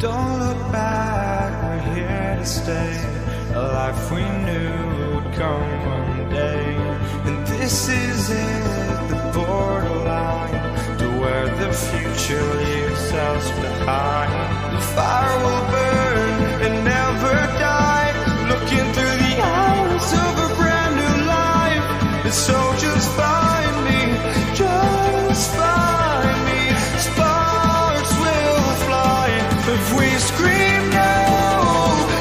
Don't look back, we're here to stay. A life we knew would come one day. And this is it, the borderline to where the future leaves us behind. The fire will burn and never die. Looking through the eyes of a brand new life. And so just find me, just find me. Sparks will fly if we scream no.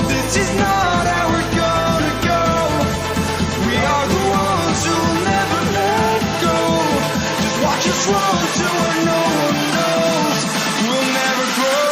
This is not how we're gonna go. We are the ones who'll never let go. Just watch us run to where no one knows. We'll never grow.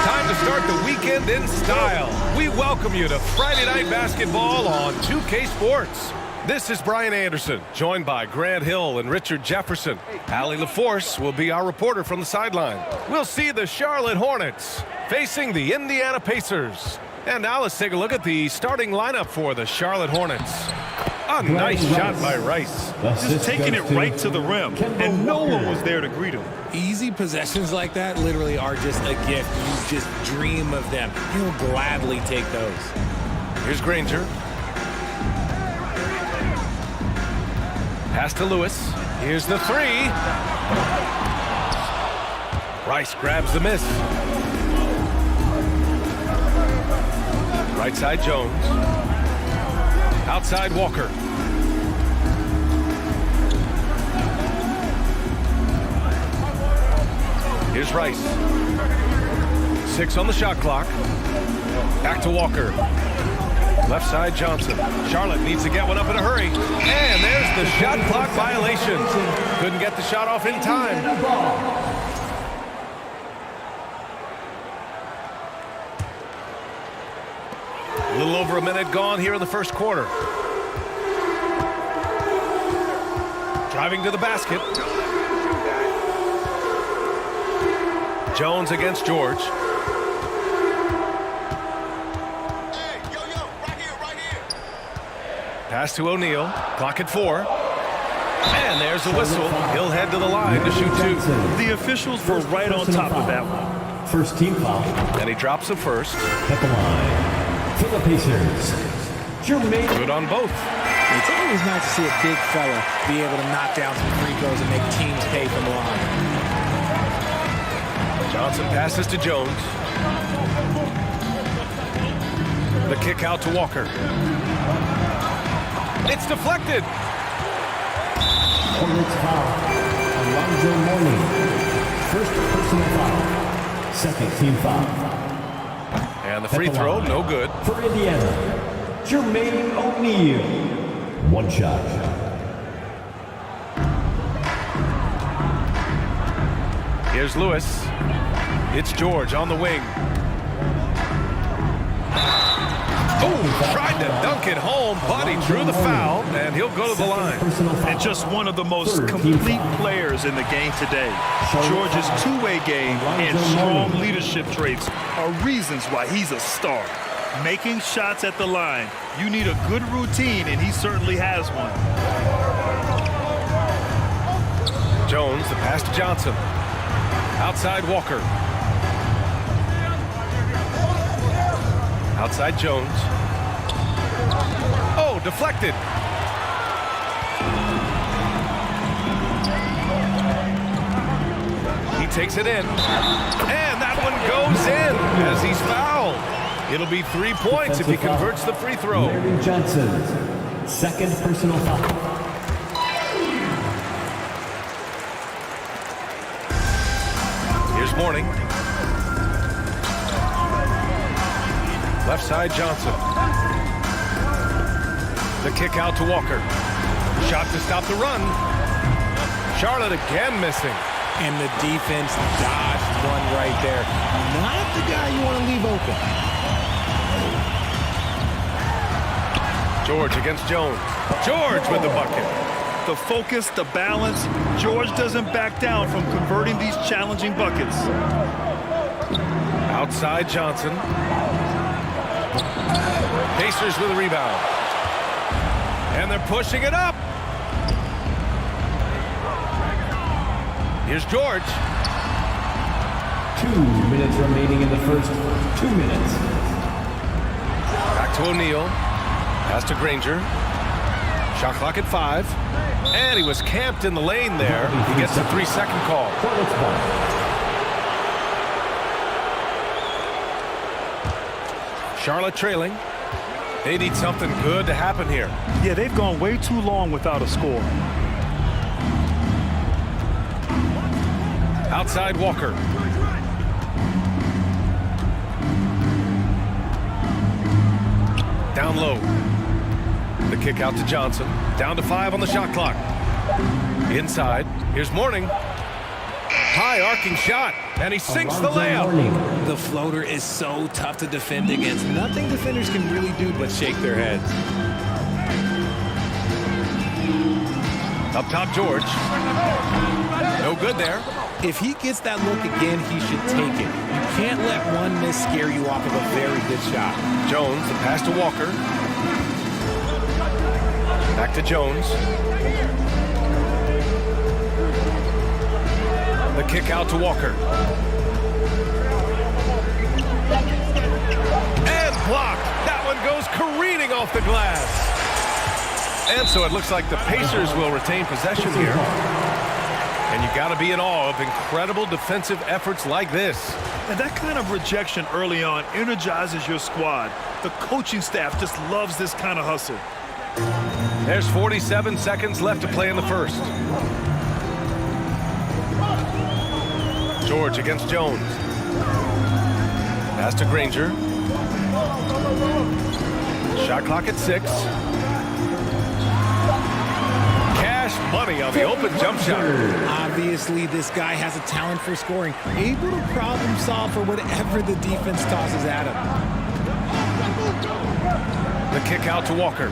Time to start the weekend in style. We welcome you to Friday Night Basketball on 2K Sports. This is Brian Anderson, joined by Grant Hill and Richard Jefferson. Allie LaForce will be our reporter from the sideline. We'll see the Charlotte Hornets facing the Indiana Pacers. And now let's take a look at the starting lineup for the Charlotte Hornets. A nice shot by Rice. Just taking it right to the rim, and no one was there to greet him. Easy possessions like that literally are just a gift. You just dream of them. He'll gladly take those. Here's Granger. Pass to Lewis. Here's the three. Rice grabs the miss. Right side Jones. Outside Walker. Here's Rice. 6 on the shot clock. Back to Walker. Left side Johnson. Charlotte needs to get one up in a hurry. And there's the shot clock violation. Couldn't get the shot off in time. A little over a minute gone here in the first quarter. Driving to the basket. Jones against George. Pass to O'Neal. Clock at 4. And there's the whistle. He'll head to the line to shoot 2. The officials were right on top of that one. First team foul. And he drops it first. At the line for the Pacers. Jermaine. Good on both. It's always nice to see a big fella be able to knock down some free throws and make teams pay from the line. Johnson passes to Jones. kick out to Walker. It's deflected. Hornets foul. Alonzo Mourning. First personal foul. Second team foul. And the free throw, no good. For Indiana, Jermaine O'Neal. One shot. Here's Lewis. It's George on the wing. Oh, tried to dunk it home, but he drew the foul, and he'll go to the line. And just one of the most complete players in the game today. George's two-way game and strong leadership traits are reasons why he's a star. Making shots at the line. You need a good routine, and he certainly has one. Jones, the pass to Johnson. Outside Walker. Outside Jones. Oh, deflected. He takes it in. And that one goes in as he's fouled. It'll be 3 points if he converts the free throw. Larry Johnson. Second personal foul. Here's Mourning. Left side, Johnson. The kick out to Walker. Shot to stop the run. Charlotte again missing. And the defense dodged one right there. Not the guy you want to leave open. George against Jones. George with the bucket. The focus, the balance. George doesn't back down from converting these challenging buckets. Outside Johnson. Pacers with a rebound. And they're pushing it up. Here's George. 2 minutes remaining in the first 2 minutes. Back to O'Neal. Pass to Granger. Shot clock at 5. And he was camped in the lane there. He gets a 3-second call. Charlotte trailing. They need something good to happen here. Yeah, they've gone way too long without a score. Outside Walker. Down low. The kick out to Johnson. Down to 5 on the shot clock. Inside. Here's Mourning. High arcing shot. And he sinks the layup. The floater is so tough to defend against. Nothing defenders can really do but shake their heads. Up top, George. No good there. If he gets that look again, he should take it. You can't let one miss scare you off of a very good shot. Jones, the pass to Walker. Back to Jones. The kick out to Walker. And blocked. That one goes careening off the glass. And so it looks like the Pacers will retain possession here. And you got to be in awe of incredible defensive efforts like this. And that kind of rejection early on energizes your squad. The coaching staff just loves this kind of hustle. There's 47 seconds left to play in the first. George against Jones. Pass to Granger. Shot clock at 6. Cash money on the open jump shot. Obviously, this guy has a talent for scoring. Able to problem solve for whatever the defense tosses at him. The kick out to Walker.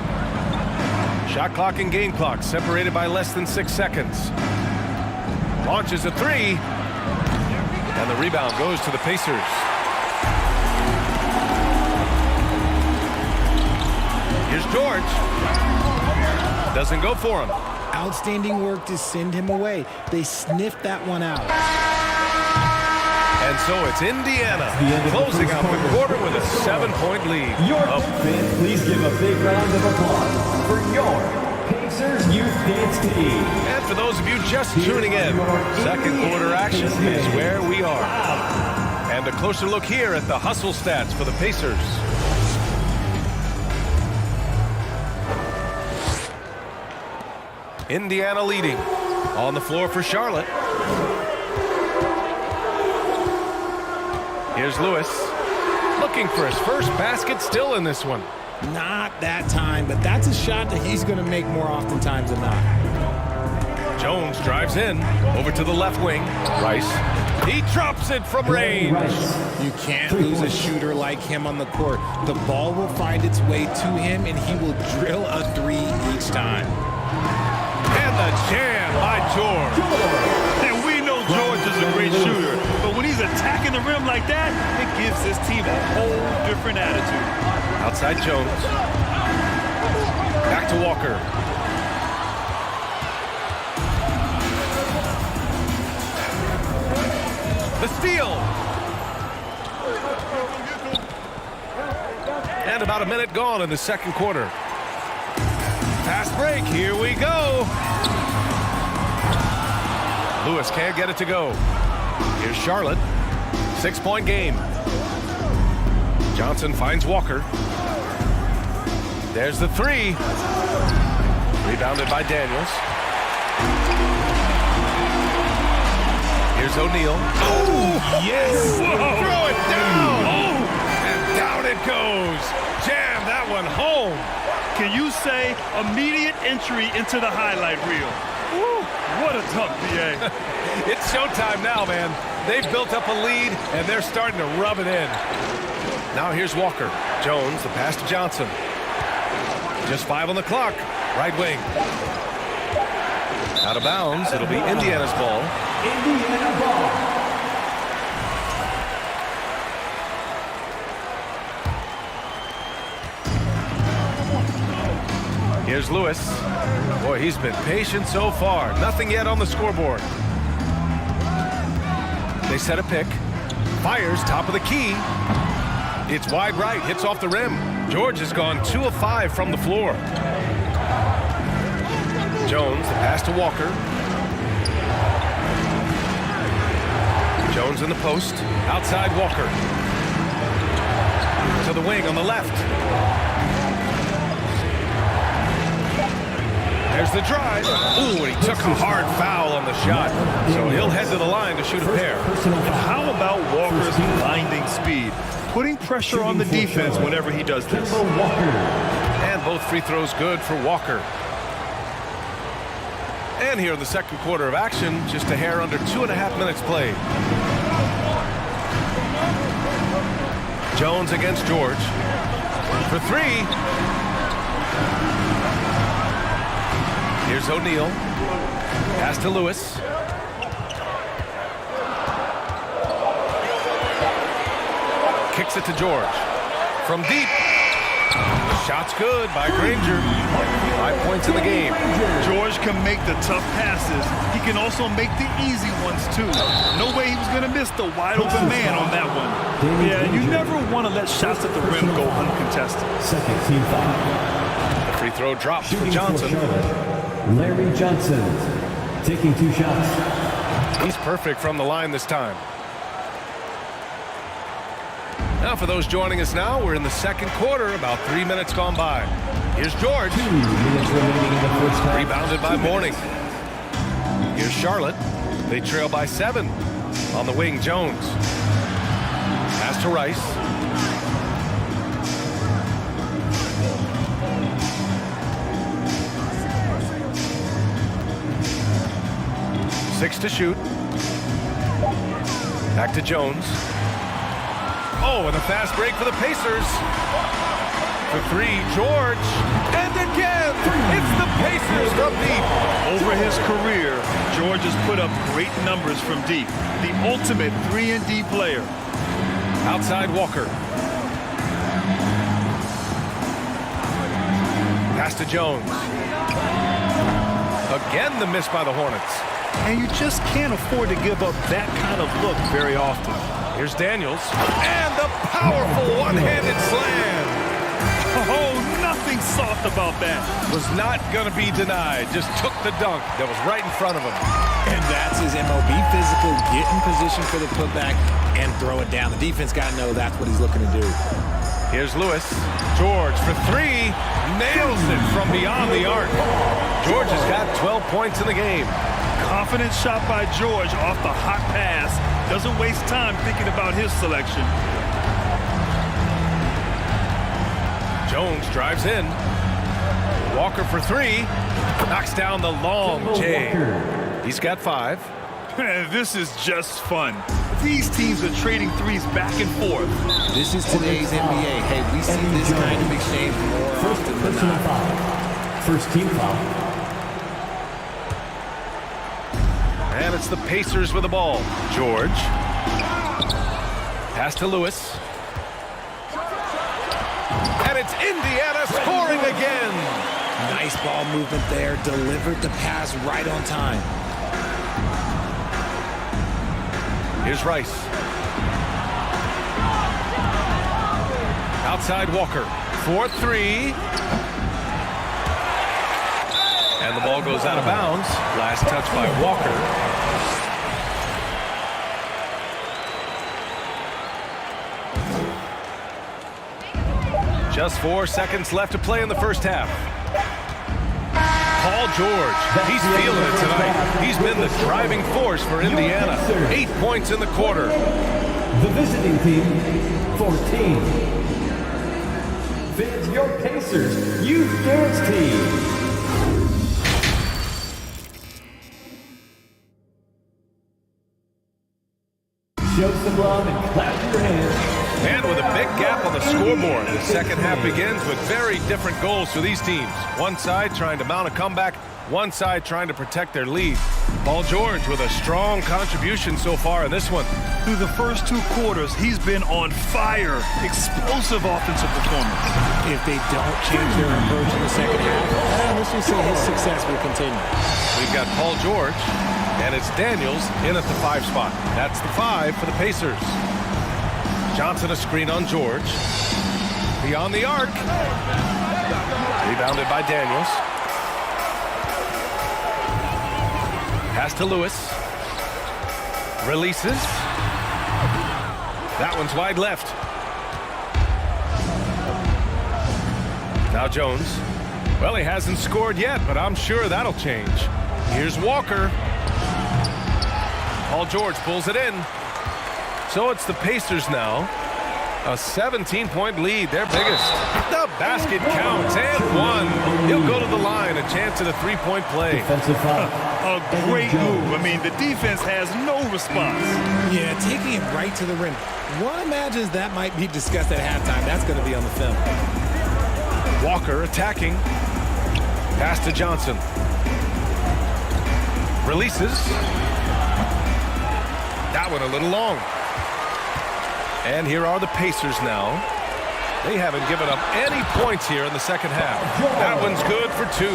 Shot clock and game clock separated by less than 6 seconds. Launches a 3. And the rebound goes to the Pacers. Here's George. Doesn't go for him. Outstanding work to send him away. They sniffed that one out. And so it's Indiana closing out the quarter with a 7-point lead. Fans, please give a big round of applause for your Pacers Youth Dance Team. And for those of you just tuning in, second quarter action is where we are. And a closer look here at the hustle stats for the Pacers. Indiana leading. On the floor for Charlotte. Here's Lewis. Looking for his first basket still in this one. Not that time, but that's a shot that he's going to make more oftentimes than not. Jones drives in. Over to the left wing. Rice. He drops it from range. You can't lose a shooter like him on the court. The ball will find its way to him, and he will drill a three each time. And the jam by George. And we know George is a great shooter, but when he's attacking the rim like that, it gives this team a whole different attitude. Outside Jones. Back to Walker. The steal. And about a minute gone in the second quarter. Fast break, here we go. Lewis can't get it to go. Here's Charlotte. 6-point game. Johnson finds Walker. There's the three. Rebounded by Daniels. Here's O'Neal. Oh, yes! Whoa. Throw it down! Oh. And down it goes. Jam that one home. Can you say immediate entry into the highlight reel? Woo, what a dunk, BA. It's showtime now, man. They've built up a lead, and they're starting to rub it in. Now here's Walker. Jones, the pass to Johnson. Just 5 on the clock. Right wing. Out of bounds. It'll be Indiana's ball. Indiana ball. Here's Lewis. Boy, he's been patient so far. Nothing yet on the scoreboard. They set a pick. Fires top of the key. It's wide right. Hits off the rim. George has gone 2 of 5 from the floor. Jones, the pass to Walker. Jones in the post. Outside Walker. To the wing on the left. There's the drive. Ooh, and he took a hard foul on the shot. So he'll head to the line to shoot a pair. And how about Walker's blinding speed? Putting pressure on the defense whenever he does this. And both free throws good for Walker. And here in the second quarter of action, just a hair under 2.5 minutes played. Jones against George. For 3. Here's O'Neal. Pass to Lewis. Kicks it to George. From deep. Shot's good by Granger. 5 points in the game. George can make the tough passes. He can also make the easy ones too. No way he was going to miss the wide open man on that one. Yeah, you never want to let shots at the rim go uncontested. Second team foul. The free throw drops for Johnson. Larry Johnson taking 2 shots. He's perfect from the line this time. Now for those joining us now, we're in the second quarter, about 3 minutes gone by. Here's George. 2 minutes remaining in the first half. Rebounded by Mourning. Here's Charlotte. They trail by 7. On the wing, Jones. Pass to Rice. Six to shoot. Back to Jones. Oh, and a fast break for the Pacers. For 3, George. And again, it's the Pacers from deep. Over his career, George has put up great numbers from deep. The ultimate 3-and-D player. Outside Walker. Pass to Jones. Again, the miss by the Hornets. And you just can't afford to give up that kind of look very often. Here's Daniels. And the powerful one-handed slam. Oh, nothing soft about that. Was not going to be denied. Just took the dunk that was right in front of him. And that's his MO. Be physical, get in position for the putback, and throw it down. The defense got to know that's what he's looking to do. Here's Lewis. George for three. Nails it from beyond the arc. George has got 12 points in the game. Confident shot by George off the hot pass. Doesn't waste time thinking about his selection. Jones drives in. Walker for three. Knocks down the long J. He's got 5. This is just fun. These teams are trading threes back and forth. This is today's NBA. Hey, we see this kind of exchange more often than not. First team foul. And it's the Pacers with the ball. George. Pass to Lewis. And it's Indiana scoring again. Nice ball movement there. Delivered the pass right on time. Here's Rice. Outside Walker. 4-3. And the ball goes out of bounds. Last touch by Walker. Just 4 seconds left to play in the first half. Paul George, he's feeling it tonight. He's been the driving force for Indiana. 8 points in the quarter. The visiting team, 14. Fans, your Pacers Youth Dance Team. Show some love and clap your hands. And with a big gap on the scoreboard, the second half begins with very different goals for these teams. One side trying to mount a comeback, one side trying to protect their lead. Paul George with a strong contribution so far in this one. Through the first 2 quarters, he's been on fire. Explosive offensive performance. If they don't change their approach in the second half, let's just say his success will continue. We've got Paul George, and it's Daniels in at the 5 spot. That's the 5 for the Pacers. Johnson a screen on George. Beyond the arc. Rebounded by Daniels. Pass to Lewis. Releases. That one's wide left. Now Jones. Well, he hasn't scored yet, but I'm sure that'll change. Here's Walker. Paul George pulls it in. So it's the Pacers now. A 17-point lead, their biggest. The basket counts, and 1. He'll go to the line, a chance at a 3-point play. Defensive foul. A great move. I mean, the defense has no response. Yeah, taking it right to the rim. One imagines that might be discussed at halftime. That's going to be on the film. Walker attacking. Pass to Johnson. Releases. That one a little long. And here are the Pacers now. They haven't given up any points here in the second half. That one's good for 2.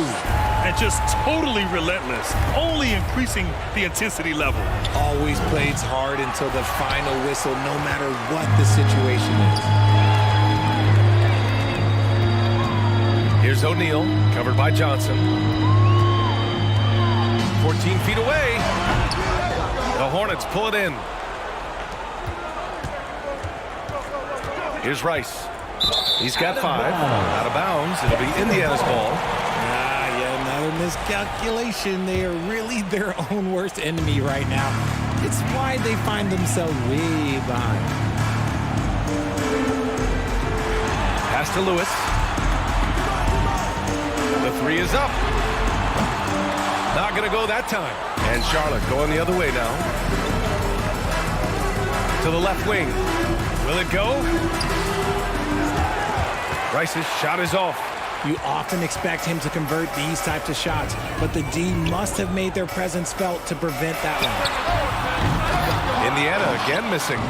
And just totally relentless, only increasing the intensity level. Always plays hard until the final whistle, no matter what the situation is. Here's O'Neal, covered by Johnson. 14 feet away. The Hornets pull it in. Here's Rice. He's got 5. Out of bounds. It'll be Indiana's ball. Yet another miscalculation. They are really their own worst enemy right now. It's why they find themselves way behind. Pass to Lewis. The 3 is up. Not going to go that time. And Charlotte going the other way now. To the left wing. Will it go? Rice's shot is off. You often expect him to convert these types of shots, but the D must have made their presence felt to prevent that one. Indiana again missing.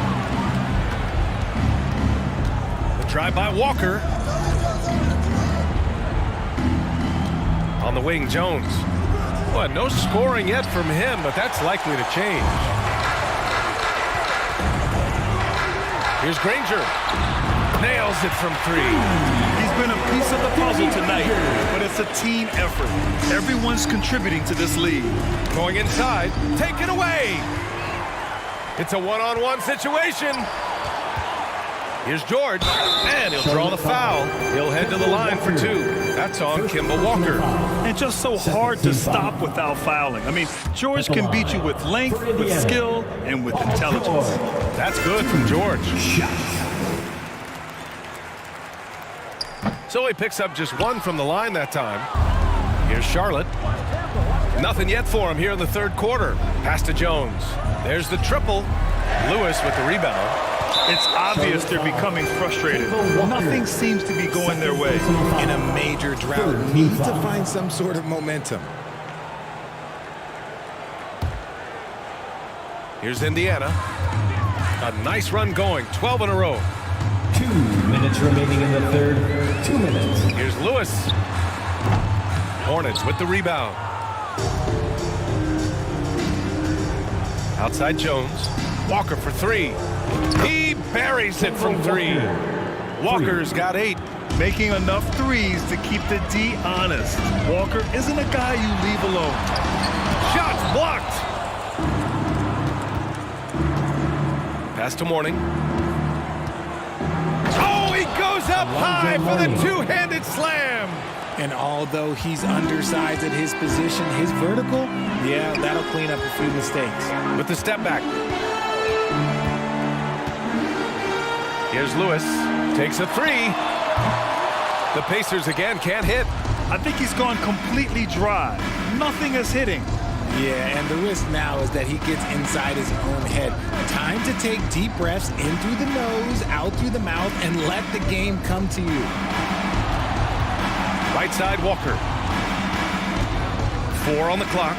The drive by Walker. On the wing, Jones. Well, no scoring yet from him, but that's likely to change. Here's Granger. Nails it from 3. He's been a piece of the puzzle tonight, but it's a team effort. Everyone's contributing to this lead. Going inside. Take it away. It's a one-on-one situation. Here's George, and he'll draw the foul. He'll head to the line for 2. That's on Kemba Walker. And just so hard to stop without fouling. I mean, George can beat you with length, with skill, and with intelligence. That's good from George. So he picks up just 1 from the line that time. Here's Charlotte. Nothing yet for him here in the third quarter. Pass to Jones. There's the triple. Lewis with the rebound. It's obvious they're becoming frustrated. Nothing seems to be going their way. In a major drought, need to find some sort of momentum. Here's Indiana. A nice run going, 12 in a row. 2 minutes remaining in the third. 2 minutes. Here's Lewis. Hornets with the rebound. Outside Jones. Walker for 3. He buries it from 3. Walker's got 8. Making enough threes to keep the D honest. Walker isn't a guy you leave alone. Shots blocked. Pass to Mourning. Oh, he goes up high for the two-handed slam. And although he's undersized at his position, his vertical, yeah, that'll clean up a few mistakes. With the step back. Here's Lewis. Takes a 3. The Pacers again can't hit. I think he's gone completely dry. Nothing is hitting. Yeah, and the risk now is that he gets inside his own head. Time to take deep breaths in through the nose, out through the mouth, and let the game come to you. Right side, Walker. 4 on the clock.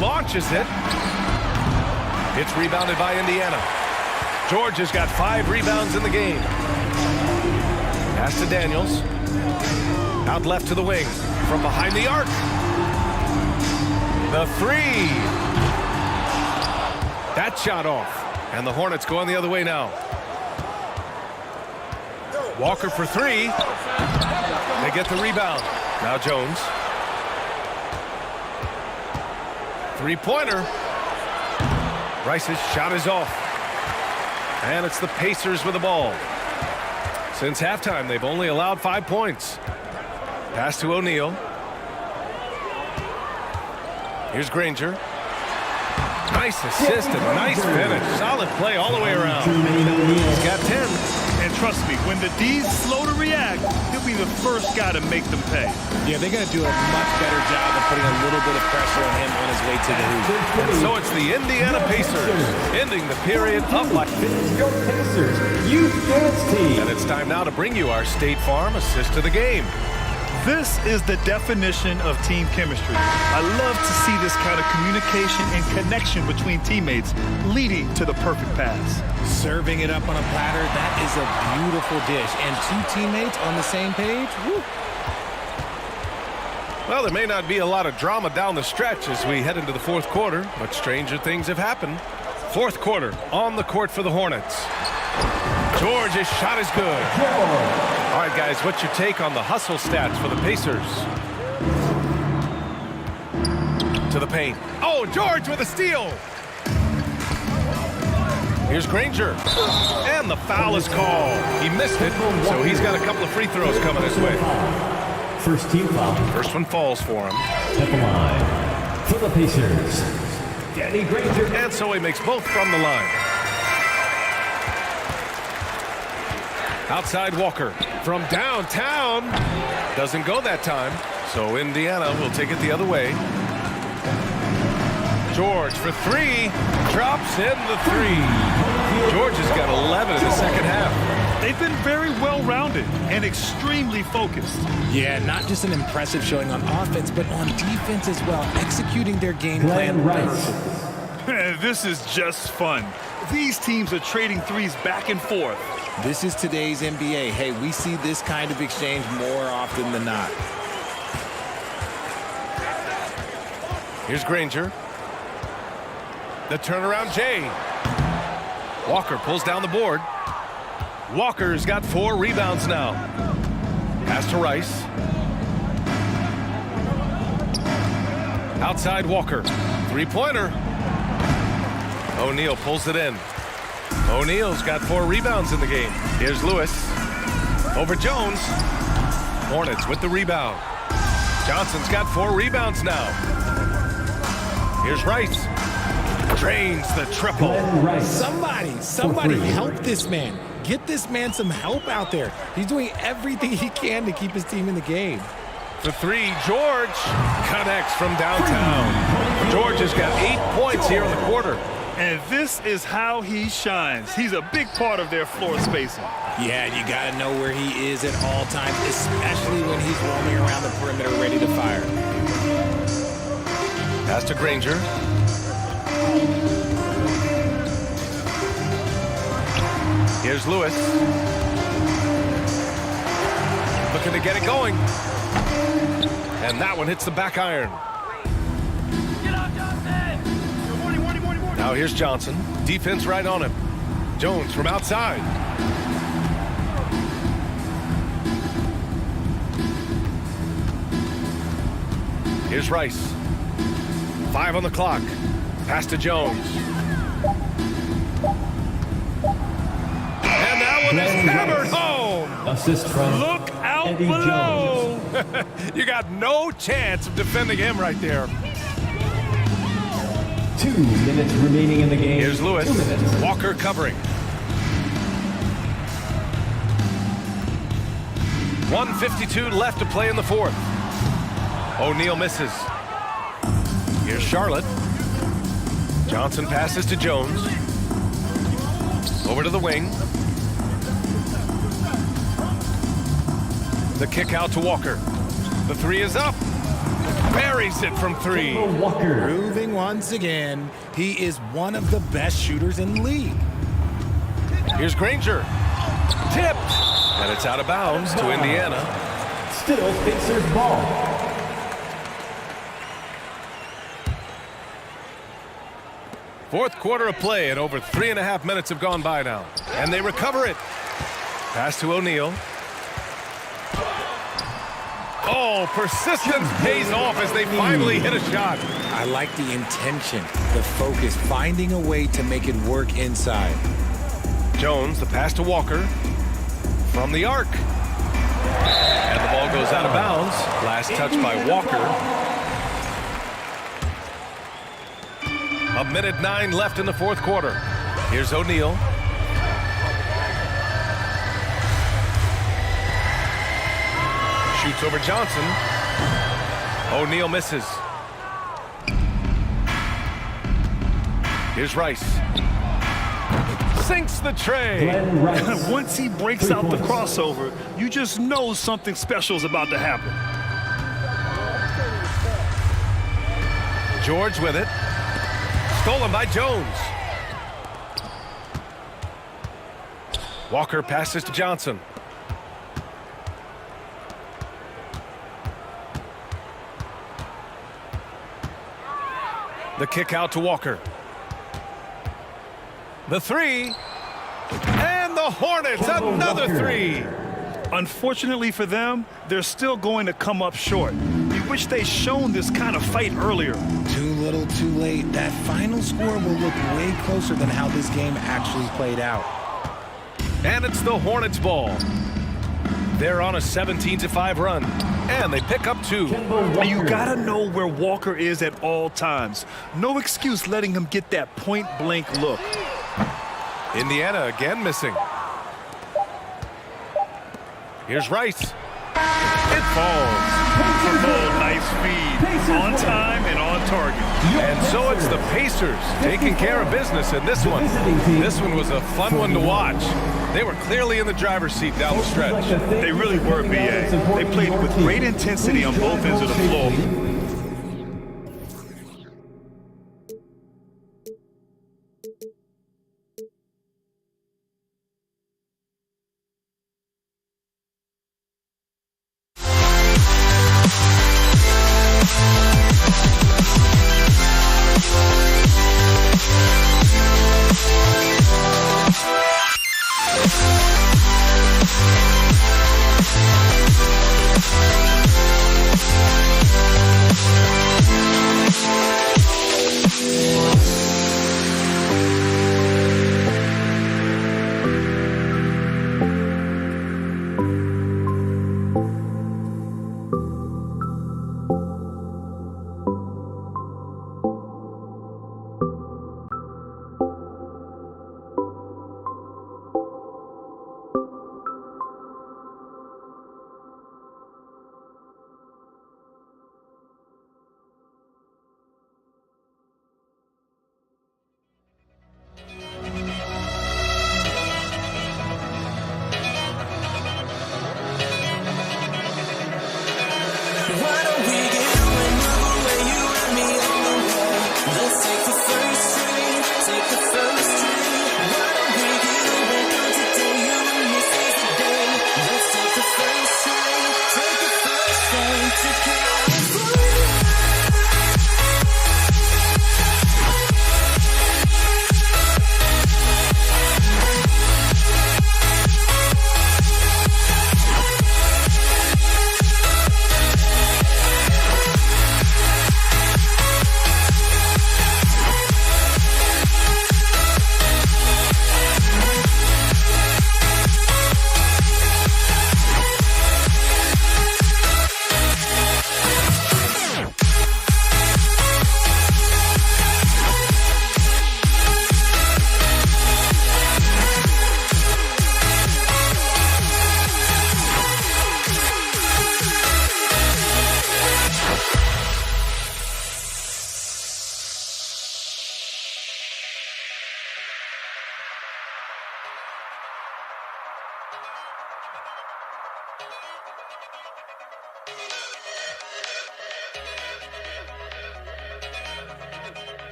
Launches it. It's rebounded by Indiana. George has got 5 rebounds in the game. Pass to Daniels. Out left to the wing. From behind the arc. The 3. That shot off. And the Hornets going the other way now. Walker for 3. They get the rebound. Now Jones. 3-pointer. Rice's shot is off. And it's the Pacers with the ball. Since halftime, they've only allowed 5 points. Pass to O'Neal. Here's Granger. Nice assist and nice finish. Solid play all the way around. He's got 10. And trust me, when the D's slow to react, he'll be the first guy to make them pay. Yeah, they're going to do a much better job of putting a little bit of pressure on him on his way to the hoop. And so it's the Indiana Pacers ending the period up by Your Pacers Youth Dance Team. And it's time now to bring you our State Farm assist to the game. This is the definition of team chemistry. I love to see this kind of communication and connection between teammates leading to the perfect pass. Serving it up on a platter, that is a beautiful dish. And 2 teammates on the same page, woo. Well, there may not be a lot of drama down the stretch as we head into the fourth quarter, but stranger things have happened. Fourth quarter on the court for the Hornets. George's shot is good. All right, guys, what's your take on the hustle stats for the Pacers? To the paint. Oh, George with a steal. Here's Granger. And the foul is called. He missed it, so he's got a couple of free throws coming his way. First team foul. First one falls for him. At the line for the Pacers, Danny Granger. And so he makes both from the line. Outside Walker from downtown. Doesn't go that time. So Indiana will take it the other way. George for 3. Drops in the 3. George has got 11 in the second half. They've been very well-rounded and extremely focused. Yeah, not just an impressive showing on offense, but on defense as well, executing their game plan perfectly. This is just fun. These teams are trading threes back and forth. This is today's NBA. Hey, we see this kind of exchange more often than not. Here's Granger. The turnaround Jay. Walker pulls down the board. Walker's got 4 rebounds now. Pass to Rice. Outside Walker. 3-pointer. O'Neal pulls it in. O'Neal's got 4 rebounds in the game. Here's Lewis. Over Jones. Hornets with the rebound. Johnson's got 4 rebounds now. Here's Rice. Drains the triple. Somebody help this man. Get this man some help out there. He's doing everything he can to keep his team in the game. The 3, George connects from downtown. George has got 8 points here in the quarter. And this is how he shines. He's a big part of their floor spacing. Yeah, you got to know where he is at all times, especially when he's roaming around the perimeter ready to fire. Pass to Granger. Here's Lewis. Looking to get it going. And that one hits the back iron. Now here's Johnson. Defense right on him. Jones from outside. Here's Rice. 5 on the clock. Pass to Jones. And that one is hammered home. Assist from Look out Eddie below. You got no chance of defending him right there. 2 minutes remaining in the game. Here's Lewis. 2 minutes. Walker covering. 1:52 left to play in the 4th. O'Neal misses. Here's Charlotte. Johnson passes to Jones. Over to the wing. The kick out to Walker. The 3 is up. Buries it from 3. Walker. Proving once again, he is one of the best shooters in the league. Here's Granger. Tipped. And it's out of bounds to Indiana. Still Pacers ball. Fourth quarter of play, and over 3.5 minutes have gone by now. And they recover it. Pass to O'Neal. Oh, persistence pays off as they finally hit a shot. I like the intention, the focus, finding a way to make it work inside. Jones, the pass to Walker. From the arc. And the ball goes out of bounds. Last touch by Walker. 1:09 left in the 4th quarter. Here's O'Neal. Shoots over Johnson. O'Neal misses. Here's Rice. Sinks the tray. Once he breaks out the crossover, you just know something special is about to happen. George with it. Stolen by Jones. Walker passes to Johnson. The kick out to Walker. The 3. And the Hornets, another 3. Unfortunately for them, they're still going to come up short. You wish they'd shown this kind of fight earlier. Too little, too late. That final score will look way closer than how this game actually played out. And it's the Hornets ball. They're on a 17-5 run, and they pick up 2. You gotta know where Walker is at all times. No excuse letting him get that point-blank look. Indiana again missing. Here's Rice. It falls. Nice feed. On time and on target. And so it's the Pacers taking care of business in this one. This one was a fun one to watch. They were clearly in the driver's seat down the stretch. They really were, B.A. They played with great intensity on both ends of the floor.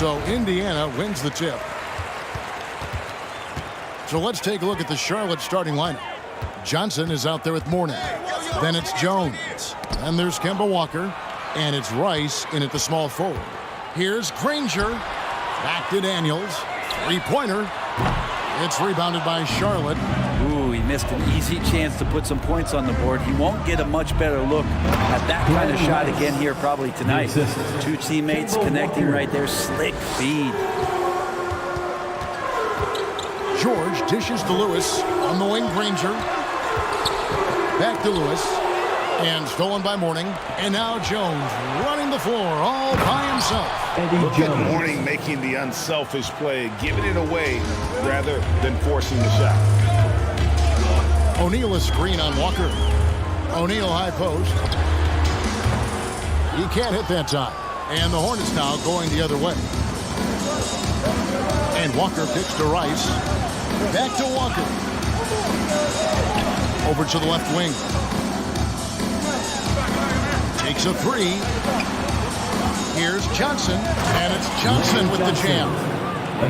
So Indiana wins the tip. So let's take a look at the Charlotte starting lineup. Johnson is out there with Mourning. Then it's Jones. And there's Kemba Walker. And it's Rice in at the small forward. Here's Granger. Back to Daniels. Three-pointer. It's rebounded by Charlotte. Ooh, he missed an easy chance to put some points on the board. He won't get a much better look at that kind of shot again here probably tonight. Two teammates connecting right there. Slick feed. George dishes to Lewis. On the wing, Granger. Back to Lewis. And stolen by Mourning. And now Jones running the floor all by himself. Look at Mourning making the unselfish play, giving it away rather than forcing the shot. O'Neal a screen on Walker. O'Neal high post. He can't hit that time. And the Hornets now going the other way. And Walker picks to Rice. Back to Walker. Over to the left wing. Takes a three. Here's Johnson. And it's Johnson with the jam.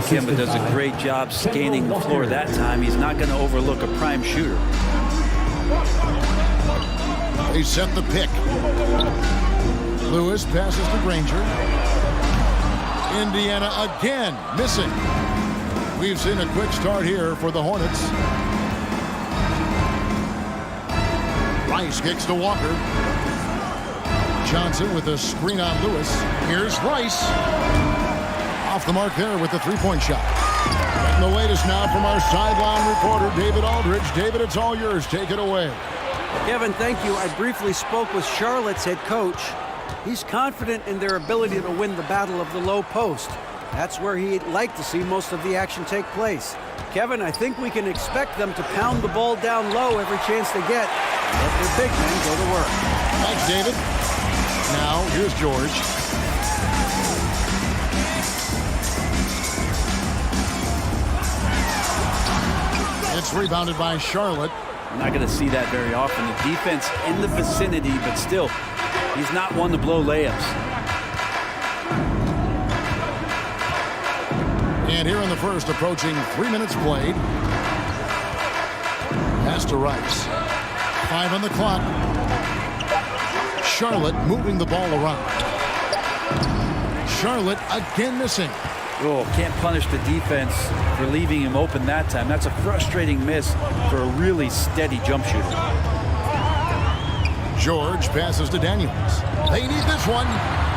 Kemba does a great job scanning the floor that time. He's not going to overlook a prime shooter. They set the pick. Lewis passes to Granger. Indiana again missing. We've seen a quick start here for the Hornets. Rice kicks to Walker. Johnson with a screen on Lewis. Here's Rice. Off the mark there with the three-point shot. And the latest now from our sideline reporter, David Aldridge. David, it's all yours. Take it away. Kevin, thank you. I briefly spoke with Charlotte's head coach. He's confident in their ability to win the battle of the low post. That's where he'd like to see most of the action take place. Kevin, I think we can expect them to pound the ball down low every chance they get. Let their big men go to work. Thanks, David. Now, here's George. It's rebounded by Charlotte. You're not going to see that very often. The defense in the vicinity, but still, he's not one to blow layups. And here in the first, approaching 3 minutes played. Pass to Rice. 5 on the clock. Charlotte moving the ball around. Charlotte again missing. Oh, can't punish the defense for leaving him open that time. That's a frustrating miss for a really steady jump shooter. George passes to Daniels. They need this one.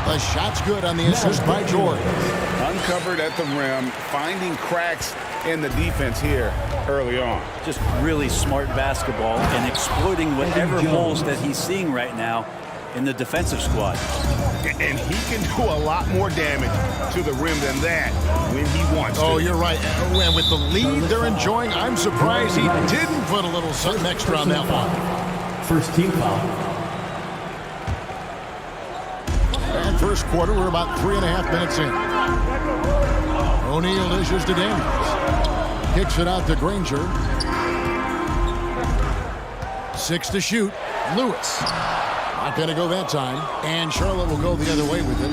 The shot's good on the assist by George. Uncovered at the rim, finding cracks in the defense here early on. Just really smart basketball and exploiting whatever holes that he's seeing right now in the defensive squad. And he can do a lot more damage to the rim than that when he wants to. Oh, you're right. And with the lead they're enjoying, I'm surprised he didn't put a little something extra on that one. First team foul. And first quarter, we're about 3.5 minutes in. O'Neal dishes to Daniels. Kicks it out to Granger. 6 to shoot. Lewis. Not going to go that time. And Charlotte will go the other way with it.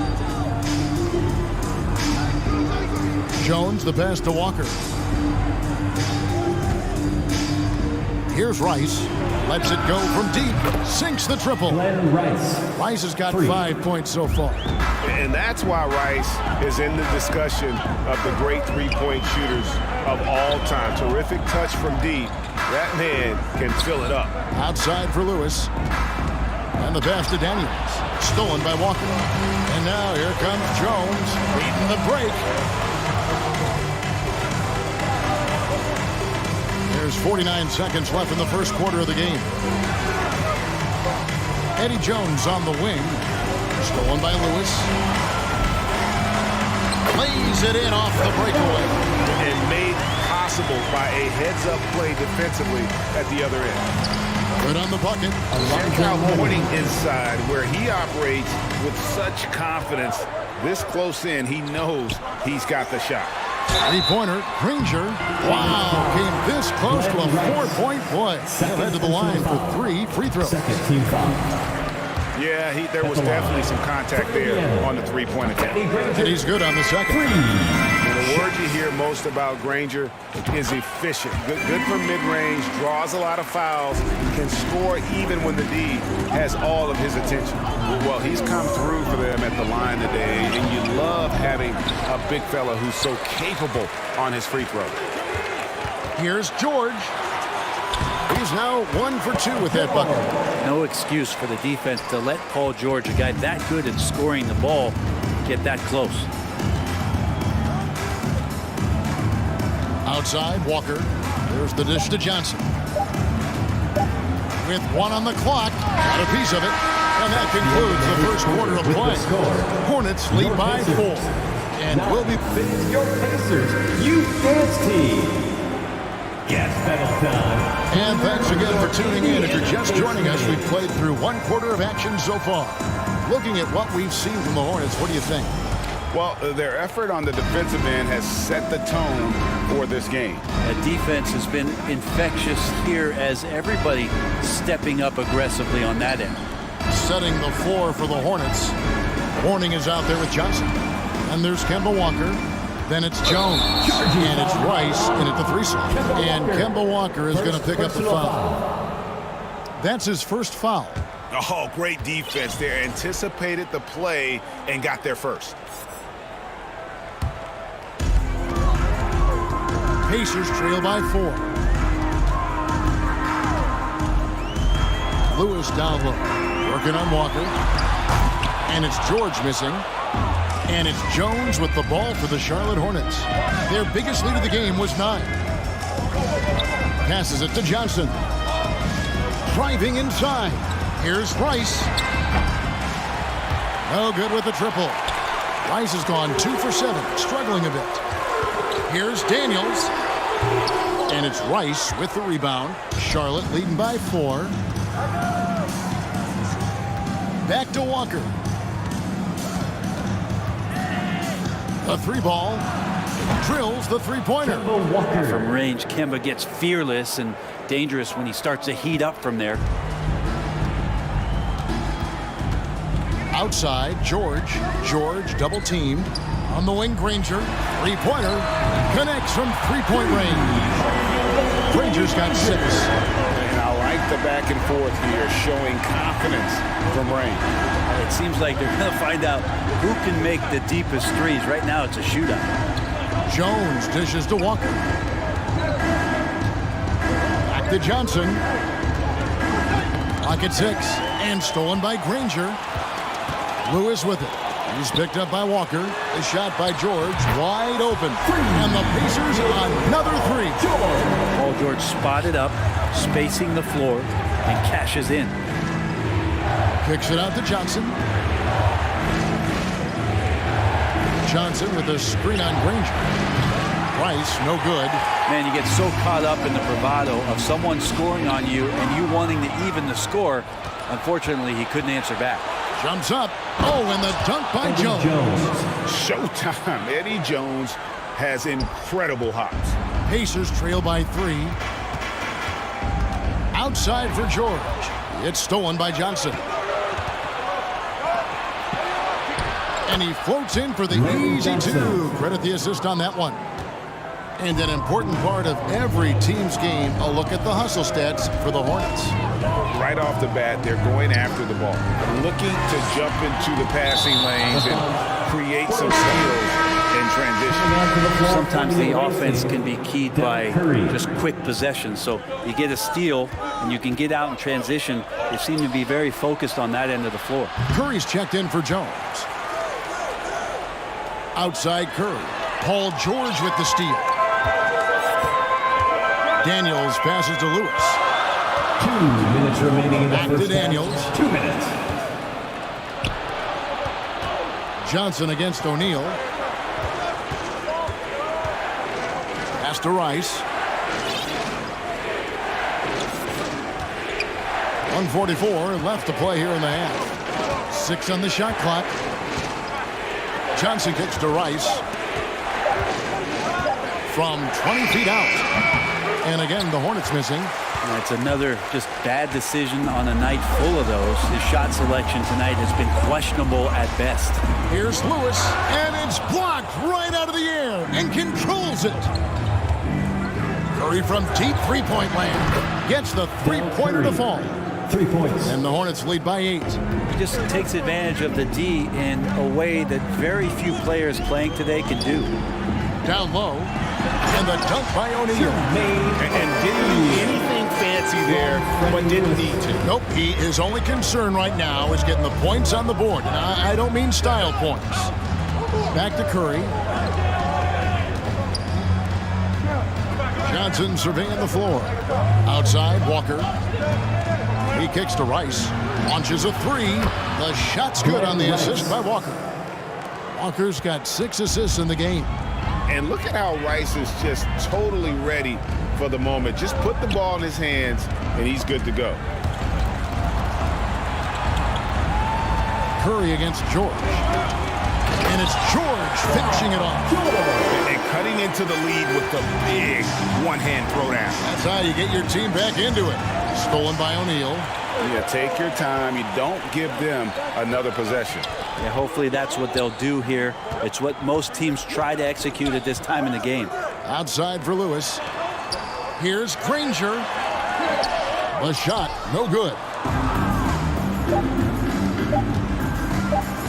Jones, the pass to Walker. Here's Rice. Lets it go from deep. Sinks the triple. Rice has got 5 points so far. And that's why Rice is in the discussion of the great three-point shooters of all time. Terrific touch from deep. That man can fill it up. Outside for Lewis. And the pass to Daniels. Stolen by Walker. And now here comes Jones. Beating the break. There's 49 seconds left in the first quarter of the game. Eddie Jones on the wing. Stolen by Lewis. Lays it in off the breakaway. And made possible by a heads-up play defensively at the other end. Good on the bucket. Check out Mourning inside where he operates with such confidence. This close in, he knows he's got the shot. Three-pointer, Granger. Wow, came this close to a 4-point play. Head to the line for 3 free throws. Second team foul. Yeah, there was definitely some contact there on the three-point attempt. And he's good on the second. And the word you hear most about Granger is efficient. Good from mid-range, draws a lot of fouls, can score even when the D has all of his attention. Well, he's come through for them at the line today, and you love having a big fella who's so capable on his free throw. Here's George. He's now 1 for 2 with that bucket. No excuse for the defense to let Paul George, a guy that good at scoring the ball, get that close. Outside, Walker. There's the dish to Johnson. With 1 on the clock, got a piece of it. And that concludes the first quarter of play. Hornets lead by 4. And will be your Pacers Youth Dance Team. Yes, pedal time. And thanks again for tuning in. If you're just joining us, we've played through 1 quarter of action so far. Looking at what we've seen from the Hornets, what do you think? Well, their effort on the defensive end has set the tone for this game. The defense has been infectious here as everybody stepping up aggressively on that end. Setting the floor for the Hornets. Warning is out there with Johnson. And there's Kemba Walker. Then it's Jones. And it's Rice in at the 3 slot. And Kemba Walker is going to pick up the foul. That's his first foul. Oh, great defense there. Anticipated the play and got there first. Pacers trail by 4. Lewis down low. Working on Walker. And it's George missing. And it's Jones with the ball for the Charlotte Hornets. Their biggest lead of the game was 9. Passes it to Johnson. Driving inside. Here's Rice. No good with the triple. Rice has gone 2 for 7, struggling a bit. Here's Daniels. And it's Rice with the rebound. Charlotte leading by 4. Back to Walker. The 3 ball. Drills the 3-pointer. From range, Kemba gets fearless and dangerous when he starts to heat up from there. Outside, George. George double teamed. On the wing, Granger. 3-pointer. Connects from 3-point range. Granger's got 6. And I like the back and forth here, showing confidence from range. It seems like they're going to find out who can make the deepest threes. Right now, it's a shootout. Jones dishes to Walker. Back to Johnson. Clock at 6. And stolen by Granger. Lewis with it. He's picked up by Walker. The shot by George. Wide open. And the Pacers another 3. Paul George spotted up, spacing the floor, and cashes in. Kicks it out to Johnson. Johnson with a screen on Granger. Rice, no good. Man, you get so caught up in the bravado of someone scoring on you and you wanting to even the score. Unfortunately, he couldn't answer back. Jumps up. Oh, and the dunk by Jones. Showtime. Eddie Jones has incredible hops. Pacers trail by 3. Outside for George. It's stolen by Johnson. And he floats in for the easy 2. Credit the assist on that one. And an important part of every team's game, a look at the hustle stats for the Hornets. Right off the bat, they're going after the ball, looking to jump into the passing lanes and create some steals in transition. Sometimes the offense can be keyed by just quick possession. So you get a steal and you can get out in transition. They seem to be very focused on that end of the floor. Curry's checked in for Jones. Outside Curry. Paul George with the steal. Daniels passes to Lewis. 2 minutes remaining in the Back first to Daniels. half. 2 minutes. Johnson against O'Neal. Pass to Rice. 1:44 left to play here in the half. 6 on the shot clock. Johnson kicks to Rice. From 20 feet out. And again, the Hornets missing. That's another just bad decision on a night full of those. His shot selection tonight has been questionable at best. Here's Lewis, and it's blocked right out of the air and controls it. Curry from deep three-point land gets the three-pointer to fall. 3 points. And the Hornets lead by 8. He just takes advantage of the D in a way that very few players playing today can do. Down low, and the dunk by O'Neal. And didn't do anything fancy there, but didn't need to. Nope, his only concern right now is getting the points on the board. And I don't mean style points. Back to Curry. Johnson surveying the floor. Outside, Walker. He kicks to Rice. Launches a three. The shot's good on the assist by Walker. Walker's got 6 assists in the game. And look at how Rice is just totally ready for the moment. Just put the ball in his hands, and he's good to go. Curry against George. And it's George finishing it off. And cutting into the lead with the big one-hand throwdown. That's how you get your team back into it. Stolen by O'Neal. Yeah, take your time. You don't give them another possession. Yeah, hopefully that's what they'll do here. It's what most teams try to execute at this time in the game. Outside for Lewis. Here's Granger. The shot, no good.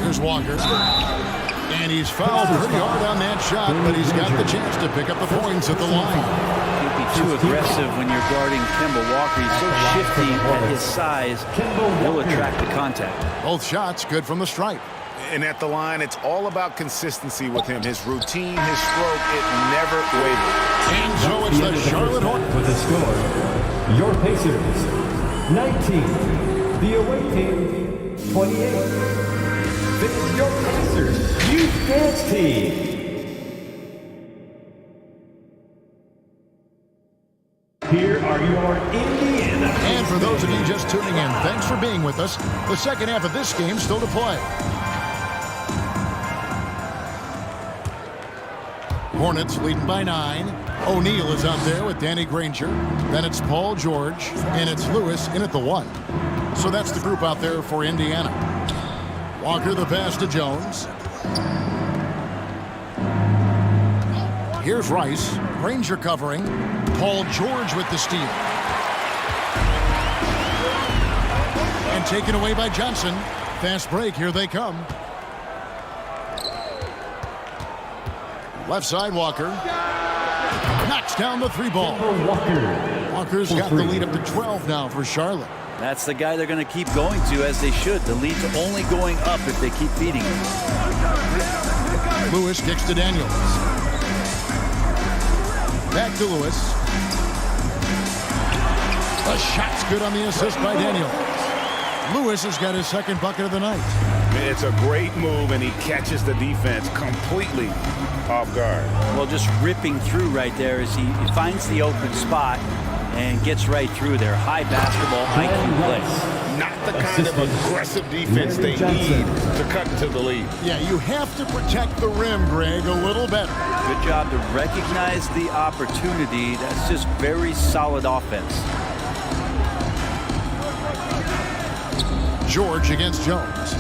Here's Walker. And he's fouled pretty hard on that shot, but he's got the chance to pick up the points at the line. Can't be too aggressive when you're guarding Kemba Walker. He's so shifty at his size, he'll attract the contact. Both shots good from the stripe. And at the line, it's all about consistency with him. His routine, his stroke, it never wavers. And so it's the Charlotte Hornets. With the score, your Pacers, 19. The away team, 28. This is your Pacers Youth Dance Team. Here are your Indiana. And for those of you just tuning in, thanks for being with us. The second half of this game still to play. Hornets leading by 9. O'Neal is out there with Danny Granger. Then it's Paul George, and it's Lewis in at the 1. So that's the group out there for Indiana. Walker the pass to Jones. Here's Rice. Granger covering. Paul George with the steal. And taken away by Johnson. Fast break, here they come. Left side, Walker. Knocks down the 3 ball. Walker's got the lead up to 12 now for Charlotte. That's the guy they're going to keep going to, as they should. The lead's only going up if they keep feeding him. Lewis kicks to Daniels. Back to Lewis. The shot's good on the assist by Daniels. Lewis has got his second bucket of the night. It's a great move, and he catches the defense completely off guard. Well, just ripping through right there as he finds the open spot and gets right through there. High basketball IQ play. Not the kind of aggressive defense they need to cut into the lead. Yeah, you have to protect the rim, Greg, a little better. Good job to recognize the opportunity. That's just very solid offense. George against Jones.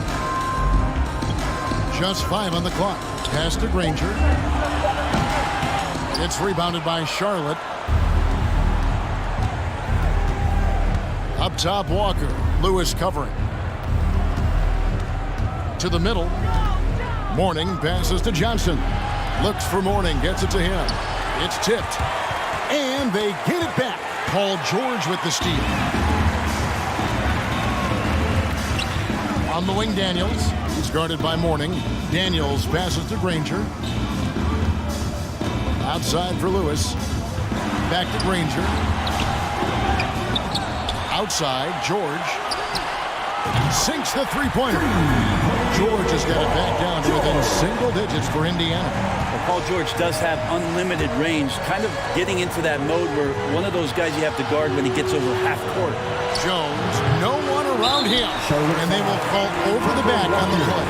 Just 5 on the clock. Pass to Granger. It's rebounded by Charlotte. Up top, Walker. Lewis covering. To the middle. Mourning passes to Johnson. Looks for Mourning, gets it to him. It's tipped. And they get it back. Paul George with the steal. On the wing, Daniels. He's guarded by Mourning. Daniels passes to Granger. Outside for Lewis. Back to Granger. Outside, George. Sinks the three-pointer. George has got it back down to within single digits for Indiana. Well, Paul George does have unlimited range, kind of getting into that mode where one of those guys you have to guard when he gets over half court. Jones, no one around him, and they will call over the back on the play.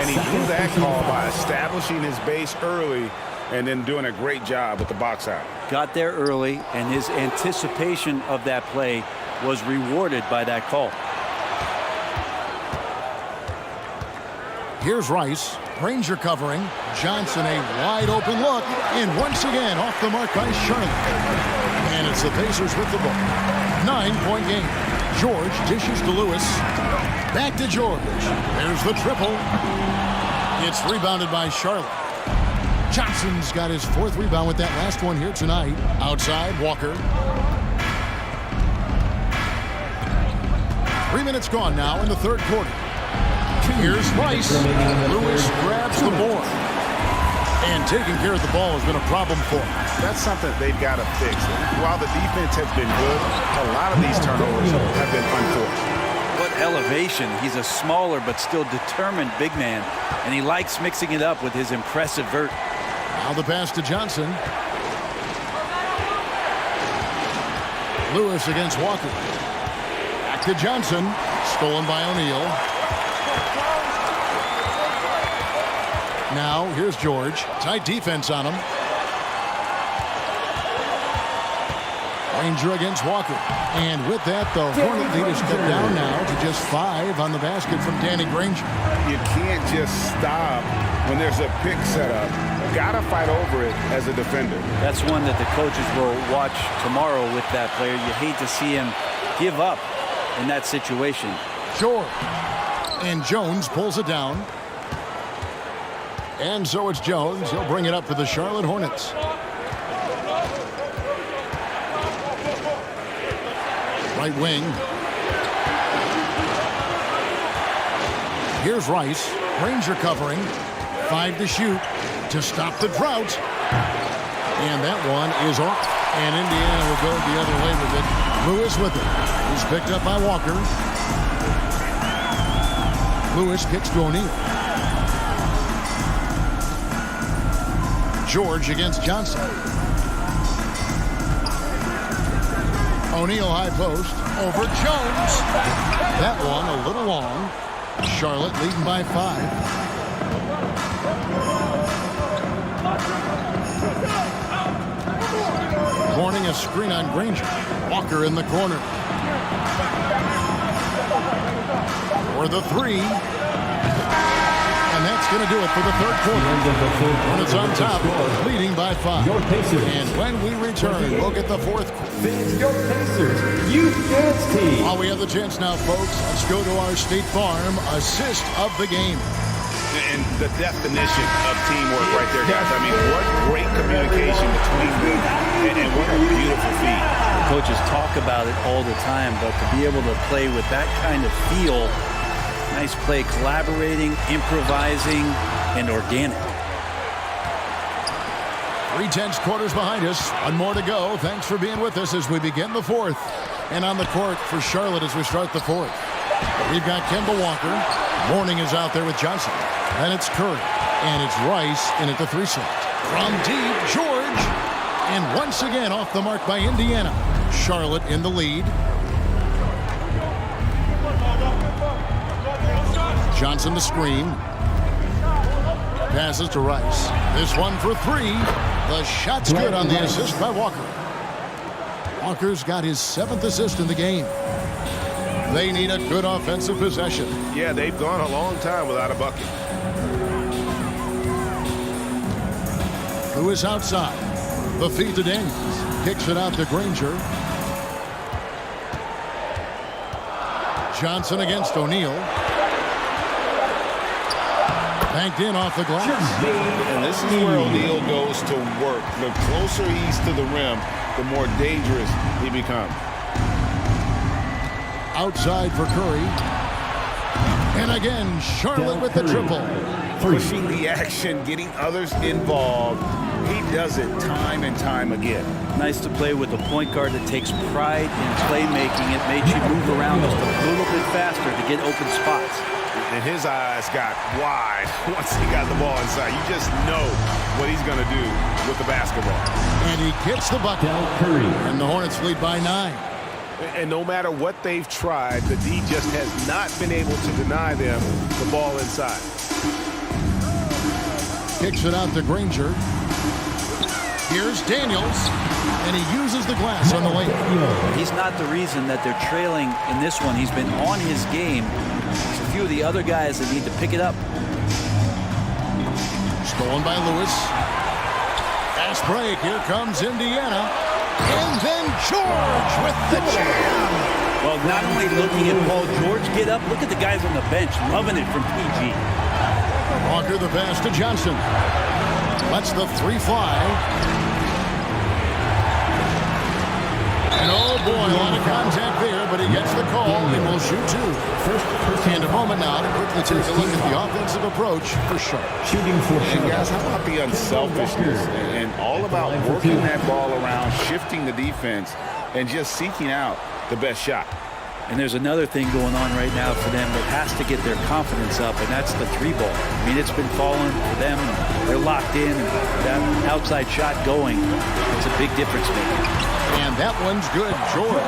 And he drew that call by establishing his base early and then doing a great job with the box out. Got there early, and his anticipation of that play was rewarded by that call. Here's Rice. Granger covering. Johnson a wide open look. And once again off the mark by Charlotte. And it's the Pacers with the ball. 9-point game. George dishes to Lewis. Back to George. There's the triple. It's rebounded by Charlotte. Johnson's got his 4th rebound with that last one here tonight. Outside, Walker. 3 minutes gone now in the 3rd quarter. Here's Rice. Lewis grabs the board. And taking care of the ball has been a problem for him. That's something they've got to fix. While the defense has been good, a lot of these turnovers have been unforced. What elevation. He's a smaller but still determined big man, and he likes mixing it up with his impressive vert. Now the pass to Johnson. Lewis against Walker. Back to Johnson. Stolen by O'Neal. Now here's George. Tight defense on him. Granger against Walker. And with that, the Hornet lead is cut down now to just 5 on the basket from Danny Granger. You can't just stop when there's a pick set up. Got to fight over it as a defender. That's one that the coaches will watch tomorrow with that player. You hate to see him give up in that situation. George. And Jones pulls it down. And so it's Jones. He'll bring it up for the Charlotte Hornets. Right wing. Here's Rice. Granger covering. 5 to shoot to stop the drought. And that one is off. And Indiana will go the other way with it. Lewis with it. He's picked up by Walker. Lewis kicks to O'Neal. George against Johnson. O'Neal high post over Jones. That one a little long. Charlotte leading by 5. Warning a screen on Granger. Walker in the corner. For the 3. And that's going to do it for the 3rd quarter. Hornets on top, leading by 5. And when we return, we'll get the 4th quarter. Your Pacers Youth Dance Team. While we have the chance now, folks, let's go to our State Farm assist of the game. And the definition of teamwork right there, guys. I mean, what great communication between them, and what a beautiful feat. The coaches talk about it all the time, but to be able to play with that kind of feel, nice play, collaborating, improvising, and organic. 3/10 quarters behind us. One more to go. Thanks for being with us as we begin the 4th. And on the court for Charlotte as we start the 4th. We've got Kemba Walker. Warning is out there with Johnson. Then it's Curry. And it's Rice in at the 3 slot. From deep, George. And once again off the mark by Indiana. Charlotte in the lead. Johnson the screen. Passes to Rice. This one for 3. The shot's good on the assist by Walker. Walker's got his 7th assist in the game. They need a good offensive possession. Yeah, they've gone a long time without a bucket. Lewis outside. The feed to Daniels. Kicks it out to Granger. Johnson against O'Neal. Banked in off the glass. And this is where O'Neal goes to work. The closer he's to the rim, the more dangerous he becomes. Outside for Curry. And again, Charlotte with the triple. Pushing the action, getting others involved. He does it time and time again. Nice to play with a point guard that takes pride in playmaking. It makes you move around just a little bit faster to get open spots. And his eyes got wide once he got the ball inside. You just know what he's going to do with the basketball. And he gets the bucket. And the Hornets lead by 9. And no matter what they've tried, the D just has not been able to deny them the ball inside. Kicks it out to Granger. Here's Daniels, and he uses the glass on the lane. He's not the reason that they're trailing in this one. He's been on his game. There's a few of the other guys that need to pick it up. Stolen by Lewis. Fast break. Here comes Indiana. And then George with the jam. Well, not only looking at Paul George get up, look at the guys on the bench loving it from PG. Walker the pass to Johnson. Lets the three fly. And oh boy, a lot of contact there, but he gets the call and will shoot two. And a moment now to quickly take a look at the offensive approach for Sharp. Shooting for and guys, how about the unselfishness and all about working that ball around, shifting the defense, and just seeking out the best shot. And there's another thing going on right now for them that has to get their confidence up, and that's the three ball. I mean, it's been falling for them. They're locked in, and that outside shot going, it's a big difference maker. And that one's good, George.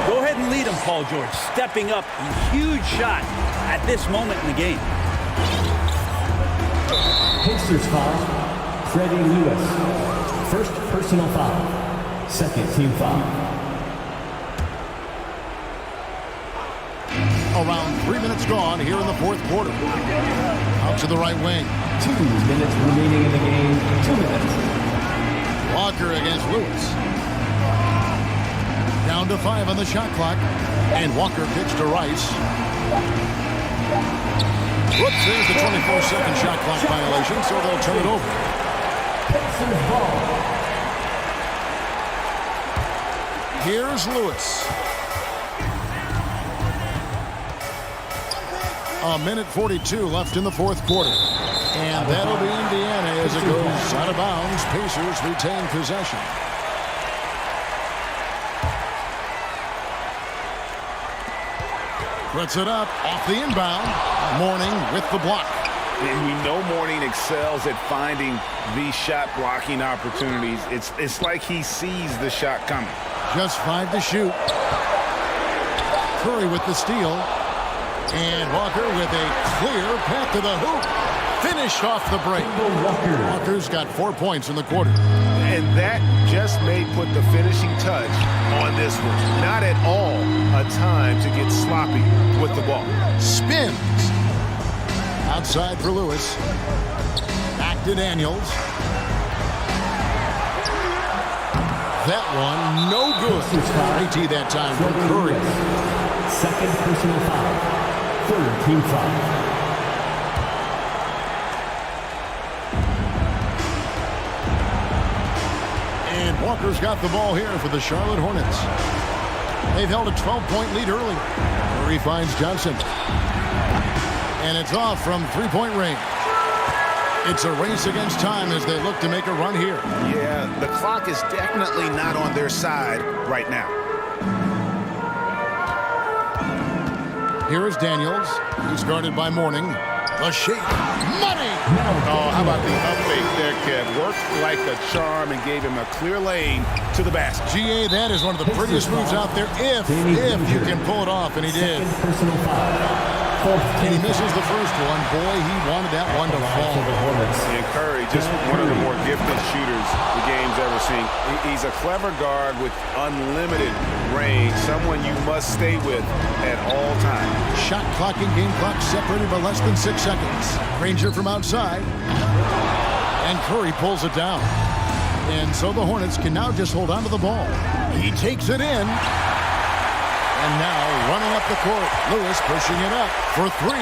Go ahead and lead him, Paul George. Stepping up, huge shot at this moment in the game. Pacers foul, Freddie Lewis. First personal foul. Second team foul. Around 3 minutes gone here in the fourth quarter. Out to the right wing. 2 minutes remaining in the game. 2 minutes. Walker against Lewis. Down to 5 on the shot clock. And Walker kicks to Rice. Whoops, there's the 24-second shot clock violation, so they'll turn it over. Pacers ball. Here's Lewis. A minute 42 left in the fourth quarter. And that'll be Indiana as it goes out of bounds. Pacers retain possession. Puts it up off the inbound. Mourning with the block. And we know Mourning excels at finding these shot blocking opportunities. It's like he sees the shot coming. Just 5 to shoot. Curry with the steal. And Walker with a clear path to the hoop. Finished off the break. Walker's got 4 points in the quarter. And that just may put the finishing touch on this one. Not at all a time to get sloppy with the ball. Spins. Outside for Lewis. Back to Daniels. That one, no good. IT that time from Curry. Second personal foul. Third team foul. And Walker's got the ball here for the Charlotte Hornets. They've held a 12-point lead early. Curry finds Johnson. And it's off from three-point range. It's a race against time as they look to make a run here. Yeah, the clock is definitely not on their side right now. Here is Daniels. He's guarded by Mourning. The shake. Money! Oh, how about the up fake there, Kev? Worked like a charm and gave him a clear lane to the basket. GA, that is one of the prettiest moves out there if you can pull it off, and he did. And he misses the first one. Boy, he wanted that one to fall. And Curry, just one of the more gifted shooters the game's ever seen. He's a clever guard with unlimited range, someone you must stay with at all times. Shot clock and game clock separated by less than 6 seconds. Ranger from outside. And Curry pulls it down. And so the Hornets can now just hold on to the ball. He takes it in. And now running up the court. Lewis pushing it up for 3.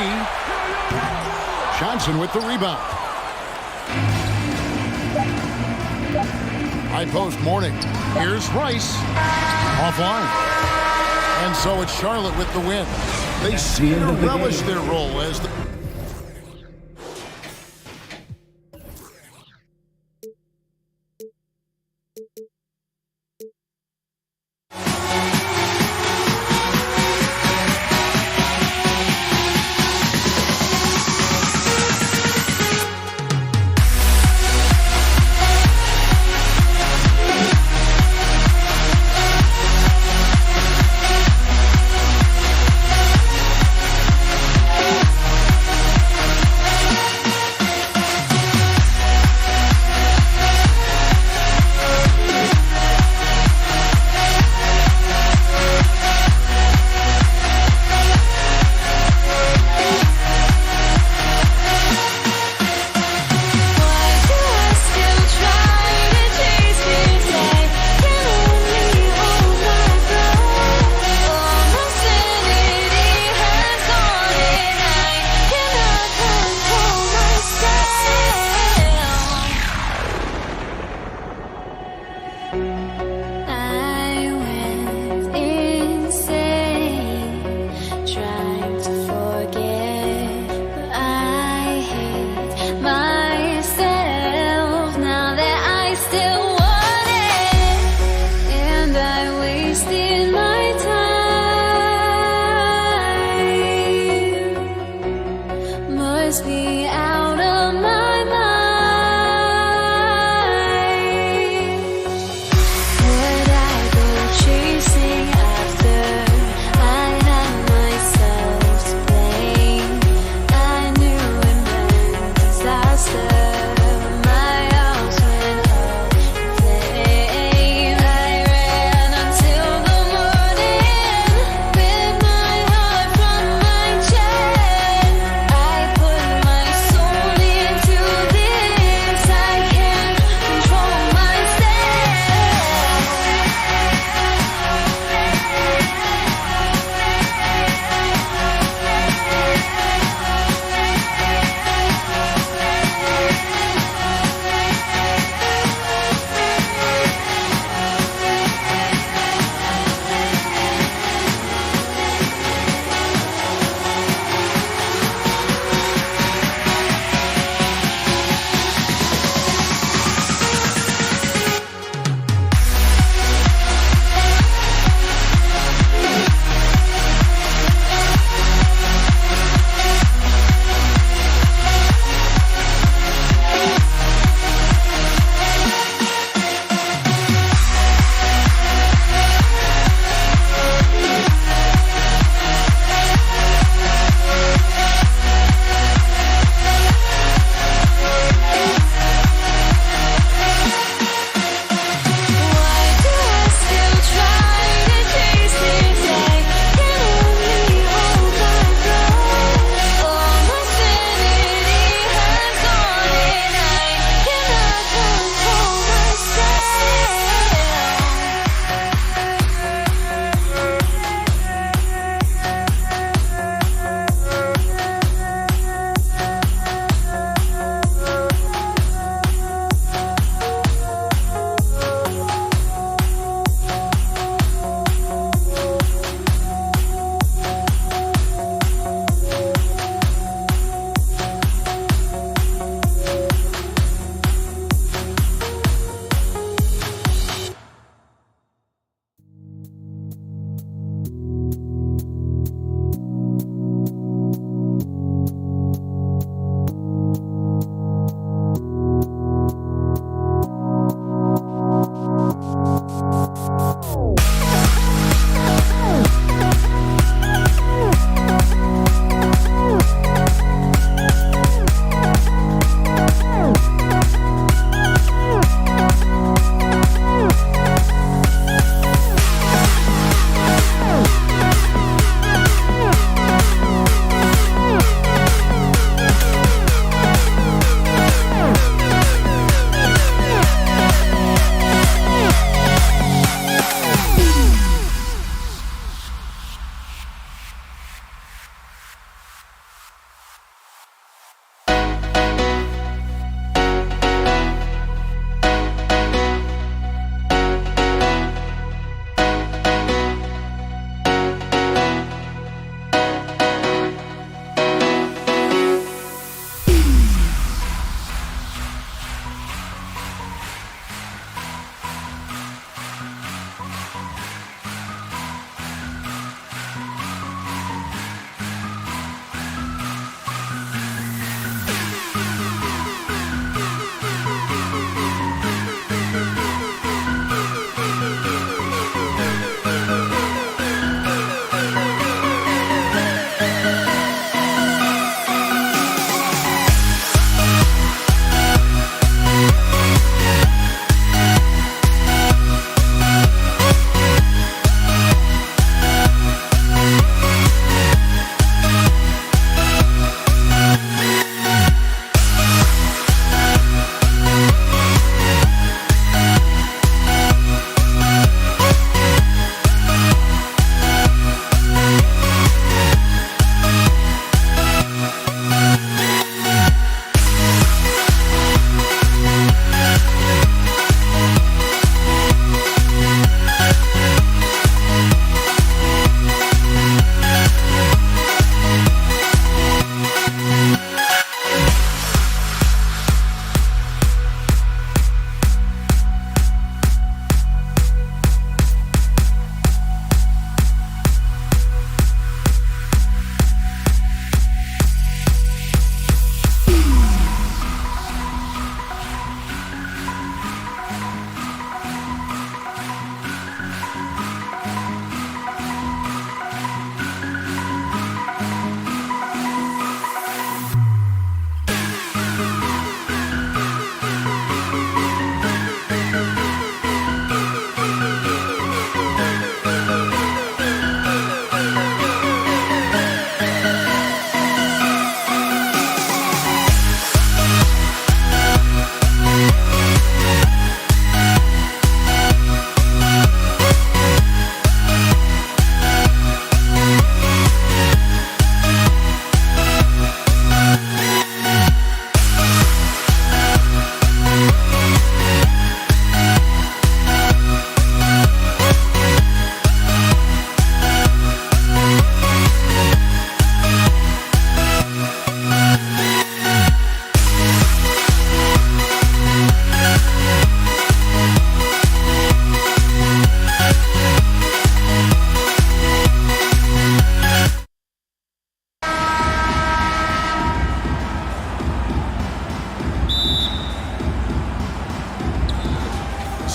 Johnson with the rebound. High post Mourning. Here's Rice. Offline. And so it's Charlotte with the win. They seem to relish their role as the...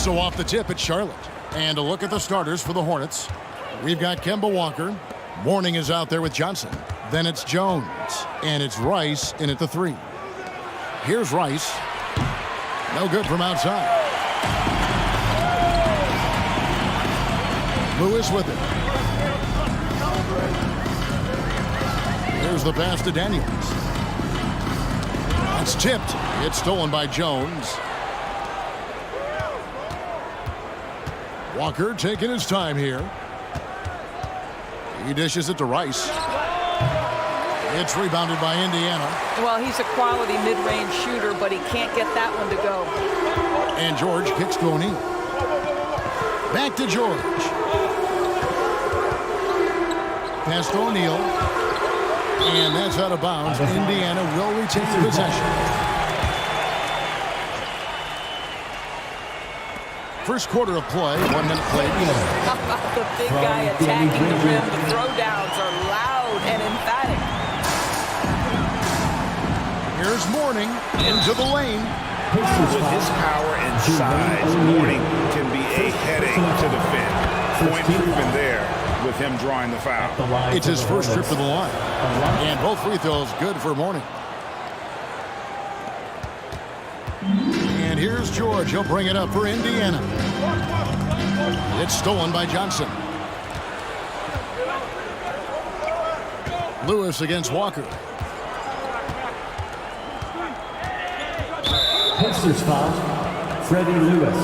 So off the tip, it's Charlotte. And a look at the starters for the Hornets. We've got Kemba Walker. Mourning is out there with Johnson. Then it's Jones. And it's Rice in at the 3. Here's Rice. No good from outside. Lewis with it. Here's the pass to Daniels. It's tipped. It's stolen by Jones. Walker taking his time here. He dishes it to Rice. It's rebounded by Indiana. Well, he's a quality mid-range shooter, but he can't get that one to go. And George kicks to O'Neal. Back to George. Pass to O'Neal. And that's out of bounds. Indiana will retain the possession. First quarter of play, 1 minute played. The big guy attacking the rim. The throwdowns are loud and emphatic. Here's Mourning into the lane. With his power and size, Mourning can be a headache to defend. Point proven there with him drawing the foul. It's his first trip to the line. And both free throws good for Mourning. And here's George. He'll bring it up for Indiana. It's stolen by Johnson. Lewis against Walker. Pacers foul, Freddie Lewis.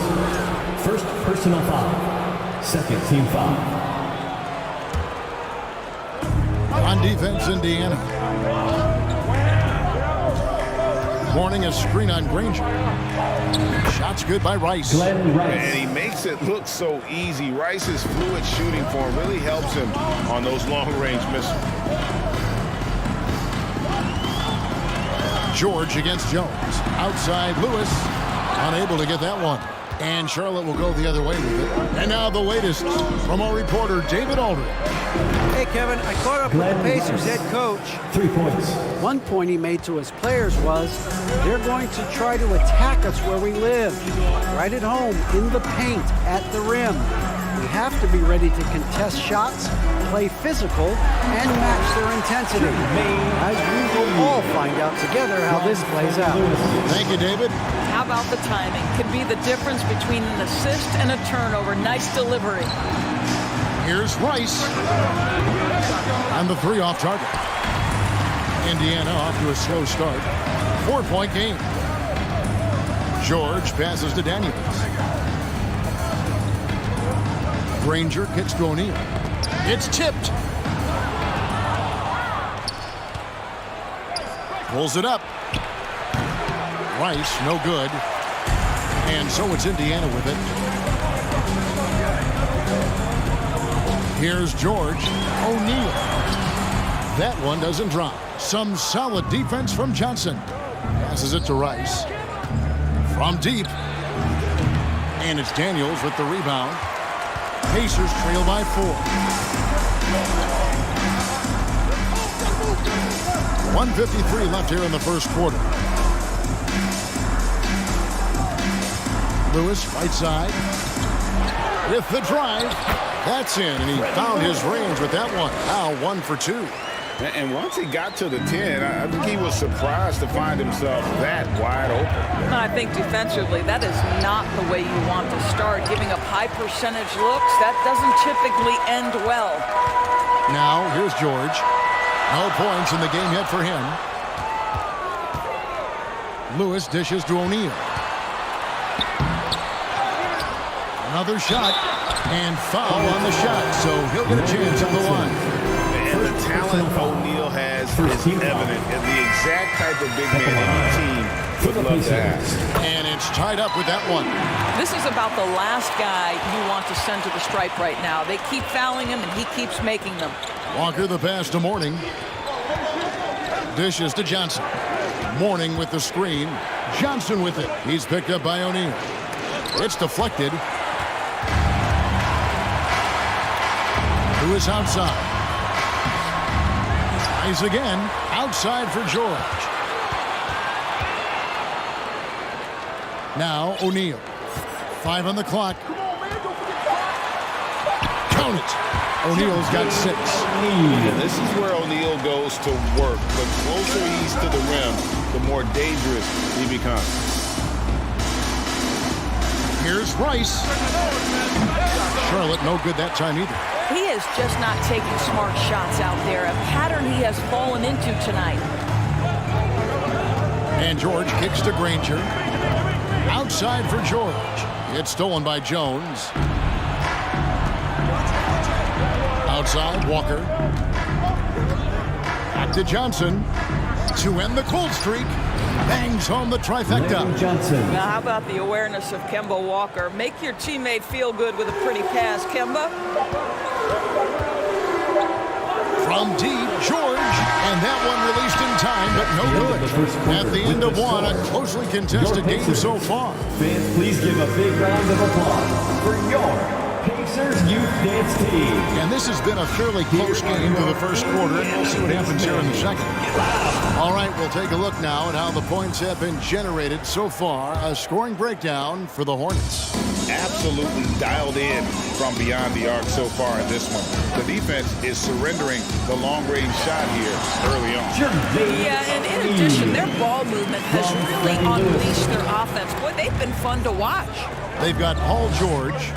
First personal foul. Second team foul. On defense, Indiana. Mourning a screen on Granger. Shots good by Rice. And he makes it look so easy. Rice's fluid shooting form really helps him on those long-range missiles. George against Jones. Outside Lewis. Unable to get that one. And Charlotte will go the other way with it. And now the latest from our reporter, David Aldridge. Hey, Kevin, I caught up with the Pacers head coach. 3 points. One point he made to his players was, they're going to try to attack us where we live. Right at home, in the paint, at the rim. We have to be ready to contest shots, play physical, and match their intensity. As we will all find out together how this plays out. Thank you, David. How about the timing? Can be the difference between an assist and a turnover. Nice delivery. Here's Rice. And the 3 off target. Indiana off to a slow start. 4-point game. George passes to Daniels. Granger kicks to O'Neal. It's tipped. Pulls it up. Rice, no good. And so it's Indiana with it. Here's George. O'Neal. That one doesn't drop. Some solid defense from Johnson. Passes it to Rice. From deep. And it's Daniels with the rebound. Pacers trail by 4. 1:53 left here in the first quarter. Lewis, right side. With the drive. That's in, and he found his range with that one. Now 1 for 2. And once he got to the 10, I think he was surprised to find himself that wide open. I think defensively, that is not the way you want to start. Giving up high percentage looks, that doesn't typically end well. Now, here's George. No points in the game yet for him. Lewis dishes to O'Neal. Another shot, and foul on the shot, so he'll get a chance at the line. And the talent O'Neal has is evident, and the exact type of big man any team would love to have. And it's tied up with that one. This is about the last guy you want to send to the stripe right now. They keep fouling him, and he keeps making them. Walker the pass to Mourning. Dishes to Johnson. Mourning with the screen. Johnson with it. He's picked up by O'Neal. It's deflected. Lewis outside. Tries again. Outside for George. Now O'Neal. 5 on the clock. Count it. O'Neal's got 6. Yeah, this is where O'Neal goes to work. The closer he's to the rim, the more dangerous he becomes. Here's Rice. Charlotte no good that time either. He is just not taking smart shots out there, a pattern he has fallen into tonight. And George kicks to Granger. Outside for George. It's stolen by Jones. Outside, Walker. Back to Johnson. To end the cold streak. Bangs home the trifecta. Now, how about the awareness of Kemba Walker? Make your teammate feel good with a pretty pass, Kemba. From deep, George. And that one released in time, but no good. At the end of one, a closely contested game so far. Fans, please give a big round of applause for your Pacers Youth Dance Team. And this has been a fairly close game to the first quarter, and we'll see what happens here in the second. All right, we'll take a look now at how the points have been generated so far. A scoring breakdown for the Hornets. Absolutely dialed in from beyond the arc so far in this one. The defense is surrendering the long-range shot here early on. Yeah, and in addition, their ball movement has really unleashed their offense. Boy, they've been fun to watch. They've got Paul George.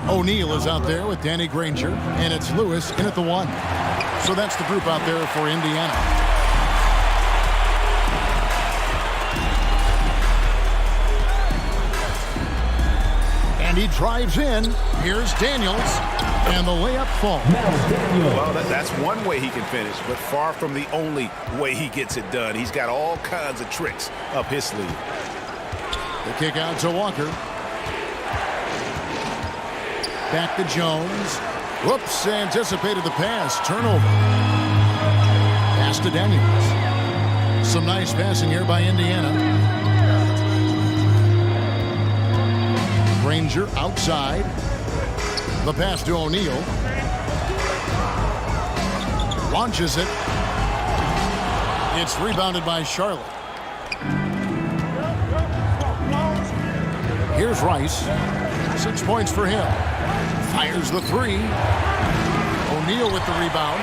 O'Neal is out there with Danny Granger, and it's Lewis in at the 1. So that's the group out there for Indiana. And he drives in. Here's Daniels, and the layup falls. Well, that's one way he can finish, but far from the only way he gets it done. He's got all kinds of tricks up his sleeve. The kick out to Walker. Back to Jones. Whoops, anticipated the pass. Turnover. Pass to Daniels. Some nice passing here by Indiana. Granger outside. The pass to O'Neal. Launches it. It's rebounded by Charlotte. Here's Rice. 6 points for him. Fires the 3. O'Neal with the rebound.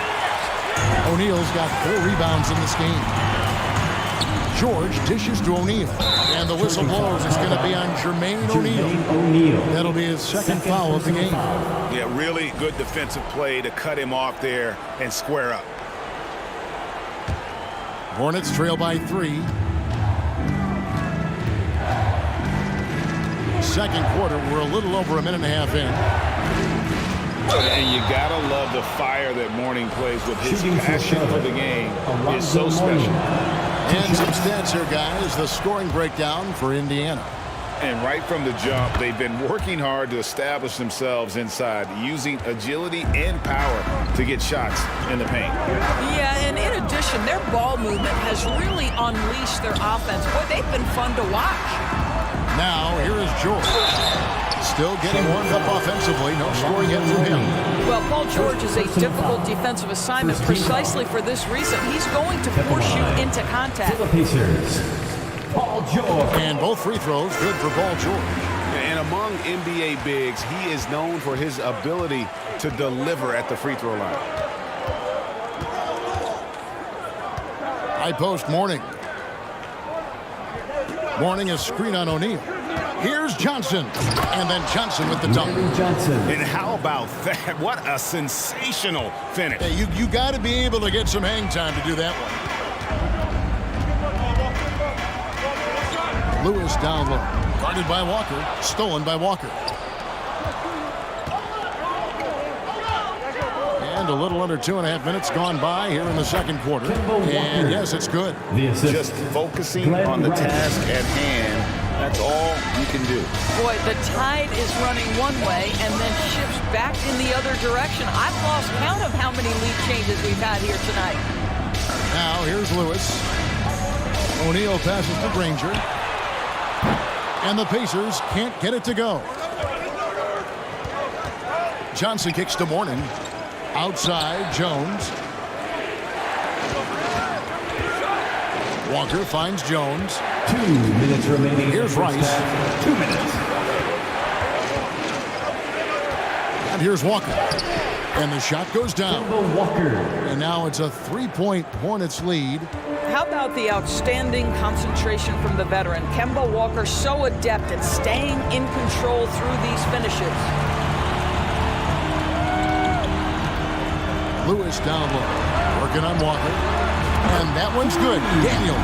O'Neal's got 4 rebounds in this game. George dishes to O'Neal. And the whistle blows. It's going to be on Jermaine O'Neal. That'll be his second foul of the game. Yeah, really good defensive play to cut him off there and square up. Hornets trail by 3. Second quarter, we're a little over a minute and a half in. And you gotta love the fire that Mourning plays with. His passion for the game is so special. And some stats here, guys. The scoring breakdown for Indiana. And right from the jump, they've been working hard to establish themselves inside, using agility and power to get shots in the paint. Yeah, and in addition, their ball movement has really unleashed their offense. Boy, they've been fun to watch. Now, here is George. Still getting warmed up offensively. No scoring yet from him. Well, Paul George is a difficult defensive assignment precisely for this reason. He's going to force you into contact. Paul George. And both free throws good for Paul George. And among NBA bigs, he is known for his ability to deliver at the free throw line. High post Mourning. Mourning a screen on O'Neal. Here's Johnson. And then Johnson with the dunk. And how about that? What a sensational finish. Hey, you got to be able to get some hang time to do that one. Lewis down low. Guarded by Walker. Stolen by Walker. And a little under 2.5 minutes gone by here in the second quarter. And yes, it's good. Just focusing on the task at hand. That's all you can do. Boy, the tide is running one way and then shifts back in the other direction. I've lost count of how many lead changes we've had here tonight. Now, here's Lewis. O'Neal passes to Granger. And the Pacers can't get it to go. Johnson kicks to Mourning. Outside, Jones. Walker finds Jones. 2 minutes remaining. Here's Rice. 2 minutes. here's Walker. And the shot goes down. Walker. And now it's a 3-point Hornets lead. How about the outstanding concentration from the veteran? Kemba Walker, so adept at staying in control through these finishes. Lewis down low, working on Walker. And that one's good. Daniels.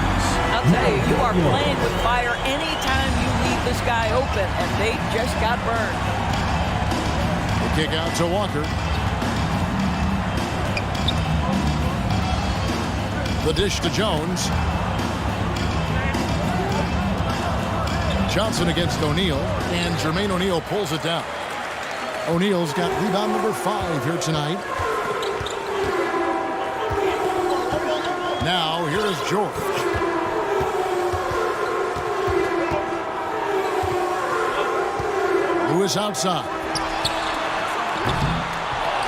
I'll tell you, you are playing with fire anytime you leave this guy open, and they just got burned. The kick out to Walker. The dish to Jones. Johnson against O'Neal, and Jermaine O'Neal pulls it down. O'Neal's got rebound number 5 here tonight. Now, here is George. Lewis outside.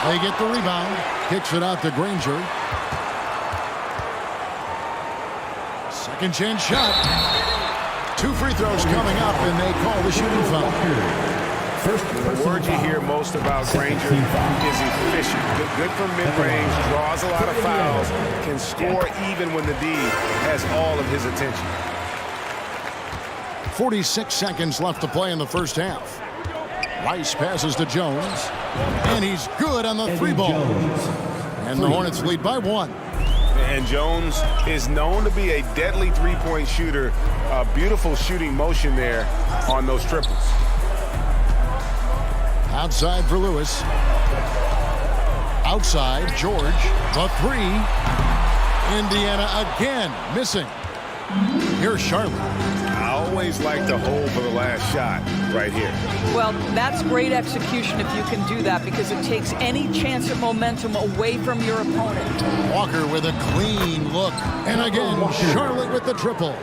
They get the rebound. Kicks it out to Granger. Second chance shot. 2 free throws coming up, and they call the shooting foul. The word you hear most about Granger is efficient. Good from mid-range, draws a lot of fouls, can score even when the D has all of his attention. 46 seconds left to play in the first half. Rice passes to Jones, and he's good on the 3 ball. And the Hornets lead by 1. And Jones is known to be a deadly three-point shooter. A beautiful shooting motion there on those triples. Outside for Lewis. Outside, George. The 3. Indiana again missing. Here's Charlotte. I always like to hold for the last shot right here. Well, that's great execution if you can do that, because it takes any chance at momentum away from your opponent. Walker with a clean look. And again, Charlotte with the triple.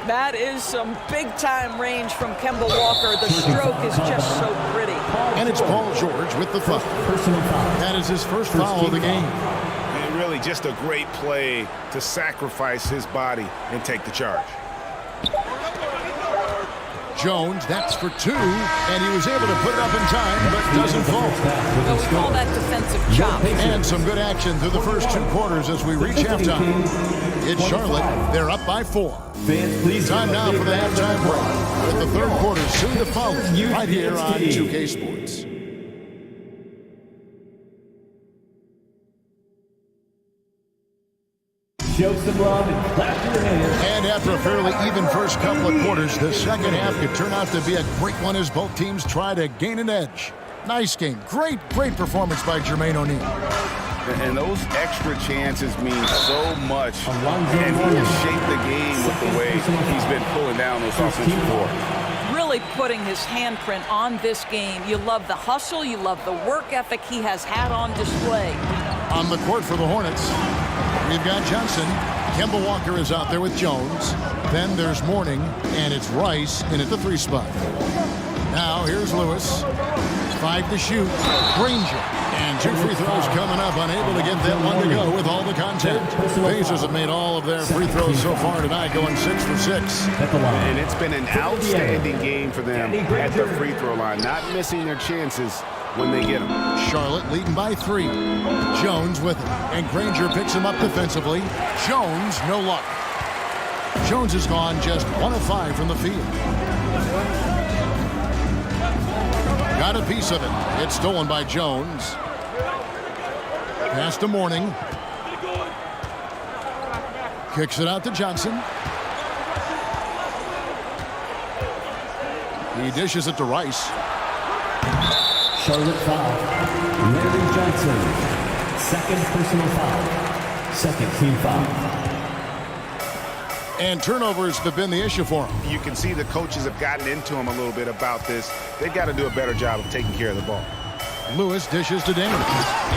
That is some big-time range from Kemba Walker. The stroke is just so pretty. And it's Paul George with the foul. That is his first foul of the game. And really just a great play to sacrifice his body and take the charge. Jones, that's for 2, and he was able to put it up in time, but doesn't fall. So we call that defensive chop. And some good action through the first 2 quarters as we reach halftime. It's Charlotte. They're up by 4. Time now for the halftime break, with the third quarter soon to follow, right here on 2K Sports. Show some love and clap your hands. And after a fairly even first couple of quarters, the second half could turn out to be a great one as both teams try to gain an edge. Nice game. Great performance by Jermaine O'Neal. And those extra chances mean so much. And he has shaped the game with the way he's been pulling down those offensive boards. Really putting his handprint on this game. You love the hustle. You love the work ethic he has had on display. On the court for the Hornets, we've got Johnson. Kemba Walker is out there with Jones. Then there's Mourning, and it's Rice in at the 3 spot. Now here's Lewis. 5 to shoot. Granger. And 2 free throws coming up. Unable to get that one to go with all the contact. Pacers have made all of their free throws so far tonight, going 6 for 6. And it's been an outstanding game for them at the free throw line. Not missing their chances when they get them. Charlotte leading by 3. Jones with it. And Granger picks him up defensively. Jones, no luck. Jones has gone just 1 of 5 from the field. Got a piece of it. It's stolen by Jones. Pass to Mourning. Kicks it out to Johnson. He dishes it to Rice. Charlotte foul. Larry Johnson. Second personal foul. Second team foul. And turnovers have been the issue for him. You can see the coaches have gotten into him a little bit about this. They've got to do a better job of taking care of the ball. Lewis dishes to Daniels,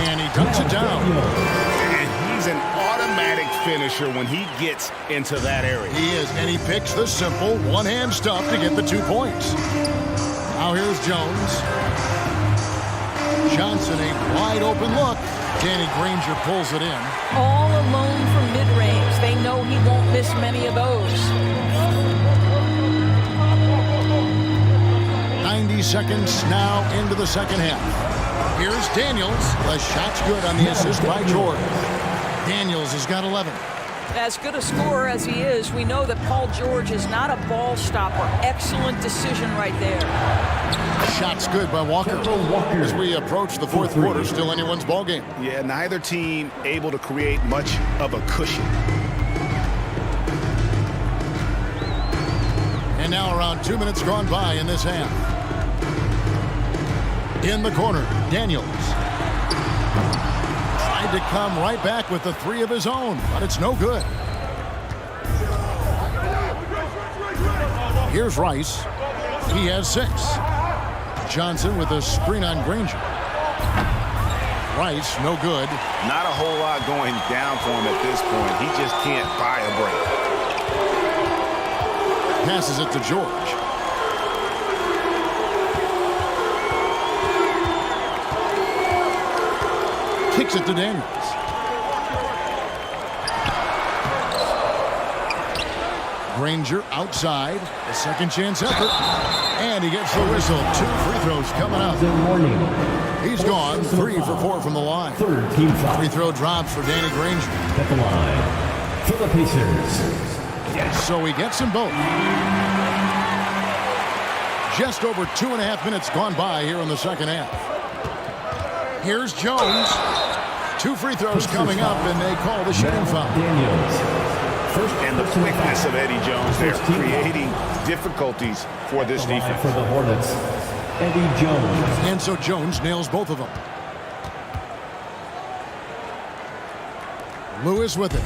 and he dunks it down. And he's an automatic finisher when he gets into that area. He is, and he picks the simple one-hand stuff to get the 2 points. Now here's Jones. Johnson, a wide-open look. Danny Granger pulls it in. All alone from mid-range. They know he won't miss many of those. 90 seconds now into the second half. Here's Daniels. The shot's good on the assist by George. Daniels has got 11. As good a scorer as he is, we know that Paul George is not a ball stopper. Excellent decision right there. Shot's good by Walker. As we approach the fourth quarter, still anyone's ball game. Yeah, neither team able to create much of a cushion. And now around 2 minutes gone by in this half. In the corner, Daniels. Tried to come right back with the three of his own, but it's no good. Here's Rice. He has 6. Johnson with a screen on Granger. Rice, no good. Not a whole lot going down for him at this point. He just can't buy a break. Passes it to George. Kicks it to Daniels. Granger outside. A second chance effort. And he gets the whistle. 2 free throws coming up. He's gone 3 for 4 from the line. Third team foul. Free throw drops for Danny Granger. At the line for the Pacers. So he gets them both. Just over 2.5 minutes gone by here in the second half. Here's Jones. 2 free throws coming up, and they call the shooting foul. Daniels. And the quickness of Eddie Jones there, creating difficulties for this defense. For the Hornets, Eddie Jones. And so Jones nails both of them. Lewis with it.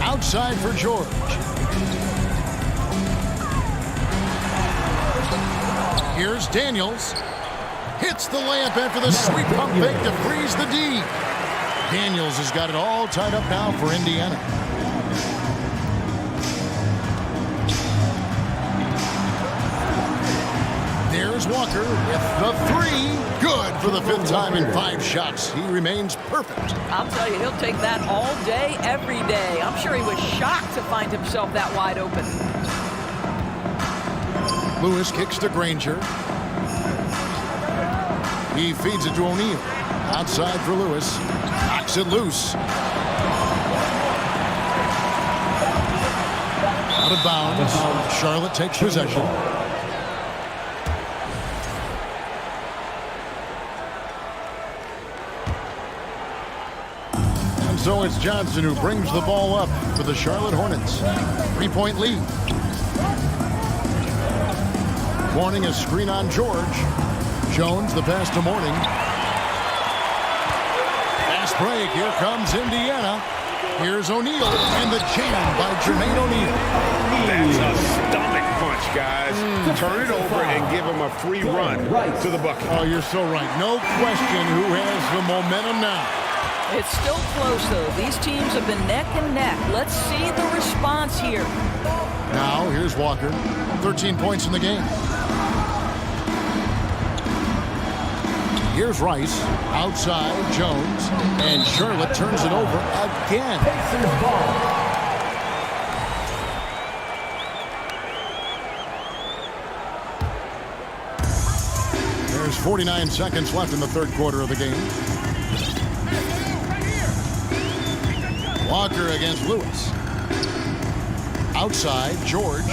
Outside for George. Here's Daniels. Hits the layup after the sweep pump fake to freeze the D. Daniels has got it all tied up now for Indiana. There's Walker with the 3. Good for the 5th time in 5 shots. He remains perfect. I'll tell you, he'll take that all day, every day. I'm sure he was shocked to find himself that wide open. Lewis kicks to Granger. He feeds it to O'Neal. Outside for Lewis. Knocks it loose. Out of bounds. Charlotte takes possession. And so it's Johnson who brings the ball up for the Charlotte Hornets. 3-point lead. Warning, a screen on George. Jones, the pass to Mourning. Fast break. Here comes Indiana. Here's O'Neal, and the jam by Jermaine O'Neal. That's a stomach punch, guys. Turn it over and give him a free run to the bucket. Oh, you're so right. No question who has the momentum now. It's still close, though. These teams have been neck and neck. Let's see the response here. Now, here's Walker. 13 points in the game. Here's Rice. Outside, Jones. And Charlotte turns it over again. There's 49 seconds left in the third quarter of the game. Walker against Lewis. Outside, George.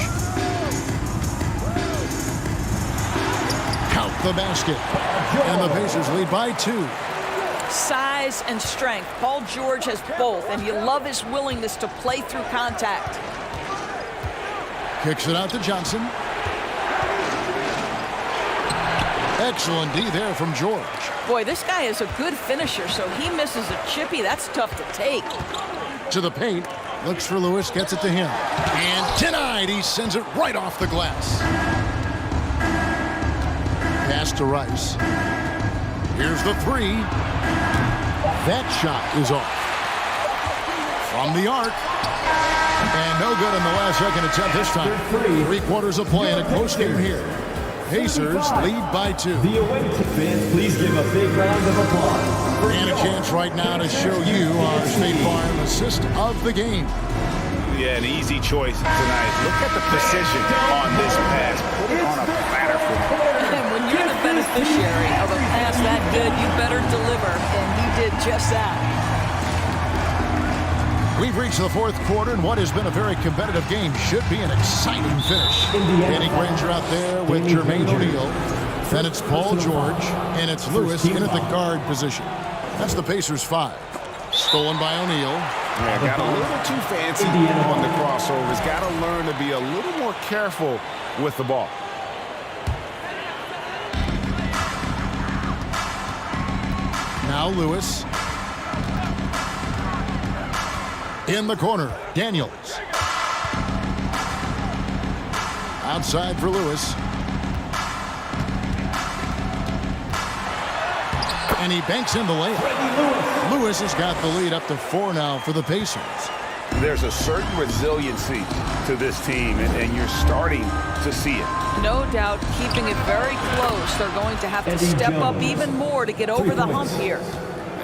Count the basket. And the Pacers lead by 2. Size and strength. Paul George has both, and you love his willingness to play through contact. Kicks it out to Johnson. Excellent D there from George. Boy, this guy is a good finisher, so he misses a chippy. That's tough to take. To the paint. Looks for Lewis, gets it to him. And denied. He sends it right off the glass. Pass to Rice. Here's the 3. That shot is off. From the arc. And no good in the last second attempt this time. 3 quarters of play in a close game here. Pacers lead by 2. The away fans, please give a big round of applause. And a chance right now to show you our State Farm assist of the game. Yeah, an easy choice tonight. Look at the precision on this pass. Put it on a platter for him. And when you're the beneficiary of a pass that good, you better deliver. And he did just that. We've reached the fourth quarter, and what has been a very competitive game should be an exciting finish. Danny Granger out there with Jermaine O'Neal. Then it's Paul George, and it's Lewis in at the guard position. That's the Pacers' 5. Stolen by O'Neal. Yeah, got a little too fancy on the crossovers. Got to learn to be a little more careful with the ball. Now Lewis. In the corner, Daniels. Outside for Lewis. And he banks in the layup. Lewis has got the lead up to 4 now for the Pacers. There's a certain resiliency to this team, and you're starting to see it. No doubt, keeping it very close. They're going to have to step up even more to get over the hump here.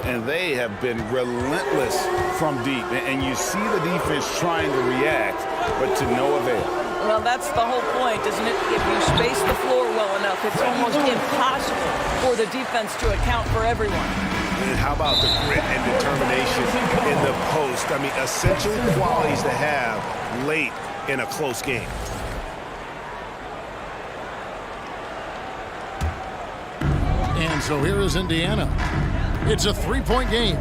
And they have been relentless from deep. And you see the defense trying to react, but to no avail. Well, that's the whole point, isn't it? If you space the floor well enough, it's almost impossible for the defense to account for everyone. And how about the grit and determination in the post? I mean, essential qualities to have late in a close game. And so here is Indiana. It's a 3-point game.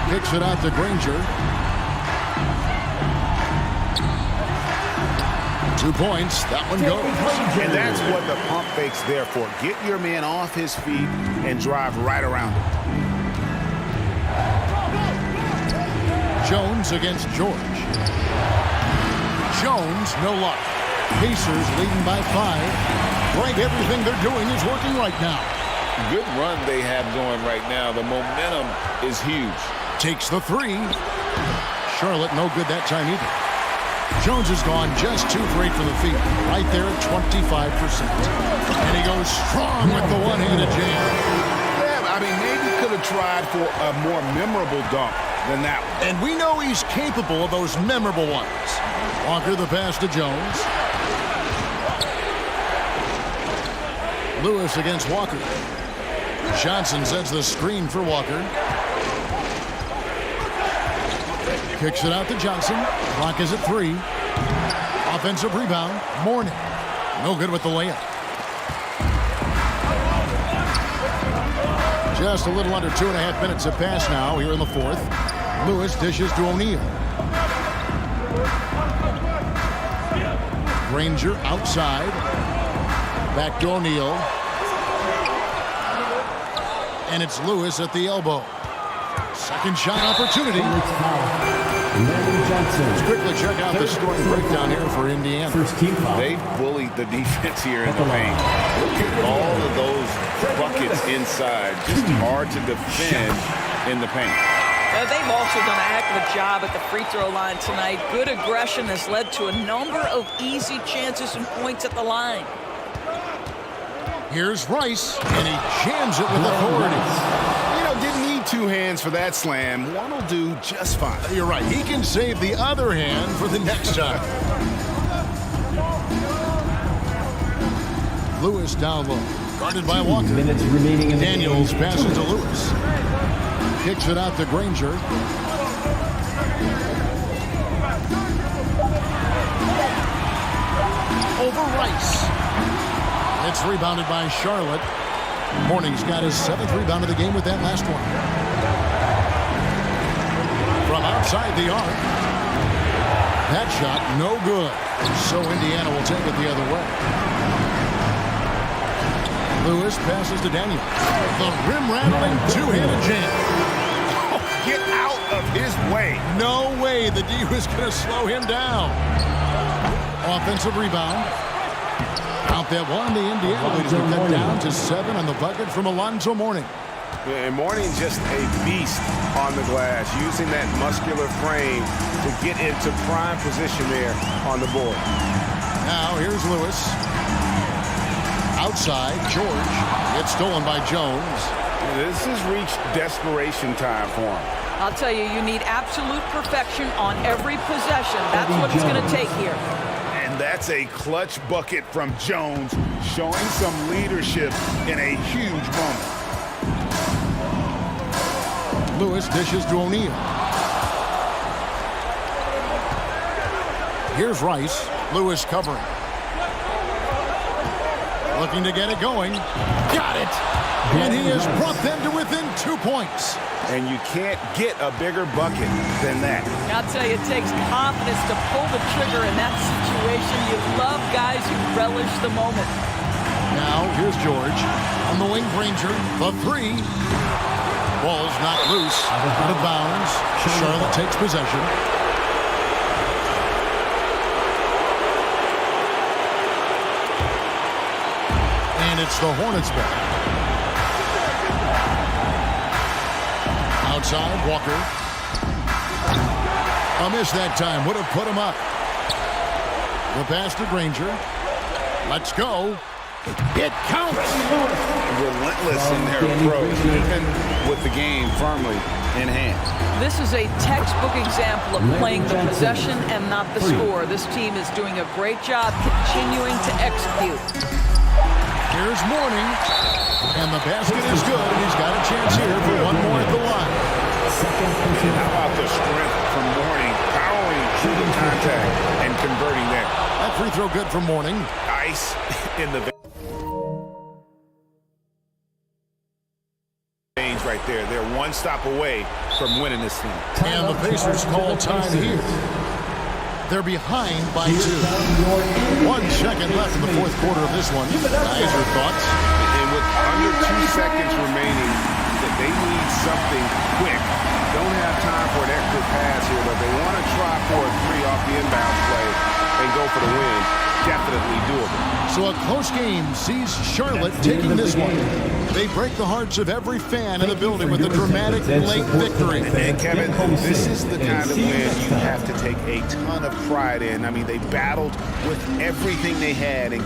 Kicks it out to Granger. 2 points. That one goes. And that's what the pump fake's there for. Get your man off his feet and drive right around him. Jones against George. Jones, no luck. Pacers leading by 5. Greg, everything they're doing is working right now. Good run they have going right now. The momentum is huge. Takes the 3. Charlotte no good that time either. Jones has gone just 2 for 8 from the field. Right there at 25%. And he goes strong with the one-handed jam. Yeah, I mean, maybe could have tried for a more memorable dunk than that one. And we know he's capable of those memorable ones. Walker the pass to Jones. Lewis against Walker. Johnson sends the screen for Walker. Kicks it out to Johnson. Clock is at 3. Offensive rebound. Mourning. No good with the layup. Just a little under 2.5 minutes have passed now here in the fourth. Lewis dishes to O'Neal. Granger outside. Back to O'Neal. And it's Lewis at the elbow. Second shot opportunity. Let's quickly check out the scoring breakdown here for Indiana. They bullied the defense here in the paint. Look at all of those buckets inside. Just hard to defend in the paint. They've also done a heck of a job at the free throw line tonight. Good aggression has led to a number of easy chances and points at the line. Here's Rice, and he jams it with authority. You know, didn't need 2 hands for that slam. One will do just fine. You're right. He can save the other hand for the next time. Lewis down low. Guarded by Walker. Minutes remaining in Daniels passes to Lewis. Kicks it out to Granger. Over Rice. It's rebounded by Charlotte. Mourning's got his 7th rebound of the game with that last one. From outside the arc. That shot, no good. So Indiana will take it the other way. Lewis passes to Daniels. The rim-rattling 2-handed jam. Oh, get out of his way. No way the D was going to slow him down. Offensive rebound. Out that one, the Indiana lead has been cut down to 7 on the bucket from Alonzo Mourning. And Mourning just a beast on the glass, using that muscular frame to get into prime position there on the board. Now here's Lewis. Outside, George. It's stolen by Jones. This has reached desperation time for him. I'll tell you, you need absolute perfection on every possession. That's what it's going to take here. And that's a clutch bucket from Jones, showing some leadership in a huge moment. Lewis dishes to O'Neal. Here's Rice. Lewis covering. Looking to get it going. Got it! And he has brought them to within 2 points. And you can't get a bigger bucket than that. I'll tell you, it takes confidence to pull the trigger in that situation. You love guys who relish the moment. Now, here's George. On the wing, Granger. The three. Ball's not loose. Out of bounds. Charlotte takes possession. And it's the Hornets back. Outside, Walker. A miss that time. Would have put him up. The pass to Granger. Let's go. It counts. Relentless in their approach, even with the game firmly in hand. This is a textbook example of playing the possession and not the score. This team is doing a great job continuing to execute. Here's Mourning. And the basket is good. He's got a chance here for one more at the line. And how about the strength from Mourning, powering through the contact and converting there. That free throw good from Mourning. Ice in the veins right there. They're one stop away from winning this thing. And the Pacers call time here. They're behind by 2. 1 second left in the fourth quarter of this one. Guys, your thoughts? And with under 2 seconds remaining, that they need something quick. Don't have time for an extra pass here, but they want to try for a 3 off the inbound play and go for the win. Definitely doable. So a close game sees Charlotte taking this one. They break the hearts of every fan in the building with a dramatic late victory. And Kevin, this is the kind of win you have to take a ton of pride in. I mean, they battled with everything they had and